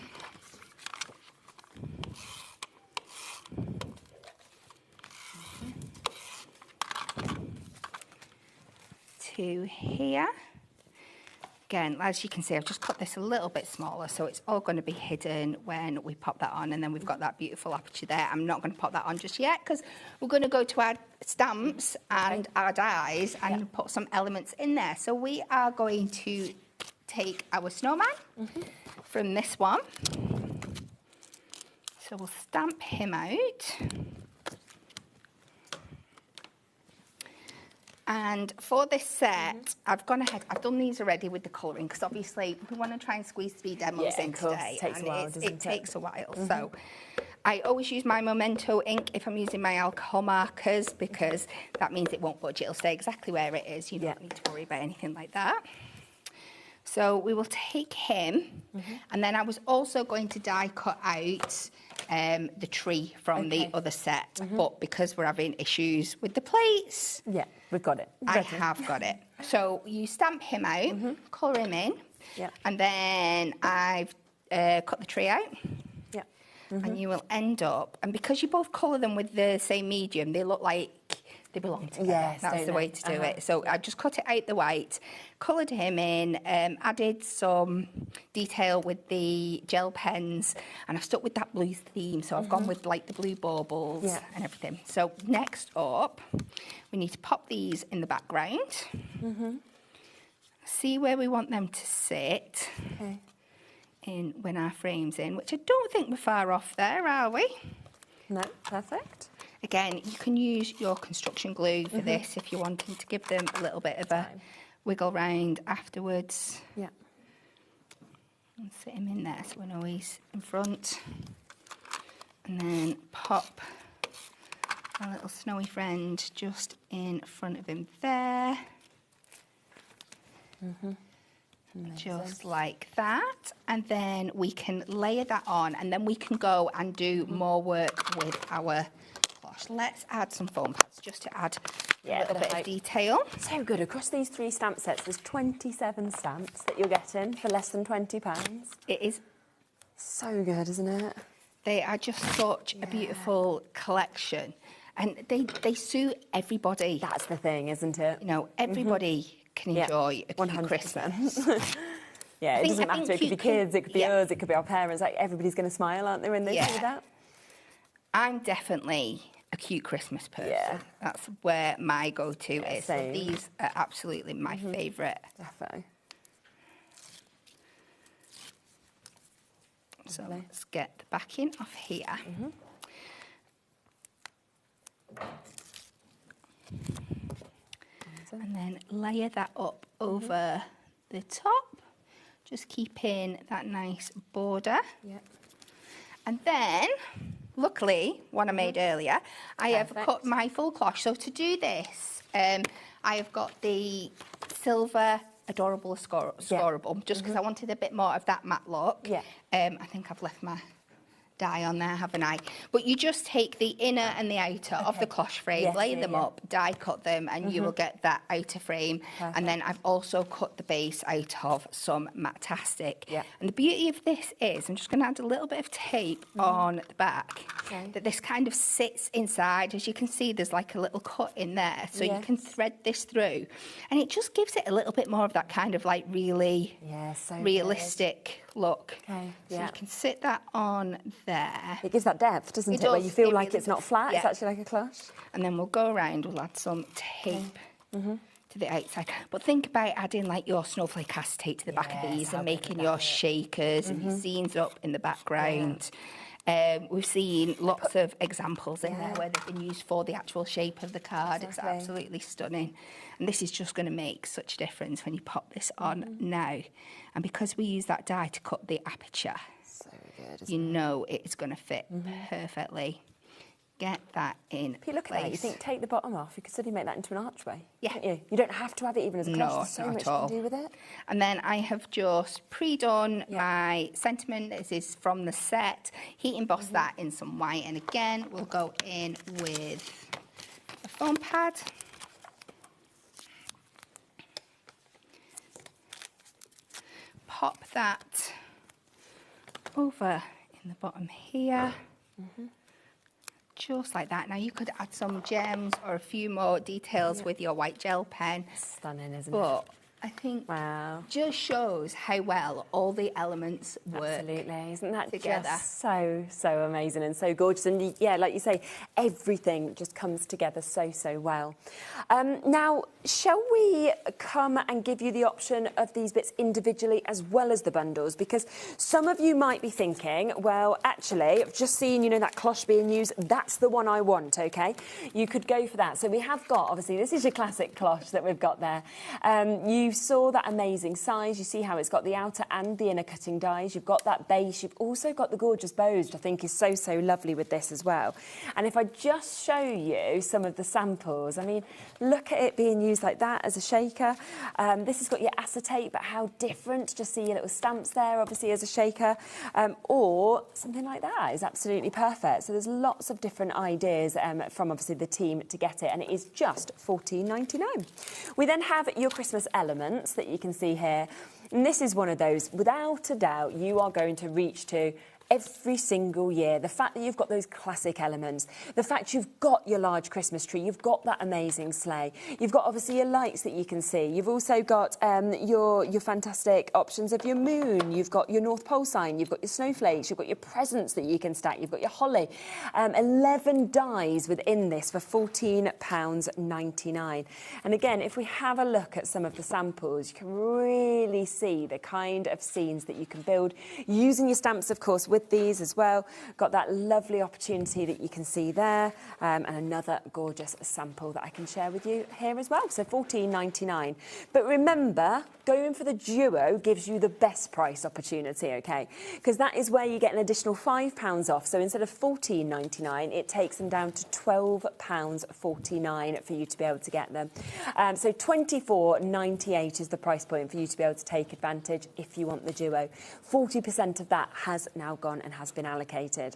To here. Again, as you can see, I've just cut this a little bit smaller, so it's all going to be hidden when we pop that on, and then we've got that beautiful aperture there. I'm not going to pop that on just yet because we're going to go to our stamps and our dies and put some elements in there. So we are going to take our snowman from this one. So we'll stamp him out. And for this set, I've gone ahead, I've done these already with the colouring, because obviously we want to try and squeeze 3 demos in today. Takes a while, it takes a while. So I always use my Memento ink if I'm using my alcohol markers, because that means it won't budge. It'll stay exactly where it is. You don't need to worry about anything like that. So we will take him, and then I was also going to die cut out the tree from the other set, but because we're having issues with the plates... Yeah, we've got it. I have got it. So you stamp him out, colour him in, and then I've cut the tree out. And you will end up, and because you both colour them with the same medium, they look like they belong together. Yes, that's the way to do it. So I just cut it out the white, coloured him in, added some detail with the gel pens, and I've stuck with that blue theme. So I've gone with like the blue baubles and everything. So next up, we need to pop these in the background. See where we want them to sit. In when our frame's in, which I don't think we're far off there, are we? No, perfect. Again, you can use your construction glue for this if you're wanting to give them a little bit of a wiggle round afterwards. Yeah. And sit him in there so we know he's in front. And then pop our little snowy friend just in front of him there. Just like that, and then we can layer that on, and then we can go and do more work with our cloche. Let's add some foam pads just to add a little bit of detail. So good. Across these 3 stamp sets, there's 27 stamps that you're getting for less than £20. It is so good, isn't it? They are just such a beautiful collection, and they suit everybody. That's the thing, isn't it? You know, everybody can enjoy a cute Christmas. Yeah, it doesn't matter. It could be kids, it could be us, it could be our parents. Like, everybody's going to smile, aren't they, when they see that? I'm definitely a cute Christmas person. That's where my go-to is. So these are absolutely my favourite. Definitely. So let's get the backing off here. And then layer that up over the top, just keeping that nice border. And then, luckily, one I made earlier, I have cut my full cloche. So to do this, I have got the silver adorable scoreable, just because I wanted a bit more of that matte look. I think I've left my dye on there, haven't I? But you just take the inner and the outer of the cloche frame, layer them up, die cut them, and you will get that outer frame. And then I've also cut the base out of some Matastic. And the beauty of this is, I'm just going to add a little bit of tape on the back, that this kind of sits inside. As you can see, there's like a little cut in there, so you can thread this through, and it just gives it a little bit more of that kind of like really realistic look. So you can sit that on there. It gives that depth, doesn't it? Where you feel like it's not flat, it's actually like a cloche. And then we'll go around, we'll add some tape to the outside. But think about adding like your snowflake acetate to the back of these and making your shakers and your scenes up in the background. We've seen lots of examples in there where they've been used for the actual shape of the card. It's absolutely stunning. And this is just going to make such a difference when you pop this on now. And because we use that die to cut the aperture, you know it's going to fit perfectly. Get that in If you look place. at that, you think, take the bottom off, you could suddenly make that into an archway. You don't have to have it even as a cloche. No, There's so not much at all. you can do with it. And then I have just pre-done my sentiment. This is from the set. Heat emboss that in some white. And again, we'll go in with a foam pad. Pop that over in the bottom here. Just like that. Now you could add some gems or a few more details with your white gel pen. Stunning, isn't but it? I think just shows how well all the elements work. Absolutely, isn't that together? Just so amazing and so gorgeous? And yeah, like you say, everything just comes together so well. Now, shall we come and give you the option of these bits individually as well as the bundles? Because some of you might be thinking, well, actually, I've just seen, you know, that cloche being used. That's the one I want. Okay, you could go for that. So we have got, obviously, this is your classic cloche that we've got there. You've saw that amazing size. You see how it's got the outer and the inner cutting dies. You've got that base. You've also got the gorgeous bows, which I think is so, so lovely with this as well. And if I just show you some of the samples, I mean, look at it being used like that as a shaker. This has got your acetate, but how different. Just see your little stamps there, obviously, as a shaker. Or something like that is absolutely perfect. So there's lots of different ideas from, obviously, the team to get it. And it is just $14.99. We then have your Christmas elements that you can see here. And this is one of those, without a doubt, you are going to reach to every single year. The fact that you've got those classic elements, the fact you've got your large Christmas tree, you've got that amazing sleigh, you've got obviously your lights that you can see, you've also got your fantastic options of your moon, you've got your North Pole sign, you've got your snowflakes, you've got your presents that you can stack, you've got your holly. 11 dies within this for £14.99. And again, if we have a look at some of the samples, you can really see the kind of scenes that you can build using your stamps, of course, with these as well. Got that lovely opportunity that you can see there, and another gorgeous sample that I can share with you here as well. So £14.99. But remember, going for the duo gives you the best price opportunity, okay? Because that is where you get an additional £5 off. So instead of £14.99, it takes them down to £12.49 for you to be able to get them. So £24.98 is the price point for you to be able to take advantage if you want the duo. 40% of that has now gone and has been allocated.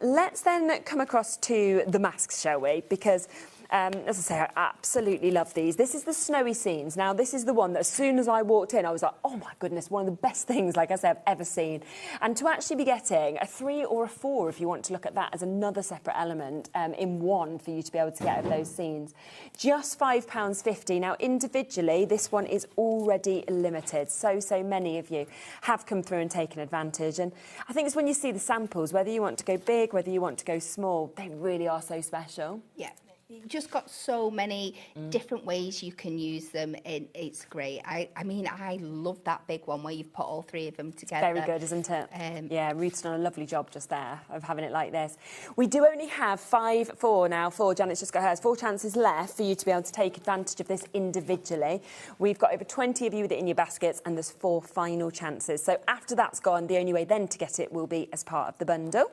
Let's then come across to the masks, shall we? Because as I say, I absolutely love these. This is the snowy scenes. Now, this is the one that as soon as I walked in, I was like, oh my goodness, one of the best things, like I said, I've ever seen. And to actually be getting a 3 or a 4, if you want to look at that as another separate element in one for you to be able to get of those scenes, just £5.50. Now, individually, this one is already limited. So many of you have come through and taken advantage. And I think it's when you see the samples, whether you want to go big, whether you want to go small, they really are so special. Yeah. You've just got so many different ways you can use them, and it's great. I mean, I love that big one where you've put all 3 of them together. Very good, isn't it? Yeah, Ruth's done a lovely job just there of having it like this. We do only have 4 now. Janet's just got hers. 4 chances left for you to be able to take advantage of this individually. We've got over 20 of you with it in your baskets, and there's 4 final chances. So after that's gone, the only way then to get it will be as part of the bundle.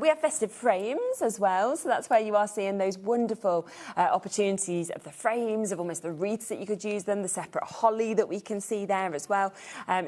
We have festive frames as well, so that's where you are seeing those wonderful opportunities of the frames, of almost the wreaths that you could use them, the separate holly that we can see there as well,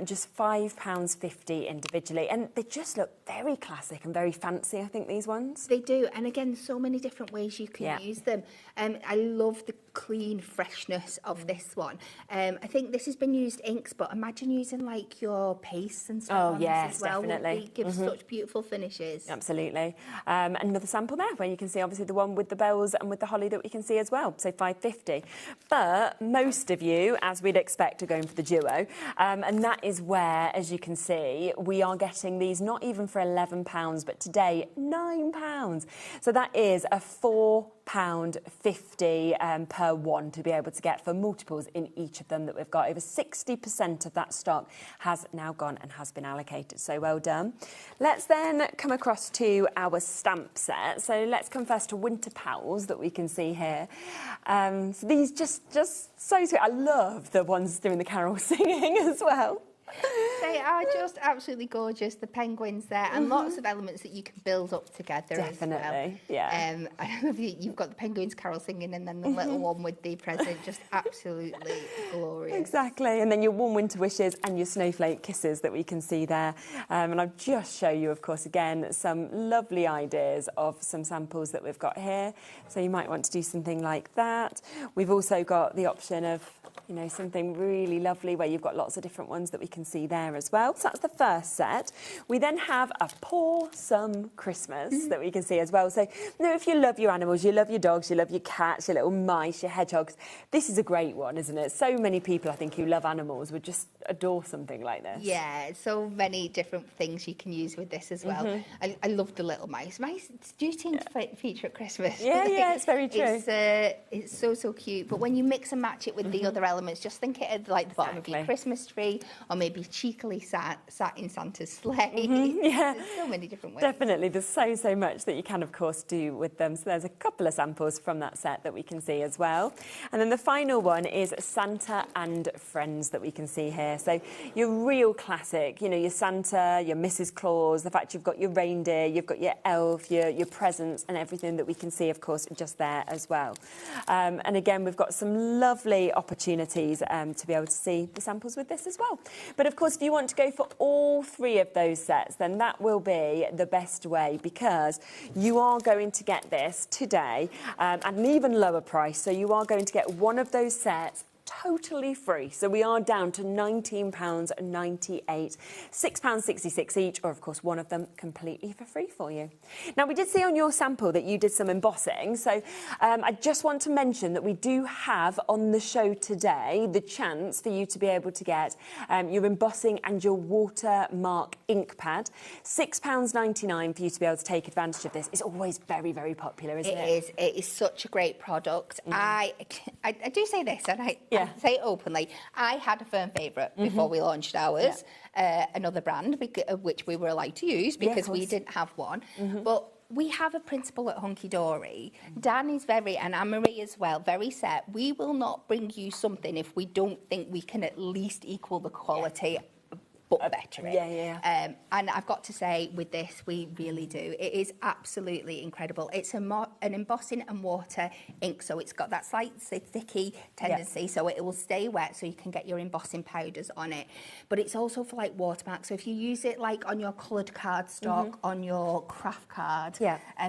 just £5.50 individually. And they just look very classic and very fancy, I think, these ones. They do. And again, so many different ways you can use them. I love the clean freshness of this one. I think this has been used inks, but imagine using like your pastes and stuff. Oh, yes, as well. definitely. It gives such beautiful finishes. Absolutely. Another sample there where you can see obviously the one with the bells and with the holly that we can see as well, so £5.50. But most of you, as we'd expect, are going for the duo, and that is where, as you can see, we are getting these not even for £11, but today £9. So that is a £4.50 per one to be able to get for multiples in each of them that we've got. Over 60% of that stock has now gone and has been allocated, so well done. Let's then come across to our stamp set. So let's come first to Winter Pals that we can see here. So these just so sweet. I love the ones doing the carol singing as well. They are just absolutely gorgeous, the penguins there, and lots of elements that you can build up together. Definitely, as well. yeah. I love you've got the penguins carol singing and then the little one with the present, just absolutely glorious. Exactly, and then your warm winter wishes and your snowflake kisses that we can see there. And I'll just show you, of course, again, some lovely ideas of some samples that we've got here. So you might want to do something like that. We've also got the option of, you know, something really lovely where you've got lots of different ones that we can see there as well. So that's the first set. We then have a Pour Some Christmas that we can see as well. So, you know, if you love your animals, you love your dogs, you love your cats, your little mice, your hedgehogs, this is a great one, isn't it? So many people, I think, who love animals would just adore something like this. Yeah, so many different things you can use with this as well. I love the little mice. Mice do seem to feature at Christmas. Yeah, yeah, it's very true. It's so cute. But when you mix and match it with the other elements elements. Just think it at like the bottom of your Christmas tree, or maybe cheekily sat in Santa's sleigh. Yeah, there's so many different ways. Definitely, there's so much that you can, of course, do with them. So there's a couple of samples from that set that we can see as well. And then the final one is Santa and Friends that we can see here. So your real classic, you know, your Santa, your Mrs. Claus, the fact you've got your reindeer, you've got your elf, your presents and everything that we can see, of course, just there as well. And again, we've got some lovely opportunities to be able to see the samples with this as well. But of course, if you want to go for all three of those sets, then that will be the best way, because you are going to get this today at an even lower price. So you are going to get one of those sets totally free. So we are down to £19.98, £6.66 each, or of course one of them completely for free for you. Now, we did see on your sample that you did some embossing, so I just want to mention that we do have on the show today the chance for you to be able to get your embossing and your watermark ink pad. £6.99 for you to be able to take advantage of this. It's always very popular, isn't it? It is such a great product. I do say this, and I say it openly. I had a firm favourite before we launched ours, another brand which we were allowed to use because we didn't have one. But we have a principle at Hunky Dory. Dan is very, and Anne-Marie as well, very set. We will not bring you something if we don't think we can at least equal the quality. But better it. And I've got to say, with this, we really do. It is absolutely incredible. It's an embossing and water ink, so it's got that slight thicky tendency, so it will stay wet, so you can get your embossing powders on it. But it's also for like watermark. So if you use it like on your coloured cardstock, on your craft card,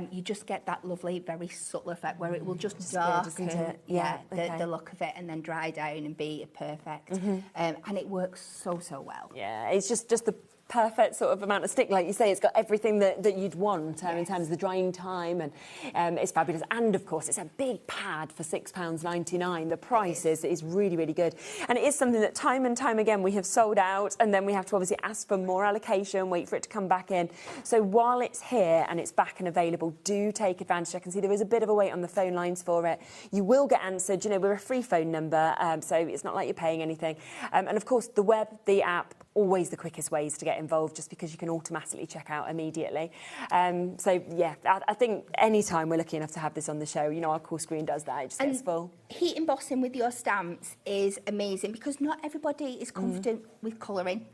you just get that lovely, very subtle effect where it will just darken the look of it and then dry down and be perfect. And it works so well. Yeah, it's just the perfect sort of amount of stick, like you say. It's got everything that you'd want in terms of the drying time, and it's fabulous. And of course, it's a big pad for £6.99. The price is really good, and it is something that time and time again we have sold out, and then we have to obviously ask for more allocation, wait for it to come back in. So while it's here and it's back and available, do take advantage. I can see there is a bit of a wait on the phone lines for it. You will get answered. You know, we're a free phone number, so it's not like you're paying anything. And of course, the web, the app, always the quickest ways to get involved, just because you can automatically check out immediately. So yeah, I think any time we're lucky enough to have this on the show, you know, our call screen does that. It just gets full. Heat embossing with your stamps is amazing because not everybody is confident with colouring.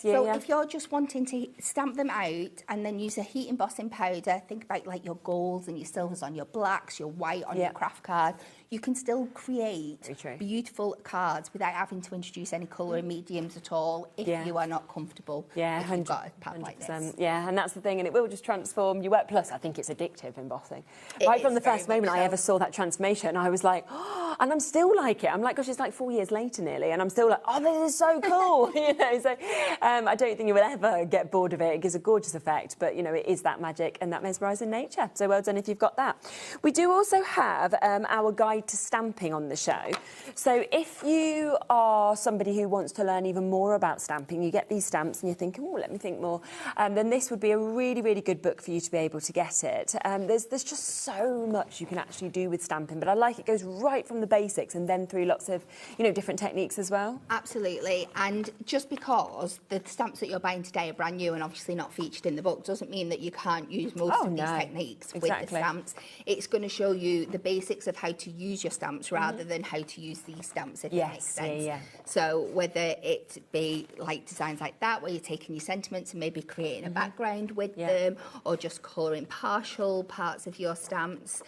So if you're just wanting to stamp them out and then use a heat embossing powder, think about like your golds and your silvers on your blacks, your white on your craft card. You can still create beautiful cards without having to introduce any colouring mediums at all if you are not comfortable if you've got a pad like this. Yeah, and that's the thing, and it will just transform your work. Plus, I think it's addictive embossing. Right from the first moment I ever saw that transformation, I was like, oh, and I'm still like it. I'm like, gosh, it's like 4 years later nearly, and I'm still like, oh, this is so cool. You know, so I don't think you will ever get bored of it. It gives a gorgeous effect, but, you know, it is that magic and that mesmerising nature. So well done if you've got that. We do also have our guide to stamping on the show. So if you are somebody who wants to learn even more about stamping, you get these stamps and you're thinking, oh, let me think more, then this would be a really good book for you to be able to get it. There's just so much you can actually do with stamping, but I like it goes right from the basics and then through lots of, you know, different techniques as well. Absolutely. And just because the stamps that you're buying today are brand new and obviously not featured in the book doesn't mean that you can't use most of these techniques with the stamps. It's going to show you the basics of how to use your stamps rather than how to use these stamps, if it makes sense. So whether it be like designs like that where you're taking your sentiments and maybe creating a background with them, or just colouring partial parts of your stamps,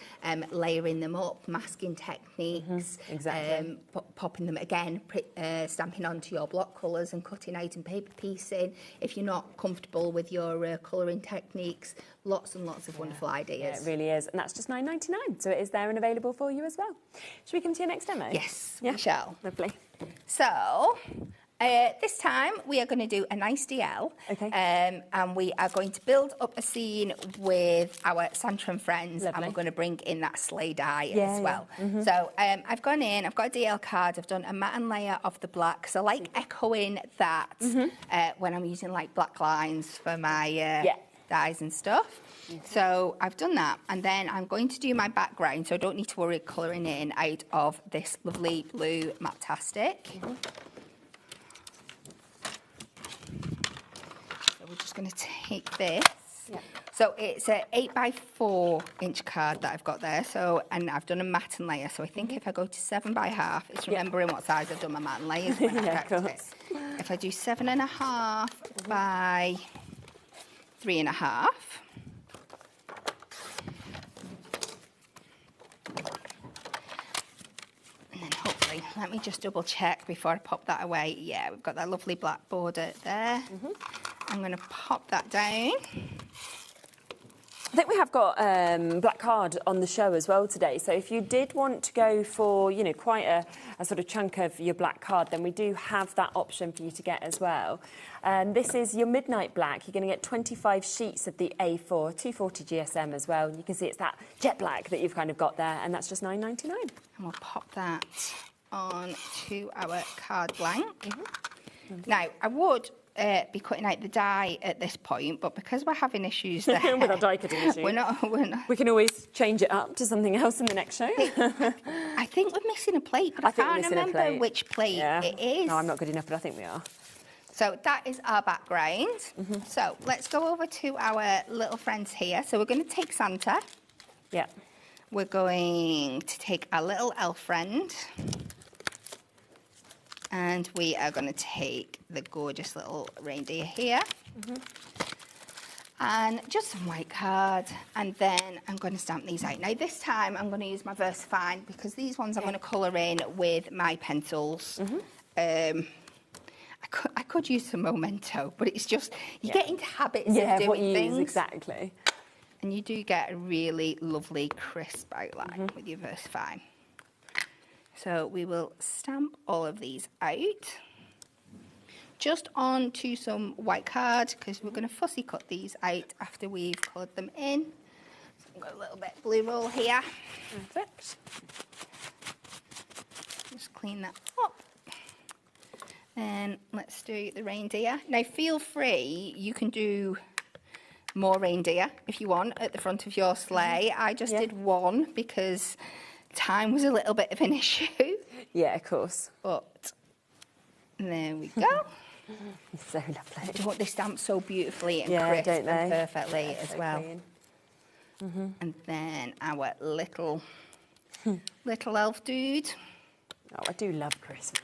layering them up, masking techniques, popping them again, stamping onto your block colours and cutting out and paper piecing. If you're not comfortable with your colouring techniques, lots and lots of wonderful ideas. Yeah, it really is. And that's just £9.99, so it is there and available for you as well. Should we come to your next demo? Yes, we shall. Lovely. So, this time we are going to do a nice DL, and we are going to build up a scene with our Santa and Friends, and we're going to bring in that sleigh die as well. So I've gone in, I've got a DL card, I've done a matte and layer of the black, so I like echoing that when I'm using like black lines for my dies and stuff. So I've done that, and then I'm going to do my background, so I don't need to worry colouring in out of this lovely blue Maptastic. So we're just going to take this. So it's a 8x4 inch card that I've got there. So, and I've done a matte and layer. So I think if I go to 7x1/2, it's remembering what size I've done my matte and layers when I practice it. If I do 7.5 by 3.5. And then hopefully, let me just double check before I pop that away. Yeah, we've got that lovely black border there. I'm going to pop that down. I think we have got black card on the show as well today. So if you did want to go for, you know, quite a sort of chunk of your black card, then we do have that option for you to get as well. This is your midnight black. You're going to get 25 sheets of the A4, 240 GSM as well. You can see it's that jet black that you've kind of got there, and that's just £9.99. And we'll pop that on to our card blank. Now, I would be cutting out the die at this point, but because we're having issues there, with our die cutting issue, we're not. We can always change it up to something else in the next show. I think we're missing a plate, but I can't remember which plate it is. No, I'm not good enough, but I think we are. So that is our background. So let's go over to our little friends here. So we're going to take Santa. Yeah. We're going to take our little elf friend. And we are going to take the gorgeous little reindeer here. And just some white card. And then I'm going to stamp these out. Now, this time I'm going to use my VersaFine because these ones I'm going to colour in with my pencils. I could use some Memento, but it's just, you get into habits of doing what you things. use, exactly. And you do get a really lovely crisp outline with your VersaFine. So we will stamp all of these out. Just onto some white card, because we're going to fussy cut these out after we've coloured them in. So I've got a little bit of blue roll here. Perfect. Just clean that up. Then let's do the reindeer. Now feel free, you can do more reindeer if you want at the front of your sleigh. I just did one because time was a little bit of an issue. Yeah, of course. But there we go. So lovely. Don't they stamp so beautifully and crisp don't they? and perfectly as so well? And then our little elf dude. Oh, I do love Christmas.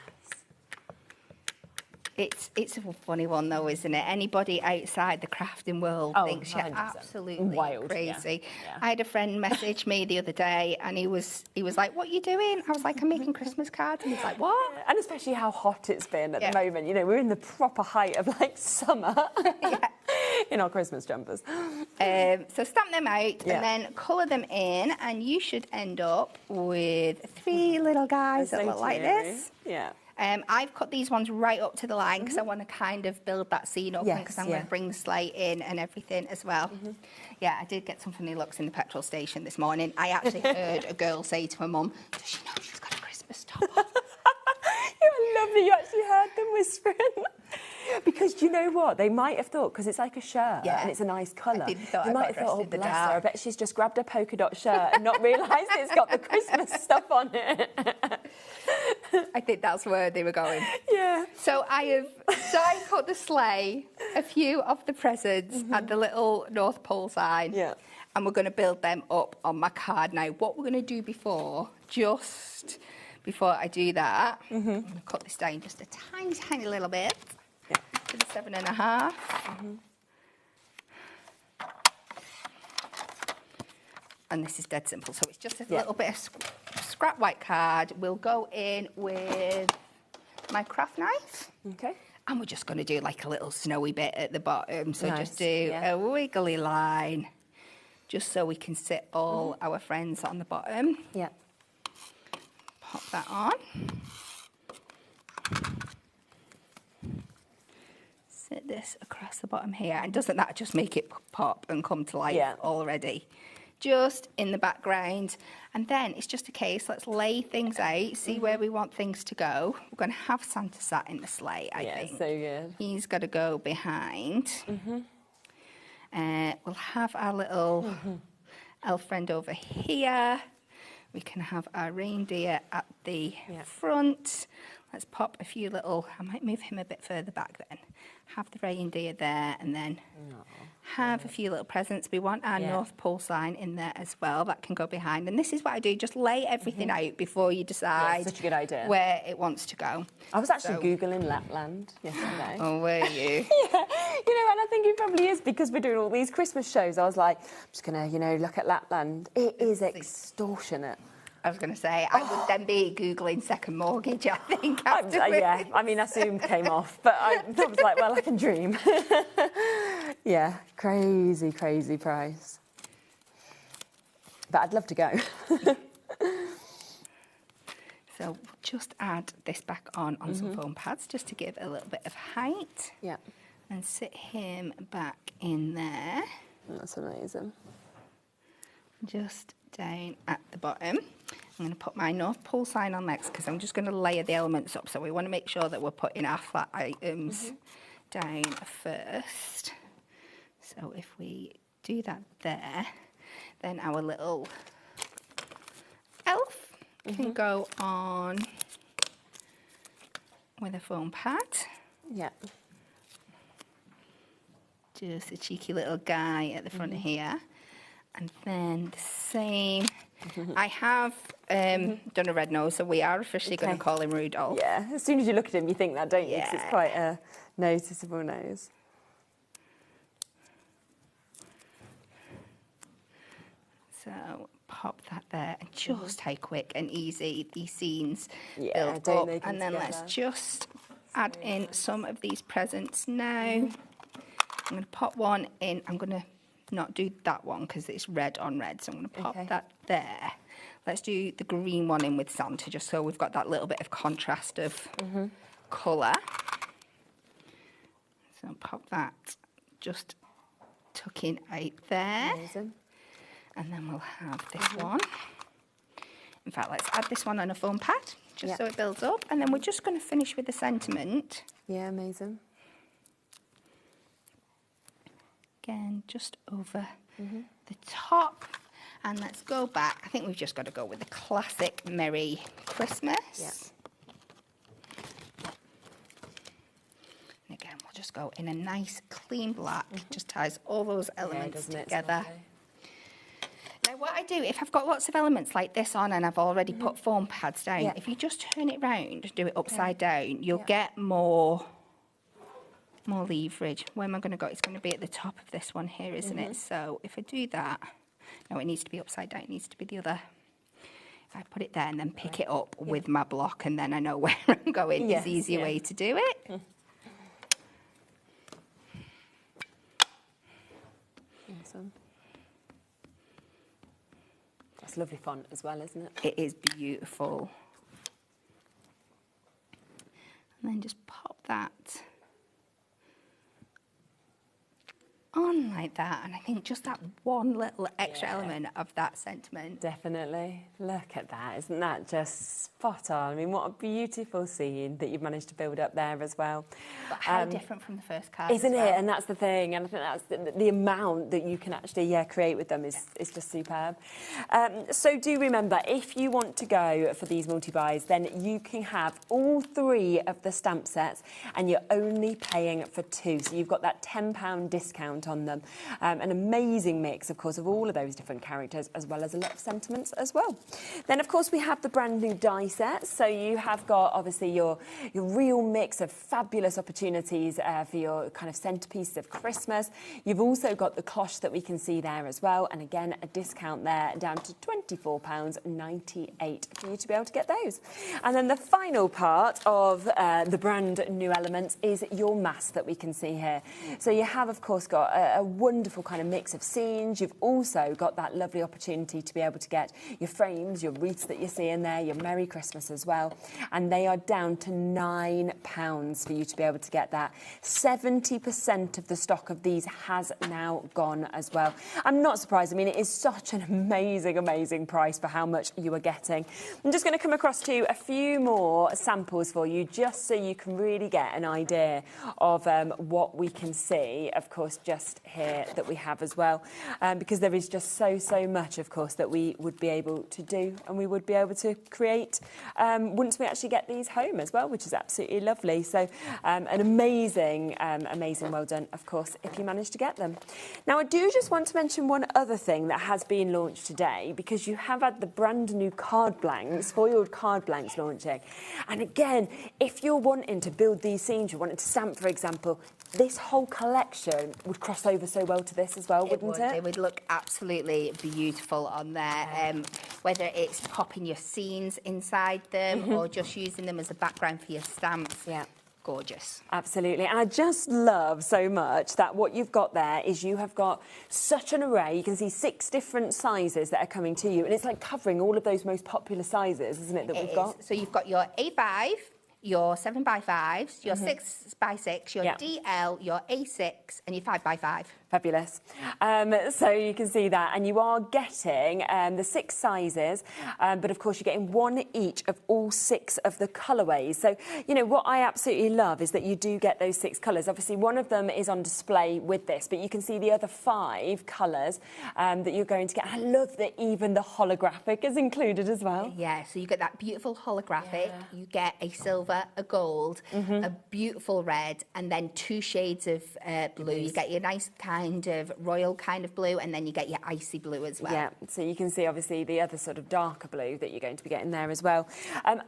It's a funny one though, isn't it? Anybody outside the crafting world thinks you're 100%. absolutely Wild, crazy. yeah. I had a friend message me the other day, and he was like, "What are you doing?" I was like, "I'm making Christmas cards," and he's like, "What?" Yeah, and especially how hot it's been at the moment. You know, we're in the proper height of like summer in our Christmas jumpers. So stamp them out and then colour them in, and you should end up with 3 little guys that look like this. Yeah. I've cut these ones right up to the line because I want to kind of build that scene up, because I'm going to bring the sleigh in and everything as well. Yeah, I did get some funny looks in the petrol station this morning. I actually heard a girl say to her mum, "Does she know she's got a Christmas top on?" I love that you actually heard them whispering. Because do you know what? They might have thought, because it's like a shirt and it's a nice colour, they might have thought, oh, bless her, I bet she's just grabbed a polka dot shirt and not realised it's got the Christmas stuff on it. I think that's where they were going. Yeah. So I put the sleigh, a few of the presents and the little North Pole sign. Yeah. And we're going to build them up on my card. Now, what we're going to do just before I do that, I'm going to cut this down just a tiny, tiny little bit to the 7.5. And this is dead simple, so it's just a little bit of scrap white card. We'll go in with my craft knife. Okay. And we're just going to do like a little snowy bit at the bottom. So just do a wiggly line, just so we can sit all our friends on the bottom. Yeah. Pop that on. Sit this across the bottom here. And doesn't that just make it pop and come to life already? Just in the background. And then it's just a case, let's lay things out, see where we want things to go. We're going to have Santa sat in the sleigh, I think. So good. He's got to go behind. We'll have our little elf friend over here. We can have our reindeer at the front. Let's pop a few little, I might move him a bit further back then. Have the reindeer there and then have a few little presents. We want our North Pole sign in there as well. That can go behind. And this is what I do. Just lay everything out before you decide such a good idea. where it wants to go. I was actually Googling Lapland yesterday. Oh, were you? Yeah. You know, and I think it probably is because we're doing all these Christmas shows. I was like, I'm just going to, you know, look at Lapland. It is extortionate. I was going to say, I would then be Googling second mortgage, I think, afterwards. Yeah, I mean, I soon came off, but I was like, well, I can dream. Yeah, crazy, crazy price. But I'd love to go. So just add this back on some foam pads just to give a little bit of height. Yeah. And sit him back in there. That's amazing. Just down at the bottom. I'm going to put my North Pole sign on next because I'm just going to layer the elements up. So we want to make sure that we're putting our flat items down first. So if we do that there, then our little elf can go on with a foam pad. Yeah. Just a cheeky little guy at the front here. And then the same. I have done a red nose, so we are officially going to call him Rudolph. Yeah, as soon as you look at him, you think that, don't you? 'Cause it's quite a noticeable nose. So pop that there, and just how quick and easy these scenes Yeah, build up. And then let's just add in some of these presents now. I'm going to pop one in. I'm going to not do that one because it's red on red, so I'm going to pop that there. Let's do the green one in with Santa, just so we've got that little bit of contrast of colour. So pop that just tucking out there. Amazing. And then we'll have this one. In fact, let's add this one on a foam pad, just so it builds up. And then we're just going to finish with the sentiment. Yeah, amazing. Again, just over the top. And let's go back. I think we've just got to go with the classic Merry Christmas. Yeah. And again, we'll just go in a nice clean black. Just ties all those elements together. Now what I do, if I've got lots of elements like this on and I've already put foam pads down, if you just turn it round, do it upside down, you'll get more leverage. Where am I going to go? It's going to be at the top of this one here, isn't it? So if I do that, no, it needs to be upside down. It needs to be the other. If I put it there and then pick it up with my block, and then I know where I'm going, it's the easier way to do it. Awesome. That's lovely font as well, isn't it? It is beautiful. And then just pop that on like that, and I think just that one little extra element of that sentiment. Definitely. Look at that. Isn't that just spot on? I mean, what a beautiful scene that you've managed to build up there as well. But how different from the first card, isn't it? And that's the thing. And I think that's the amount that you can actually create with them is just superb. So do remember, if you want to go for these multi-buys, then you can have all 3 of the stamp sets and you're only paying for 2. So you've got that £10 discount on them. An amazing mix, of course, of all of those different characters, as well as a lot of sentiments as well. Then, of course, we have the brand new die sets. So you have got, obviously, your real mix of fabulous opportunities for your kind of centerpiece of Christmas. You've also got the cloche that we can see there as well. And again, a discount there down to £24.98 for you to be able to get those. And then the final part of the brand new elements is your mask that we can see here. So you have, of course, got a wonderful kind of mix of scenes. You've also got that lovely opportunity to be able to get your frames, your wreaths that you see in there, your Merry Christmas as well. And they are down to £9 for you to be able to get that. 70% of the stock of these has now gone as well. I'm not surprised. I mean, it is such an amazing, amazing price for how much you are getting. I'm just going to come across to a few more samples for you, just so you can really get an idea of what we can see, of course, just here here that we have as well, because there is just so much, of course, that we would be able to do and we would be able to create once we actually get these home as well, which is absolutely lovely. So an amazing well done, of course, if you manage to get them. Now, I do just want to mention one other thing that has been launched today, because you have had the brand new card blanks, foiled card blanks launching. And again, if you're wanting to build these scenes, you're wanting to stamp, for example, this whole collection would cross over so well to this as well, wouldn't it? It would look absolutely beautiful on there, whether it's popping your scenes inside them or just using them as a background for your stamps. Yeah. Gorgeous. Absolutely. And I just love so much that what you've got there is you have got such an array. You can see 6 different sizes that are coming to you. And it's like covering all of those most popular sizes, isn't it, that we've got? So you've got your A5, your 7x5s, your 6x6, your DL, your A6, and your 5x5. Fabulous. So you can see that, and you are getting the 6 sizes, but of course you're getting 1 each of all 6 of the colourways. So, you know, what I absolutely love is that you do get those 6 colours. Obviously, one of them is on display with this, but you can see the other 5 colours that you're going to get. I love that even the holographic is included as well. Yeah, so you get that beautiful holographic, you get a silver, a gold, a beautiful red, and then 2 shades of blue. You get your nice kind of royal kind of blue, and then you get your icy blue as well. Yeah, so you can see obviously the other sort of darker blue that you're going to be getting there as well.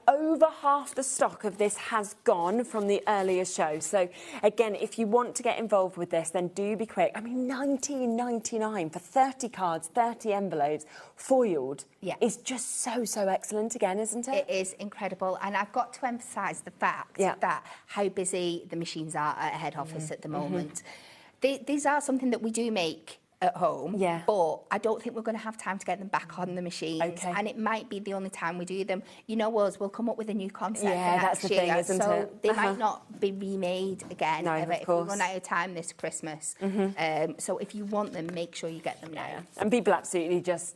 Over half the stock of this has gone from the earlier show. So again, if you want to get involved with this, then do be quick. I mean, $19.99 for 30 cards, 30 envelopes, foiled. Yeah. Is just so excellent again, isn't it? It is incredible, and I've got to emphasise the fact that how busy the machines are at head office at the moment. These are something that we do make at home, but I don't think we're going to have time to get them back on the machines, and it might be the only time we do them. You know us, we'll come up with a new concept for that's next the year, thing, isn't so it? they might not be remade again of if we course. run out of time this Christmas. So if you want them, make sure you get them now. And people absolutely just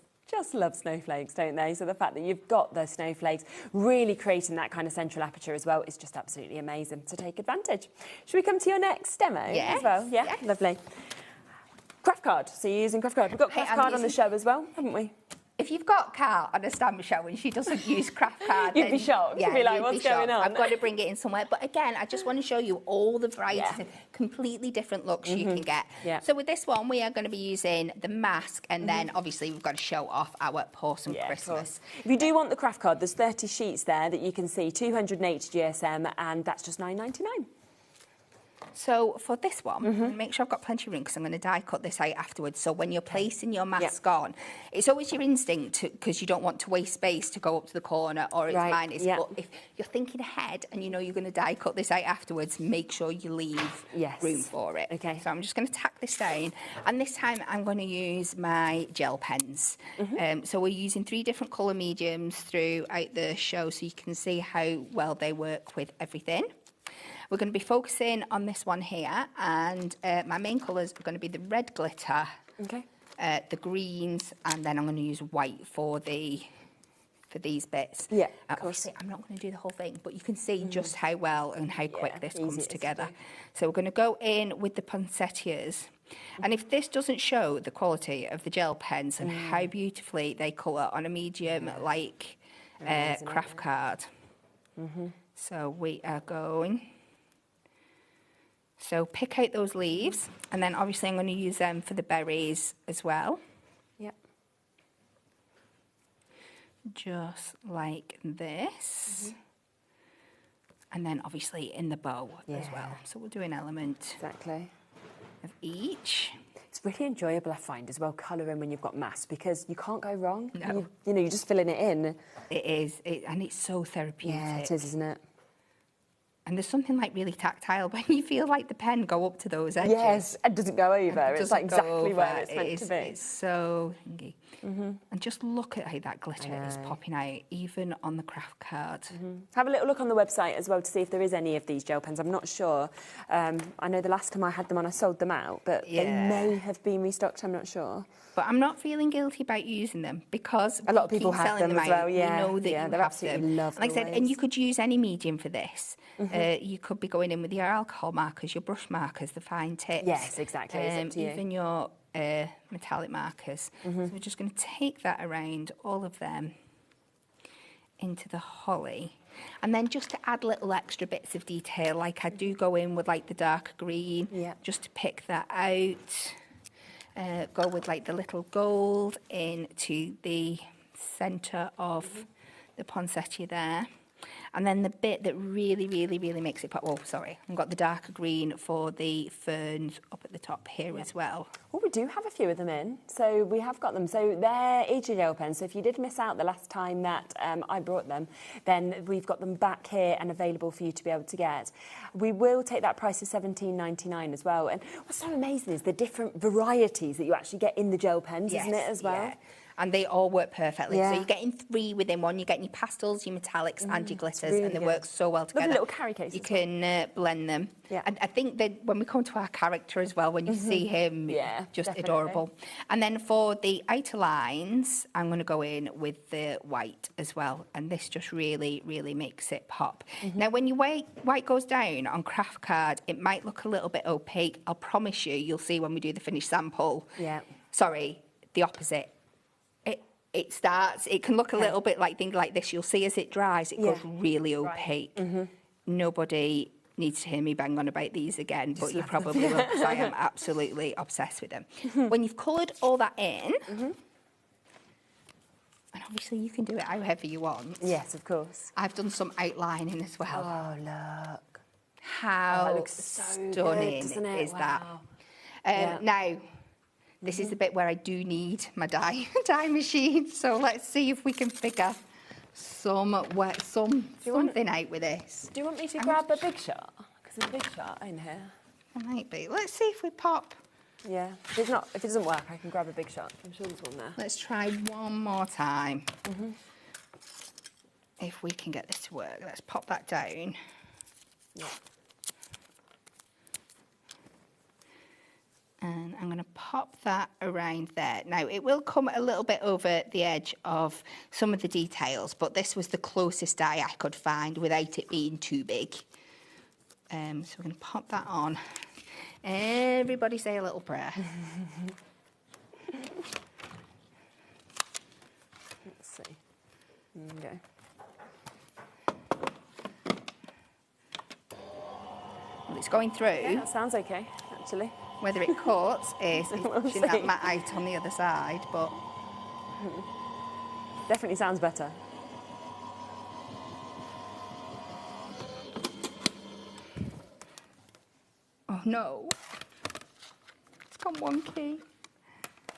love snowflakes, don't they? So the fact that you've got those snowflakes really creating that kind of central aperture as well is just absolutely amazing. So take advantage. Should we come to your next demo as well? Yeah, lovely. Craft card. So you're using craft card. We've got craft card on the show as well, haven't we? If you've got Kat on a stamp show and she doesn't use craft card, you'd be shocked. You'd be like, what's going on? I've got to bring it in somewhere. But again, I just want to show you all the varieties of completely different looks you can get. So with this one, we are going to be using the mask, and then obviously we've got to show off our Pawsome Christmas. If you do want the craft card, there's 30 sheets there that you can see, 280 GSM, and that's just $9.99. So for this one, make sure I've got plenty of room because I'm going to die cut this out afterwards. So when you're placing your mask on, it's always your instinct because you don't want to waste space to go up to the corner, or it's mine. But if you're thinking ahead and you know you're going to die cut this out afterwards, make sure you leave room for it. Okay. So I'm just going to tack this down, and this time I'm going to use my gel pens. So we're using 3 different colour mediums throughout the show, so you can see how well they work with everything. We're going to be focusing on this one here, and my main colours are going to be the red glitter, the greens, and then I'm going to use white for these bits. Yeah, obviously, I'm not going to do the whole thing, but you can see just how well and how quick this comes together. So we're going to go in with the poinsettias. And if this doesn't show the quality of the gel pens and how beautifully they colour on a medium like craft card. So we are going... So pick out those leaves, and then obviously I'm going to use them for the berries as well. Yep. Just like this. And then obviously in the bow as well. So we'll do an element of each. It's really enjoyable, I find, as well, colouring when you've got masks, because you can't go wrong. No. You know, you're just filling it in. It is, and it's so therapeutic. Yeah, it is, isn't it? And there's something like really tactile when you feel like the pen go up to those edges. Yes, it doesn't go over. It's like exactly where it's meant to be. It's so thingy. And just look at how that glitter is popping out, even on the craft card. Have a little look on the website as well to see if there is any of these gel pens. I'm not sure. I know the last time I had them on, I sold them out, but they may have been restocked. I'm not sure. But I'm not feeling guilty about using them because a lot of people have them as well. Yeah, we know that you they're have absolutely them. lovely. Like I said, and you could use any medium for this. You could be going in with your alcohol markers, your brush markers, the fine tips. Yes, exactly. It's up to you. Even your metallic markers. So we're just going to take that around all of them into the holly. And then just to add little extra bits of detail, like I do go in with like the dark green, just to pick that out. Go with like the little gold into the centre of the poinsettia there. And then the bit that really, really, really makes it pop. Oh, sorry. I've got the darker green for the ferns up at the top here as well. Well, we do have a few of them in. So we have got them. So they're each a gel pen. So if you did miss out the last time that I brought them, then we've got them back here and available for you to be able to get. We will take that price of $17.99 as well. And what's so amazing is the different varieties that you actually get in the gel pens, isn't it, as well? Yeah. And they all work perfectly. So you're getting 3 within one. You're getting your pastels, your metallics, and your glitters, really and they good. work so well together. Love the little carry case. You can blend them. Yeah. And I think that when we come to our character as well, when you see him, just definitely. adorable. And then for the outer lines, I'm going to go in with the white as well. And this just really, really makes it pop. Now, when your white goes down on craft card, it might look a little bit opaque. I'll promise you, you'll see when we do the finished sample. Yeah. Sorry, the opposite. It can look a little bit like things like this. You'll see as it dries, it goes really opaque. Nobody needs to hear me bang on about these again, but you probably will, because I am absolutely obsessed with them. When you've coloured all that in, and obviously you can do it however you want. Yes, of course. I've done some outlining as well. Oh, look. How that looks so stunning good, doesn't it? is that? Now, this is the bit where I do need my dye machine. So let's see if we can figure something out with this. Do you want me to grab a big shot? Because there's a big shot in here. It might be. Let's see if we pop. Yeah. If it doesn't work, I can grab a big shot. I'm sure there's one there. Let's try one more time. If we can get this to work. Let's pop that down. Yeah. And I'm going to pop that around there. Now, it will come a little bit over the edge of some of the details, but this was the closest dye I could find without it being too big. So we're going to pop that on. Everybody say a little prayer. Let's see. There we go. Well, it's going through. Yeah, that sounds okay, actually. Whether it cuts is pushing that mat out on the other side, but... Definitely sounds better. Oh, no. It's gone wonky.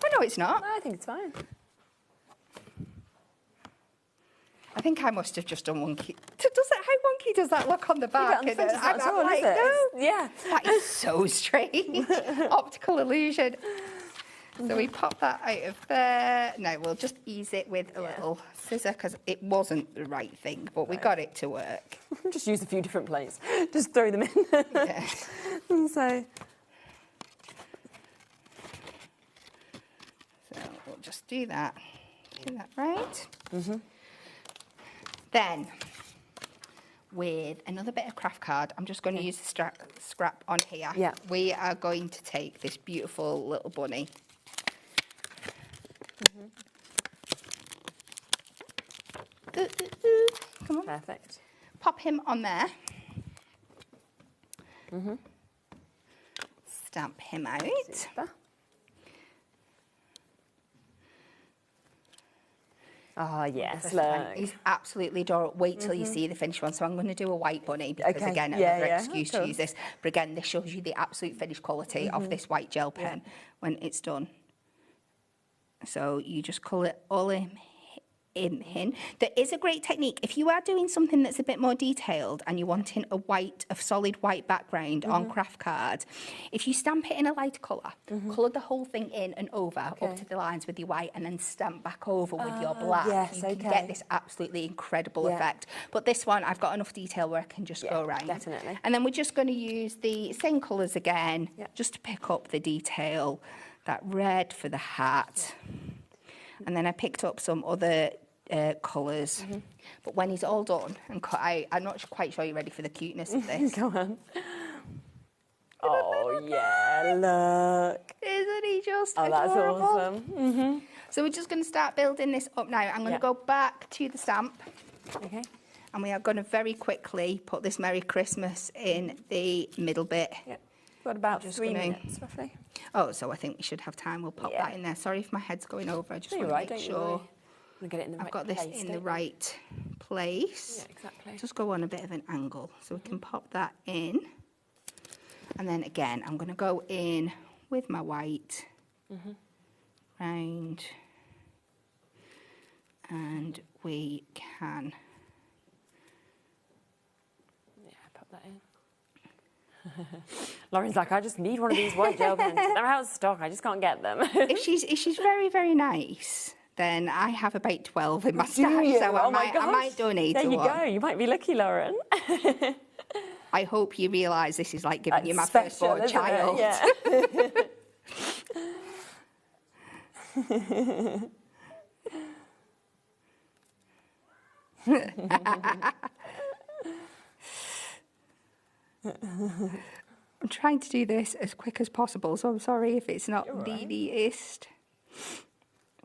Oh, no, it's not. No, I think it's fine. I think I must have just done wonky. How wonky does that look on the back? I'm like, no. Yeah. That is so strange. Optical illusion. So we pop that out of there. Now we'll just ease it with a little scissor because it wasn't the right thing, but we got it to work. Just use a few different plates. Just throw them in. Yeah. So we'll just do that. Do that right. Then, with another bit of craft card, I'm just going to use the scrap on here. Yeah. We are going to take this beautiful little bunny. Come on. Perfect. Pop him on there. Stamp him out. Super. Oh, yes, look. He's absolutely adorable. Wait till you see the finished one. So I'm going to do a white bunny because, again, another excuse to use this. But again, this shows you the absolute finished quality of this white gel pen when it's done. So you just colour it all in in. There is a great technique. If you are doing something that's a bit more detailed and you're wanting a solid white background on craft card, if you stamp it in a light colour, colour the whole thing in and over up to the lines with your white and then stamp back over with your black, you can get this absolutely incredible effect. But this one, I've got enough detail where I can just go around. Definitely. And then we're just going to use the same colours again, just to pick up the detail. That red for the hat. And then I picked up some other colours. But when he's all done, and I'm not quite sure you're ready for the cuteness of this. Go on. Oh, yeah, look. Isn't he just adorable? That's awesome. So we're just going to start building this up now. I'm going to go back to the stamp. Okay. And we are going to very quickly put this Merry Christmas in the middle bit. Yep. Got about 3 minutes, roughly. Oh, so I think we should have time. We'll pop that in there. Sorry if my head's going over. I just want to make sure get it in the I've got this in the right place. Yeah, exactly. Just go on a bit of an angle so we can pop that in. And then again, I'm going to go in with my white round, and we can pop that in. Lauren's like, I just need one of these white gel pens. They're out of stock. I just can't get them. if she's very, very nice, then I have about 12 in my stash, so I might donate there to you one. go. You might be lucky, Lauren. I hope you realise this is like giving you my firstborn child. Yeah. I'm trying to do this as quick as possible, so I'm sorry if it's not the easiest.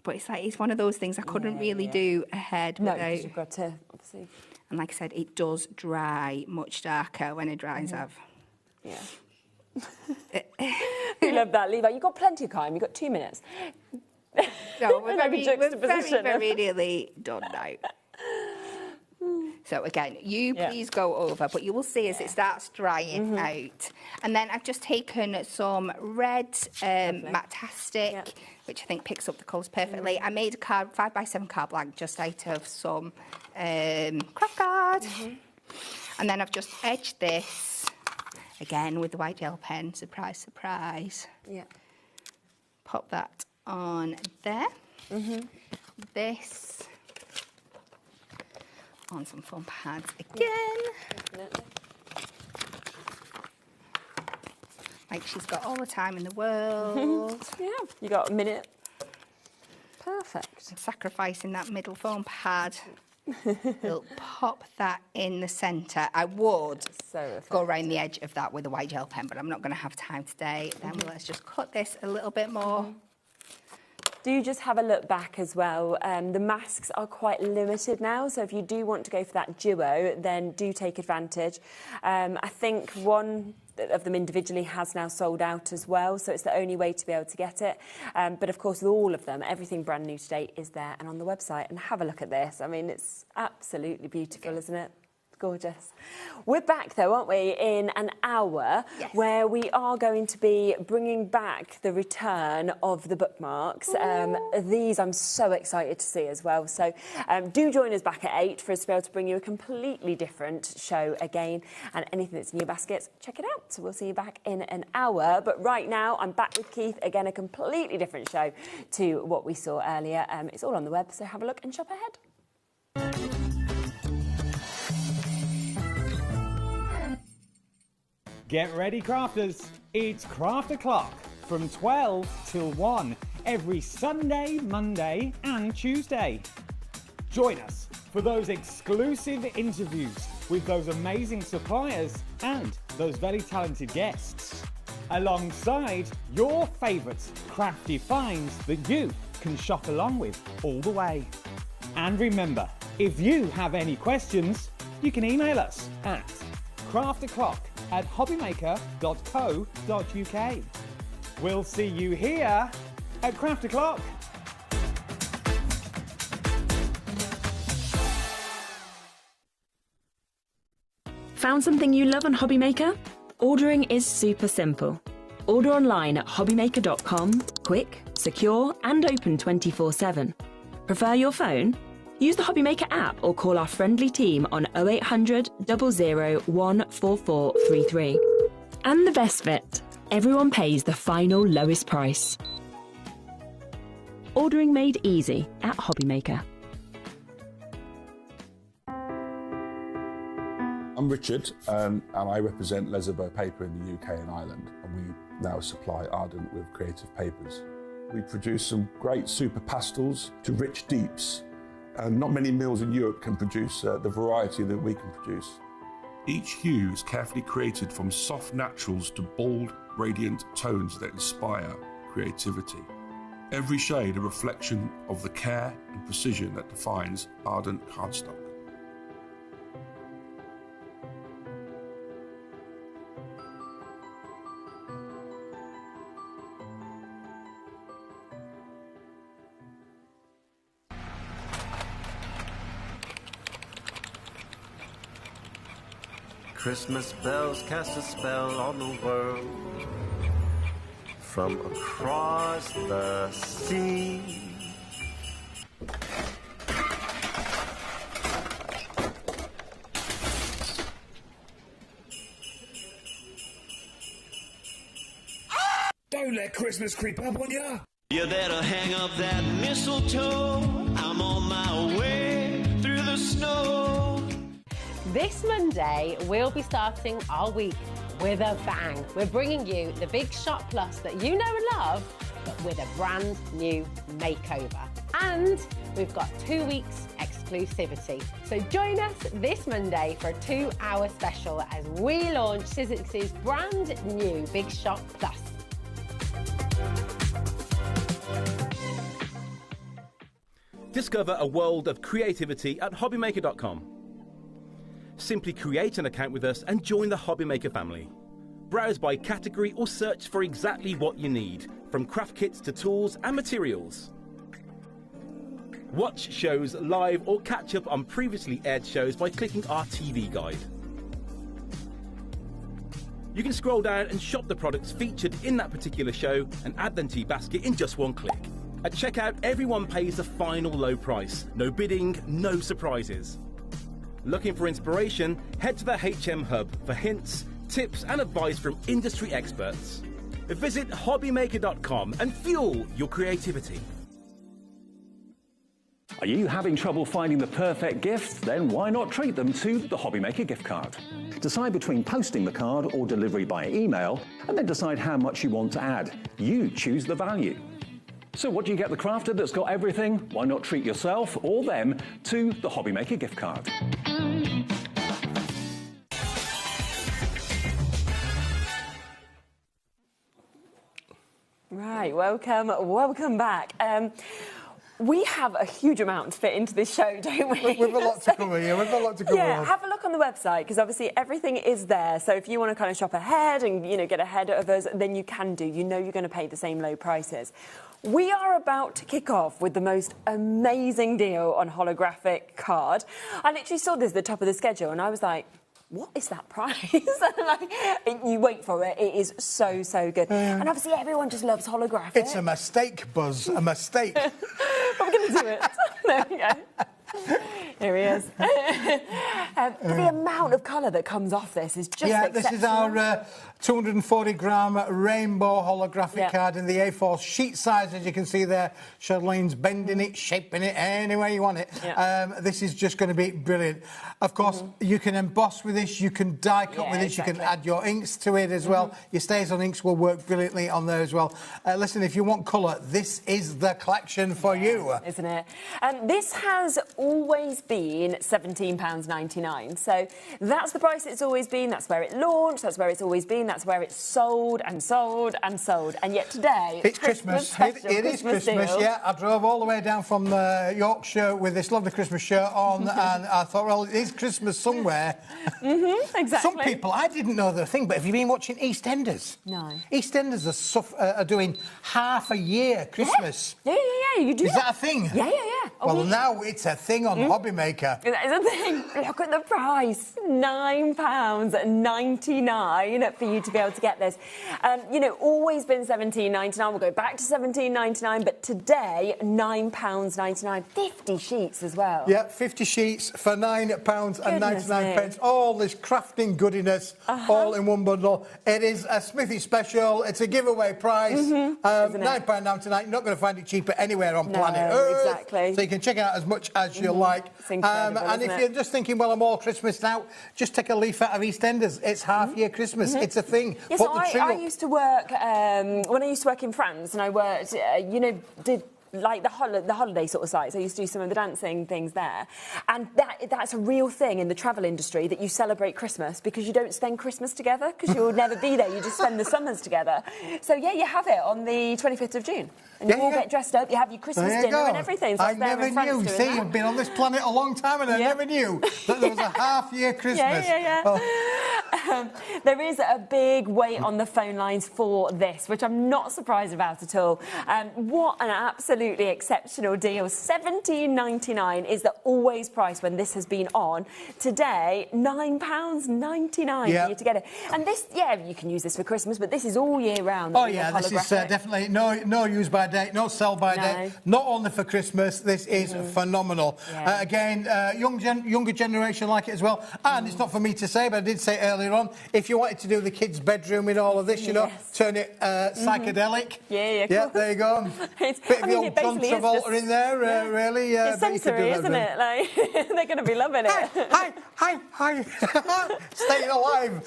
But it's one of those things I couldn't really do ahead. No, because you've got to, obviously. And like I said, it does dry much darker when it dries out. Yeah. You love that, Levi. You've got plenty of time. You've got 2 minutes. No, we're very nearly done now. So again, please go over, but you will see as it starts drying out. And then I've just taken some red Matastic, which I think picks up the colours perfectly. I made a card, 5x7 card blank, just out of some craft card. And then I've just edged this, again with the white gel pen, surprise, surprise. Yeah. Pop that on there. This on some foam pads again. Definitely. Like she's got all the time in the world. Yeah, you got a minute. Perfect. I'm sacrificing that middle foam pad. We'll pop that in the centre. I would go around the edge of that with a white gel pen, but I'm not going to have time today. Then let's just cut this a little bit more. Do just have a look back as well. The masks are quite limited now, so if you do want to go for that duo, then do take advantage. I think one of them individually has now sold out as well, so it's the only way to be able to get it. But of course, with all of them, everything brand new today is there and on the website. And have a look at this. I mean, it's absolutely beautiful, isn't it? Gorgeous. We're back though, aren't we, in an hour where we are going to be bringing back the return of the bookmarks. These I'm so excited to see as well. So do join us back at 8 for us to be able to bring you a completely different show again. And anything that's in your baskets, check it out. So we'll see you back in an hour. But right now, I'm back with Keith. Again, a completely different show to what we saw earlier. It's all on the web, so have a look and shop ahead. Get ready, crafters. It's Craft O'Clock from 12 till 1 every Sunday, Monday and Tuesday. Join us for those exclusive interviews with those amazing suppliers and those very talented guests, alongside your favourite crafty finds that you can shop along with all the way. And remember, if you have any questions, you can email us at crafto'clock@hobbymaker.co.uk. We'll see you here at Craft O'Clock. Found something you love on HobbyMaker? Ordering is super simple. Order online at hobbymaker.com, quick, secure and open 24/7. Prefer your phone? Use the HobbyMaker app or call our friendly team on 0800 00 14433. And the best bit, everyone pays the final lowest price. Ordering made easy at HobbyMaker. I'm Richard, and I represent Lesabo Paper in the UK and Ireland, and we now supply Ardent with creative papers. We produce some great super pastels to rich deeps, and not many mills in Europe can produce the variety that we can produce. Each hue is carefully created from soft naturals to bold, radiant tones that inspire creativity. Every shade a reflection of the care and precision that defines Ardent cardstock. Christmas bells cast a spell on the world from across the sea. Don't let Christmas creep up on you. You better hang up that mistletoe. I'm on my way through the snow. This Monday, we'll be starting our week with a bang. We're bringing you the big Shop Plus that you know and love, but with a brand new makeover. And we've got 2 weeks exclusivity. So join us this Monday for a 2-hour special as we launch Sizzix's brand new Big Shop Plus. Discover a world of creativity at HobbyMaker.com. Simply create an account with us and join the HobbyMaker family. Browse by category or search for exactly what you need, from craft kits to tools and materials. Watch shows live or catch up on previously aired shows by clicking our TV guide. You can scroll down and shop the products featured in that particular show and add them to your basket in just one click. At checkout, everyone pays the final low price. No bidding, no surprises. Looking for inspiration? Head to the HM Hub for hints, tips and advice from industry experts. Visit HobbyMaker.com and fuel your creativity. Are you having trouble finding the perfect gift? Then why not treat them to the HobbyMaker gift card? Decide between posting the card or delivery by email, and then decide how much you want to add. You choose the value. So what do you get the crafter that's got everything? Why not treat yourself or them to the HobbyMaker gift card? Right, welcome back. We have a huge amount to fit into this show, don't we? We've a lot to cover here. We've a lot to cover. Yeah, have a look on the website because obviously everything is there. So if you want to kind of shop ahead and get ahead of us, then you can do. You know you're going to pay the same low prices. We are about to kick off with the most amazing deal on holographic card. I literally saw this at the top of the schedule and I was like, what is that price? You wait for it. It is so, so good. And obviously everyone just loves holographic. It's a mistake, Buzz. A mistake. But we're going to do it. There we go. Here he is. The amount of colour that comes off this is just exceptional. This is our 240-gram rainbow holographic card in the A4 sheet size, as you can see there. Charlene's bending it, shaping it any way you want it. This is just going to be brilliant. Of course, you can emboss with this, you can die cut with this, you can add your inks to it as well. Your stays on inks will work brilliantly on there as well. Listen, if you want colour, this is the collection for you. Isn't it? This has always been £17.99. So that's the price it's always been. That's where it launched. That's where it's always been. That's where it's sold and sold and sold. And yet today, it's Christmas. It is Christmas. Yeah, I drove all the way down from Yorkshire with this lovely Christmas shirt on, and I thought, well, it is Christmas somewhere. Exactly. Some people, I didn't know the thing, but have you been watching EastEnders? No. EastEnders are doing half a year Christmas. Yeah, you do. Is that a thing? Yeah. Well, now it's a thing on HobbyMaker. That is a thing. Look at the price. £9.99 for you to be able to get this. You know, always been £17.99. We'll go back to £17.99, but today, £9.99. 50 sheets as well. Yeah, 50 sheets for £9.99. All this crafting goodiness, all in one bundle. It is a Smithy special. It's a giveaway price. £9.99. You're not going to find it cheaper anywhere on planet Earth. Exactly. So you can check it out as much as you like. It's incredible, and if you're just thinking, well, I'm all Christmas now, just take a leaf out of EastEnders. It's half-year Christmas. It's a thing. Yes, so I used to work, when I used to work in France, and I worked, you know, did like the holiday sort of sites. I used to do some of the dancing things there. And that's a real thing in the travel industry, that you celebrate Christmas because you don't spend Christmas together because you'll never be there. You just spend the summers together. So, yeah, you have it on the 25th of June. And you all get dressed up, you have your Christmas dinner and everything. So I never knew. See, you've been on this planet a long time and I never knew that there was a half-year Christmas. There is a big wait on the phone lines for this, which I'm not surprised about at all. What an absolutely exceptional deal. £17.99 is the always price when this has been on. Today, £9.99 for you to get it. And this, you can use this for Christmas, but this is all year round. Oh, yeah, this is definitely no use by date, no sell by date. Not only for Christmas, this is phenomenal. Again, younger generation like it as well. And it's not for me to say, but I did say earlier on, if you wanted to do the kids' bedroom in all of this, you know, turn it psychedelic. Cool. There you go. Bit of the old John Travolta in there, really. It's sensory, isn't it? Like, they're going to be loving it. Hi. Staying alive.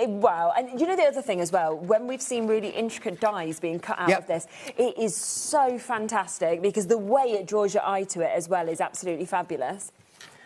Wow. And you know the other thing as well, when we've seen really intricate dies being cut out of this, it is so fantastic because the way it draws your eye to it as well is absolutely fabulous.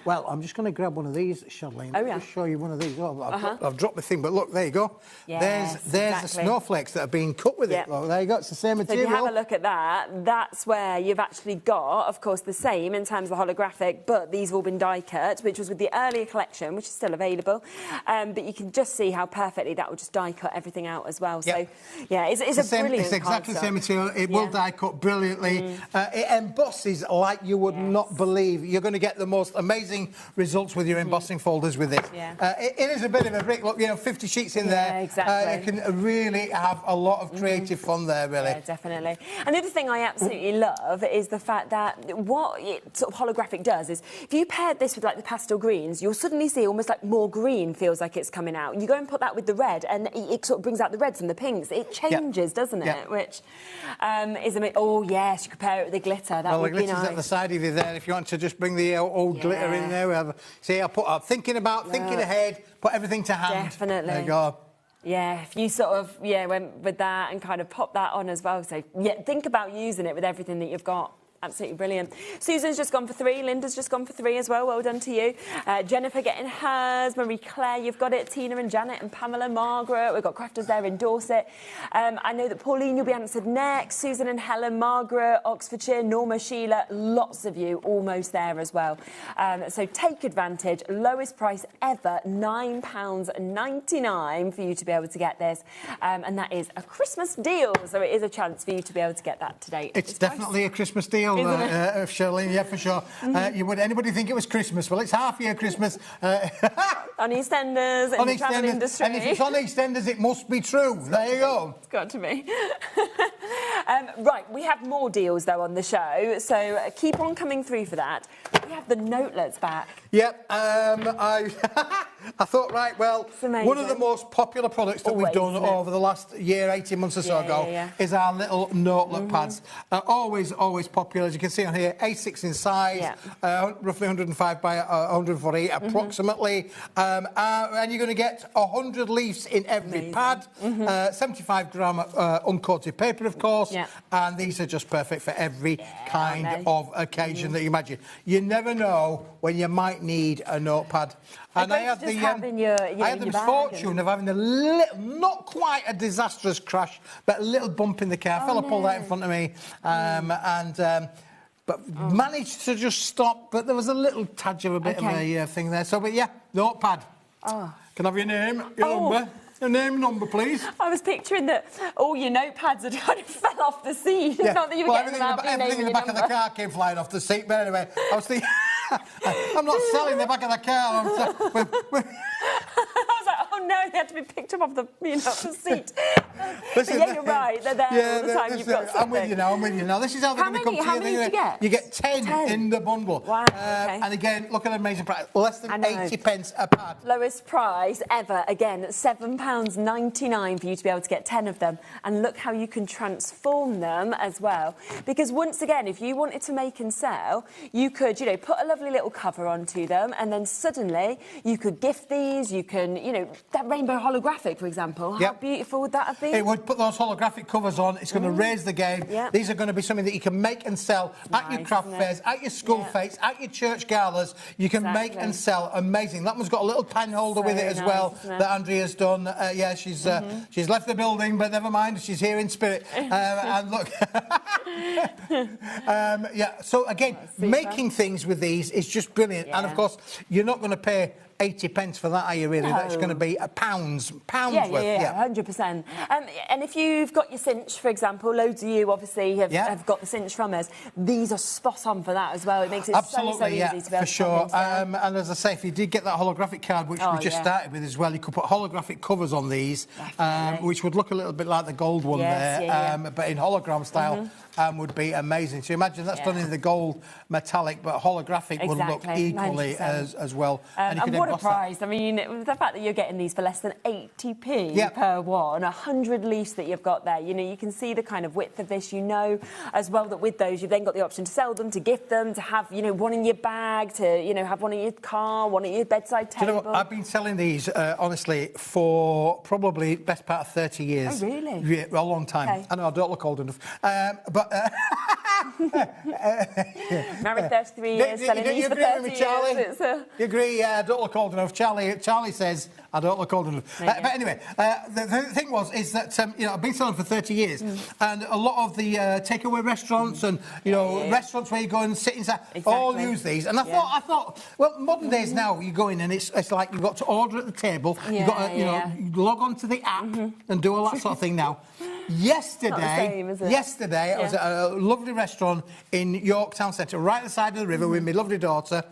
Well, I'm just going to grab one of these, Charlene. Oh, yeah. I'll just show you one of these. Oh, I've dropped the thing, but look, there you go. Yes, there's the snowflakes that are being cut with it. Look, there you go. It's the same material. So if you have a look at that, that's where you've actually got, of course, the same in terms of the holographic, but these have all been die cut, which was with the earlier collection, which is still available. But you can just see how perfectly that will just die cut everything out as well. So, it's a brilliant It's exactly the same material. It will die cut brilliantly. It embosses like you would not believe. You're going to get the most amazing results with your embossing folders with it. It is a bit of a brick. Look, you know, 50 sheets in there. Exactly. You can really have a lot of creative fun there, really. Yeah, definitely. And the other thing I absolutely love is the fact that what it sort of holographic does is, if you paired this with like the pastel greens, you'll suddenly see almost like more green feels like it's coming out. You go and put that with the red, and it sort of brings out the reds and the pinks. It changes, doesn't it? Which is amazing. Oh yes, you could pair it with the glitter. That would be nice. The glitter's at the side of you there. If you want to just bring the old glitter in there, we have. See, thinking ahead, put everything to hand. Definitely. There you go. Yeah, if you sort of went with that and kind of pop that on as well. So think about using it with everything that you've got. Absolutely brilliant. Susan's just gone for 3. Linda's just gone for 3 as well. Well done to you. Jennifer getting hers. Marie Claire, you've got it. Tina and Janet and Pamela, Margaret. We've got crafters there in Dorset. I know that Pauline, you'll be answered next. Susan and Helen, Margaret, Oxfordshire, Norma, Sheila. Lots of you almost there as well. So take advantage. Lowest price ever, £9.99 for you to be able to get this. And that is a Christmas deal. So it is a chance for you to be able to get that today. It's definitely a Christmas deal. Charlene, yeah, for sure. Would anybody think it was Christmas? Well, it's half-year Christmas. On EastEnders, in the travel industry. And if it's on EastEnders, it must be true. There you go. It's got to be. Right, we have more deals, though, on the show, so keep on coming through for that. We have the notelets back. Yep, I thought, right, well, one of the most popular products that we've done over the last year, 18 months or so ago, is our little notelet pads. Always popular, as you can see on here, A6 in size, roughly 105 by 148 approximately, and you're going to get 100 leaves in every pad, 75-gram uncoated paper, of course, and these are just perfect for every kind of occasion that you imagine. You never know when you might need a notepad. And I had the misfortune of having a little, not quite a disastrous crash, but a little bump in the car. A fella pulled out in front of me, but managed to just stop. But there was a little touch of a bit of a thing there. So, but yeah, notepad. Can I have your name, your number? Your name and number, please. I was picturing that all your notepads had kind of fell off the seat. Yeah. Not that you were getting them out, everything in the back of the car came flying off the seat. But anyway, I was thinking, I'm not selling the back of the car. I was like, oh no, they had to be picked up off the, the seat. Listen, but yeah, you're right. They're there all the time. You've got something. I'm with you now. This is how they're going to come to you. How many did you get? You get 10 in the bundle. Wow. Okay. And again, look at an amazing price. Less than 80 pence a pad. Lowest price ever. Again, £7.99 for you to be able to get 10 of them. And look how you can transform them as well. Because once again, if you wanted to make and sell, you could, put a lovely little cover onto them, and then suddenly you could gift these. You can, that rainbow holographic, for example. How beautiful would that have been? It would put those holographic covers on. It's going to raise the game. Yep. These are going to be something that you can make and sell at your craft fairs, at your school fetes, at your church galas. You can make and sell. Amazing. That one's got a little pen holder with it as well that Andrea's done. She's left the building, but never mind. She's here in spirit. And look. So again, making things with these is just brilliant. And of course, you're not going to pay 80 pence for that, are you really? No. That's going to be pounds worth. Yeah, 100%. And if you've got your cinch, for example, loads of you obviously have got the cinch from us. These are spot on for that as well. It makes it so easy to be able to for sure. And as I say, if you did get that holographic card, which we just started with as well, you could put holographic covers on these, which would look a little bit like the gold one but in hologram style. Would be amazing. So imagine that's done in the gold metallic, but holographic would look equally as well. And what a price. I mean, the fact that you're getting these for less than 80p per one, 100 leaves that you've got there, you can see the kind of width of this, as well that with those you've then got the option to sell them, to gift them, to have, one in your bag, to, have one in your car, one at your bedside table. Do you know what? I've been selling these, honestly, for probably best part of 30 years. Oh, really? Yeah, a long time. Okay. I know I don't look old enough. Married 33 years, selling these for 30 years. You agree? I don't look old enough. Charlie says I don't look old enough. But anyway, the thing is that I've been selling for 30 years, and a lot of the takeaway restaurants and restaurants where you go and sit inside all use these. And I thought, well, modern days now you go in and it's like you've got to order at the table. You've got to you log on to the app and do all that sort of thing now. Yesterday, I was at a lovely restaurant in York Town Centre, right at the side of the river with my lovely daughter,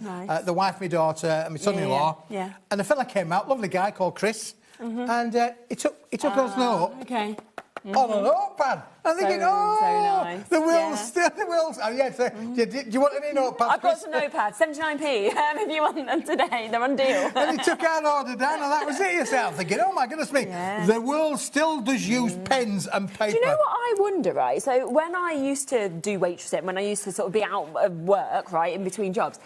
the wife, my daughter, and my son-in-law. And a fella came out, lovely guy called Chris, and he took us note. Okay. On a notepad. I'm thinking, nice. the will's still the will's. Oh, yeah, so, do you want any notepads? I've got some notepads, 79p. If you want them today, they're on deal. And he took our order down, and that was it. Yourself thinking, oh my goodness me, the world still does use pens and paper. Do you know what I wonder, right? So when I used to do waitressing, when I used to sort of be out of work, right, in between jobs,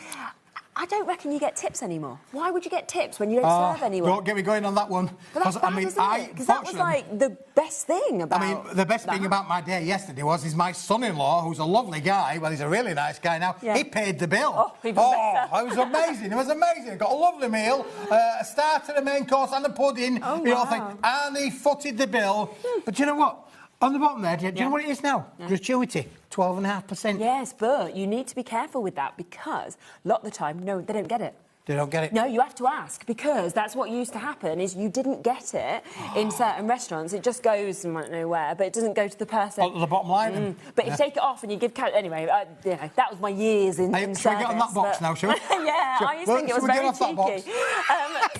I don't reckon you get tips anymore. Why would you get tips when you don't serve anyone? Don't get me going on that one. But that's bad, isn't it? Because that was like the best thing about the best thing about my day yesterday is my son-in-law, who's a lovely guy, well, he's a really nice guy now, he paid the bill. Oh, even better. It was amazing. It was amazing. I got a lovely meal, a starter, a main course and a pudding, and he footed the bill. But you know what? On the bottom there, do you know what it is now? Gratuity, 12.5%. Yes, but you need to be careful with that because a lot of the time, no, they don't get it. They don't get it? No, you have to ask because that's what used to happen is you didn't get it in certain restaurants. It just goes, I don't know where, but it doesn't go to the person. The bottom line. But if you take it off and you give... Anyway, that was my years in service. Shall we get on that box now, shall we? I used to think it was very cheeky.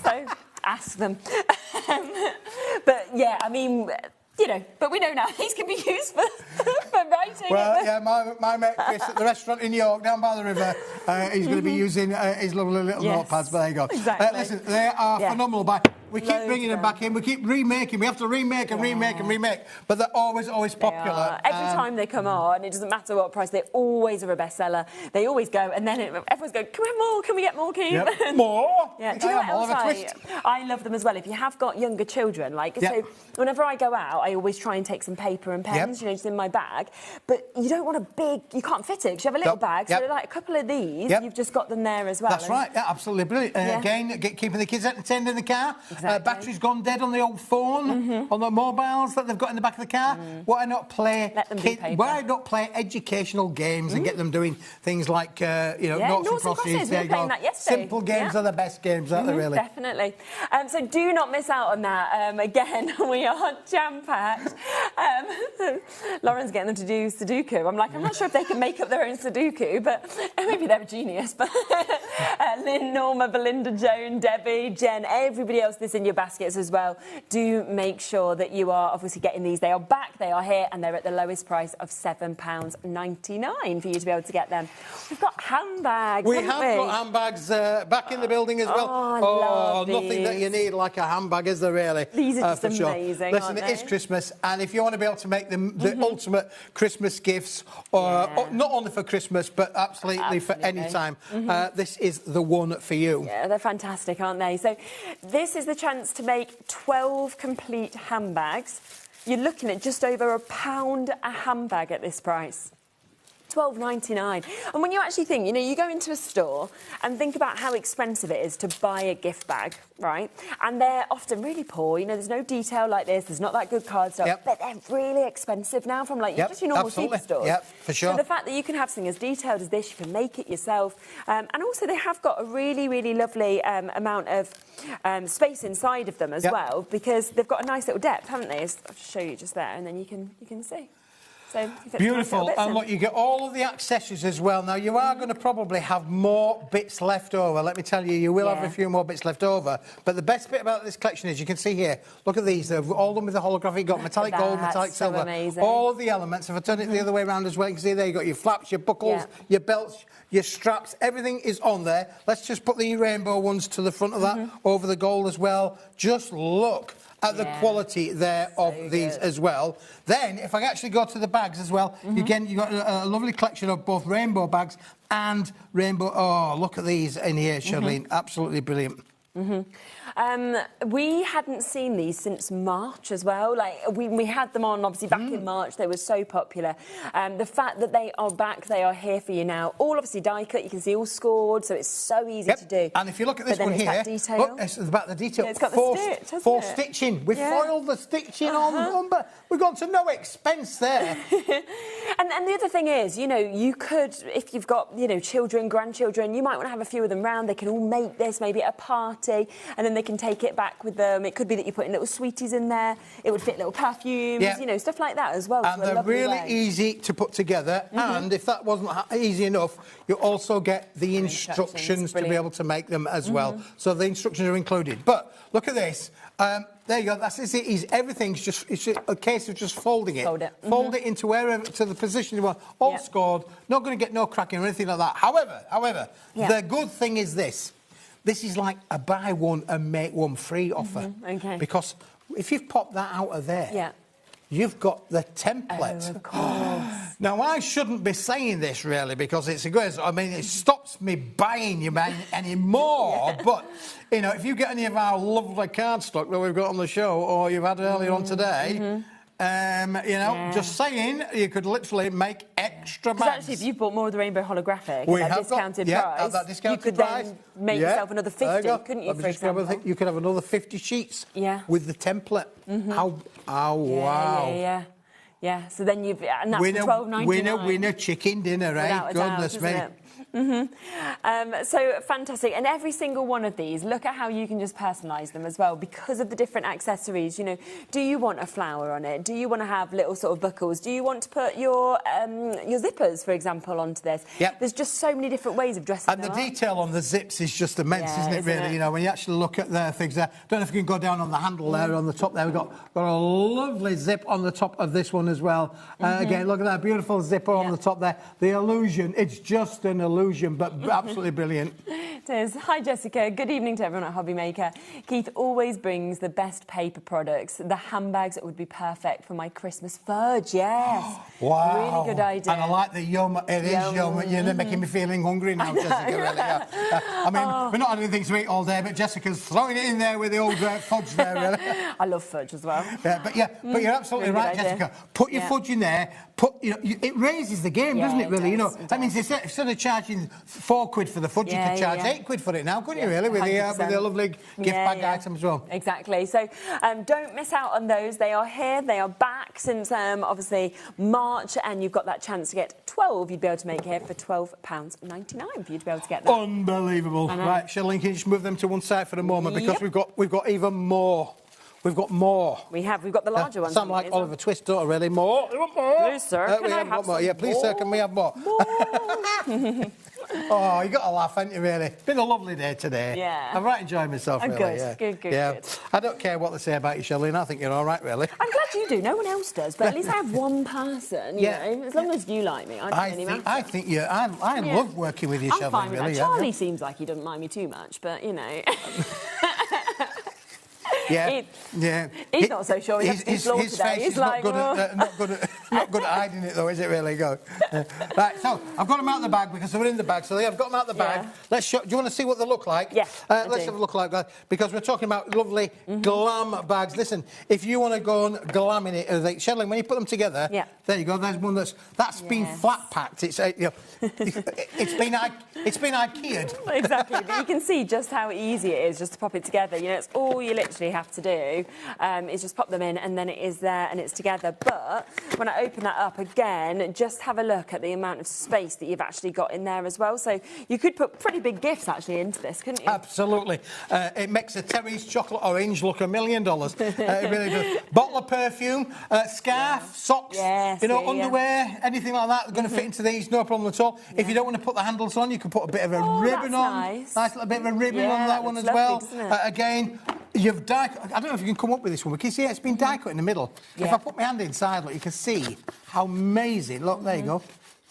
So ask them. But, yeah, I mean... but we know now these can be used for writing. Well, my mate Chris at the restaurant in York, down by the river, he's going to be using his lovely little notepads, but there you go. Exactly. Listen, they are phenomenal. We keep bringing them back in, we keep remaking, we have to remake and remake and remake, but they're always popular. Every time they come on, it doesn't matter what price, they always are a bestseller. They always go, and then everyone's going, can we have more? Can we get more, Keith? Yep. More? Do you know what else I love them as well. If you have got younger children, so whenever I go out, I always try and take some paper and pens, just in my bag. But you don't want you can't fit it because you have a little bag. So like a couple of these, you've just got them there as well. That's right. Yeah, absolutely brilliant. Again, keeping the kids entertained in the car. Exactly. Battery's gone dead on the old phone, on the mobiles that they've got in the back of the car. Why not play? Let them do paper. Why not play educational games and get them doing things like noughts and crosses? We were playing that yesterday. Simple games are the best games, aren't they? Really? Definitely. So do not miss out on that. Again, we are jam-packed. Lauren's getting them to do Sudoku. I'm like, I'm not sure if they can make up their own Sudoku, but maybe they're a genius. But Lynn, Norma, Belinda, Joan, Debbie, Jen, everybody else that's in your baskets as well, do make sure that you are obviously getting these. They are back, they are here, and they're at the lowest price of £7.99 for you to be able to get them. We've got handbags, We have got handbags back in the building as well. I love nothing that you need like a handbag, is there really? These are just amazing, Sure. Listen, it is Christmas, and if you want to be able to make them the ultimate Christmas gifts, not only for Christmas, but absolutely for any time, this is the one for you. Yeah, they're fantastic, aren't they? So this is the chance to make 12 complete handbags. You're looking at just over £1 a handbag at this price. £12.99. And when you actually think, you go into a store and think about how expensive it is to buy a gift bag, right? And they're often really poor. There's no detail like this. There's not that good card stuff. But they're really expensive now from just your normal superstores. Yep, for sure. So the fact that you can have something as detailed as this, you can make it yourself. And also they have got a really, really lovely amount of space inside of them as well, because they've got a nice little depth, haven't they? I'll show you just there, and then you can see. So beautiful, and look, you get all of the accessories as well. Now, you are going to probably have more bits left over. Let me tell you, you will have a few more bits left over. But the best bit about this collection is you can see here, look at these. They're all done with the holographic. You've got metallic gold, metallic silver. Amazing. All of the elements. If I turn it the other way around as well, you can see there you've got your flaps, your buckles, your belts, your straps. Everything is on there. Let's just put the rainbow ones to the front of that, over the gold as well. Just look at the quality there of these as well. Then, if I actually go to the bags as well, again, you've got a lovely collection of both rainbow bags and rainbow... Oh, look at these in here, Charlene. Absolutely brilliant. We hadn't seen these since March as well. Like we had them on obviously back in March. They were so popular. The fact that they are back, they are here for you now. All obviously die cut. You can see all scored, so it's so easy to do. And if you look at this one here, look, it's about the detail. Yeah, it's got four, the stitch, hasn't four it? stitching. We foiled the stitching on the number. We've gone to no expense there. And the other thing is, you could, if you've got, children, grandchildren, you might want to have a few of them round. They can all make this maybe at a party, and then they can take it back with them. It could be that you put in little sweeties in there. It would fit little perfumes, stuff like that as well. And they're really easy to put together. And if that wasn't easy enough, you also get the instructions to be able to make them as well. So the instructions are included. But look at this. There you go. That's it. Everything's it's a case of just folding it. Fold it into wherever, to the position you want. All scored. Not going to get no cracking or anything like that. However, the good thing is this. This is like a buy one and make one free offer. Because if you've popped that out of there, you've got the template. Oh, of course. Now, I shouldn't be saying this, really, because it's a good... I mean, it stops me buying you anymore. But, if you get any of our lovely cardstock that we've got on the show, or you've had earlier on today... just saying, you could literally make extra bags. Actually, if you bought more of the rainbow holographic at that discounted price, at that discounted you could price, then make yourself another 50, couldn't you, for example? You could have another 50 sheets with the template. Wow. Yeah, so then you've... And that's $12.99. Winner, chicken dinner, eh? Goodness me. So fantastic. And every single one of these, look at how you can just personalise them as well because of the different accessories. Do you want a flower on it? Do you want to have little sort of buckles? Do you want to put your zippers, for example, onto this? There's just so many different ways of dressing them And the up. detail on the zips is just immense, isn't it, really? When you actually look at the things there. Don't know if you can go down on the handle there, on the top there. We've got a lovely zip on the top of this one as well. Again, look at that beautiful zipper on the top there. The illusion, it's just an illusion, but absolutely brilliant. It is. Hi, Jessica. Good evening to everyone at HobbyMaker. Keith always brings the best paper products, the handbags that would be perfect for my Christmas fudge. Yes. Wow. Really good idea. And I like the yum. It is yum. You're making me feeling hungry now, Jessica. Really. I mean, we're not had anything to eat all day, but Jessica's throwing it in there with the old fudge there, really. I love fudge as well. But you're absolutely right, Jessica. Put your fudge in there. It raises the game, doesn't it? Really, that means instead of charging £4 for the fudge, you can charge £8 £8 for it now, couldn't you, really, with the lovely gift bag item as well. Exactly. So don't miss out on those. They are here. They are back since, obviously, March, and you've got that chance to get 12 you'd be able to make here for £12.99 for you to be able to get that. Unbelievable. Right, Shirley, can you just move them to one side for the moment, because we've got even more. We've got more. We've got the larger ones. Sound like Oliver Twist, don't I, really? More. We want more. Please, sir, can I have more? Yeah, please, sir, can we have more? Oh, you got to laugh, haven't you, really? It's been a lovely day today. Yeah. I've right enjoyed myself, really. Good. I don't care what they say about you, Shirley, and I think you're all right, really. I'm glad you do. No one else does, but at least I have one person, you know. As long as you like me, I think you... I love working with you, Shirley, fine with really. that. Charlie seems like he doesn't mind me too much, but, you know... He's not so sure. His face is not good at hiding it, though, is it, really? Go. Right, so I've got them out of the bag because they were in the bag. So I've got them out of the bag. Let's show. Do you want to see what they look like? Yeah. Let's have a look like that, because we're talking about lovely glam bags. Listen, if you want to go and glam in it, like, Shirley, when you put them together, there you go. There's one that's been flat packed. It's it's been IKEA'd. Exactly, but you can see just how easy it is just to pop it together. You know, it's all you literally have to do is just pop them in, and then it is there and it's together. But when I open that up again, just have a look at the amount of space that you've actually got in there as well. So you could put pretty big gifts actually into this, couldn't you? Absolutely. It makes a Terry's chocolate orange look $1 million. It really does. Bottle of perfume, scarf, socks, underwear, anything like that. They're going to fit into these, no problem at all. If you don't want to put the handles on, you can put a bit of a ribbon on. Nice little bit of a ribbon on that one as well. Again, you've die. I don't know if you can come up with this one. We can see it's been die cut in the middle. If I put my hand inside, look, you can see how amazing. Look, there you go.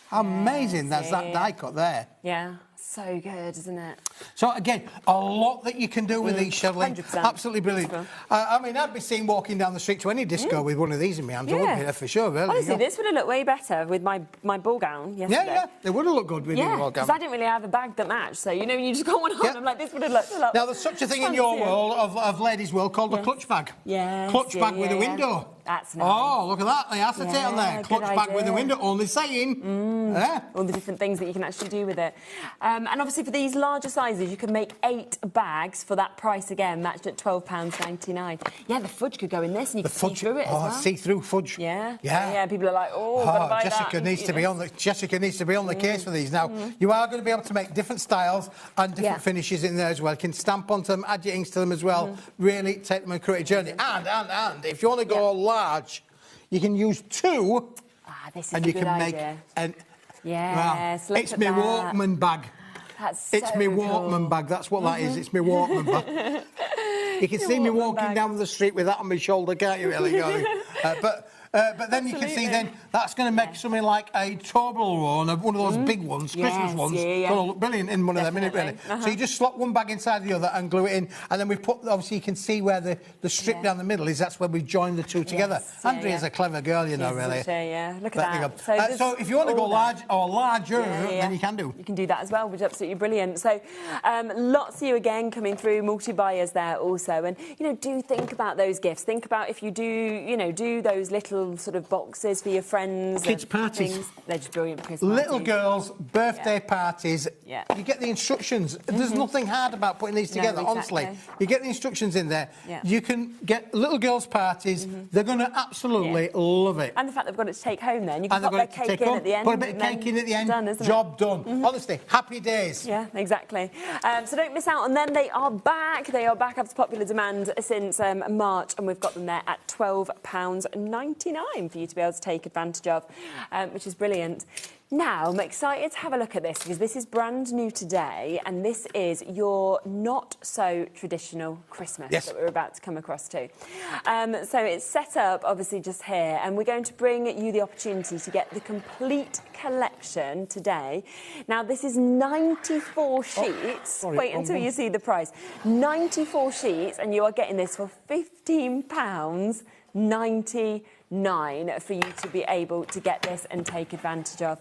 How amazing that's that die cut there. Yeah. So good, isn't it? So, again, a lot that you can do with these, Shirley. 100%. Absolutely brilliant. I mean, I'd be seen walking down the street to any disco with one of these in my hands. I wouldn't be there for sure, really. Honestly, this would have looked way better with my ball gown yesterday. Yeah, it would have looked good with your ball gown. Because I didn't really have a bag that matched. So, you know, you just got one on. I'm like, this would have looked a lot. Now, there's such a thing in your world, of ladies' world, called a clutch bag. Clutch bag with a window. That's nice. Oh, look at that. The acetate on there. Clutch bag with a window. Only saying. All the different things that you can actually do with it. And obviously, for these larger sizes, you can make 8 bags for that price again, matched at £12.99. Yeah, the fudge could go in this, and you can see through it as well. See-through fudge. Yeah. People are like, gotta buy Jessica that. needs to be on the case for these. Now, you are going to be able to make different styles and different finishes in there as well. You can stamp onto them, add your inks to them as well. Really take them on a creative journey. And if you want to go large, you can use 2. This is and a you good can make idea. it's my Walkman bag. It's my Walkman bag. That's what that is. It's my Walkman bag. You can see me walking down the street with that on my shoulder, can't you, really? But then you can see that's going to make something like a Toblerone, one of those big ones, Christmas ones. Going to look brilliant in one of them, isn't it, really? So you just slot one bag inside the other and glue it in, and then we put, obviously you can see where the strip down the middle is. That's where we join the two together. Andrea's a clever girl, you know, really. Look at that. So if you want to go large or larger, then you can do. You can do that as well, which is absolutely brilliant. So lots of you again coming through, multi-buyers there also. And, you know, do think about those gifts. Think about if you do, you know, do those little sort of boxes for your friends. Kids' parties. They're just brilliant for kids' Little parties. girls' birthday parties. You get the instructions. There's nothing hard about putting these together, honestly. You get the instructions in there. You can get little girls' parties. They're going to absolutely love it. And the fact they've got it to take home then. You can put their cake in at the end. Put a bit of cake in at the end. Job done. Honestly, happy days. Yeah, exactly. So don't miss out on them. They are back. They are back after popular demand since March, and we've got them there at £12.99 for you to be able to take advantage of, which is brilliant. Now, I'm excited to have a look at this because this is brand new today, and this is your not-so-traditional Christmas that we're about to come across to. So it's set up, obviously, just here, and we're going to bring you the opportunity to get the complete collection today. Now, this is 94 sheets. Wait until you see the price. 94 sheets, and you are getting this for £15.99 for you to be able to get this and take advantage of.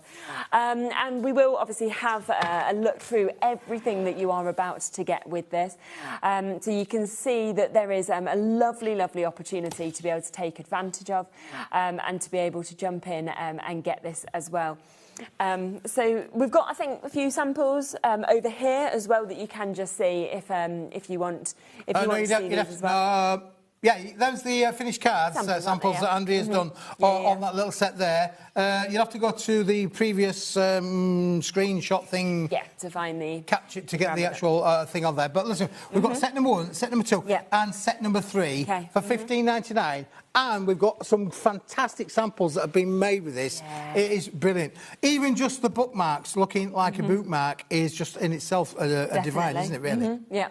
And we will obviously have a look through everything that you are about to get with this. So you can see that there is a lovely, lovely opportunity to be able to take advantage of and to be able to jump in and get this as well. So we've got, I think, a few samples over here as well that you can just see if you want to see these as well. Yeah, those the finished cards, samples that Andrea's done on that little set there. You'll have to go to the previous screenshot thing. Yeah, to find the... Catch it to get the actual thing on there. But listen, we've got set number 1, set number 2 and set number 3 for $15.99. And we've got some fantastic samples that have been made with this. It is brilliant. Even just the bookmarks looking like a bookmark is just in itself a divine, isn't it, really? Yeah.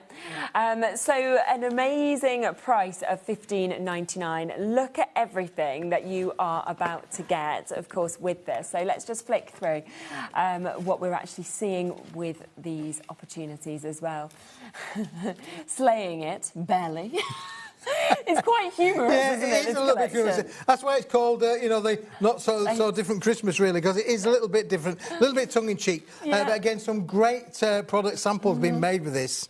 So an amazing price of $15.99. Look at everything that you are about to get, of course, with this. So let's just flick through what we're actually seeing with these opportunities as well. Slaying it, barely. It's quite humorous, isn't it? It is a little bit humorous. That's why it's called, you know, the not so different Christmas, really, because it is a little bit different, a little bit tongue-in-cheek. But again, some great product samples being made with this.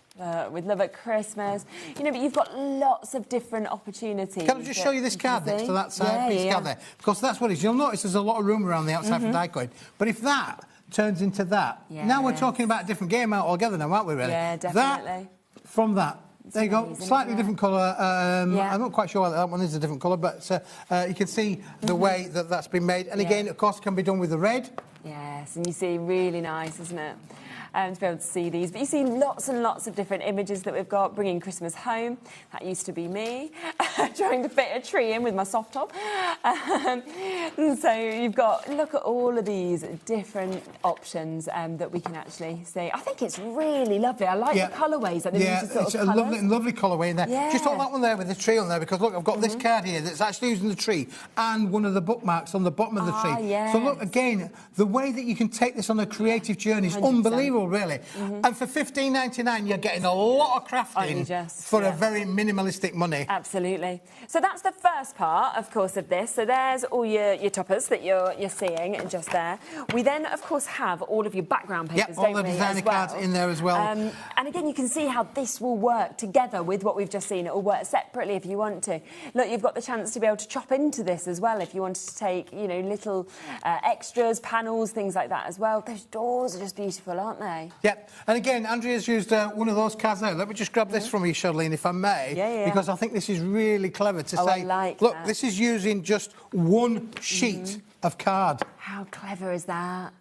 With Love at Christmas. You know, but you've got lots of different opportunities. Can I just show you this card next to that piece of card there? Because that's what it is. You'll notice there's a lot of room around the outside for die cutting. But if that turns into that, now we're talking about a different game altogether now, aren't we, really? Yeah, definitely. That from that. There you go, slightly different colour. I'm not quite sure why that one is a different colour, but you can see the way that that's been made. And again, of course, it can be done with the red. Yes, and you see, really nice, isn't it? To be able to see these. But you see lots and lots of different images that we've got. Bringing Christmas home. That used to be me. Trying to fit a tree in with my soft top. So you've got, look at all of these different options that we can actually see. I think it's really lovely. I like the colourways. That it's a lovely colourway in there. Just hold that one there with the tree on there, because look, I've got this card here that's actually using the tree and one of the bookmarks on the bottom of the tree. So look, again, the way that you can take this on a creative journey is unbelievable, really. And for $15.99, you're getting a lot of crafting for a very minimalistic money. Absolutely. So that's the first part, of course, of this. So there's all your toppers that you're seeing just there. We then, of course, have all of your background papers, all the designer cards in there as well. And again, you can see how this will work together with what we've just seen. It will work separately if you want to. Look, you've got the chance to be able to chop into this as well if you wanted to take, you know, little extras, panels, things like that as well. Those doors are just beautiful, aren't they? Yep. And again, Andrea's used one of those cards there. Let me just grab this from you, Charlene, if I may, because I think this is really clever to say, look, this is using just one sheet of card. How clever is that?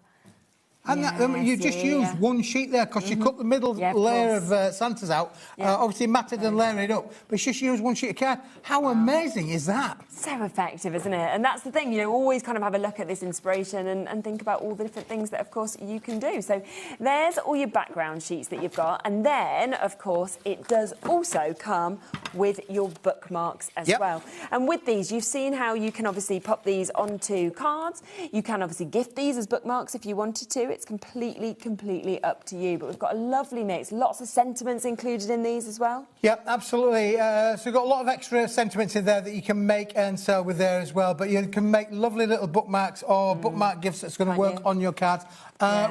And you just use one sheet there, because you cut the middle layer of Santa's out, obviously matted and layer it up, but you just use one sheet of card. How amazing is that? So effective, isn't it? And that's the thing, you know, always kind of have a look at this inspiration and think about all the different things that, of course, you can do. So there's all your background sheets that you've got. And then, of course, it does also come with your bookmarks as well. And with these, you've seen how you can obviously pop these onto cards. You can obviously gift these as bookmarks if you wanted to. It's completely up to you. But we've got a lovely mix. Lots of sentiments included in these as well. Yep, absolutely. So we've got a lot of extra sentiments in there that you can make and sell with there as well. But you can make lovely little bookmarks or bookmark gifts that's going to work on your cards,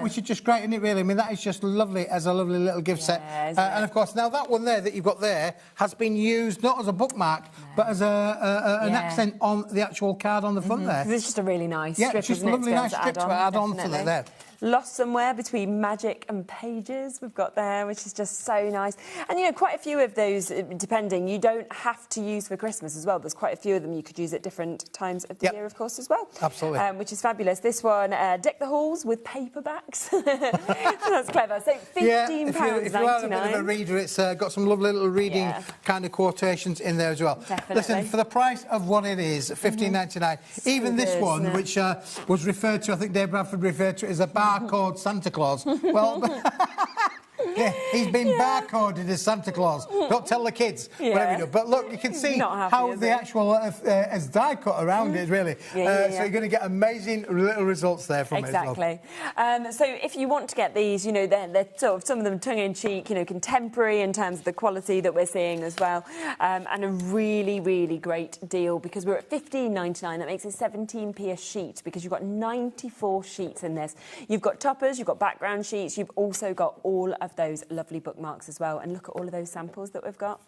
which is just great, isn't it, really? I mean, that is just lovely as a lovely little gift set. And, of course, now that one there that you've got there has been used not as a bookmark, but as an accent on the actual card on the front there. It's just a really nice strip, it's just a lovely nice strip to add on to it there. Lost somewhere between magic and pages we've got there, which is just so nice. And, you know, quite a few of those, depending, you don't have to use for Christmas as well. There's quite a few of them you could use at different times of the year, of course, as well. Absolutely. Which is fabulous. This one, deck the halls with paperbacks. That's clever. So £15.99. If you are a bit of a reader, it's got some lovely little reading kind of quotations in there as well. Definitely. Listen, for the price of what it is, $15.99, even this one, which was referred to, I think Dave Bradford referred to it as a barcode Santa Claus. Well, he's been barcoded as Santa Claus. Don't tell the kids, whatever you do. But look, you can see how the actual as die cut around it, really. So you're going to get amazing little results there from it as well. So if you want to get these, you know, they're sort of some of them tongue-in-cheek, you know, contemporary in terms of the quality that we're seeing as well, and a really great deal, because we're at $15.99. That makes it 17p a sheet, because you've got 94 sheets in this. You've got toppers, you've got background sheets, you've also got all of those lovely bookmarks as well. And look at all of those samples that we've got.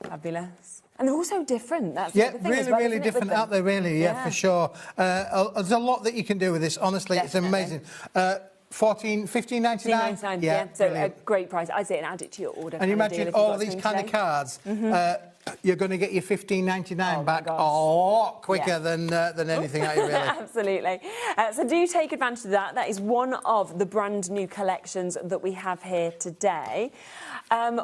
Fabulous. And they're also different. That's the thing really, as well, really different, aren't they? Really, yeah, for sure. There's a lot that you can do with this. Honestly, Definitely. it's amazing. $15.99. $15.99. Yeah, so a great price. I'd say add it to your order. And you imagine all of these kind of cards. You're going to get your $15.99 back a lot quicker than anything, are you really? Absolutely. So do take advantage of that. That is one of the brand new collections that we have here today.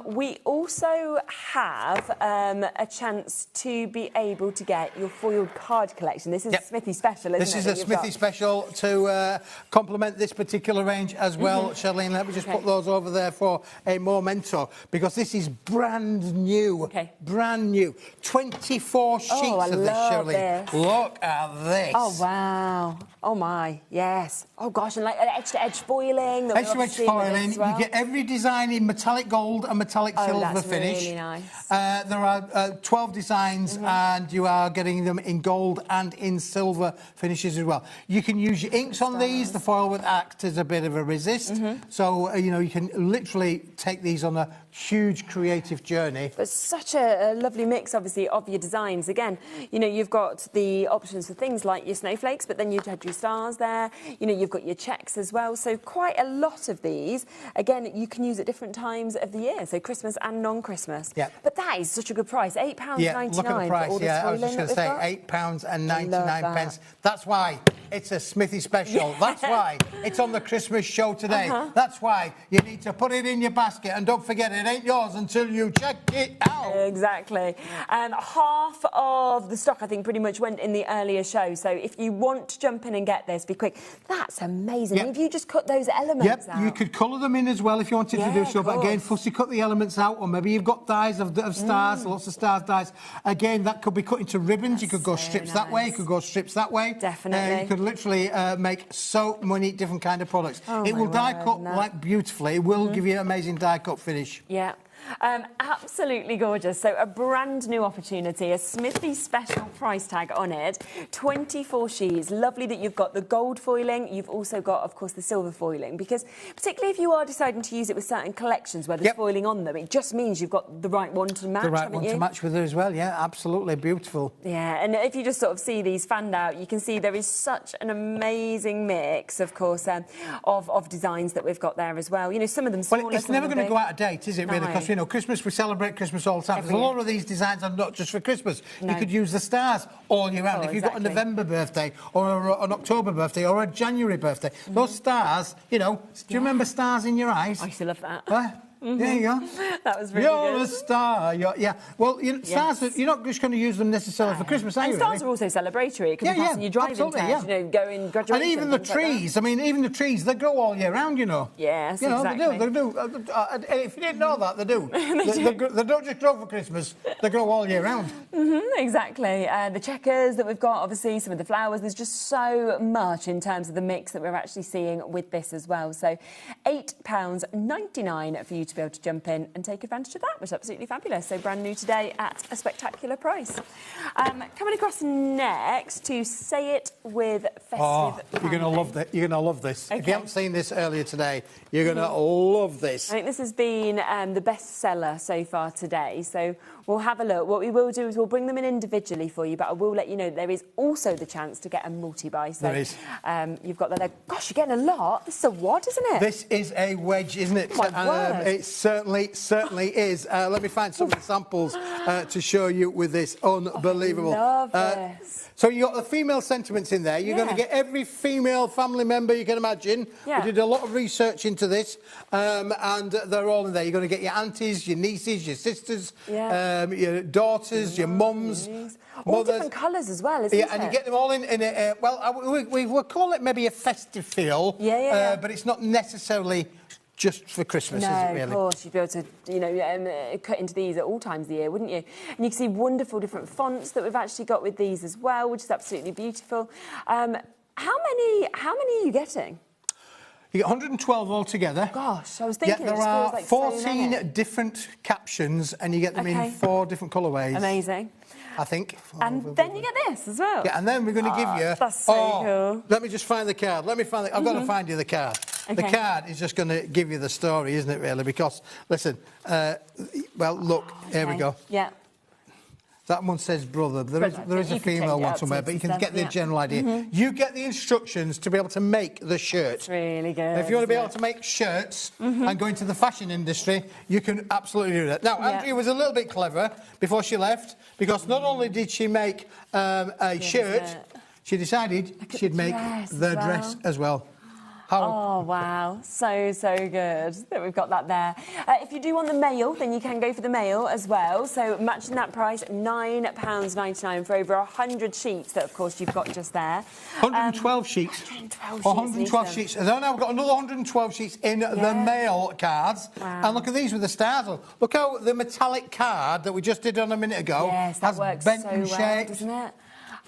We also have a chance to be able to get your foiled card collection. This is a Smithy special, isn't it? This is a Smithy special to complement this particular range as well. Charlene, let me just put those over there for a memento, because this is brand new. Okay. Brand new. 24 sheets of this, Charlene. Look at this. Oh, wow. Oh, my. Yes. Oh, gosh, and like edge-to-edge foiling. Edge-to-edge foiling. You get every design in metallic gold and metallic silver finish. Really nice. There are 12 designs, and you are getting them in gold and in silver finishes as well. You can use your inks on these. The foil would act as a bit of a resist. So, you know, you can literally take these on a huge creative journey. But such a lovely mix, obviously, of your designs. Again, you know, you've got the options for things like your snowflakes, but then you've had your stars there. You know, you've got your checks as well. So quite a lot of these. Again, you can use at different times of the year, so Christmas and non-Christmas. Yeah. But that is such a good price, £8.99. Yeah, look at the price. I was just going to say £8.99. That's why it's a Smithy special. That's why it's on the Christmas show today. That's why you need to put it in your basket, and don't forget, it ain't yours until you check it out. Exactly. Half of the stock, I think, pretty much went in the earlier show. So if you want to jump in and get this, be quick. That's amazing. If you just cut those elements out. You could colour them in as well if you wanted to do so. But again, fussy cut the elements out, or maybe you've got dies of stars, lots of stars dies. Again, that could be cut into ribbons. You could go strips that way. You could go strips that way. Definitely. You could literally make so many different kind of products. It will die cut like beautifully. It will give you an amazing die cut finish. Yeah. Absolutely gorgeous. So a brand new opportunity, a Smithy special price tag on it, 24 sheets. Lovely that you've got the gold foiling. You've also got, of course, the silver foiling, because particularly if you are deciding to use it with certain collections where there's foiling on them, it just means you've got the right one to match, the right one to match with it as well. Yeah, absolutely beautiful. Yeah, and if you just sort of see these fanned out, you can see there is such an amazing mix, of course, of designs that we've got there as well. You know, some of them smaller. Well, it's never going to go out of date, is it, really? Because, you know, Christmas, we celebrate Christmas all the time. Because a lot of these designs are not just for Christmas. You could use the stars all year round. If you've got a November birthday, or an October birthday, or a January birthday, those stars, you know, do you remember Stars in Your Eyes? I used to love that. There you go. That was really good. You're a star. Well, you know, stars, you're not just going to use them necessarily for Christmas, are you? And stars are also celebratory. It can be passing your driving test, you know, going graduation. And even the trees. I mean, even the trees, they grow all year round, you know. Yes, you know, exactly. They do. If you didn't know that, they do. They don't just grow for Christmas. They grow all year round. Exactly. The checkers that we've got, obviously, some of the flowers. There's just so much in terms of the mix that we're actually seeing with this as well. So £8.99 for you to be able to jump in and take advantage of that, which is absolutely fabulous. So brand new today at a spectacular price. Coming across next to Say It with Festive You're going to love that. You're going to love this. If you haven't seen this earlier today, you're going to love this. I think this has been the best seller so far today. So we'll have a look. What we will do is we'll bring them in individually for you, but I will let you know there is also the chance to get a multi-buy. So there is. You've got that there. Gosh, you're getting a lot. This is a wad, isn't it? This is a wedge, isn't it? My word. It certainly is. Let me find some of the samples to show you with this. Unbelievable. I love this. So you got the female sentiments in there. You're going to get every female family member you can imagine. We did a lot of research into this, and they're all in there. You're going to get your aunties, your nieces, your sisters, your daughters, your mums. All different colours as well, isn't it? And you get them all in a we would call it maybe a festive feel. But it's not necessarily just for Christmas, is it really? Of course. You'd be able to, you know, cut into these at all times of the year, wouldn't you? And you can see wonderful different fonts that we've actually got with these as well, which is absolutely beautiful. How many are you getting? You get 112 altogether. Gosh, I was thinking there are like 14 different captions, and you get them in 4 different colourways. Amazing. I think. And then you get this as well. Yeah, and then we're going to give you... That's so cool. Let me just find the card. I've got to find you the card. The card is just going to give you the story, isn't it, really? Because, listen, well, look, here we go. Yeah. That one says brother. There is a female one somewhere, but you can get the general idea. You get the instructions to be able to make the shirt. It's really good. If you want to be able to make shirts and go into the fashion industry, you can absolutely do that. Now, Andrea was a little bit clever before she left, because not only did she make a shirt, she decided she'd make the dress as well. Oh, wow. So good that we've got that there. If you do want the mail, then you can go for the mail as well. So matching that price, £9.99 for over 100 sheets that, of course, you've got just there. 112 sheets. 112 sheets. And then I've got another 112 sheets in the mail cards. Wow. And look at these with the stars on. Look how the metallic card that we just did on a minute ago has works bent so and well, shaped. doesn't it?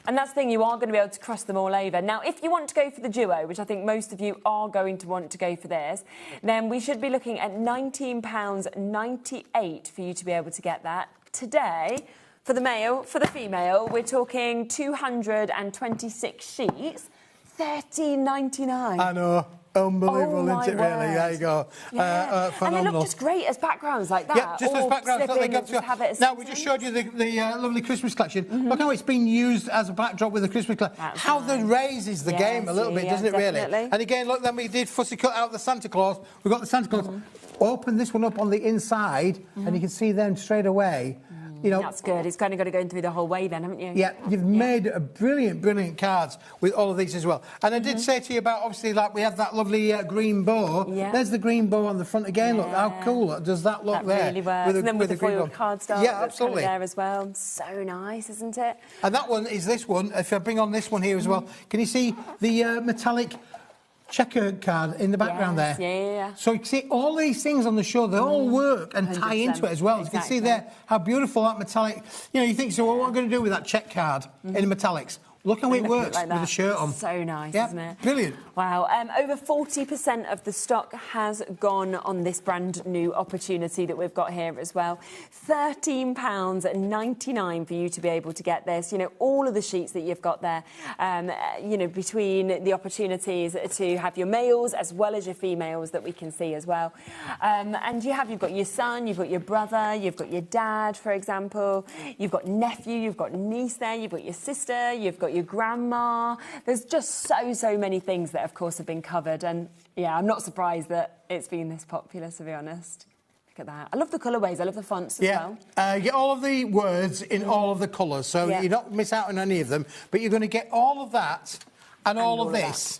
And that's the thing, you are going to be able to cross them all over. Now, if you want to go for the duo, which I think most of you are going to want to go for this, then we should be looking at £19.98 for you to be able to get that. Today, for the male, for the female, we're talking 226 sheets, £13.99. I know. Unbelievable, oh, isn't it, really? There you go. Yeah. And they look just great as backgrounds like that. Yeah, just as backgrounds. They got to have it as now, we just showed you the lovely Christmas collection. Look how it's been used as a backdrop with the Christmas collection. How that raises the game a little bit, doesn't it, really? And again, look, then we did fussy cut out the Santa Claus. We've got the Santa Claus. Open this one up on the inside, and you can see them straight away. You know, that's good. It's kind of got to go in through the whole way then, haven't you? Yeah, you've made a brilliant cards with all of these as well. And I did say to you about, obviously, like we have that lovely green bow. Yeah. There's the green bow on the front again. Look, how cool does that look there? Really works. And then with the foiled cardstock. Yeah, absolutely. There as well. So nice, isn't it? And that one is this one. If I bring on this one here as well, can you see the metallic checker card in the background there? Yeah. So you can see all these things on the show, they all work and tie into it as well. You can see there how beautiful that metallic, you know, you think, so what am I going to do with that check card in metallics? Look how it works with the shirt on. So nice, isn't it? Brilliant. Wow. Over 40% of the stock has gone on this brand new opportunity that we've got here as well. £13.99 for you to be able to get this. You know, all of the sheets that you've got there, you know, between the opportunities to have your males as well as your females that we can see as well. And you've got your son, you've got your brother, you've got your dad, for example. You've got nephew, you've got niece there, you've got your sister, you've got your grandma. There's just so many things that, of course, have been covered. And, yeah, I'm not surprised that it's been this popular, to be honest. Look at that. I love the colourways. I love the fonts as well. You get all of the words in all of the colours, so you don't miss out on any of them. But you're going to get all of that and all of this.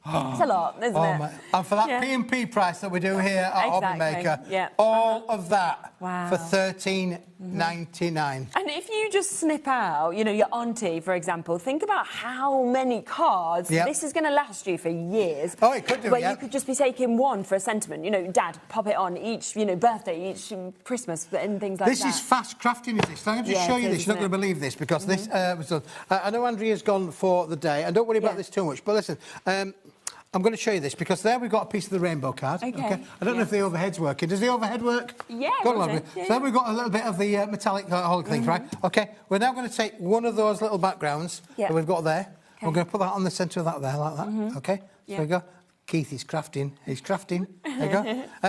It's a lot, isn't it? And for that P&P price that we do here at HobbyMaker, all of that for £13.99. And if you just snip out, you know, your auntie, for example, think about how many cards this is going to last you for years. Oh, it could do, Where you could just be taking one for a sentiment. You know, Dad, pop it on each, you know, birthday, each Christmas, and things like that. This is fast crafting, is this? I'm going to just show you this. You're not going to believe this, because this was done. I know Andrea's gone for the day, and don't worry about this too much, but listen, I'm going to show you this, because there we've got a piece of the rainbow card. Okay. I don't know if the overhead's working. Does the overhead work? Yeah, so then we've got a little bit of the metallic whole thing, right? Okay, we're now going to take one of those little backgrounds that we've got there. We're going to put that on the centre of that there, like that. Okay, so there we go. Keith is crafting. He's crafting. There you go.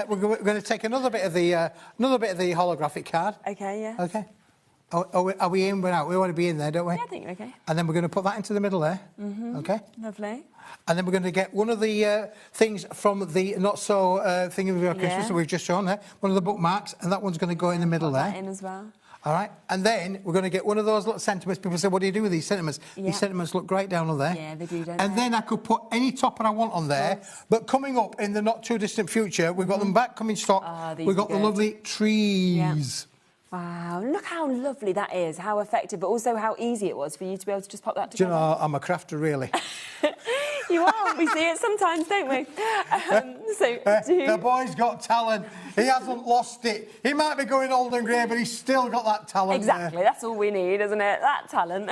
We're going to take another bit of the holographic card. Okay. Okay. Are we in? We're out. We want to be in there, don't we? Yeah, I think we're okay. And then we're going to put that into the middle there. Okay. Lovely. And then we're going to get one of the things from the not-so thing of Christmas that we've just shown there, one of the bookmarks, and that one's going to go in the middle there. That in as well. All right, and then we're going to get one of those little sentiments. People say, what do you do with these sentiments? These sentiments look great down on there. Yeah, they do, don't And then I could put any topper I want on there, but coming up in the not-too-distant future, we've got them back coming stock. We've got the lovely trees. Wow, look how lovely that is, how effective, but also how easy it was for you to be able to just pop that together. Do you know, I'm a crafter, really. You are. We see it sometimes, don't we? The boy's got talent. He hasn't lost it. He might be going old and grey, but he's still got that talent. Exactly. There. That's all we need, isn't it? That talent.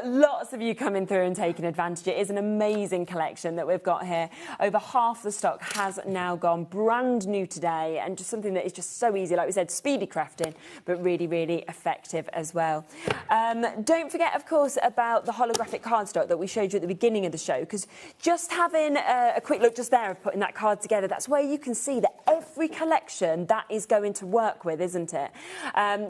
Lots of you coming through and taking advantage. It is an amazing collection that we've got here. Over half the stock has now gone. Brand new today, and just something that is just so easy. Like we said, speedy crafting, but really, really effective as well. Don't forget, of course, about the holographic cardstock that we showed you at the beginning of the show, because just having a quick look just there of putting that card together, that's where you can see that every collection that is going to work with, isn't it?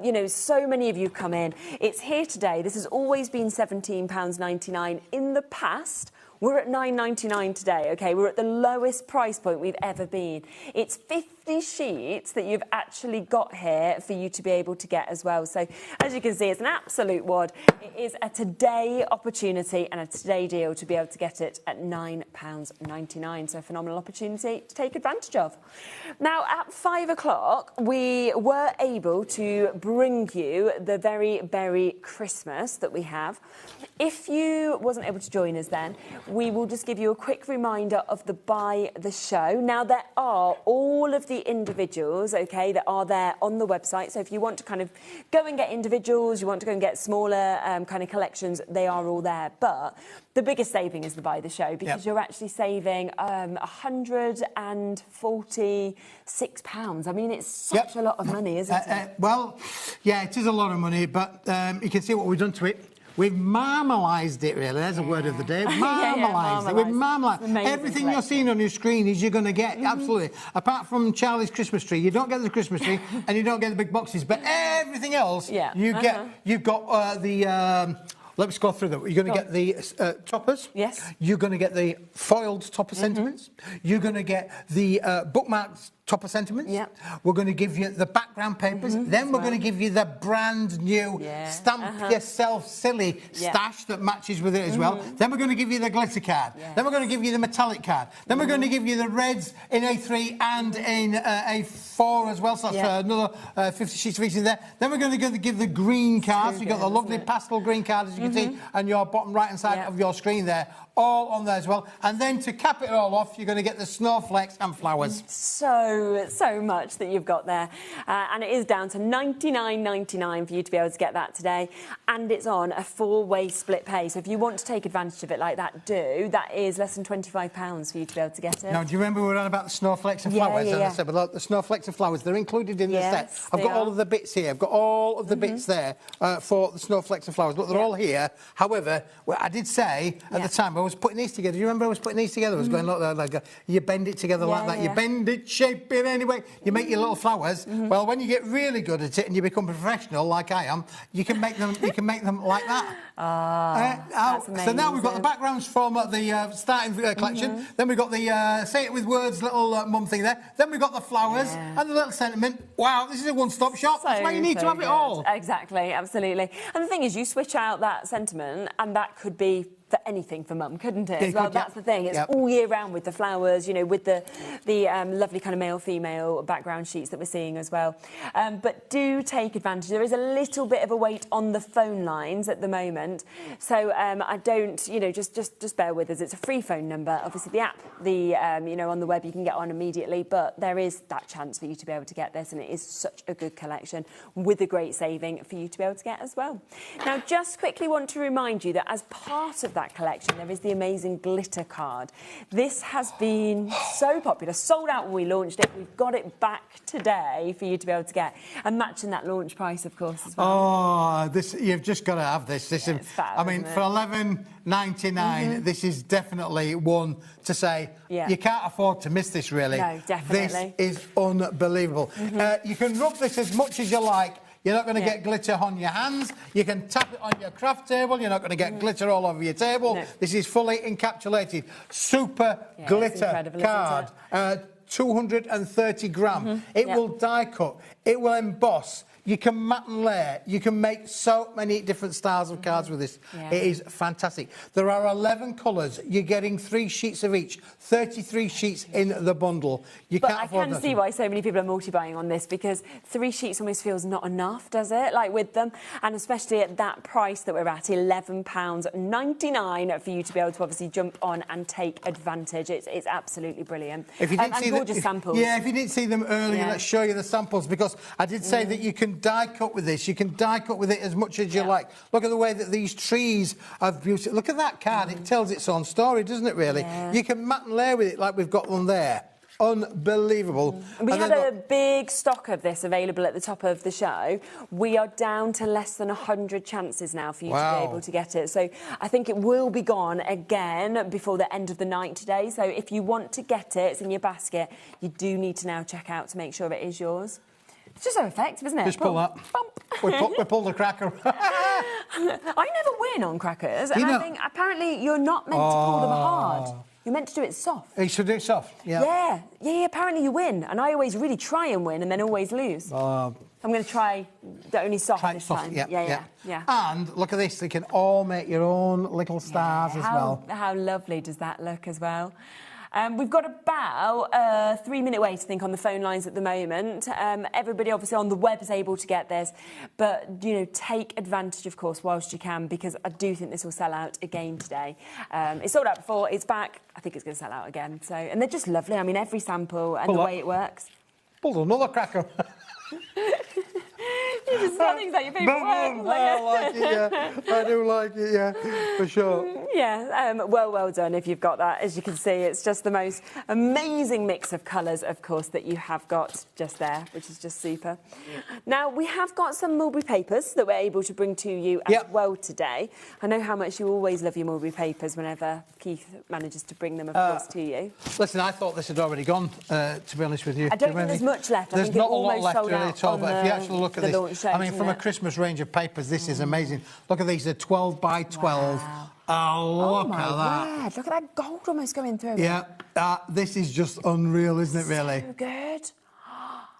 You know, so many of you come in. It's here today. This has always been £17.99 in the past. We're at £9.99 today, OK? We're at the lowest price point we've ever been. It's 50 sheets that you've actually got here for you to be able to get as well. So, as you can see, it's an absolute wad. It is a today opportunity and a today deal to be able to get it at £9.99. So, a phenomenal opportunity to take advantage of. Now, at 5 o'clock, we were able to bring you the very berry Christmas that we have. If you wasn't able to join us then, we will just give you a quick reminder of the buy the show. Now, there are all of the individuals, OK, that are there on the website. So if you want to kind of go and get individuals, you want to go and get smaller kind of collections, they are all there. But the biggest saving is the buy the show, because you're actually saving £146. I mean, it's such a lot of money, isn't it? Well, yeah, it is a lot of money, but you can see what we've done to it. We've marmalised it, really. There's a word of the day. Marmalised it. We've marmalised. Everything you're seeing on your screen is you're going to get, absolutely. Apart from Charlie's Christmas tree, you don't get the Christmas tree and you don't get the big boxes, but everything else, you get. You've got the... Let's go through them. You're going to get the toppers. Yes. You're going to get the foiled topper sentiments. You're going to get the bookmarks topper sentiments. Yep. We're going to give you the background papers. Then we're going to give you the brand new stamp yourself silly stash that matches with it as well. Then we're going to give you the glitter card. Then we're going to give you the metallic card. Then we're going to give you the reds in A3 and in A4 as well. So that's another 50 sheets of each in there. Then we're going to give the green cards. So you've got the lovely pastel green card, as you can see, on your bottom right-hand side of your screen there. All on there as well. And then to cap it all off, you're going to get the snowflakes and flowers. So much that you've got there. And it is down to £99.99 for you to be able to get that today. And it's on a 4-way split pay. So if you want to take advantage of it like that, do. That is less than £25 for you to be able to get it. Now, do you remember we were on about the snowflakes and flowers? And I said, well, the snowflakes and flowers, they're included in the set. I've got all of the bits here. I've got all of the bits there for the snowflakes and flowers. Look, they're all here. However, well, I did say at the time, I was putting these together. Do you remember I was putting these together? I was going like you bend it together like that. You bend it, shape it anyway. You make your little flowers. Well, when you get really good at it and you become professional, like I am, you can make them. You can make them like that. That's amazing. So now we've got the backgrounds from the starting collection. Then we've got the say it with words little mum thing there. Then we've got the flowers and the little sentiment. Wow, this is a one-stop shop. That's why you need to have it all. Exactly, absolutely. And the thing is, you switch out that sentiment, and that could be for anything for mum, couldn't it? Well, that's the thing. It's all year round with the flowers, you know, with the lovely kind of male-female background sheets that we're seeing as well. But do take advantage. There is a little bit of a wait on the phone lines at the moment, so I don't, you know, just bear with us. It's a free phone number. Obviously, the app, you know, on the web, you can get on immediately, but there is that chance for you to be able to get this, and it is such a good collection with a great saving for you to be able to get as well. Now, just quickly want to remind you that as part of that collection, there is the amazing glitter card. This has been so popular, sold out when we launched it. We've got it back today for you to be able to get, and matching that launch price, of course, as well. Oh, this, you've just got to have this. This is, I mean, for £11.99, this is definitely one to say you can't afford to miss this, really. No, definitely. This is unbelievable. You can rub this as much as you like. You're not going to get glitter on your hands. You can tap it on your craft table. You're not going to get glitter all over your table. No. This is fully encapsulated. Super glitter card. 230 gram. It will die cut. It will emboss. You can matte and layer. You can make so many different styles of cards with this. It is fantastic. There are 11 colours. You're getting 3 sheets of each. 33 sheets in the bundle. But I can see why so many people are multi-buying on this, because 3 sheets almost feels not enough, does it? Like with them, and especially at that price that we're at, £11.99 for you to be able to obviously jump on and take advantage. It's absolutely brilliant. If you didn't see gorgeous samples. Yeah, if you didn't see them earlier, let's show you the samples, because I did say that you can die cut with this. You can die cut with it as much as you like. Look at the way that these trees have beauty. Look at that card. It tells its own story, doesn't it, really? You can matte and layer with it like we've got one there. unbelievable. We had a big stock of this available at the top of the show. We are down to less than 100 chances now for you to be able to get it. So I think it will be gone again before the end of the night today. So if you want to get it, it's in your basket, you do need to now check out to make sure it is yours. It's just so effective, isn't it? Just pull that. We pulled the cracker. I never win on crackers. And I think apparently you're not meant to pull them hard. You're meant to do it soft. You should do it soft, Yeah, apparently you win. And I always really try and win and then always lose. I'm going to try the only soft this time. Yeah. And look at this. You can all make your own little stars as well. How lovely does that look as well? We've got about a 3-minute wait, I think, on the phone lines at the moment. Everybody, obviously, on the web is able to get this. But, you know, take advantage, of course, whilst you can, because I do think this will sell out again today. It sold out before. It's back. I think it's going to sell out again. So, and they're just lovely. I mean, every sample and the way it works. Pulled another cracker. You just tell things like your favourite work. I like it, yeah. I do like it, yeah, for sure. Yeah, well done if you've got that. As you can see, it's just the most amazing mix of colours, of course, that you have got just there, which is just super. Now, we have got some mulberry papers that we're able to bring to you as well today. I know how much you always love your mulberry papers whenever Keith manages to bring them, of course, to you. Listen, I thought this had already gone, to be honest with you. I don't think there's much left. There's not a lot left really at all, but if you actually look at this, I mean, from a Christmas range of papers, this is amazing. Look at these, they're 12 by 12. Wow. Oh, look at that. Word. Look at that gold almost going through. Yeah, this is just unreal, isn't it, really? So good.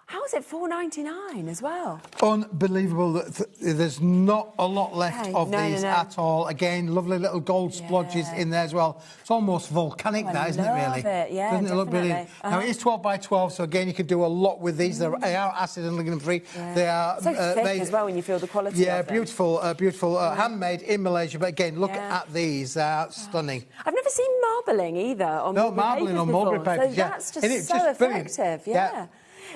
How is it $4.99 as well? Unbelievable. There's not a lot left of these at all. Again, lovely little gold splodges in there as well. It's almost volcanic, that, isn't it, really? It. Yeah, doesn't it look brilliant? Now, it is 12 by 12, so again, you can do a lot with these. They are acid and lignin-free. Yeah. They are so thick made as well when you feel the quality of them. Beautiful, handmade in Malaysia. But again, look at these. Stunning. I've never seen marbling either on mulberry papers. No, marbling on mulberry papers, so that's just so effective,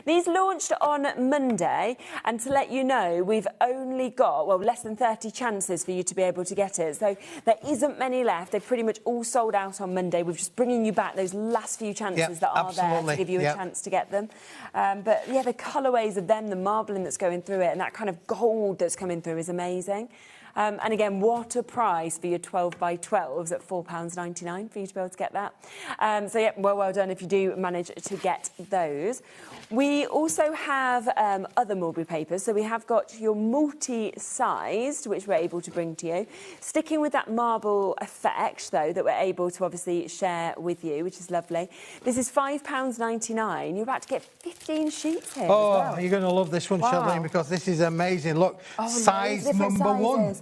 These launched on Monday, and to let you know, we've only got, less than 30 chances for you to be able to get it. So there isn't many left. They pretty much all sold out on Monday. We're just bringing you back those last few chances that are there to give you a chance to get them. But, yeah, the colourways of them, the marbling that's going through it, and that kind of gold that's coming through is amazing. And again, what a price for your 12 by 12s at £4.99 for you to be able to get that. So, yeah, well done if you do manage to get those. We also have other mulberry papers. So we have got your multi-sized, which we're able to bring to you. Sticking with that marble effect, though, that we're able to obviously share with you, which is lovely. This is £5.99. You're about to get 15 sheets here as well. You're going to love this one, Charlene, because this is amazing. Look, size number one.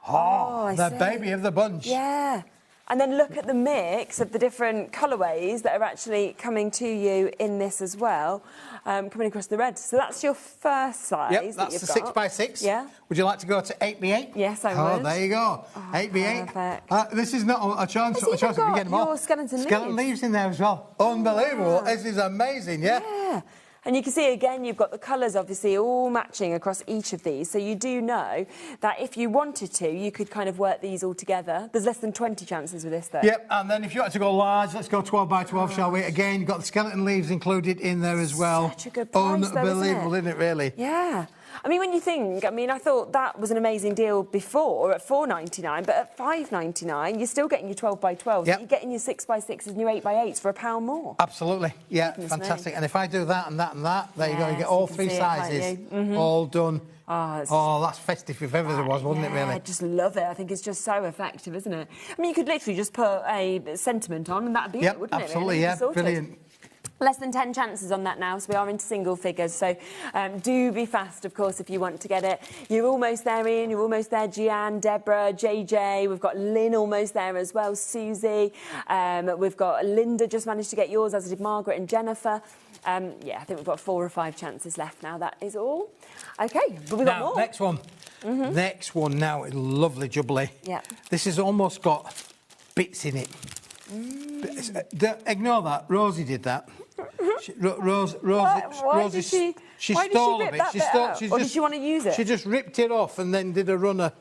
The baby of the bunch. Yeah. And then look at the mix of the different colourways that are actually coming to you in this as well, coming across the red. So that's your first size. Yep, that's the 6 by 6. Yeah. Would you like to go to 8 by 8? Yes, I would. Oh, there you go. 8 by 8. This is not a chance. It's even got them all. Your skeleton leaves in there as well. Unbelievable. This is amazing, Yeah. And you can see, again, you've got the colours, obviously, all matching across each of these. So you do know that if you wanted to, you could kind of work these all together. There's less than 20 chances with this, though. Yep, and then if you want to go large, let's go 12 by 12, shall we? Again, you've got the skeleton leaves included in there as well. Such a good price, Unbelievable, isn't it, really? Yeah. I mean, when you think, I thought that was an amazing deal before at $4.99, but at $5.99, you're still getting your 12 by 12. Yep. You're getting your 6 by 6s and your 8 by 8s for £1 more. Absolutely. Yeah, fantastic. And if I do that and that and that, there you go. You get all three sizes all done. Oh, that's festive if ever there was, wasn't it, really? I just love it. I think it's just so effective, isn't it? I mean, you could literally just put a sentiment on and that'd be it, wouldn't it? Absolutely, Really? Brilliant. Less than 10 chances on that now, so we are into single figures. So do be fast, of course, if you want to get it. You're almost there, Ian. You're almost there, Gian, Deborah, JJ. We've got Lynn almost there as well, Susie. We've got Linda just managed to get yours, as did Margaret and Jennifer. I think we've got 4 or 5 chances left now. That is all. OK, but we've got more. Next one. Next one now is lovely jubbly. Yeah. This has almost got bits in it. Ignore that. Rosie did that. Rosie stole a bit. Or did she want to use it? She just ripped it off and then did a runner.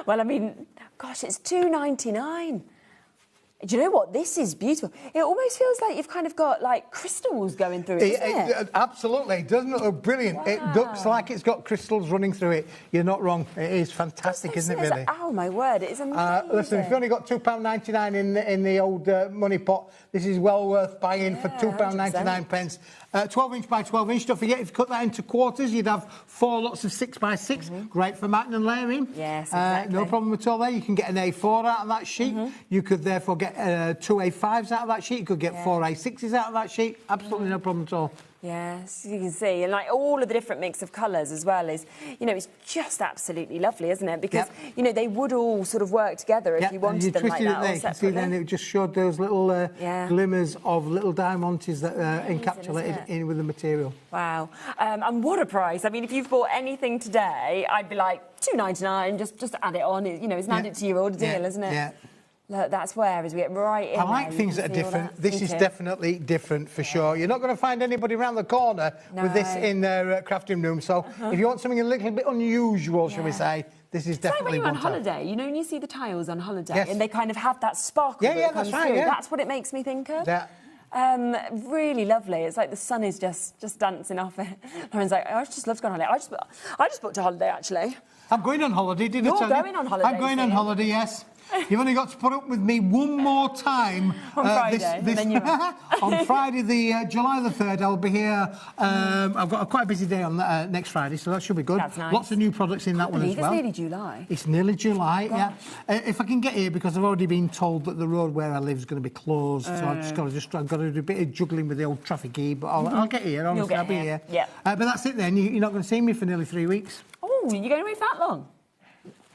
Well, I mean, gosh, it's $2.99. Do you know what? This is beautiful. It almost feels like you've kind of got like crystals going through it, doesn't it? Absolutely. Doesn't it look brilliant? Wow. It looks like it's got crystals running through it. You're not wrong. It is fantastic, isn't it, really? Oh, my word. It is amazing. Listen, if you've only got £2.99 in the old money pot, this is well worth buying for £2.99. 12-inch by 12-inch. Don't forget, if you cut that into quarters, you'd have 4 lots of 6x6. Great for matting and layering. Yes, exactly. No problem at all there. You can get an A4 out of that sheet. You could therefore get 2 A5s out of that sheet. You could get 4 A6s out of that sheet. Absolutely no problem at all. Yes, you can see, and like all of the different mix of colours as well is, it's just absolutely lovely, isn't it? Because they would all sort of work together if you wanted them like that. You can see then it just showed those little glimmers of little diamonds that encapsulated in with the material. Wow, and what a price! I mean, if you've bought anything today, I'd be like £2.99. Just add it on. It's added to your order deal, isn't it? Yeah. Look, that's where, as we get right in. I like things that are different. This is definitely different for sure. You're not going to find anybody around the corner with this in their crafting room. So if you want something a little bit unusual, shall we say, this is definitely one. When you're on holiday, when you see the tiles on holiday and they kind of have that sparkle that comes through. That's what it makes me think of. Yeah. Really lovely. It's like the sun is just dancing off it. Lauren's like, I just love to go on holiday. I just booked a holiday, actually. I'm going on holiday, didn't I tell you? You're going on holiday. I'm going on holiday, yes. You've only got to put up with me one more time. On Friday. On Friday, July the 3rd, I'll be here. I've got quite a busy day on next Friday, so that should be good. That's nice. Lots of new products in that one as well. It's nearly July. It's nearly July, yeah. If I can get here, because I've already been told that the road where I live is going to be closed, so I've got to do a bit of juggling with the old traffic key, but I'll get here, honestly, I'll be here. Yeah. But that's it then, you're not going to see me for nearly 3 weeks. Oh, you're going away for that long?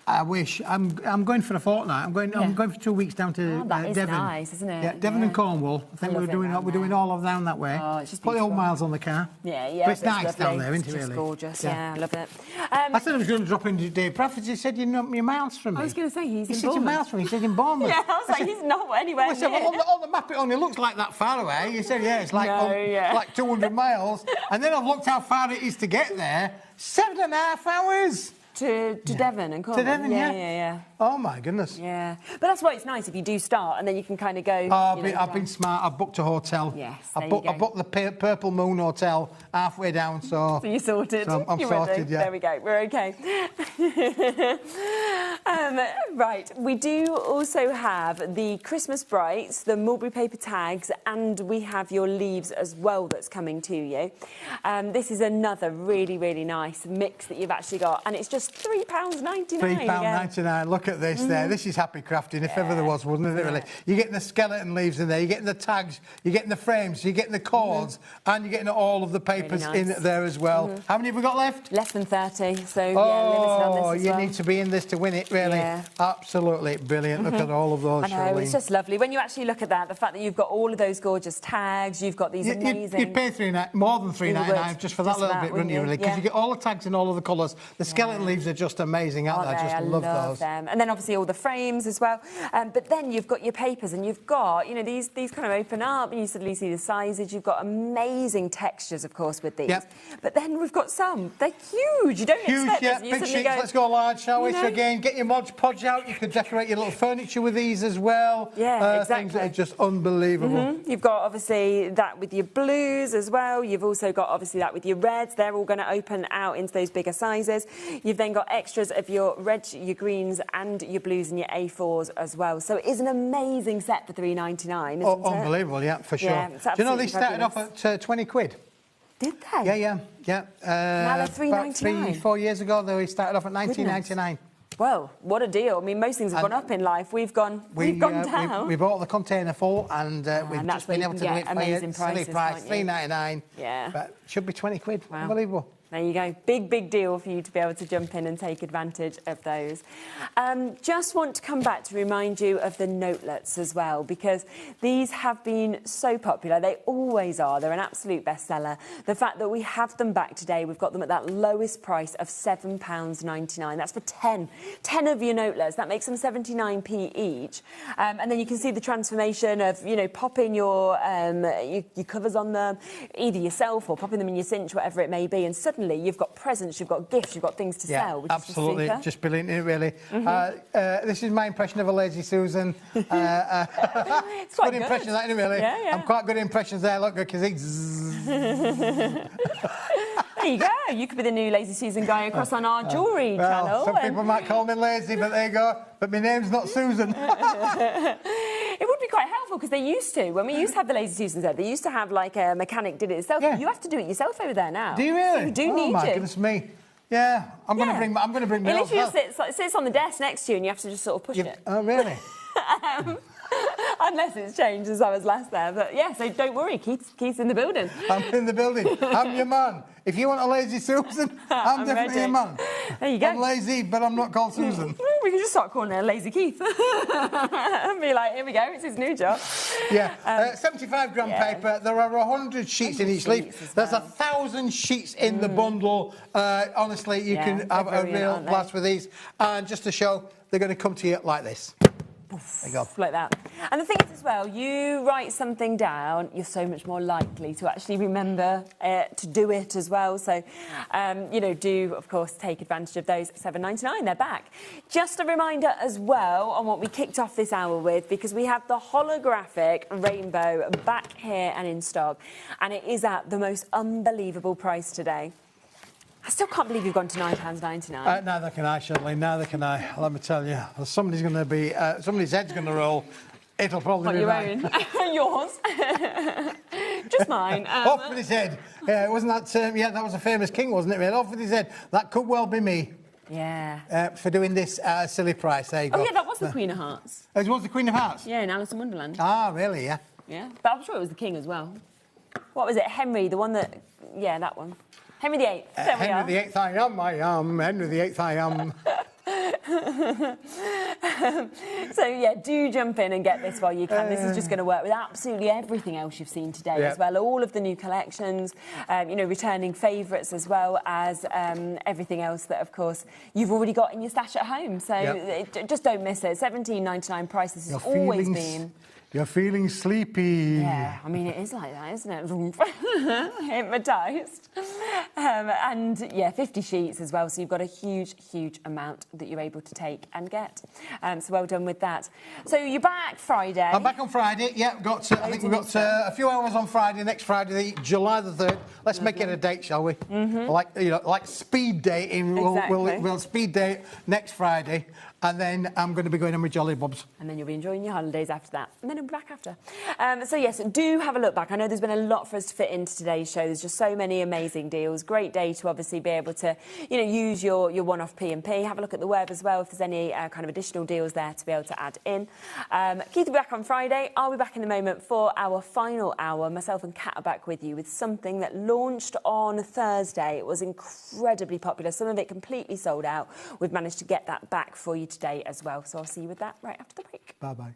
I wish. I'm going for a fortnight. I'm going for 2 weeks down to that is Devon. Nice, isn't it? Yeah, Devon and Cornwall. I think we're doing all of down that way. Oh, it's just put the old miles on the car. Yeah. But it's nice lovely. down there, isn't it? It's really? Gorgeous. Yeah, I love it. I said I was going to drop into Dave Bradford. He said, "You're not your miles from me." I was going to say he's in Bournemouth. You're miles from me. He said in Bournemouth. Yeah, I was like, he's not anywhere near. I said, well, on the map it only looks like that far away. He said, yeah, it's like like 200 miles. And then I've looked how far it is to get there. 7.5 hours. To Devon and Cornwall. To Devon, yeah. Oh, my goodness. Yeah. But that's why it's nice if you do start and then you can kind of go... I've been smart. I've booked a hotel. Yes, I booked the Purple Moon Hotel halfway down, so... So you're sorted. So I'm sorted, yeah. There we go. We're OK. Right. We do also have the Christmas Brights, the mulberry paper tags, and we have your leaves as well that's coming to you. This is another really, really nice mix that you've actually got, and it's just £3.99. £3.99. Look at this there. This is happy crafting, if ever there was, wasn't it, really? You're getting the skeleton leaves in there, you're getting the tags, you're getting the frames, you're getting the cords, and you're getting all of the papers in there as well. How many have we got left? Less than 30, so limited on this as well. You need to be in this to win it, really. Yeah. Absolutely brilliant. Look at all of those, I know, it's just lovely. When you actually look at that, the fact that you've got all of those gorgeous tags, you've got these amazing... You'd pay more than £3.99 just for that little bit, wouldn't you, really? Because you get all the tags in all of the colours. The skeleton leaves are just amazing, aren't they? I just love those. Them. And then obviously all the frames as well. But then you've got your papers and you've got, these kind of open up and you suddenly see the sizes. You've got amazing textures, of course, with these. Yep. But then we've got some. They're huge. You don't expect this. Big sheets. Let's go large, shall we? So again, get your Mod Podge out. You could decorate your little furniture with these as well. Yeah, exactly. Things that are just unbelievable. You've got obviously that with your blues as well. You've also got obviously that with your reds. They're all going to open out into those bigger sizes. You've then got extras of your reds, your greens and your blues and your A4s as well. So it is an amazing set for £3.99, isn't it? Unbelievable, yeah, for sure. Yeah, do you know they started off at 20 quid? Did they? Yeah. Now they're £3.99. About 3-4 years ago, they started off at 19.99. Well, what a deal. I mean, most things have gone up in life. We've gone down. We bought the container full and we've just been able to do it for amazing silly price, £3.99. Yeah. But it should be 20 quid. Wow. Unbelievable. There you go. Big deal for you to be able to jump in and take advantage of those. Just want to come back to remind you of the notelets as well, because these have been so popular. They always are. They're an absolute bestseller. The fact that we have them back today, we've got them at that lowest price of £7.99. That's for 10 of your notelets. That makes them 79p each. And then you can see the transformation of, popping your covers on them, either yourself or popping them in your cinch, whatever it may be, and suddenly suddenly you've got presents, you've got gifts, you've got things to sell, which absolutely. is super. Just brilliant, really. This is my impression of a lazy Susan. It's quite good impression of that, isn't it, really? Yeah, yeah. I'm quite good at impressions there. Look, because he's... There you go. You could be the new Lazy Susan guy across on our jewellery channel. Some people might call me lazy, but there you go. But my name's not Susan. It would be quite helpful because they used to, when we used to have the Lazy Susans there, they used to have like a mechanic did it itself. Yeah. You have to do it yourself over there now. Do you really? So we do need Oh my you. goodness me. Yeah, I'm going to bring my It literally just sits on the desk next to you and you have to just sort of push it. Oh, really? Unless it's changed since I was last there. But yeah, so don't worry, Keith's in the building. I'm in the building. I'm your man. If you want a lazy Susan, I'm definitely your man. There you go. I'm lazy, but I'm not called Susan. We can just start calling her Lazy Keith. And be like, here we go, it's his new job. Yeah, 75 gram paper. There are 100 sheets in each leaf. There's 1,000 sheets in the bundle. Honestly, you can have a real blast with these. And just to show, they're going to come to you like this. There you go. Like that. And the thing is as well, you write something down, you're so much more likely to actually remember to do it as well. So, you know, do, of course, take advantage of those. $7.99, they're back. Just a reminder as well on what we kicked off this hour with, because we have the holographic rainbow back here and in stock. And it is at the most unbelievable price today. I still can't believe you've gone to £9.99. Neither can I, Shirley. Neither can I. Let me tell you, somebody's going to be, somebody's head's going to roll. It'll probably be mine. Yours. Just mine. Off with his head. Yeah, wasn't that? Yeah, that was a famous king, wasn't it? Really? Off with his head. That could well be me. Yeah. For doing this silly price. There you go. Oh yeah, that was the Queen of Hearts. It was the Queen of Hearts. Yeah, in Alice in Wonderland. Ah, really? Yeah. Yeah, but I'm sure it was the king as well. What was it? Henry, the one that? Yeah, that one. Henry VIII. Henry VIII, I am. Henry VIII, I am. So, yeah, do jump in and get this while you can. This is just going to work with absolutely everything else you've seen today as well. All of the new collections, you know, returning favourites as well as everything else that, of course, you've already got in your stash at home. So just don't miss it. $17.99 price. This has always been... You're feeling sleepy. Yeah, I mean, it is like that, isn't it? Hypnotised. And, yeah, 50 sheets as well, so you've got a huge, huge amount that you're able to take and get. So well done with that. So you're back Friday. I'm back on Friday, yeah. I think we've got a few hours on Friday, next Friday, July the 3rd. Let's make it a date, shall we? Like speed dating. Exactly. We'll speed date next Friday. And then I'm going to be going on with Jolly Bobs. And then you'll be enjoying your holidays after that. And then I'll be back after. So, yes, do have a look back. I know there's been a lot for us to fit into today's show. There's just so many amazing deals. Great day to obviously be able to, you know, use your one-off P&P. Have a look at the web as well if there's any kind of additional deals there to be able to add in. Keith will be back on Friday. I'll be back in a moment for our final hour. Myself and Kat are back with you with something that launched on Thursday. It was incredibly popular. Some of it completely sold out. We've managed to get that back for you today as well. So I'll see you with that right after the break. Bye-bye.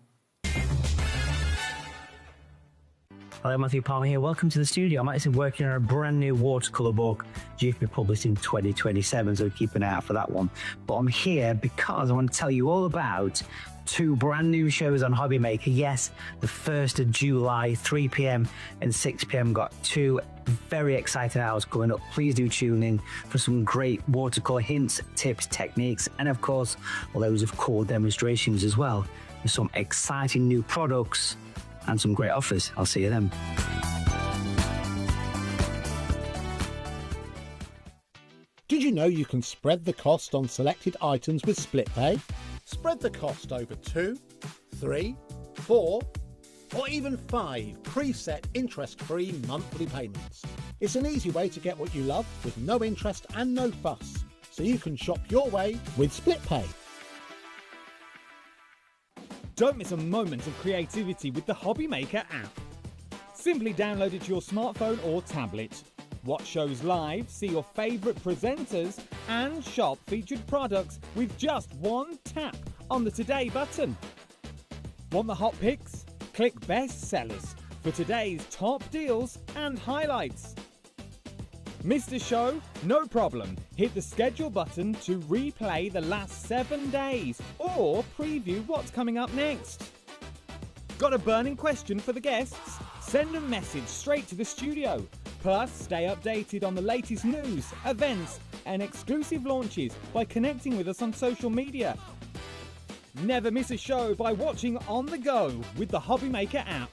Hello, Matthew Palmer here. Welcome to the studio. I'm actually working on a brand new watercolour book due to be published in 2027, so keep an eye out for that one. But I'm here because I want to tell you all about two brand new shows on HobbyMaker. Yes, the 1st of July, 3 p.m. and 6 p.m. got two very exciting hours coming up. Please do tune in for some great watercolour hints, tips, techniques, and of course, loads of cool demonstrations as well. There's some exciting new products and some great offers. I'll see you then. Did you know you can spread the cost on selected items with split pay? Spread the cost over 2, 3, 4, or even 5 preset interest-free monthly payments. It's an easy way to get what you love with no interest and no fuss, so you can shop your way with split pay. Don't miss a moment of creativity with the HobbyMaker app. Simply download it to your smartphone or tablet. Watch shows live, see your favourite presenters, and shop featured products with just one tap on the Today button. Want the hot picks? Click Best Sellers for today's top deals and highlights. Missed a show? No problem. Hit the schedule button to replay the last 7 days or preview what's coming up next. Got a burning question for the guests? Send a message straight to the studio. Plus, stay updated on the latest news, events, and exclusive launches by connecting with us on social media. Never miss a show by watching on the go with the HobbyMaker app.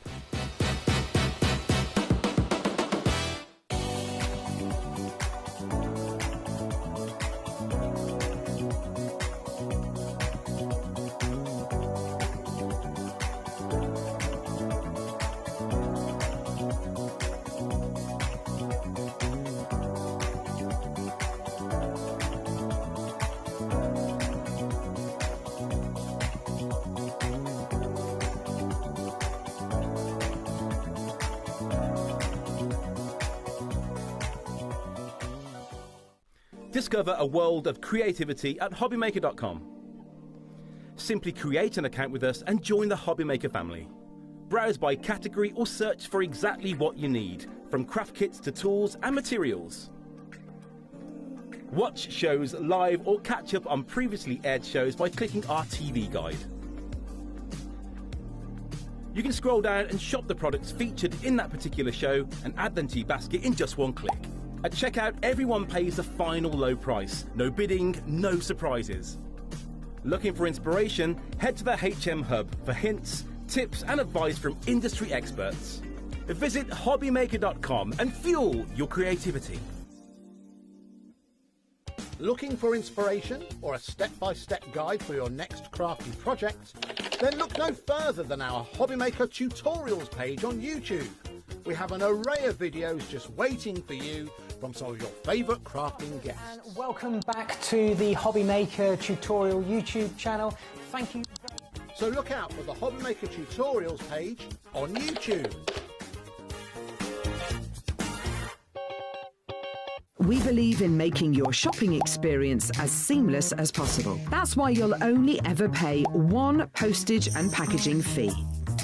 Discover a world of creativity at HobbyMaker.com. Simply create an account with us and join the HobbyMaker family. Browse by category or search for exactly what you need, from craft kits to tools and materials. Watch shows live or catch up on previously aired shows by clicking our TV guide. You can scroll down and shop the products featured in that particular show and add them to your basket in just one click. At checkout, everyone pays the final low price. No bidding, no surprises. Looking for inspiration? Head to the HM Hub for hints, tips and advice from industry experts. Visit HobbyMaker.com and fuel your creativity. Looking for inspiration or a step-by-step guide for your next crafty project? Then look no further than our HobbyMaker tutorials page on YouTube. We have an array of videos just waiting for you from some of your favourite crafting guests. And welcome back to the HobbyMaker tutorial YouTube channel. Thank you. So look out for the HobbyMaker tutorials page on YouTube. We believe in making your shopping experience as seamless as possible. That's why you'll only ever pay one postage and packaging fee,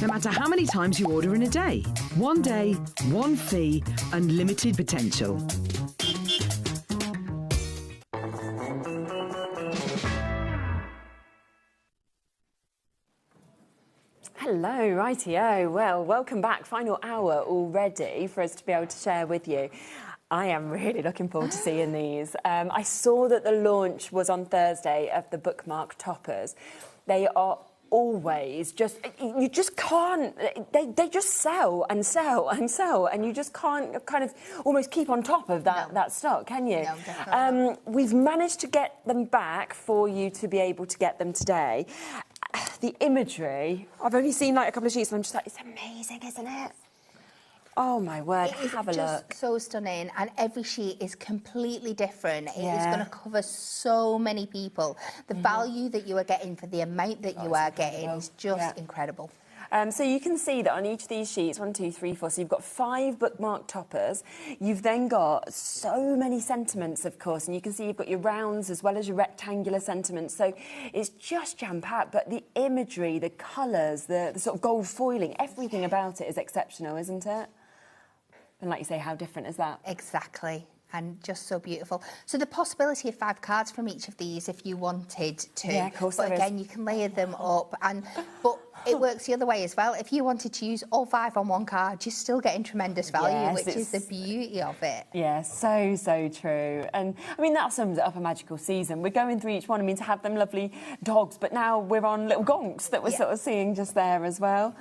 no matter how many times you order in a day. One day, one fee, unlimited potential. Hello, rightio. Well, welcome back. Final hour already for us to be able to share with you. I am really looking forward to seeing these. I saw that the launch was on Thursday of the bookmark toppers. They are always just, you just can't, they just sell and sell and sell, and you just can't kind of almost keep on top of that stock, can you? No, definitely. We've managed to get them back for you to be able to get them today. The imagery, I've only seen like a couple of sheets and I'm just like, it's amazing, isn't it? Oh my word, have a look. It's so stunning, and every sheet is completely different. It is going to cover so many people. The value that you are getting for the amount that you are getting is just incredible. So you can see that on each of these sheets, 1, 2, 3, 4, so you've got 5 bookmark toppers. You've then got so many sentiments, of course, and you can see you've got your rounds as well as your rectangular sentiments. So it's just jam-packed, but the imagery, the colours, the sort of gold foiling, everything about it is exceptional, isn't it? And like you say, how different is that? Exactly. And just so beautiful. So the possibility of 5 cards from each of these if you wanted to. Yeah, of course. But again, you can layer them up. But it works the other way as well. If you wanted to use all 5 on one card, you're still getting tremendous value, which is the beauty of it. Yeah, so true. And I mean, that sums up a magical season. We're going through each one, I mean, to have them lovely dogs, but now we're on little gonks that we're sort of seeing just there as well.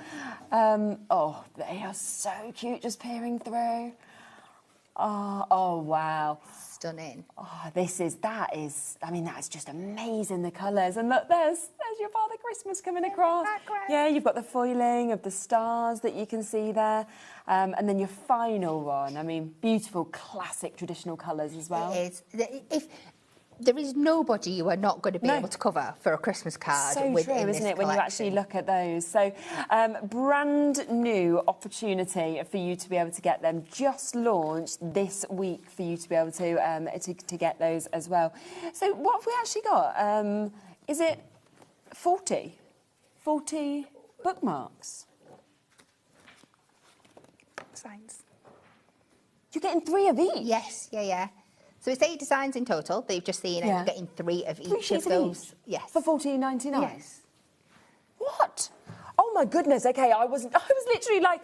Oh, they are so cute just peering through. Oh, wow. Stunning. Oh, that is, I mean, that's just amazing, the colours. And look, there's your Father Christmas coming across. Yeah, you've got the foiling of the stars that you can see there. And then your final one, I mean, beautiful, classic, traditional colours as well. It is. There is nobody you are not going to be able to cover for a Christmas card. So true, isn't it, when you actually look at those? So, brand new opportunity for you to be able to get them. Just launched this week for you to be able to get those as well. So, what have we actually got? Is it 40 bookmarks? Designs. You're getting 3 of each? Yes, yeah. So it's 8 designs in total that you've just seen, and you're getting 3 of each of those. Yes. For $14.99? Yes. What? Oh my goodness, okay, I was literally like,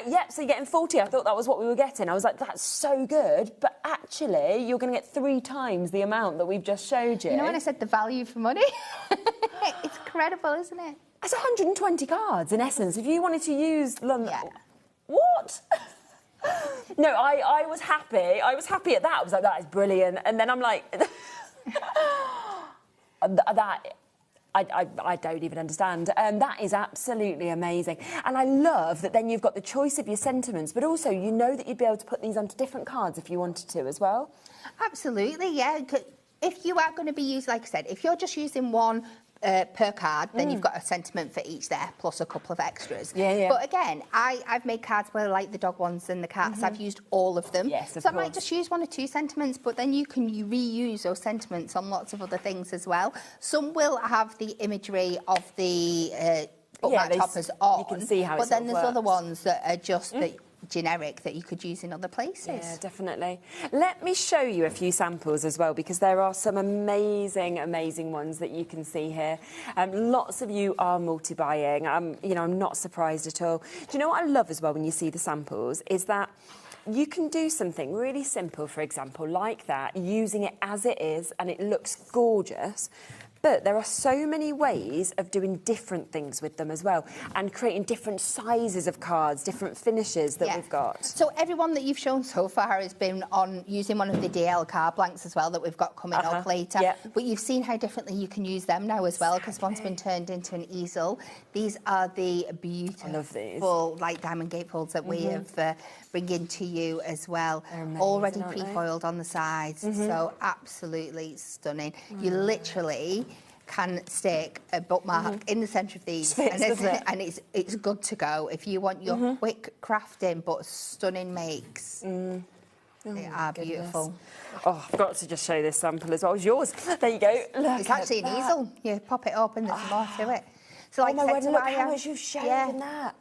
yep, so you're getting 40. I thought that was what we were getting. I was like, that's so good. But actually, you're going to get 3 times the amount that we've just showed you. You know when I said the value for money? It's incredible, isn't it? That's 120 cards, in essence. If you wanted to use them... Yeah. What? No, I was happy. I was happy at that. I was like, that is brilliant. And then I'm like... I don't even understand. That is absolutely amazing. And I love that then you've got the choice of your sentiments, but also you know that you'd be able to put these onto different cards if you wanted to as well. Absolutely, yeah. If you are going to be using, like I said, if you're just using one per card, then you've got a sentiment for each there, plus a couple of extras. Yeah. But again, I've made cards where like the dog ones and the cats, I've used all of them. Yes, of so course. I might just use 1 or 2 sentiments, but then you can reuse those sentiments on lots of other things as well. Some will have the imagery of the bookmark toppers on. You can see how but it then there's works. other ones that are just the generic that you could use in other places. Yeah, definitely. Let me show you a few samples as well, because there are some amazing, amazing ones that you can see here. Lots of you are multi-buying. You know, I'm not surprised at all. Do you know what I love as well when you see the samples is that you can do something really simple, for example, like that, using it as it is, and it looks gorgeous. But there are so many ways of doing different things with them as well, and creating different sizes of cards, different finishes that we've got. So everyone that you've shown so far has been on using one of the DL card blanks as well that we've got coming up later. Yep. But you've seen how differently you can use them now as well, because one's been turned into an easel. These are the beautiful like diamond gatefolds that we have bringing to you as well. Amazing, already aren't they? Pre-foiled on the sides, so absolutely stunning. You literally can stick a bookmark in the centre of these, Fits, and it's good to go if you want your quick crafting but stunning makes. They are beautiful. Oh, I've got to just show this sample as well. It's yours. There you go. Look, it's actually an easel. You pop it up and there's more to it. So like oh my I word, said, look how much you've shaved in that.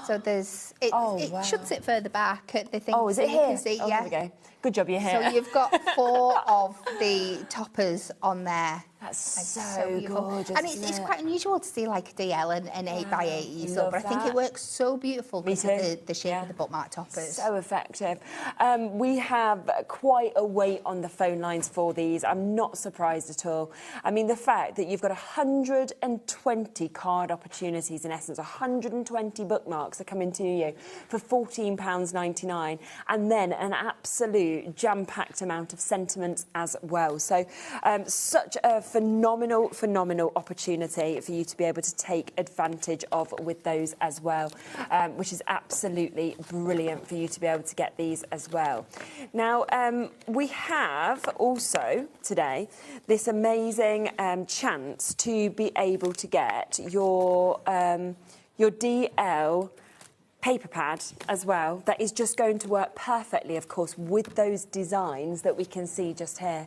So there's it shuts it further back at the thing. Oh, is so it you here? Can see, Oh, there we go. Good job you're here. So you've got 4 of the toppers on there. That's so gorgeous. And it's quite unusual to see like a DL and an 8x8 easel, but I think it works so beautiful because of the shape of the bookmark toppers. So effective. We have quite a wait on the phone lines for these. I'm not surprised at all. I mean, the fact that you've got 120 card opportunities, in essence, 120 bookmarks are coming to you for £14.99, and then an absolute jam-packed amount of sentiments as well. So such a phenomenal opportunity for you to be able to take advantage of with those as well, which is absolutely brilliant for you to be able to get these as well. Now, we have also today this amazing chance to be able to get your DL paper pad as well. That is just going to work perfectly, of course, with those designs that we can see just here.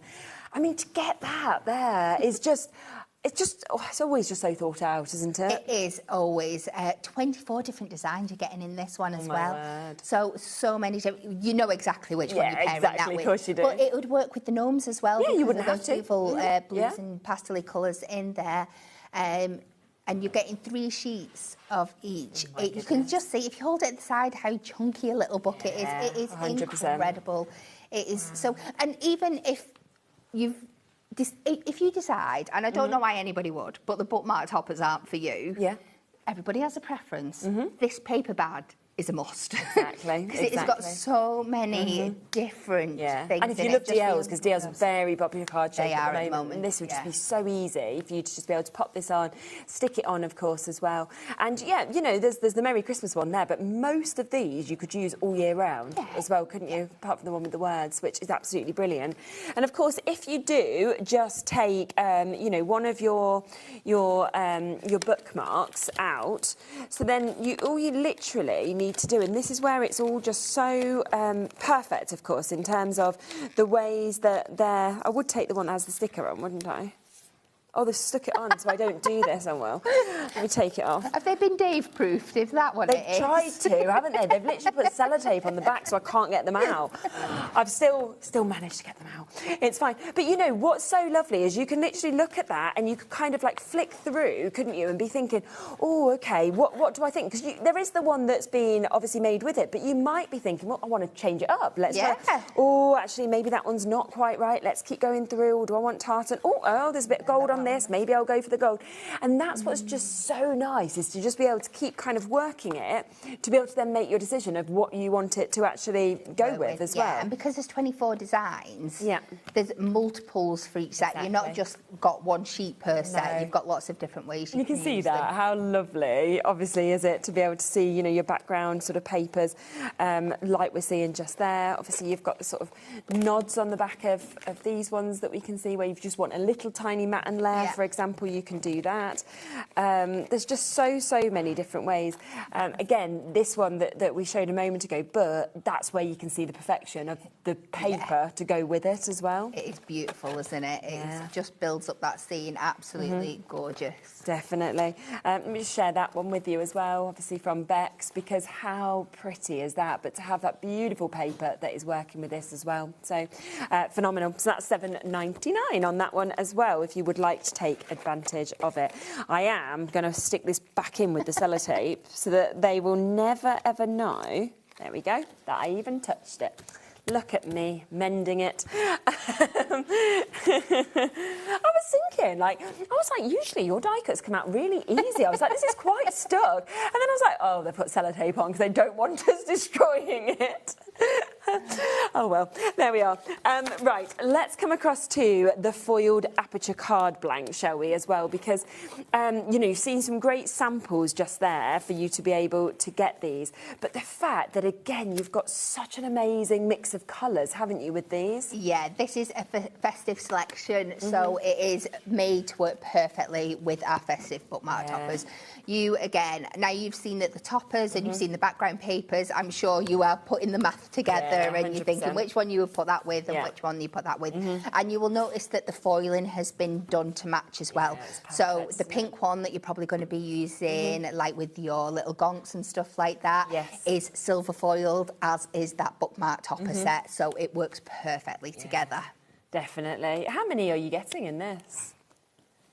I mean, to get that there is just... it's always just so thought out, isn't it? It is always. 24 different designs you're getting in this one as well. Word. So many. You know exactly which one you're pairing exactly, that with. Of course you do. But it would work with the gnomes as well. Yeah, you wouldn't have have those to. beautiful blues and pastel colours in there. And you're getting 3 sheets of each. You can just see, if you hold it at the side, how chunky a little book it is. It is 100%. incredible. It is so... And even if you decide, and I don't know why anybody would, but the bookmark toppers aren't for you. Yeah. Everybody has a preference. This paper bag is a must. Exactly. Because it's got so many different things. And if you love DLs, because DLs are very popular card shape at the moment, and this would just be so easy for you to just be able to pop this on, stick it on, of course, as well. And yeah, you know, there's the Merry Christmas one there, but most of these you could use all year round as well, couldn't you? Apart from the one with the words, which is absolutely brilliant. And of course, if you do just take, you know, one of your bookmarks out, so then all you literally need to do, and this is where it's all just so perfect, of course, in terms of the ways that I would take the one that has the sticker on, wouldn't I? Oh, they've stuck it on, so I don't do this. Oh, well. Let me take it off. Have they been Dave-proofed, is that what it is? They've tried to, haven't they? They've literally put sellotape on the back so I can't get them out. I've still managed to get them out. It's fine. But, you know, what's so lovely is you can literally look at that and you could kind of, like, flick through, couldn't you, and be thinking, oh, OK, what do I think? Because there is the one that's been obviously made with it, but you might be thinking, well, I want to change it up. Let's oh, actually, maybe that one's not quite right. Let's keep going through. Or do I want tartan? Oh, there's a bit of gold on this. Maybe I'll go for the gold. And that's what's just so nice, is to just be able to keep kind of working it, to be able to then make your decision of what you want it to actually go with as well. And because there's 24 designs, there's multiples for each set. You're not just got one sheet per set. You've got lots of different ways you can see that. them. How lovely, obviously, is it to be able to see, you know, your background sort of papers, like we're seeing just there. Obviously, you've got the sort of nods on the back of these ones that we can see where you just want a little tiny mat and layer, for example, you can do that. There's just so many different ways. Again, this one that we showed a moment ago, but that's where you can see the perfection of the paper to go with it as well. It is beautiful, isn't it? It just builds up that scene. Absolutely gorgeous. Definitely. Let me just share that one with you as well, obviously from Bex, because how pretty is that? But to have that beautiful paper that is working with this as well. So phenomenal. So that's £7.99 on that one as well, if you would like to take advantage of it. I am going to stick this back in with the sellotape so that they will never, ever know, there we go, that I even touched it. Look at me, mending it. I was thinking, usually your die cuts come out really easy. I was like, this is quite stuck. And then I was like, oh, they put sellotape on because they don't want us destroying it. Oh, well, there we are. Right, let's come across to the foiled aperture card blank, shall we, as well? Because, you know, you've seen some great samples just there for you to be able to get these. But the fact that, again, you've got such an amazing mix of colours, haven't you, with these? Yeah, this is a festive selection, so it is made to work perfectly with our festive bookmark toppers. You, again, now you've seen the toppers and you've seen the background papers. I'm sure you are putting the math together and you're thinking which one you would put that with and which one you put that with. And you will notice that the foiling has been done to match as well. So the pink one that you're probably going to be using, like with your little gonks and stuff like that, is silver foiled, as is that bookmark topper set. So it works perfectly together. Definitely. How many are you getting in this?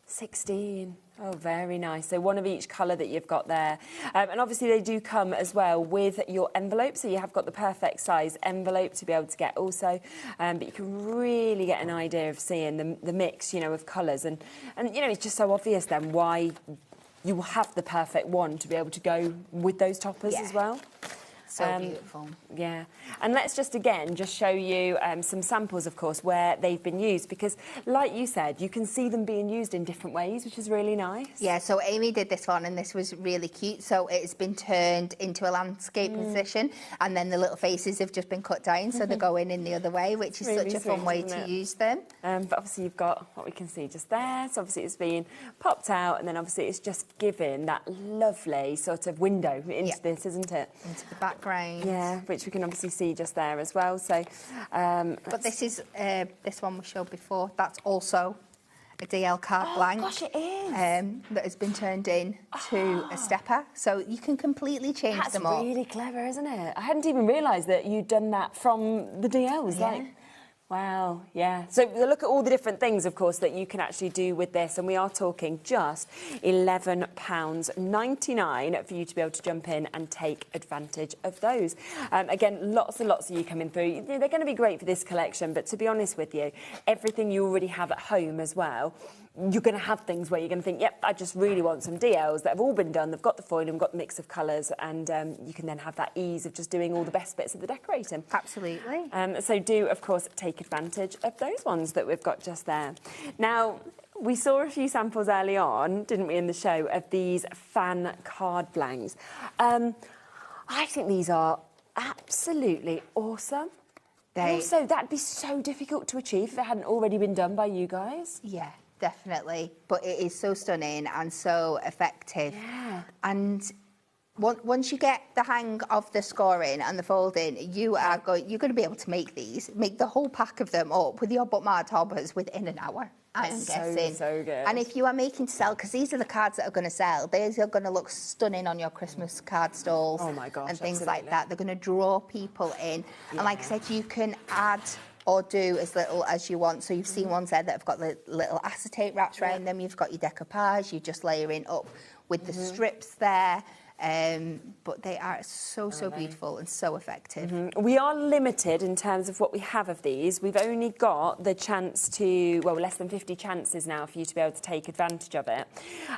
16. Oh, very nice. So one of each colour that you've got there. And obviously they do come as well with your envelope. So you have got the perfect size envelope to be able to get also. But you can really get an idea of seeing the mix, you know, of colours. And, you know, it's just so obvious then why you will have the perfect one to be able to go with those toppers as well. So beautiful. Yeah. And let's just, again, just show you some samples, of course, where they've been used. Because, like you said, you can see them being used in different ways, which is really nice. Yeah, so Amy did this one, and this was really cute. So it's been turned into a landscape position, and then the little faces have just been cut down, so they're going in the other way, which is really such a fun way to use them. But obviously you've got what we can see just there. So obviously it's been popped out, and then obviously it's just given that lovely sort of window into this, isn't it? Into the background. Yeah, which we can obviously see just there as well. So, but this is this one we showed before. That's also a DL card blank. Gosh, it is. That has been turned in to a stepper, so you can completely change them up. That's really clever, isn't it? I hadn't even realised that you'd done that from the DLs. Yeah. Wow, yeah. So look at all the different things, of course, that you can actually do with this, and we are talking just £11.99 for you to be able to jump in and take advantage of those. Again, lots and lots of you coming through. They're going to be great for this collection, but to be honest with you, everything you already have at home as well, you're going to have things where you're going to think, yep, I just really want some DLs that have all been done. They've got the foil and got the mix of colours, and you can then have that ease of just doing all the best bits of the decorating. Absolutely. So do, of course, take advantage of those ones that we've got just there. Now, we saw a few samples early on, didn't we, in the show, of these fan card blanks. I think these are absolutely awesome. Also, that'd be so difficult to achieve if it hadn't already been done by you guys. Yeah. Definitely, but it is so stunning and so effective. Yeah. And once you get the hang of the scoring and the folding, you're going to be able to make the whole pack of them up with your bookmark toppers within an hour. I'm guessing. So good. And if you are making to sell, because these are the cards that are going to sell, these are going to look stunning on your Christmas card stalls. Oh my gosh, and things absolutely. like that. They're going to draw people in. And like I said, you can add or do as little as you want. So you've seen ones there that have got the little acetate wraps around them. You've got your decoupage. You're just layering up with the strips there. But they are so beautiful and so effective. We are limited in terms of what we have of these. We've only got the chance to, well, less than 50 chances now for you to be able to take advantage of it.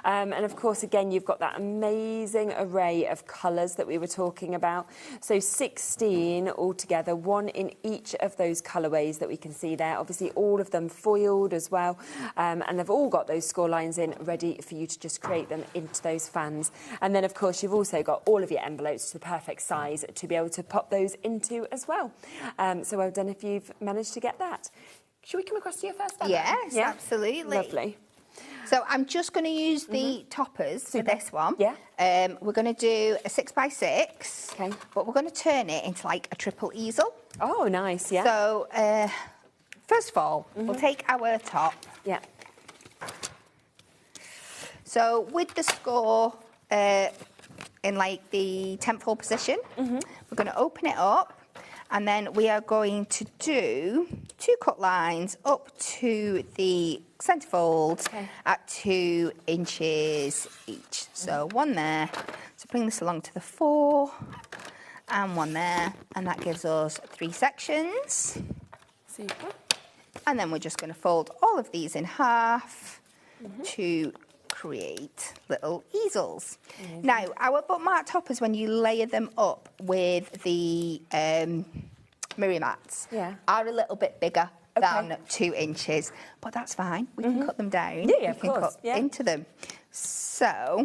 And of course, again, you've got that amazing array of colours that we were talking about. So 16 altogether, one in each of those colourways that we can see there. Obviously, all of them foiled as well. And they've all got those score lines in ready for you to just create them into those fans. And then, of course, you've also got all of your envelopes to the perfect size to be able to pop those into as well. So well done if you've managed to get that. Should we come across to your first banner? Yes, absolutely. Lovely. So I'm just going to use the toppers for this one. Yeah. We're going to do a 6x6. Okay. But we're going to turn it into like a triple easel. Oh, nice, yeah. So first of all, we'll take our top. Yeah. So with the score in like the 10th hole position, we're going to open it up, and then we are going to do 2 cut lines up to the centrefold at 2 inches each. So one there. So bring this along to the 4, and one there, and that gives us 3 sections. Super. And then we're just going to fold all of these in half to create little easels. Now, our bookmark toppers, when you layer them up with the mirror mats, are a little bit bigger than 2 inches, but that's fine. We can cut them down. Yeah, we of can course. cut into them. So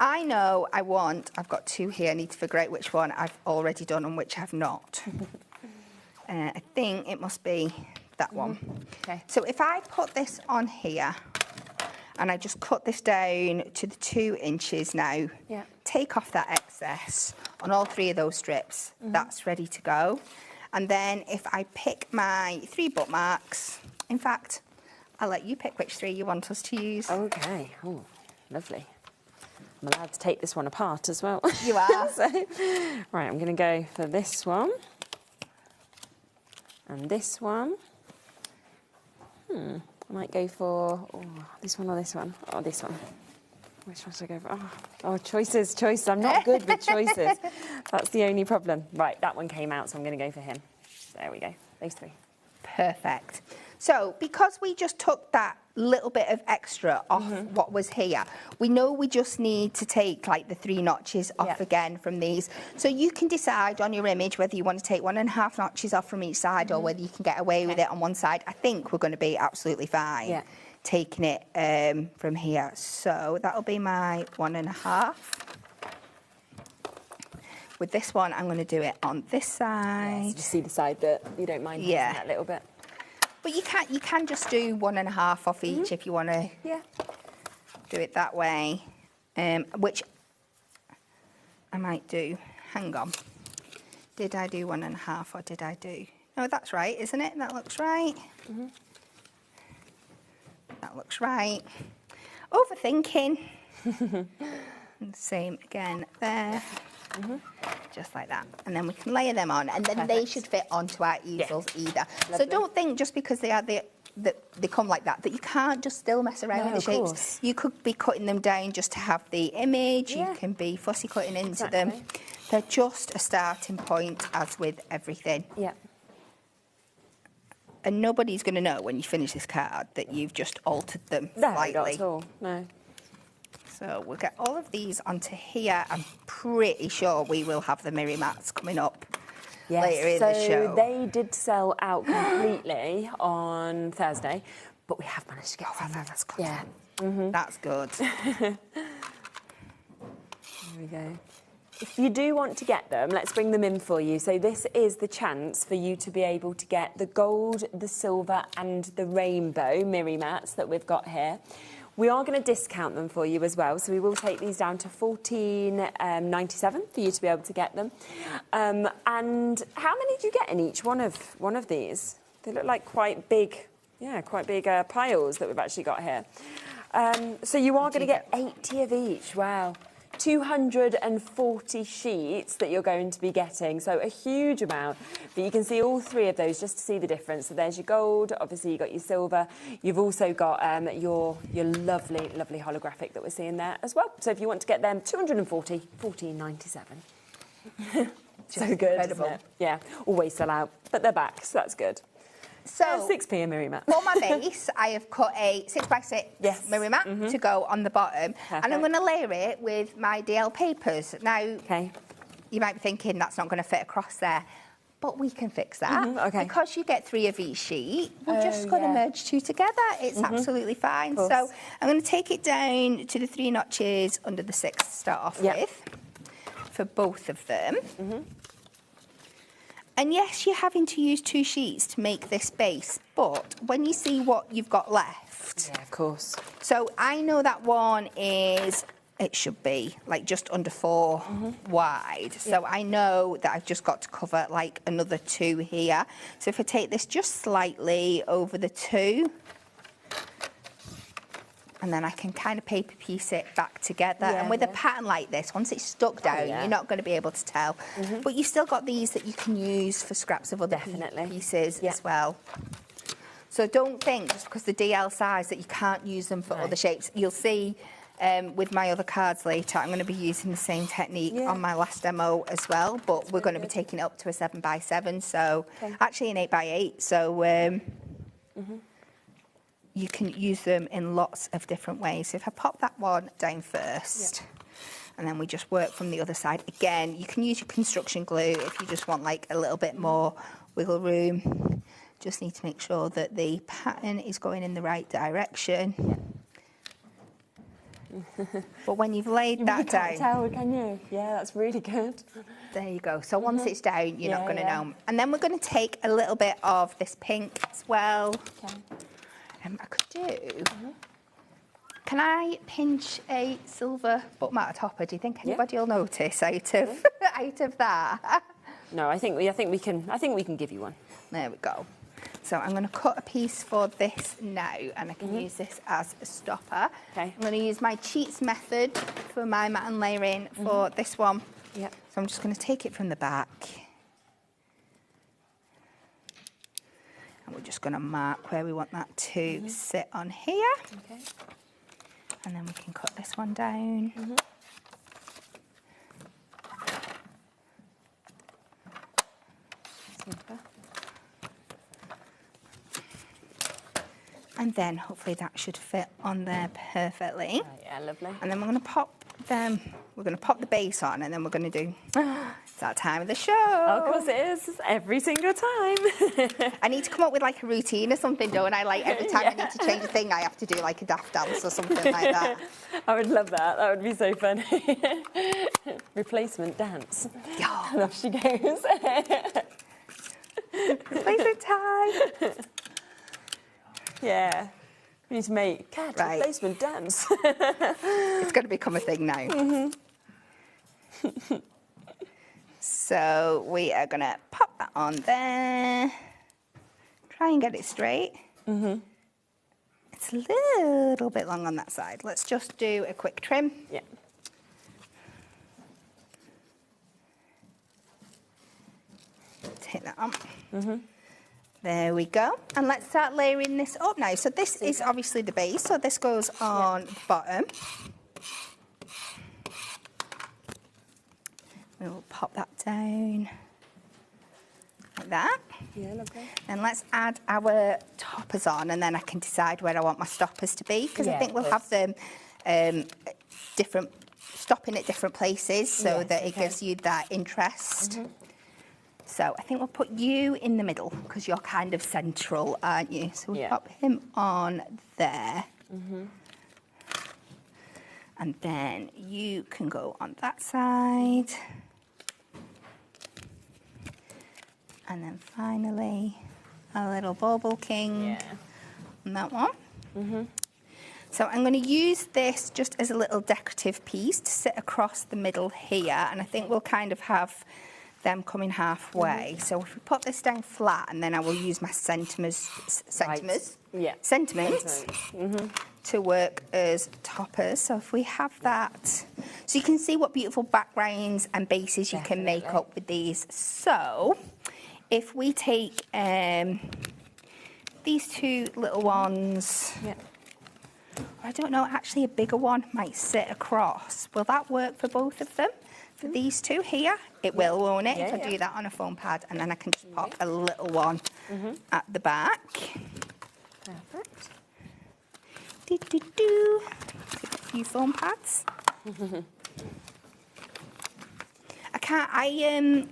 I know I've got 2 here. I need to figure out which one I've already done and which I've not. I think it must be that one. Okay. So if I put this on here, and I just cut this down to the 2 inches now, take off that excess on all 3 of those strips, that's ready to go. And then if I pick my 3 bookmarks, in fact, I'll let you pick which 3 you want us to use. Okay. Oh, lovely. I'm allowed to take this one apart as well. You are. Right, I'm going to go for this one. And this one. I might go for this one or this one. Oh, this one. Which one should I go for? Oh, choices. I'm not good with choices. That's the only problem. Right, that one came out, so I'm going to go for him. There we go. Those 3. Perfect. So because we just took that little bit of extra off what was here, we know we just need to take like the 3 notches off again from these. So you can decide on your image whether you want to take 1.5 notches off from each side or whether you can get away with it on one side. I think we're going to be absolutely fine taking it from here. So that'll be my 1.5. With this one, I'm going to do it on this side. Yes, you see the side that you don't mind using that little bit. But you can just do 1.5 off each if you want to do it that way, which I might do. Hang on. Did I do 1.5 or did I do... No, that's right, isn't it? That looks right. That looks right. Overthinking. And same again there. Just like that. And then we can layer them on, and then they should fit onto our easels either. Lovely. So don't think just because they come like that you can't just still mess around with the shapes. Course. You could be cutting them down just to have the image. You can be fussy cutting into them. They're just a starting point, as with everything. Yeah. And nobody's going to know when you finish this card that you've just altered them slightly. Not at all. No. So we'll get all of these onto here. I'm pretty sure we will have the mirror mats coming up later in the show. So they did sell out completely on Thursday, but we have managed to get that's good. Yeah. That's good. There we go. If you do want to get them, let's bring them in for you. So this is the chance for you to be able to get the gold, the silver and the rainbow mirror mats that we've got here. We are going to discount them for you as well, so we will take these down to $14.97 for you to be able to get them. And how many do you get in each one of these? They look like quite big Yeah, quite big piles that we've actually got here. So you are going to get 80 of each. Wow. 240 sheets that you're going to be getting, so a huge amount. But you can see all 3 of those just to see the difference. So there's your gold, obviously you've got your silver. You've also got your lovely, lovely holographic that we're seeing there as well. So if you want to get them, 240, $14.97. So good, incredible. isn't it? Yeah, always sell out, but they're back, so that's good. So 6p a mirror mat. For my base, I have cut a 6x6 mirror mat to go on the bottom. Perfect. And I'm going to layer it with my DL papers. Now, you might be thinking that's not going to fit across there, but we can fix that. Because you get 3 of each sheet, we're just going to merge 2 together. It's absolutely fine. So I'm going to take it down to the 3 notches under the 6 to start off with for both of them. And yes, you're having to use 2 sheets to make this base, but when you see what you've got left... Yeah, of course. So I know that one is, it should be, like just under 4 wide. So I know that I've just got to cover like another 2 here. So if I take this just slightly over the 2... and then I can kind of paper piece it back together. And with a pattern like this, once it's stuck down, you're not going to be able to tell. But you've still got these that you can use for scraps of other pieces as well. So don't think, just because the DL size, that you can't use them for other shapes. You'll see with my other cards later, I'm going to be using the same technique on my last demo as well. But we're going to be taking it up to a 7x7, so actually an 8x8. So... you can use them in lots of different ways. So if I pop that one down first, and then we just work from the other side. Again, you can use your construction glue if you just want like a little bit more wiggle room. Just need to make sure that the pattern is going in the right direction. But when you've laid that down... You can't tell, can you? Yeah, that's really good. There you go. So once it's down, you're not going to know. And then we're going to take a little bit of this pink as well. I could do... Can I pinch a silver button topper? Do you think anybody will notice out of that? No, I think we can give you one. There we go. So I'm going to cut a piece for this now, and I can use this as a stopper. I'm going to use my cheats method for my mat and layering for this one. So I'm just going to take it from the back. And we're just going to mark where we want that to sit on here. And then we can cut this one down. Super. And then hopefully that should fit on there perfectly. Yeah, lovely. And then we're going to pop them. We're going to pop the base on, and then we're going to do. It's that time of the show. Oh, of course it is. It's every single time. I need to come up with like a routine or something, don't I? Like every time I need to change a thing, I have to do like a daft dance or something like that. I would love that. That would be so funny. Replacement dance. Yeah. And off she goes. Replacement time. Yeah. We need to make cat replacement dance. It's going to become a thing now. So we are going to pop that on there. Try and get it straight. It's a little bit long on that side. Let's just do a quick trim. Yeah. Take that on. There we go. And let's start layering this up now. So this is obviously the base. So this goes on the bottom. We'll pop that down like that. Yeah, lovely. And let's add our toppers on, and then I can decide where I want my stoppers to be, because I think we'll have them stopping at different places, so that it gives you that interest. So I think we'll put you in the middle, because you're kind of central, aren't you? So we'll pop him on there. And then you can go on that side. And then finally, a little bauble king on that one. So I'm going to use this just as a little decorative piece to sit across the middle here. And I think we'll kind of have them coming halfway. So if we put this down flat, and then I will use my centimeters sentiments to work as toppers. So if we have that, so you can see what beautiful backgrounds and bases you can make up with these. So if we take these two little ones, I don't know, actually a bigger one might sit across. Will that work for both of them? For these two here? It will, won't it? If I do that on a foam pad, and then I can just pop a little one at the back. Perfect. A few foam pads.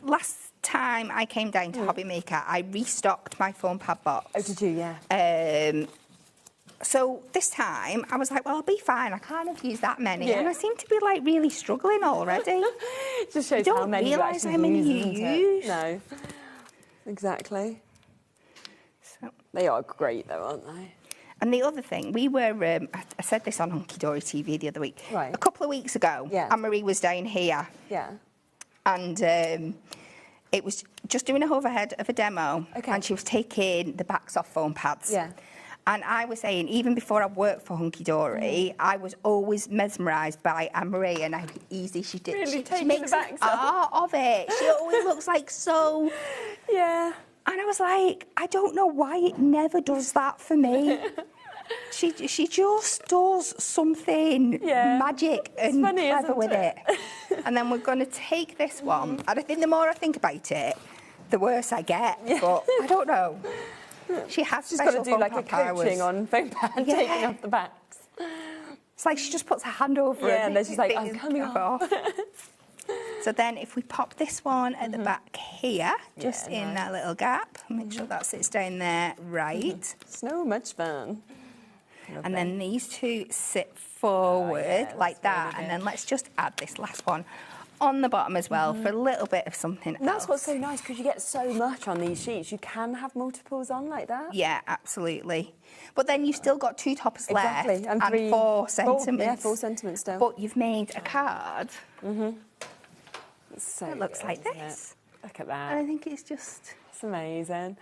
Last time I came down to HobbyMaker, I restocked my foam pad box. Oh, did you? Yeah. So this time I was like, well, I'll be fine. I can't have used that many, Yeah. and I seem to be like really struggling already. Just shows you how don't many realise you how many actually you use, use. No, exactly. So. They are great, though, aren't they? And the other thing, we were, I said this on Hunky Dory TV the other week. Right. A couple of weeks ago, Anne-Marie was down here. Yeah. And it was just doing a overhead of a demo. Okay. And she was taking the backs off foam pads. Yeah. And I was saying, even before I worked for Hunky Dory, I was always mesmerised by Anne-Marie and how easy she did. Really she makes an art of it. She always looks like so... Yeah. And I was like, I don't know why it never does that for me. She just does something magic and funny, clever with it? And then we're going to take this one. And I think the more I think about it, the worse I get. But I don't know. She's got to do like a coaching on foam pad, taking off the backs. It's like she just puts her hand over it. Yeah, and then she's like, I'm coming off. So then if we pop this one at the back here, just in that little gap, make sure that sits down there right. So much fun. And then these two sit forward like that. And then let's just add this last one on the bottom as well for a little bit of something else. That's what's so nice, because you get so much on these sheets. You can have multiples on like that. Yeah, absolutely. But then you've still got two toppers left and three, 4 sentiments. Yeah, 4 sentiments still. But you've made a card So that looks good, like this. Look at that. And I think it's just... It's amazing.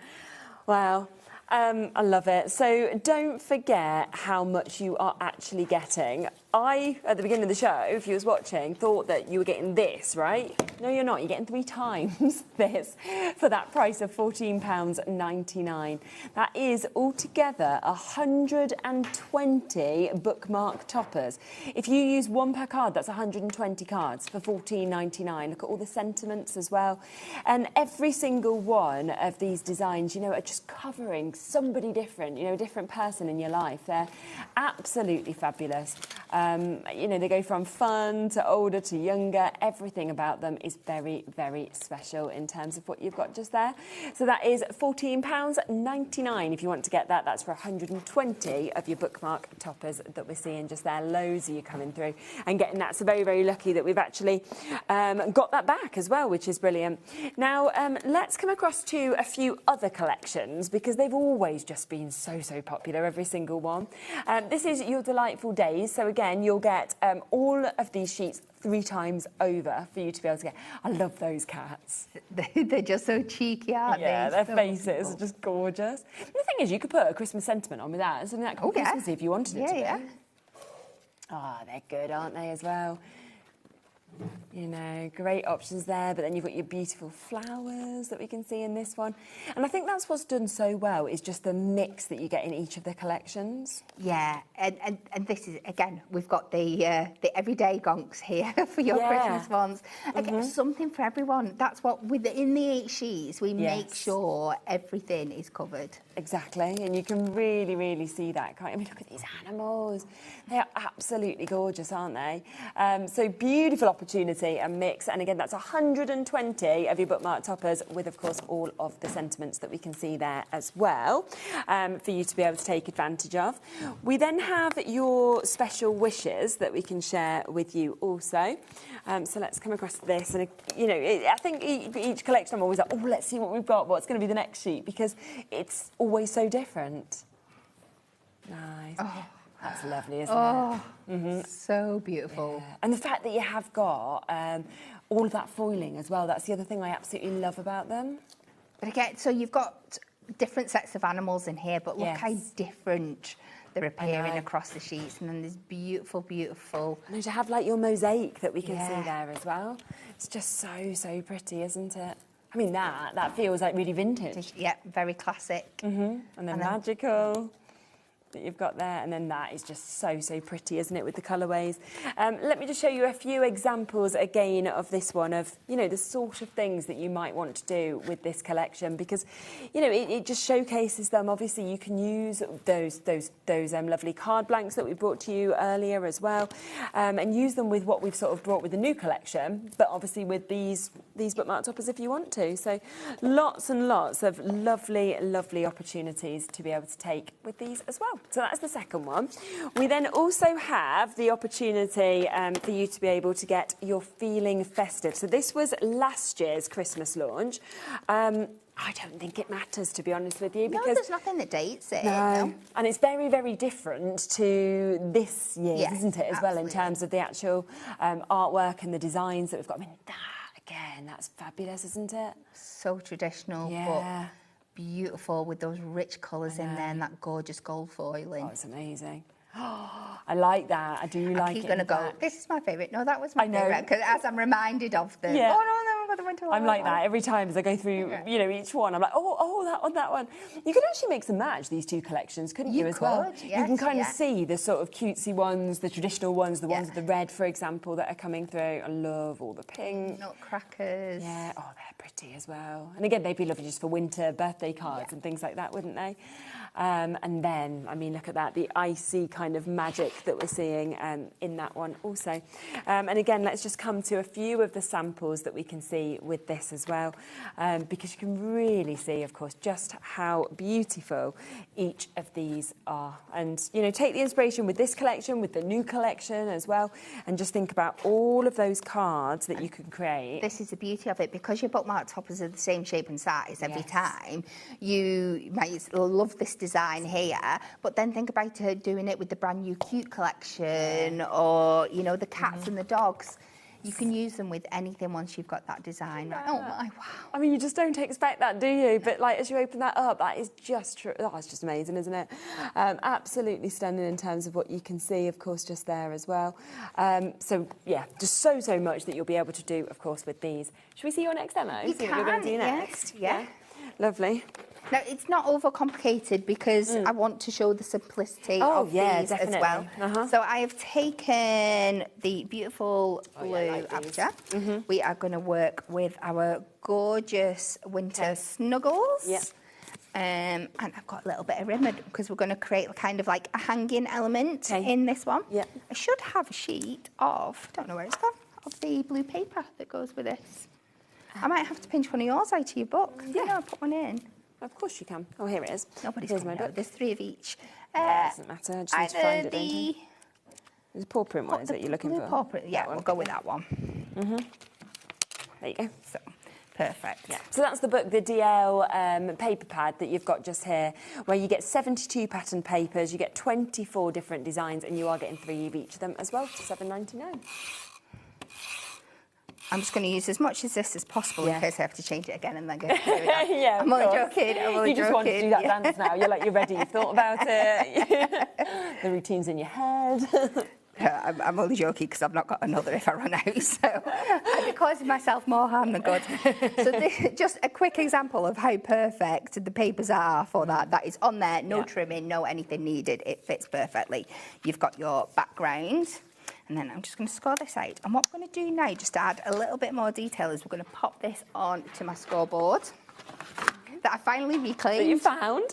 Wow. I love it. So don't forget how much you are actually getting. I, at the beginning of the show, if you was watching, thought that you were getting this, right? No, you're not. You're getting 3 times this for that price of £14.99. That is altogether 120 bookmark toppers. If you use one per card, that's 120 cards for £14.99. Look at all the sentiments as well. And every single one of these designs, you know, are just covering somebody different, you know, a different person in your life. They're absolutely fabulous. You know, they go from fun to older to younger. Everything about them is very, very special in terms of what you've got just there. So that is £14.99 if you want to get that. That's for 120 of your bookmark toppers that we're seeing just there. Loads of you coming through and getting that. So very, very lucky that we've actually got that back as well, which is brilliant. Now, let's come across to a few other collections, because they've always just been so, so popular, every single one. This is Your Delightful Days. So again, you'll get all of these sheets 3 times over for you to be able to get. I love those cats. They're just so cheeky, aren't they? Yeah, their so faces are just gorgeous. And the thing is, you could put a Christmas sentiment on with that, and something that could be Christmassy if you wanted it to be. Ah, they're good, aren't they, as well? You know, great options there, but then you've got your beautiful flowers that we can see in this one. And I think that's what's done so well, is just the mix that you get in each of the collections. Yeah, and this is, again, we've got the everyday gonks here for your Christmas ones. Again, something for everyone. That's what, within the 8 sheets, we make sure everything is covered. Exactly, and you can really, really see that, can't you? I mean, look at these animals. They are absolutely gorgeous, aren't they? So beautiful opportunity and mix. And again, that's 120 of your bookmark toppers with, of course, all of the sentiments that we can see there as well, for you to be able to take advantage of. We then have your special wishes that we can share with you also. So let's come across this. And, you know, I think each collection I'm always like, oh, let's see what we've got, what's going to be the next sheet, because it's always so different. Nice. Oh. That's lovely, isn't it? So beautiful. Yeah. And the fact that you have got all of that foiling as well, that's the other thing I absolutely love about them. But again, so you've got different sets of animals in here, but look how different they're appearing across the sheets. And then there's beautiful, beautiful... And to have like your mosaic that we can see there as well. It's just so, so pretty, isn't it? I mean, that feels like really vintage. Yeah, very classic. And then magical that you've got there, and then that is just so, so pretty, isn't it, with the colourways. Let me just show you a few examples again of this one, of, you know, the sort of things that you might want to do with this collection, because, you know, it just showcases them. Obviously, you can use those lovely card blanks that we brought to you earlier as well, and use them with what we've sort of brought with the new collection, but obviously with these bookmark toppers if you want to. So lots and lots of lovely, lovely opportunities to be able to take with these as well. So that's the second one. We then also have the opportunity for you to be able to get your Feeling Festive. So this was last year's Christmas launch. I don't think it matters, to be honest with you, because no, there's nothing that dates it. No. And it's very, very different to this year's, isn't it, as well, in terms of the actual artwork and the designs that we've got. I mean, that, again, that's fabulous, isn't it? So traditional, but beautiful, with those rich colours in there and that gorgeous gold foiling. Oh, it's amazing. I like that. I do like it. I keep going to go, this is my favourite. No, that was my favourite. Because as I'm reminded of them, oh, no, I've got the winter one. I'm like that every time as I go through, you know, each one. I'm like, oh, that one, that one. You could actually mix and match these two collections, couldn't you, as well? Yes, you can kind of see the sort of cutesy ones, the traditional ones, the ones with the red, for example, that are coming through. I love all the pink. Nutcrackers. Yeah, oh, they're pretty as well. And again, they'd be lovely just for winter birthday cards and things like that, wouldn't they? And then, I mean, look at that, the icy kind of magic that we're seeing in that one also. And again, let's just come to a few of the samples that we can see with this as well, because you can really see, of course, just how beautiful each of these are. And, you know, take the inspiration with this collection, with the new collection as well, and just think about all of those cards that you can create. This is the beauty of it, because your bookmark toppers are the same shape and size every time. You might love this design here, but then think about doing it with the brand new cute collection, or, you know, the cats and the dogs. You can use them with anything once you've got that design. Right? Oh my, wow. I mean, you just don't expect that, do you? But like, as you open that up, that is just true. Oh, it's just amazing, isn't it? Absolutely stunning in terms of what you can see, of course, just there as well. So yeah, just so much that you'll be able to do, of course, with these. Should we see your next demo? You see can, what you're going to do next? Yeah. Lovely. Now, it's not overcomplicated, because I want to show the simplicity of these as well. So I have taken the beautiful blue aperture. We are going to work with our gorgeous winter snuggles. And I've got a little bit of ribbon, because we're going to create kind of like a hanging element in this one. I should have a sheet of, I don't know where it's gone, of the blue paper that goes with this. I might have to pinch one of yours out of your book. Yeah, I'll put one in. Of course you can. Oh, here it is. Nobody's Here's my book. There's 3 of each. Doesn't matter. I just need to find it, don't I? There's a paw print one, is it you're looking for? Paw print. Yeah, we'll go with that one. There you go. So, perfect. Yeah. So that's the book, the DL paper pad that you've got just here, where you get 72 pattern papers, you get 24 different designs, and you are getting 3 of each of them as well for £7.99. I'm just going to use as much of this as possible in case I have to change it again and then go through it. Yeah, I'm only joking. You just want to do that dance now. You're like, you're ready. You've thought about it. The routine's in your head. I'm only joking, because I've not got another if I run out. So I'd be causing myself more harm than good. So just a quick example of how perfect the papers are for that. That is on there. No trimming, no anything needed. It fits perfectly. You've got your background. And then I'm just going to score this out. And what we're going to do now, just to add a little bit more detail, is we're going to pop this on to my scoreboard that I finally reclaimed. That you found?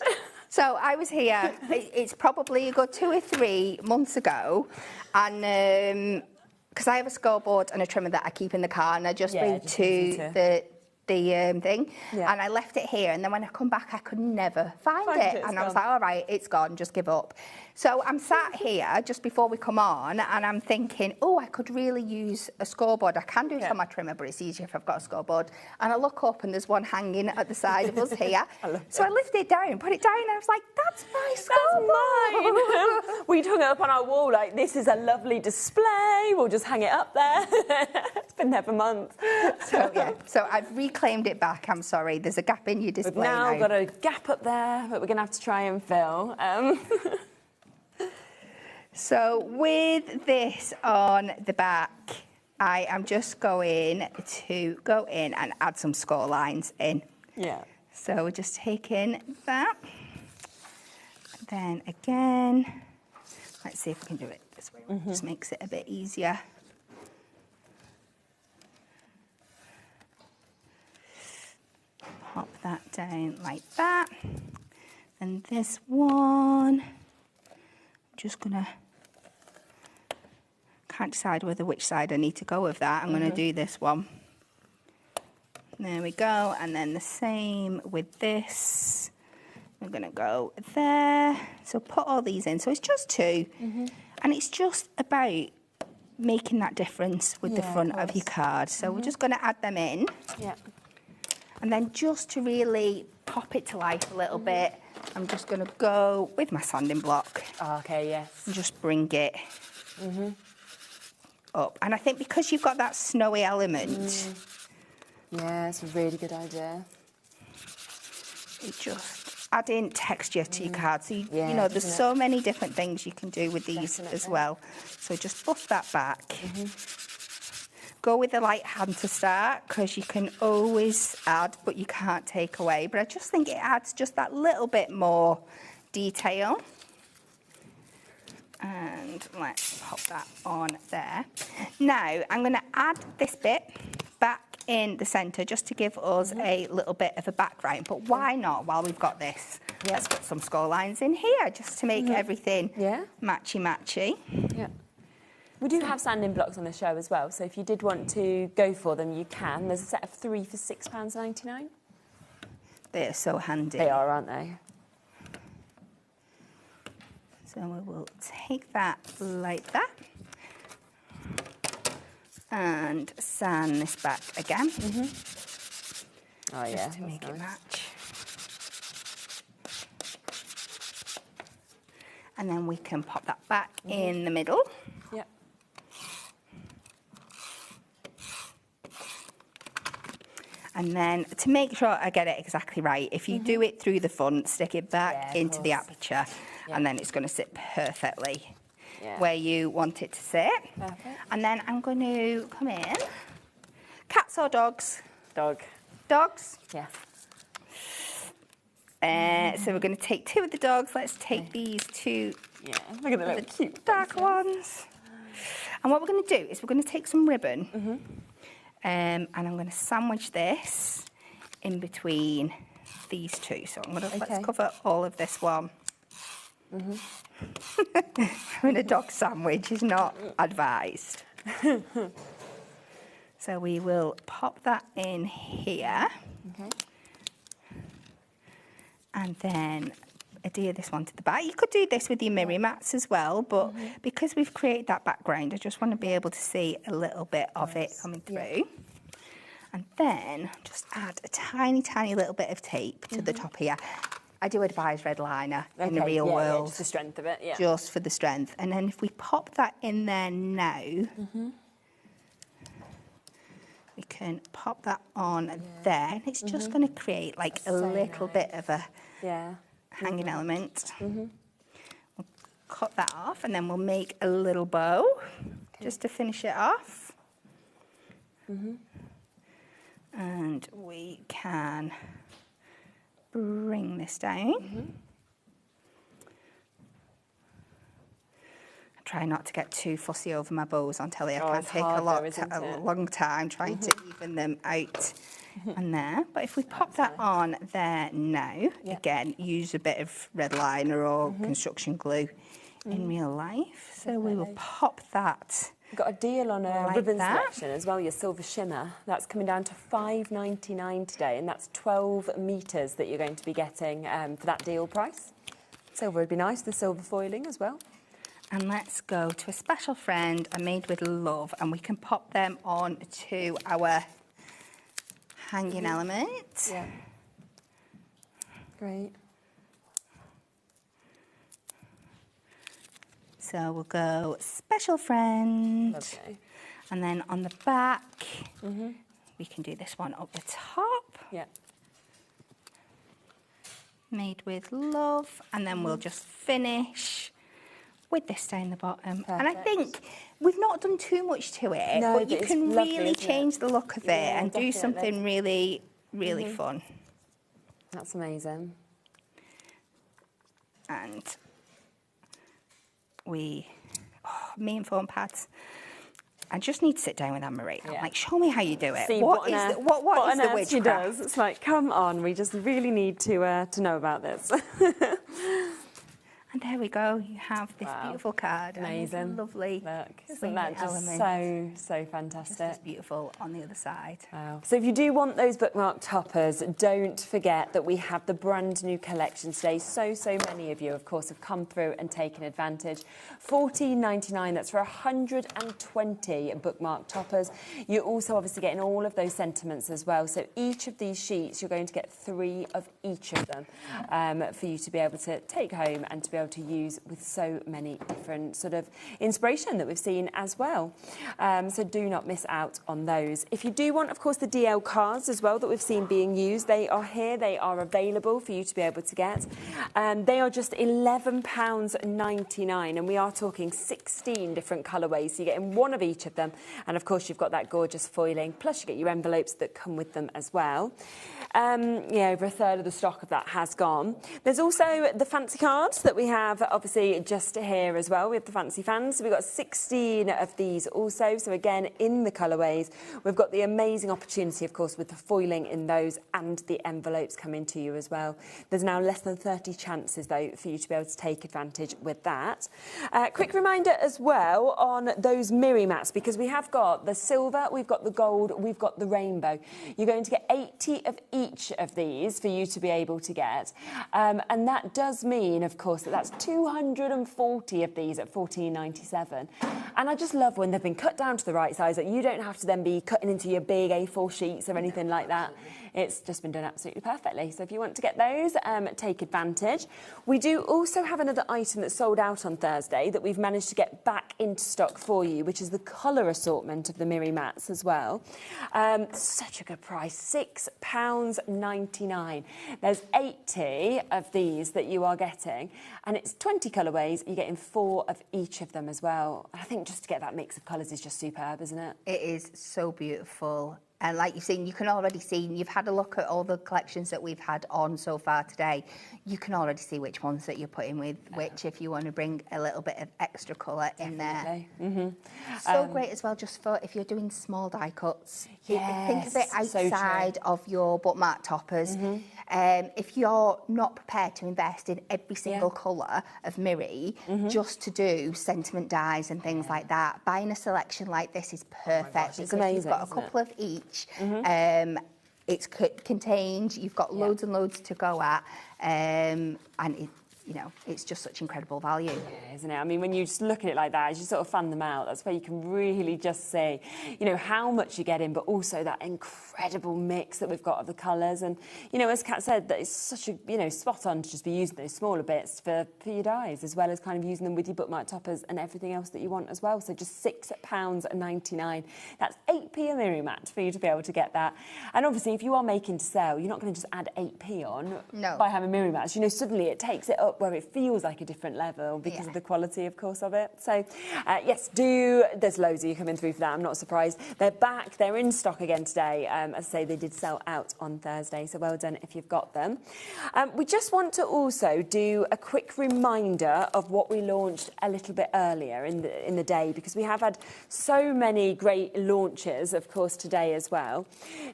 So I was here, it's probably a good 2 or 3 months ago, and because I have a scoreboard and a trimmer that I keep in the car, and I just moved to the thing, and I left it here, and then when I come back I could never find it, and I was like, all right, it's gone, just give up. So I'm sat here just before we come on, and I'm thinking, oh, I could really use a scoreboard. I can do it on my trimmer, but it's easier if I've got a scoreboard. And I look up, and there's one hanging at the side of us here. So I lift it down, put it down, and I was like, that's my scoreboard. That's mine. We'd hung it up on our wall like, this is a lovely display, we'll just hang it up there. It's been there for months. So I've reclaimed reclaimed it back. I'm sorry. There's a gap in your display We've now got a gap up there that we're going to have to try and fill. So with this on the back, I am just going to go in and add some score lines in. Yeah. So we're just taking that. Then again, let's see if we can do it this way. Just makes it a bit easier. Pop that down like that. And this one, I'm just gonna, can't decide which side I need to go with that. I'm gonna do this one. There we go. And then the same with this. We're gonna go there. So put all these in. So it's just 2. And it's just about making that difference with the front of your card. So we're just gonna add them in. Yeah. And then just to really pop it to life a little bit, I'm just gonna go with my sanding block. Okay, yes. And just bring it up. And I think because you've got that snowy element, yeah, it's a really good idea. It just adding texture to your card. So, you know, there's so many different things you can do with these as well. So just buff that back. Go with the light hand to start, because you can always add, but you can't take away. But I just think it adds just that little bit more detail. And let's pop that on there. Now, I'm going to add this bit back in the centre just to give us a little bit of a background. But why not, while we've got this? Let's put some score lines in here just to make everything matchy-matchy. Yeah. We do have sanding blocks on the show as well, so if you did want to go for them, you can. There's a set of 3 for £6.99. They're so handy. They are, aren't they? So we will take that like that. And sand this back again. Oh, yeah. Just to make it match. And then we can pop that back in the middle. Yep. And then to make sure I get it exactly right, if you do it through the front, stick it back into the aperture, and then it's going to sit perfectly where you want it to sit. Perfect. And then I'm going to come in. Cats or dogs? Dog. Dogs? Yes. So we're going to take 2 of the dogs. Let's take these 2 look at the little cute dark ones. And what we're going to do is we're going to take some ribbon and I'm going to sandwich this in between these 2. So I'm going to let's cover all of this one. Having a dog sandwich is not advised. So we will pop that in here. And then adhere this one to the back. You could do this with your mirror mats as well, but because we've created that background, I just want to be able to see a little bit of it coming through. And then just add a tiny, tiny little bit of tape to the top here. I do advise red liner in the real world. Just the strength of it, Just for the strength. And then if we pop that in there now, we can pop that on there. And it's just going to create like a little bit of a hanging element. We'll cut that off and then we'll make a little bow just to finish it off. And we can bring this down. I try not to get too fussy over my bows on telly. I can take a long time trying to even them out on there. But if we pop that on there now, again, use a bit of red liner or construction glue in real life. So we will pop that. We've got a deal on a ribbon selection as well, your silver shimmer. That's coming down to £5.99 today, and that's 12 metres that you're going to be getting for that deal price. Silver would be nice, the silver foiling as well. And let's go to a special friend I made with love, and we can pop them on to our hanging element. Yeah. Great. So we'll go special friend. Lovely. And then on the back, we can do this one up the top. Yeah. Made with love, and then we'll just finish with this down the bottom. Perfect. And I think we've not done too much to it, No, but you it's can lovely, really isn't change it? the look of it and do something really, really fun. That's amazing. And me and foam pads. I just need to sit down with Anne-Marie. I'm like, show me how you do it. See, what is the witchcraft? She does. It's like, come on, we just really need to know about this. And there we go. You have this beautiful card. Amazing. And lovely. Look, isn't that just so fantastic? Just beautiful on the other side. Wow. So if you do want those bookmark toppers, don't forget that we have the brand new collection today. So many of you, of course, have come through and taken advantage. $14.99, that's for 120 bookmark toppers. You're also obviously getting all of those sentiments as well. So each of these sheets, you're going to get 3 of each of them for you to be able to take home and to be able to use with so many different sort of inspiration that we've seen as well. So do not miss out on those. If you do want, of course, the DL cards as well that we've seen being used, they are here. They are available for you to be able to get. They are just £11.99, and we are talking 16 different colourways. So you're getting 1 of each of them. And, of course, you've got that gorgeous foiling. Plus, you get your envelopes that come with them as well. Yeah, over a third of the stock of that has gone. There's also the fancy cards that we have, obviously, just here as well. We have the fancy fans. So we've got 16 of these also. So, again, in the colourways, we've got the amazing opportunity, of course, with the foiling in those and the envelopes coming to you as well. There's now less than 30 chances, though, for you to be able to take advantage with that. Quick reminder as well on those Miri mats, because we have got the silver, we've got the gold, we've got the rainbow. You're going to get 80 of each of these for you to be able to get. And that does mean, of course, that that's 240 of these at $14.97. And I just love when they've been cut down to the right size, that you don't have to then be cutting into your big A4 sheets or anything like that. It's just been done absolutely perfectly. So if you want to get those, take advantage. We do also have another item that sold out on Thursday that we've managed to get back into stock for you, which is the colour assortment of the Miri mats as well. Such a good price, £6.99. There's 80 of these that you are getting, and it's 20 colourways. You're getting 4 of each of them as well. I think just to get that mix of colours is just superb, isn't it? It is so beautiful. And like you've seen, you can already see, you've had a look at all the collections that we've had on so far today. You can already see which ones that you're putting with which, if you want to bring a little bit of extra colour in there. So great as well, just for if you're doing small die cuts. Yes, think of it outside of your bookmark toppers. If you're not prepared to invest in every single colour of Miri, just to do sentiment dies and things like that, buying a selection like this is perfect. It's because amazing, you've got a couple of each. It's contained. You've got loads and loads to go at, and you know, it's just such incredible value. Yeah, isn't it? I mean, when you just look at it like that, as you sort of fan them out, that's where you can really just see, you know, how much you get in, but also that incredible mix that we've got of the colours. And, you know, as Kat said, that it's such a, you know, spot on to just be using those smaller bits for your dies, as well as kind of using them with your bookmark toppers and everything else that you want as well. So just £6.99. That's 8p a Miri mat for you to be able to get that. And obviously, if you are making to sell, you're not going to just add 8p on by having Miri mats. You know, suddenly it takes it up where it feels like a different level because of the quality, of course, of it. So, yes, there's loads of you coming through for that. I'm not surprised. They're back. They're in stock again today. As I say, they did sell out on Thursday, so well done if you've got them. We just want to also do a quick reminder of what we launched a little bit earlier in the day, because we have had so many great launches, of course, today as well.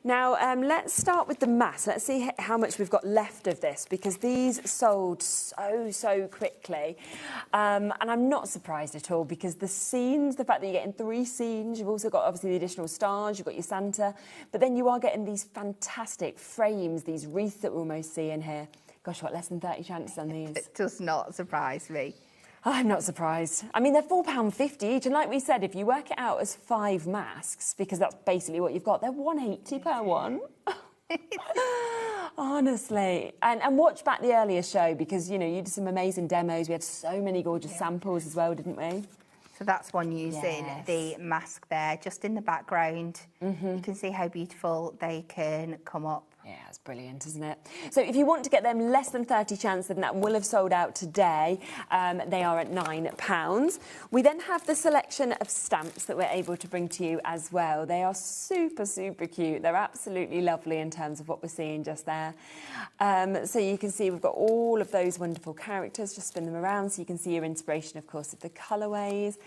Now, let's start with the mat. Let's see how much we've got left of this, because these sold so quickly, and I'm not surprised at all, because the scenes, the fact that you're getting 3 scenes, you've also got obviously the additional stars, you've got your Santa, but then you are getting these fantastic frames, these wreaths that we almost see in here. Gosh, what, less than 30 chances on these? It does not surprise me. I'm not surprised. I mean, they're £4.50 each, and like we said, if you work it out as 5 masks, because that's basically what you've got, they're £1.80 per one. Honestly. And watch back the earlier show, because, you know, you did some amazing demos. We had so many gorgeous samples as well, didn't we? So that's one using the mask there, just in the background. You can see how beautiful they can come up. Yeah, it's brilliant, isn't it? So if you want to get them less than 30 chance, then that will have sold out today. They are at £9. We then have the selection of stamps that we're able to bring to you as well. They are super, super cute. They're absolutely lovely in terms of what we're seeing just there. So you can see we've got all of those wonderful characters. Just spin them around so you can see your inspiration, of course, of the colourways.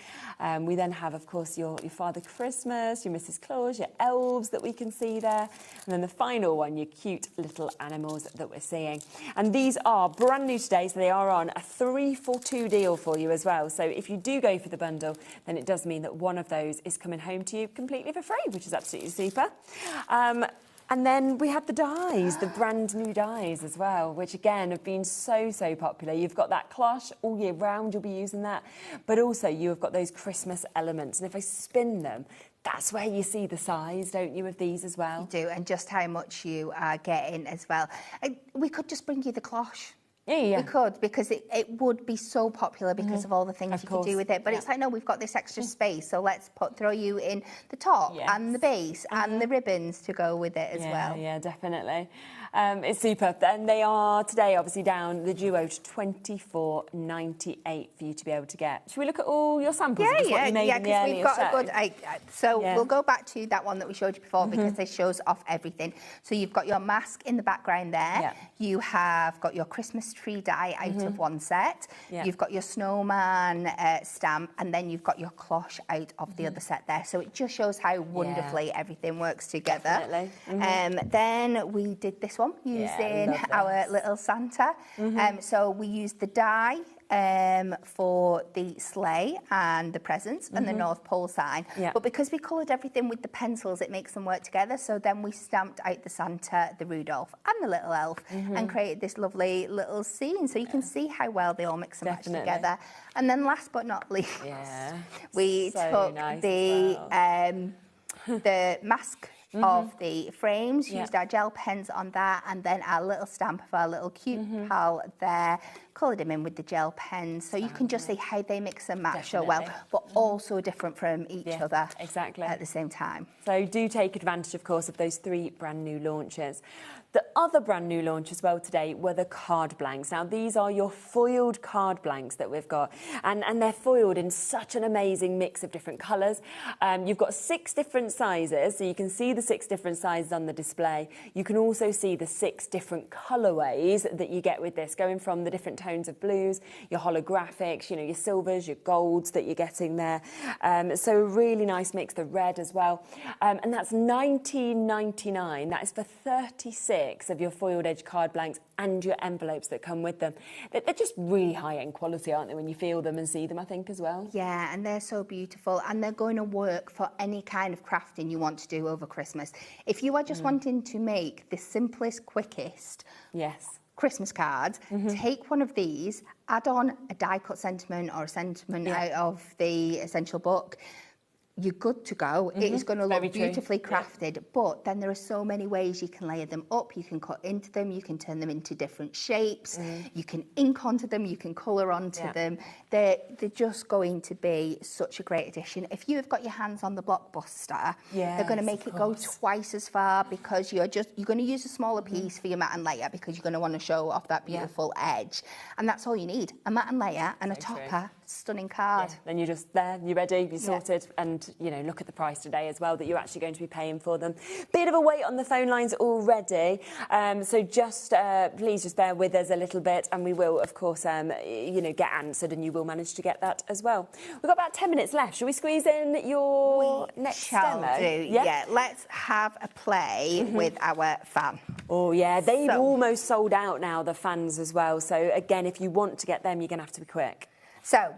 We then have, of course, your Father Christmas, your Mrs. Claus, your elves that we can see there. And then the final one, your cute little animals that we're seeing. And these are brand new today, so they are on a 3 for 2 deal for you as well. So if you do go for the bundle, then it does mean that one of those is coming home to you completely for free, which is absolutely super. And then we have the dies, the brand new dies as well, which again have been so, so popular. You've got that cloche all year round, you'll be using that. But also you have got those Christmas elements. And if I spin them, that's where you see the size, don't you, of these as well? You do, and just how much you are getting as well. We could just bring you the cloche. Yeah. We could, because it would be so popular because of all the things you could do with it. But it's like, no, we've got this extra space, so let's throw you in the top and the base and the ribbons to go with it as well. Yeah, definitely. It's super. And they are today obviously down the duo to $24.98 for you to be able to get. Should we look at all your samples? Yeah, because we've got a good... So we'll go back to that one that we showed you before because this shows off everything. So you've got your mask in the background there. Yeah. You have got your Christmas tree die out of one set. Yeah. You've got your snowman stamp, and then you've got your cloche out of the other set there. So it just shows how wonderfully everything works together. Definitely. Then we did this one using our little Santa. So we used the die for the sleigh and the presents and the North Pole sign. But because we coloured everything with the pencils, it makes them work together. So then we stamped out the Santa, the Rudolph and the little elf and created this lovely little scene. So you can see how well they all mix and match together. And then last but not least, we took the mask of the frames, used our gel pens on that, and then our little stamp of our little cute pal there, coloured them in with the gel pens, so you can just see how they mix and match so well, but also different from each other at the same time. So do take advantage, of course, of those 3 brand new launches. The other brand new launch as well today were the card blanks. Now, these are your foiled card blanks that we've got, and they're foiled in such an amazing mix of different colours. You've got 6 different sizes, so you can see the 6 different sizes on the display. You can also see the 6 different colourways that you get with this, going from the different tones of blues, your holographics, you know, your silvers, your golds that you're getting there. So a really nice mix, the red as well. And that's $19.99. That is for 36 of your foiled edge card blanks and your envelopes that come with them. They're just really high-end quality, aren't they, when you feel them and see them, I think, as well? Yeah, and they're so beautiful, and they're going to work for any kind of crafting you want to do over Christmas. If you are just wanting to make the simplest, quickest Christmas cards, take one of these, add on a die-cut sentiment or a sentiment out of the essential book, you're good to go. It is going to look beautifully crafted, but then there are so many ways you can layer them up, you can cut into them, you can turn them into different shapes, you can ink onto them, you can colour onto them. They're just going to be such a great addition. If you have got your hands on the Blockbuster, they're going to make it go twice as far, because you're going to use a smaller piece for your mat and layer, because you're going to want to show off that beautiful edge. And that's all you need, a mat and layer and a topper. Stunning card. Then you're just there, you're ready, you're sorted, and you know, look at the price today as well that you're actually going to be paying for them. Bit of a wait on the phone lines already, so just please just bear with us a little bit, and we will, of course, you know, get answered, and you will manage to get that as well. We've got about 10 minutes left. Shall we squeeze in your next demo? Yeah, let's have a play with our fan. Oh yeah, they've almost sold out now, the fans as well. So again, if you want to get them, you're going to have to be quick. So,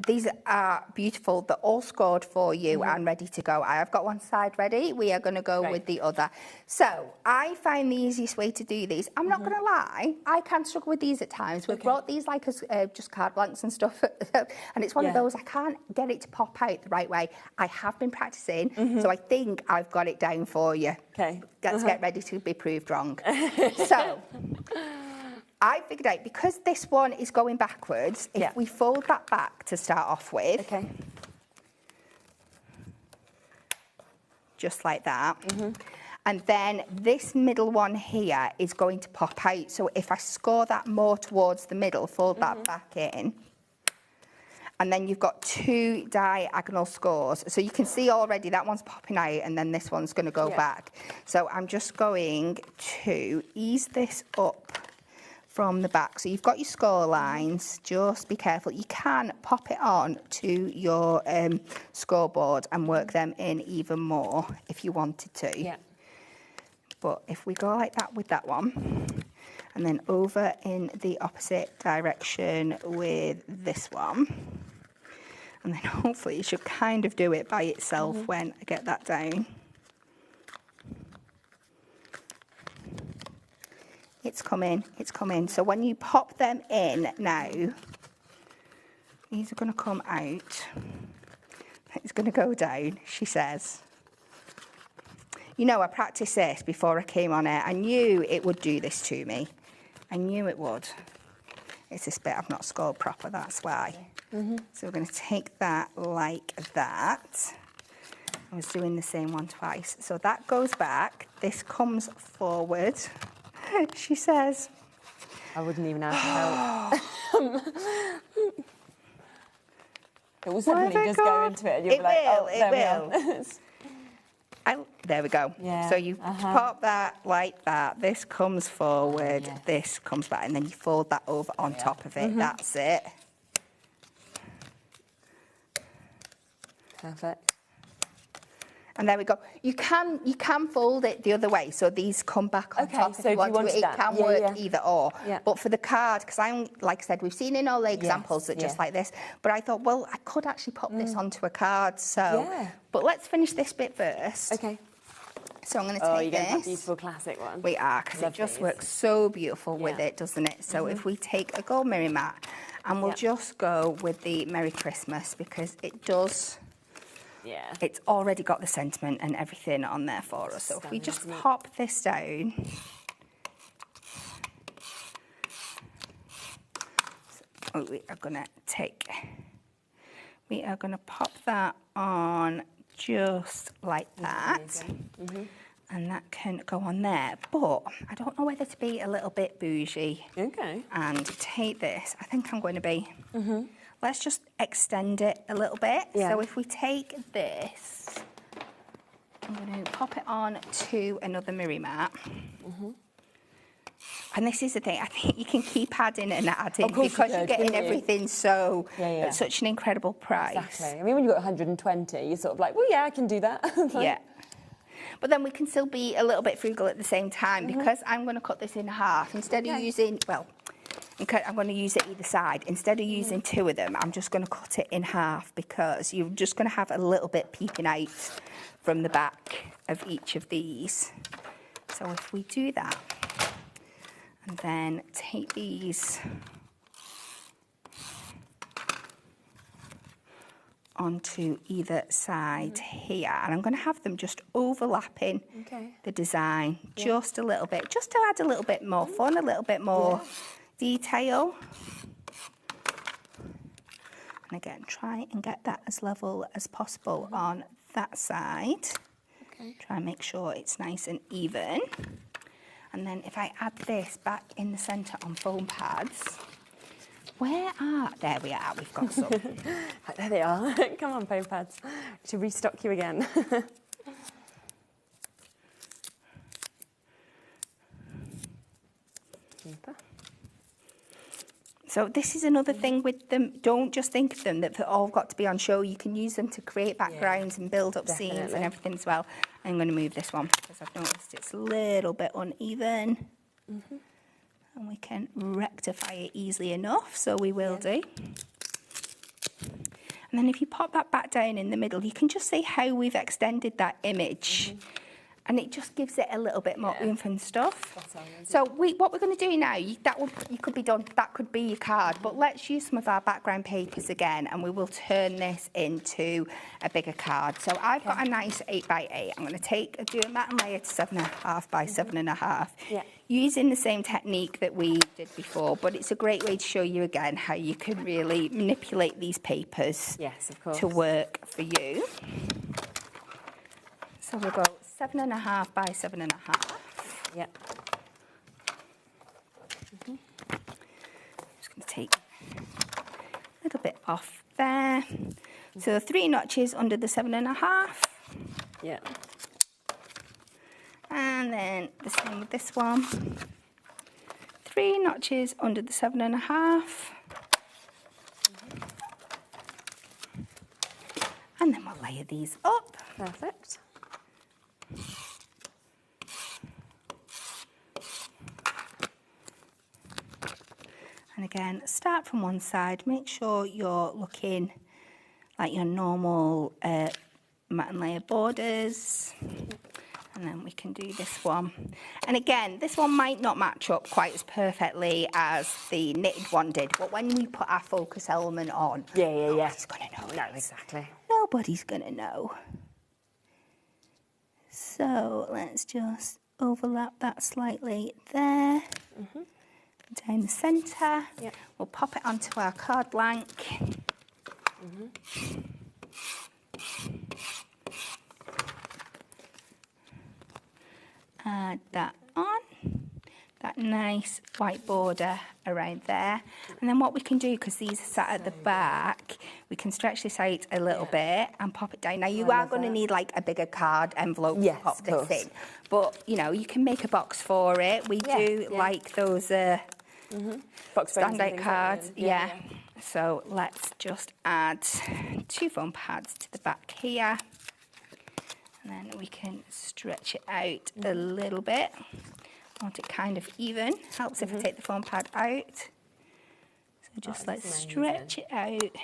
these are beautiful. They're all scored for you and ready to go. I have got one side ready. We are going to go with the other. So, I find the easiest way to do these, I'm not going to lie, I can struggle with these at times. We've brought these like as just card blanks and stuff, and it's one of those, I can't get it to pop out the right way. I have been practicing, so I think I've got it down for you. Okay. Let's get ready to be proved wrong. So... I figured out, because this one is going backwards, if we fold that back to start off with. Okay. Just like that. And then this middle one here is going to pop out. So if I score that more towards the middle, fold that back in. And then you've got 2 diagonal scores. So you can see already that one's popping out and then this one's going to go back. So I'm just going to ease this up from the back. So you've got your score lines. Just be careful. You can pop it on to your scoreboard and work them in even more if you wanted to. Yeah. But if we go like that with that one, and then over in the opposite direction with this one, and then hopefully it should kind of do it by itself when I get that down. It's coming, it's coming. So when you pop them in now, these are going to come out. It's going to go down, she says. You know, I practiced this before I came on air. I knew it would do this to me. I knew it would. It's this bit I've not scored proper, that's why. So we're going to take that like that. I was doing the same one twice. So that goes back. This comes forward. She says. I wouldn't even know how to help. It will suddenly just go into it and you'll be like, oh, there we are. There we go. Yeah. So you pop that like that. This comes forward, this comes back, and then you fold that over on top of it. That's it. Perfect. And there we go. You can fold it the other way, so these come back on top. So if you want it can work either or. Yeah. But for the card, because like I said, we've seen in all the examples that just like this. But I thought, well, I could actually pop this onto a card. So, but let's finish this bit first. Okay. So I'm going to Oh, take you're getting this. that beautiful classic one. We are, because it just works so beautiful with it, doesn't it? So if we take a gold mirror mat, and we'll just go with the Merry Christmas, because it does. Yeah. It's already got the sentiment and everything on there for us. So if we just pop this down. So we are going to pop that on just like that. And that can go on there. But I don't know whether to be a little bit bougie. Okay. And take this. I think I'm going to be. Let's just extend it a little bit. Yeah. So if we take this, I'm going to pop it on to another mirror mat. And this is the thing, I think you can keep adding and adding because you're getting everything so at such an incredible price. Exactly. I mean, when you've got 120, you're sort of like, well, yeah, I can do that. Yeah. But then we can still be a little bit frugal at the same time because I'm going to cut this in half. Instead of using, I'm going to use it either side. Instead of using 2 of them, I'm just going to cut it in half because you're just going to have a little bit peeping out from the back of each of these. So if we do that, and then take these onto either side here, and I'm going to have them just overlapping the design just a little bit, just to add a little bit more fun, a little bit more detail. And again, try and get that as level as possible on that side. Try and make sure it's nice and even. And then if I add this back in the centre on foam pads, there we are, we've got some. There they are. Come on, foam pads. To restock you again. Super. So this is another thing with them. Don't just think of them that they've all got to be on show. You can use them to create backgrounds and build up scenes and everything as well. I'm going to move this one because I've noticed it's a little bit uneven. And we can rectify it easily enough, so we will do. And then if you pop that back down in the middle, you can just see how we've extended that image And it just gives it a little bit more oomph and stuff. So what we're going to do now, you could be done, that could be your card, but let's use some of our background papers again, and we will turn this into a bigger card. So I've got a nice 8x8. I'm going to do a mat and layer to 7.5 by 7.5. Yeah. Using the same technique that we did before, but it's a great way to show you again how you can really manipulate these papers to work for you. So we'll go 7.5 by 7.5. Yep. Just going to take a little bit off there. So the 3 notches under the 7.5. Yeah. And then the same with this one. 3 notches under the 7.5. And then we'll layer these up. Perfect. And again, start from one side. Make sure you're looking like your normal mat and layer borders. And then we can do this one. And again, this one might not match up quite as perfectly as the knitted one did, but when we put our focus element on, nobody's going to know. No, exactly. Nobody's going to know. So let's just overlap that slightly there. Down the centre. Yep. We'll pop it onto our card blank. Add that on. That nice white border around there. And then what we can do, because these are sat at the back, we can stretch this out a little bit and pop it down. Now, you are going to need like a bigger card envelope to pop this in. But, you know, you can make a box for it. We do like those standout cards. Yeah. So let's just add 2 foam pads to the back here. And then we can stretch it out a little bit. I want it kind of even. Helps if I take the foam pad out. So just let's stretch it out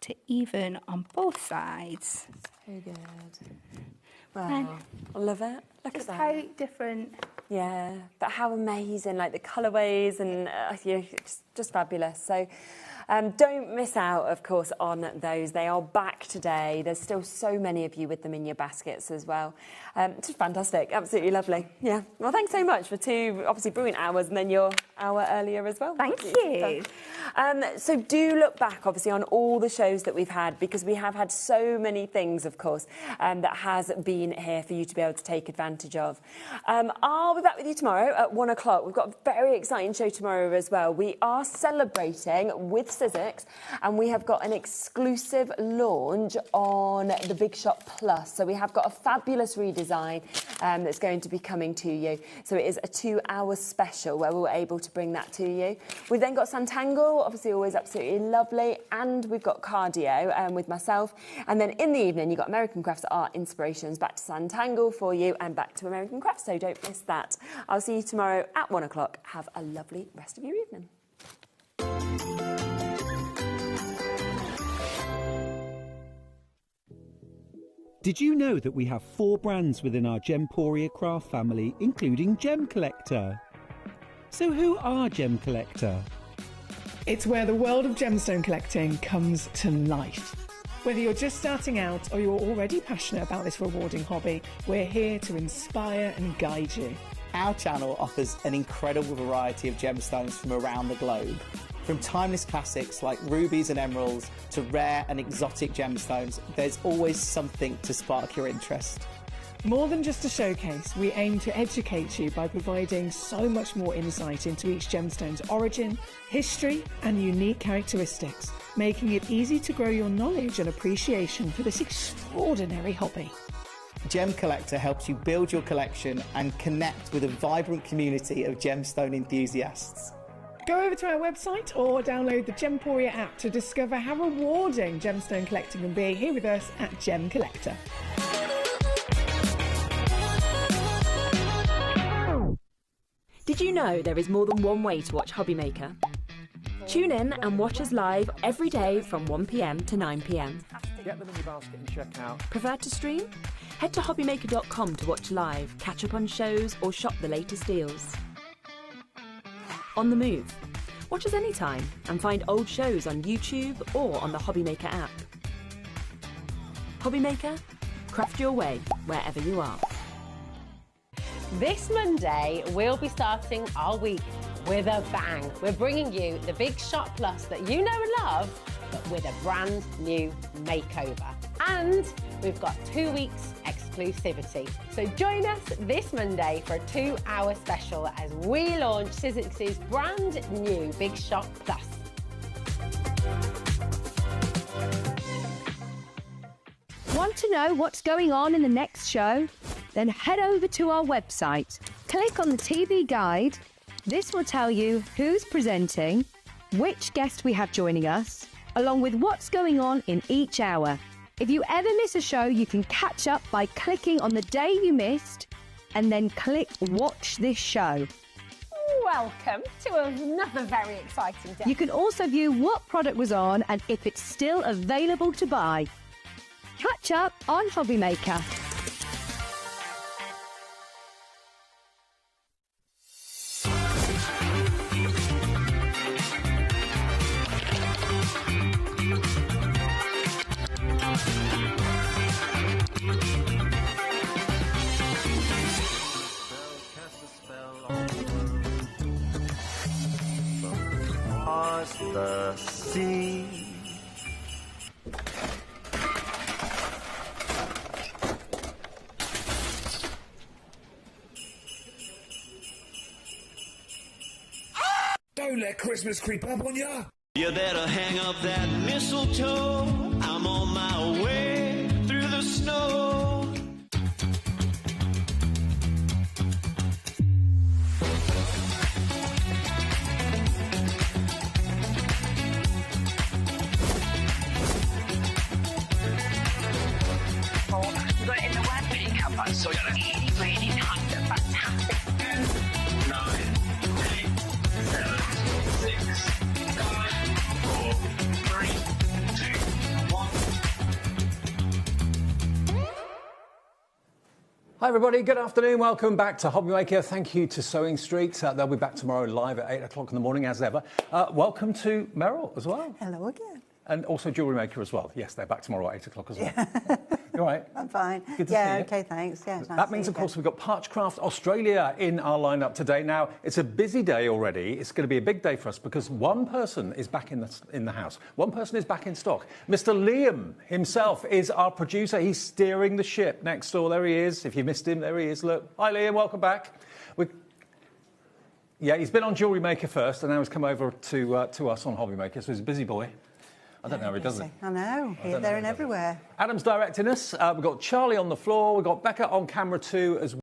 to even on both sides. So good. Wow, I love it. Look at that. How different. Yeah, but how amazing, like the colourways and just fabulous. So don't miss out, of course, on those. They are back today. There's still so many of you with them in your baskets as well. Just fantastic, absolutely lovely. Yeah, well, thanks so much for 2, obviously, brilliant hours and then your hour earlier as well. Thank you. So do look back, obviously, on all the shows that we've had, because we have had so many things, of course, that has been here for you to be able to take advantage of. I'll be back with you tomorrow at 1 o'clock. We've got a very exciting show tomorrow as well. We are celebrating with Sizzix, and we have got an exclusive launch on the Big Shop Plus. So we have got a fabulous redesign that's going to be coming to you. So it is a 2-hour special where we're able to bring that to you. We've then got Santangle, obviously always absolutely lovely, and we've got cardio with myself. And then in the evening, you've got American Crafts Art Inspirations, back to Santangle for you and back to American Crafts. So don't miss that. I'll see you tomorrow at 1 o'clock. Have a lovely rest of your evening. Did you know that we have 4 brands within our Gemporia craft family, including Gem Collector? So who are Gem Collector? It's where the world of gemstone collecting comes to life. Whether you're just starting out or you're already passionate about this rewarding hobby, we're here to inspire and guide you. Our channel offers an incredible variety of gemstones from around the globe. From timeless classics like rubies and emeralds to rare and exotic gemstones, there's always something to spark your interest. More than just a showcase, we aim to educate you by providing so much more insight into each gemstone's origin, history, and unique characteristics, making it easy to grow your knowledge and appreciation for this extraordinary hobby. Gem Collector helps you build your collection and connect with a vibrant community of gemstone enthusiasts. Go over to our website or download the Gemporia app to discover how rewarding gemstone collecting can be here with us at Gem Collector. Did you know there is more than one way to watch HobbyMaker? Tune in and watch us live every day from 1 p.m. to 9 p.m. Get them in your basket and check out. Prefer to stream? Head to HobbyMaker.com to watch live, catch up on shows, or shop the latest deals. On the move. Watch us anytime and find old shows on YouTube or on the HobbyMaker app. HobbyMaker, craft your way wherever you are. This Monday, we'll be starting our week with a bang. We're bringing you the big Shop Plus that you know and love, but with a brand new makeover. And we've got 2 weeks exclusivity. So join us this Monday for a 2-hour special as we launch Sizzix's brand new Big Shop Plus. Want to know what's going on in the next show? Then head over to our website. Click on the TV guide. This will tell you who's presenting, which guest we have joining us, along with what's going on in each hour. If you ever miss a show, you can catch up by clicking on the day you missed and then click Watch This Show. Welcome to another very exciting day. You can also view what product was on and if it's still available to buy. Catch up on HobbyMaker. Across the sea. Don't let Christmas creep up on ya. You better hang up that mistletoe. I'm on my way through the snow. You got it in the web pickup, but so you're really nice and fantastic. 9, 8, 7, 6, 5, 4, 3, 2, 1. Hi everybody, good afternoon, welcome back to HobbyMaker. Thank you to Sewing Street. They'll be back tomorrow live at 8 o'clock in the morning as ever. Welcome to Meryl as well. Hello again. And also Jewellery Maker as well. Yes, they're back tomorrow at 8 o'clock as well. You all right? I'm fine. Good to see you. Okay, thanks. Yeah, nice that means, of course, we've got Parchcraft Australia in our lineup today. Now, it's a busy day already. It's going to be a big day for us because one person is back in the house. One person is back in stock. Mr. Liam himself is our producer. He's steering the ship next door. There he is. If you missed him, there he is. Look. Hi, Liam. Welcome back. Yeah, he's been on Jewellery Maker first, and now he's come over to us on HobbyMaker. So he's a busy boy. I don't know how he does it. I know, here, there and everywhere. Adam's directing us. We've got Charlie on the floor. We've got Becca on camera too as well.